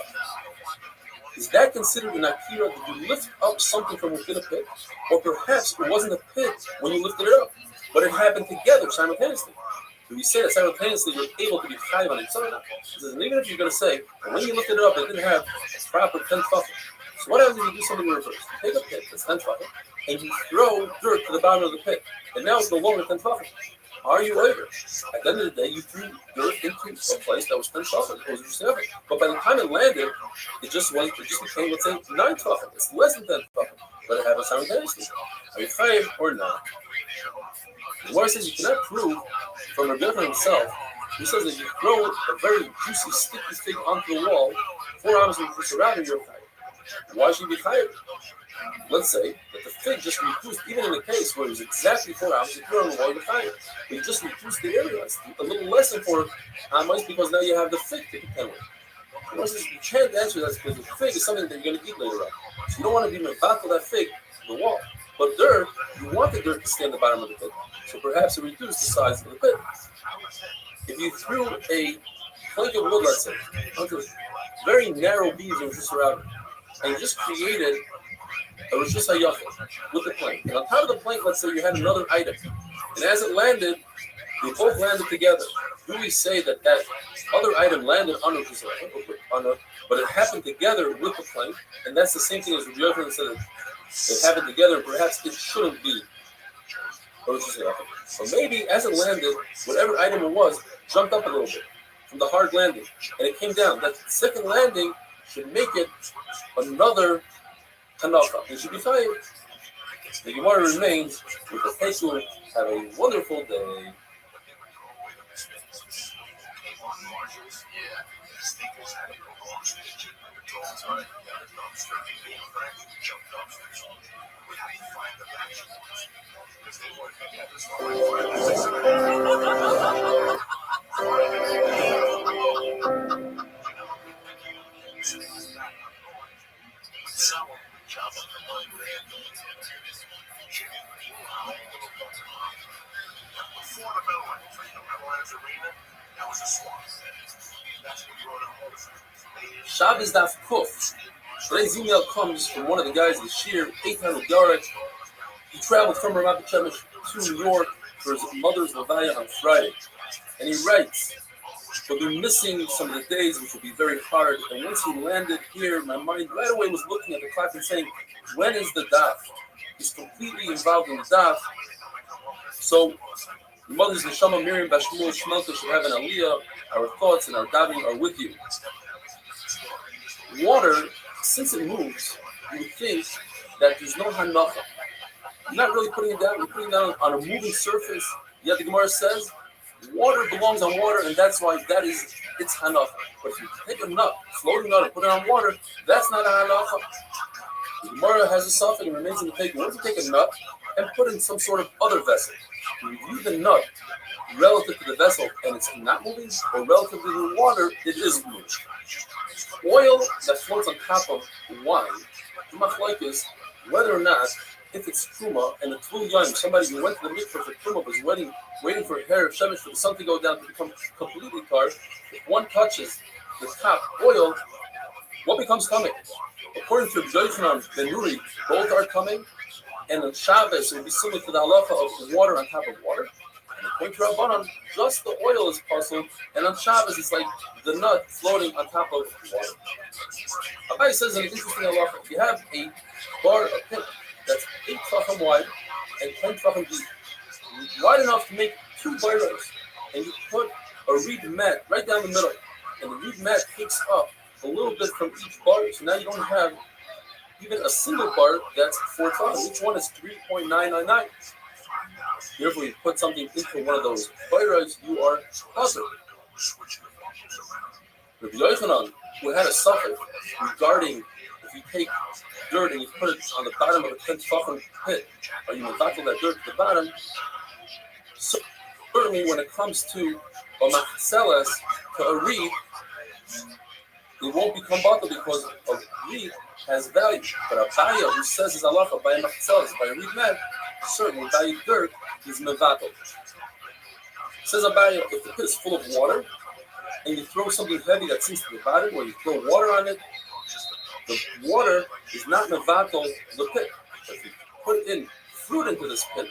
Is that considered an akira? Did you lift up something from within a pit? Or perhaps it wasn't a pit when you lifted it up, but it happened together simultaneously? Do we say that simultaneously you're able to be chayav on each other? And even if you're going to say, that when you lifted it up, it didn't have proper 10 tefachim. So what happens if you do something in reverse? You take a pit that's 10 tefachim, and you throw dirt to the bottom of the pit, and now it's no longer 10 tefachim. Are you over? At the end of the day, you threw dirt into a place that was 10 tefachim. It was just nothing. But by the time it landed, it just became, let's say, 9 tefachim. It's less than 10 tefachim. But it happened simultaneously. Are you chayav or not? The Gemara says you cannot prove from Rabbi himself. He says that you throw a very juicy, sticky thing onto the wall, 4 arms surrounding your chayav. Why should you be chayav? Let's say that the fig just reduced, even in the case where it was exactly 4 ounces, you threw on the wall, you're chayav. You just reduced the area. It's a little less than 4 ounces because now you have the fig to contend with. You can't answer that because the fig is something that you're going to eat later on. So you don't want to be mevatel that fig to the wall. But dirt, you want the dirt to stay on the bottom of the pit. So perhaps it reduced the size of the pit. If you threw a plank of wood, let's say, onto very narrow beams that were just surrounded, and you just created a Rosh Hashanah with the plank. And on top of the plank, let's say you had another item. And as it landed, they both landed together. Do we say that that other item landed on Rosh Hashanah, but it happened together with the plank? And that's the same thing as Rabbi Yochanan said, it happened together, perhaps it shouldn't be Rosh Hashanah. So maybe as it landed, whatever item it was, jumped up a little bit from the hard landing, and it came down. That second landing should make it another Tanaka. It should be chayav. The Gemara remains with the Pesach. Have a wonderful day. Before the Meadowlands, the Meadowlands Arena, that was a swamp. That's what you wrote on. Shabbos daf kuf. Today's email comes from one of the guys in the Shir, 800 yards. He traveled from Ramat Chemish to New York for his mother's Levaya on Friday. And he writes, "But we're missing some of the days, which will be very hard. And once he landed here, my mind right away was looking at the clock and saying, when is the daf? He's completely involved in the daf. So, your mother's Neshama Miriam Bashmul Shmelka should have an aliyah. Our thoughts and our davening are with you." Water, since it moves, you would think that there's no hanacha. You're not really putting it down, you're putting it down on a moving surface. Yet the Gemara says, water belongs on water, and that's why that is its hanacha. But if you take a nut, floating nut, and put it on water, that's not a hanacha. The Gemara has a suffix and remains in the take. What if you take a nut and put it in some sort of other vessel? You review the nut relative to the vessel, and it's not moving, or relative to the water, it is moving. Oil that floats on top of wine, the machlokes, whether or not, if it's truma, and the tlu yom, somebody who went to the mikveh for truma was waiting for a hair of shemesh for the sun to go down to become completely tar. If one touches the top oil, what becomes coming? According to Yochanan Ben Nuri, both are coming, and on Shabbos it would be similar to the halacha of water on top of water. And according to Rabbanan, just the oil is puzzled, and on Shabbos it's like the nut floating on top of water. Rabbi says an interesting halacha: if you have a bar, a pit that's 8 tefachim wide and 10 tefachim deep, wide enough to make 2 bayros, and you put a reed mat right down the middle, and the reed mat takes up a little bit from each bar, so now you don't have even a single bar that's 4 tefachim. Each one is 3.999. Therefore, you put something into one of those bayros, you are puzzled. Rabbi Yochanan, who had a suffix regarding if you take dirt and you put it on the bottom of a 10 tefachim pit, or you mevatel that dirt to the bottom, so certainly when it comes to a machzeles, to a reed, it won't become bottled because a reed has value. But a baya who says his halacha by a machzeles, by a reed mat, certainly by dirt is mevatel. Says a baya, if the pit is full of water and you throw something heavy that sinks to the bottom, or you throw water on it, the water is not mevatel the pit. But if you put in fruit into this pit,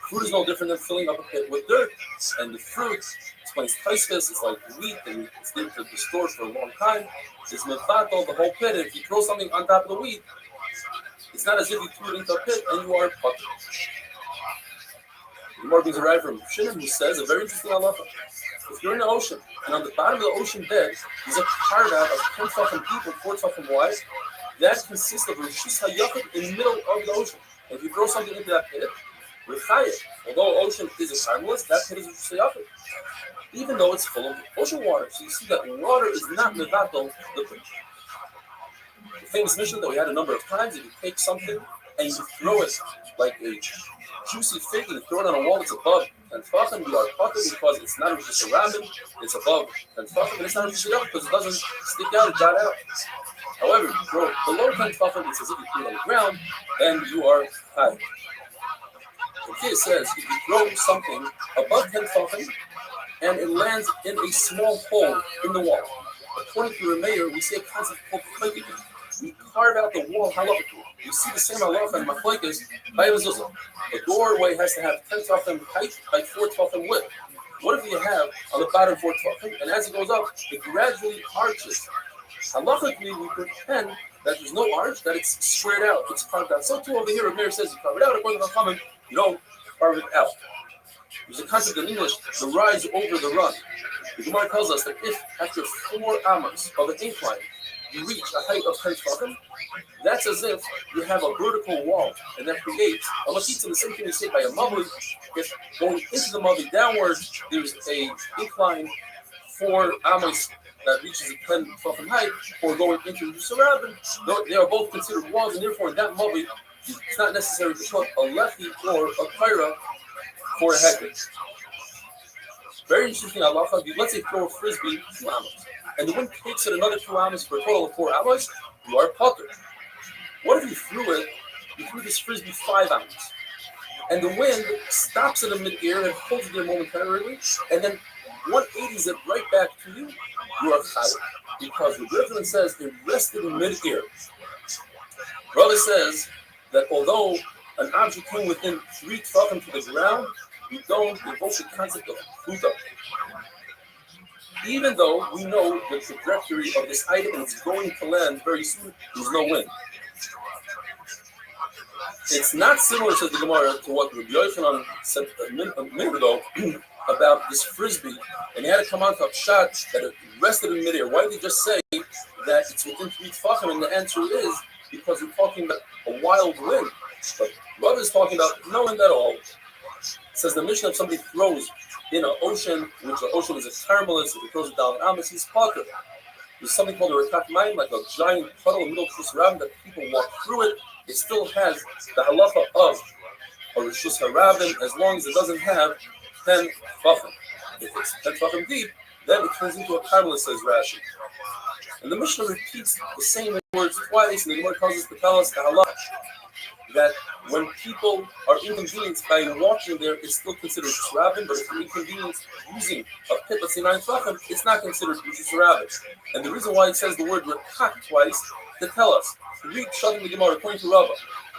fruit is no different than filling up a pit with dirt. And the fruit, explains Taisvis, it's like wheat and it's there to be stored for a long time. It's mevatel the whole pit. And if you throw something on top of the wheat, it's not as if you threw it into a pit and you are putter. The Gemara brings a right from Shimon who says a very interesting halacha. If you're in the ocean and on the bottom of the ocean bed is a carve out of 10 tefachim deep and 4 tefachim wide, that consists of a rishis hayachid in the middle of the ocean. And if you throw something into that pit, with chayit, although ocean is a timeless, that pit is a rishis hayachid, even though it's full of ocean water. So you see that water is not mevatel the pit. The famous mission that we had a number of times, if you take something and you throw it like a juicy fig and you throw it on a wall that's above 10 tefachim, you are putter because it's not just a ramen, it's above 10 tefachim, and it's not just a because it doesn't stick out and dot out. However, if you throw it below 10 tefachim, it's as if you threw it on the ground, then you are high. And here it says, if you throw something above 10 tefachim and it lands in a small hole in the wall, according to the mayor, we see a concept called clicking. We carve out the wall halachically. You see the same halacha in machlokes by mezuzah. The doorway has to have 10 tefachim height by 4 tefachim width. What if you have on the bottom 4 tefachim, and as it goes up, it gradually arches? Halachically, we pretend that there's no arch, that it's squared out, it's carved out. So too over here, Rabbi says you carve it out. According to the Chachamim, you don't carve it out. There's a concept in English, the rise over the run. The Gemara tells us that if after 4 amas of an incline, you reach a height of 10 tefachim, that's as if you have a vertical wall, and that creates a machitza. The same thing we say by a mavli. If going into the mavli downwards, there's a incline 4 amas that reaches a 10 tefachim height, or going into the surabin, they are both considered walls, and therefore in that mavli, it's not necessary to put a lechi or a kaira for a hektik. Very interesting halacha. Let's say throw a frisbee 2 amas, and the wind takes it another 2 amas for a total of 4 amas, you are putter. What if you threw this frisbee 5 amas, and the wind stops it in mid-air and holds it there momentarily, and then 180s it right back to you, you are chayav. Because the Rothschild says it rested in mid-air. Rabbi says that although an object came within 3 tefachim to the ground, we don't invoke the concept of Pluto. Even though we know the trajectory of this item and it's going to land very soon, there's no wind. It's not similar, says the Gemara, to what Rabbi Yochanan said a minute ago about this frisbee, and he had to come out to a shot that it rested in midair. Why did he just say that it's within 3 tefachim? And the answer is because we're talking about a wild wind. But Rabbi is talking about no wind at all. It says the Mishnah, if somebody throws in an ocean, which the ocean is a thermalist, if he throws it down an amas, he's potter. There's something called a rekat mayim, like a giant puddle in the middle of Rishus Harabim that people walk through it. It still has the halacha of a Rishus Harabim as long as it doesn't have 10 tefachim. If it's 10 tefachim deep, then it turns into a thermalist, says Rashi. And the Mishnah repeats the same words twice, and the Gemara tells us to tell us the halacha that when people are inconvenienced by walking there, it's still considered Rishus Harabim, but if you're inconvenienced using a pit, let's say 9 tefachim, it's not considered Rishus Harabim. And the reason why it says the word rekat twice to tell us, to read Shadim the Gemara, according to Rabbi,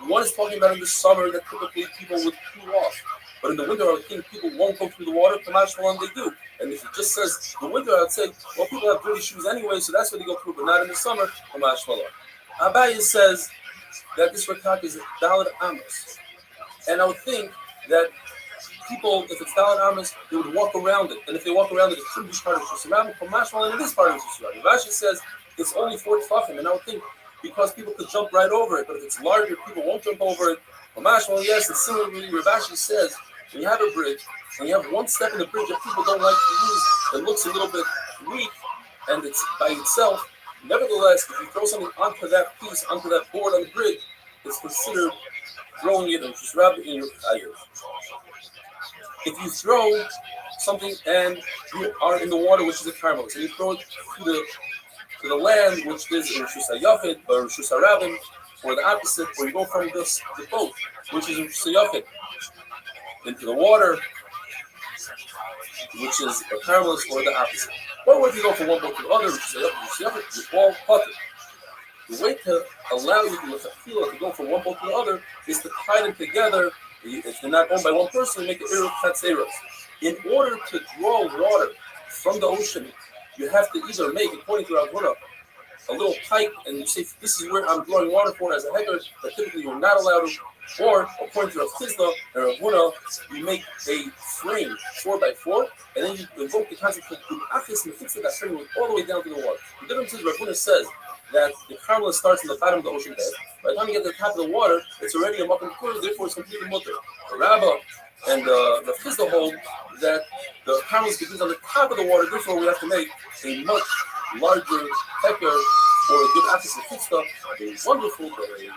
one is talking about in the summer that typically people would cool off, but in the winter, I think people won't go through the water. Kamash Malan, they do. And if it just says the winter, I'd say, well, people have dirty shoes anyway, so that's where they go through, but not in the summer. Kamash Malan. Abaye says that this rekat is Daled Amos, and I would think that people, if it's Daled Amos, they would walk around it, and if they walk around it, it should be part of Rishus Harabim. Kamash Malan, it is part of Rishus Harabim. Rashi says it's only 4 tefachim, and I would think because people could jump right over it, but if it's larger, people won't jump over it. Kamash Malan, yes, and similarly, Rashi says when you have a bridge and you have one step in the bridge that people don't like to use, it looks a little bit weak and it's by itself. Nevertheless, if you throw something onto that piece, onto that board on the bridge, it's considered throwing it and just wrap it in your tires. If you throw something and you are in the water, which is a thermalist, and you throw it to the land, which is Rishus Hayafid or Rishus Harabim, or the opposite, where you go from the boat, which is Rishus Hayafid, into the water, which is a thermalist, or the opposite. Or if you go from one boat to the other, Rishus Hayafid, you're all putter. The way to allow you to go from one boat to the other is to tie them together. If they're not owned by one person, make it eros. In order to draw water from the ocean, you have to either make, according to Rav, a little pipe, and you say, this is where I'm drawing water for as a hecker, that typically you're not allowed to, or according to Rav Chizda and Rav, you make a frame 4x4, and then you invoke the concept of Achis and fix that frame all the way down to the water. The difference is Rav says that the Carmel starts in the bottom of the ocean bed. By the time you get to the top of the water, it's already a Makom Kur, therefore it's completely mutter. The Rabbi and the Chizda hold that the Carmel begins on the top of the water, therefore we have to make a much larger hecker for a good access to Chizda, a wonderful day.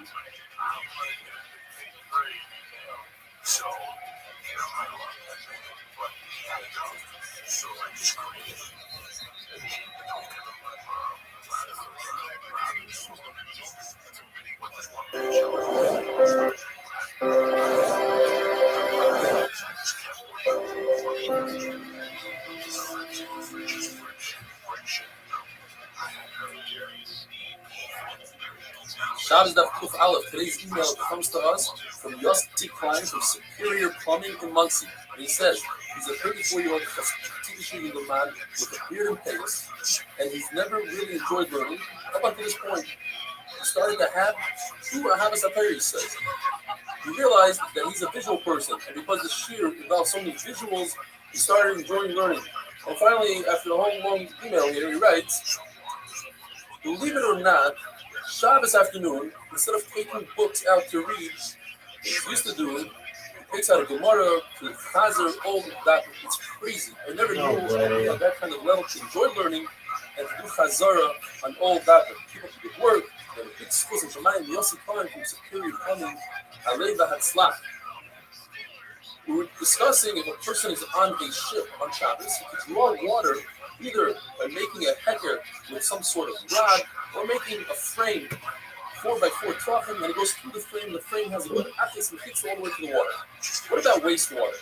So, you know, I love it. But he had to go. So I just created Shabbos Daf Kuf Aleph. Today's email comes to us from Yossi Klein from Superior Plumbing in Muncie. And he says he's a 34-year-old teacher in the man with a beard and pace, and he's never really enjoyed learning. Up until this point, he started to have two Ahavas HaTorah, he says. He realized that he's a visual person, and because the shir involves so many visuals, he started enjoying learning. And finally, after a whole long email here, he writes, believe it or not, Shabbos afternoon, instead of taking books out to read, he used to do it. He takes out a Gemara to Chazer old that it's crazy. I never knew at that kind of level to enjoy learning and to do Chazara on old data. People to get work. There were big schools in Shemayim. Yossi Klein from Superior Plumbing, Alei V'Hatzlach. We were discussing if a person is on a ship on Shabbos, he can draw water either by making a hecker with some sort of rod or making a frame 4x4 tefachim, and it goes through the frame. The frame has a good achis and hits all the way to the water. What about wastewater?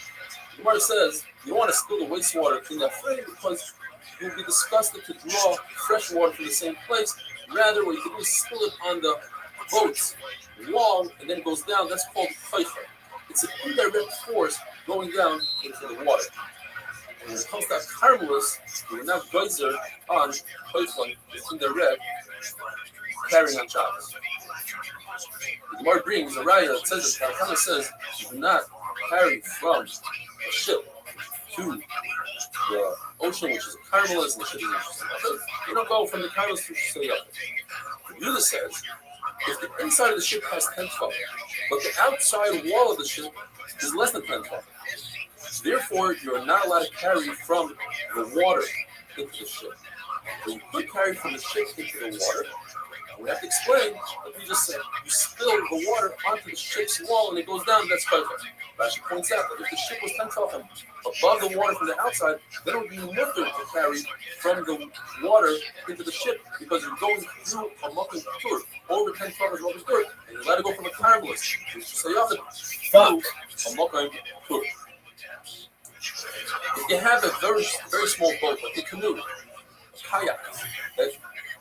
The Gemara says you don't want to spill the wastewater in that frame because it would be disgusting to draw fresh water from the same place. Rather, what you can do is spill it on the boats long and then it goes down, that's called Haifa. It's an indirect force going down into the water. And when it comes to Carmelus, we're not geyser on Haifa, it's indirect, carrying on Shabbos. The Gemara brings a raya that says that Tanakh says you do not carry from a ship to the ocean, which is a Carmelus, and the ship is you don't go from the Carmelus to Shayach. The Yudah says if the inside of the ship has 10 tefachim, but the outside wall of the ship is less than 10 tefachim, therefore you're not allowed to carry from the water into the ship. But you could carry from the ship into the water. We have to explain, like we just said, you spill the water onto the ship's wall and it goes down, that's perfect. Rashi points out that if the ship was 10 tefachim above the water from the outside, then it would be mutter to carry from the water into the ship because you're going through a mucking tour, over 10 tefachim of mucking tour, and you're allowed to go from a Carmelus to Sayach through a mucking tour. If you have a very, very small boat, like a canoe, a kayak, that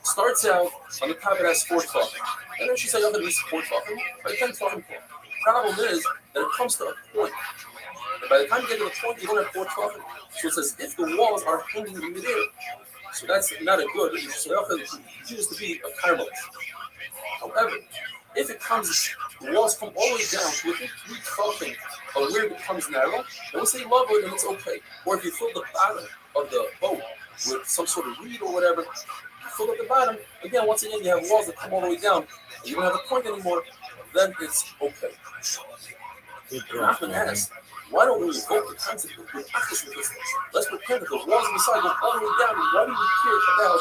starts out on the top, it has 4 tefachim. And then she says, at least 4 tefachim, by 10 tefachim. Problem is that it comes to a point. And by the time you get to the point, you don't have 4 tefachim. So it says, if the walls are hanging in the air, so that's not a good. It continues to be a Carmelus. However, if it comes, the walls come all the way down to within 3 tefachim of where it becomes narrow, then we'll say love it and it's okay. Or if you fill the bottom of the boat with some sort of reed or whatever, fill at the bottom, again, once again, you have walls that come all the way down, and you don't have a point anymore, then it's okay. Rahman asked, why don't we invoke the concept of good achas in this? Let's pretend that the walls on the side go all the way down, and why do we care about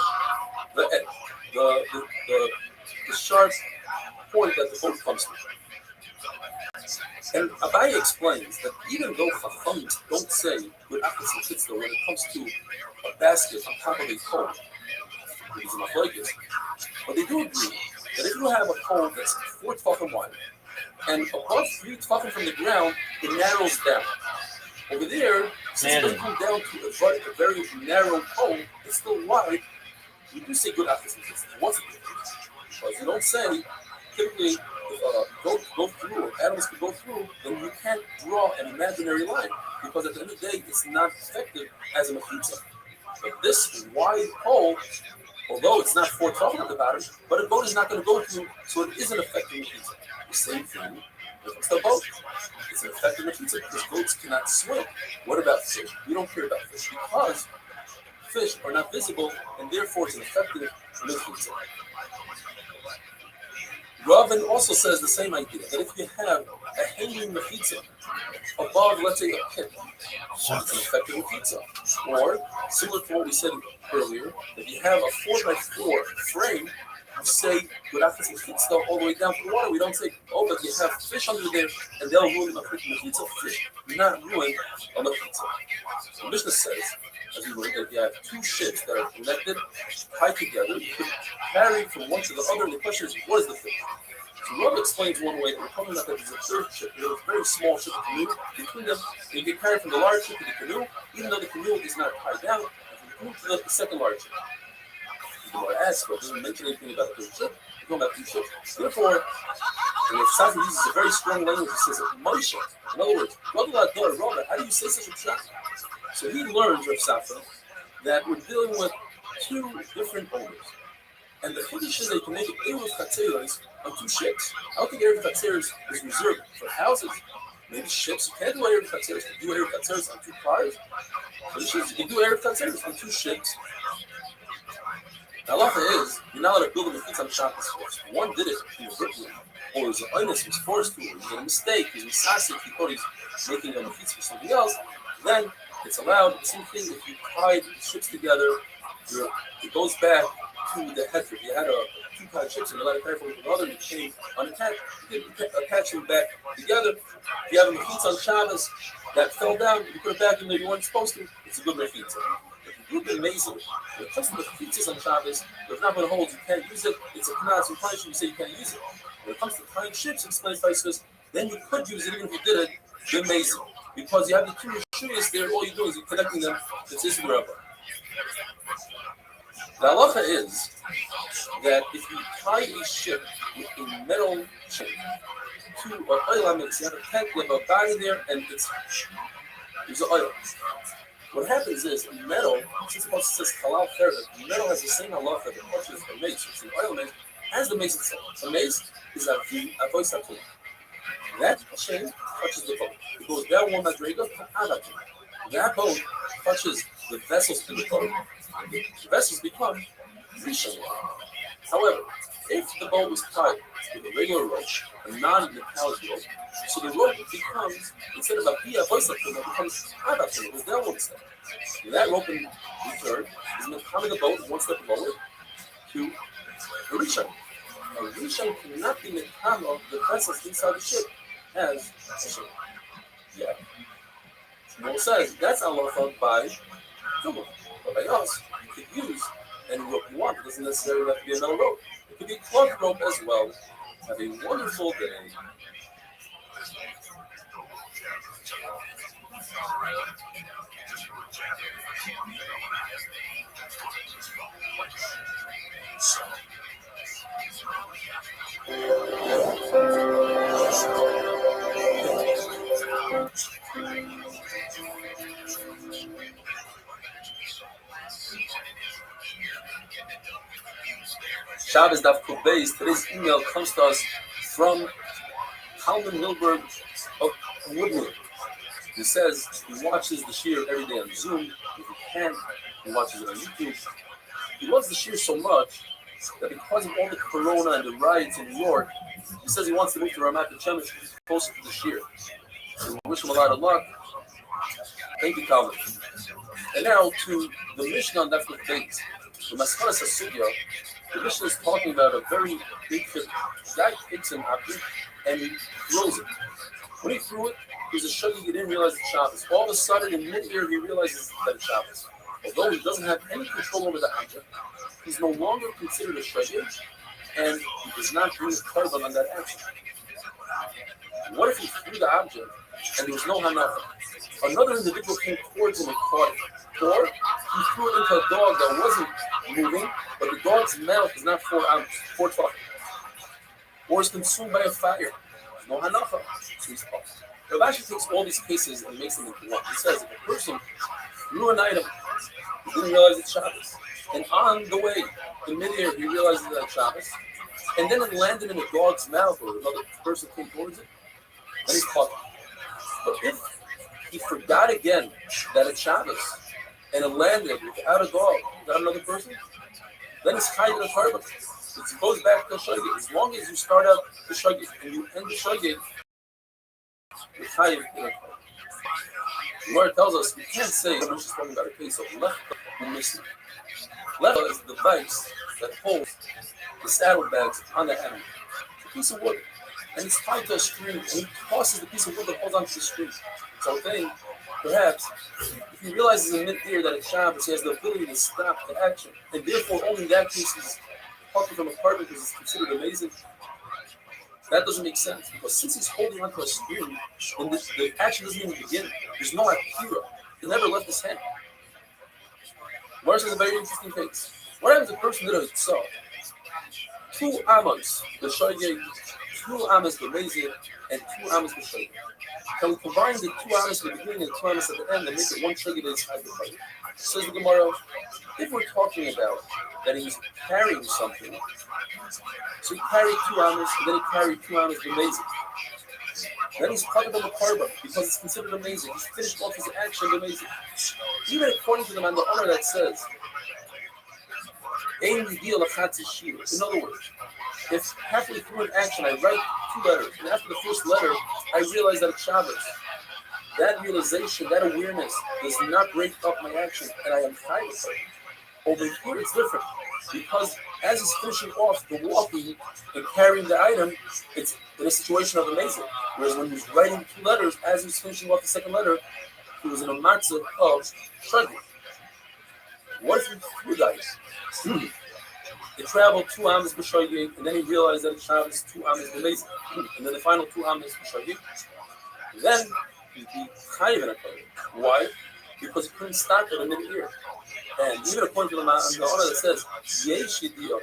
the sharp point that the boat comes to? And Abaye explains that even though Chacham don't say good achas in kitzah when it comes to a basket on top of a pole, but they do agree that if you have a pole that's 4 tefachim wide and above 3 tefachim from the ground, it narrows down. Over there, since it doesn't come down to a very narrow pole, it's still wide. You do say good achas in kitzah. What's the difference? Because you don't say typically go through, or animals can go through, then you can't draw an imaginary line because at the end of the day, it's not effective as a mechitza. But this wide pole, although it's not 4 tefachim at the bottom, but a boat is not going to go through, so it isn't effective mechitza. The same thing when it comes to a boat. It's an effective mechitza because boats cannot swim. What about fish? We don't care about fish because fish are not visible, and therefore it's an effective mechitza. Rabbi also says the same idea, that if you have a hanging mechitza above, let's say, a pit, it's an effective mechitza. Or, similar to what we said earlier, if you have a 4x4 frame, you say, good achas mechitza all the way down to the water. We don't say, oh, but you have fish under there, and they'll ruin a mechitza. Fish do not ruin a mechitza. So the Mishnah says, as we learned, that if you have 2 ships that are connected, tied together, you can carry from one to the other, and the question is, what is the fish? So Rabbi explains one way that we're talking about that there's a 3rd ship, there's a very small ship, a canoe, between them, and you can carry from the large ship to the canoe, even though the canoe is not tied down, from the canoe to the 2nd large ship. You want to ask, but it doesn't mention anything about the 3rd ship, we're talking about 2 ships. Therefore, and if Safra uses a very strong language, he says, Moshe, in other words, Rabbi, how do you say such a shot? So he learns, Rav Safra, that we're dealing with 2 different owners. And the Chiddush is that you can make an Eruv Chatzeros on 2 ships. I don't think Eruv Chatzeros is reserved for houses. Maybe ships. You can't do Eruv Chatzeros. You can do Eruv Chatzeros on 2 cars. For the ships, you can do Eruv Chatzeros on 2 ships. The halacha is, you're not allowed to build a mechitza on Shabbos first. One did it, he was written, or his onus was forced to, or he made a mistake, he was misasik, he thought he's making a mechitza for something else, then it's allowed. The same thing if you tied the ships together, it goes back to the heter. If you had 2 tied ships and you let it carry from another, you came unattached, you can attach them back together. If you have a mechitza on Shabbos that fell down, you put it back in there you weren't supposed to, it's a good mechitza. You've been amazing. When it comes to the features on Shabbos, if not going to hold, you can't use it. It's a knas, you punish you say you can't use it. When it comes to tying ships, explains Taisus, then you could use it even if you did it. You're amazing. Because you have the 2 Yeshuyas there, all you're doing is you're connecting them to this Rabbi. The halacha is that if you tie a ship with a metal chain to an oil mix, you have a tank, you have a body there, and there's an oil. What happens is metal, since it says halal ferret, metal has the same halacha that touches the mace, which is the oil mace, as the mace itself. The mace is a voice. That chain touches the boat. It goes down one madriga to another. That boat touches the vessels in the boat. The vessels become rishon. However, if the boat was tied with a regular rope, a non-metallic rope, so the rope becomes, instead of a via voice, it becomes adapted. It goes down one step. That rope in return is meant to the boat one step lower to a rishon. A rishon cannot be mekama the vessels inside the ship as a ship. Yeah. Shmuel says that's halacha by Tumah. But by us, you could use any rope you want. It doesn't necessarily have to be a metal rope. It could be a cloth rope as well. Have a wonderful day. Shabbos Daf Kuf Beis. Today's email comes to us from Kalman Milberg of Woodland. He says he watches the shir every day on Zoom. If he can, he watches it on YouTube. He loves the shir so much that because of all the corona and the riots in New York, he says he wants to move to Ramat Shemesh closer to the shir. So we wish him a lot of luck. Thank you, Calvin. And now to the Mishnah on Daf Kuf Beis. The Maskanas HaSugya, the Mishnah is talking about a very big fish. The guy takes an object and he throws it. When he threw it, he was a shuggy, he didn't realize it's Shabbos. All of a sudden, in mid-air, he realizes that it's Shabbos. Although he doesn't have any control over the object, he's no longer considered a shuggy, and he does not bring a carbon on that action. What if he threw the object and there was no hanacha? Another individual came towards him and caught it. Or he threw it into a dog that wasn't moving, but the dog's mouth is not 4 tefachim. Or is consumed by a fire. No hanacha. So he's caught. Rabbi takes all these cases and makes them into one. He says if a person threw an item, he didn't realize it's Shabbos. And on the way, in midair, he realizes that it's Shabbos. And then it landed in a dog's mouth or another person came towards it, then he's caught. But if he forgot again that it's Shabbos and it landed without a dog, without another person, then it's tied in a carbon. It goes back to the shaggy. As long as you start out the shaggy and you end the shaggy, you're tied in a carbon. The Gemara tells us we can't say we're just talking about a case of lechta. Lechta is the device that holds the saddlebags on the animal. It's a piece of wood. And it's tied to a string, and he tosses the piece of wood that holds onto the string. So then, perhaps, if he realizes in mid-air that it's Shabbos, he has the ability to stop the action. And therefore, only in that case is talking from a carbon because it's considered amazing. That doesn't make sense, because since he's holding onto a string, then the action doesn't even begin. There's no akira. He never left his hand. Mars is a very interesting case. What happens if a person did a tzah? 2 amas, the shayge, 2 amas the mezid, and 2 amas the shayge. Can we combine the 2 amas at the beginning and 2 amas at the end and make it one shayge that is high the fight? Says the Gemara, if we're talking about that he was carrying something, so he carried 2 amas and then he carried 2 amas the mezid. Then he's covered on the carbon because it's considered amazing. He's finished off his action amazing. Even according to the man, the honor that says, in other words, if halfway through an action I write 2 letters, and after the first letter I realize that it's Shabbos, that realization, that awareness does not break up my action, and I am tied with it. Over here it's different, because as he's finishing off the walking and carrying the item, it's in a situation of amazing. Whereas when he's writing 2 letters, as he's finishing off the second letter, he was in a matzah of struggling. What if he threw dice? He traveled 2 amas b'shogeg, and then he realized that it's Shabbos 2 amas b'mezid, and then the final 2 amas b'shogeg. Then he'd be chayiv in a kohen. Why? Because he couldn't start it in mid-year. And even according to the Ma'ana that says, Yesh Yediyah,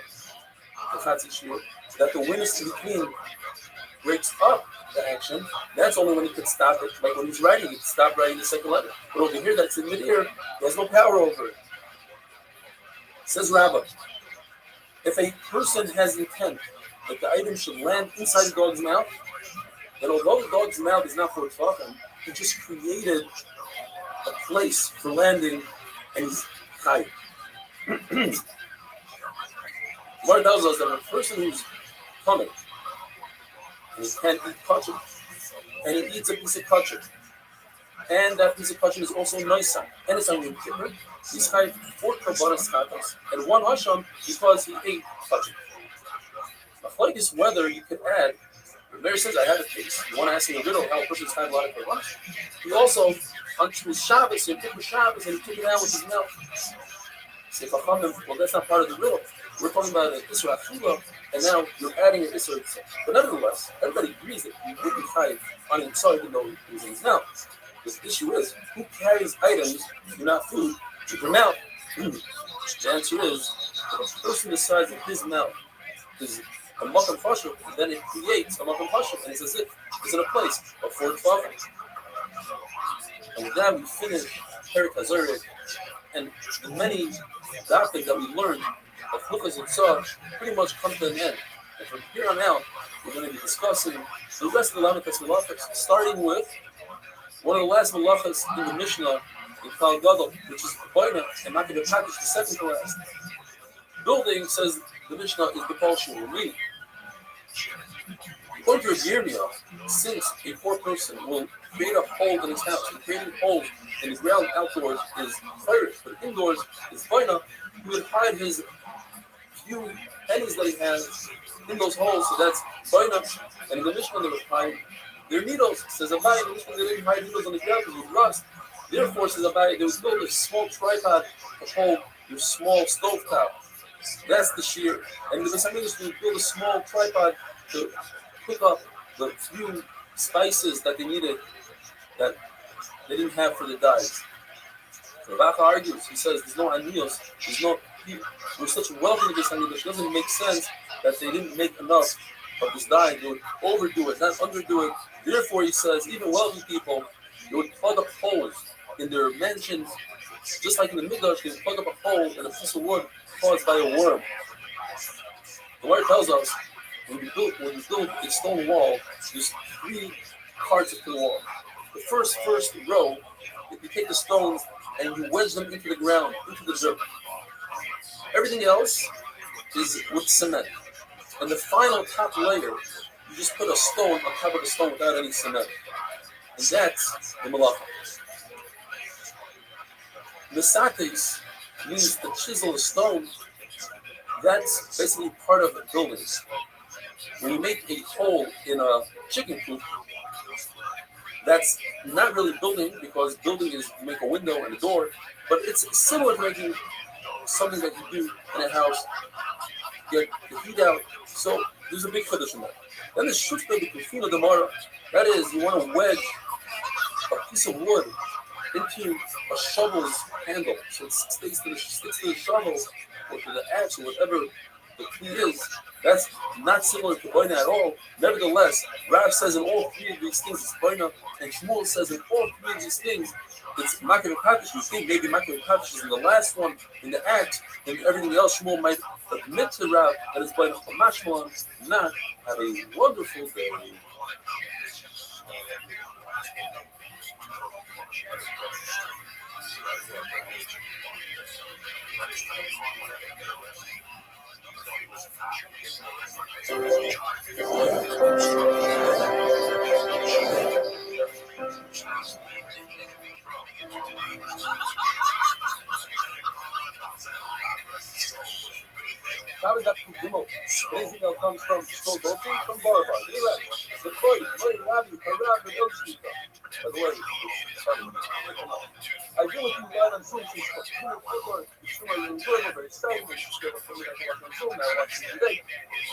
that the witness in between breaks up the action, that's only when he could stop it. Like when he's writing, he could stop writing the second letter. But over here, that's in mid-ear, he has no power over it. Says Rabbi, if a person has intent that the item should land inside the dog's mouth, then although the dog's mouth is not for Tzvachim, he just created a place for landing and he's high. What it tells us that a person who's coming and he can't eat kosher, and he eats a piece of kosher, and that piece of kosher is also nice, and it's on Yom Kippur, he's high 4 karbanos chatas and 1 asham because he ate kosher. Like this, whether you could add, the Mary says, I have a case. You want to ask me a riddle how a person's had a lot of karbanos. He also, on Shabbos, Yom Kippur Shabbos, and he took it out with his mouth. Say, well, that's not part of the riddle. We're talking about an Isra Achila, and now you're adding an Isra. But nevertheless, everybody agrees that you would be chayiv on inside even though he was in his mouth. The issue is, who carries items that are not food to their mouth? The answer is, if a person decides that his mouth is a makam fasher, then it creates a makam fasher, and it's as if it's in a place of 4 tzvachim. And with that, we finish Perik HaZorek, and the many dafim that we learned of Luchas and Tzah pretty much come to an end. And from here on out, we're going to be discussing the rest of the Lamikas Malachas, starting with one of the last Malachas in the Mishnah in Kal Gadol, which is Baina, and not going to package the second to last. Building, says the Mishnah, is the Balshul, meaning, according to Yirmiyah, since a poor person will create a hole in his house, and creating holes in the ground outdoors is fire, but indoors is Baina, he would hide his few pennies that he has in those holes, so that's Baina. And in the Mishnah, they would hide their needles. Says Abai, in the Mishnah, they didn't hide needles on the ground because it would rust. Therefore, says Abai, they would build a small tripod to hold your small stovetop. That's the shear. And the Besamidas would build a small tripod to pick up the few spices that they needed that they didn't have for the dyes. Rabbi argues, he says, there's no aniyos, there's no people. We're such wealthy in this aniyos, it doesn't make sense that they didn't make enough of this dye. They would overdo it, not underdo it. Therefore, he says, even wealthy people, they would plug up holes in their mansions, just like in the Midrash, they would plug up a hole in a piece of wood caused by a worm. The word tells us, when you build a stone wall, there's 3 parts of the wall. The first row, if you take the stones and you wedge them into the ground, into the dirt. Everything else is with cement. And the final top layer, you just put a stone on top of the stone without any cement. And that's the malacha. Mesates means to chisel a stone. That's basically part of the building. When you make a hole in a chicken coop, that's not really building, because building is you make a window and a door, but it's similar to making something that you do in a house, get the heat out. So there's a big chiddush in that. Then the shutba the kufina demara, that is, you want to wedge a piece of wood into a shovel's handle, so it sticks to the shovel or to the axe or whatever the key is. That's not similar to Boina at all. Nevertheless, Rav says in all 3 of these things it's Boina, and Shmuel says in all 3 of these things it's Makir Patish. You think maybe Makir Patish is in the last one in the act, and everything else Shmuel might admit to Rav that it's Boina. Mashmalan, not have a wonderful day. How is that from anything that comes from Stoldofi, from Barbar? The Rabbi, Rabbi, and Elshita. By the way, Even if you live on Zoom, so you're enjoying it, very exciting, and you're still watching on Zoom now, watching today.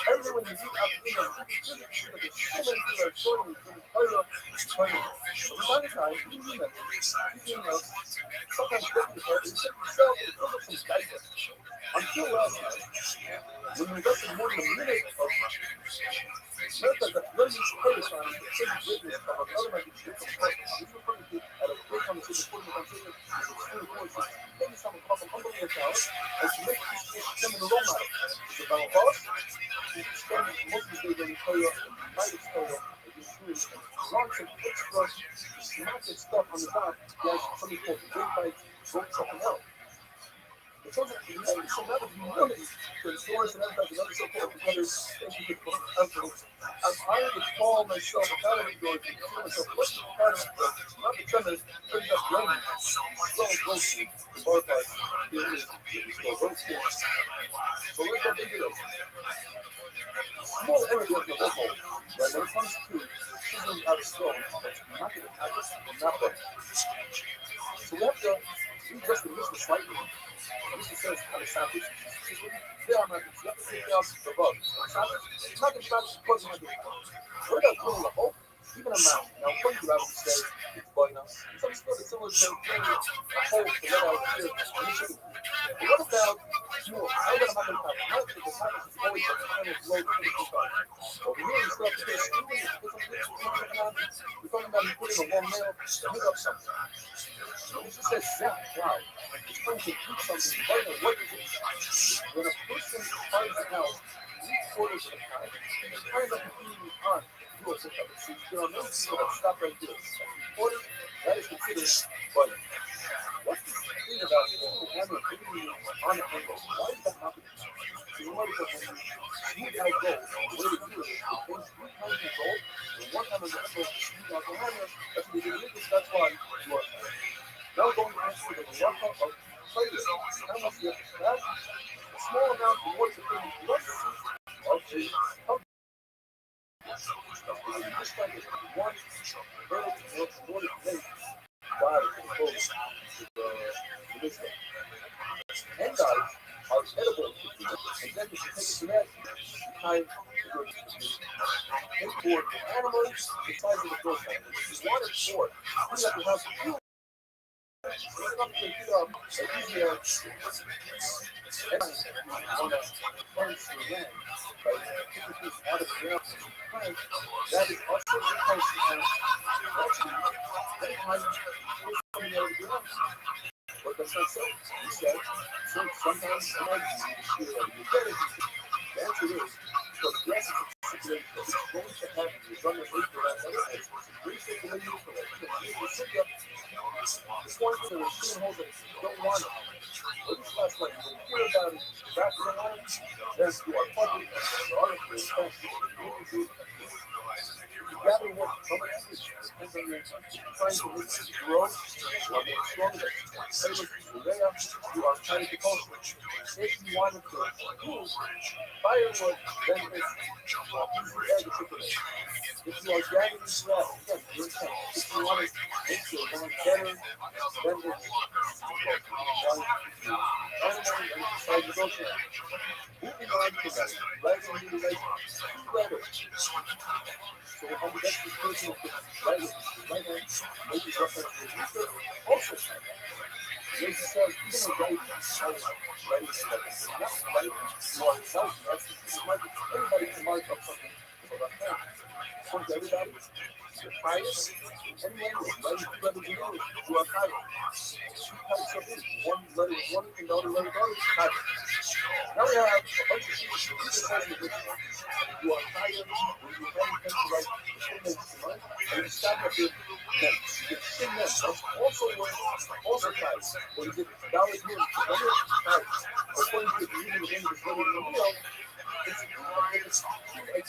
Everything when you do out the there's so many people that are joining from Torah. From time to time, you do that. Sometimes get yourself, and check yourself, and build up some guidance. Until last night, when you invested more than a minute of America that learning Kurdish on the same witness of another manuscript from Turkey. This is referring to at a great conversation, putting the conversation with extreme voices, taking some of the humbling talent, and to make this them in the role model. The Bible calls, to spend most of the day in Torah, and United Torah, and you're doing lots of extra smacking stuff on the top, like something called great bites, don't something else. It's also so that is humility to influence and impact another so-called competitors. I'm honored to call myself a pattern of joy to consider myself less than a pattern of joy, not the feminist, turning up young, slow, ghostly, glorified, so let's go into this. Small energy of the local, right? When it comes to choosing out of stone, that's not going to happen, not right. So we have to readjust the mission slightly. This is says on the Sabbath. They are not going to take out the bug. Sabbath, it's not going to stop because of the we're not putting a hope, even a mountain. Now, according to Rabbi says, it's bugging us. It's understood that someone says, playing a hope to let out here. But what about more? How about I'm not going to have the Sabbath is always a kind of low to the time. Over here, you start to get screwing. We're talking about putting a long nail to hook up something. It just says, yeah, wow. It's trying to do something. What is it? When a person finds out 3/4 of the time, it's kind of continuing on to do a pickup. So there are many people that stop right there. 3/4, that is considered funny. What's the thing about taking the hammer and putting it on the angle? Why is that happening? So you notice that when you smooth out gold, the way to do it is to bend 3 times the gold, and 1 time on the angle to smooth out the hammer. That's what you do. That's why you are. Now we're going to answer the miracle of failure. How much you have to have? A small amount of what the thing less of the help. This time is 1 bird of water plate. God is the and guys are edible. And then if you take it to that, time import animals the size of the profile. If you want it for, you have to have few. It's not to pick up an easier on a fence to land, right? Out of the ground, that is also the place that time is coming out of the ground. But that's not so. He said, sometimes you might be able to get it. The answer is, because yes, it's going to happen. You're going to wait for that other edge. Great circulation for that. This one for the shooting holes that don't want it. But this last one, when you hear about it, back in the line, there's you are public, the article is fast. You gather what somebody is depends on your trying to make it grow, you are more stronger, you are trying to culture. If you want it to move, firewood, then it's if you are gathering grass, again, you're saying, if you want to make your land better, then it's inside the ocean. Moving on to that, rising new relations, better. So the ambidextrous person of the right hand, maybe reference to the research, also Race says, even though right is not right, you are self, that's everybody can mark up something for that hand. So to everybody, you're highest, and then right, 2 letters in English, you are higher. 2 types of it, 1 letter is 1, and the other letter is higher. Now we have a bunch of people who decide the difference. You are higher when you have to write the same as and you stop at the next. You get same next. That's also when also types. When you get dollars here, types. According to the reading of English, whether in the wheel, it's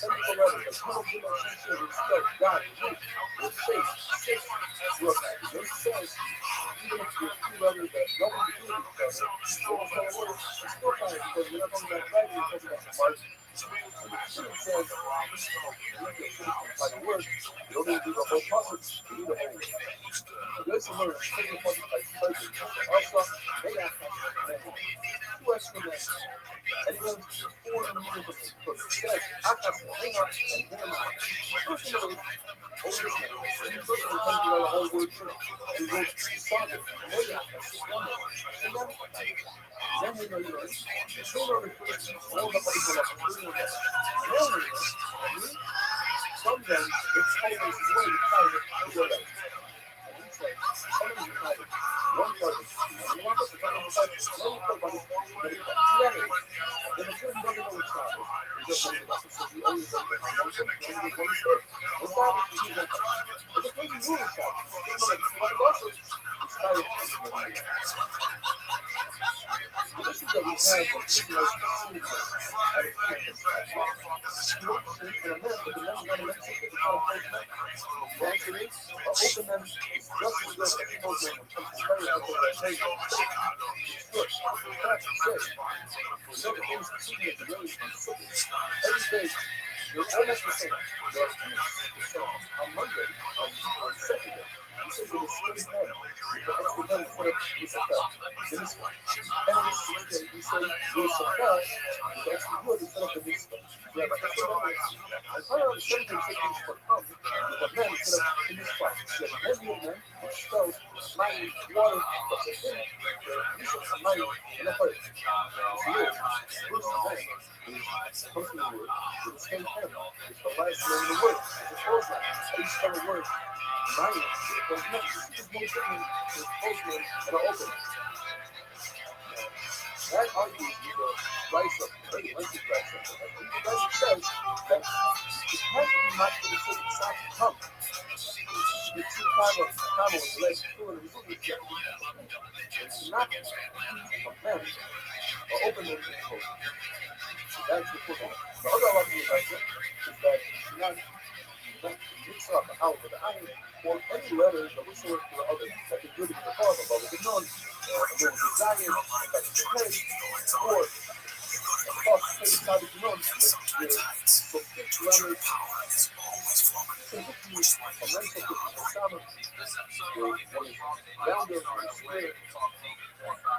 identical letters. There's no good attention, respect, God, truth, with faith, faith, work. It says, even if you're 2 letters that nothing to do with each other, still it's not a word, it's still fine because we're not talking about writing, we're talking about the mark. And the student says, by the word, you don't need to do the whole puzzle, you need the whole word. So there's some learning. second party like surgery. Also, they asked us two extra men. And it runs 400 meters of it. So it says, Akas, Hema, and Hema. Personally, over this man, personally, comes to the whole word for it. He goes, Father, Moya, and then we know, the children refers to all the people of the children. Some of them, it's always way to try to go there. And he said, some of them tried it. One person, and you want to put on the side, let me put on it, then the children doesn't know which side. He just wants to go. So he always does it on one side, and he goes one side. One side, he goes one side. It's a crazy rule inside. You know, like, but also, it's kind of the issue that we have with tribulation at a Christian you don't sleep in a man, but the men got to make something to try to play back. The answer is, open them is just as good as a program when it comes to prayer as they are praying. It's good. That's good. The other things that keep me at the really every day, they're almost the same. They're the same. On Monday, on Saturday, you say you're the same man. You're the extra man in front of Yisrael. Then it's fine. And on the sixth day, you say you're surprised. You're extra good instead of the Yisrael. You have an extra man. And finally, on the seventh day, you say Yisrael comes. You have a man instead of the Yisrael. You have a heavy man, which spells mighty water, but the thing, Yisrael mighty, and the fire. It's weird. First man is comes from the word. It's the same thing. It's the last name of the word. It's a close line. Each spell a word. Mighty. There's no difference between a close name and an open name. That argues with the rights of very lengthy rights of the rights says that it has to be matched with a certain size of tongue. The two comma was less true and resilient. It's not a man or open name is close. That's the first one. The other argument I get is that not mix up the out with the iron or any letters that whatsoever to the other that could really be the father, but with the none, and there was a giant like the place or across the side of the none with so 6 letters can hit you a mental with the sound of down there on the square. And the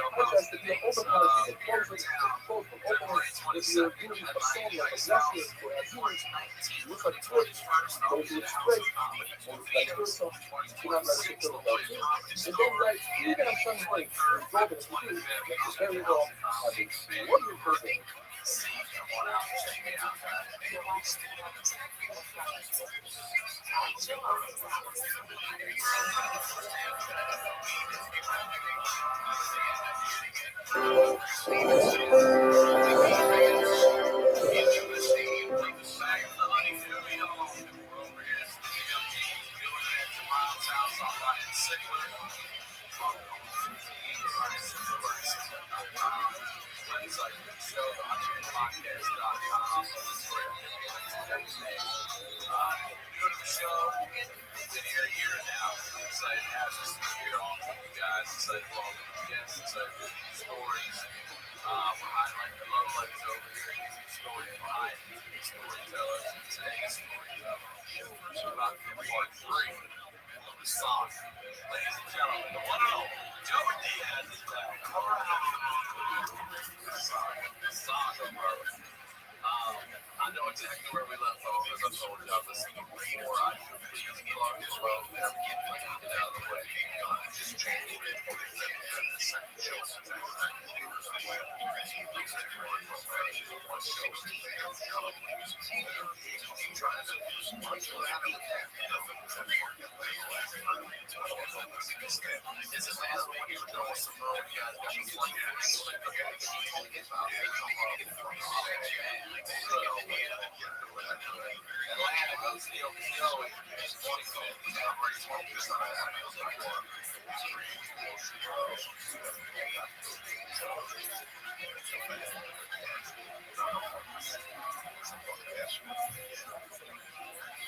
contrast to be an open house, the closed from open, if you're doing a song like a lesson for Azure, it looks like church, but if it's straight, or it's like church song, you're not like to fill it out here. And then like, even on some things, it's broken if you do, it's very well habits. What do you think? I know exactly where we left off, as I told you. I've listened before. I please plug as well. Never get it out of the way. Just change it.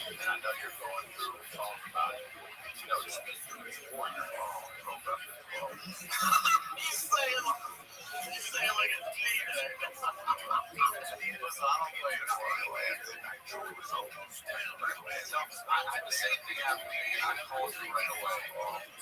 And I know you're going through and talking about it. You know, just get through this war. You say it like a teenager. Listen, I don't play it for the I had the same thing happen to me. I called you right away.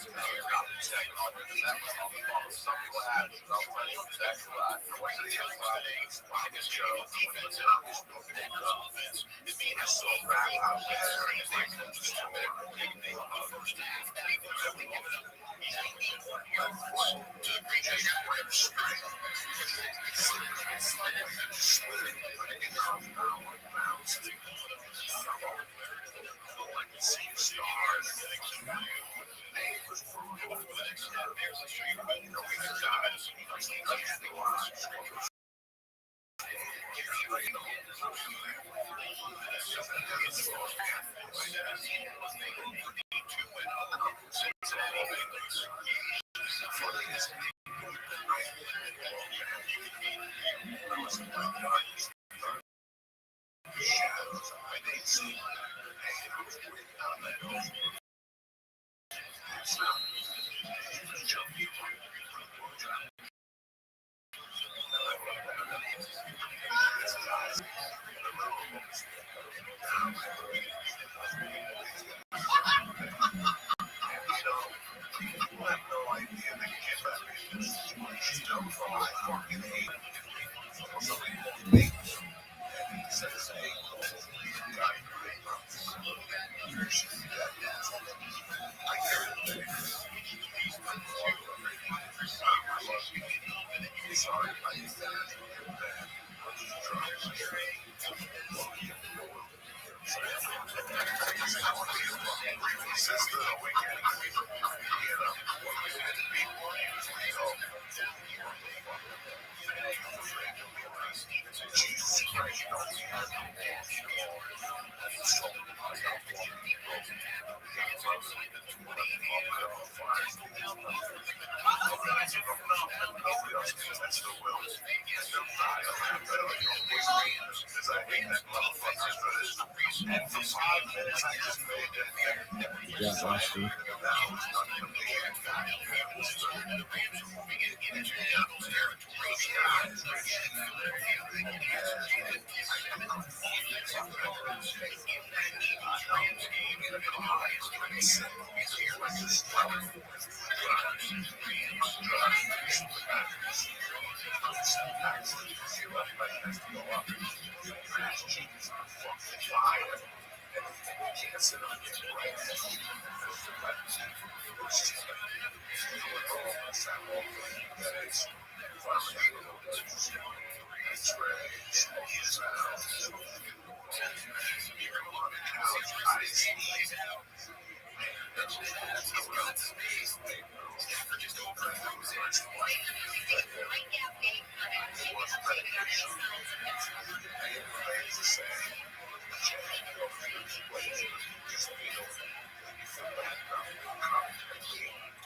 Yeah, last week.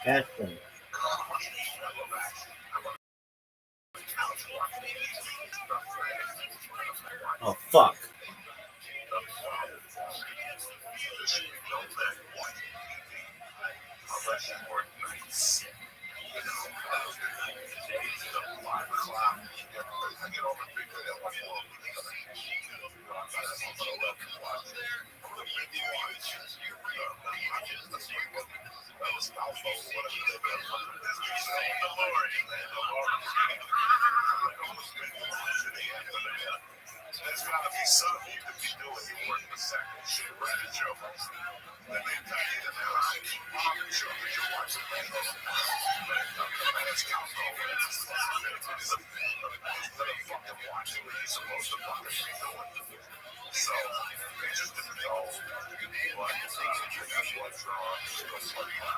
Catherine. Oh fuck. There's gotta be something you could be doing. You work the second shit, right? A joke. Then they tell you that they're like, oh, you're sure that you're watching the let's count over. Let them fucking watch it when you're supposed to fucking be doing. So, they just didn't know. Like, that's what's wrong. What's wrong?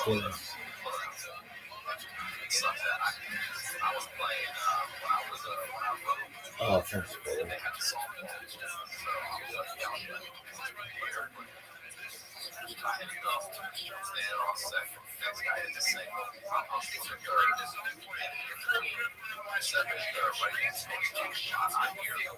Yeah. I was playing when I wrote. Oh, thanks. And they had a softball pitch down, so I was young. I hit it up, stand off second. Next guy hit the single. I'm swinging third. Second, third, right hand swing. Shot. I hear him.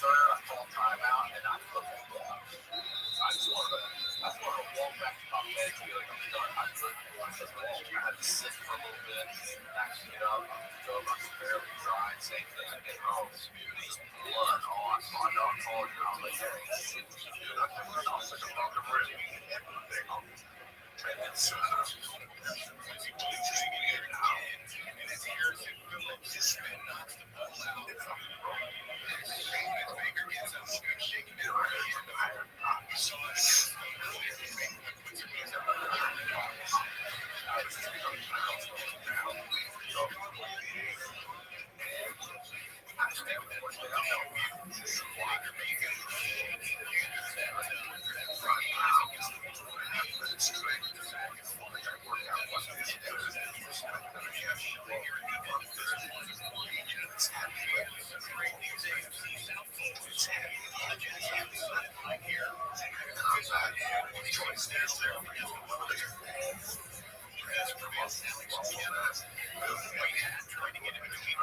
Third, I called timeout, and I put the ball. I just wanted to walk back to my bed and be like, I'm done. I had to sit for a little bit, actually get up, go up, I was barely dry, same thing. I get home, just blood. Oh, I know I'm calling you. I'm like, hey, shit, dude, I was like a fucking rib. And it's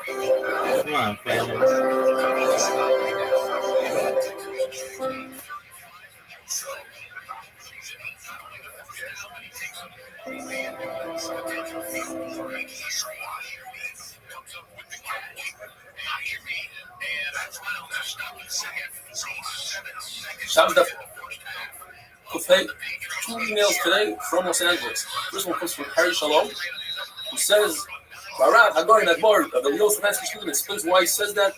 Come on, family. Shabbos Kufay, 2 emails today from Los Angeles. First one comes from Harry Shalom, who says, Barat, Hagar, and Admar, the Yosef Hansky student explains why he says that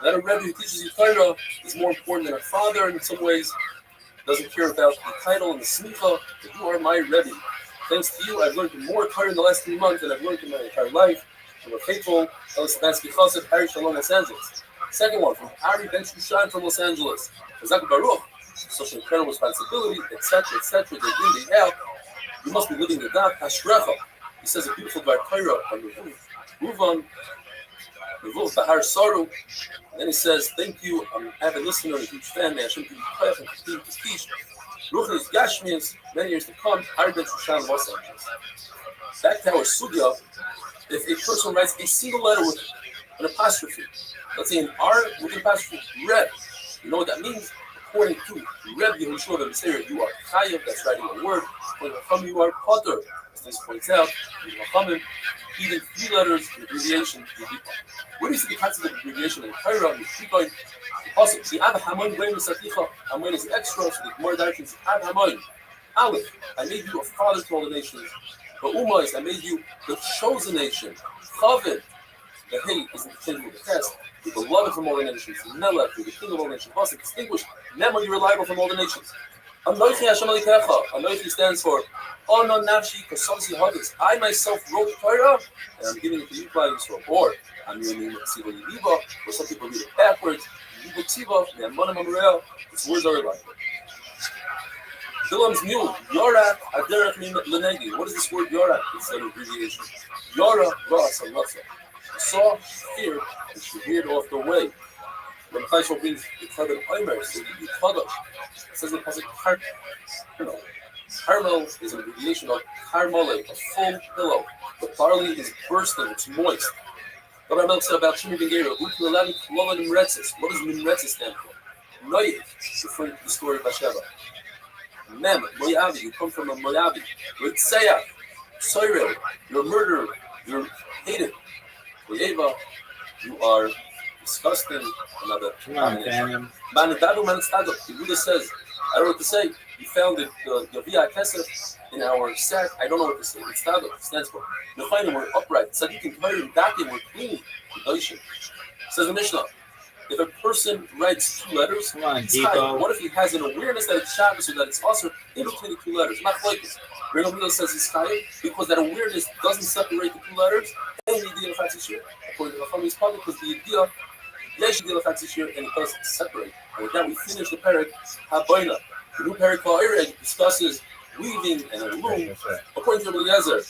a Rebbe who teaches you Torah is more important than a father, and in some ways doesn't care about the title and the smicha, but you are my Rebbe. Thanks to you, I've learned more Torah in the last 3 months than I've learned in my entire life. I'm a faithful Yosef Hansky Chassid, Harry Shalom, Los Angeles. Second one from Ari Ben Shushan from Los Angeles. Chazak Baruch, social incredible responsibility, etc., etc. They in, they out. You must be living the dot. Ashrecha. He says a beautiful Bar Torah on the move on. Revolt Bahar Saru. And then he says, thank you. I'm an avid listener, a huge fan. May Hashem give you prayer and continue to teach. Ruchnis Gashmias, many years to come. Ari Ben Shushan, Los Angeles. Back to our sugya. If a person writes a single letter with an apostrophe, let's say an R with an apostrophe, Reb. You know what that means? According to Reb Yehoshua ben Beseir, you are Chayav, that's writing a word. According to Chacham, you are Potter. As this points out, in Chachamim, even 3 letters, an abbreviation, what is the concept of abbreviation in Torah? Also, see, Ab Hamon, Reim Saticha, Hamon is extra, so the more directions, Ab Hamon. Aleph, I made you a father to all the nations. But Umais, I made you the chosen nation. Chavit, the hate is interchangeable with the test. The beloved from all the nations. Melech, the king of all nations. Hasa, distinguished. Nema, you're reliable from all the nations. Anoichi Hashem Alikecha. Anoichi stands for Ono Nafshi Kosovsi Hadis. I myself wrote Torah, and I'm giving it to you by Yisrael. Or I'm using it Tziva Yiva, or some people read it backwards. Yiva Tziva, Ne'amana Mamreel. These words are reliable. Bilam's mule, Yorak Aderech Lenegi. What is this word Yorak? It's an abbreviation. Yora Ras Alafa. Saw, feared, and she veered off the way. When Chaishol brings the Kevin Omer, so you Kadosh. It says it has a Carmel. Carmel is an abbreviation of Carmole, a full pillow. The barley is bursting, it's moist. Rabbi Melch said about Shimi Ben Gera, what does Nimretzes stand for? Noyit, referring to the story of Bathsheba. Mem, Moyavi, you come from a Moyavi. Ritzayah, Soirel, you're a murderer, you're hated. Oyeva, you are disgusting. Another. Come on, fam. The Buddha says, I don't know what to say. You found the Via Kesef in our sack. I don't know what to say. It's Tado, stands for. You'll find them, we're upright. Tzaddik and Tahir and Dakim, we're clean. Says the Mishnah. If a person writes 2 letters, come on, what if he has an awareness that it's Shabbos or that it's also in between the 2 letters? Not like this. Rabbi says he's chayav because that awareness doesn't separate the 2 letters, and Ein Yediyah L'Chatzis according to the Chachamim, is public because the Yediyah, Yesh Yediyah L'Chatzis, and it does separate. And with that, we finish the parak HaBoina. The new parak Ha'ireg discusses weaving and a loom. According to Rabbi Eliezer,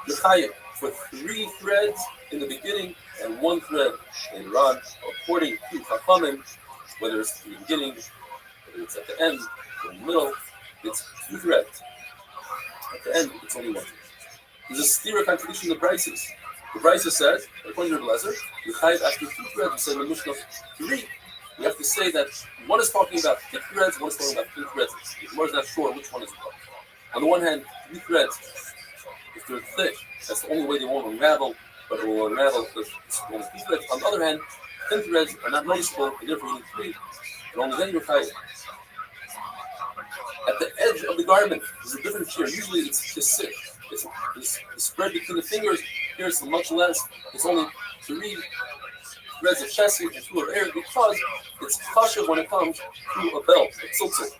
you're chayiv for 3 threads in the beginning and 1 thread later on. According to Chachamim, whether it's in the beginning, whether it's at the end, or in the middle, it's 2 threads. At the end, it's only 1 thread. There's a stira contradiction in the Brises. The Brises says, according to Rabbi Eliezer, you're chayiv after 2 threads. We say in the Mishnah 3. We have to say that one is talking about thick threads, one is talking about thin threads. The Gemara is not sure which one is what. On the one hand, 3 threads, if they're thick, that's the only way they won't unravel, but it will unravel if it's only 3 threads. On the other hand, thin threads are not noticeable, and therefore you need 3, and only then you're chayiv. At the edge of the garment, there's a different shear. Usually it's just 6. It's spread between the fingers. Here it's much less. It's only 3 threads of chesed and 2 of air because it's kasha when it comes to a belt, a tziltzil.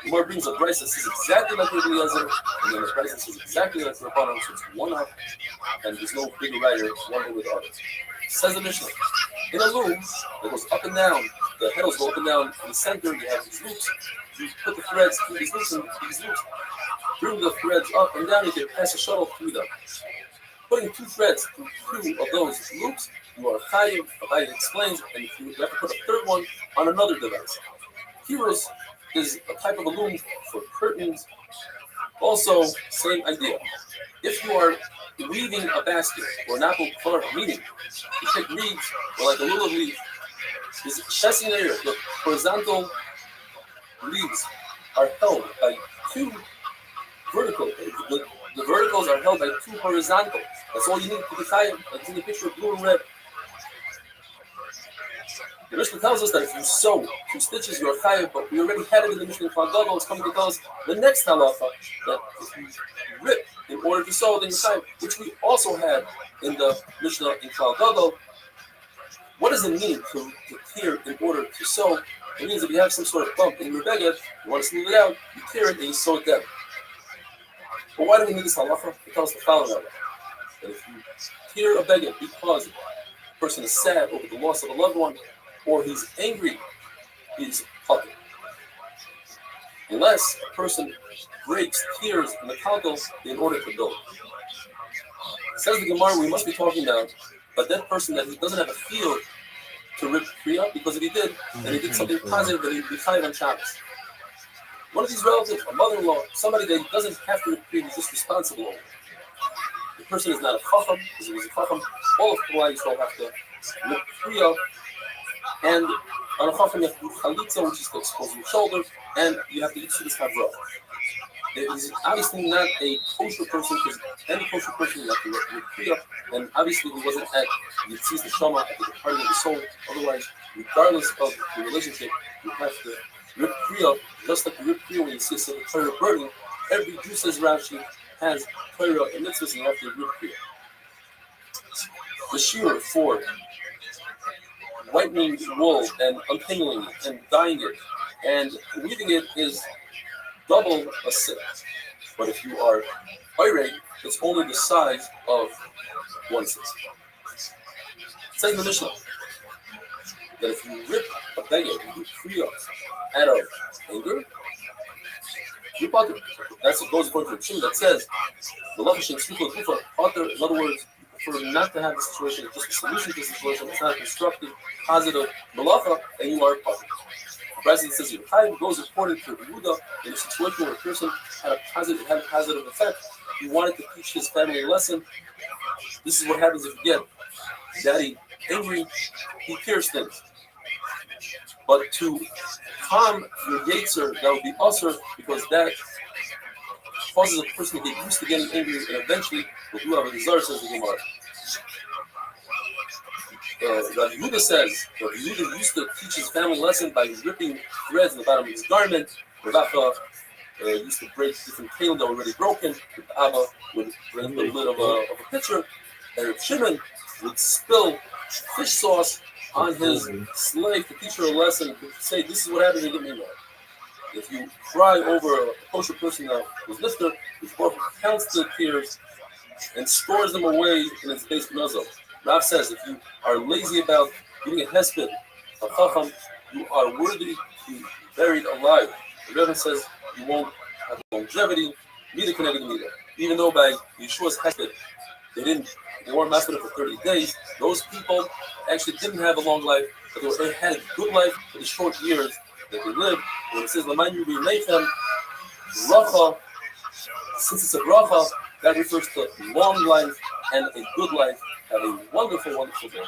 The Gemara brings a price that says exactly like Rabbi Eliezer, and then the price that says exactly like the Rabbanan, so it's one up, and there's no bigger rider one over the other. Says the Mishnah, in a loom that goes up and down, the handles go up and down. In the center, you have these loops. You put the threads through these loops, and these loops bring the threads up and down. You can pass a shuttle through them. Putting 2 threads through 2 of those loops, you are chayiv. Rabbi explains, and you have to put a 3rd one on another device. Kiros is a type of a loom for curtains. Also, same idea. If you are weaving a basket or an apple cart, meaning you take reeds or like a lulav leaf, this chesed area, the horizontal leaves are held by 2 vertical. The verticals are held by 2 horizontal. That's all you need to be chayiv. Like in the picture of blue and red. The Mishnah tells us that if you sew 2 stitches, you're chayiv, but we already had it in the Mishnah in Klal Gadol. It's coming to tell us the next halacha that if you rip in order to sew, then you're chayiv, which we also had in the Mishnah in Klal Gadol. What does it mean to tear in order to sew? It means if you have some sort of bump in your beged, you want to smooth it out, you tear it and you sew it down. But why do we need this halacha? It tells us the following halacha: that if you tear a beged because the person is sad over the loss of a loved one, or he's angry, he's puzzled. Unless a person breaks tears in the kalkos in order to build. Says the Gemara, we must be talking about a dead person that he doesn't have a field to rip kriya, because if he did, then he did something positive that he'd be chayiv on Shabbos. One of these relatives, a mother-in-law, somebody that doesn't have to rip kriya, he's just responsible. The person is not a chacham, because if he's a chacham, all of K'lai Yisrael have to rip kriya. And on a chacham, you have to do chalitza, which is to expose your shoulder, and you have to eat this havra. He's obviously not a kosher person, because any kosher person you have to rip kriya, and obviously he wasn't at Yitzis Neshama, at the departing of the soul. Otherwise, regardless of the relationship, you have to rip kriya, just like you rip kriya when you see a Torah burning. Every Jew, says Rashi, has Torah and mitzvahs, and you have to rip kriya. The shear for whitening wool and untangling it and dyeing it and weaving it is double a sit. But if you are irate, it's only the size of 1/6. It says in the Mishnah that if you rip a beged, you kriya out of anger, you potter. That's what goes according to the Shim that says the lachashin tzvukah kufa potter. In other words, you prefer not to have the situation, just a solution to the situation. It's not a constructive, positive malacha, and you are potter. The President says your chayiv goes according to Yehuda in a situation where a person had a positive effect. He wanted to teach his family a lesson. This is what happens if you get daddy angry, he tears things. But to calm your yetzer, that would be usher, because that causes a person to get used to getting angry, and eventually will do have a desire, says the Gemara. Rabbi Yehuda says, Rabbi Yehuda used to teach his family lesson by ripping threads in the bottom of his garment. Rabbi used to break different kelim that were already broken. The Abba would bring the lid of a pitcher, and Reb Shimon would spill fish sauce on his slave to teach her a lesson, to say, this is what happened, to get me mad. If you cry over a kosher person that was lifter, the Baruch counts the tears and stores them away in its base nozzle. Rav says if you are lazy about giving a hesped, a chacham, you are worthy to be buried alive. The Rebbe says you won't have longevity, neither can anything either. Even though by Yeshua's hesped, they weren't masculine for 30 days, those people actually didn't have a long life, but they had a good life for the short years that they lived. When it says, Laman Yubi Leichem, Racha, since it's a bracha, that refers to long life and a good life. Have a wonderful, wonderful day.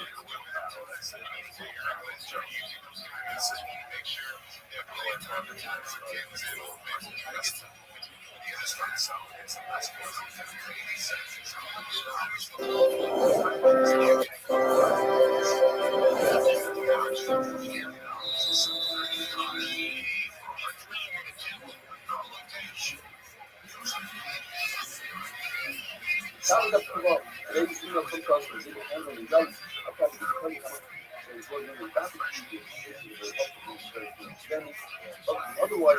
Otherwise,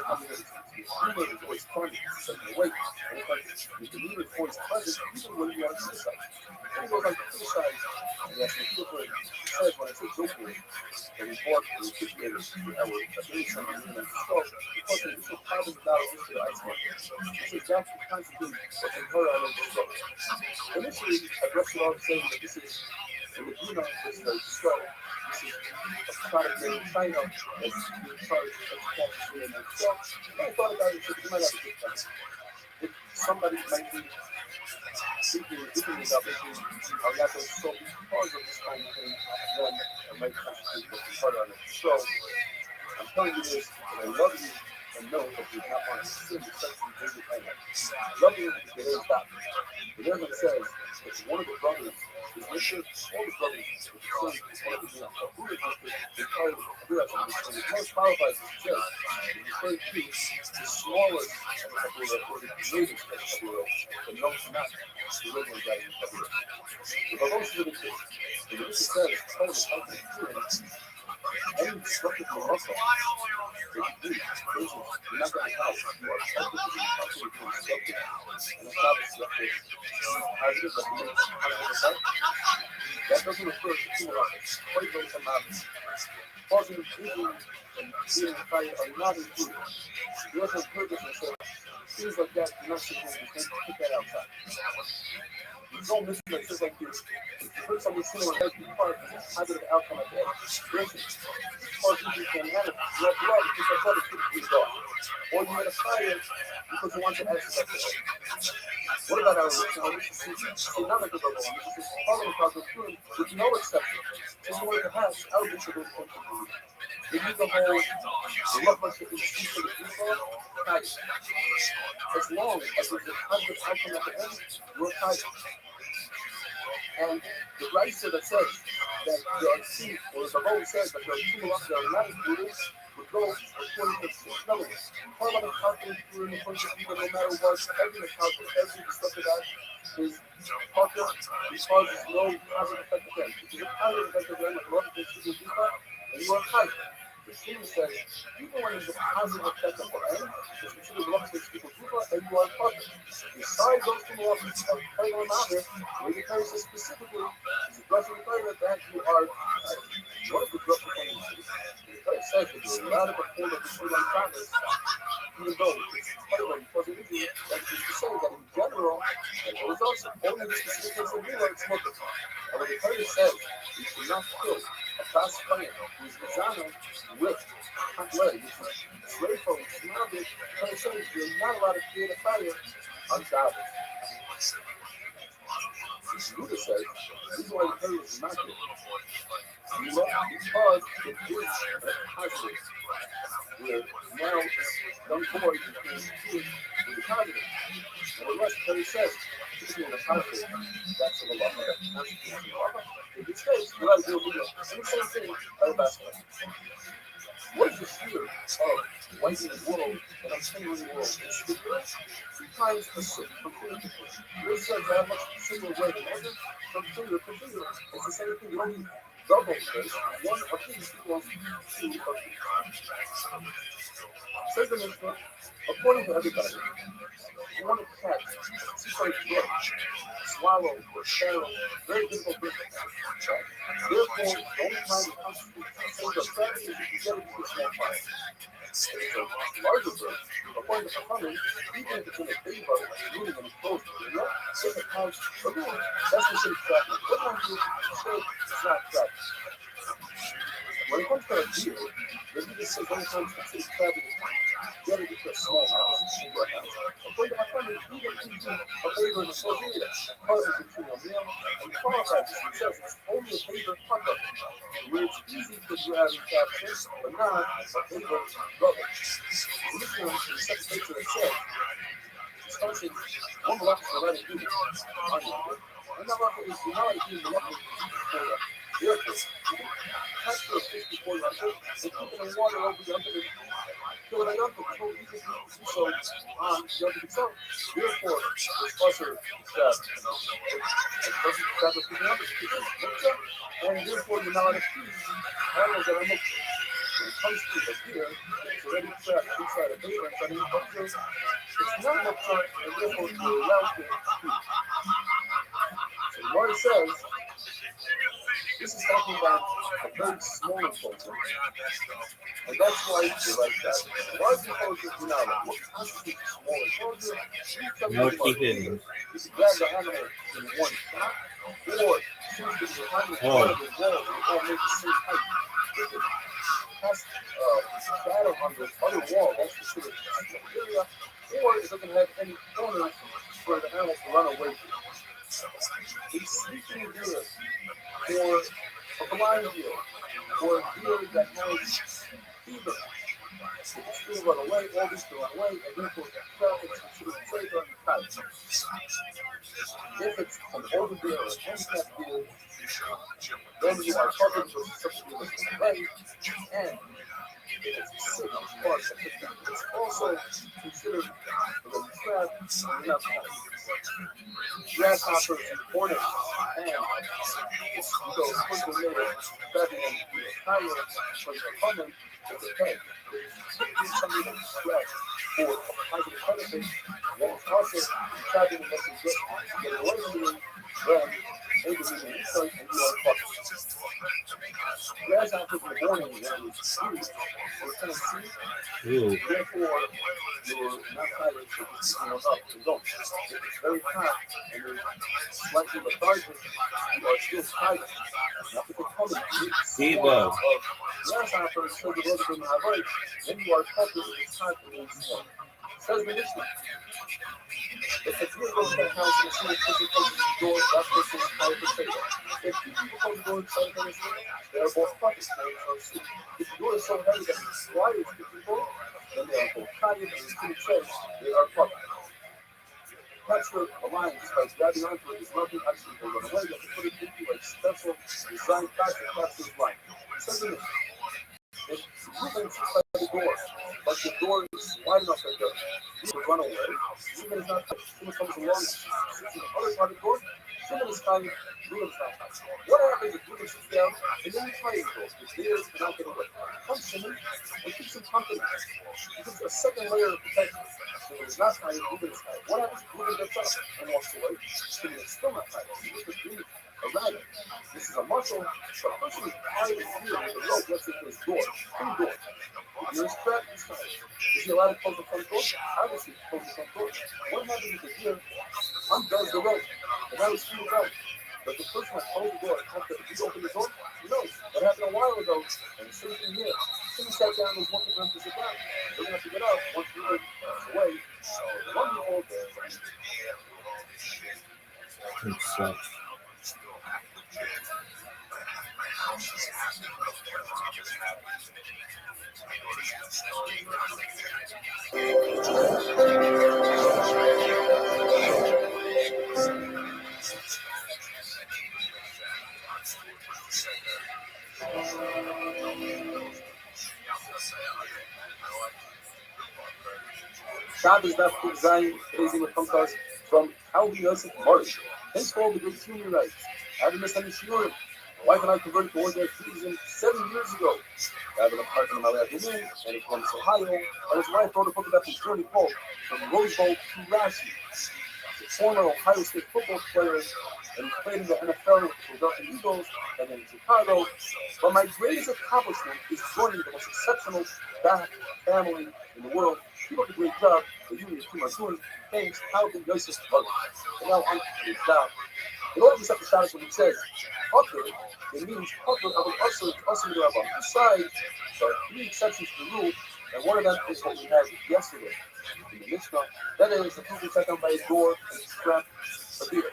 humor is always fun, taking away. You can even voice present even when you are criticized. When you go like criticize, you have to feel good. Says when I say joking, and we bought the refrigerator for our something in the store, because it's so positive about this to the ice cream. This is exactly the kinds of things that they heard all over the store. Initially, I brushed it off saying that this is the Laguna, this is the store. This is a product made in China that's being charged as tax here in the store. And I thought about it and said, you might have a good time. If somebody might be thinking about this, I'm not going to show you because of this kind of thing, then I might concentrate harder on it. So, I'm telling you this, and I love you, and know that you do not want to sin the sexually visit anyway. I love you, it is that. The Reverend says that one of the brothers is Mr. All the brothers is the son is one of the men. Who is Mr. Because the most qualified is just the referred to the smallest of the Kabbalah or the greatest of the Kabbalah, but no, not the regular guy in the Kabbalah. The most of it is this. The Rebbe says, told us how to do it. Any destructive muscle that you do, you're not going to help. You are effectively destructive and it's not destructive. Positive, but you that doesn't refer to two levels. Quite those amounts. Positive thinking and being in fire are not included. You also heard this and said, things like that, you're not supposed to put that outside. You don't miss it just like this. If you put something similar like you part of a positive outcome of that. For instance, positive can have it. You have blood because that blood is good for your dog. Or you had a fire because you want to access that blood. What about our original relationship? See, not like the double one. This is following God's food with no exception. Just wanted to have our relationship with God. They use the whole love us to speak for the people, tight. As long as there's a positive outcome at the end, we're tight. And the writer that says that there are two, or the Rabbi says that there are two laws that are not included, would go according to the spelling. Part of the calculation through in the function of no matter what, every calculation, every destructive act is partial because there's no positive effect of them. If you have positive effect of them, like love is to do and you are tight. The student says, even when there's a positive effect at the end, it's considered love is to do and you are perfect. Besides those two laws of Torah and Mother, where the Torah says specifically, is a blessing of Torah that you are tight. What is the blessing of Torah? The Torah says that you're allowed to perform the Torah on Shabbos, even though it's Torah because it is you, that is to say that in general, and it was also only the specific case of Mila, it's Mother. And when the Torah says you should not kill a fast player who is Mizana with hot lead, which is slave for which is not it, the Torah says you're not allowed to create a fire on Shabbos. Buddha says, the reason why the Torah is not good, because it is a positive. Where now young boys and kids with the positive. And the rest, the Torah says, typically in a positive, that's in the law. In this case, you have to do a video. And the same thing out of basketball. What is the fear of whitening the world and untangling the world? It's the first 3 times a city from clear to clear. Yours says that much similar way than other from clear to clear. It's the same thing. You don't need double this, one of these equals 2 of these. Says the Mishnah, according to everybody, you want to catch two blood, swallow, or swallow, very difficult business. Therefore, the only time it comes to the practice is if you get it to a small fire. If it's a larger bird, according to Muhammad, even if it's in a big bird, moving and close to the net, if it has a balloon, that's considered trapping. What kind of fish is not trapping? When it comes to a deer, the deer says when it comes to fish trapping, you gotta get to a small house. According to Muhammad, even if you do a favor in the Soviet, causes between a male and qualified, he says it's only a favor hunter, where it's easy to grab and capture, but not a favor brother. In this one, the second picture that says, starts in one block to the right of duty. And that block is behind being the level for the airfield. Capture a fish before you enter, and keep it in water over the under the kill it up, but so easy to do so on the other itself. Therefore, it's also that and therefore you're not a feed animals that are mixed. When it comes to the deer, it's already trapped inside a beaver and trying to mixture. It's not mixture, and therefore you're allowed to feed. So the Lord says, this is talking about a very small enclosure. And that's why you're like that. Large enclosures, you're not allowed. What constitutes a small enclosure? No keeping. You can grab the animal in one shot, or choose the behind the wall or make the same height. If it has shadow on the other wall, that's considered a area, or it doesn't have any corners for the animal to run away from. A sleeping deer, or a blind deer, or a deer that has fever. If it's still run away, all these can run away, and therefore it's considered a trade on the type. If it's an older deer or a handicapped deer, then you are covered with something that's ready, and if it's sick, it's also considered a trap and not grasshoppers and hornets, and so quickly later, trapping them higher from the common to the head. There's something that's scratched for a positive benefit, and it's also trapping them to get away from them, then able to be inside and you are fucked. Grasshoppers were born in the area of food or Tennessee, therefore you're not tired to be keeping them up and don't. If it's very hot and you're slightly lethargic, you are still tired. Not to become a Debo. grasshoppers so the road doesn't have right, then you are covered with the time to move more. Says the Mishnah. If the deer goes to the house and see a person comes to the door, that person is tired to say that. If two people come to the door inside the house, they are both puppets. If the door is so heavy that it requires two people, then they are both tired and in says they are puppets. Capture a lion just by grabbing onto it is nothing actually will run away. You have to put it into a special designed bag to capture the lion. Says the Mishnah. If the human sits by the door, but the door is wide enough that the human run away, human is not touched. Human comes along, sits in the other part of the door, human is fine, human is not touched. What happens if human sits down and then you try to go? The deer cannot get away. Comes human and keeps him company. He gives a second layer of protection. Human is not tired, human is tired. What happens if human gets up and walks away? Human is still not tired. Human is a rabbit. This is a muscle. So a person is tired of fear with the rope lets into his door. Two doors. If you're strapped inside, is he allowed to close the front door? Obviously, close the front door. What happens if the deer undoes the rope? And now he's free to go. But the person that closed the door after he opened the door, he knows what happened a while ago. And the same thing here. Someone sat down and was wanting for him to sit down. They're going to have to get up once the deer is away. Wonderful. Shabbos Daf Kuf Zayin, raising with Funkas from Albi Yosef Marsh. Henceforth, the great human rights. I haven't missed any shiurim. My wife and I converted to Orthodox Judaism 7 years ago. I have an apartment in Malaya Domain and in Columbus, Ohio, and his wife wrote a book about his journey called From Rose Bowl to Rashi. He's a former Ohio State football player, and he played in the NFL with the Philadelphia Eagles and in Chicago. But my greatest accomplishment is joining the most exceptional Bach family in the world. People do a great job. The Union team are doing things how the Yosef others. And now on to his job. In order to set the status when he says Pucker, it means Pucker of an usher to usher to Rabbi. Besides, there are 3 exceptions to the rule, and one of them is what we had yesterday in the Mishnah. That is, the people sat down by a door and strapped a beer.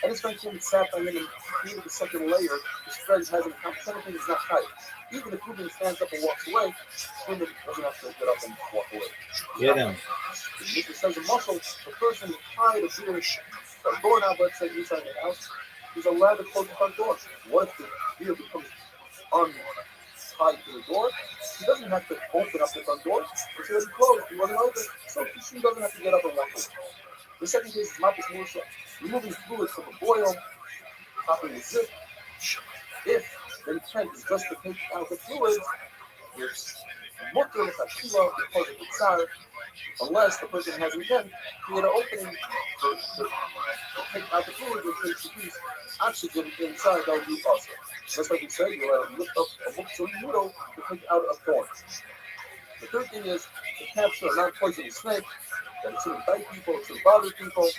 And his friend came and sat by him and created the second layer. His friend has an account. Anything is not tight. Even if Ruben stands up and walks away, Ruben doesn't have to get up and walk away. Get him. The Mishnah says a muscle, the person who tied a beer, a doorknob, let's say, inside the house, he's allowed to close the front door. What if the beer becomes untied to the door? He doesn't have to open up the front door. It's already closed. He wasn't open. So he doesn't have to get up and walk away. The second case is Mapis Mursha, removing fluids from a boil, popping the zip. If the intent is just to take out the fluids, it's mutter l'chashila because of the tsar, unless the person has intent to create an opening to take out the fluid, which takes the piece oxygen inside, that would be possible. Just like we said, you lift up a muktzah noodle to take out a thorn. The third thing is to capture a non-poisonous snake that it shouldn't bite people, it shouldn't bother people.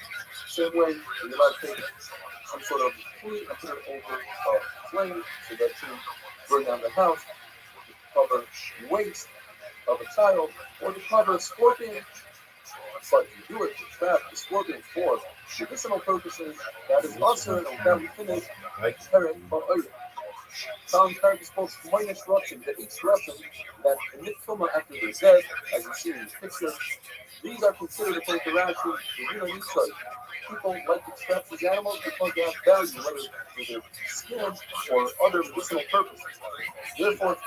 Same way, you're allowed to take some sort of food and put it over a flame so that it shouldn't burn down the house, to cover waste of a child, or to cover a scorpion. But if you do it to trap the scorpion for medicinal purposes, that is also an undoubtedly finished parent or oil. Found characters called minus Rothschild, the each Russian that emit tumor after they're dead, as you see in this picture. These are considered according to Rashi the human inside. People like to trap these animals because they have value, whether for their skin or other medicinal purposes. Therefore, if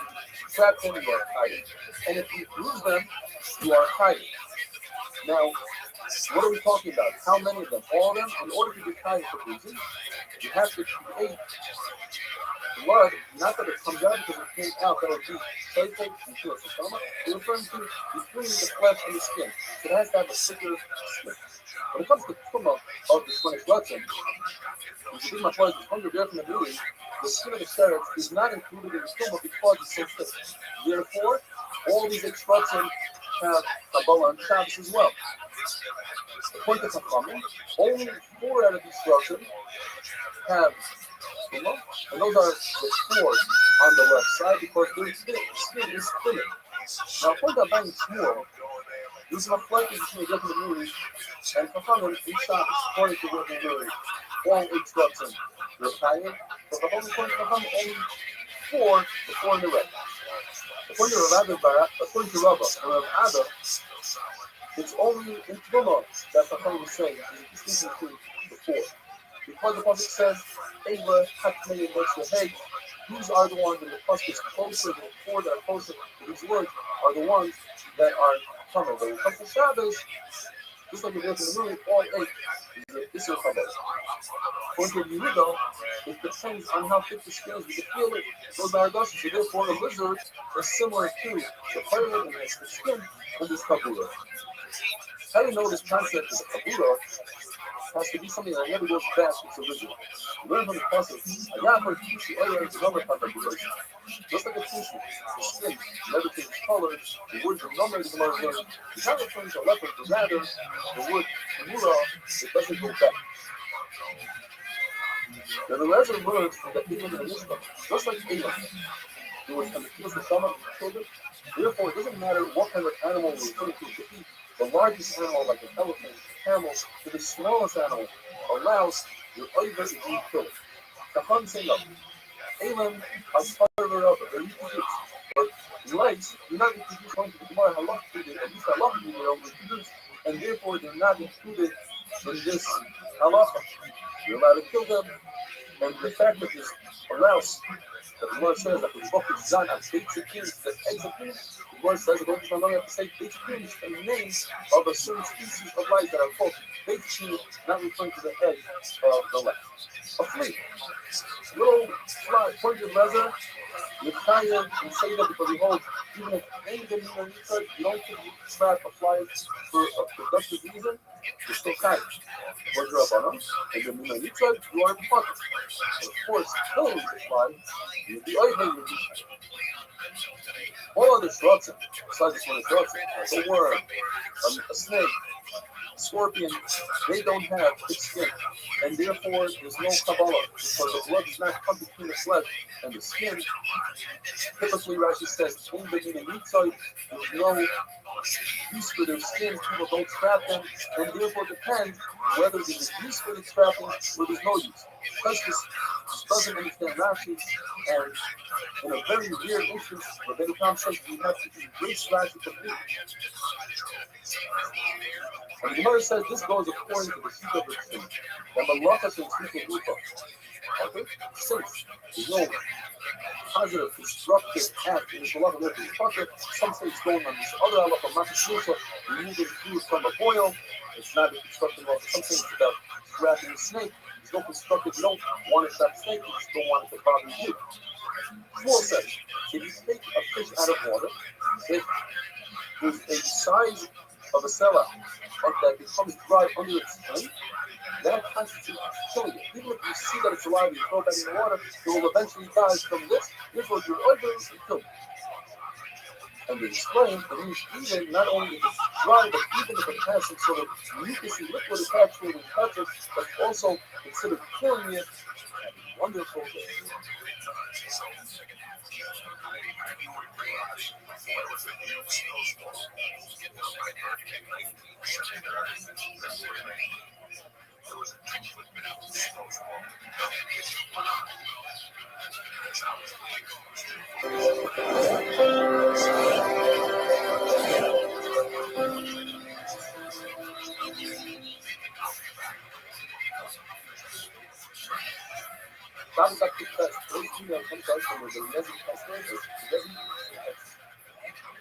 you trap them, you are hiding. And if you lose them, you are hiding. Now, what are we talking about? How many of them? All of them? In order to be hiding for losing, you have to create blood, not that it comes out because it came out, that would be playful into a stomach. We're referring to between the flesh and the skin. So it has to have a thicker skin. When it comes to tumah of the Spanish Russian, which is much larger, 100 years from the movie, the skin of the carrot is not included in the tumah because it's so thick. Therefore, all these extractions have Kabbalah and Shabbos as well. According to Chachamim, only 4 out of these structures have tumah, and those are the 4 on the left side because their skin is thinner. Now, according to Rabbi Shmuel, this is a flight between the different movies and Chachamim in Shabbos, according to the different all instructions. They're higher, but the only according to Chachamim, only 4, the 4 in the red. According to Rabbi and Rav Ada, it's only in Tumah that Chachamim is saying is distinction between the 4. Because the Pasuk says, Eva, Hakmei, and Hey, these are the ones that the Pasuk is closer, the 4 that are closer to these words are the ones that are Tumah. But when it comes to Shabbos, just like we did in the movie, all 8 is Isser Chabad. According to Yehuda, it depends on how thick the skin is. We can feel it. Those are Dushes. So therefore, a lizard is similar to the pirate and has the skin of this Kabbalah. How do you know this concept of the Kabbalah has to be something that never goes back to the lizard? You learn from the Pasuk, just like a tissue, the skin never changes color, the word the number is the learn. It's not referring to a leopard, but rather the word Mura, it doesn't go back. Now the lesson learns from the Ibn and the Mishnah, just like Ibn, there was the stomach of the children. Therefore, it doesn't matter what kind of animal we're referring to eat. The largest animal, like an elephant, camel, to the smallest animal, allows your oyver to be killed. The Chum saying up, Elam has covered up, they're reproduced. But legs do not reproduce according to the Gemara halach, at least halach they don't reproduce, and therefore they're not included in this halacha. You're allowed to kill them, and the fact that this allows that Gemara says that the book is done at Beitzim, the eggs of penis. The Gemara says that we don't have to say Beitzim is the name of a certain species of life that are called Beitzim, not referring to the egg of the life. A flea, little fly, pointed leather. You tie them and say that because you hold, even if any of them you don't think you trap a fly for a productive reason, you're still tied. What you're up on them, and then you are in the pocket. And of course, killing the fly, you'd be ugly. All other shrubs, besides this one, shrubs, like a worm, a snake, a scorpion, they don't have thick skin, and therefore there's no Kabbalah, because the blood does not come between the flesh and the skin. Typically, Rashi says, in the meat side, there's no use for their skin, people don't trap them, and therefore it depends whether there's use for the trapping or there's no use. This doesn't understand Rashi, and in a very rare instance, Rabbi says we have to embrace Rashi completely. And the Gemara says this goes according to the Shita of the Shin. The Malachas and Shita Rupa. Okay? Since there's no positive, constructive act in the Malachas of the Shita, some say it's going on this other halacha, Makashusha, removing food from a boil. It's not a constructive halacha. Some say it's about grabbing a snake. There's no constructive. You don't want to trap a snake, you just don't want it to bother you. Shmuel says, if you take a fish out of water, if there's a size of a cellar that becomes dry under its skin, that constitutes killing it. Even if you see that it's alive and you throw it back in the water, it will eventually die from this. Therefore, you're ugly and kill it. And they explain that even not only if it's dry, but even if it has some sort of mucousy liquid attached to it when you touch it, that's also considered killing it. Wonderful.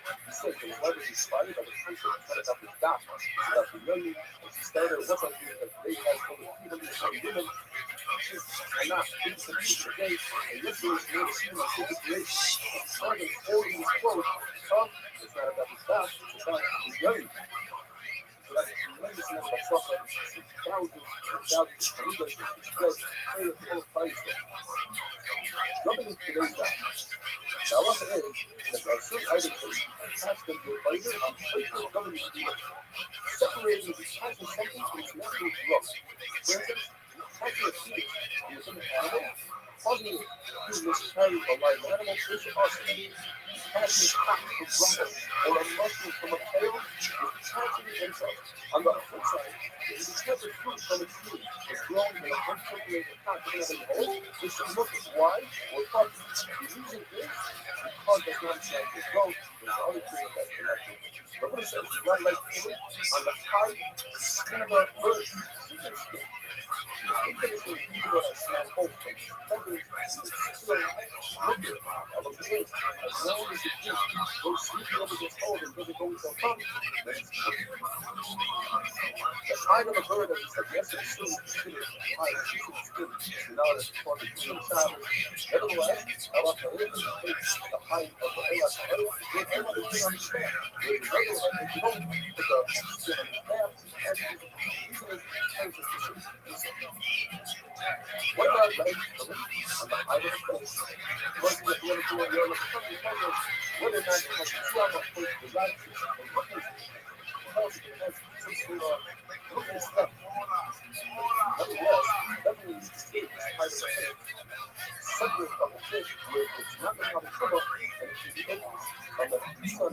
He said the weather is inspired by the country that is up with that. That the young and she started what I do that they have for the people women and not things to do today. And this is where the student of the great started holding his quote of it's not about the staff, it's about the young. So that's a tremendous amount of suffer, thousands and thousands of English spread all of Christ. Jumping into today's diet. Now, what it is that there are certain items that attach them to a fighter on faithful government deal, separating the attaching something from its natural growth. For instance, attaching a fetus within an animal, causing it to miscarry a live animal, fish, or something, attaching a cock from rumble, or a mushroom from a tail, is attaching the insult. On the flip side, if the attached fruit from its fruit is grown in an unpopulated continent in the hole, it should look wide or puffy. The reason is because there's not natural growth, there's other things that connect. But what it says is not like fruit on the high skin of a bird, you can skin. You can see people that smell cold. Something is still liquid of a bird. As long as it is, goes sleeping over this hole and doesn't go into a tongue, then it's the hide of a bird, as I said, yes, it's still considered hide. You know, it's called the human child. Nevertheless, I want to illustrate the height of the Elas Ha'el. With everyone to understand, with the regular, if you don't put the skin on the path, and usually turns into some. What about like the leaf on the height of the face? Working with the other two on the other country, whether or not you have to see how much place the light is, and what is it? Because it has some sort of looking stuff. Nevertheless, definitely needs to see this height of the face. Separate from the fish where it's not the common trouble, and it should be open. On the pizza,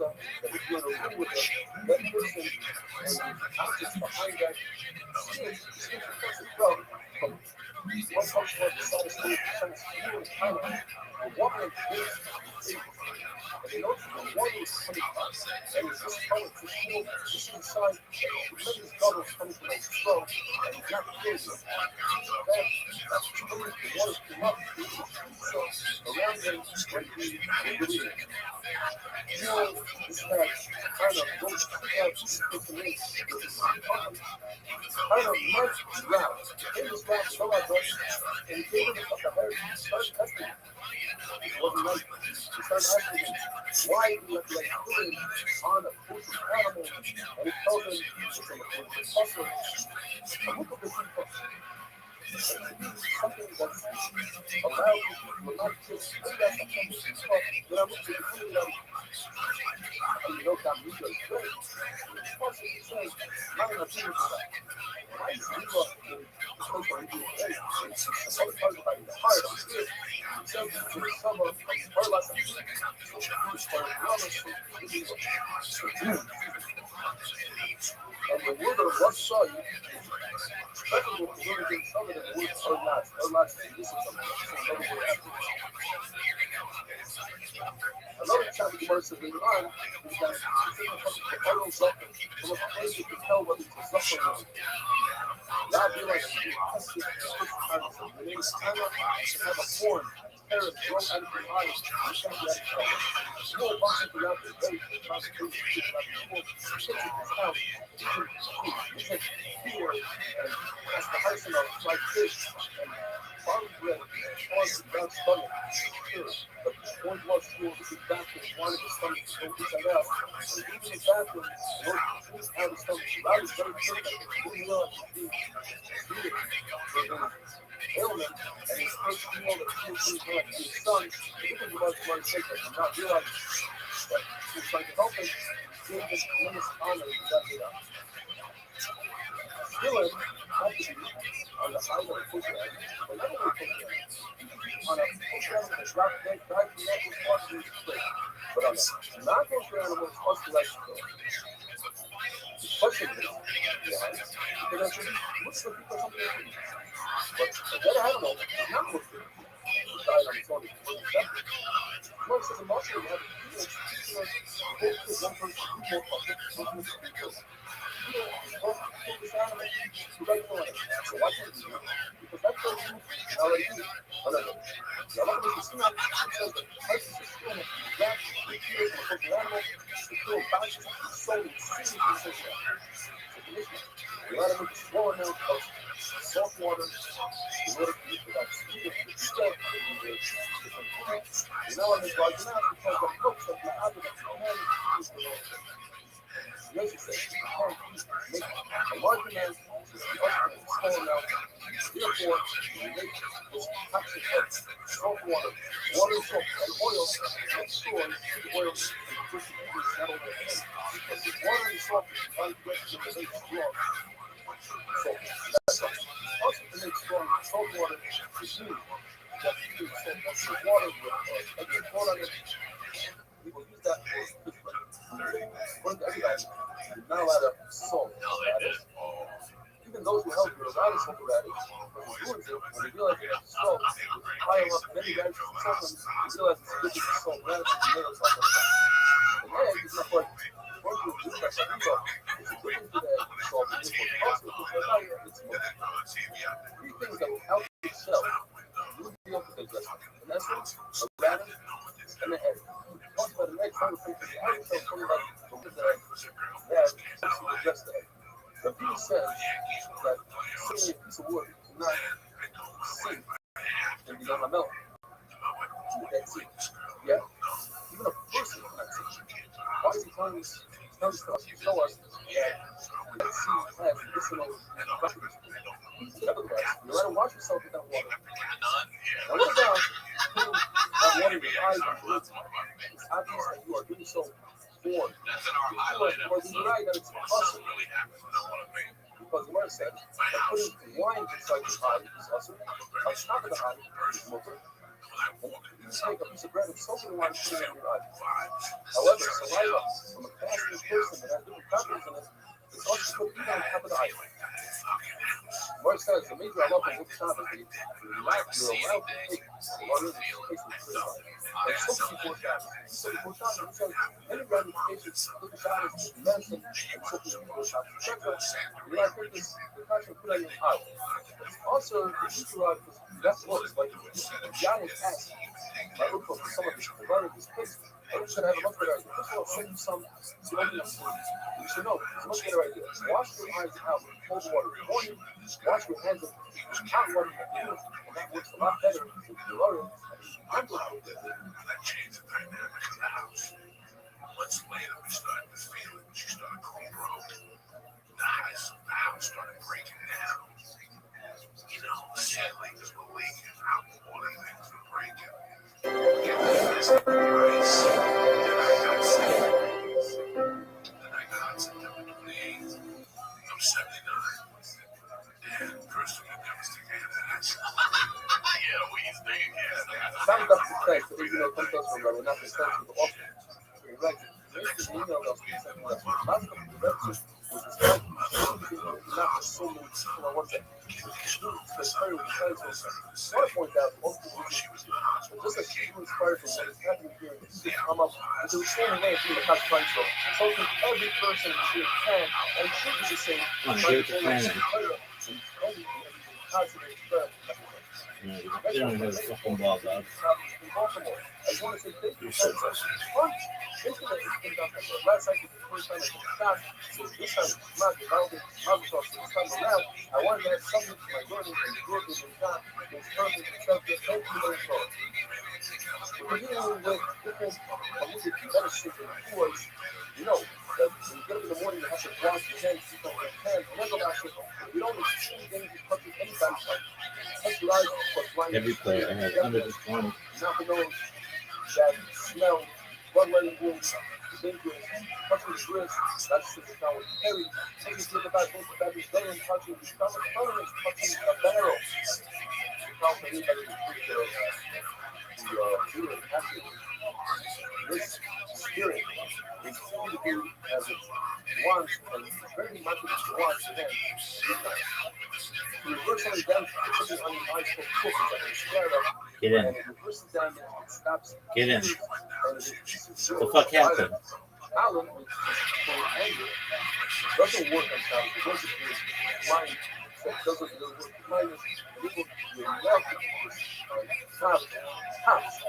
that if you're in a room with that person, and the objects behind that skin, the skin protects the drug from one function of the side of the sense fear and kind of the water and this and you notice the water is coming up, and it's this color, this shield, this inside, tremendous bubbles coming from that throat, and it's not crazy. That's tremendous, the water came up, so around when he was doing it. You know, this kind of goes to information. Kind of much route. In this route, so I got, and he gave him a very first testing. It wasn't like he started asking him why he left like putting on a crucial animal, and he told him it's a muscle. A look at this people. Something that's allowed people to not just do that something when I look at the food that you know that meat is good. It's possible to say, not in a food that why is he up in the place where he do it? The other part about the heart of the spirit, he says to the summer of her life, so it's for another and the word of Rothschild, especially with the word against some of the words or not, this is another word. Another topic of verse in Iran is that the oil suffering, from a place you can tell whether it's a suffering or not. Be like the name is China, have a form. Parents grow out of their eyes, no boxing for that, very concentration about the house, fear, and that's the hyphen of like fish, and farm bread, cause the down stomach, but one was school, this is bathroom, one of the stomach, so this and that, and even the bathroom, one out of the stomach, I was very sure that we love to ailment, and his first meal that he was going to his son, because he was going to take it, and not realize that he was trying to help him, give him tremendous honor and that it up. Dylan had to be on the side of the football, but not only football, on a football that dropped dead, died from that was partially straight, but on a non-kosher animal, it's also like the question is, why? Because what's the people something else? But that animal, not with it, died on its own. Well, it says a muscle you have a feelings, one person, people, this animal, you don't know it. So why can't you do it? Because that person already did it. Now, look at the skin, it says the price is still that, the fears of the animal, the still bounces, the soul, and sees the sensation. You let them explore now of salt water in order to get that speed of the step that you did. You know, and it's like now because the books of the other can use the Lord. Necessary, you can't make a large amount of small amount. Therefore, you make this toxic of salt water, water, salt, and oil, and store the oil and push it into settle their head. Because the water and salt are the rest of the make strong. So that's right. Also, to make strong salt water is new. You have to use salt water with a good water on it. We will use that for one to everybody. You're not allowed to salt radish. Even those who help you are allowed to salt radish. But who ruins it when they realize they have salt, pile up many radishes and salt them, they realize it's good to salt radish and tomatoes like that. And egg is not like one to do that, but it's a good thing to the salt. It's also good for fire. It's three things that will help yourself. You will be able to digest them. And that's a radish and the egg. Talk about the next time, the egg is something like the that address the egg. Rabbi says that certainly a piece of wood is not safe in the young milk. That's it. Yeah. Even a person is not safe. Why is he telling us to show us that seed has medicinal properties? Nevertheless, you let him wash yourself with that water. Now look down, put that water in your eyes and lips. It's obvious that you are doing so for you deny that it's possible. Because the word says that putting wine inside your eye is also on top of the eye is mutter. You take a piece of bread and soak it in wine and put it in your eye. However, saliva from a fasting person that has different properties in it is also put even on top of the eye. The word says the major Allah from which Shabbos you're allowed to take water and place it in your eye. And soak it before Shabbos. So before Shabbos, it says many ramifications look at Shabbos with medicine and soak it before Shabbos. You're allowed to take this precaution and put it on your eye. Also, the Israelites That's what it's like. John was asked, I look for some of this place. I should have a much better idea. First of all, send you some, you don't need to sleep. You should know, it's a much better idea. Wash your eyes out with cold water in the morning, wash your hands with hot water in the evening, and that works a lot better with your oil. I'm going to do that. That changed the dynamic of the house. Months later, we started to feel it. She started going broke. The house started breaking down. You know, the ceilings were leaking out, all the things were breaking. This race, then I got September 28th. I'm 79. And first thing I never stick a hand in that. Yeah, we think, yeah. Some of the text, the original context from Rabbi, not the text of the office. So you're right. This email that was sent to us. Last couple of lectures was described not so many people on one side. The story was very so I want to point out most people just as she was inspired from what is happening here in the city come up with the same way through the past time show. Something every person here can and should be the same. You don't have a fucking ball, dog. I just want to say thank you so much. Last night was the first time I took a shot, so this time it's not developing. This time around, I wanted to have something for my learning and growth in the time. It's perfect, it's subject, thank you very much. We're dealing with different medicine and toys. You know, that when you get up in the morning, you have to wash your hands, keep on your hands, and then go back to it. You don't exchange anything, touching anybody's life. Touch your eyes, but blind. Every player I have under this one. Not the nose, that smell, blood-letting wounds, dangerous, touching the wrist, that's just the power of carry. Taking to the back, both the baby's vein, touching the stomach, touching a barrel. You can't believe that it's feeling happy. This spirit is free to do as it wants, and very much as it wants to have. To reverse any damage, putting on your eyes for focus on the square up. Get in. And it reverses damage, it stops. Get in. What the fuck happened? Alan, which is anger, doesn't work on time. It doesn't use mind. So it doesn't work. Mind is able to melt house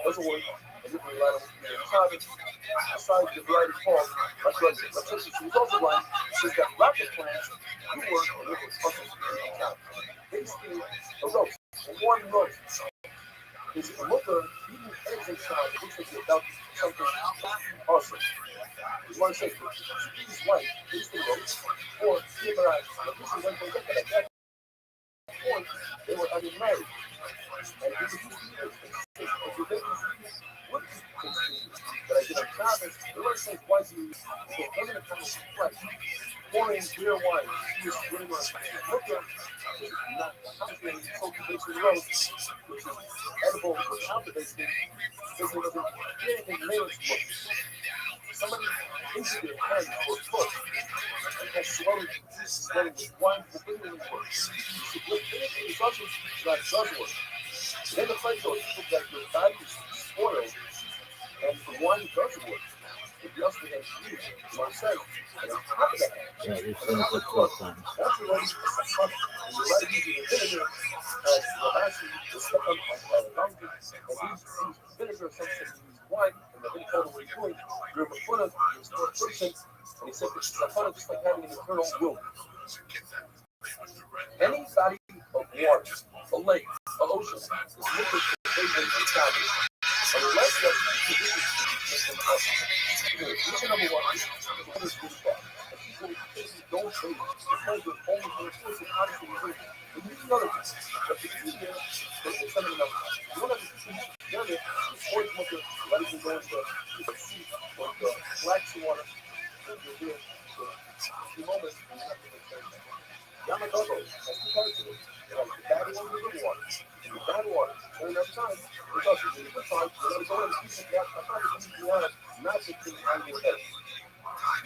doesn't work. And you can rely on your target. Aside the variety form, that's right. But since it's also blind, since that rocket plans, you work and look at fucking time. Basically, a roast, one roast. Is a mother eating eggs inside, it looks like you're about something awesome. Just want to say, his wife, is the roast, or give her eyes. But this is when they get at that point, they were having married. And this is if you're making what that I did on Shabbos, the Lord says, why do you so every time it's fresh, pouring clear wine, you use really much liquor, not concentrating cultivation roast, which is edible without the basin, because it doesn't get anything made of smoke. Somebody injured their hand or foot, and has swelling with wine for bringing in work. It's also that does work. Then the place where people that your body is spoiled, and the wine doesn't work. It just begins to use myself. And on top of that, Yeah, we've seen it 12 times. that's already a fun. And you're right using the vinegar as the last thing to step up on the donkey. And use vinegar, something to use wine, and the thing told him what he's doing. You're a foot of the person, and he said it's fun just like having an eternal womb. Any body of water, a lake, an ocean, is liquid favoring the salvation. Unless that's reason number one is what is good for. People don't say because they're only for explicit honestly religion. And here's another thing. The beginning there is something else. You don't have to put things together before you want to let it go into the sea or the black sea water. And you're here for a few moments and you have to make sense. Yamagogo has two parts of it. It has the bad water and the good water. And the bad water, during that time, it's also the good time, you let it go and keep it down. I'm not going to keep you out, not to keep it on your head.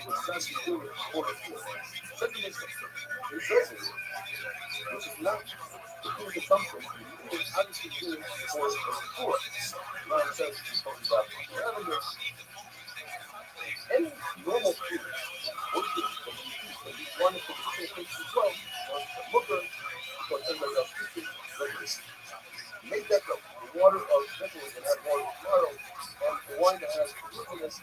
Which sounds to do with the second is reserve, which is not the food assumption. It is obviously doing for the poor. Now it says, any normal food, which is one of the particular things as well, looker, but then there's a speaking regular. wine that has fruitiness,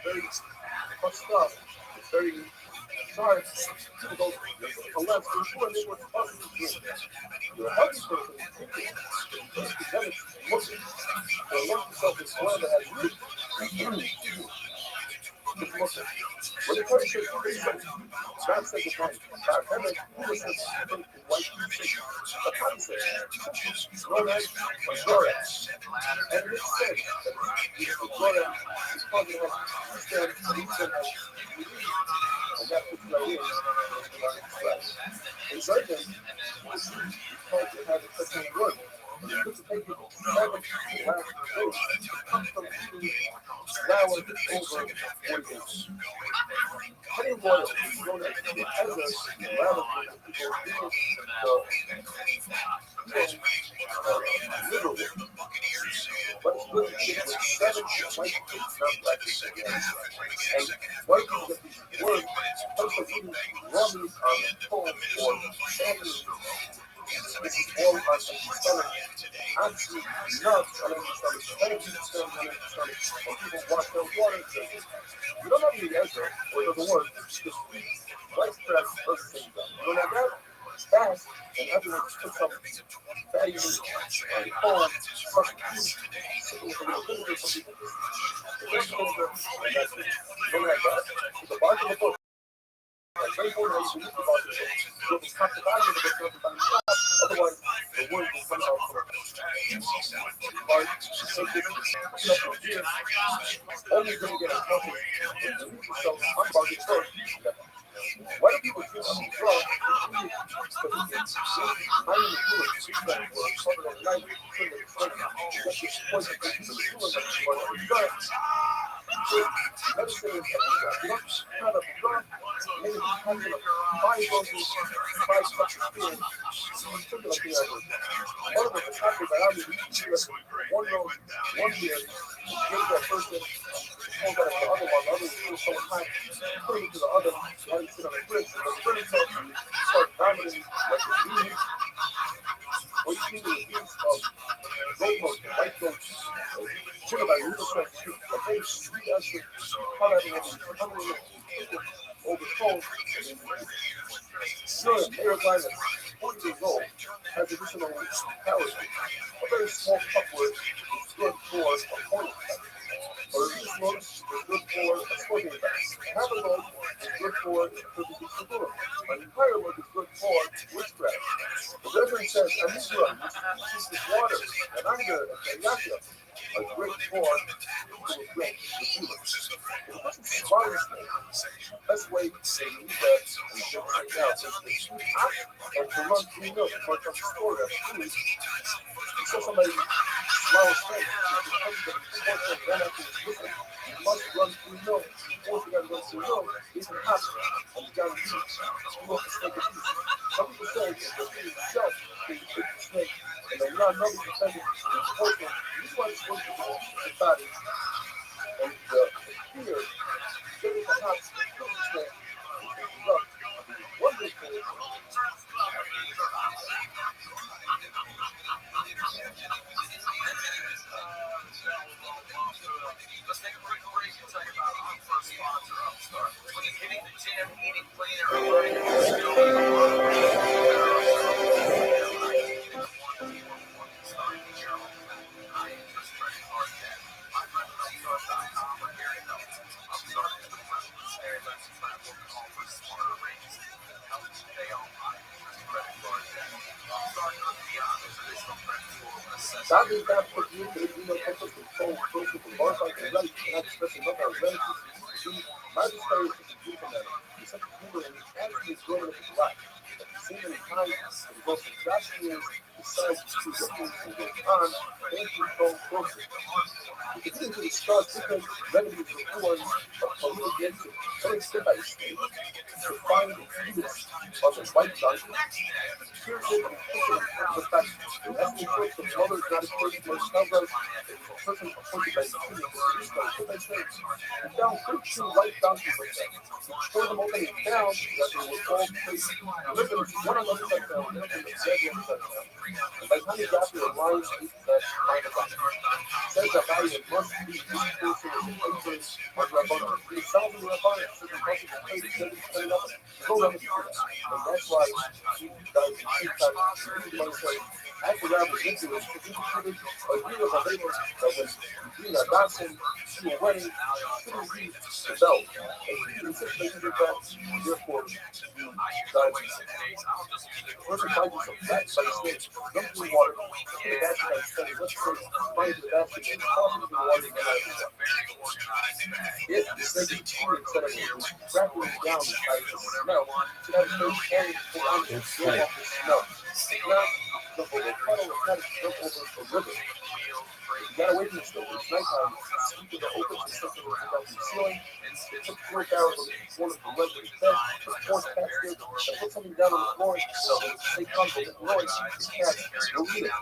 very much stuff, it's very sharp. People go unless for sure they were fucking drink. You're a healthy person, just to them it's looking. So once yourself is wine that has root, it's looking. When it comes to freedom, God said the right. God never who was this white people. But God said, no right, but your ass. And it said that your ass is probably going to stand and he said, and that's what right here is. In German, it's called to have a second word. It's to take it seven last days. It comes from eating flour over 4 days. Honey royal is known as the Ezra rather than people little bit. But it's good to get with 7 white kids, not black kids. And white people get these words comes from eating rummy on phone or sandwich. This is all on the stomach. Absolutely nuts on the stomach. Thank you, stomach. When people wash their water, you don't have any answer, or it doesn't work. Just eat rice crab first thing done. You don't have that? Fast, and everyone just put some fatty meat on the phone, suck the food, sit with a little vinegar, some people. There's vinegar, and that's it. You don't have that. It's the bark of the book. Like, very important that you read the bark of the book. You don't cut the bottom of the book, otherwise the word will come out from the bark. Take it, put up your ear. Only going to get a fucking yourself hamburger first. Why do people feel I'm drunk? Because I'm in the room, feedback for a couple of nights, that's just poison to the human, but medicine is you don't kind of drunk, maybe you have to find something, find such a thing, something like that. One of the factors that I'm one year, give that person, hold that to the other one, the other one, so time, put it to the other, let it sit on the fridge, and the fridge start vomiting like a bean. What you need is beans of goat milk, white goat, sugar by real strength, a very sweet acid, over phone, sure, airline is 40 years old, has additional calories. A very small cupboard is good for a corn cup. A reduced load is good for a smoking bag. Half a load is good for a an entire load is good for witchcraft. The Reverend says, Anitra, this is water, and anger, and yasha, are great for people who drink the juice. If a person's smartest thing, best way to use that and get right now is and to run 3 milk before it comes to store that food. You saw somebody smile straight, you must run 3 milk. Before you got to run 3 milk, it's an option. And you got to use you want to snake a piece. Some people say that you yourself can take the snake, and then not another percentage is working. You just want to swing the body. And the fear, getting the hot snake, one big thing. Let's take a quick break and tell you about our first sponsor, Upstart. When you're hitting the gym, eating cleaner, and learning new skills, Upstart is the freshest airlines platform that offers smarter rates that helps you stay on high interest credit card debt. Upstart goes beyond those traditional credit score assessments. That is that for you, but if you know, come to the phone, close to the bar, like, and I express another relative, magistrate is a group of them. It's such a people and actually is growing up in life. See many times, the most exactly is besides to looking to get on, and to go closer. We continue to discuss different remedies and forms of communication, very step by step, to find the use of the right judgment. Spiritual and physical perfection. As we put the mother not according to our cover, the person appointed by the king of the church, we found 13 white donkeys like that. We tore them open and found that they were all crazy. Living one on the side down, living the dead one side down. And by the time he got there, a line that kind of says that value must be this person is that's why she does she type after Rabbi into it, she indicated a year of labor that when Gina Dawson to a wedding, couldn't read the belt. And he insisted that, therefore, you died. First, I find you some facts by mistake, dumped in water, put a basket by mistake, let's say, find the basket and toss it in the water and let it go. If the snake is cheating instead of wrapping down by the smell, should have a snake carrying for on the smell. If not, jump over a puddle, if not, jump over a river. You got away from the stove. It's nighttime. Sweep the open and something was about the ceiling. Took 4 barrels of one of the leather bed, took 4 cats there, and put something down on the floor. So when the snake comes with the noise, the cats will eat it.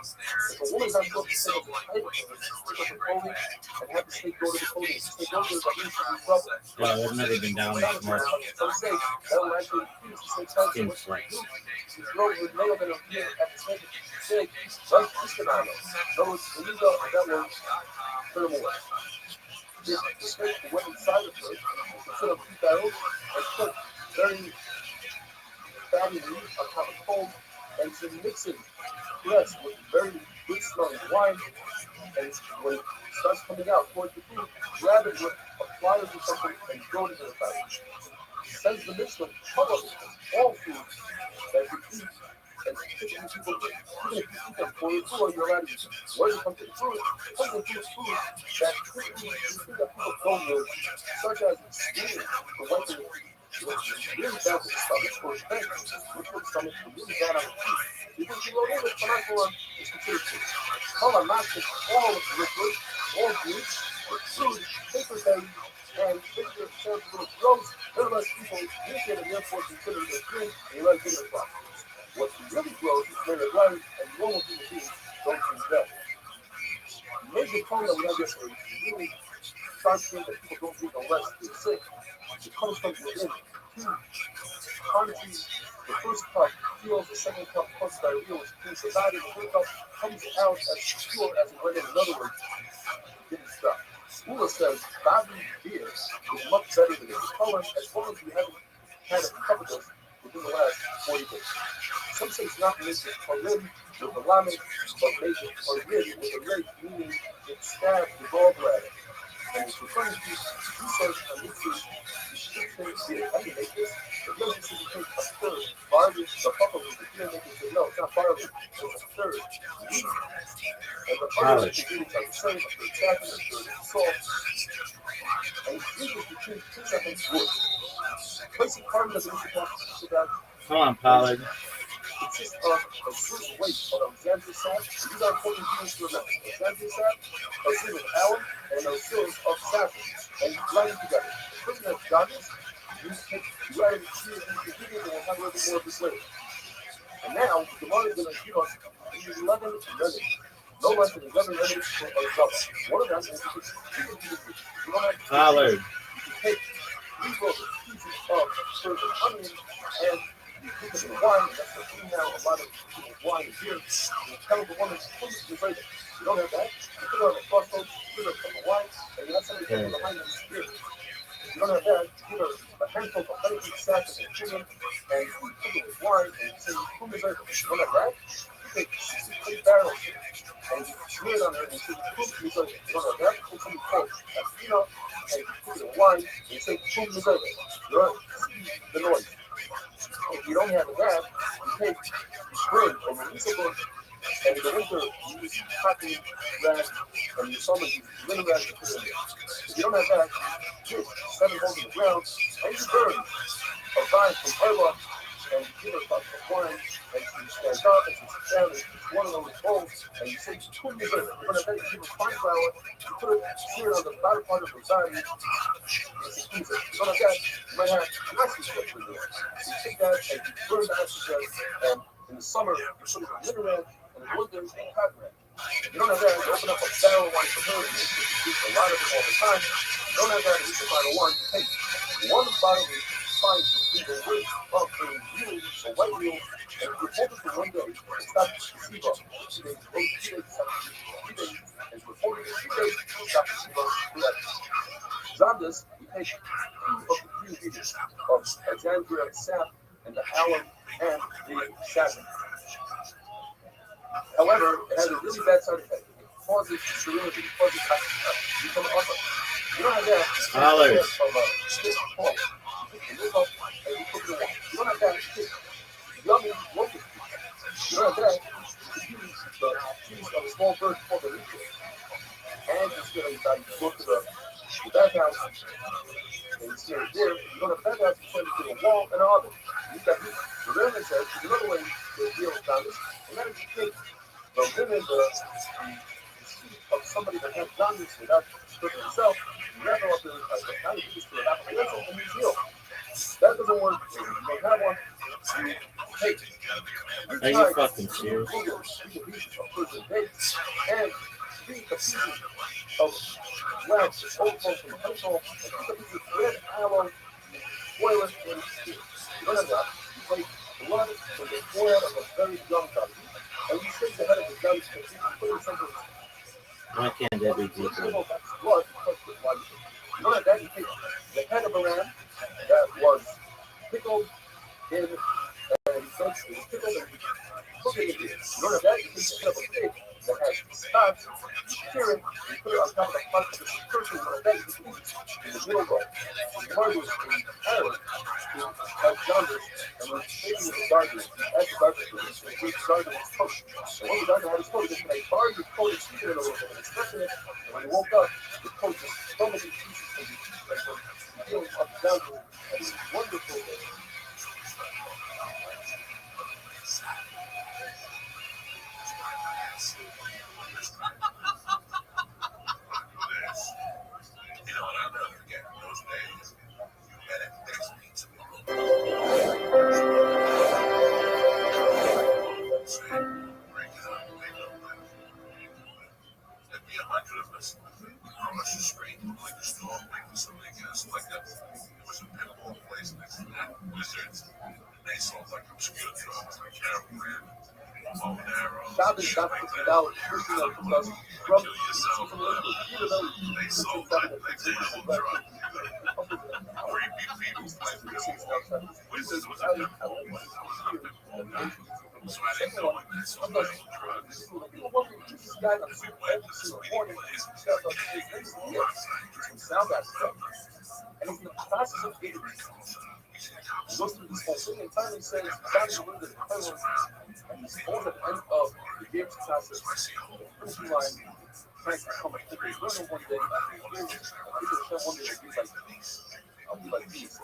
If a woman's not supposed to stay up the pipe, pick up the clothing and have the snake go to the clothing. If the snake goes to the clothing, she's trouble. Yeah, I've never been down that much. Some say that'll actually fuse the snake's head. So what you do, you throw your nail in her ear at the snake. Snake, run, twist it on them. In other words, when you go, that will turn them away. The snake went inside the church, set up 2 barrels, and put very fatty meat on top of coal, and some mixing press with very good smelling wine. And when it starts coming out towards the food, grab it with a pliers or something and throw it into the fire. Sends the mixture cover all food that you eat. And typically people eat, even if you eat them for your food, you're allowed to eat them. Where it comes to food, it comes to food that typically you see that people don't live, such as stealing the weapon, really bad for the stomach, or strength, which for the stomach, really bad on the teeth. Because you know, even Panacula is considered food. Color matches all of the liquid, all grease, food, paper bags, and paper serves little gross, nevertheless people usually at the airport consider it a drink, and you let it in the box. What's really gross is made of rice, and normal human beings don't use that. The major problem that we have here is really starts things that people don't drink unless they're sick. It comes from within 2 countries. The first cup heals, the second cup causes diarrhea, which cleans the body. The third cup comes out as pure as it went in. In other words, it didn't stop. Ula says Bobby beer is much better than its color as long as you haven't had a cup of this within the last 40 days. Some say it's not made with parim with the lemon, but made with parim with a rake, meaning it stabs the gallbladder. And it's referring to research on YouTube. How do you make this? The person should take a third. Barley, the buffalo, the beer maker said, no, it's not barley, it's a third. And the other ingredients are the same, a third saffron, a third salt. And it's usually between 2 seconds wood. Placing carbon as an instrument Come on, Pollard. consists of a certain weight of Alexandria sap. These are important ingredients to remember. Alexandria sap, a certain of alum, and a certain of saffron. And you blend them together. The person that's done this, you add these ingredients and we'll have a little bit more of this later. And now, the mother is going to give us 11 remedies. No less than 11 remedies for a double. One of them is you don't have to Pollard. you can take 3 pieces of certain onion and you put them in wine, and that's the thing now, a lot of people's wine is here. You tell the woman, please refrain it. You don't have that. You put it on a crossroads, you put it on the wine, and you let somebody come behind you and spirit. If you don't have that, you give her a handful of honey, sacks, and sugar, and you put it with wine, and you say, who is it? You don't have that? You take 63 barrels, and you smear it on there, and you say, who is it? You don't have that? Put something cold, and you put it in wine, and you say, who is it? You don't see the noise. If you don't have that, you take spring or Melissa book, and in the winter you use cotton rag, and in the summer you use linen rag to put in there. If you don't have that, you dig 7 holes in the ground, and you burn a vine from Harlock, and you give her a cup of wine, and she stands up, and she sits down, and she's one of those bowls, and you say, put me in. You're going to give her fine flour, you put it here on the bottom part of her body, and she squeeze it. You don't have that, you might have oxygen in there. So you take that, and you burn the oxygen, and in the summer, you put it in linen rag, and in the winter, you take cotton rag. You don't have that, you open up a barrel of wine for her, and you drink a lot of it all the time. You don't have that, you use a bottle of wine, you take 1 bottle of finds between the weight of a mule, a white mule, and if you hold it for 1 day, it stops the placebo. 2 days, 2 days, 2 days, and if you hold it for 2 days, it stops the placebo. jaundice, we take 2 of the 3 ingredients of Alexandria sap and the alum and the satin. However, it has a really bad side effect. It causes sterility, it causes you can also, you don't have that Dollars. of a stiff fork. You don't have that yummy locust. You don't have that. You can use the cheese of a small bird called the ritual. And it's going to go to the bathhouse and it's there. You go to the bathhouse, you send it to a wall and an oven. You got this. The Rabbi says there's another way to deal with jaundice, and that is to take the women, the of somebody that has jaundice without cooking himself, you wrap them up in a tiny piece to an apple and you heal. That doesn't work. You don't have one. You take. Are you fucking serious? And 3 pieces of wax, old folks from the household, and 2 pieces of red aloe, boil it and stew. You don't have that. You take blood from the forehead of a very young dog, and you shake the head of the dog and put it in something. Why can't that be deeper? Blood, you don't have that. You take the head of a ram that was pickled in and pickled and cooking it. You don't have that. You take the head of a pig that has spots, you sear it, you put it on top of the pot, the person will then eat in the middle row. The mother was in Ireland who had jaundice and was taking the garden, as the garden was cooked. And when the garden had his coat, they said, I borrowed your coat and steamed it a little bit and stretching it, and when he woke up, the coat was so many pieces of the feeling of jaundice, and it was wonderful. Jaundice got $50 personal from us from and it's in the process of getting he goes through this whole thing and finally says, Johnny wins the title, and he's almost at the end of the game's process. The finishing line, trying to come up with his runner one day. One day I'll be like these.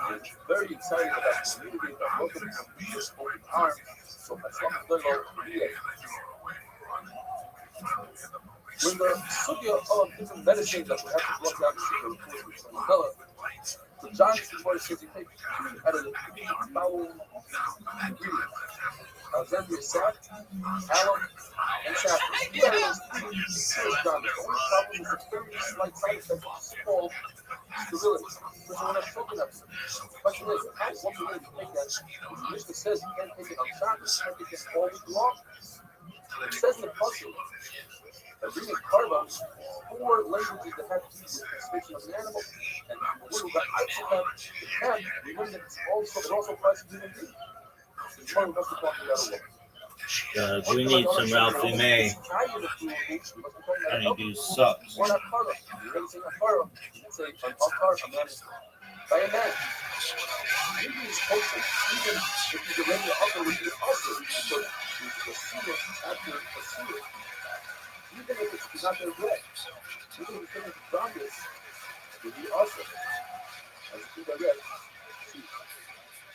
And very excited about the community that welcomes him with this open arms. So I saw him little when the sugya of different medicines that we have to block out the sugar, so John Stewart says you take 2 out of the 3 following ingredients. Alexandria sap, alum, and saffron. 2 out of those 3 cures jaundice. The only problem is a very slight side effect called sterility. Which we're not talking about. The question is, how once you take that, the Mishnah says you can't take it on Shabbos, you can't take it all week long. It says in the puzzle that reading Karba, 4 languages that have to do with the constriction of an animal, and the word about the pen, remember that it also applies to human beings. The Gemara must be talking about a woman. We need some Ralphie May. Honeydew sucks. Or not Karba. You're going to say not Karba. You can say an Akar, a man by a man. Maybe he's kosher, even if he's a regular Akar, which is also because he's a seer after a seer. Even if it's not their bread, even if it's coming to jaundice, it would be awesome. As a food I read,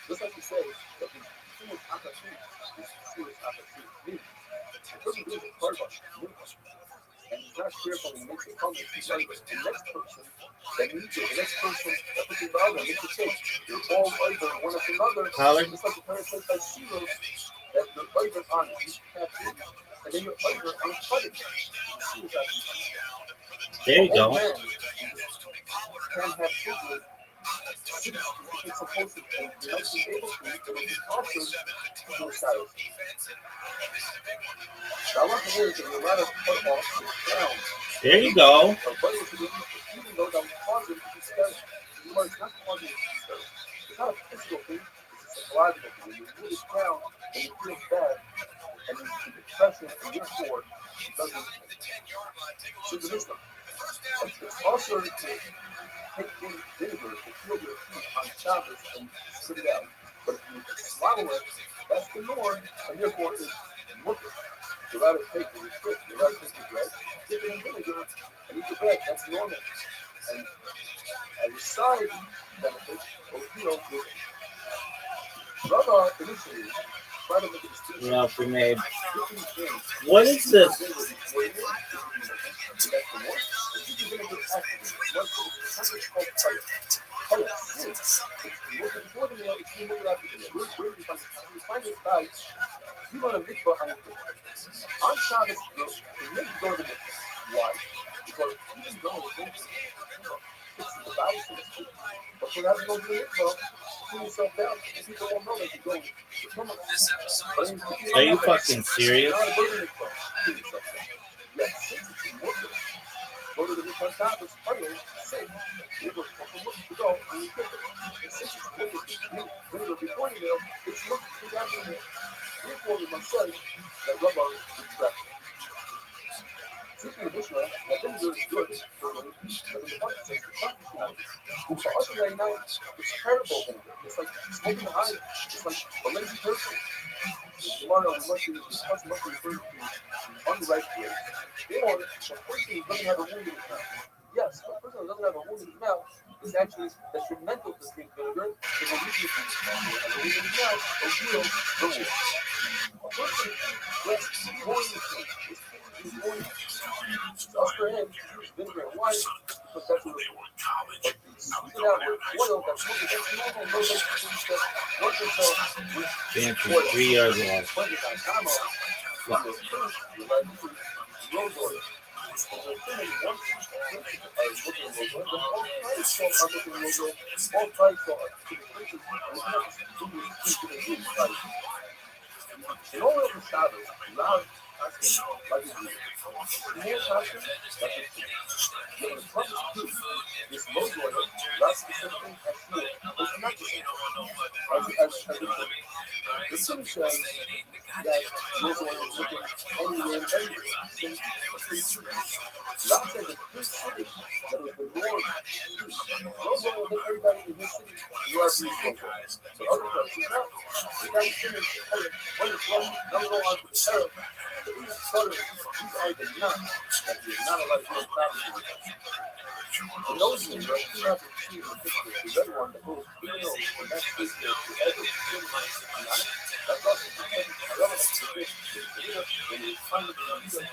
just like you say, that the food apathy is food apathy. Meaning, the person doing the karba, and he's not careful when he makes a comment, he's like the next person that needs it, the next person that puts it down and makes a cake. They're all over one after another. It's like the parents says by zeros that the over on each half and then you're over on the cutting. There you go. Can have children. It's supposed to be able to, but it's also suicide. I want to hear that a lot of football down. There you go. Even though that absurd to take in vinegar to kill your teeth on Shabbos and spit it out. But if you swallow it, that's the norm, and therefore it's mutter. You rather take the restrict, you rather take the bread, dip it in vinegar, and eat the bread. That's normal. And as a side benefit, oatmeal with Rabbi initially tried to make a distinction. You know, if we made. Dipping in What is this? vinegar before you eat, that's the one. If you do vinegar afterwards, once it's called fire. Fire, sweet. It's before the meal, it's vinegar after the meal. Where do you find it? You find this guy, you want a mikvah on your foot. On Shabbos, the men go to the mikvah. Why? Because you can go to the mikvah. It's the bowels of the street. But when I go to the mikvah, cool yourself down, and people won't know that you're going to come on. Are you fucking serious? Not go to the mikvah. Cool yourself down. Yes, since it's in water. Go to the mikvah on Shabbos, fire, sing. You're going to go, and you get it. And since it's vinegar before you meal, it's looking after the meal. Therefore, we must say that Rabbi is correct. Speaking of Israel, that vinegar is good for when you eat, but in the Bible says the practice now. And for us right now, it's terrible vinegar. It's like smoking high. It's like a lazy person. Tomorrow, we must be referred to unripe grapes. Or a person who doesn't have a wound in his mouth. Yes, a person who doesn't have a wound in his mouth is actually detrimental to drink vinegar because when you drink has a wound in his mouth, it'll heal the wound. A person dressed going to sleep is going to just for him to use vinegar and wine because that's what it is. But to sweeten out with oil that's normal, no such thing that work themselves with Fancy, oil. 3 yards long. Plenty of time off. When you're finished, you like to use rose oil. When you're finished, once you are looking at rose oil, then all types are looking at rose oil. All types are to the places and it's not to the root type. In all of the Shabbos, loud asking like a Jew. More asking like a Jew. When it comes to this rose oil, that's the same thing as fuel. It's not the same thing. As the Sim says that rose oil is looking anywhere and everywhere. Since Ram said that this city that was the Lord used rose oil that everybody in this city you are being rose oil. But other places not. We got to finish when it's one, don't go on to the Arab. These are the nuts that you're not allowed to establish with. And those things, right, you have to see the picture, the red one that goes even though the next picture to every single nut, that's also the thing. I love it. When you find it, it's like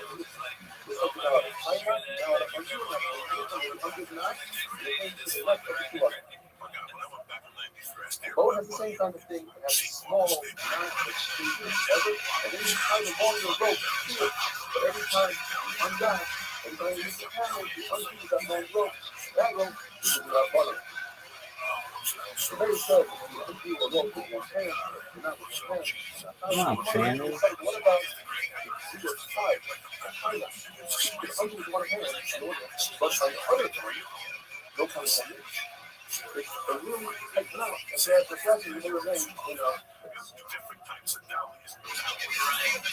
now a China, now a country, now a country nut, they think to the left of the two others. Both has the same kind of thing. It has a small knot that's together, and then you tie the ball in the rope, but every time you untie, every time you use the camera, you undo that long rope. That rope is without butter. The very said, if you undo a rope with one hand, you're not with your hand. Come on, Fanny. What about if you were tied? You undo with one hand, but on the other hand, no pun intended. It's a really tight knot, and there's the pressure you never made in a.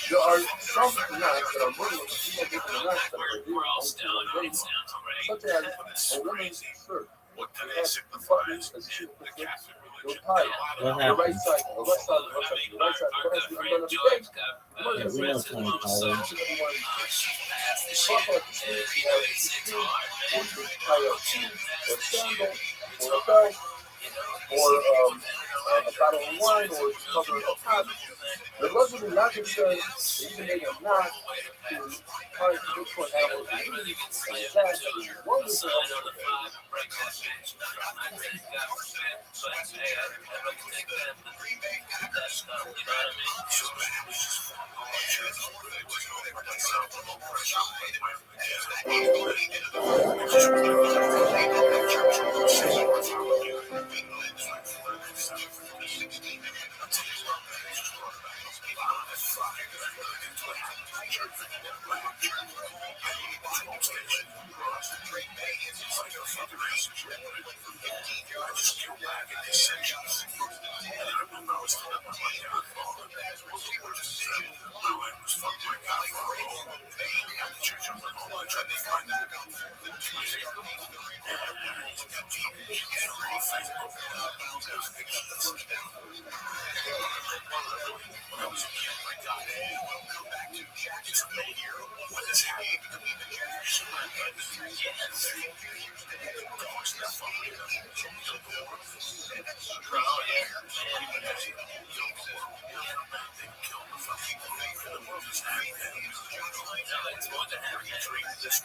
There are some knots that are more than different knots that are revealed only to one lady, such as a woman's shirt. It has two buttons as she puts it. You're tied. The right side, the left side, the left side, the right side. What has to be undone every day? Yeah, we know Tony Pollard. Or sandal, or a belt, or a bottle of wine, or cover a pot. The Muslim logic says that you can make a knot to try to look for an animal to eat, and that is wonderful. fight the fucking racist. I just go back in these sections. And I remember I was telling my godfather, my wife was fucked my godfather. At the church, I'm like, oh, I tried to find that. When I was a kid, my God, welcome back to Jack's Year. What has happened to me? Yes. Dogs that follow me. Oh, yeah. They killed the fucking thing for the world. It's happening. It's going to happen this week. This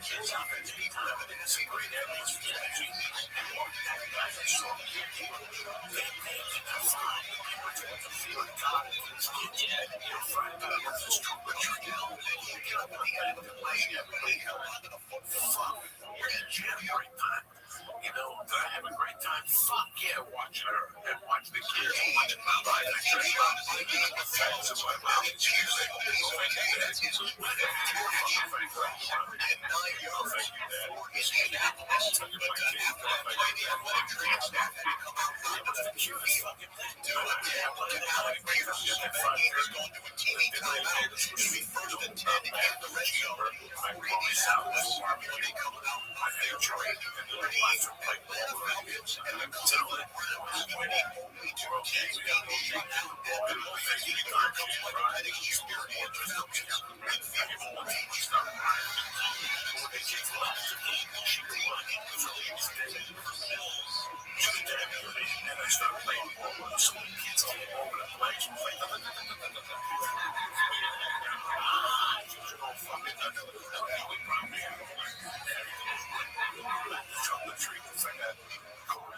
kids out there. It's a great evidence. You know, I have a great time. Fuck yeah, watching her and watch the kids. Watching my life. Facts of my mouth.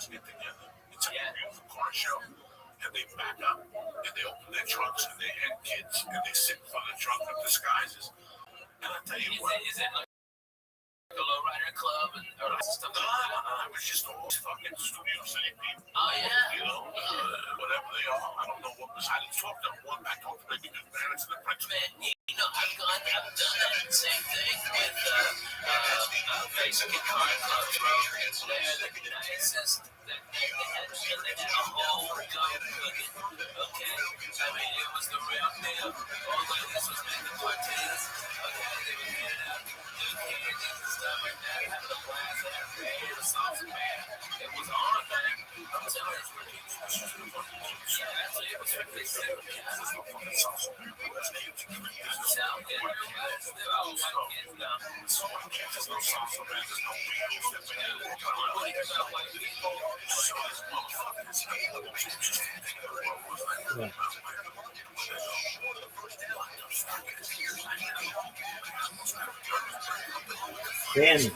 Get together. It's a beautiful car show. And they back up and they open their trunks and they had kids and they sit in front of the trunk with disguises. And I tell you what. Is it like a low rider club and or stuff like that? It was just all fucking Studio City people. Oh, yeah. You know, whatever they are. I don't know what was. I didn't talk to one. I talked to maybe the parents and the principal. Man, you know, I've done that same thing with basic car clubs, bro. They're the nicest. They had a whole gun cooking. Okay, I mean, it was the real deal. All ladies was making martinis. Okay, they were getting out new candies and stuff like that. Having a blast at their favorite sauce, man. It was on, man. I'm telling you, yeah, actually, it was really sick. Sound good. They're all white kids now. There's no sauce, man. There's no beans. What do you think about white people? Danny.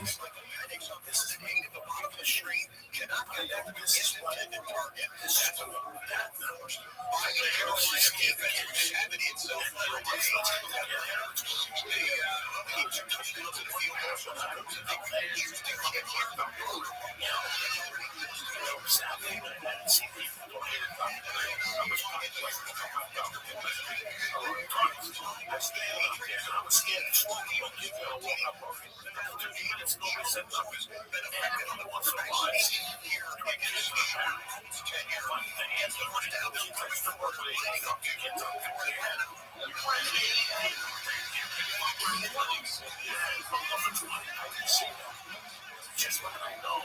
Just what I know.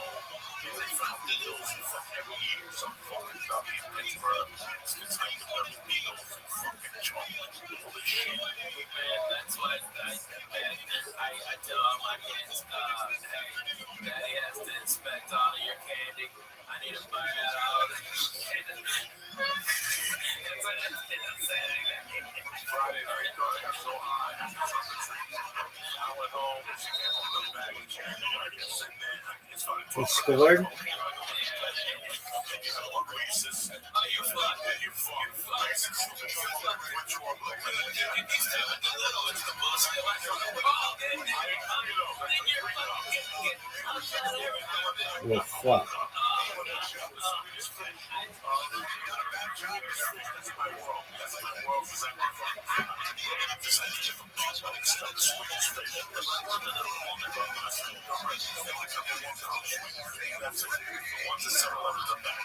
They found deals every year. Some fucking dummy Pittsburgh. It's like the meals and fucking chocolate. Holy shit. Man, that's what I tell all my kids, hey, Daddy has to inspect all of your candy. I need to find out all the shit. Friday night, I was so high. I went home and she came home with a bag of candy. I just sitting there. It started He scored. Well, fuck. This idea of a boss running stuff switches favorite. That's it. Once it's settled under the back,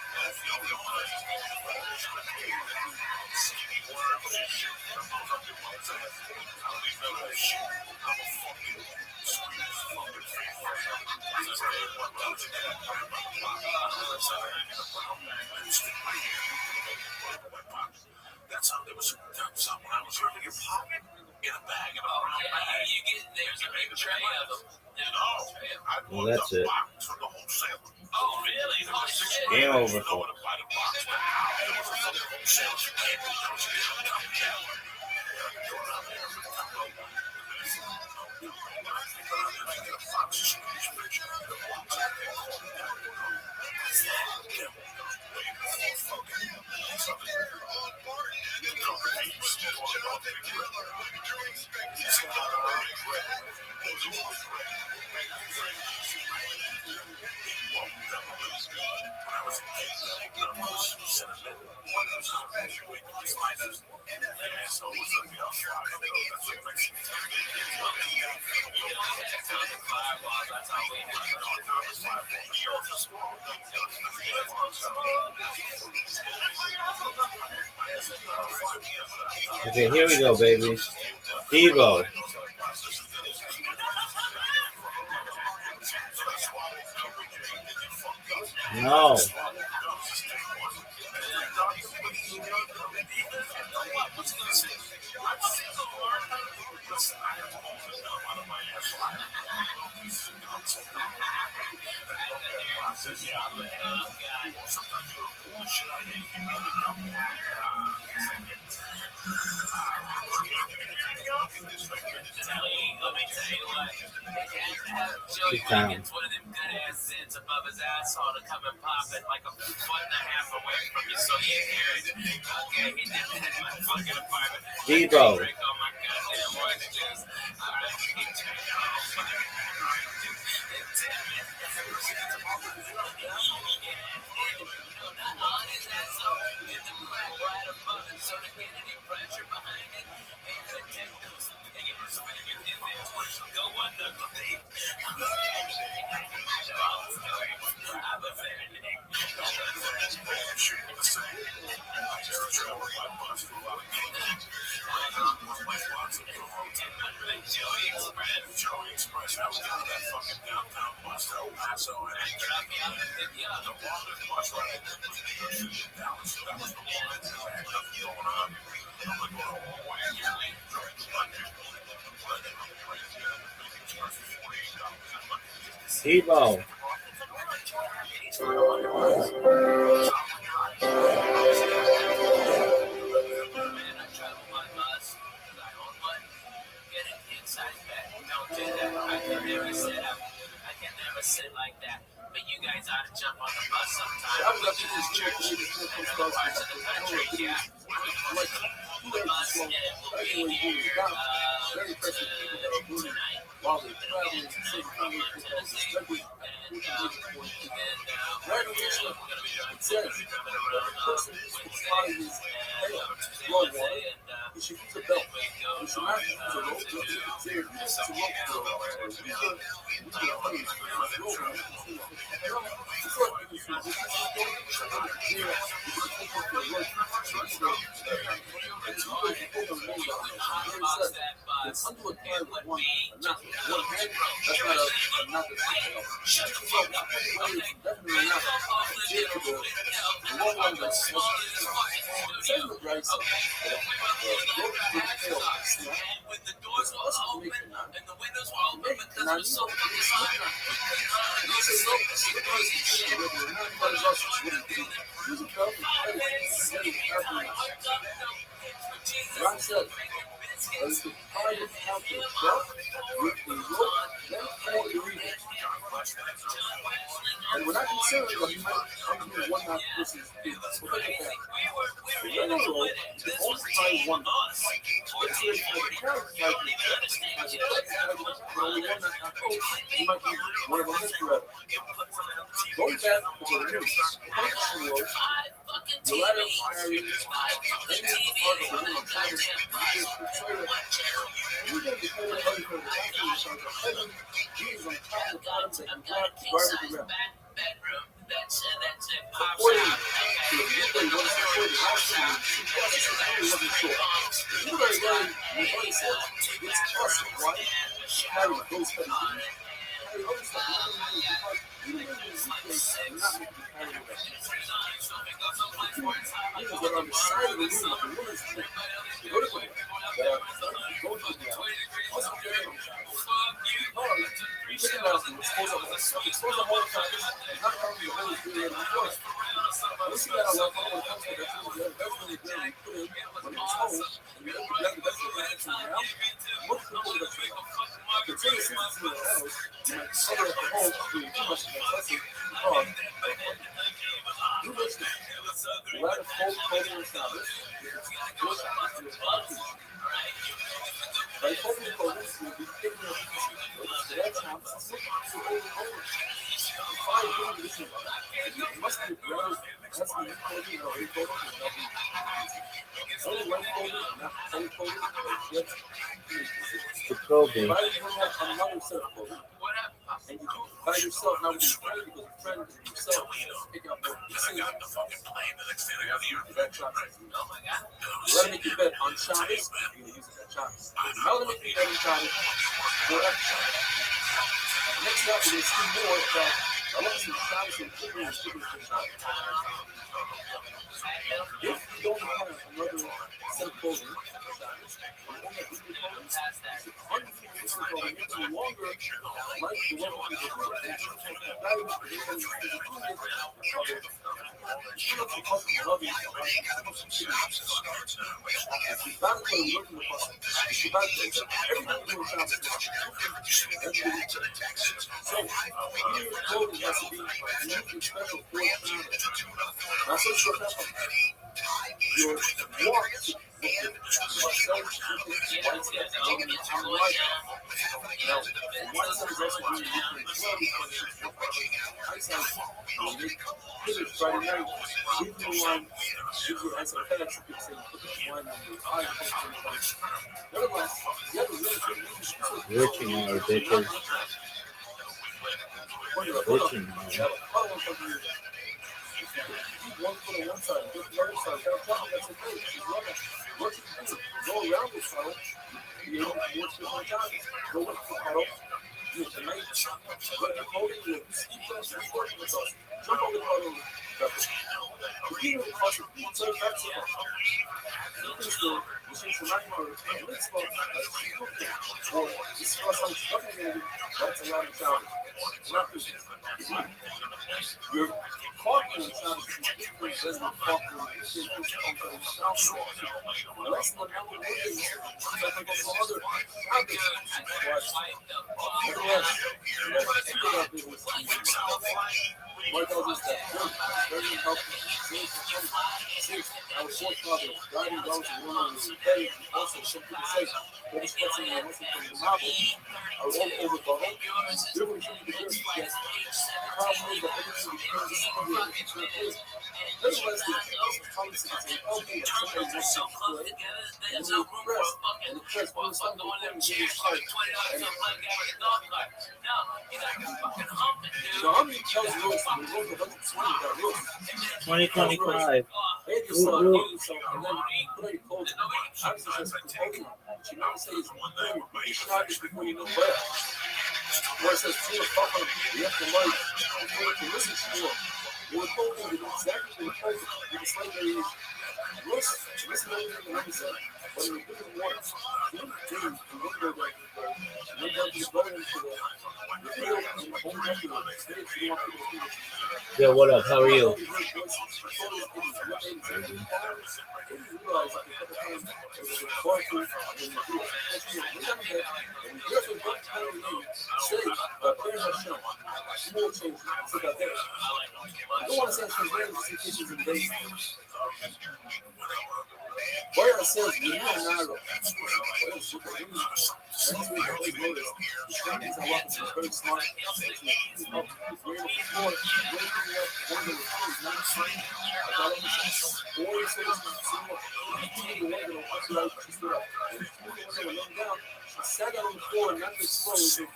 skinny worm, shit. I'm up your mother's ass. I'll be better than shit. I'm a fucking squeeze fucking face. This is what does it. That's how there was something I was running your pocket in a bag of You get there's a big tray of them. Well, that's it. from the wholesaler. Oh, really? Oh, shit. Game over, folks. Okay, here we go, baby. Devo. No. Joey gets one of them good ass zits above his asshole to come and pop it like a foot and a half away from you so you hear it. Okay, he did that in my fucking apartment. Devo. Drink all my goddamn orange juice. Alright, he turned it off. So to get any pressure behind it, and to take those things go under the deep. I'm offended. Joey Express, I was down that fucking downtown bus to El Paso, and I dropped me out the water bus right that was the one that had nothing going on. I'm like, well, why are you late? Devo. Sit like that, but you guys ought to jump on the bus sometime. I'm not this church. Parts of the country, yeah. The bus will be here tonight. While they're traveling to St. Louis, Tennessee, and we're going to be driving you should use a belt. You should not use a rope. It's a rope. When the doors will open and the windows will open, but there's so Rothschild. As the private country dealt with the rope, then for the reason. And we're not concerned that he might come here one night versus two. We'll take it back. The other rope is owned by one. Let's say for the current type as a only one night he might be one of them forever. Going back to the news, the function rope The latter carries any part of the room of Congress even the federal heavy for the country is on the heavy Jesus on top of the bottom that can drop garbage around. According to the midday one supported last year, he wasn't sure. You very well with what he said, it's awesome, why? Harry goes heavy. Harry always said, even though you not meant to be carried away. These are on the side of the room of the woman's neck. The vertical that are going to the ground. Also carrying on chicken out and expose the whole package and not cover the whole video before. We see that a lot when it comes to that thing that definitely put in when it's home and you have to grab the best of the action now. Most people that say, the thing is, since it's in the house, you might cover up the hole doing too much of that blessing. You listen. The ladder fold clothing and salads. By folding the clothing, you'll be taking a the red chops and slipping to hold it over. The fire doing this one. It must be brothers. That's the new clothing or a clothing. Only one clothing, not any clothing, but yet. The clothing. Why do you have another set of clothing? And you do it by yourself, not with your friend, because a friend is yourself. Pick up more pieces. Red chops. You let me make your bed on Shabbos, you're going to use it at Shabbos. Now let me make your bed on Shabbos for extra. Next up, we're going to see more about I want to see Shabbos and Kiddush and Kiddush for Shabbos. If you don't have another set of clothing for Shabbos, you only have equal clothing, it's unfitting for clothing, makes you longer, like the one who is Friday night, leave the wine, give your ice and FedEx, you can say, put the wine in your eye, nevertheless, the other really good news is Riching our bitches. Riching our. One foot on one side, just the other side, that's okay. She's loving. What you can do, go around this pedal, you know, work this one time, go with the pedal, you tonight, let the holding, you keep working with us. Jump on the pedal, the key to the cost of pizza, that's it. You can still, you see some night mode, and let's go, or this is something definitely, that's a lot of time. Not this. You're talking in sound different than the talking in sound. Unless the number one is something of other habits. Nevertheless, what does is that very healthy, safe, our forefathers, guiding those who were on the day, also some people say, what is catching the lesson from the novel, are all over the whole, different from the good, yes. Problem is that everything becomes the same way, it's not good. Nevertheless, the policy is an healthy and somebody wants to play, and then you press, and the press will start the one that was getting started. So how many tells Lewis and the road of 2025. They just saw it, so, and then put on your clothes. Obviously, that's the clothing. But you never say it's you shot it before you know better. Where it says, "Pull the fuck on you have to like, you have to listen to it." They were told them to do exactly what they were told them. With a slight variation. Listen to everything that he said. But in a different way, you can go back and then go into the video and home record. Yo, what up? How are you? Small changes. It's like that. I don't want to say it's transparent to see issues in days. Why are sales really narrow? That's what I always noticed. The Chinese are walking to very smart. She sat down on the floor, not to explode.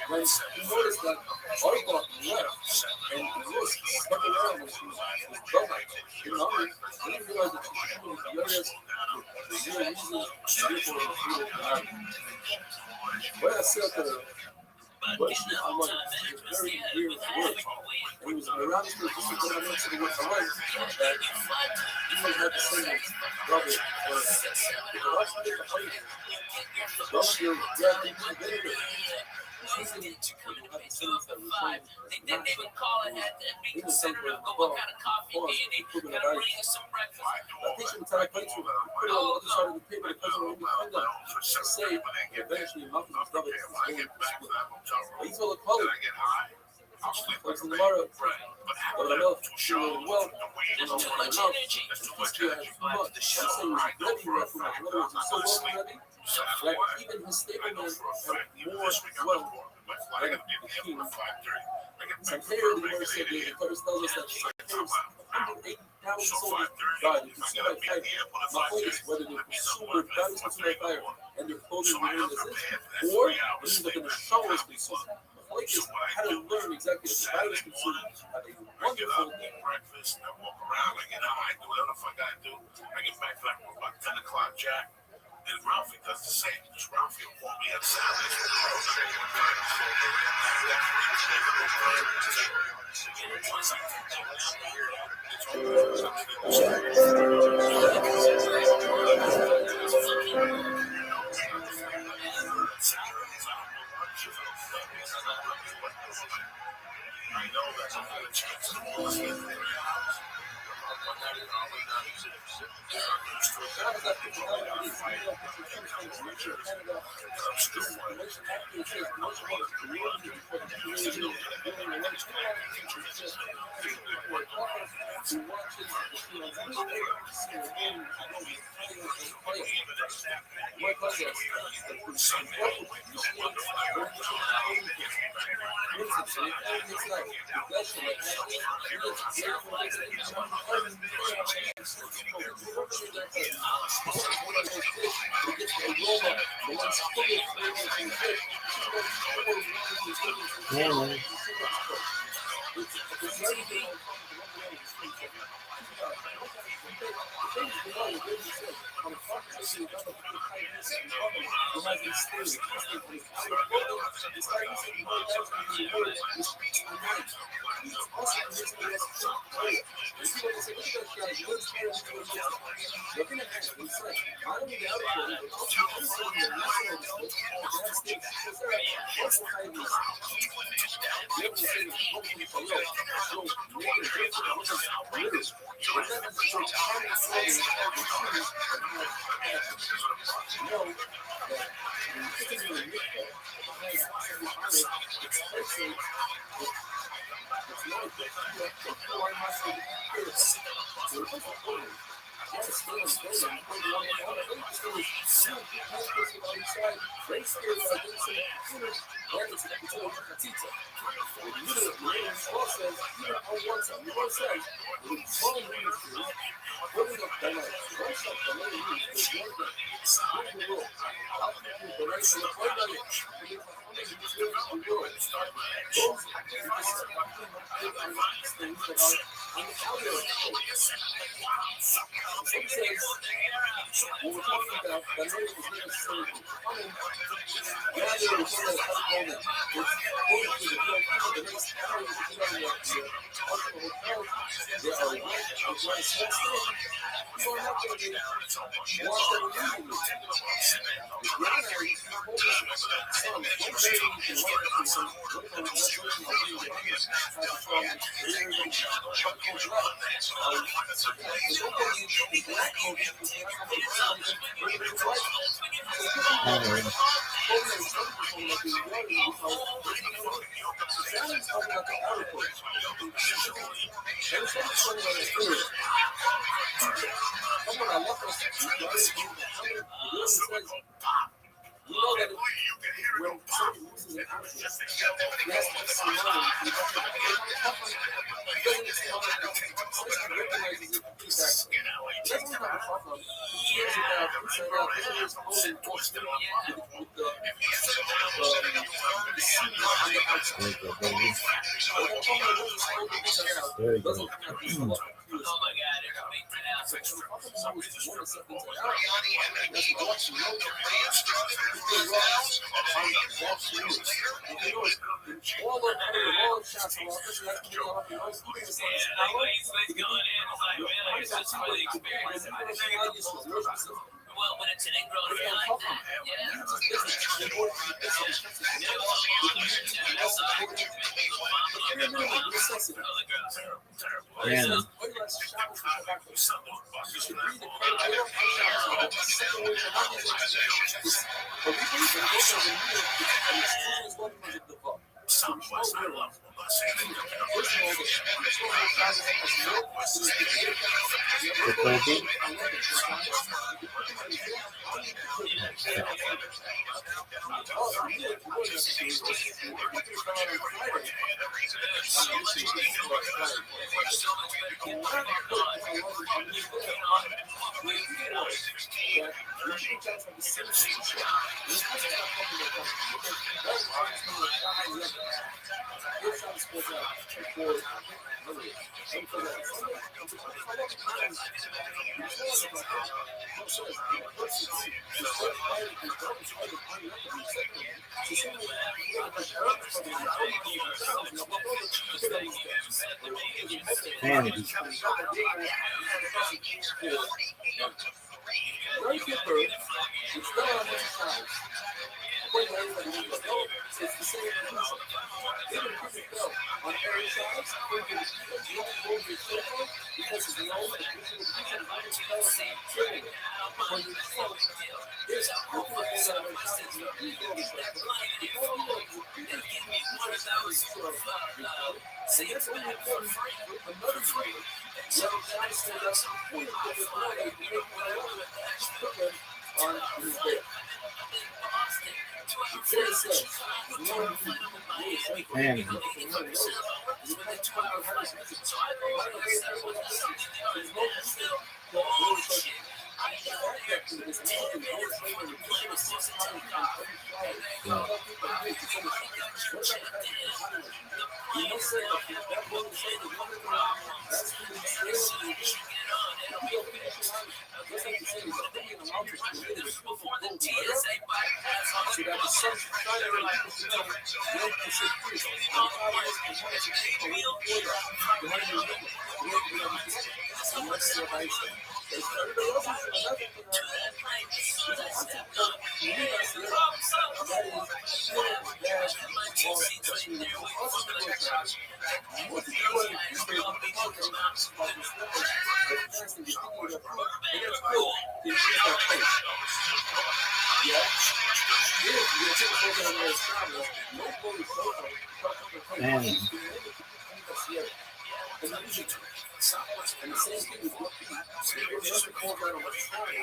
When he noticed that our block left and was stuck around when she was bubbling, he didn't realize that she was furious with the real reason for when I said to her, but she, I was very weird word. And it was around this time, just when I went to the work I went, that you might have the same Rabbi They didn't even call it at that. Be considerate of what kind of coffee you need. Gotta bring us some breakfast. I think she would tell her place to put it on the other side of the paper because it would be kind of say eventually Malcolm was double. He's all the color. What's in the tomorrow? But I know she really well. There's too much energy. I'm saying he's ready right from my brother. He's so well ready. Like even his stableman had more well. Like the king. Santeria, the Lord said, the Torah tells us that Santeria's 108,000 soldiers died. You can see by fire. Mahomes, whether they're consumed or died consumed by fire, and their clothing remained as is, or it means that the shower was consumed. Mahomes had to learn exactly if the fire was consumed. I think wonderful. Breakfast, I walk around, I get high, do whatever the fuck I do. I get back like about 10 o'clock, Jack. And Ralphie does the same. Ralphie will call me at Saturday. I know that's a good chance to Man. He has to have some money. He doesn't understand how much he recognizes it completely back. That's what I'm talking about. He cares about inside out. This is holding force with the seed on the outside. There you go. Doesn't have these love confused. Oh my God, they're gonna make that out. So how come you always want to set things out? That's what I want you to know. People rocks on that shoes. You can notice all the shots from all this, that's what I'm talking about. Anyways, what's going in? It's like, really, it's just for the experience. Well, when it's an ingrown hair like that, yeah. Man, the Kobe. Man, man, man.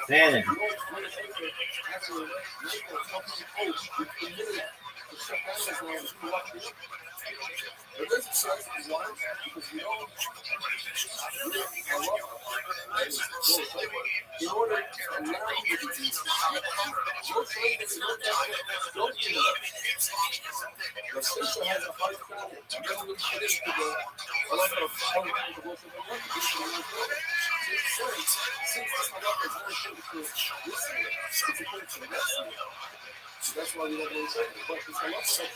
Man, that's why we don't really say it. But it's a lot of second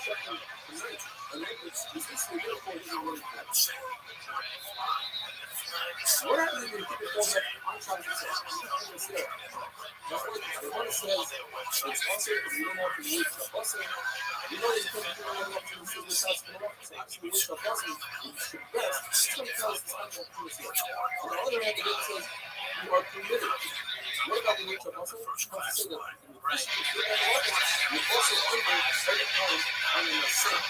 tonight. And then it's basically therefore he doesn't really care. What happens if you keep it going back on time to say? That's what the one says it's also because we don't have to wait for busing. You know there's people who don't have to see this house coming up. So actually wait for busing is the best. Sometimes it's not that true. On the other hand, it says you are permitted. What about the wait for busing? It's say that you also able every time on the same.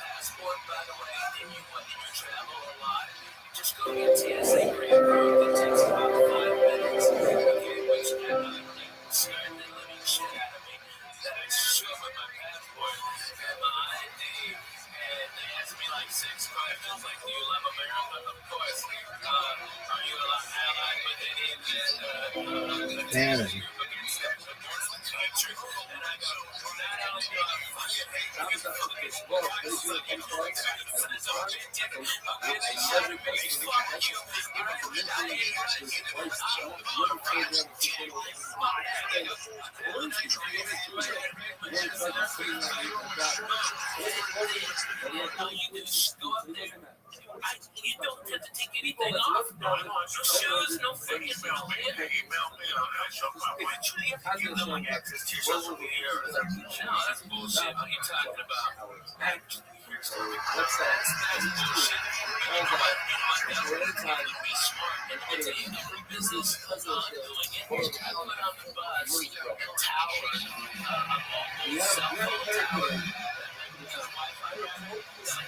Passport, by the way, and you want to travel a lot, just go to your TSA pre-approved. It takes about 5 minutes. Okay, which ironically scared the living shit out of me. That I show with my passport and my ID, and they asked me like 6 questions, like, do you love America? Of course. Are you allied with any Damn. You don't have to take anything off. No shoes, no freaking you know, like access to your social media. No, that's bullshit. What are you talking about? What's that? That's bullshit. Be smart and take every business doing it. I put on the bus a tower, a cell phone tower. Wi-Fi,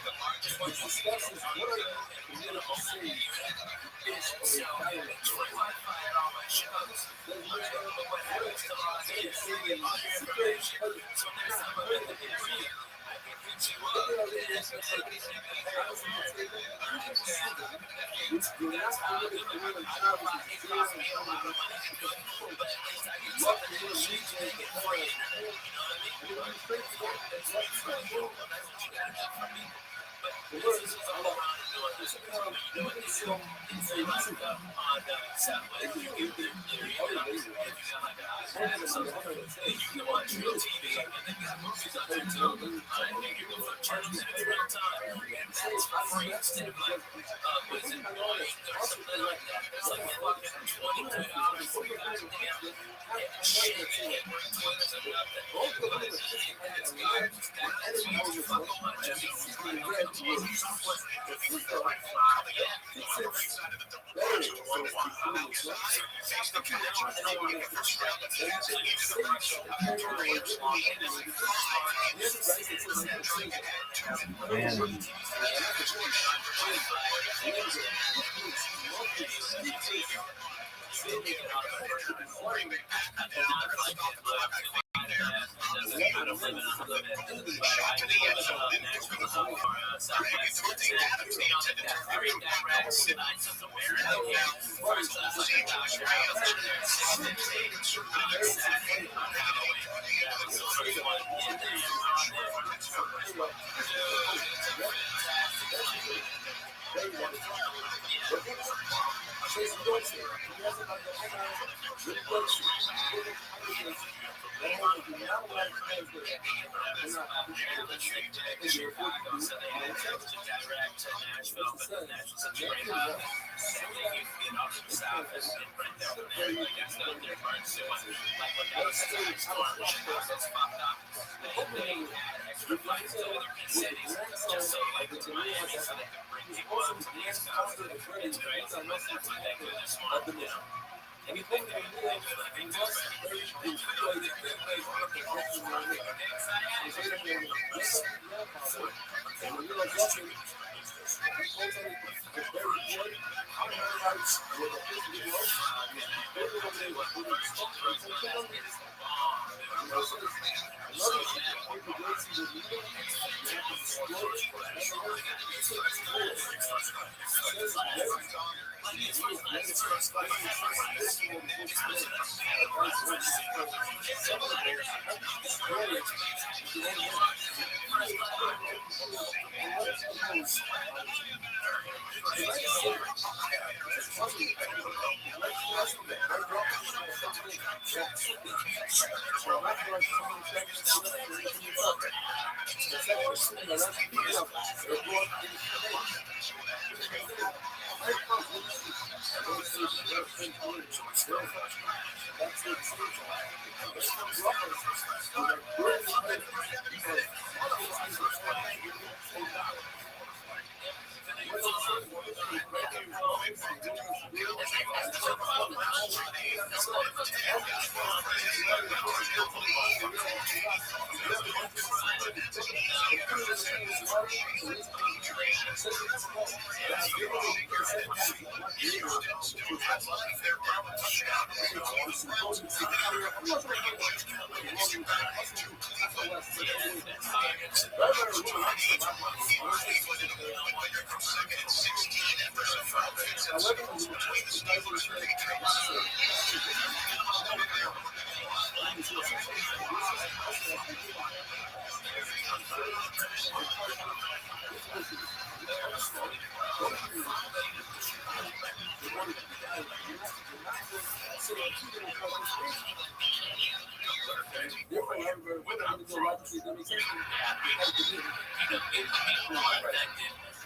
the largest one you can get. So, it's Wi-Fi at all my shows. But what happens to Los Angeles, all your information. So next time I'm in the area, I can hit you up. That's how I do it. It costs me a lot of money to do it, but at least I get something in the street to make it free. You know what I mean? That's what you gotta do for me. But this is all around the north. You know what this is? It's like on Southwest. You got like an iPad or something, and you can watch real TV, and they got movies on there too. And you can flip channels in real time, and that's for free instead of like, what is it, or something like that. It's like fucking $22 for goddamn shit. You can't bring Twitters or nothing. But that's good. That's what you fucking watch. I mean,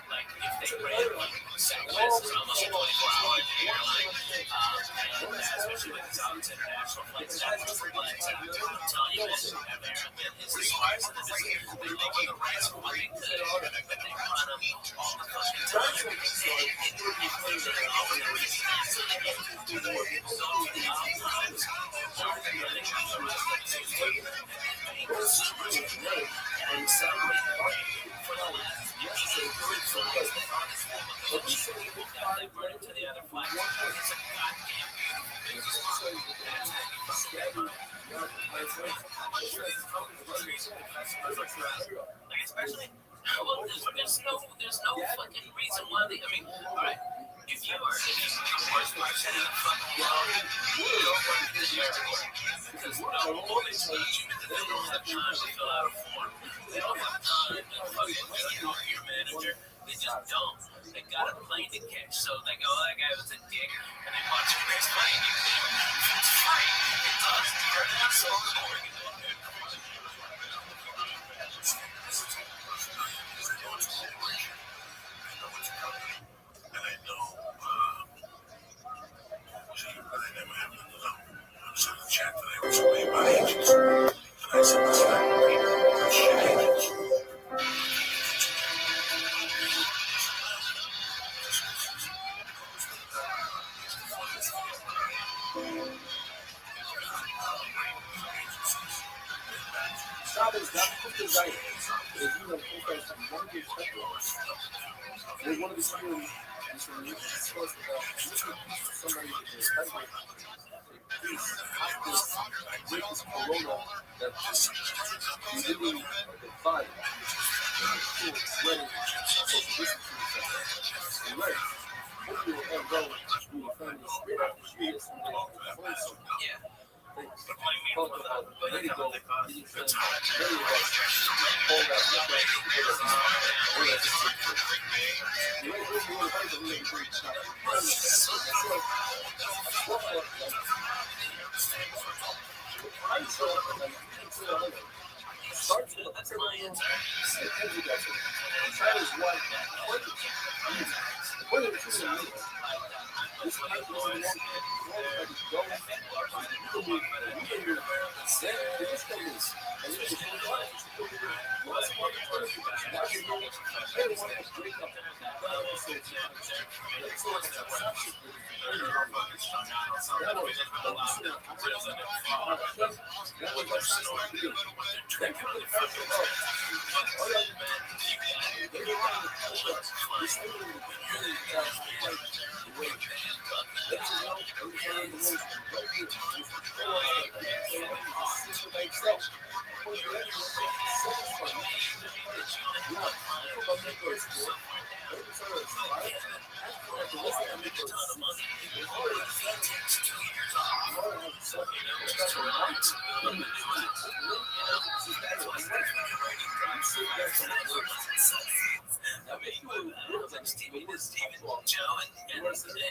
Like if they ran sacrifices almost 24 hours a year, especially with these all these international flights, that's just like I'm telling you, this American is the smartest in the business. They're making a ransom what they could, but they run them all the fucking time. To the other flight. It's a goddamn like especially there's no fucking reason why they I mean, alright, if you are the worst person in the fucking world, because no one is teaching you that they don't have time to fill out a form. They don't have time to fucking talk to your manager. They just don't. They got a plane to catch, so they go, that guy was a dick, and they watch the next plane. It's free. It does. You're an asshole. Chat that I was made by agents. And I said, that's not shit agents.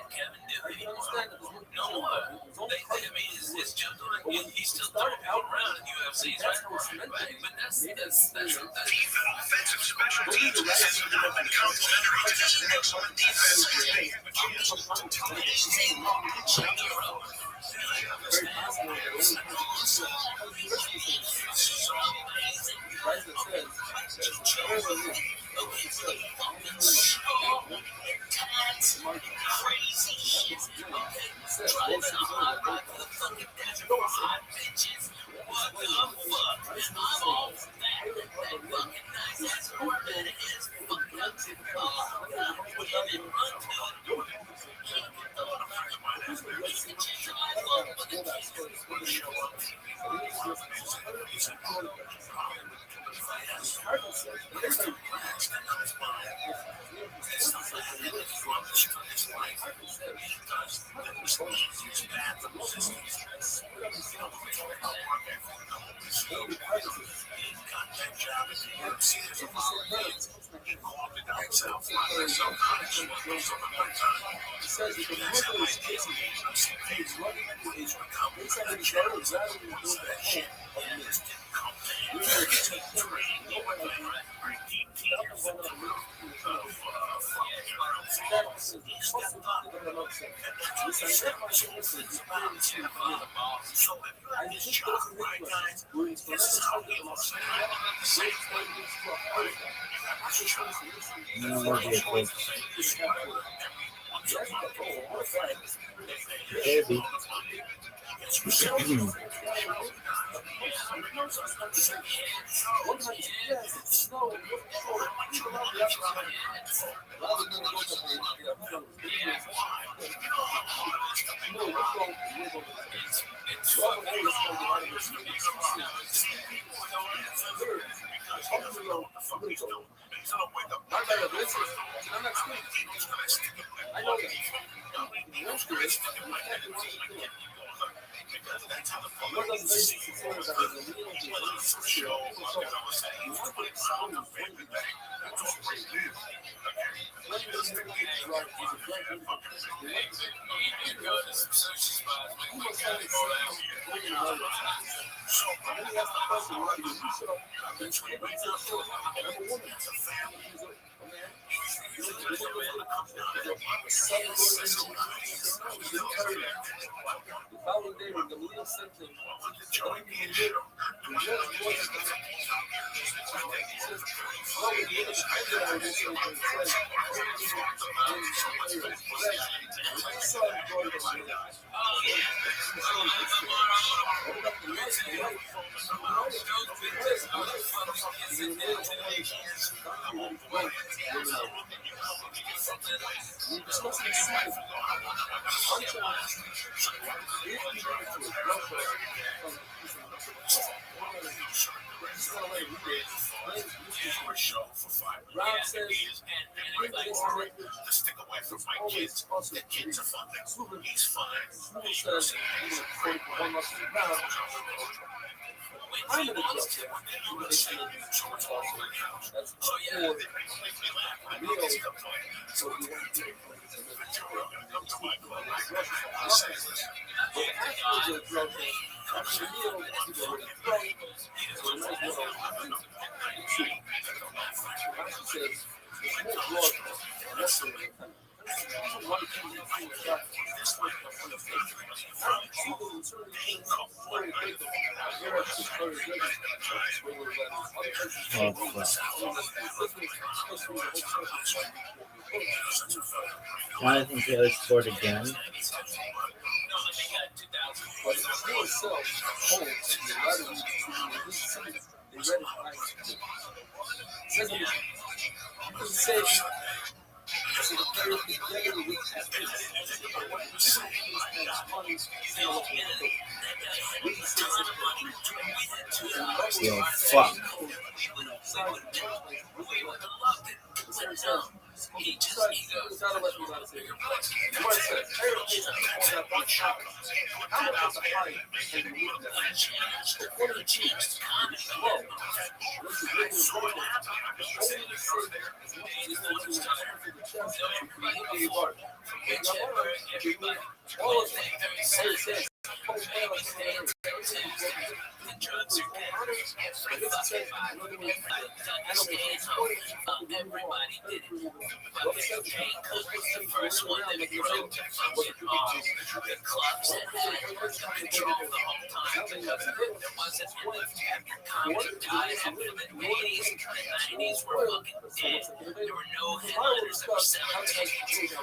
Kevin do anymore. No more. I mean, it's just like He's still throwing people around in UFC, right? But that's Offensive special teams has not been complimentary to just excellent defense. Crazy shit. Driving a hot rod to the fucking desert for hot bitches. What the fuck? I'm all for that. That fucking nice ass Corvette is fucking up to women run to it. Baby. Stick away from my kids. The kids are fucking. He's fine. I'm an adjustment. Jonathan Taylor scored again. Yo, fuck. Rothschild Dane Cook was the first one that broke the clubs that had control the whole time because there wasn't after comics died after the 80s and the 90s were fucking dead. There were no headliners that were selling tickets.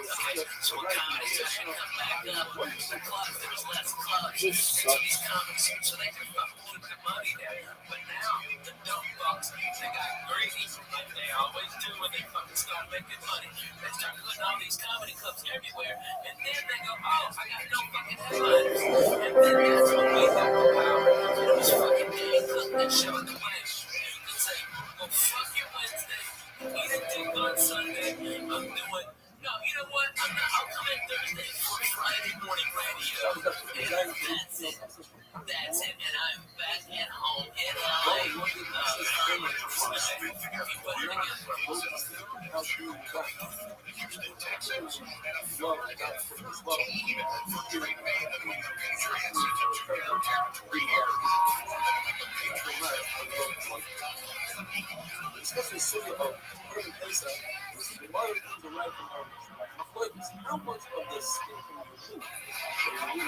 So when comics started to come back up, the clubs, there was less clubs. So these comics, so they could fucking keep the money there. But now, the dumb fucks, they got greedy, like they always do when they fucking start making money. They start putting all these comedy clubs everywhere, and then they go, oh, I got no fucking headliners. And then that's when we got the power. And it was fucking Dane Cook that showed the way. And say, well, fuck your Wednesday. Eat a dick on Sunday. I'm doing, no, you know what? I'll come in Thursday for Friday morning radio. And that's it. That's it. And I'm back at home in LA. Houston, Texas, and a Florida team featuring band of American transcendental territory especially city of urban places, a lot of things are right from artists. How much of the skin can you lose?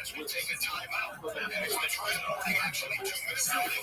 As we take a time out, and as the trial actually took us out of the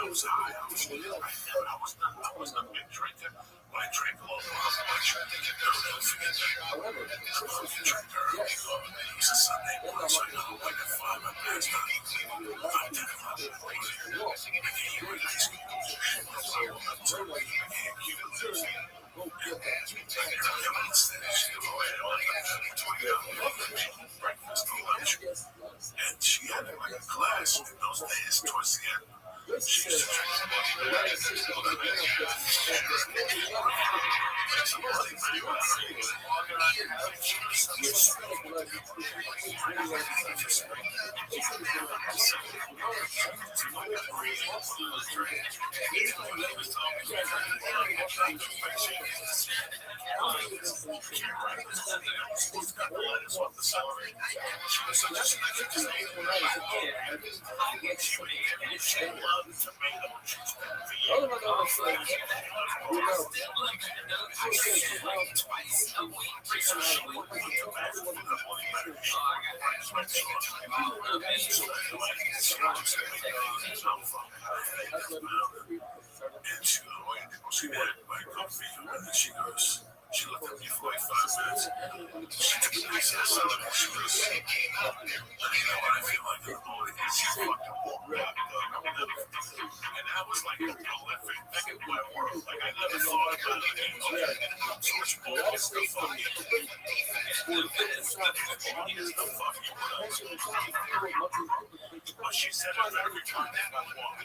was high. I was not a big drinker. When I drank a little bit, I tried to get there. I'll never forget that. However, I drank early. It was a Sunday morning, so I got home like at 5. My parents got me leaving 5, 10 o'clock. I came here in high school. I went up to I came here to live. Breakfast for lunch. And she had it like a class in those days towards the end. She used to drink she looked at me for like 5 minutes. She took a nice ass out of me. She goes, you know what I feel like? She fucking walked out. And I was like a prolific thing in my world. Like I never thought about it. So much more stuff on me. But she said it every time that I walked.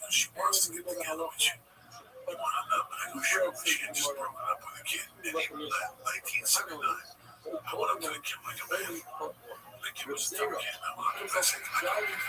She wants to get together with you. You want to know, but I go, sure. She had just broken up with a kid in 1979. I went up to the kid like a man. The kid was a dumb kid. I went up to the kid like a man.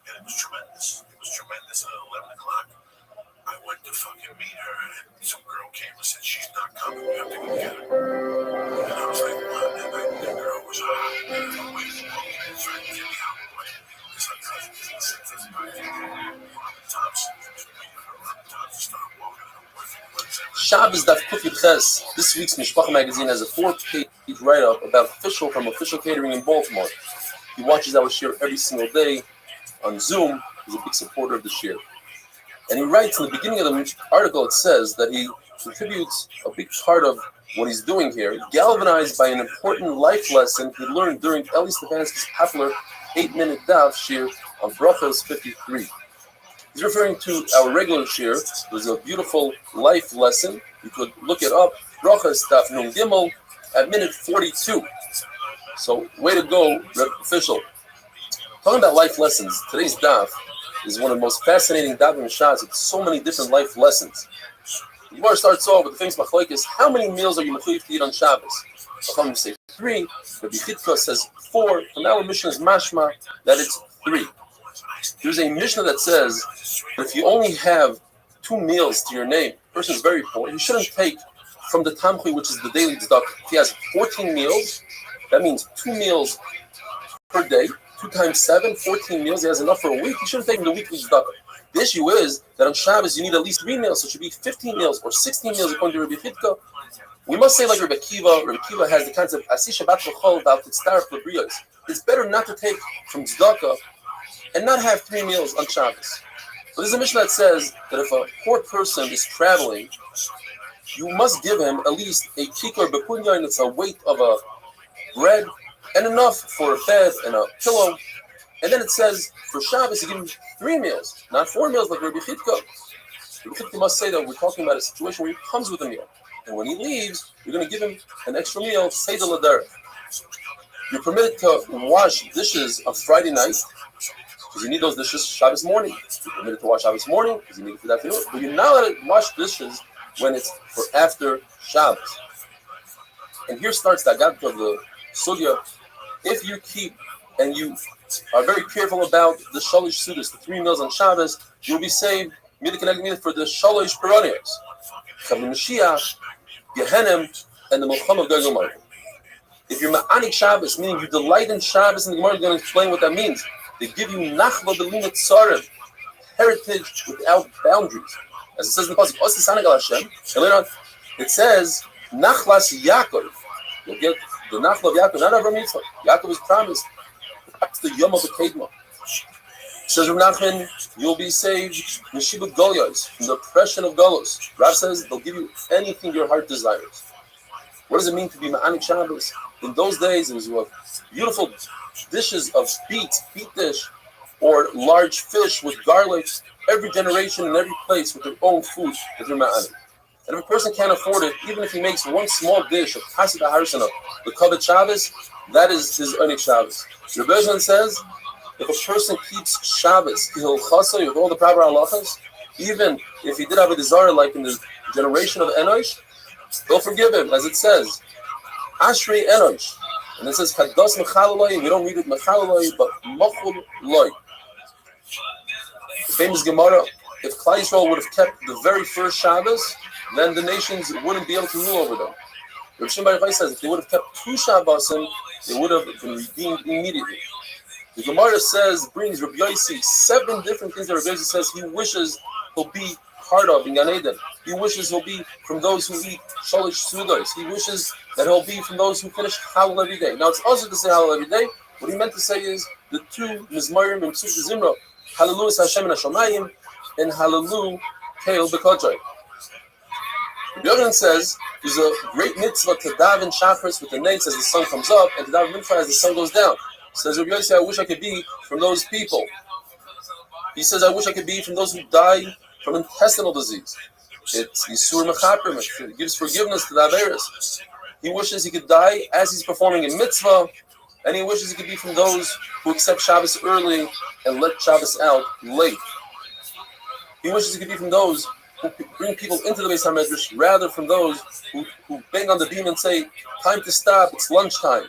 And it was tremendous. It was tremendous at 11 o'clock. I went to fucking meet her, and some girl came and said, she's not coming, we have to go get her. And I was like, what? And the girl was hot. And I'm waiting for me to try to get me out of the way. Because I cousin was in the back. Robin Thompson was meeting her. Robin Thompson started walking her boyfriend. Shabbos Daf Kuf Ches. This week's Mishpacha magazine has a 4-page write-up about from Official Catering in Baltimore. He watches our share every single day on Zoom. He's a big supporter of the share. And he writes in the beginning of the article, it says that he contributes a big part of what he's doing here, galvanized by an important life lesson he learned during Eli Stefanski's popular 8-minute daf shir on Brachos 53. He's referring to our regular shir. There's a beautiful life lesson. You could look it up, Brachos daf Nun Gimel, at minute 42. So, way to go, Rebbe Official. Talking about life lessons, today's daf is one of the most fascinating davening shots with so many different life lessons. The Gemara starts off with the famous machlokes: how many meals are you mechuyev to eat on Shabbos? Chachamim say 3. Rabbi Chitka says 4. From our Mishnah is mashma that it's 3. There's a Mishnah that says that if you only have 2 meals to your name, the person is very poor, you shouldn't take from the tamchi, which is the daily tzedakah. If he has 14 meals, that means 2 meals per day. 2 times 7, 14 meals. He has enough for a week. You shouldn't take him the weekly tzedakah. The issue is that on Shabbos you need at least 3 meals, so it should be 15 meals or 16 meals according to Rabbi Chitka. We must say like Rabbi Kiva. Rabbi Kiva has the concept Asi Shabbat L'chol about Titztaref L'Briyos. It's better not to take from tzedakah and not have 3 meals on Shabbos. But there's a Mishnah that says that if a poor person is traveling, you must give him at least a kikar bepunyain. It's a weight of a bread and enough for a bed and a pillow. And then it says for Shabbos you give him 3 meals, not 4 meals like Rabbi Chitka. You must say that we're talking about a situation where he comes with a meal. And when he leaves, you're going to give him an extra meal, Seder L'Derech. You're permitted to wash dishes on Friday night, because you need those dishes Shabbos morning. You're permitted to wash Shabbos morning, because you need it for the afternoon. But you're not allowed to wash dishes when it's for after Shabbos. And here starts the agat of the sugya. If you keep and you are very careful about the shalish sudas, the 3 meals on Shabbos, you'll be saved for the shalish peronios, Chavim Mashiach, Gehenim, and the Mulcham of Gog Magog. If you're ma'anik Shabbos, meaning you delight in Shabbos, and the Gemara is going to explain what that means. They give you nachla b'limit tzarim, heritage without boundaries. As it says in the pasuk, Os Tisanagal Hashem, and later on, it says, nachlas Yaakov. You'll get the nachla of Yaakov, not Avraham Yitzchak. Yaakov is promised. That's the Yom of the Kedma. Says Rav Nachman, you'll be saved Meshibut Golyos, from the oppression of Golos. Rav says they'll give you anything your heart desires. What does it mean to be Ma'anik Shabbos? In those days, it was beautiful dishes of beet dish, or large fish with garlic, every generation and every place with their own food that they're Ma'anik. And if a person can't afford it, even if he makes one small dish of Kassid HaHarsana, the Kavod Shabbos, that is his Onik Shabbos. Rabbi says, if a person keeps Shabbos, he'll chasay with all the proper halachas, even if he did have a desire like in the generation of Enosh, they'll forgive him, as it says, Ashrei Enosh. And it says, Kados Mechaloloi, we don't read it Mechaloloi, but Machul Loi. The famous Gemara, if Klal Yisrael would have kept the very first Shabbos, then the nations wouldn't be able to rule over them. Rav Shimon Bar Yochai says, if they would have kept 2 Shabbosim, they would have been redeemed immediately. The Gemara brings Rabbi Yossi 7 different things that Rabbi Yossi says he wishes he'll be part of in Gan Eden. He wishes he'll be from those who eat shalish sudos. He wishes that he'll be from those who finish Hallel every day. Now it's also to say Hallel every day. What he meant to say is the 2 Mizmarim and Psuk Zimra, Hallelu Hashem and Hashemayim, and Hallelu Keil B'Kodshai. Rabbi Yochanan says there's a great mitzvah to daven Shachris with the nates as the sun comes up, and to daven Mincha as the sun goes down. Says Rabbi Yossi, I wish I could be from those people. He says, I wish I could be from those who die from intestinal disease. It's Yisur Mechaprim. It gives forgiveness to the Averis. He wishes he could die as he's performing a mitzvah, and he wishes he could be from those who accept Shabbos early and let Shabbos out late. He wishes he could be from those who bring people into the Beis HaMedrash rather from those who bang on the beam and say, time to stop, it's lunchtime.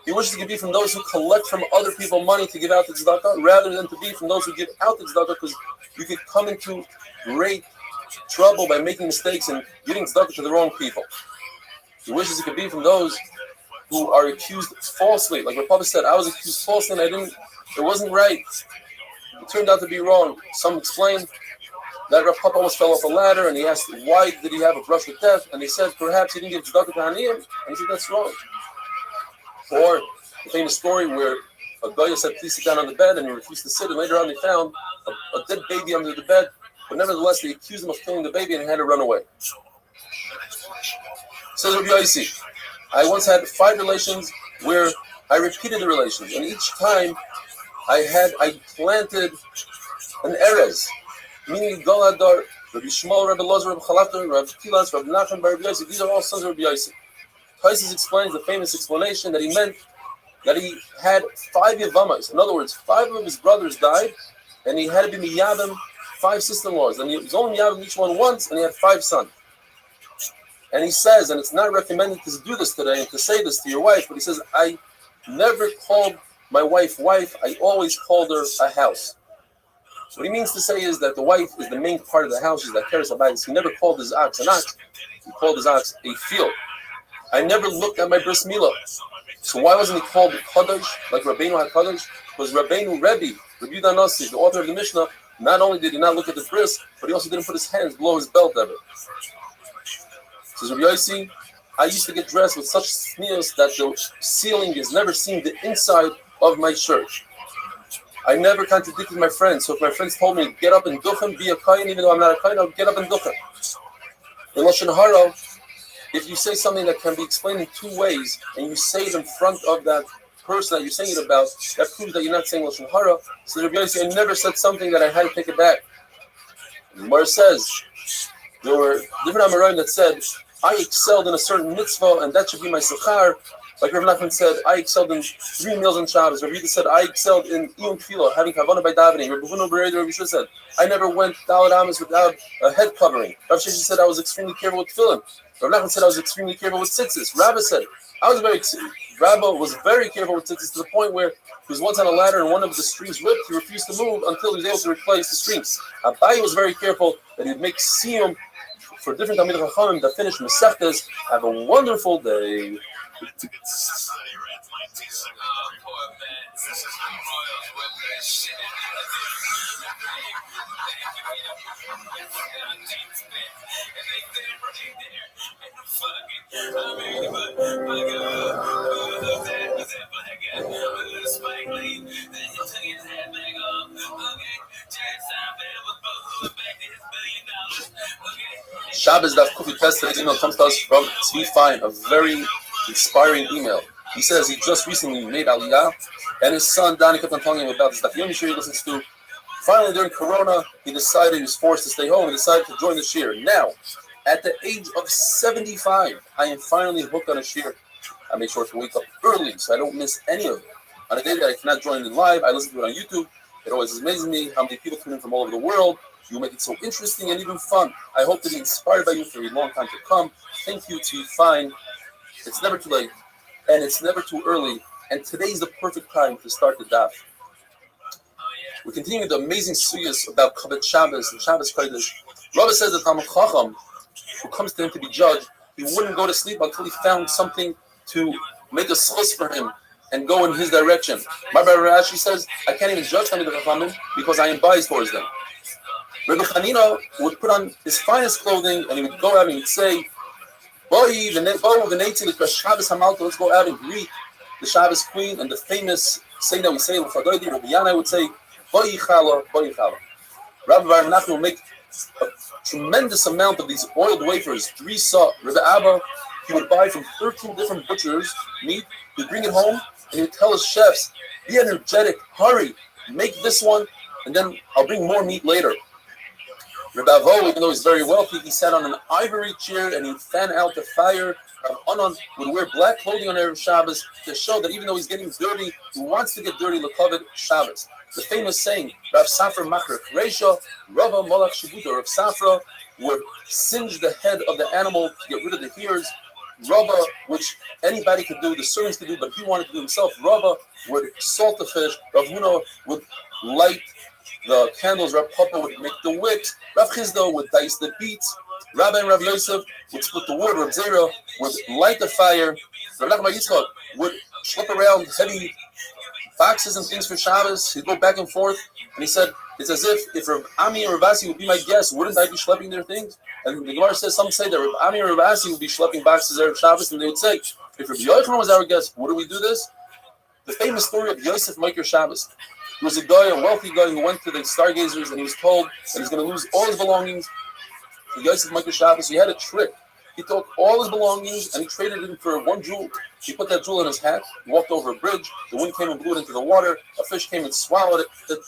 He wishes he could be from those who collect from other people money to give out the tzedakah, rather than to be from those who give out the tzedakah, because you could come into great trouble by making mistakes and giving tzedakah to the wrong people. He wishes he could be from those who are accused falsely. Like Rabbi said, I was accused falsely and it wasn't right. It turned out to be wrong. Some explained that Rav Papa almost fell off a ladder, and he asked, why did he have a brush with death? And he said, perhaps he didn't give tzedakah to Haniyim. And he said, that's wrong. Or the famous story where a guy said, please sit down on the bed, and he refused to sit, and later on they found a dead baby under the bed, but nevertheless they accused him of killing the baby, and he had to run away. Says Rabbi Yossi, I once had 5 relations where I repeated the relations, and each time I planted an erez, meaning Goladar, Rabbi Shmuel, Rabbi Lozer, Rabbi Chalafter, Rabbi Kilas, Rabbi Nachman, Rabbi Yossi. These are all sons of Rabbi Yossi. Taisus explains the famous explanation that he meant that he had 5 Yavamas. In other words, 5 of his brothers died, and he had to be Miyavim 5 sister-in-laws. And he was only Miyavim each one once, and he had 5 sons. And he says, and it's not recommended to do this today and to say this to your wife, but he says, I never called my wife, I always called her a house. What he means to say is that the wife is the main part of the house. She's like Keres Habayis. He never called his ox an ox. He called his ox a field. I never looked at my bris milah. So why wasn't he called Kadosh, like Rabbeinu HaKadosh? Because Rabbeinu Rabbi Yehuda Nasi, the author of the Mishnah, not only did he not look at the bris, but he also didn't put his hands below his belt ever. Says Rabbi Yossi, I used to get dressed with such sneers that the ceiling is never seen the inside of my shirt. I never contradicted my friends. So if my friends told me, get up and duchen, be a kain, even though I'm not a kain, I'll get up and duchen. In Lashon Hara, if you say something that can be explained in 2 ways, and you say it in front of that person that you're saying it about, that proves that you're not saying Lashon Hara. So Rabbi Yossi, I never said something that I had to take it back. The Gemara says there were different Amoraim that said, I excelled in a certain mitzvah, and that should be my sechar. Like Rav Nachman said, I excelled in 3 meals on Shabbos. Rav Yehuda said, I excelled in Iyum Tefillah, having kavanah by davening. Rav Huna Bereder, Rav Yishua said, I never went Daled Amos without a head covering. Rav Sheshes said, I was extremely careful with tefillin. Rav Nachman said, I was extremely careful with tzitzis. Rabbi said, Rabbi was very careful with tzitzis to the point where he was once on a ladder and one of the strings ripped. He refused to move until he was able to replace the strings. Abai was very careful that he'd make siyum for different Talmidei Chachamim that finish Masechtas. Have a wonderful day. Shabbos Daf Kufi Test. Today's email comes to us from Tzvi Fine, a very inspiring email. He says he just recently made Aliyah, and his son Danny kept on telling him about this Daf Yomi Shir he listens to. Finally, during Corona, he was forced to stay home and decided to join the Shir. Now, at the age of 75, I am finally hooked on a Shir. I make sure to wake up early so I don't miss any of it. On a day that I cannot join in live, I listen to it on YouTube. It always amazes me how many people tune in from all over the world. You make it so interesting and even fun. I hope to be inspired by you for a long time to come. Thank you, to Fine. It's never too late, and it's never too early, and today's the perfect time to start the daf. We continue with the amazing suyas about Kabbat Shabbos and Shabbos Kodesh. Rabbi says that Talmid Chacham, who comes to him to be judged, he wouldn't go to sleep until he found something to make a schus for him and go in his direction. My brother Rashi says, I can't even judge Talmidei Chachamim because I am biased towards them. Rabbi Chanina would put on his finest clothing and he would go out and he would say, let's go out and greet the Shabbos queen, and the famous saying that we say, Rabbi Yana would say, Rabbi Nachman will make a tremendous amount of these oiled wafers, 3 saw. Rabbi Abba, he would buy from 13 different butchers meat, he'd bring it home, and he would tell his chefs, be energetic, hurry, make this one, and then I'll bring more meat later. Rabbi Avo, even though he's very wealthy, he sat on an ivory chair and he'd fan out the fire. Rabbi Anan would wear black clothing on Erev Shabbos to show that even though he's getting dirty, he wants to get dirty l'kavod Shabbos. The famous saying, Rav Safra Machrek Reisha, Rava Malach Shibuta. Rav Safra would singe the head of the animal to get rid of the hairs. Rava, which anybody could do, the servants could do, but he wanted to do himself. Rava would salt the fish. Rav Huna would light the candles. Rav Papa would make the wicks. Rav Chizda would dice the beets. Rabbi and Rav Yosef would split the wood. Rav Zera would light the fire. Rav Nachman Yitzchak would schlep around heavy boxes and things for Shabbos. He'd go back and forth, and he said, it's as if Rav Ami and Rav Asi would be my guests, wouldn't I be schlepping their things? And the Gemara says, some say that Rav Ami and Rav Asi would be schlepping boxes there of Shabbos, and they would say, if Rav Yochanan was our guest, wouldn't we do this? The famous story of Yosef Meiker Shabbos. He was a wealthy guy who went to the stargazers, and he was told that he's going to lose all his belongings. So Yosef Meiker Shabbos, he had a trick. He took all his belongings and he traded it for one jewel. He put that jewel in his hat, walked over a bridge, the wind came and blew it into the water, a fish came and swallowed it,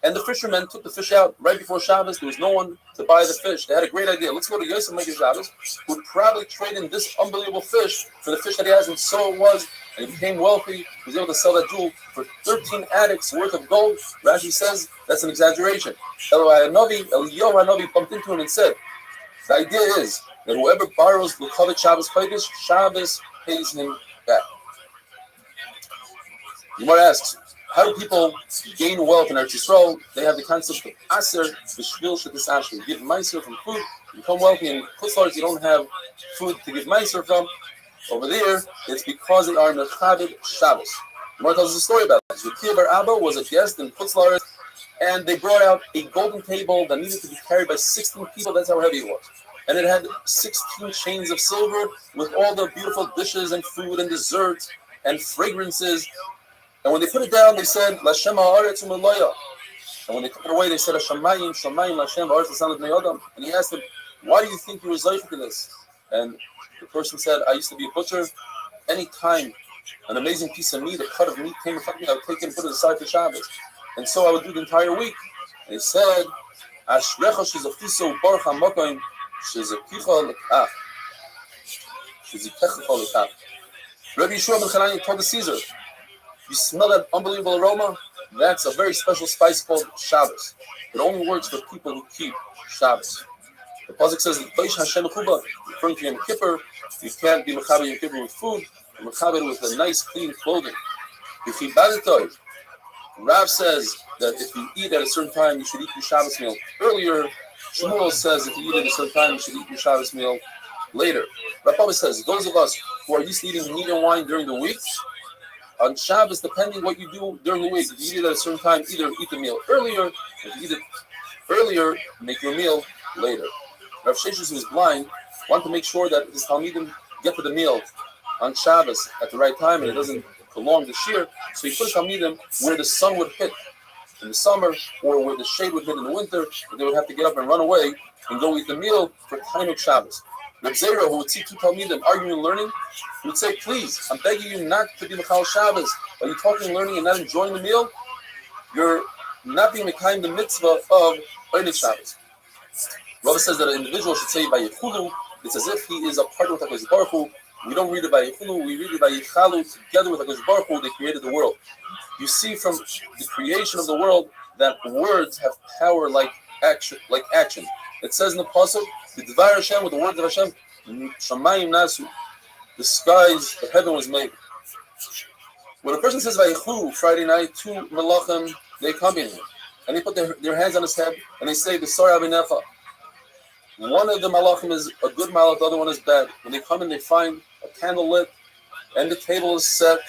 and the fishermen took the fish out right before Shabbos. There was no one to buy the fish. They had a great idea. Let's go to Yosef Meiker Shabbos, who would probably trade in this unbelievable fish for the fish that he has, and so it was. And he became wealthy. He was able to sell that jewel for 13 attics worth of gold. Rashi says that's an exaggeration. Eliyahu Hanavi bumped into him and said, the idea is that whoever borrows l'kavod Shabbos Kodesh, Shabbos pays him back. Gemara asks, how do people gain wealth in Eretz Yisrael? They have the concept of aser b'shvil shetis asher. You give meiser from food, you become wealthy. In Chutzlaretz, you don't have food to give meiser from. Over there, it's because they are mechaved Shabbos. Gemara tells us a story about this. Yekiel bar Abba was a guest in Chutzlaretz, and they brought out a golden table that needed to be carried by 16 people. That's how heavy it was. And it had 16 chains of silver with all the beautiful dishes and food and desserts and fragrances. And when they put it down, they said, Lashem ha'aretz u'meloya. And when they took it away, they said, Hashemayim, Shamayim, Lashem ha'aretz l'san l'bnei Adam. And he asked them, why do you think you were zeicher to this? And the person said, I used to be a butcher. Any time an amazing piece of meat, a cut of meat came in front of me, I would take it and put it aside for Shabbos. And so I would do the entire week. And he said, Ashrecha shezachiso baruch hamakom shezakicha lekach shezikecha lekach. Rabbi Yeshua ben Chananya told the Caesar, "You smell that unbelievable aroma? That's a very special spice called Shabbos. It only works for people who keep Shabbos." The pasuk says, "Beish Hashem chuba," referring to Yom Kippur. You can't be mechaber Yom Kippur with food, and mechaber with a nice, clean clothing. Yichibadetoi. Rav says that if you eat at a certain time, you should eat your Shabbos meal earlier. Shmuel says if you eat at a certain time, you should eat your Shabbos meal later. Rabbi says those of us who are used to eating meat and wine during the week, on Shabbos, depending what you do during the week, if you eat at a certain time, either eat the meal earlier. If you eat it earlier, make your meal later. Rav Sheshes, who is blind, wanted to make sure that his Talmidim get to the meal on Shabbos at the right time and it doesn't prolong the shear. So he put his Talmidim where the sun would hit in the summer or where the shade would hit in the winter. They would have to get up and run away and go eat the meal for Tainuk Shabbos. Reb Zera, who would see two Talmidim arguing and learning, he would say, "Please, I'm begging you not to be Mechal Shabbos. Are you talking and learning and not enjoying the meal? You're not being Mekayim the mitzvah of Einik Shabbos." Rabbi says that an individual should say by Yechulu, it's as if he is a partner with HaKadosh Baruch Hu. We don't read it by Yechulu, we read it by Yechalu. Together with HaKadosh Baruch Hu, they created the world. You see from the creation of the world that words have power like action. It says in the pasuk, "The Dvar Hashem," with the words of Hashem, "Shamayim Nasu," the skies, the heaven was made. When a person says Vayichu Friday night, two malachim, they accompany him, and they put their hands on his head and they say, "B'sar Abinecha." One of the malachim is a good malach, the other one is bad. When they come in, they find a candle lit and the table is set.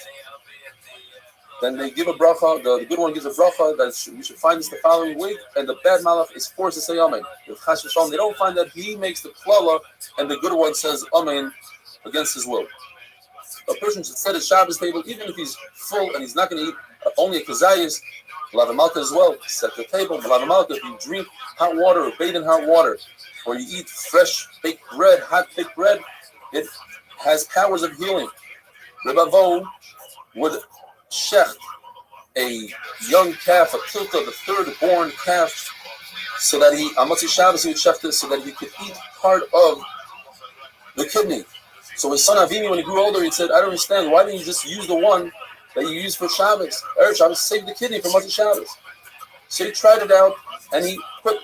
Then they give a bracha. The good one gives a bracha that we should find this the following week, and the bad malach is forced to say amen. If Chas v'shalom, they don't find that he makes the klala, and the good one says amen against his will. A person should set his Shabbos table, even if he's full and he's not going to eat only a kazayis, malav malka as well. Set the table, malav malka. If you drink hot water or bathe in hot water, or you eat fresh baked bread, hot baked bread, it has powers of healing. Rebbe Vo would shecht a young calf, a tilta, the third born calf, so that he, on Motzei Shabbos, he would shecht it so that he could eat part of the kidney. So his son Avimi, when he grew older, he said, "I don't understand, why didn't you just use the one that you use for Shabbos? Erev Shabbos, save the kidney for Motzei Shabbos." So he tried it out, and he put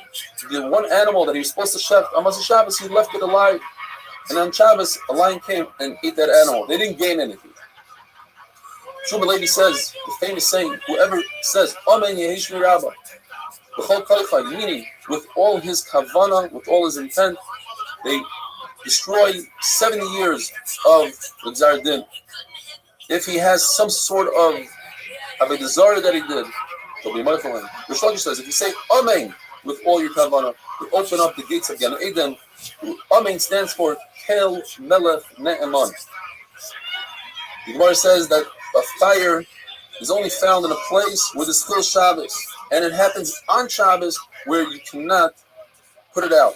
the one animal that he was supposed to shecht on Motzei Shabbos, he left it alive. And on Shabbos, a lion came and ate that animal. They didn't gain anything. Shmuel Levi says, the famous saying, whoever says, "Amen Yehish Mirabba," b'chol kochai, meaning with all his kavana, with all his intent, they destroy 70 years of the Gzar Din. If he has some sort of avodah zarah that he did, he'll be mindful of him. Rosh Hashanah says, if you say Amen with all your kavana, you open up the gates of Gan Eden. Amen stands for Kel Melech Ne'eman. The Gemara says that a fire is only found in a place where there's still Shabbos, and it happens on Shabbos where you cannot put it out.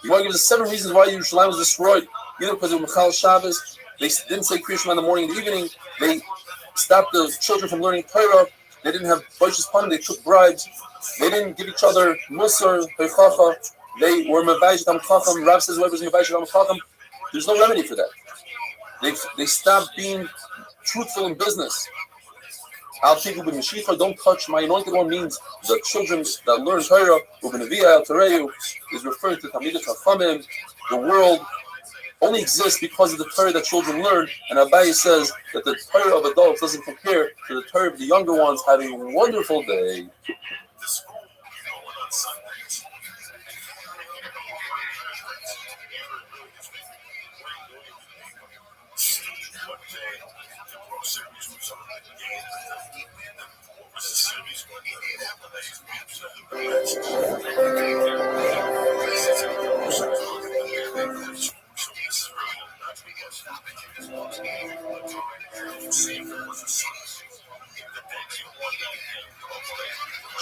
The Gemara gives us 7 reasons why Yerushalayim was destroyed. Either because of Mechal Shabbos, they didn't say Kriya Shema in the morning and the evening, they stopped the children from learning Torah, they didn't have Boish's Panim, they took bribes, they didn't give each other Musar, Peichacha, they were Mevaysh Dam Chacham. Rav says whoever's Mevaysh Dam Chacham, there's no remedy for that. They stopped being truthful in business. Al Tiku ben Meshicha, don't touch my anointed one, means the children that learn Torah, Ubenavia Al Tareyu, is referring to Talmidei Chachamim. The world only exists because of the Torah that children learn, and Abaye says that the Torah of adults doesn't compare to the Torah of the younger ones. Have a wonderful day.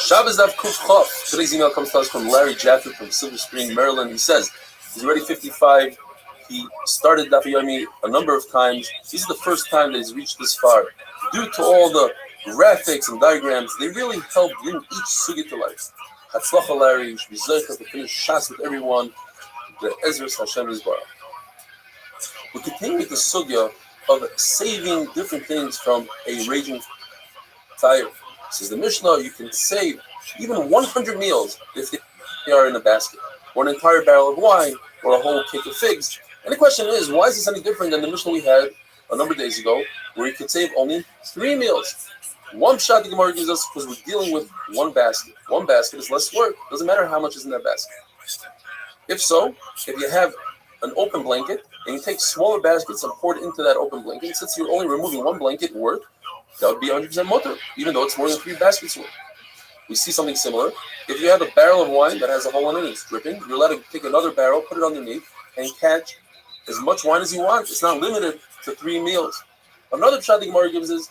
Shabbos Daf Kuf Chof. Today's email comes to us from Larry Jaffe from Silver Spring, Maryland. He says he's already 55. He started Daf Yomi a number of times. This is the first time that he's reached this far. Due to all the graphics and diagrams, they really help bring each sugi to life. Hatzlacha Larry, you should be zeicha to finish Shas with everyone. The Ezra's Hashem is Baruch. We continue with the sugya of saving different things from a raging fire. Says the Mishnah, you can save even 100 meals if they are in a basket, or an entire barrel of wine, or a whole cake of figs. And the question is, why is this any different than the Mishnah we had a number of days ago, where you could save only 3 meals? One shot the Gemara gives us because we're dealing with one basket. One basket is less work. Doesn't matter how much is in that basket. If so, if you have an open blanket and you take smaller baskets and pour it into that open blanket, since you're only removing one blanket worth, that would be 100% mutter, even though it's more than 3 baskets worth. We see something similar. If you have a barrel of wine that has a hole in it, it's dripping, you're allowed to take another barrel, put it underneath, and catch as much wine as you want. It's not limited to 3 meals. Another shot the Gemara gives is,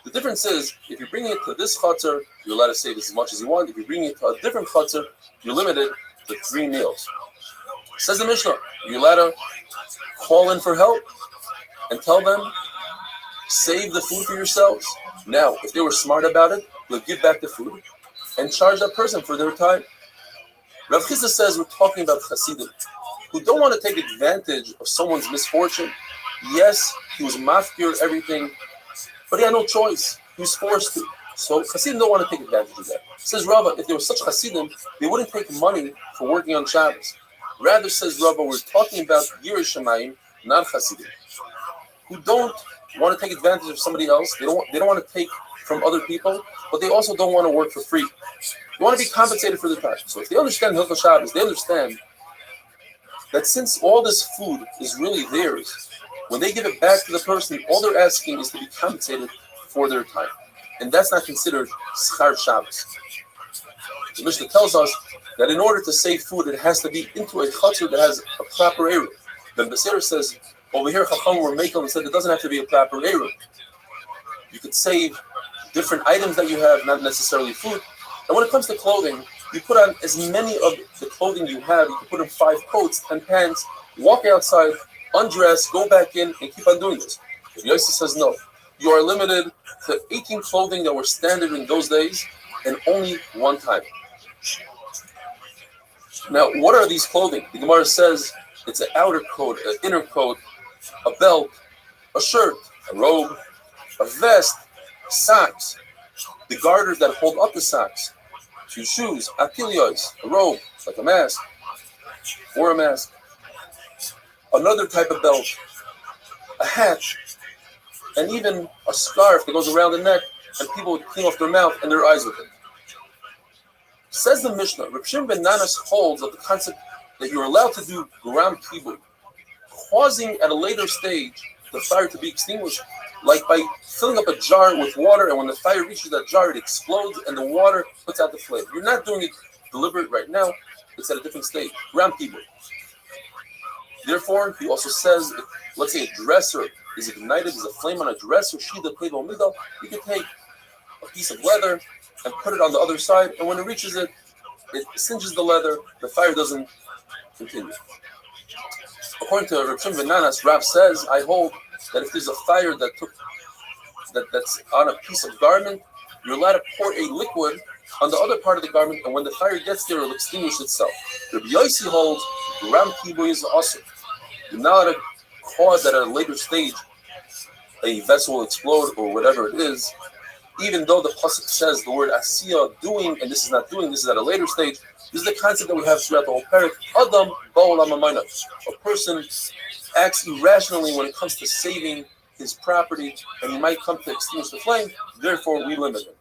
the difference is, if you're bringing it to this chutzner, you're allowed to save as much as you want. If you're bringing it to a different chutzner, you're limited to 3 meals. Says the Mishnah, you're allowed to call in for help and tell them, save the food for yourselves. Now, if they were smart about it, they'll give back the food and charge that person for their time. Rav Chisda says we're talking about Hasidim who don't want to take advantage of someone's misfortune. Yes, he was mafkir everything, but he had no choice. He was forced to. So Hasidim don't want to take advantage of that. Says Rabbi, if there was such Hasidim, they wouldn't take money for working on Shabbos. Rather, says Rabbi, we're talking about Yirei Shamayim, not Hasidim, who don't want to take advantage of somebody else. They don't want to take from other people, but they also don't want to work for free. They want to be compensated for their time. So if they understand Hilchos Shabbos, they understand that since all this food is really theirs, when they give it back to the person, all they're asking is to be compensated for their time. And that's not considered Schar Shabbos. The Mishnah tells us that in order to save food, it has to be into a chutzner that has a proper area. Then Beseir says, over here, Chacham were making and said it doesn't have to be a proper area. You could save different items that you have, not necessarily food. And when it comes to clothing, you put on as many of the clothing you have. You can put on 5 coats, 10 pants, walk outside, undress, go back in, and keep on doing this. If Yosef says no, you are limited to 18 clothing that were standard in those days, and only one time. Now, what are these clothing? The Gemara says it's an outer coat, an inner coat, a belt, a shirt, a robe, a vest, socks, the garters that hold up the socks, 2 shoes, apilios, a robe, like a mask, or a mask, another type of belt, a hat, and even a scarf that goes around the neck, and people would clean off their mouth and their eyes with it. Says the Mishnah, Reb Shimon ben Nanas holds of the concept that you're allowed to do gram kibud, causing at a later stage the fire to be extinguished, like by filling up a jar with water, and when the fire reaches that jar, it explodes, and the water puts out the flame. You're not doing it deliberate right now. It's at a different stage. Gram kibud. Therefore, he also says, let's say a dresser is ignited, there's a flame on a dresser, shida kleibo middle, you can take a piece of leather and put it on the other side, and when it reaches it, it singes the leather, the fire doesn't continue. According to Reb Shimon ben Nanas, Rav says, I hold that if there's a fire that's on a piece of garment, you're allowed to pour a liquid on the other part of the garment, and when the fire gets there, it'll extinguish itself. Rabbi Yossi holds gram kibud is awesome. You're not allowed to cause that at a later stage a vessel will explode or whatever it is, even though the pasuk says the word asiya, doing, and this is not doing, this is at a later stage. This is the concept that we have throughout the whole parak. Adam ba'olam hamayna. A person acts irrationally when it comes to saving his property, and he might come to extinguish the flame. Therefore, we limit him.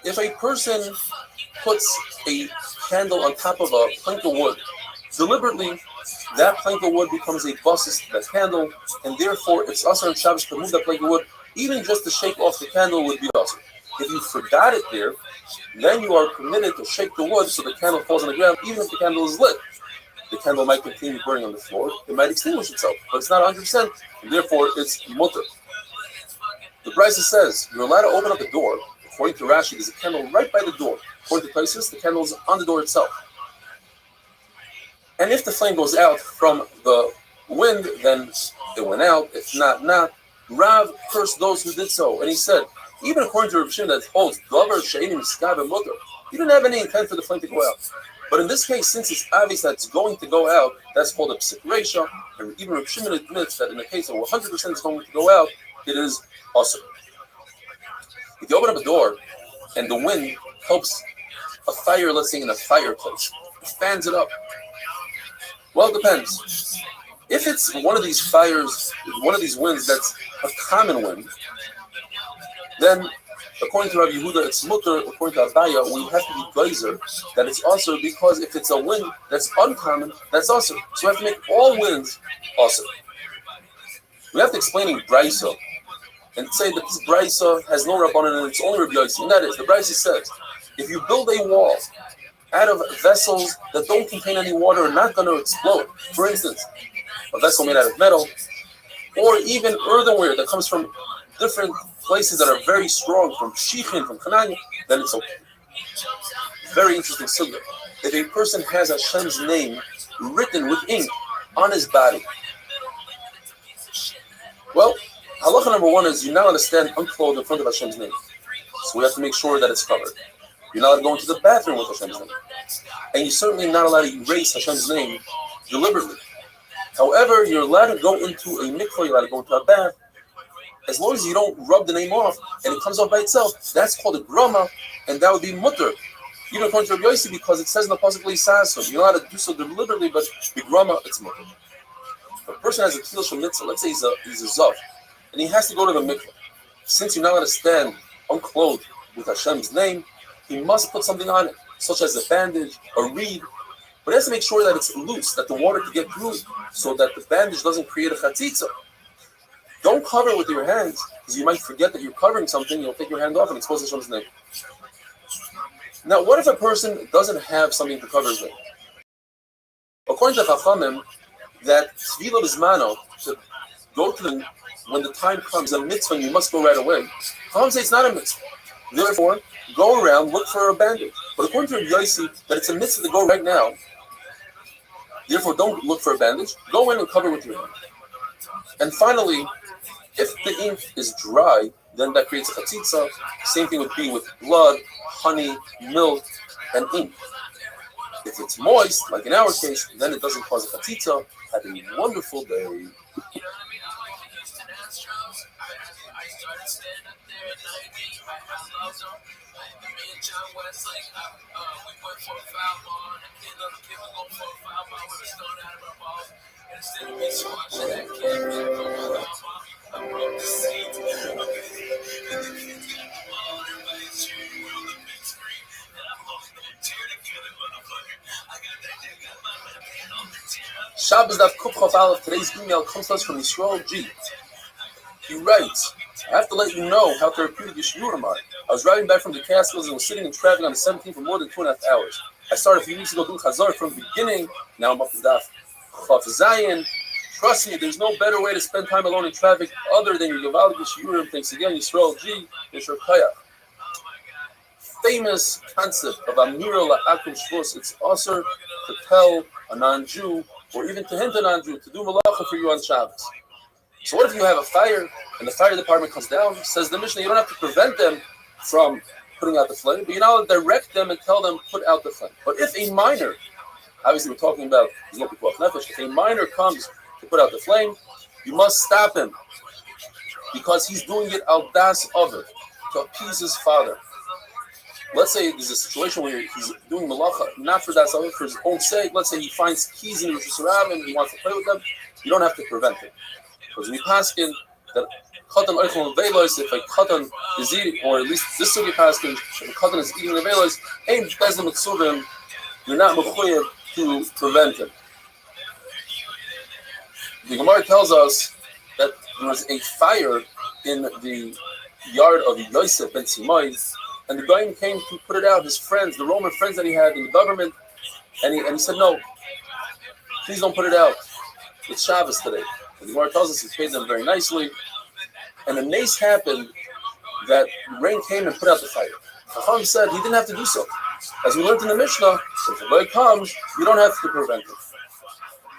If a person puts a candle on top of a plank of wood, deliberately, that plank of wood becomes a basis to that candle, and therefore it's also on Shabbos to move that plank of wood. Even just to shake off the candle would be awesome. If you forgot it there, then you are permitted to shake the wood so the candle falls on the ground, even if the candle is lit. The candle might continue burning on the floor. It might extinguish itself, but it's not 100%, and therefore it's mutter. The Brisa says you're allowed to open up the door. According to Rashi, there's a candle right by the door. According to Taisus, the candle is on the door itself. And if the flame goes out from the wind, then it went out. If not, not. Rav cursed those who did so, and he said, Even according to Rabbi Shimon that holds davar she'enim niskav mutter, you didn't have any intent for the flame to go out. But in this case, since it's obvious that it's going to go out, that's called a psik reisha. And even Rabbi Shimon admits that in the case of 100% is going to go out, it is awesome. If you open up a door and the wind helps a fire, let's say in a fireplace, it fans it up. Well, it depends. If it's one of these fires, one of these winds that's a common wind, then according to Rabbi Yehuda, it's mutter. According to Abaya, we have to be geyser that it's also, because if it's a wind that's uncommon, that's awesome. So we have to make all winds awesome. We have to explain in Brisa and say that this Brisa has no Rabbanan and it's only Rabbi Yossi. And that is, the Brisa says, if you build a wall out of vessels that don't contain any water and not going to explode, for instance, a vessel made out of metal, or even earthenware that comes from different places that are very strong, from Shichin, from Canaan, then it's okay. Very interesting sugya. If a person has Hashem's name written with ink on his body, well, halacha number one is you're not allowed to stand unclothed in front of Hashem's name. So we have to make sure that it's covered. You're not allowed to go into the bathroom with Hashem's name. And you're certainly not allowed to erase Hashem's name deliberately. However, you're allowed to go into a mikvah, you're allowed to go into a bath, as long as you don't rub the name off and it comes off by itself. That's called a grama, and that would be mutter. Even according to Rabbi Yossi, because it says in the pasuk l'isasod, you're not allowed to do so deliberately, but the grama, it's mutter. If a person has a kil shel mitzvah, let's say he's a zav, and he has to go to the mikvah. Since you're not allowed to stand unclothed with Hashem's name, he must put something on it, such as a bandage, a reed, but he has to make sure that it's loose, that the water can get through, so that the bandage doesn't create a chatzitza. Don't cover it with your hands, because you might forget that you're covering something. You'll take your hand off and expose Hashem's name. Now, what if a person doesn't have something to cover his name? According to Chachamim, that Tvila Bismano, to go to the, when the time comes, a mitzvah, you must go right away. Chachamim say it's not a mitzvah. Therefore, go around, look for a bandage. But according to Rabbi Yossi, that it's a mitzvah to go right now. Therefore, don't look for a bandage. Go in and cover with your hand. And finally, if the ink is dry, then that creates a chatzitza. Same thing would be with blood, honey, milk, and ink. If it's moist, like in our case, then it doesn't cause a chatzitza. Have a wonderful day. Shabbos Daf Kuf Chof Aleph. Today's email comes to us from Yisrael G. He writes, I have to let you know how therapeutic your shiurim are. I was driving back from the Catskills and was sitting in traffic on the 17th for more than 2.5 hours. I started a few weeks ago doing Chazor from the beginning. Now I'm up to Daf Chof Zayin. Trust me, there's no better way to spend time alone in traffic other than your Yovaldik shiurim. Thanks again, Yisrael G. Yisrael Chayach. Famous concept of Amira La'akum Shvus. It's also to tell a non-Jew, or even to hint a non-Jew, to do malacha for you on Shabbos. So what if you have a fire, and the fire department comes down, says the Mishnah, you don't have to prevent them from putting out the flame, but you're not allowed to direct them and tell them, put out the flame. But if a minor, obviously we're talking about, if a minor comes to put out the flame, you must stop him, because he's doing it al das over, to appease his father. Let's say there's a situation where he's doing malacha, not for das over, for his own sake. Let's say he finds keys in the Rosh Hashanah and he wants to play with them. You don't have to prevent him. Because we paskin that katan oichel velos, if a katan is eating, or at least this sugi paskin, if a katan is eating the velos, aim bezem mitzuvim, you're not mechuyev to prevent him. The Gemara tells us that there was a fire in the yard of Yosef ben Simai, and the guy came to put it out. His friends, the Roman friends that he had in the government, and he said, no, please don't put it out. It's Shabbos today. And the Gemara tells us he paid them very nicely. And a nace happened that rain came and put out the fire. Chacham said he didn't have to do so. As we learned in the Mishnah, if the boy comes, you don't have to prevent it.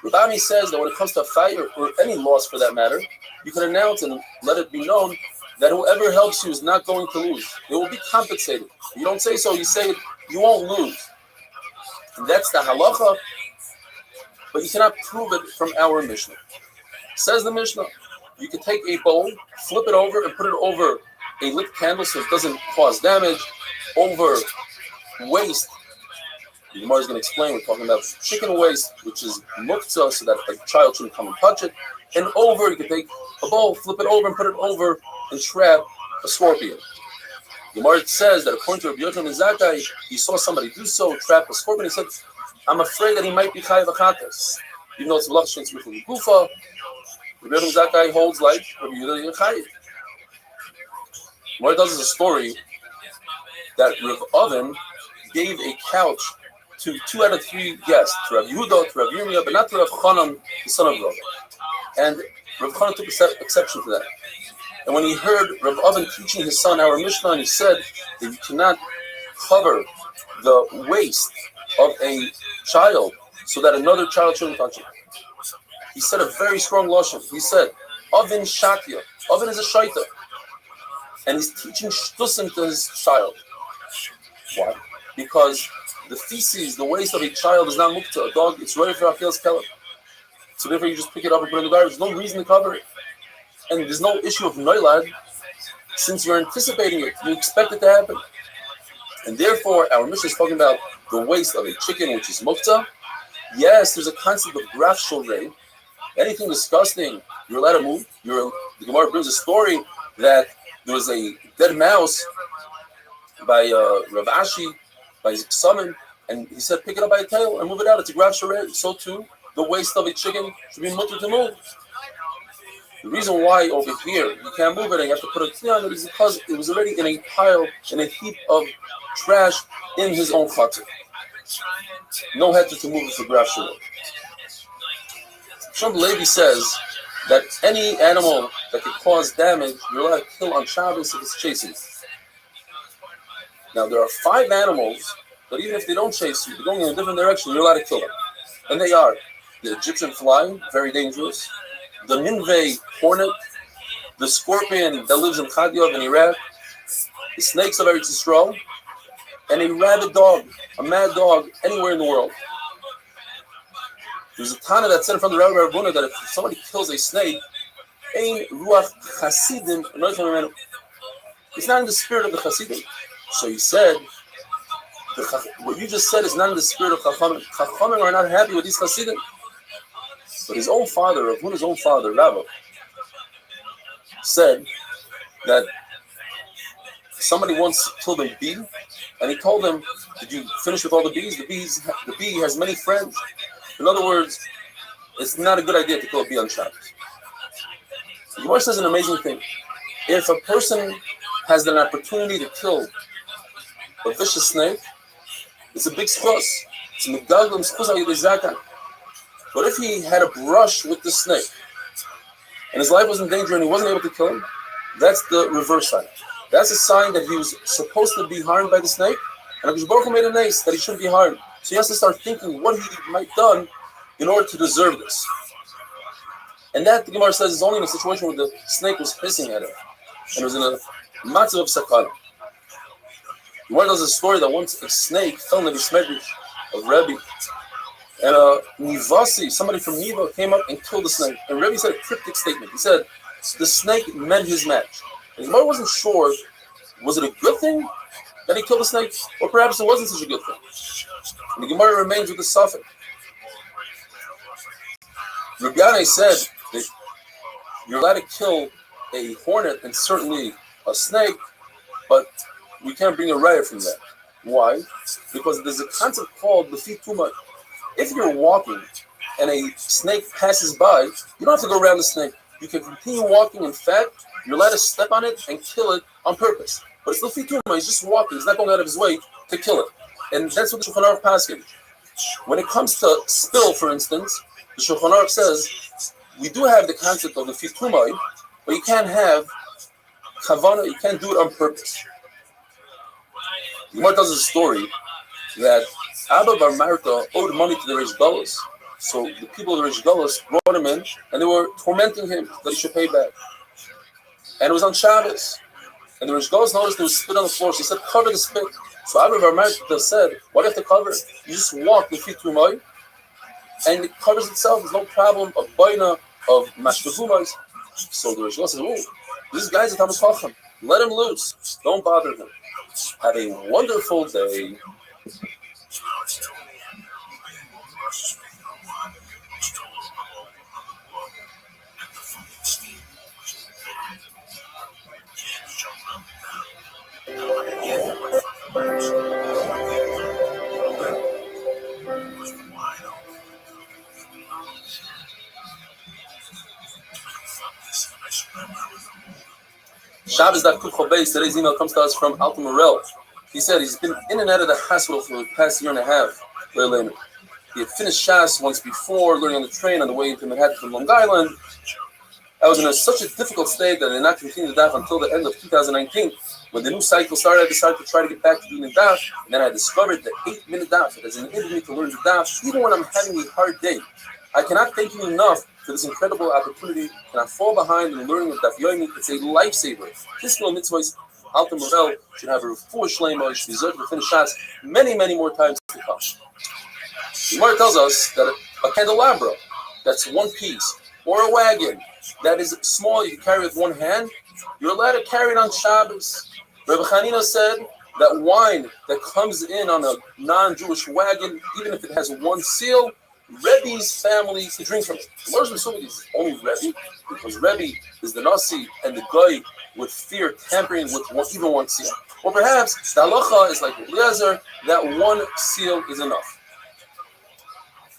Rabbi says that when it comes to a fire, or any loss for that matter, you can announce and let it be known that whoever helps you is not going to lose. They will be compensated. You don't say so, you say it, you won't lose. And that's the halacha, but you cannot prove it from our Mishnah. Says the Mishnah, you can take a bowl, flip it over, and put it over a lit candle so it doesn't cause damage, over waste. The Gemara is going to explain, we're talking about chicken waste, which is muktzah, so that a child shouldn't come and touch it. And over, you can take a bowl, flip it over, and put it over and trap a scorpion. The Gemara says that according to Rabbi Yochanan ben Zakkai, he saw somebody do so, trap a scorpion. He said, I'm afraid that he might be chayav achatas. Even though it's malach shen's with gufa, Rabbi Yochanan ben Zakkai holds like Rabbi Yehuda chayav. Gemara tells us a story that Rav Oven gave a couch to 2 out of 3 guests, to Rav Yehuda, to Rav Yirmiyah, but not to Rav Chanan, the son of Rav. And Rav Chanan took exception to that. And when he heard Rav Oven teaching his son our Mishnah, and he said that you cannot cover the waist of a child so that another child shouldn't touch it, he said a very strong lashon. He said, Oven Shatya. Oven is a shaita. And he's teaching shtusim to his child. Why? Because the feces, the waste of a child is not mukta. A dog, it's ready for Achilles kelim. So therefore you just pick it up and put it in the garbage. There's no reason to cover it. And there's no issue of noilad, since you're anticipating it. You expect it to happen. And therefore, our Mishnah is talking about the waste of a chicken, which is mukta. Yes, there's a concept of graf shorei. Anything disgusting, you're allowed to move. The Gemara brings a story that there was a dead mouse by Rav Ashi, by his summon, and he said, pick it up by the tail and move it out. It's a graf shorei. So too, the waste of a chicken should be mutter to move. The reason why over here you can't move it and you have to put a kli on it is because it was already in a pile, in a heap of trash in his own chatzah. No heter to move it for graf shorei. Shom Levi says that any animal that could cause damage, you're allowed to kill on Shabbos if it's chasing. Now, there are 5 animals that even if they don't chase you, they're going in a different direction, you're allowed to kill them. And they are the Egyptian fly, very dangerous, the Nineveh hornet, the scorpion that lives in Khadiyov in Iraq, the snakes of Eretz Yisrael, and a rabid dog, a mad dog, anywhere in the world. There's a Tana that said from the Rabbi Rabuna that if somebody kills a snake, ein ruach chasidim, it's not in the spirit of the chasidim. So he said, what you just said is not in the spirit of Chachamim. Chachamim are not happy with these chasidim. But his own father, Ravuna's own father, Rabbi, said that somebody once killed a bee, and he told them, did you finish with all the bees? The bee has many friends. In other words, it's not a good idea to kill a bee on Shabbos. The Gemara says an amazing thing. If a person has an opportunity to kill a vicious snake, it's a big schus. It's a megaglim schus al-yedei. But if he had a brush with the snake, and his life was in danger and he wasn't able to kill him, that's the reverse side. That's a sign that he was supposed to be harmed by the snake, and HaKadosh Baruch Hu made a nace that he shouldn't be harmed. So he has to start thinking what he might have done in order to deserve this. And that, the Gemara says, is only in a situation where the snake was hissing at him, and it was in a matzah of sakana. The Gemara tells a story that once a snake fell in the Bismedrish of Rabbi, and Nivasi, somebody from Niva, came up and killed the snake. And Rabbi said a cryptic statement. He said, the snake met his match. And the Gemara wasn't sure, was it a good thing that he killed the snake? Or perhaps it wasn't such a good thing. And the Gemara remains with the suffix. Rabbi Yanai said that you're allowed to kill a hornet and certainly a snake, but we can't bring a raya from that. Why? Because there's a concept called the feet tuma. If you're walking and a snake passes by, you don't have to go around the snake. You can continue walking. In fact, you're allowed to step on it and kill it on purpose. But it's no fituma. He's just walking. He's not going out of his way to kill it. And that's what the Shulchan Aruch paskin. When it comes to spill, for instance, the Shulchan Aruch says we do have the concept of the fituma, but you can't have kavana. You can't do it on purpose. The Gemara tells a story that Abba Bar Marta owed money to the Reish Galus. So the people of the Reish Galus brought him in and they were tormenting him that he should pay back. and it was on Shabbos. And the Rosh Golos noticed there was spit on the floor. She said, cover the spit. So Abba Varmarta said, why do you have to cover it? You just walk the feet through mud, and it covers itself. There's no problem of baina, of mashkevumais. So the Rosh Golos said, oh, this guy's a Talmid Chacham. Let him loose. Don't bother him. Have a wonderful day. Shabbos Daf Kuf Chobeis. Today's email comes to us from Alta Morel. He said he's been in and out of the hospital for the past year and a half. He had finished Shas once before, learning on the train on the way to Manhattan from Long Island. I was in such a difficult state that I did not continue the daf until the end of 2019. When the new cycle started, I decided to try to get back to doing the daf. And then I discovered the 8-minute daf that has enabled me to learn the daf, even when I'm having a hard day. I cannot thank you enough for this incredible opportunity, and I fall behind in learning of Daf Yomi. It's a lifesaver. This little mitzvahs, Alta Morel should have a full shlema, should deserve to finish shots many, many more times to come. The Gemara tells us that a candelabra that's one piece, or a wagon that is small, you can carry with one hand, you're allowed to carry it on Shabbos. Rabbi Chanina said that wine that comes in on a non-Jewish wagon, even if it has one seal, Rebbe's family to drink from it. The Lord's assuming it's only Rebbe, because Rebbe is the Nasi and the guy would fear tampering with even one seal. Or perhaps the halacha is like Eliezer, that one seal is enough.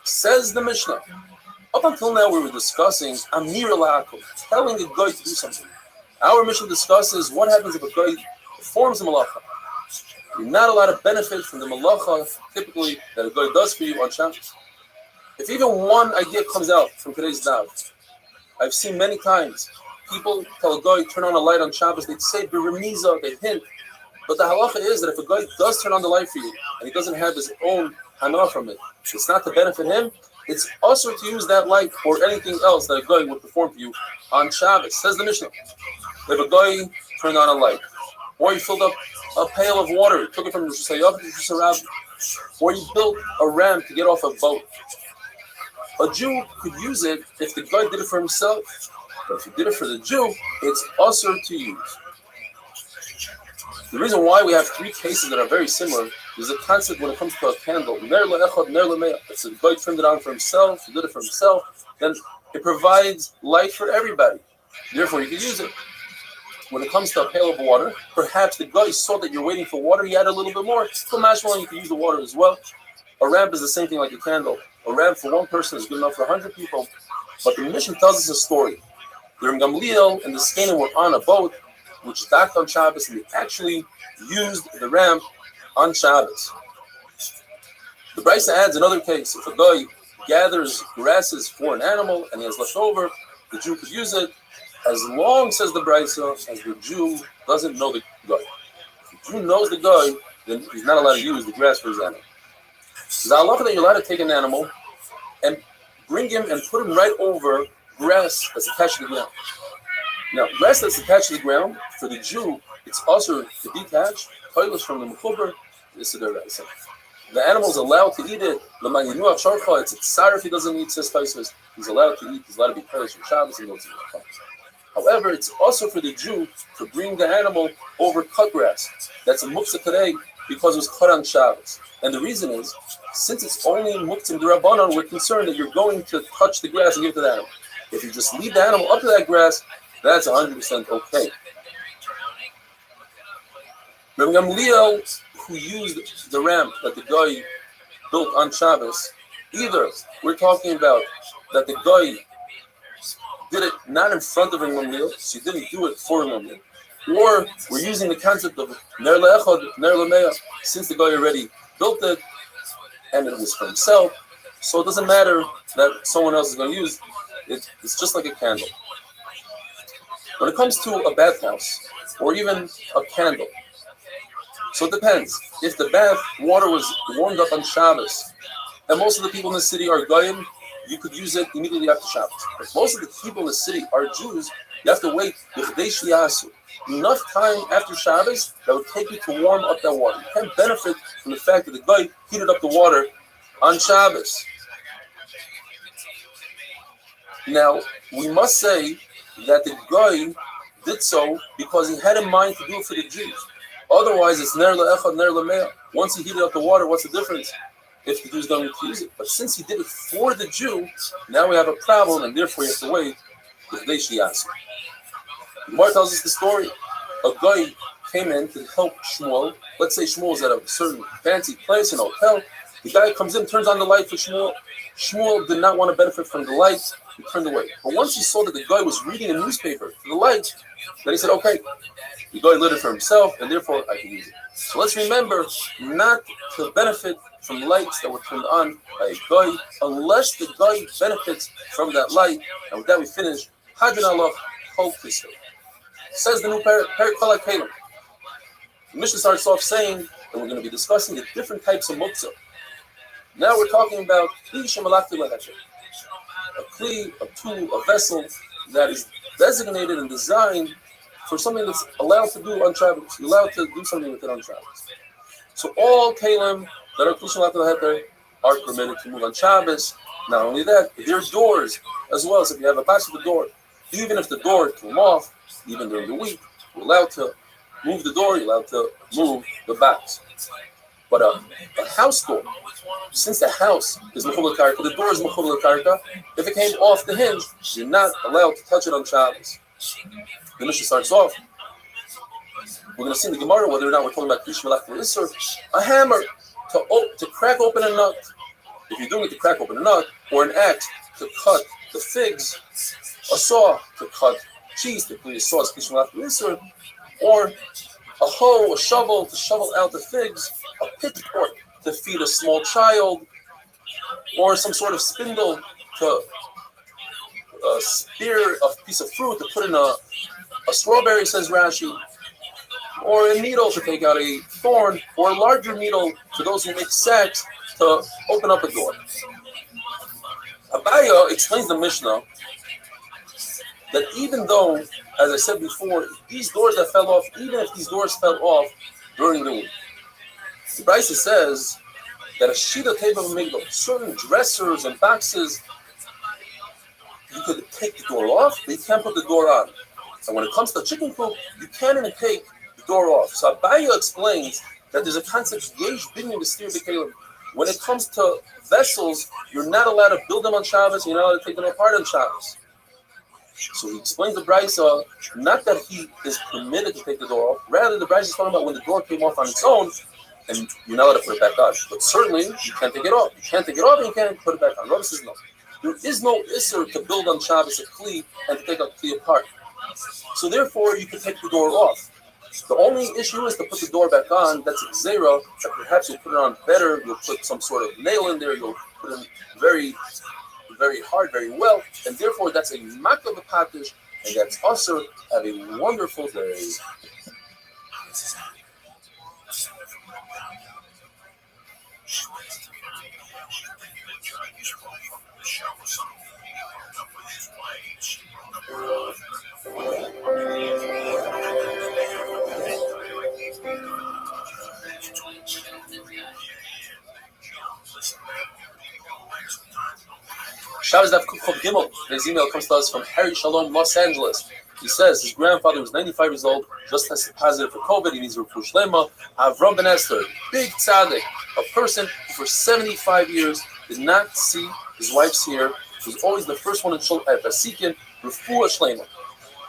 Says the Mishnah, up until now we were discussing Amir La'akol, telling a guy to do something. Our Mishnah discusses what happens if a guy performs the malacha. You're not allowed to benefit from the malacha typically that a guy does for you on Shabbos. If even one idea comes out from today's daf, I've seen many times people tell a guy turn on a light on Shabbos, they'd say beremiza, they hint. But the halacha is that if a guy does turn on the light for you and he doesn't have his own hana from it, it's not to benefit him, it's also to use that light or anything else that a guy would perform for you on Shabbos. Says the Mishnah, if a guy turned on a light, or he filled up a pail of water, took it from the Shusayach to Shusarab, or he built a ramp to get off a boat, a Jew could use it if the guy did it for himself, but if he did it for the Jew, it's also to use. The reason why we have three cases that are very similar is the concept when it comes to a candle. If the guy turned it on for himself, he did it for himself, then it provides light for everybody. Therefore, you can use it. When it comes to a pail of water, perhaps the guy saw that you're waiting for water, he had a little bit more. So mashmallah, you can use the water as well. A ramp is the same thing like a candle. A ramp for one person is good enough for 100 people. But the Mishnah tells us a story. The Ram Gamliel and the Skanim were on a boat which docked on Shabbos, and they actually used the ramp on Shabbos. The Brisa adds another case. If a guy gathers grasses for an animal and he has left over, the Jew could use it as long, says the Brisa, as the Jew doesn't know the guy. If the Jew knows the guy, then he's not allowed to use the grass for his animal. The halacha that you're allowed to take an animal and bring him and put him right over grass that's attached to the ground. Now, grass that's attached to the ground, for the Jew, it's also to detach, toilets from the mechuber, this is the Raisa. The animal is allowed to eat it. It's a tsar if he doesn't eat, says Taisus. He's allowed to eat, he's allowed to be punished from Shabbos and goes to the However, it's also for the Jew to bring the animal over cut grass. That's a muktzah today because it was cut on Shabbos. And the reason is, since it's only muktzah d'Rabbanan, we're concerned that you're going to touch the grass and give it to the animal. If you just leave the animal up to that grass, that's 100% okay. Rabbi Gamliel, who used the ramp that the guy built on Shabbos, either we're talking about that the guy did it not in front of Rabbi Gamliel, so he didn't do it for Rabbi Gamliel, or we're using the concept of ner le'echad, ner le'meah, since the guy already built it and it was for himself, so it doesn't matter that someone else is going to use it. It's just like a candle. When it comes to a bathhouse or even a candle, so it depends. If the bath water was warmed up on Shabbos, and most of the people in the city are Goyim, you could use it immediately after Shabbos. If most of the people in the city are Jews, You have to wait enough time after Shabbos that would take you to warm up that water. You can't benefit from the fact that the guy heated up the water on Shabbos. Now, we must say that the guy did so because he had in mind to do it for the Jews. Otherwise, it's ner le'echad, ner le'mea. Once he heated up the water, what's the difference if the Jews don't use it? But since he did it for the Jew, now we have a problem, and therefore you have to wait. The Gemara tells us the story. A guy came in to help Shmuel. Let's say Shmuel is at a certain fancy place, in a hotel. The guy comes in, turns on the light for Shmuel. Shmuel did not want to benefit from the light. He turned away. But once he saw that the guy was reading a newspaper for the light, then he said, okay, the guy lit it for himself, and therefore I can use it. So let's remember not to benefit from lights that were turned on by a guy, unless the guy benefits from that light. And with that we finish. Hadin Allah, Kol Kisei. Says the new Perik Kol HaKelim. The Mishnah starts off saying that we're going to be discussing the different types of muktzah. Now we're talking about a kli, a tool, a vessel that is designated and designed for something that's allowed to do on Shabbos. You're allowed to do something with it on Shabbos. So all kelim that are kli shalat leheter are permitted to move on Shabbos. Not only that, there are doors as well. So if you have a batch of the door, even if the door came off, even during the week, you're allowed to move the door, you're allowed to move the backs. But a house door, since the house is mechul karka, the door is mechul karka, if it came off the hinge, you're not allowed to touch it on Shabbos. The Mishnah starts off. We're going to see in the Gemara whether or not we're talking about Krish Malach Isser, a hammer to crack open a nut. If you're doing it to crack open a nut, or an axe to cut the figs, a saw to cut cheese, typically a saw is Krish Malach Isser, or a hoe, a shovel to shovel out the figs, a pitchfork to feed a small child, or some sort of spindle to spear a piece of fruit to put in a strawberry, says Rashi, or a needle to take out a thorn, or a larger needle to those who make sacks to open up a door. Abaya explains the Mishnah that even though, as I said before, these doors that fell off, even if these doors fell off during the week, the Brisa says that a shida table of migdal, certain dressers and boxes, you could take the door off, but you can't put the door on. And when it comes to chicken coop, you can't even take the door off. So Abaya explains that there's a concept yesh binyan b'stir b'kelim. When it comes to vessels, you're not allowed to build them on Shabbos, you're not allowed to take them apart on Shabbos. So he explains the Brisa, not that he is permitted to take the door off, rather the Brisa is talking about when the door came off on its own, and you're not allowed to put it back on. But certainly, you can't take it off. You can't take it off and you can't put it back on. Rabbi says no. There is no isser to build on Shabbos a kli and to take a kli apart. So therefore, you can take the door off. The only issue is to put the door back on. That's a zera, that perhaps you'll put it on better. You'll put some sort of nail in there. You'll put it in very, very hard, very well. And therefore, that's a makav patish, and that's also have a wonderful day. Shabbos Daf Kuf Gimel. His email comes to us from Harry Shalom, Los Angeles. He says his grandfather was 95 years old, just tested positive for COVID. He needs refuah shlema. Avram Ben Esther, big tzaddik, a person who for 75 years did not see his wife's hair. He was always the first one in Basikin, refuah shlema.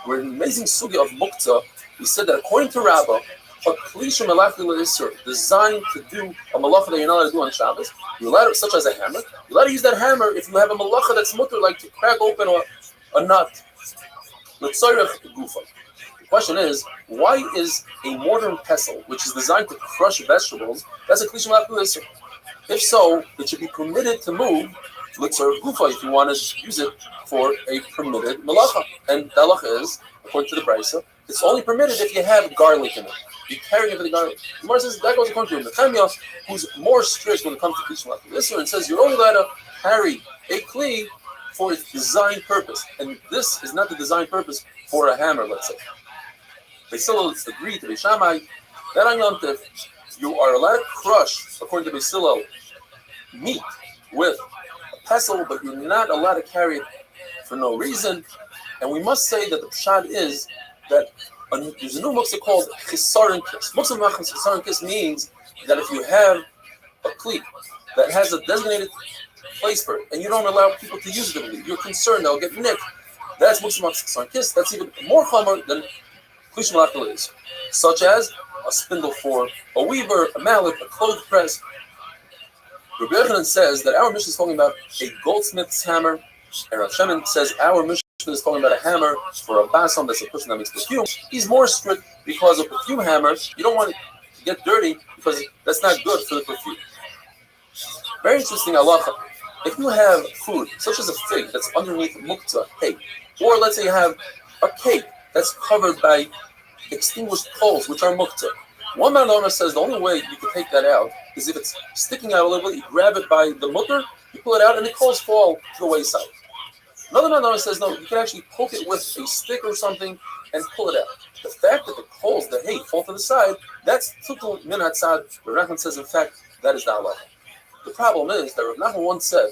We're an amazing sugya of muktzah. He said that according to Rabbi, a klisha melachli le'isur, designed to do a malacha that you're not allowed to do on Shabbos, you're allowed to, such as a hammer. You're allowed to use that hammer if you have a malacha that's mutter, like to crack open a nut. The question is, why is a mortar pestle, which is designed to crush vegetables, that's a klisha melachli le'isur? If so, it should be permitted to move litzar gufa if you want to use it for a permitted malacha. And the halacha is, according to the Brisa, it's only permitted if you have garlic in it. You're carrying it for the garlic. The Gemara says that goes according to Nehemiah, who's more strict when it comes to kli malach l'isur, and says you're only allowed to carry a kli for its design purpose, and this is not the design purpose for a hammer, let's say. They still agree to Beishamai that on Yom Tov you are allowed to crush, according to Beisilo, meat with a pestle, but you're not allowed to carry it for no reason. And we must say that the pshad is that there's a new muktzah called chisaron kis. Muktzah machas chisaron kis means that if you have a kli that has a designated place for it, and you don't allow people to use it, you're concerned they'll get nicked. That's muktzah machas chisaron kis. That's even more common than kli shmalach is, such as a spindle for a weaver, a mallet, a clothes press. Rabbi Yochanan says that our mission is talking about a goldsmith's hammer, and Rav Shemin says our mission is talking about a hammer for a basam, that's a person that makes perfume. He's more strict because a perfume hammer, you don't want it to get dirty because that's not good for the perfume. Very interesting halacha. If you have food, such as a fig that's underneath muktzah, hay, or let's say you have a cake that's covered by extinguished coals, which are muktzah. One man owner says the only way you can take that out is if it's sticking out a little bit, you grab it by the mutter, you pull it out, and the coals fall to the wayside. Another man owner says no, you can actually poke it with a stick or something and pull it out. The fact that the coals, the hay, fall to the side, that's tutul min hatzad. Rav Nachman says, in fact, that is the halacha. The problem is that Rav Nachman once said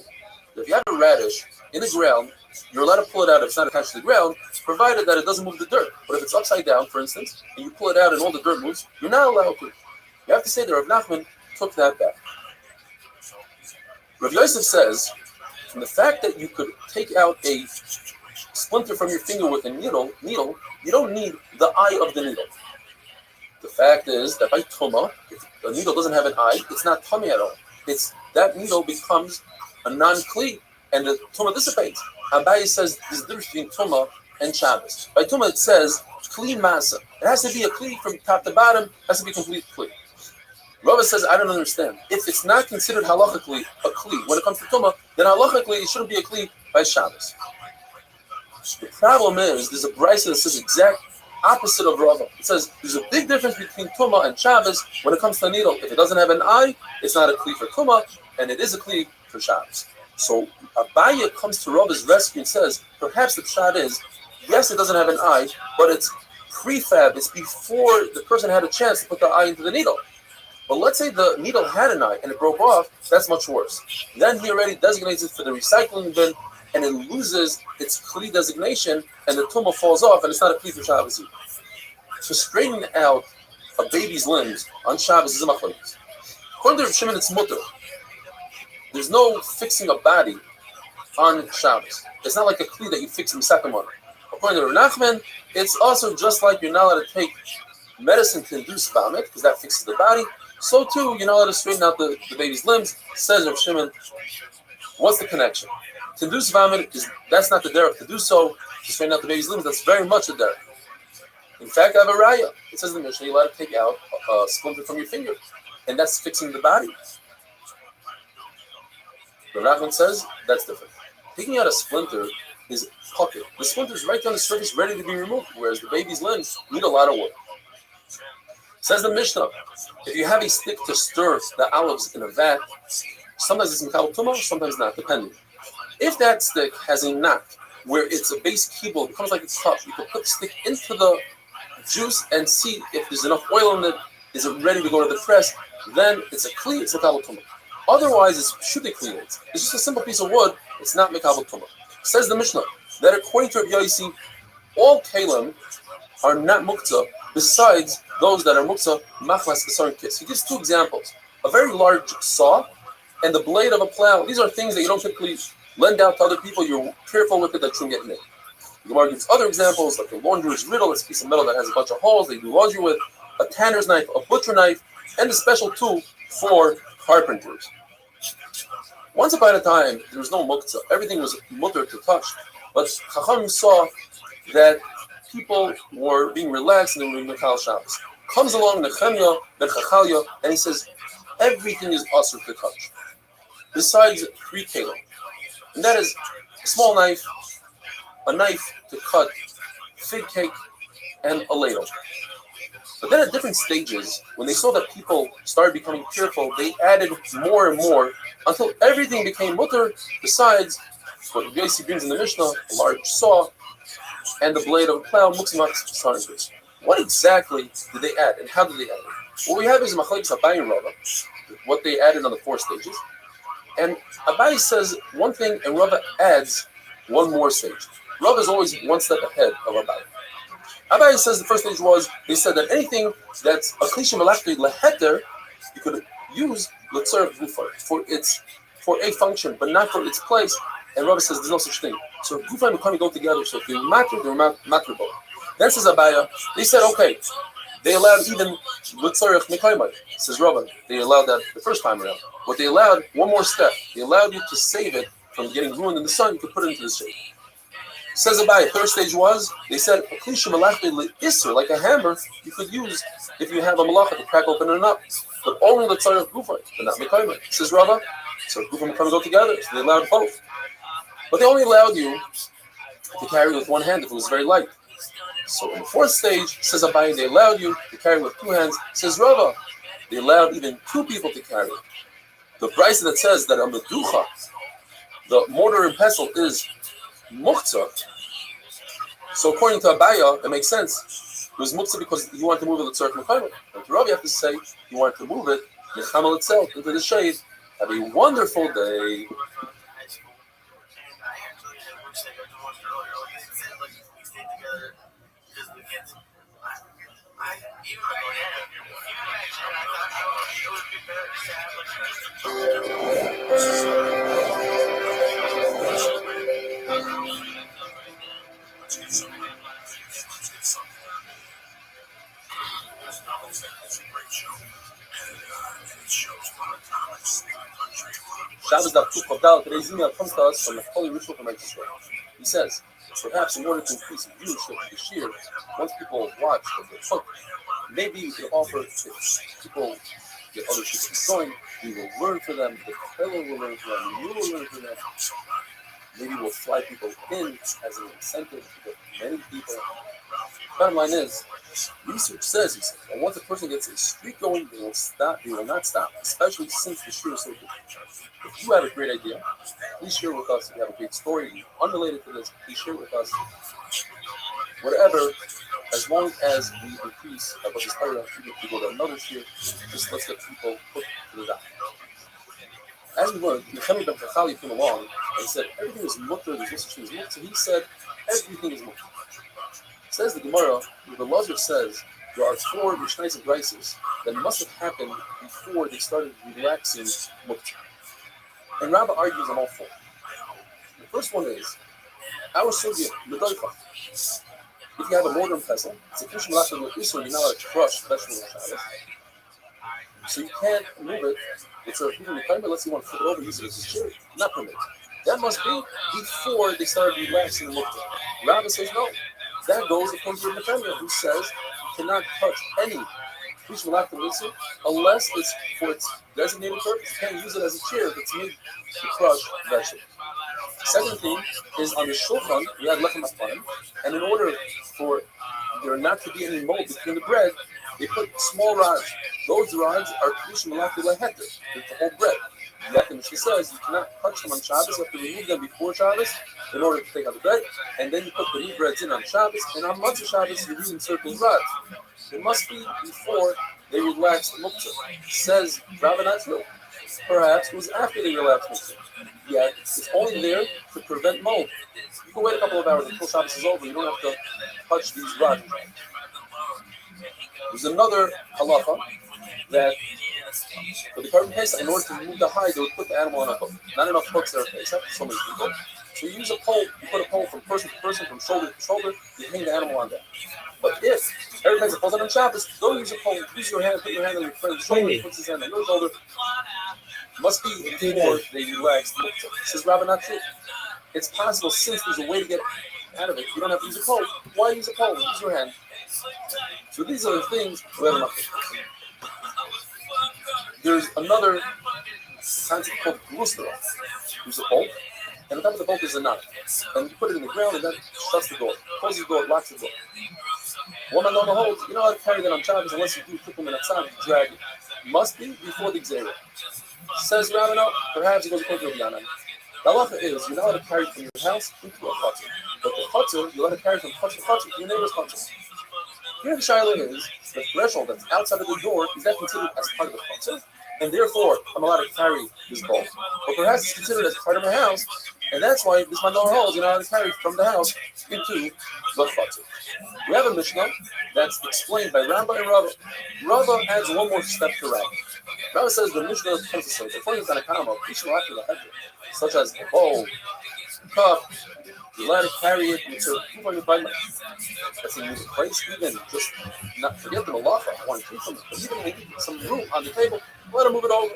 that if you have a radish in the ground, you're allowed to pull it out if it's not attached to the ground, provided that it doesn't move the dirt. But if it's upside down, for instance, and you pull it out and all the dirt moves, you're not allowed to. You have to say that Rav Nachman took that back. Rav Yosef says, from the fact that you could take out a splinter from your finger with a needle, you don't need the eye of the needle. The fact is that by Tumah, if the needle doesn't have an eye, it's not tummy at all. It's that needle becomes a non-kli, and the Tumah dissipates. Abaye says there's a difference between Tumah and Shabbos. By Tumah it says Kli Masa. It has to be a Kli from top to bottom, has to be complete Kli. Rabbi says, I don't understand. If it's not considered halachically a Kli when it comes to Tumah, then halachically it shouldn't be a Kli by Shabbos. The problem is, there's a brisa that says exact opposite of Rava. It says there's a big difference between Tumah and Shabbos when it comes to a needle. If it doesn't have an eye, it's not a Kli for Tumah, and it is a Kli for Shabbos. So Abaye comes to Rabbi's rescue and says, perhaps the pshat is, yes, it doesn't have an eye, but it's prefab. It's before the person had a chance to put the eye into the needle. But let's say the needle had an eye and it broke off, that's much worse. Then he already designates it for the recycling bin, and it loses its Kli designation, and the tumah falls off, and it's not a Kli for Shabbos either. To straighten out a baby's limbs on Shabbos is a machlokes. According to Rav Shimon, it's mutter. There's no fixing a body on Shabbos. It's not like a Kli that you fix in Sakamon. According to Rav Nachman, it's also just like you're not allowed to take medicine to induce vomit, because that fixes the body. So too, you're not allowed to straighten out the baby's limbs. Says Rav Shimon, what's the connection? To induce vomit, that's not the derech. To do so, to straighten out the baby's limbs, that's very much a derech. In fact, I have a raya. It says in the Mishnah, you're allowed to take out a splinter from your finger, and that's fixing the body. Rav Nachman says that's different. Taking out a splinter is pocket. The splinter is right down the surface, ready to be removed, whereas the baby's limbs need a lot of work. Says the Mishnah, if you have a stick to stir the olives in a vat, sometimes it's mikabel tumah, sometimes not, depending. If that stick has a knot where it's a base kibble, it becomes like a cup, you can put the stick into the juice and see if there's enough oil in it, is it ready to go to the press, then it's a kli, it's mikabel tumah. Otherwise, it's shouldn't clean it. It's just a simple piece of wood, it's not mikabel tumah. Says the Mishnah, that according to Rabbi Yossi, all kalim are not muktzah, besides those that are muktzah machmas kesaron kis. He gives two examples: a very large saw and the blade of a plow. These are things that you don't typically lend out to other people. You're careful with it that you get nicked. The Gemara gives other examples, like a laundrer's riddle. It's a piece of metal that has a bunch of holes they do laundry with, a tanner's knife, a butcher knife, and a special tool for carpenters. Once upon a time, there was no muktzah. Everything was mutter to touch. But Chacham saw that people were being relaxed and they were doing Mechal Shabbos. Comes along Nechemia ben Chachalya and he says, everything is asur to touch, besides 3 kilo. And that is a small knife, a knife to cut fig cake, and a ladle. But then at different stages, when they saw that people started becoming careful, they added more and more until everything became mutter, besides what Yossi brings in the Mishnah, a large saw, and the blade of a plow, what exactly did they add, and how did they add it? What we have is Machlekes Abaye and Rava, what they added on the 4 stages. And Abaye says one thing, and Rava adds one more stage. Rava is always one step ahead of Abaye. Abaye says the first stage was, they said that anything that's a klisha malachti leheter, you could use l'tzaref gufa for a function, but not for its place. And Rabbi says there's no such thing. So gufa and mekayim go together. So if they're matrable. Then says Abaye, they said okay, they allowed even l'tzaref mekayim. Says Rabbi, they allowed that the first time around. But they allowed one more step. They allowed you to save it from getting ruined in the sun. You could put it into the shade. Says Abaye, third stage was, they said, a klisha malachti isser, like a hammer, you could use if you have a malacha to crack open it up. But only the tzarech gufa, but not mekayim. Says Rava, so gufa and mekayim go together, so they allowed both. But they only allowed you to carry with one hand if it was very light. So in the fourth stage, says Abaye, they allowed you to carry with 2 hands. Says Rava, they allowed even 2 people to carry. The price that says that a meducha, the mortar and pestle, is muktzah. So according to Abaye, it makes sense. It was muktzah because he wanted to move it to tzarech mekayim. And to Rabbi, you have to say he wanted to move it mechamel itself into the shade. Have a wonderful day. Shabbos Daf Kuf Chavdal. Today's email comes to us from the Holy Ritual from Israel. He says, perhaps in order to increase viewership this year, once people watch the book, maybe we can offer, if people get other shit going, we will learn for them, the fellow will learn for them, you will learn for them. Maybe we'll fly people in as an incentive to get many people. Bottom line is, research says, that once a person gets a streak going, they will not stop, especially since the shir is so good. If you have a great idea, please share with us. If you have a great story unrelated to this, please share with us. Whatever, as long as we increase our Torah, we go to another shir, just let's get people put to the doctor. As we learned, Nechemi ben Chachali came along and said, everything is mutter, there's no such thing as mutter. So he said, everything is mutter. Says the Gemara, the Lazar says, there are 4 Mishnais and Brises that must have happened before they started relaxing mutter. And Rabbi argues on all 4. The first one is, our sugya, medoicha. If you have a mortar and pestle, it's a kishim lachim with isur, you're not allowed to crush vegetable Shabbos. So you can't move it. It's a people mekayim, unless you want to flip it over, use it as a chair. Not permitted. That must be before they started relaxing the mutter. Rabbi says no. That goes according to the Nefemia, who says you cannot touch any kishim lachim isur unless it's for its designated purpose. You can't use it as a chair that's made to crush vegetables. Second thing is on the shulchan, we had lechem apanim, and in order for there not to be any mold between the bread, they put small rods. Those rods are kishim malachim leheter, to hold bread. Like the Mishnah says, you cannot touch them on Shabbos. You have to remove them before Shabbos in order to take out the bread, and then you put the new breads in on Shabbos, and on Matzah Shabbos you're using circle rods. It must be before they relax the muktzah. Says Rabbi not true. Perhaps it was after they relaxed muktzah. Yet it's only there to prevent mold. You can wait a couple of hours until Shabbos is over. You don't have to touch these rods. There's another halacha that for the carbon paste, in order to remove the hide, they would put the animal on a hook. Not enough hooks there, except for so many people. So you use a pole, you put a pole from person to person, from shoulder to shoulder, you hang the animal on that. But if every time it falls on Shabbos, don't use a pole, use your hand, put your hand on your friend's shoulder, he puts his hand on your shoulder. Must be before they relax. Says Rabbi, not true. It's possible since there's a way to get out of it. You don't have to use a pole. Why use a pole? Use your hand. So these are the things we have enough. There's another concept called gluster. Use a bolt, and on top of the bolt is a knot. And you put it in the ground, and that shuts the door. Closes the door, locks the door. Woman on the hold, you know how to carry that on Shabbos unless you do put them in a tzad, drag it. Must be before the Gzera. Says Rabbi, no, perhaps it goes according to Rabbi. The halacha is, you're not allowed to carry it from your house into a chutzner. But the chutzah, you let it carry from chutzah to chutzah to your neighbor's chutzah. Here the shaila is, the threshold that's outside of the door, is that considered as part of the chutzah? And therefore, I'm allowed to carry this bowl. Or perhaps it's considered as part of my house, and that's why this mandor holds, you're not allowed to carry from the house into the chutzah. We have a Mishnah that's explained by Rabbi and Rabbi. Rabbi adds one more step to Rabbi. Rabbi says the Mishnah comes to say, according to Tanakama, such as a bowl, cup, you're allowed to carry it into that's in the place, even just not forget the malacha, one keep them, but even leave some room on the table, let them move it over.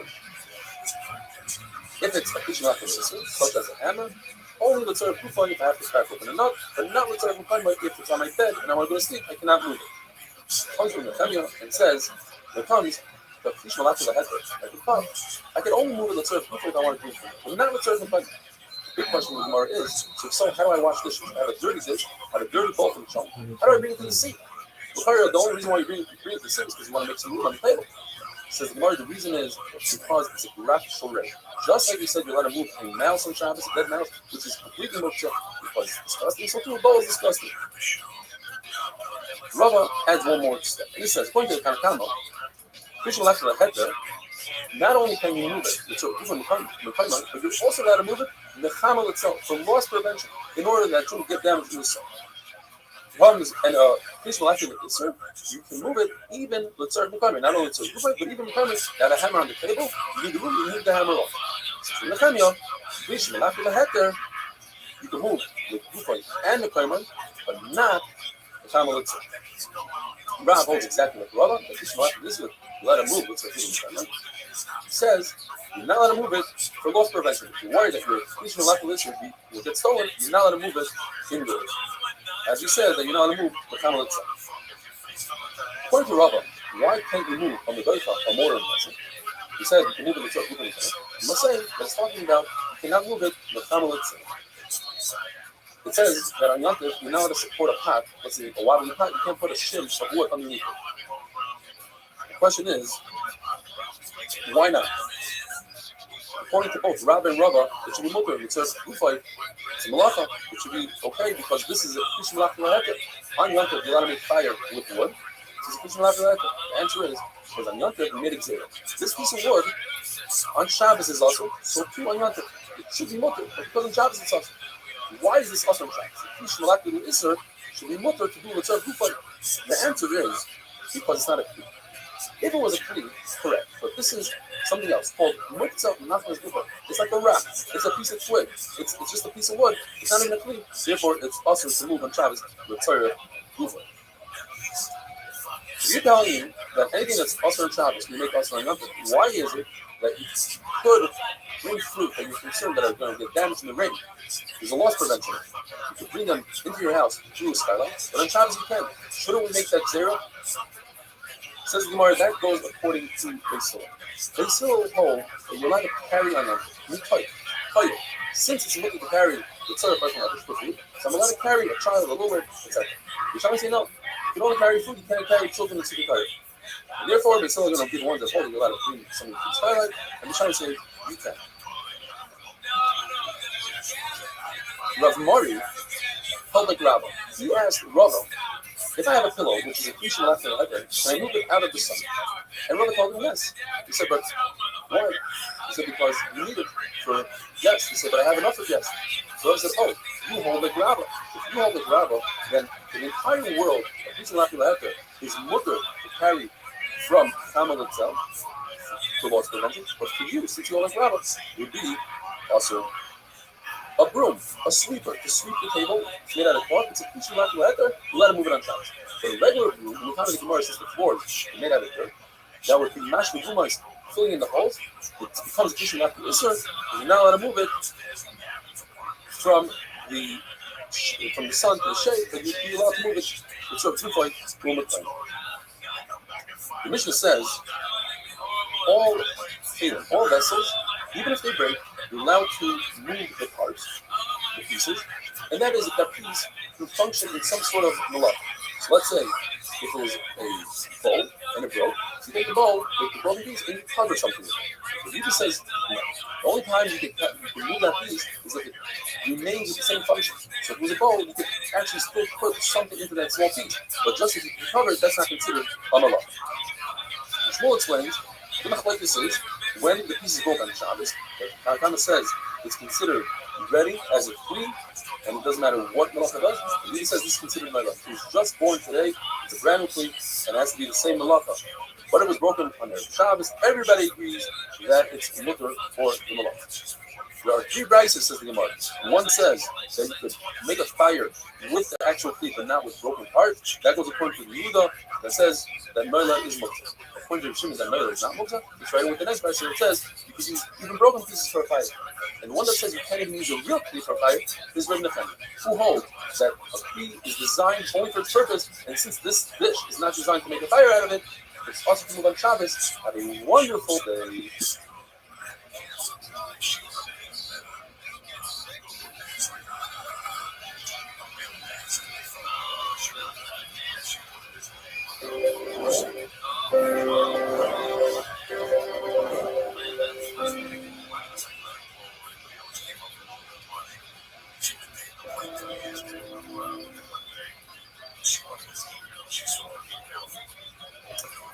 If it's a kitchen such as a hammer, only the tzarech kufay if I have to crack open a nut, but not the tzarech kufay if it's on my bed and I want to go to sleep, I cannot move it. Comes from the Nehemiah and says, there comes the fish malach of the head, like the cup. I can only move it the tzarech kufay if I want to move it, but not the tzarech kufay. The big question with Gemara is, so how do I wash dishes? I have a dirty dish, I have a dirty bowl from the shop. How do I bring it to the sink? The only reason why you bring it to the sink is because you want to make some room on the table. Says the Gemara, the reason is because it's a graf shorei. Just like you said, you let him move a mouse on Shabbos, a dead mouse, which is completely muktzah because it's disgusting. So too a bowl is disgusting. Rava adds one more step. And he says, according to the Tanakama, not only can you move it, but you're also allowed to move it in the chamal itself for loss prevention, in order that you get damage to the soul. And you can move it even with certain equipment, not only certain equipment, but even equipment that have a hammer on the table, you need the room, you need the hammer off. So in the Nehemiah, you can move with equipment and the equipment, but not the hammer itself. Rav holds exactly like Rabbi, but this is let him move with certain equipment. He says, you're not allowed to move it for loss prevention. If you're worried that your Christian listen will get stolen, you're not allowed to move it indoors. As you said, that you're not allowed to move the camel itself. According to Rabbi, why can't you move on the doifa or more than that? He said you can move it itself. I'm not saying that it's talking about you cannot move it the camel itself. It says that on Yom Tov, you're not allowed to support a pot, let's say a wobbly pot, you can't put a shim of wood underneath it. The question is, why not? According to both Rabbi and Rabbi, it should be mutter. It says ufay, it's a malacha. It should be okay because this is a piece of malacha. On Yom Tov, you're allowed to make fire with wood. This is a piece of malacha. The answer is because on Yom Tov we made it zero. This piece of wood on Shabbos is also so too on Yom Tov. It should be mutter, but because on Shabbos it's also. Why is this also on Shabbos? The piece of malacha with Isser should be mutter to do with tzarech ufay. The answer is because it's not a kli. If it was a kli, correct. But this is something else called muktzah nachmas gufa. It's like a wrap. It's a piece of twig. It's just a piece of wood. It's not even a kli. Therefore, it's also to move on Shabbos with tzarech gufa. You're telling me that anything that's also on Shabbos, you make also on Yom Tov. Why is it that you could bring fruit that you're concerned that are going to get damaged in the rain? There's a loss prevention. You could bring them into your house through a skylight, but on Shabbos you can. Shouldn't we make that zero? Says the Gemara, that goes according to Beisil. Beisil hold that you're allowed to carry on them. Since it's illegal to carry the tzarech person like this for food, so I'm allowed to carry a child, a little bit, etc. You're trying to say no. You can only carry food, you can't carry children into the car. And therefore, Beisil is going to be the ones that hold you're allowed to bring something to the skylight, and you're trying to say you can. Rav Mari held like Rabbi. He asked Rabbi, if I have a pillow, which is a piece of left and right, can I move it out of the sun? And Rabbi told him yes. He said, but why? He said, because you need it for guests. He said, but I have enough for guests. So I said, oh, you hold like Rabbi. If you hold like Rabbi, then the entire world, a piece of left and right, is mutter to carry from Kamal itself to loss prevention. But for you, since you hold like Rabbi, it would be also a broom, a sweeper, to sweep the table. It's made out of cloth. It's a piece of leather. You let it move it on Shabbos. But a regular broom, when you come to the Gemara, since the floor is made out of dirt, that would be mashed with gumas, filling in the holes. It becomes a piece of leather. You're not allowed to move it from the sun to the shade, but you're allowed to move it. It's sort of 2.2 broom at time. The Mishnah says all vessels, even if they break, you're allowed to move the parts, the pieces, and that is if that piece can function in some sort of malach. So let's say if it was a bowl and it broke, You take the bowl, take the broken piece, and you cover something. The Rabbi says no. The only time you can remove that piece is if it remains with the same function. So if it was a bowl, you could actually still put something into that small piece. But just if you cover it, that's not considered a malach. Shmuel explains, the machlokes is when the piece is broke on Shabbos, the Tanakh says it's considered ready as a kli, and it doesn't matter what malacha does. The Rabbi says this is considered malach. He was just born today, it's a brand new kli, and it has to be the same malacha. But it was broken on their Shabbos. Everybody agrees that it's mutter for the malach. There are three brises, says the Gemara. One says that you could make a fire with the actual kli, but not with broken parts. That goes according to the Yehuda that says that noila is muktzah. According to the Shimon, that noila is not muktzah. It's right with the next brise that says you can use even broken pieces for a fire. And the one that says you can't even use a real kli for a fire is Rabbi Nachman, who holds that a kli is designed only for its purpose, and since this dish is not designed to make a fire out of it, it's also to move on Shabbos. Have a wonderful day.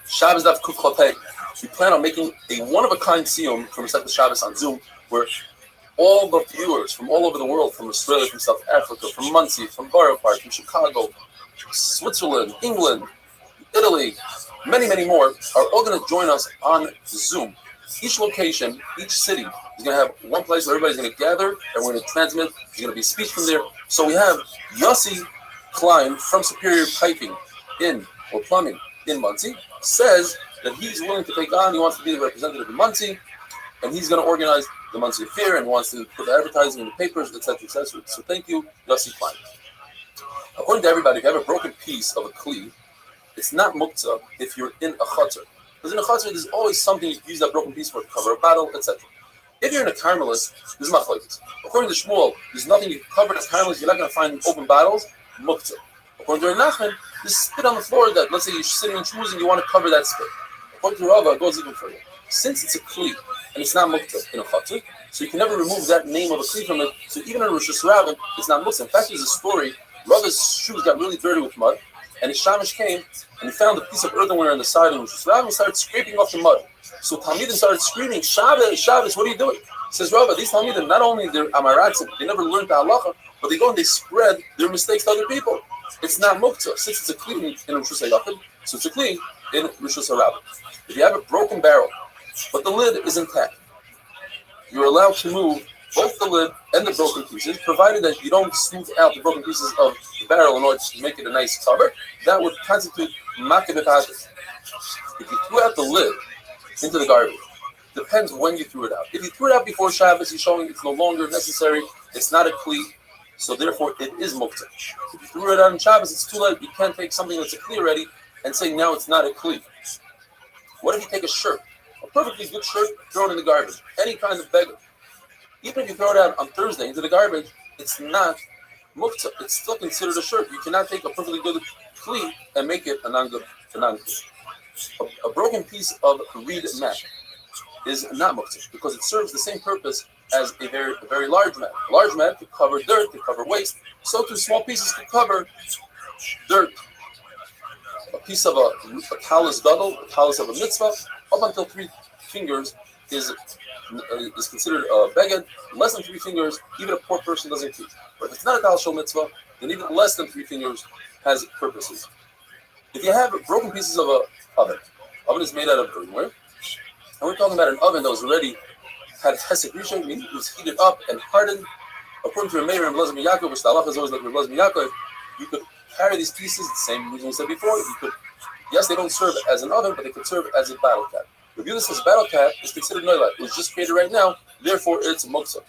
Shabbos Daf Kuf Chotei. We plan on making a one-of-a-kind siyum from Masechet Shabbos on Zoom, where all the viewers from all over the world, from Australia, from South Africa, from Muncie, from Borough Park, from Chicago, Switzerland, England, Italy, many, many more, are all going to join us on Zoom. Each location, each city is going to have one place where everybody's going to gather, and we're going to transmit. There's going to be a speech from there. So we have Yossi Klein from Superior Piping or Plumbing in Muncie, says that he's willing to take on, he wants to be the representative in Muncie, and he's going to organize the Muncie Fair and wants to put the advertising in the papers, etc., etc. So thank you, Yossi Klein. According to everybody, if you have a broken piece of a kli, it's not muktzah if you're in a chutzner. Because in a chutzner, there's always something you can use that broken piece for, to cover a bottle, etc. If you're in a carmelist, there's machlokes. According to Shmuel, there's nothing you can cover as carmelist. You're not going to find open bottles, muktzah. According to Nachman, there's spit on the floor that, let's say you're sitting and schmoozing, you want to cover that spit. According to Rabbi, it goes even further. Since it's a kli, and it's not muktzah in a chutzner, so you can never remove that name of a kli from it. So even in Rosh Hashanah, it's not muktzah. In fact, there's a story. Rabbi's shoes got really dirty with mud, and his shamish came and he found a piece of earthenware on the side of Rosh Hashanah and he started scraping off the mud. So Talmidim started screaming, Shabbos, Shabbos, what are you doing? Says Rabbi, these Talmidim, not only they're amarats, they never learned the halacha, but they go and they spread their mistakes to other people. It's not muktzah. Since it's a kli in Rosh Hashanah, so it's a kli in Rosh Hashanah. If you have a broken barrel, but the lid is intact, you're allowed to move both the lid and the broken pieces, provided that you don't smooth out the broken pieces of the barrel in order to make it a nice cover. That would constitute makeh b'patim. If you threw out the lid into the garbage, depends when you threw it out. If you threw it out before Shabbos, you're showing it's no longer necessary. It's not a kli, so therefore it is muktzah. If you threw it out on Shabbos, it's too late. You can't take something that's a kli already and say now it's not a kli. What if you take a shirt, a perfectly good shirt, throw it in the garbage, any kind of beggar? Even if you throw it out on Thursday into the garbage, it's not muktzah. It's still considered a shirt. You cannot take a perfectly good kli and make it a non-good. A broken piece of reed mat is not muktzah because it serves the same purpose as a very large mat. A large mat could cover dirt, could cover waste. So too small pieces could cover dirt. A piece of a talus gadol, a talus of a mitzvah, up until 3 fingers is considered a beged. Less than 3 fingers, even a poor person doesn't keep. But if it's not a talus shel mitzvah, then even less than 3 fingers has purposes. If you have broken pieces of an oven is made out of earthenware, and we're talking about an oven that was already had hesek rishon, meaning it was heated up and hardened. According to Rabbi and Blazim Yaakov, which the halacha is always like Blazim Yaakov, you could carry these pieces, the same reason we said before. You could, yes, they don't serve as an oven, but they could serve as a battle cap. Rabbi Yehuda says battle cap is considered noila. It was just created right now, therefore it's muktzah.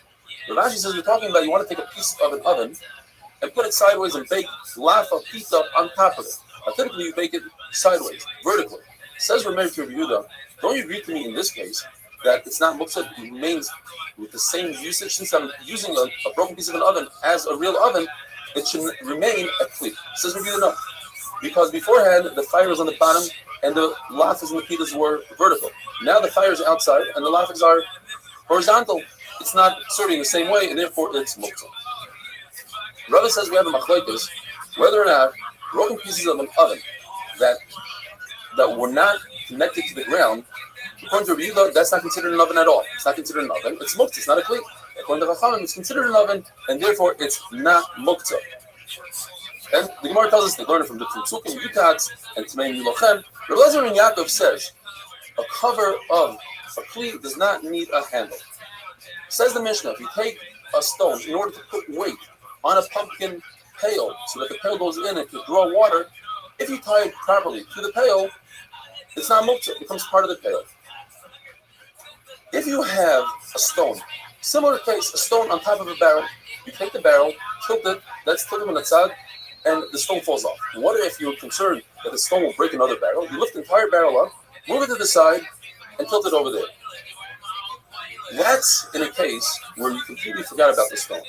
Rav Ashi says we're talking about you want to take a piece of an oven and put it sideways and bake lafa pizza on top of it. Now, typically you bake it sideways, vertically. Says Rabbi to Rabbi Yehuda, don't you agree to me in this case that it's not muktzah, it remains with the same usage? Since I'm using a broken piece of an oven as a real oven, it should remain a kli. Says Rabbi Yehuda, no. Because beforehand the fire was on the bottom and the lafigs and the pitas were vertical. Now the fire is outside, and the lafigs are horizontal. It's not serving the same way, and therefore it's muktzah. Rabbi says we have a machlokes whether or not broken pieces of an oven that were not connected to the ground. According to Rabbi Yehuda, that's not considered an oven at all. It's not considered an oven. It's muktzah. It's not a kli. According to Chachamim, it's considered an oven, and therefore it's not muktzah. And the Gemara tells us they learn it from different psukim, yutats, and tmeim yilochem. Rabbi Lezer and Yaakov says a cover of a kli does not need a handle. Says the Mishnah, if you take a stone in order to put weight on a pumpkin pail so that the pail goes in and can draw water, if you tie it properly to the pail, it's not muktzah, it becomes part of the pail. If you have a stone, similar case, a stone on top of a barrel, you take the barrel, tilt it, that's tilted on the side, and the stone falls off. What if you're concerned that the stone will break another barrel? You lift the entire barrel up, move it to the side, and tilt it over there. That's in a case where you completely forgot about the stone.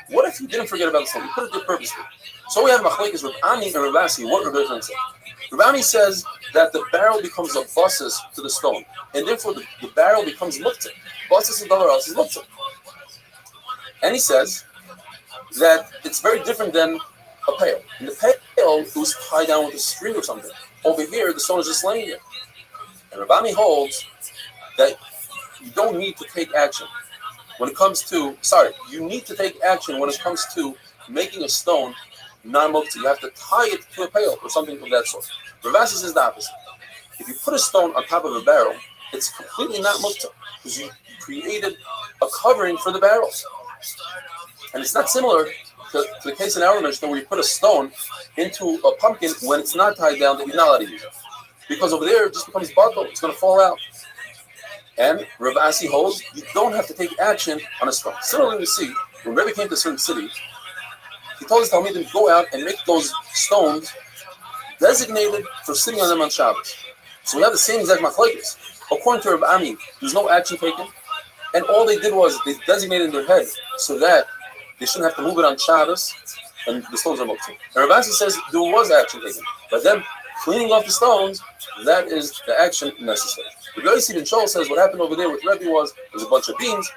What if you didn't forget about the stone? You put it there purposely. So we have machlokes with Ami and Ravasi. What Rabbi says? Rabbi says that the barrel becomes a basis to the stone, and therefore the barrel becomes muktzah. Basis and dollar else is muktzah. And he says that it's very different than a pail. In the pail, it was tied down with a string or something. Over here, the stone is just laying there. And Rabbi holds that you don't need to take action when it comes to, you need to take action when it comes to making a stone non-muktzah. You have to tie it to a pail or something of that sort. Ravasi says the opposite. If you put a stone on top of a barrel, it's completely not muktzah because you created a covering for the barrel. And it's not similar to the case in our Mishnah where you put a stone into a pumpkin when it's not tied down that you're not allowed to use it. Because over there it just becomes buckle, it's going to fall out. And Rav Asi holds you don't have to take action on a stone. Similarly, we see when Rabbi came to a certain city, he told his Talmidim to go out and make those stones designated for sitting on them on Shabbos. So we have the same exact machlokes. According to Rav Ami, there's no action taken, and all they did was they designated in their head so that they shouldn't have to move it on Shabbos, and the stones are muktzah. And Rav Asi says there was action taken, but then cleaning off the stones, that is the action necessary. The Rabbi Ben Shol says what happened over there with Rabbi was a bunch of beans,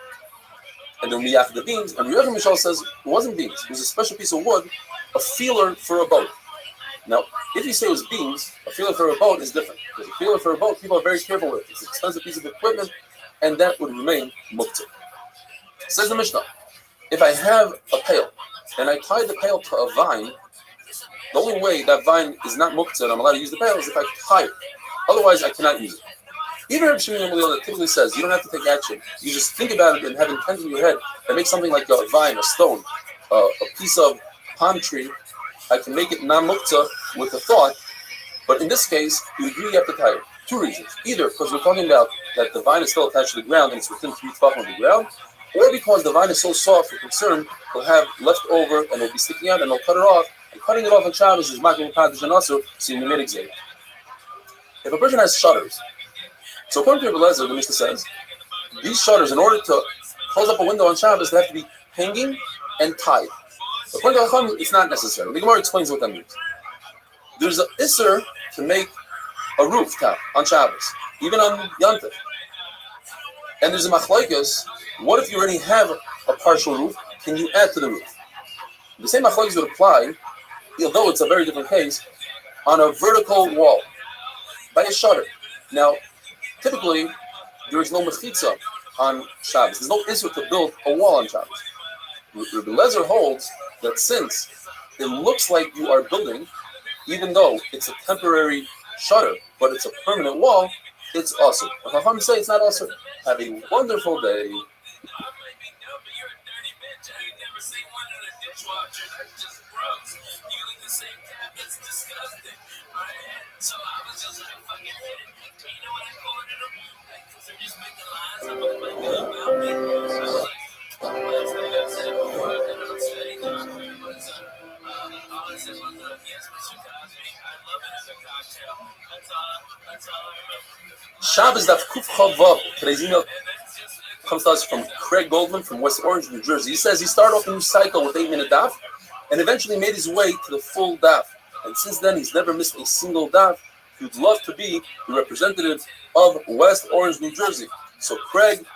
and then we after the beans. And Rabbi Ben Shol says it wasn't beans; it was a special piece of wood, a feeler for a boat. Now, if you say it was beans, a feeler for a boat is different. Because a feeler for a boat, people are very careful with it. It's an expensive piece of equipment, and that would remain muktzah. Says the Mishnah, if I have a pail and I tie the pail to a vine, the only way that vine is not muktzah and I'm allowed to use the pail is if I tie it. Otherwise, I cannot use it. Even Rabbi Shimon Gamliel typically says you don't have to take action. You just think about it and have intent in your head and make something like a vine, a stone, a piece of palm tree. I can make it non-muktzah with a thought, but in this case, you agree you have to tie it. Two reasons. Either because we're talking about that the vine is still attached to the ground and it's within 3 tefachim of the ground, or because the vine is so soft, we're concerned it'll have left over and it'll be sticking out and they'll cut it off. And cutting it off on Shabbos is making kaddish and also seeing the mitzvah. If a person has shutters, so according to Rabbi Lezer, the Mishnah says, these shutters, in order to close up a window on Shabbos, they have to be hanging and tied. According to Chacham, it's not necessary. The Gemara explains what that means. There's an isser to make a rooftop on Shabbos, even on Yom Tov. And there's a machlokes. What if you already have a partial roof? Can you add to the roof? The same machlokes would apply, although it's a very different case, on a vertical wall by a shutter. Now, typically, there is no mechitza on Shabbos. There's no issue to build a wall on Shabbos. Rabbi Lezer holds that since it looks like you are building, even though it's a temporary shutter, but it's a permanent wall, it's awesome. If I'm say it's not awesome, have a wonderful day. So I was just like, fucking hit it. You know what I called it? Like, cause they're just making lines up on my good about me. So like, I said before, I could have said anything, but all I said was, yes, Mr. Cosby, I love it as a cocktail. That's all I remember. Shabbos Daf Kuf Chavav. Today's email comes to us from Craig Goldman from West Orange, New Jersey. He says he started off a new cycle with 8-minute daf and eventually made his way to the full daf. And since then, he's never missed a single daf. You'd love to be the representative of West Orange, New Jersey. So Craig,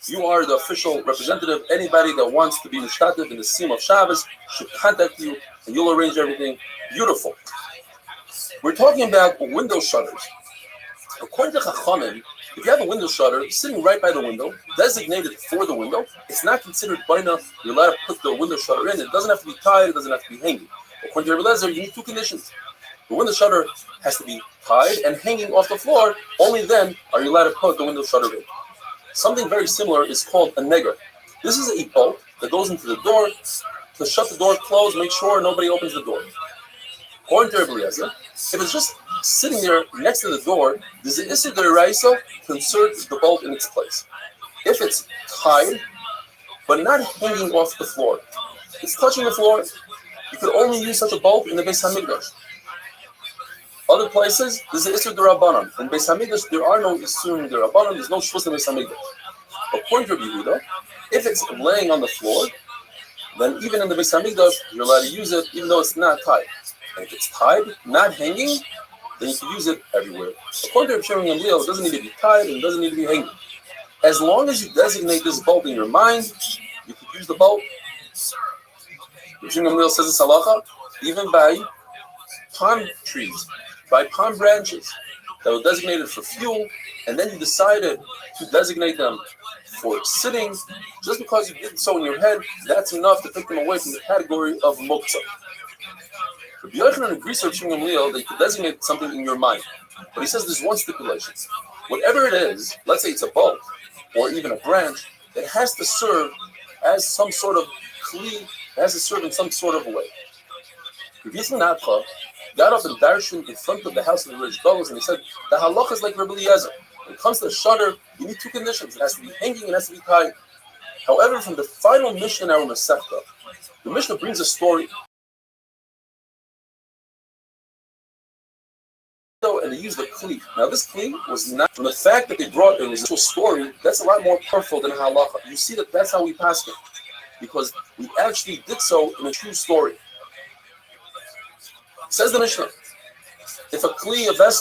you are the official representative. Anybody that wants to be mishtatev in the Sim of Shabbos should contact you, and you'll arrange everything. Beautiful. We're talking about window shutters. According to Chachamim, if you have a window shutter sitting right by the window, designated for the window, it's not considered baina. You're allowed to put the window shutter in. It doesn't have to be tied. It doesn't have to be hanging. According to Rabbi Lezer, you need two conditions. The window shutter has to be tied and hanging off the floor. Only then are you allowed to put the window shutter in. Something very similar is called a neger. This is a bolt that goes into the door. To shut the door closed, make sure nobody opens the door. According to Rabbi Lezer, if it's just sitting there next to the door, there's an Isser D'Oraisa to insert the bolt in its place. If it's tied, but not hanging off the floor, it's touching the floor, you could only use such a bolt in the Beis HaMikdash. Other places, there's an Isser D'Rabbanan. In Beis HaMikdash, there are no Isser D'Rabbanan, there's no Shvus in Beis HaMikdash. According to Rabbi Yehuda, if it's laying on the floor, then even in the Beis HaMikdash, you're allowed to use it even though it's not tied. And if it's tied, not hanging, then you can use it everywhere. According to Rabbi Shimon Gamliel, it doesn't need to be tied and it doesn't need to be hanging. As long as you designate this bolt in your mind, you can use the bolt. Rabbi Shimon Gamliel says this halacha, even by palm trees, by palm branches that were designated for fuel, and then you decided to designate them for sitting, just because you did so in your head, that's enough to take them away from the category of moktzah. Rabbi Yochanan agrees with Shimon Gamliel that you could designate something in your mind, but he says there's one stipulation. Whatever it is, let's say it's a bolt or even a branch, it has to serve as some sort of kli, it has to serve in some sort of way. Rabbi Yisrael Natcha got up and darshan in front of the house of the rich fellows, and he said, the halacha is like Rabbi Eliezer. When it comes to the shutter, you need two conditions. It has to be hanging and it has to be tied. However, from the final Mishnah in our Masechta, the Mishnah brings a story. And they used a kli. Now, this kli was not, from the fact that they brought an initial story, that's a lot more powerful than halacha. You see that that's how we pass it, because we actually did so in a true story. Says the Mishnah, if a kli, a vessel,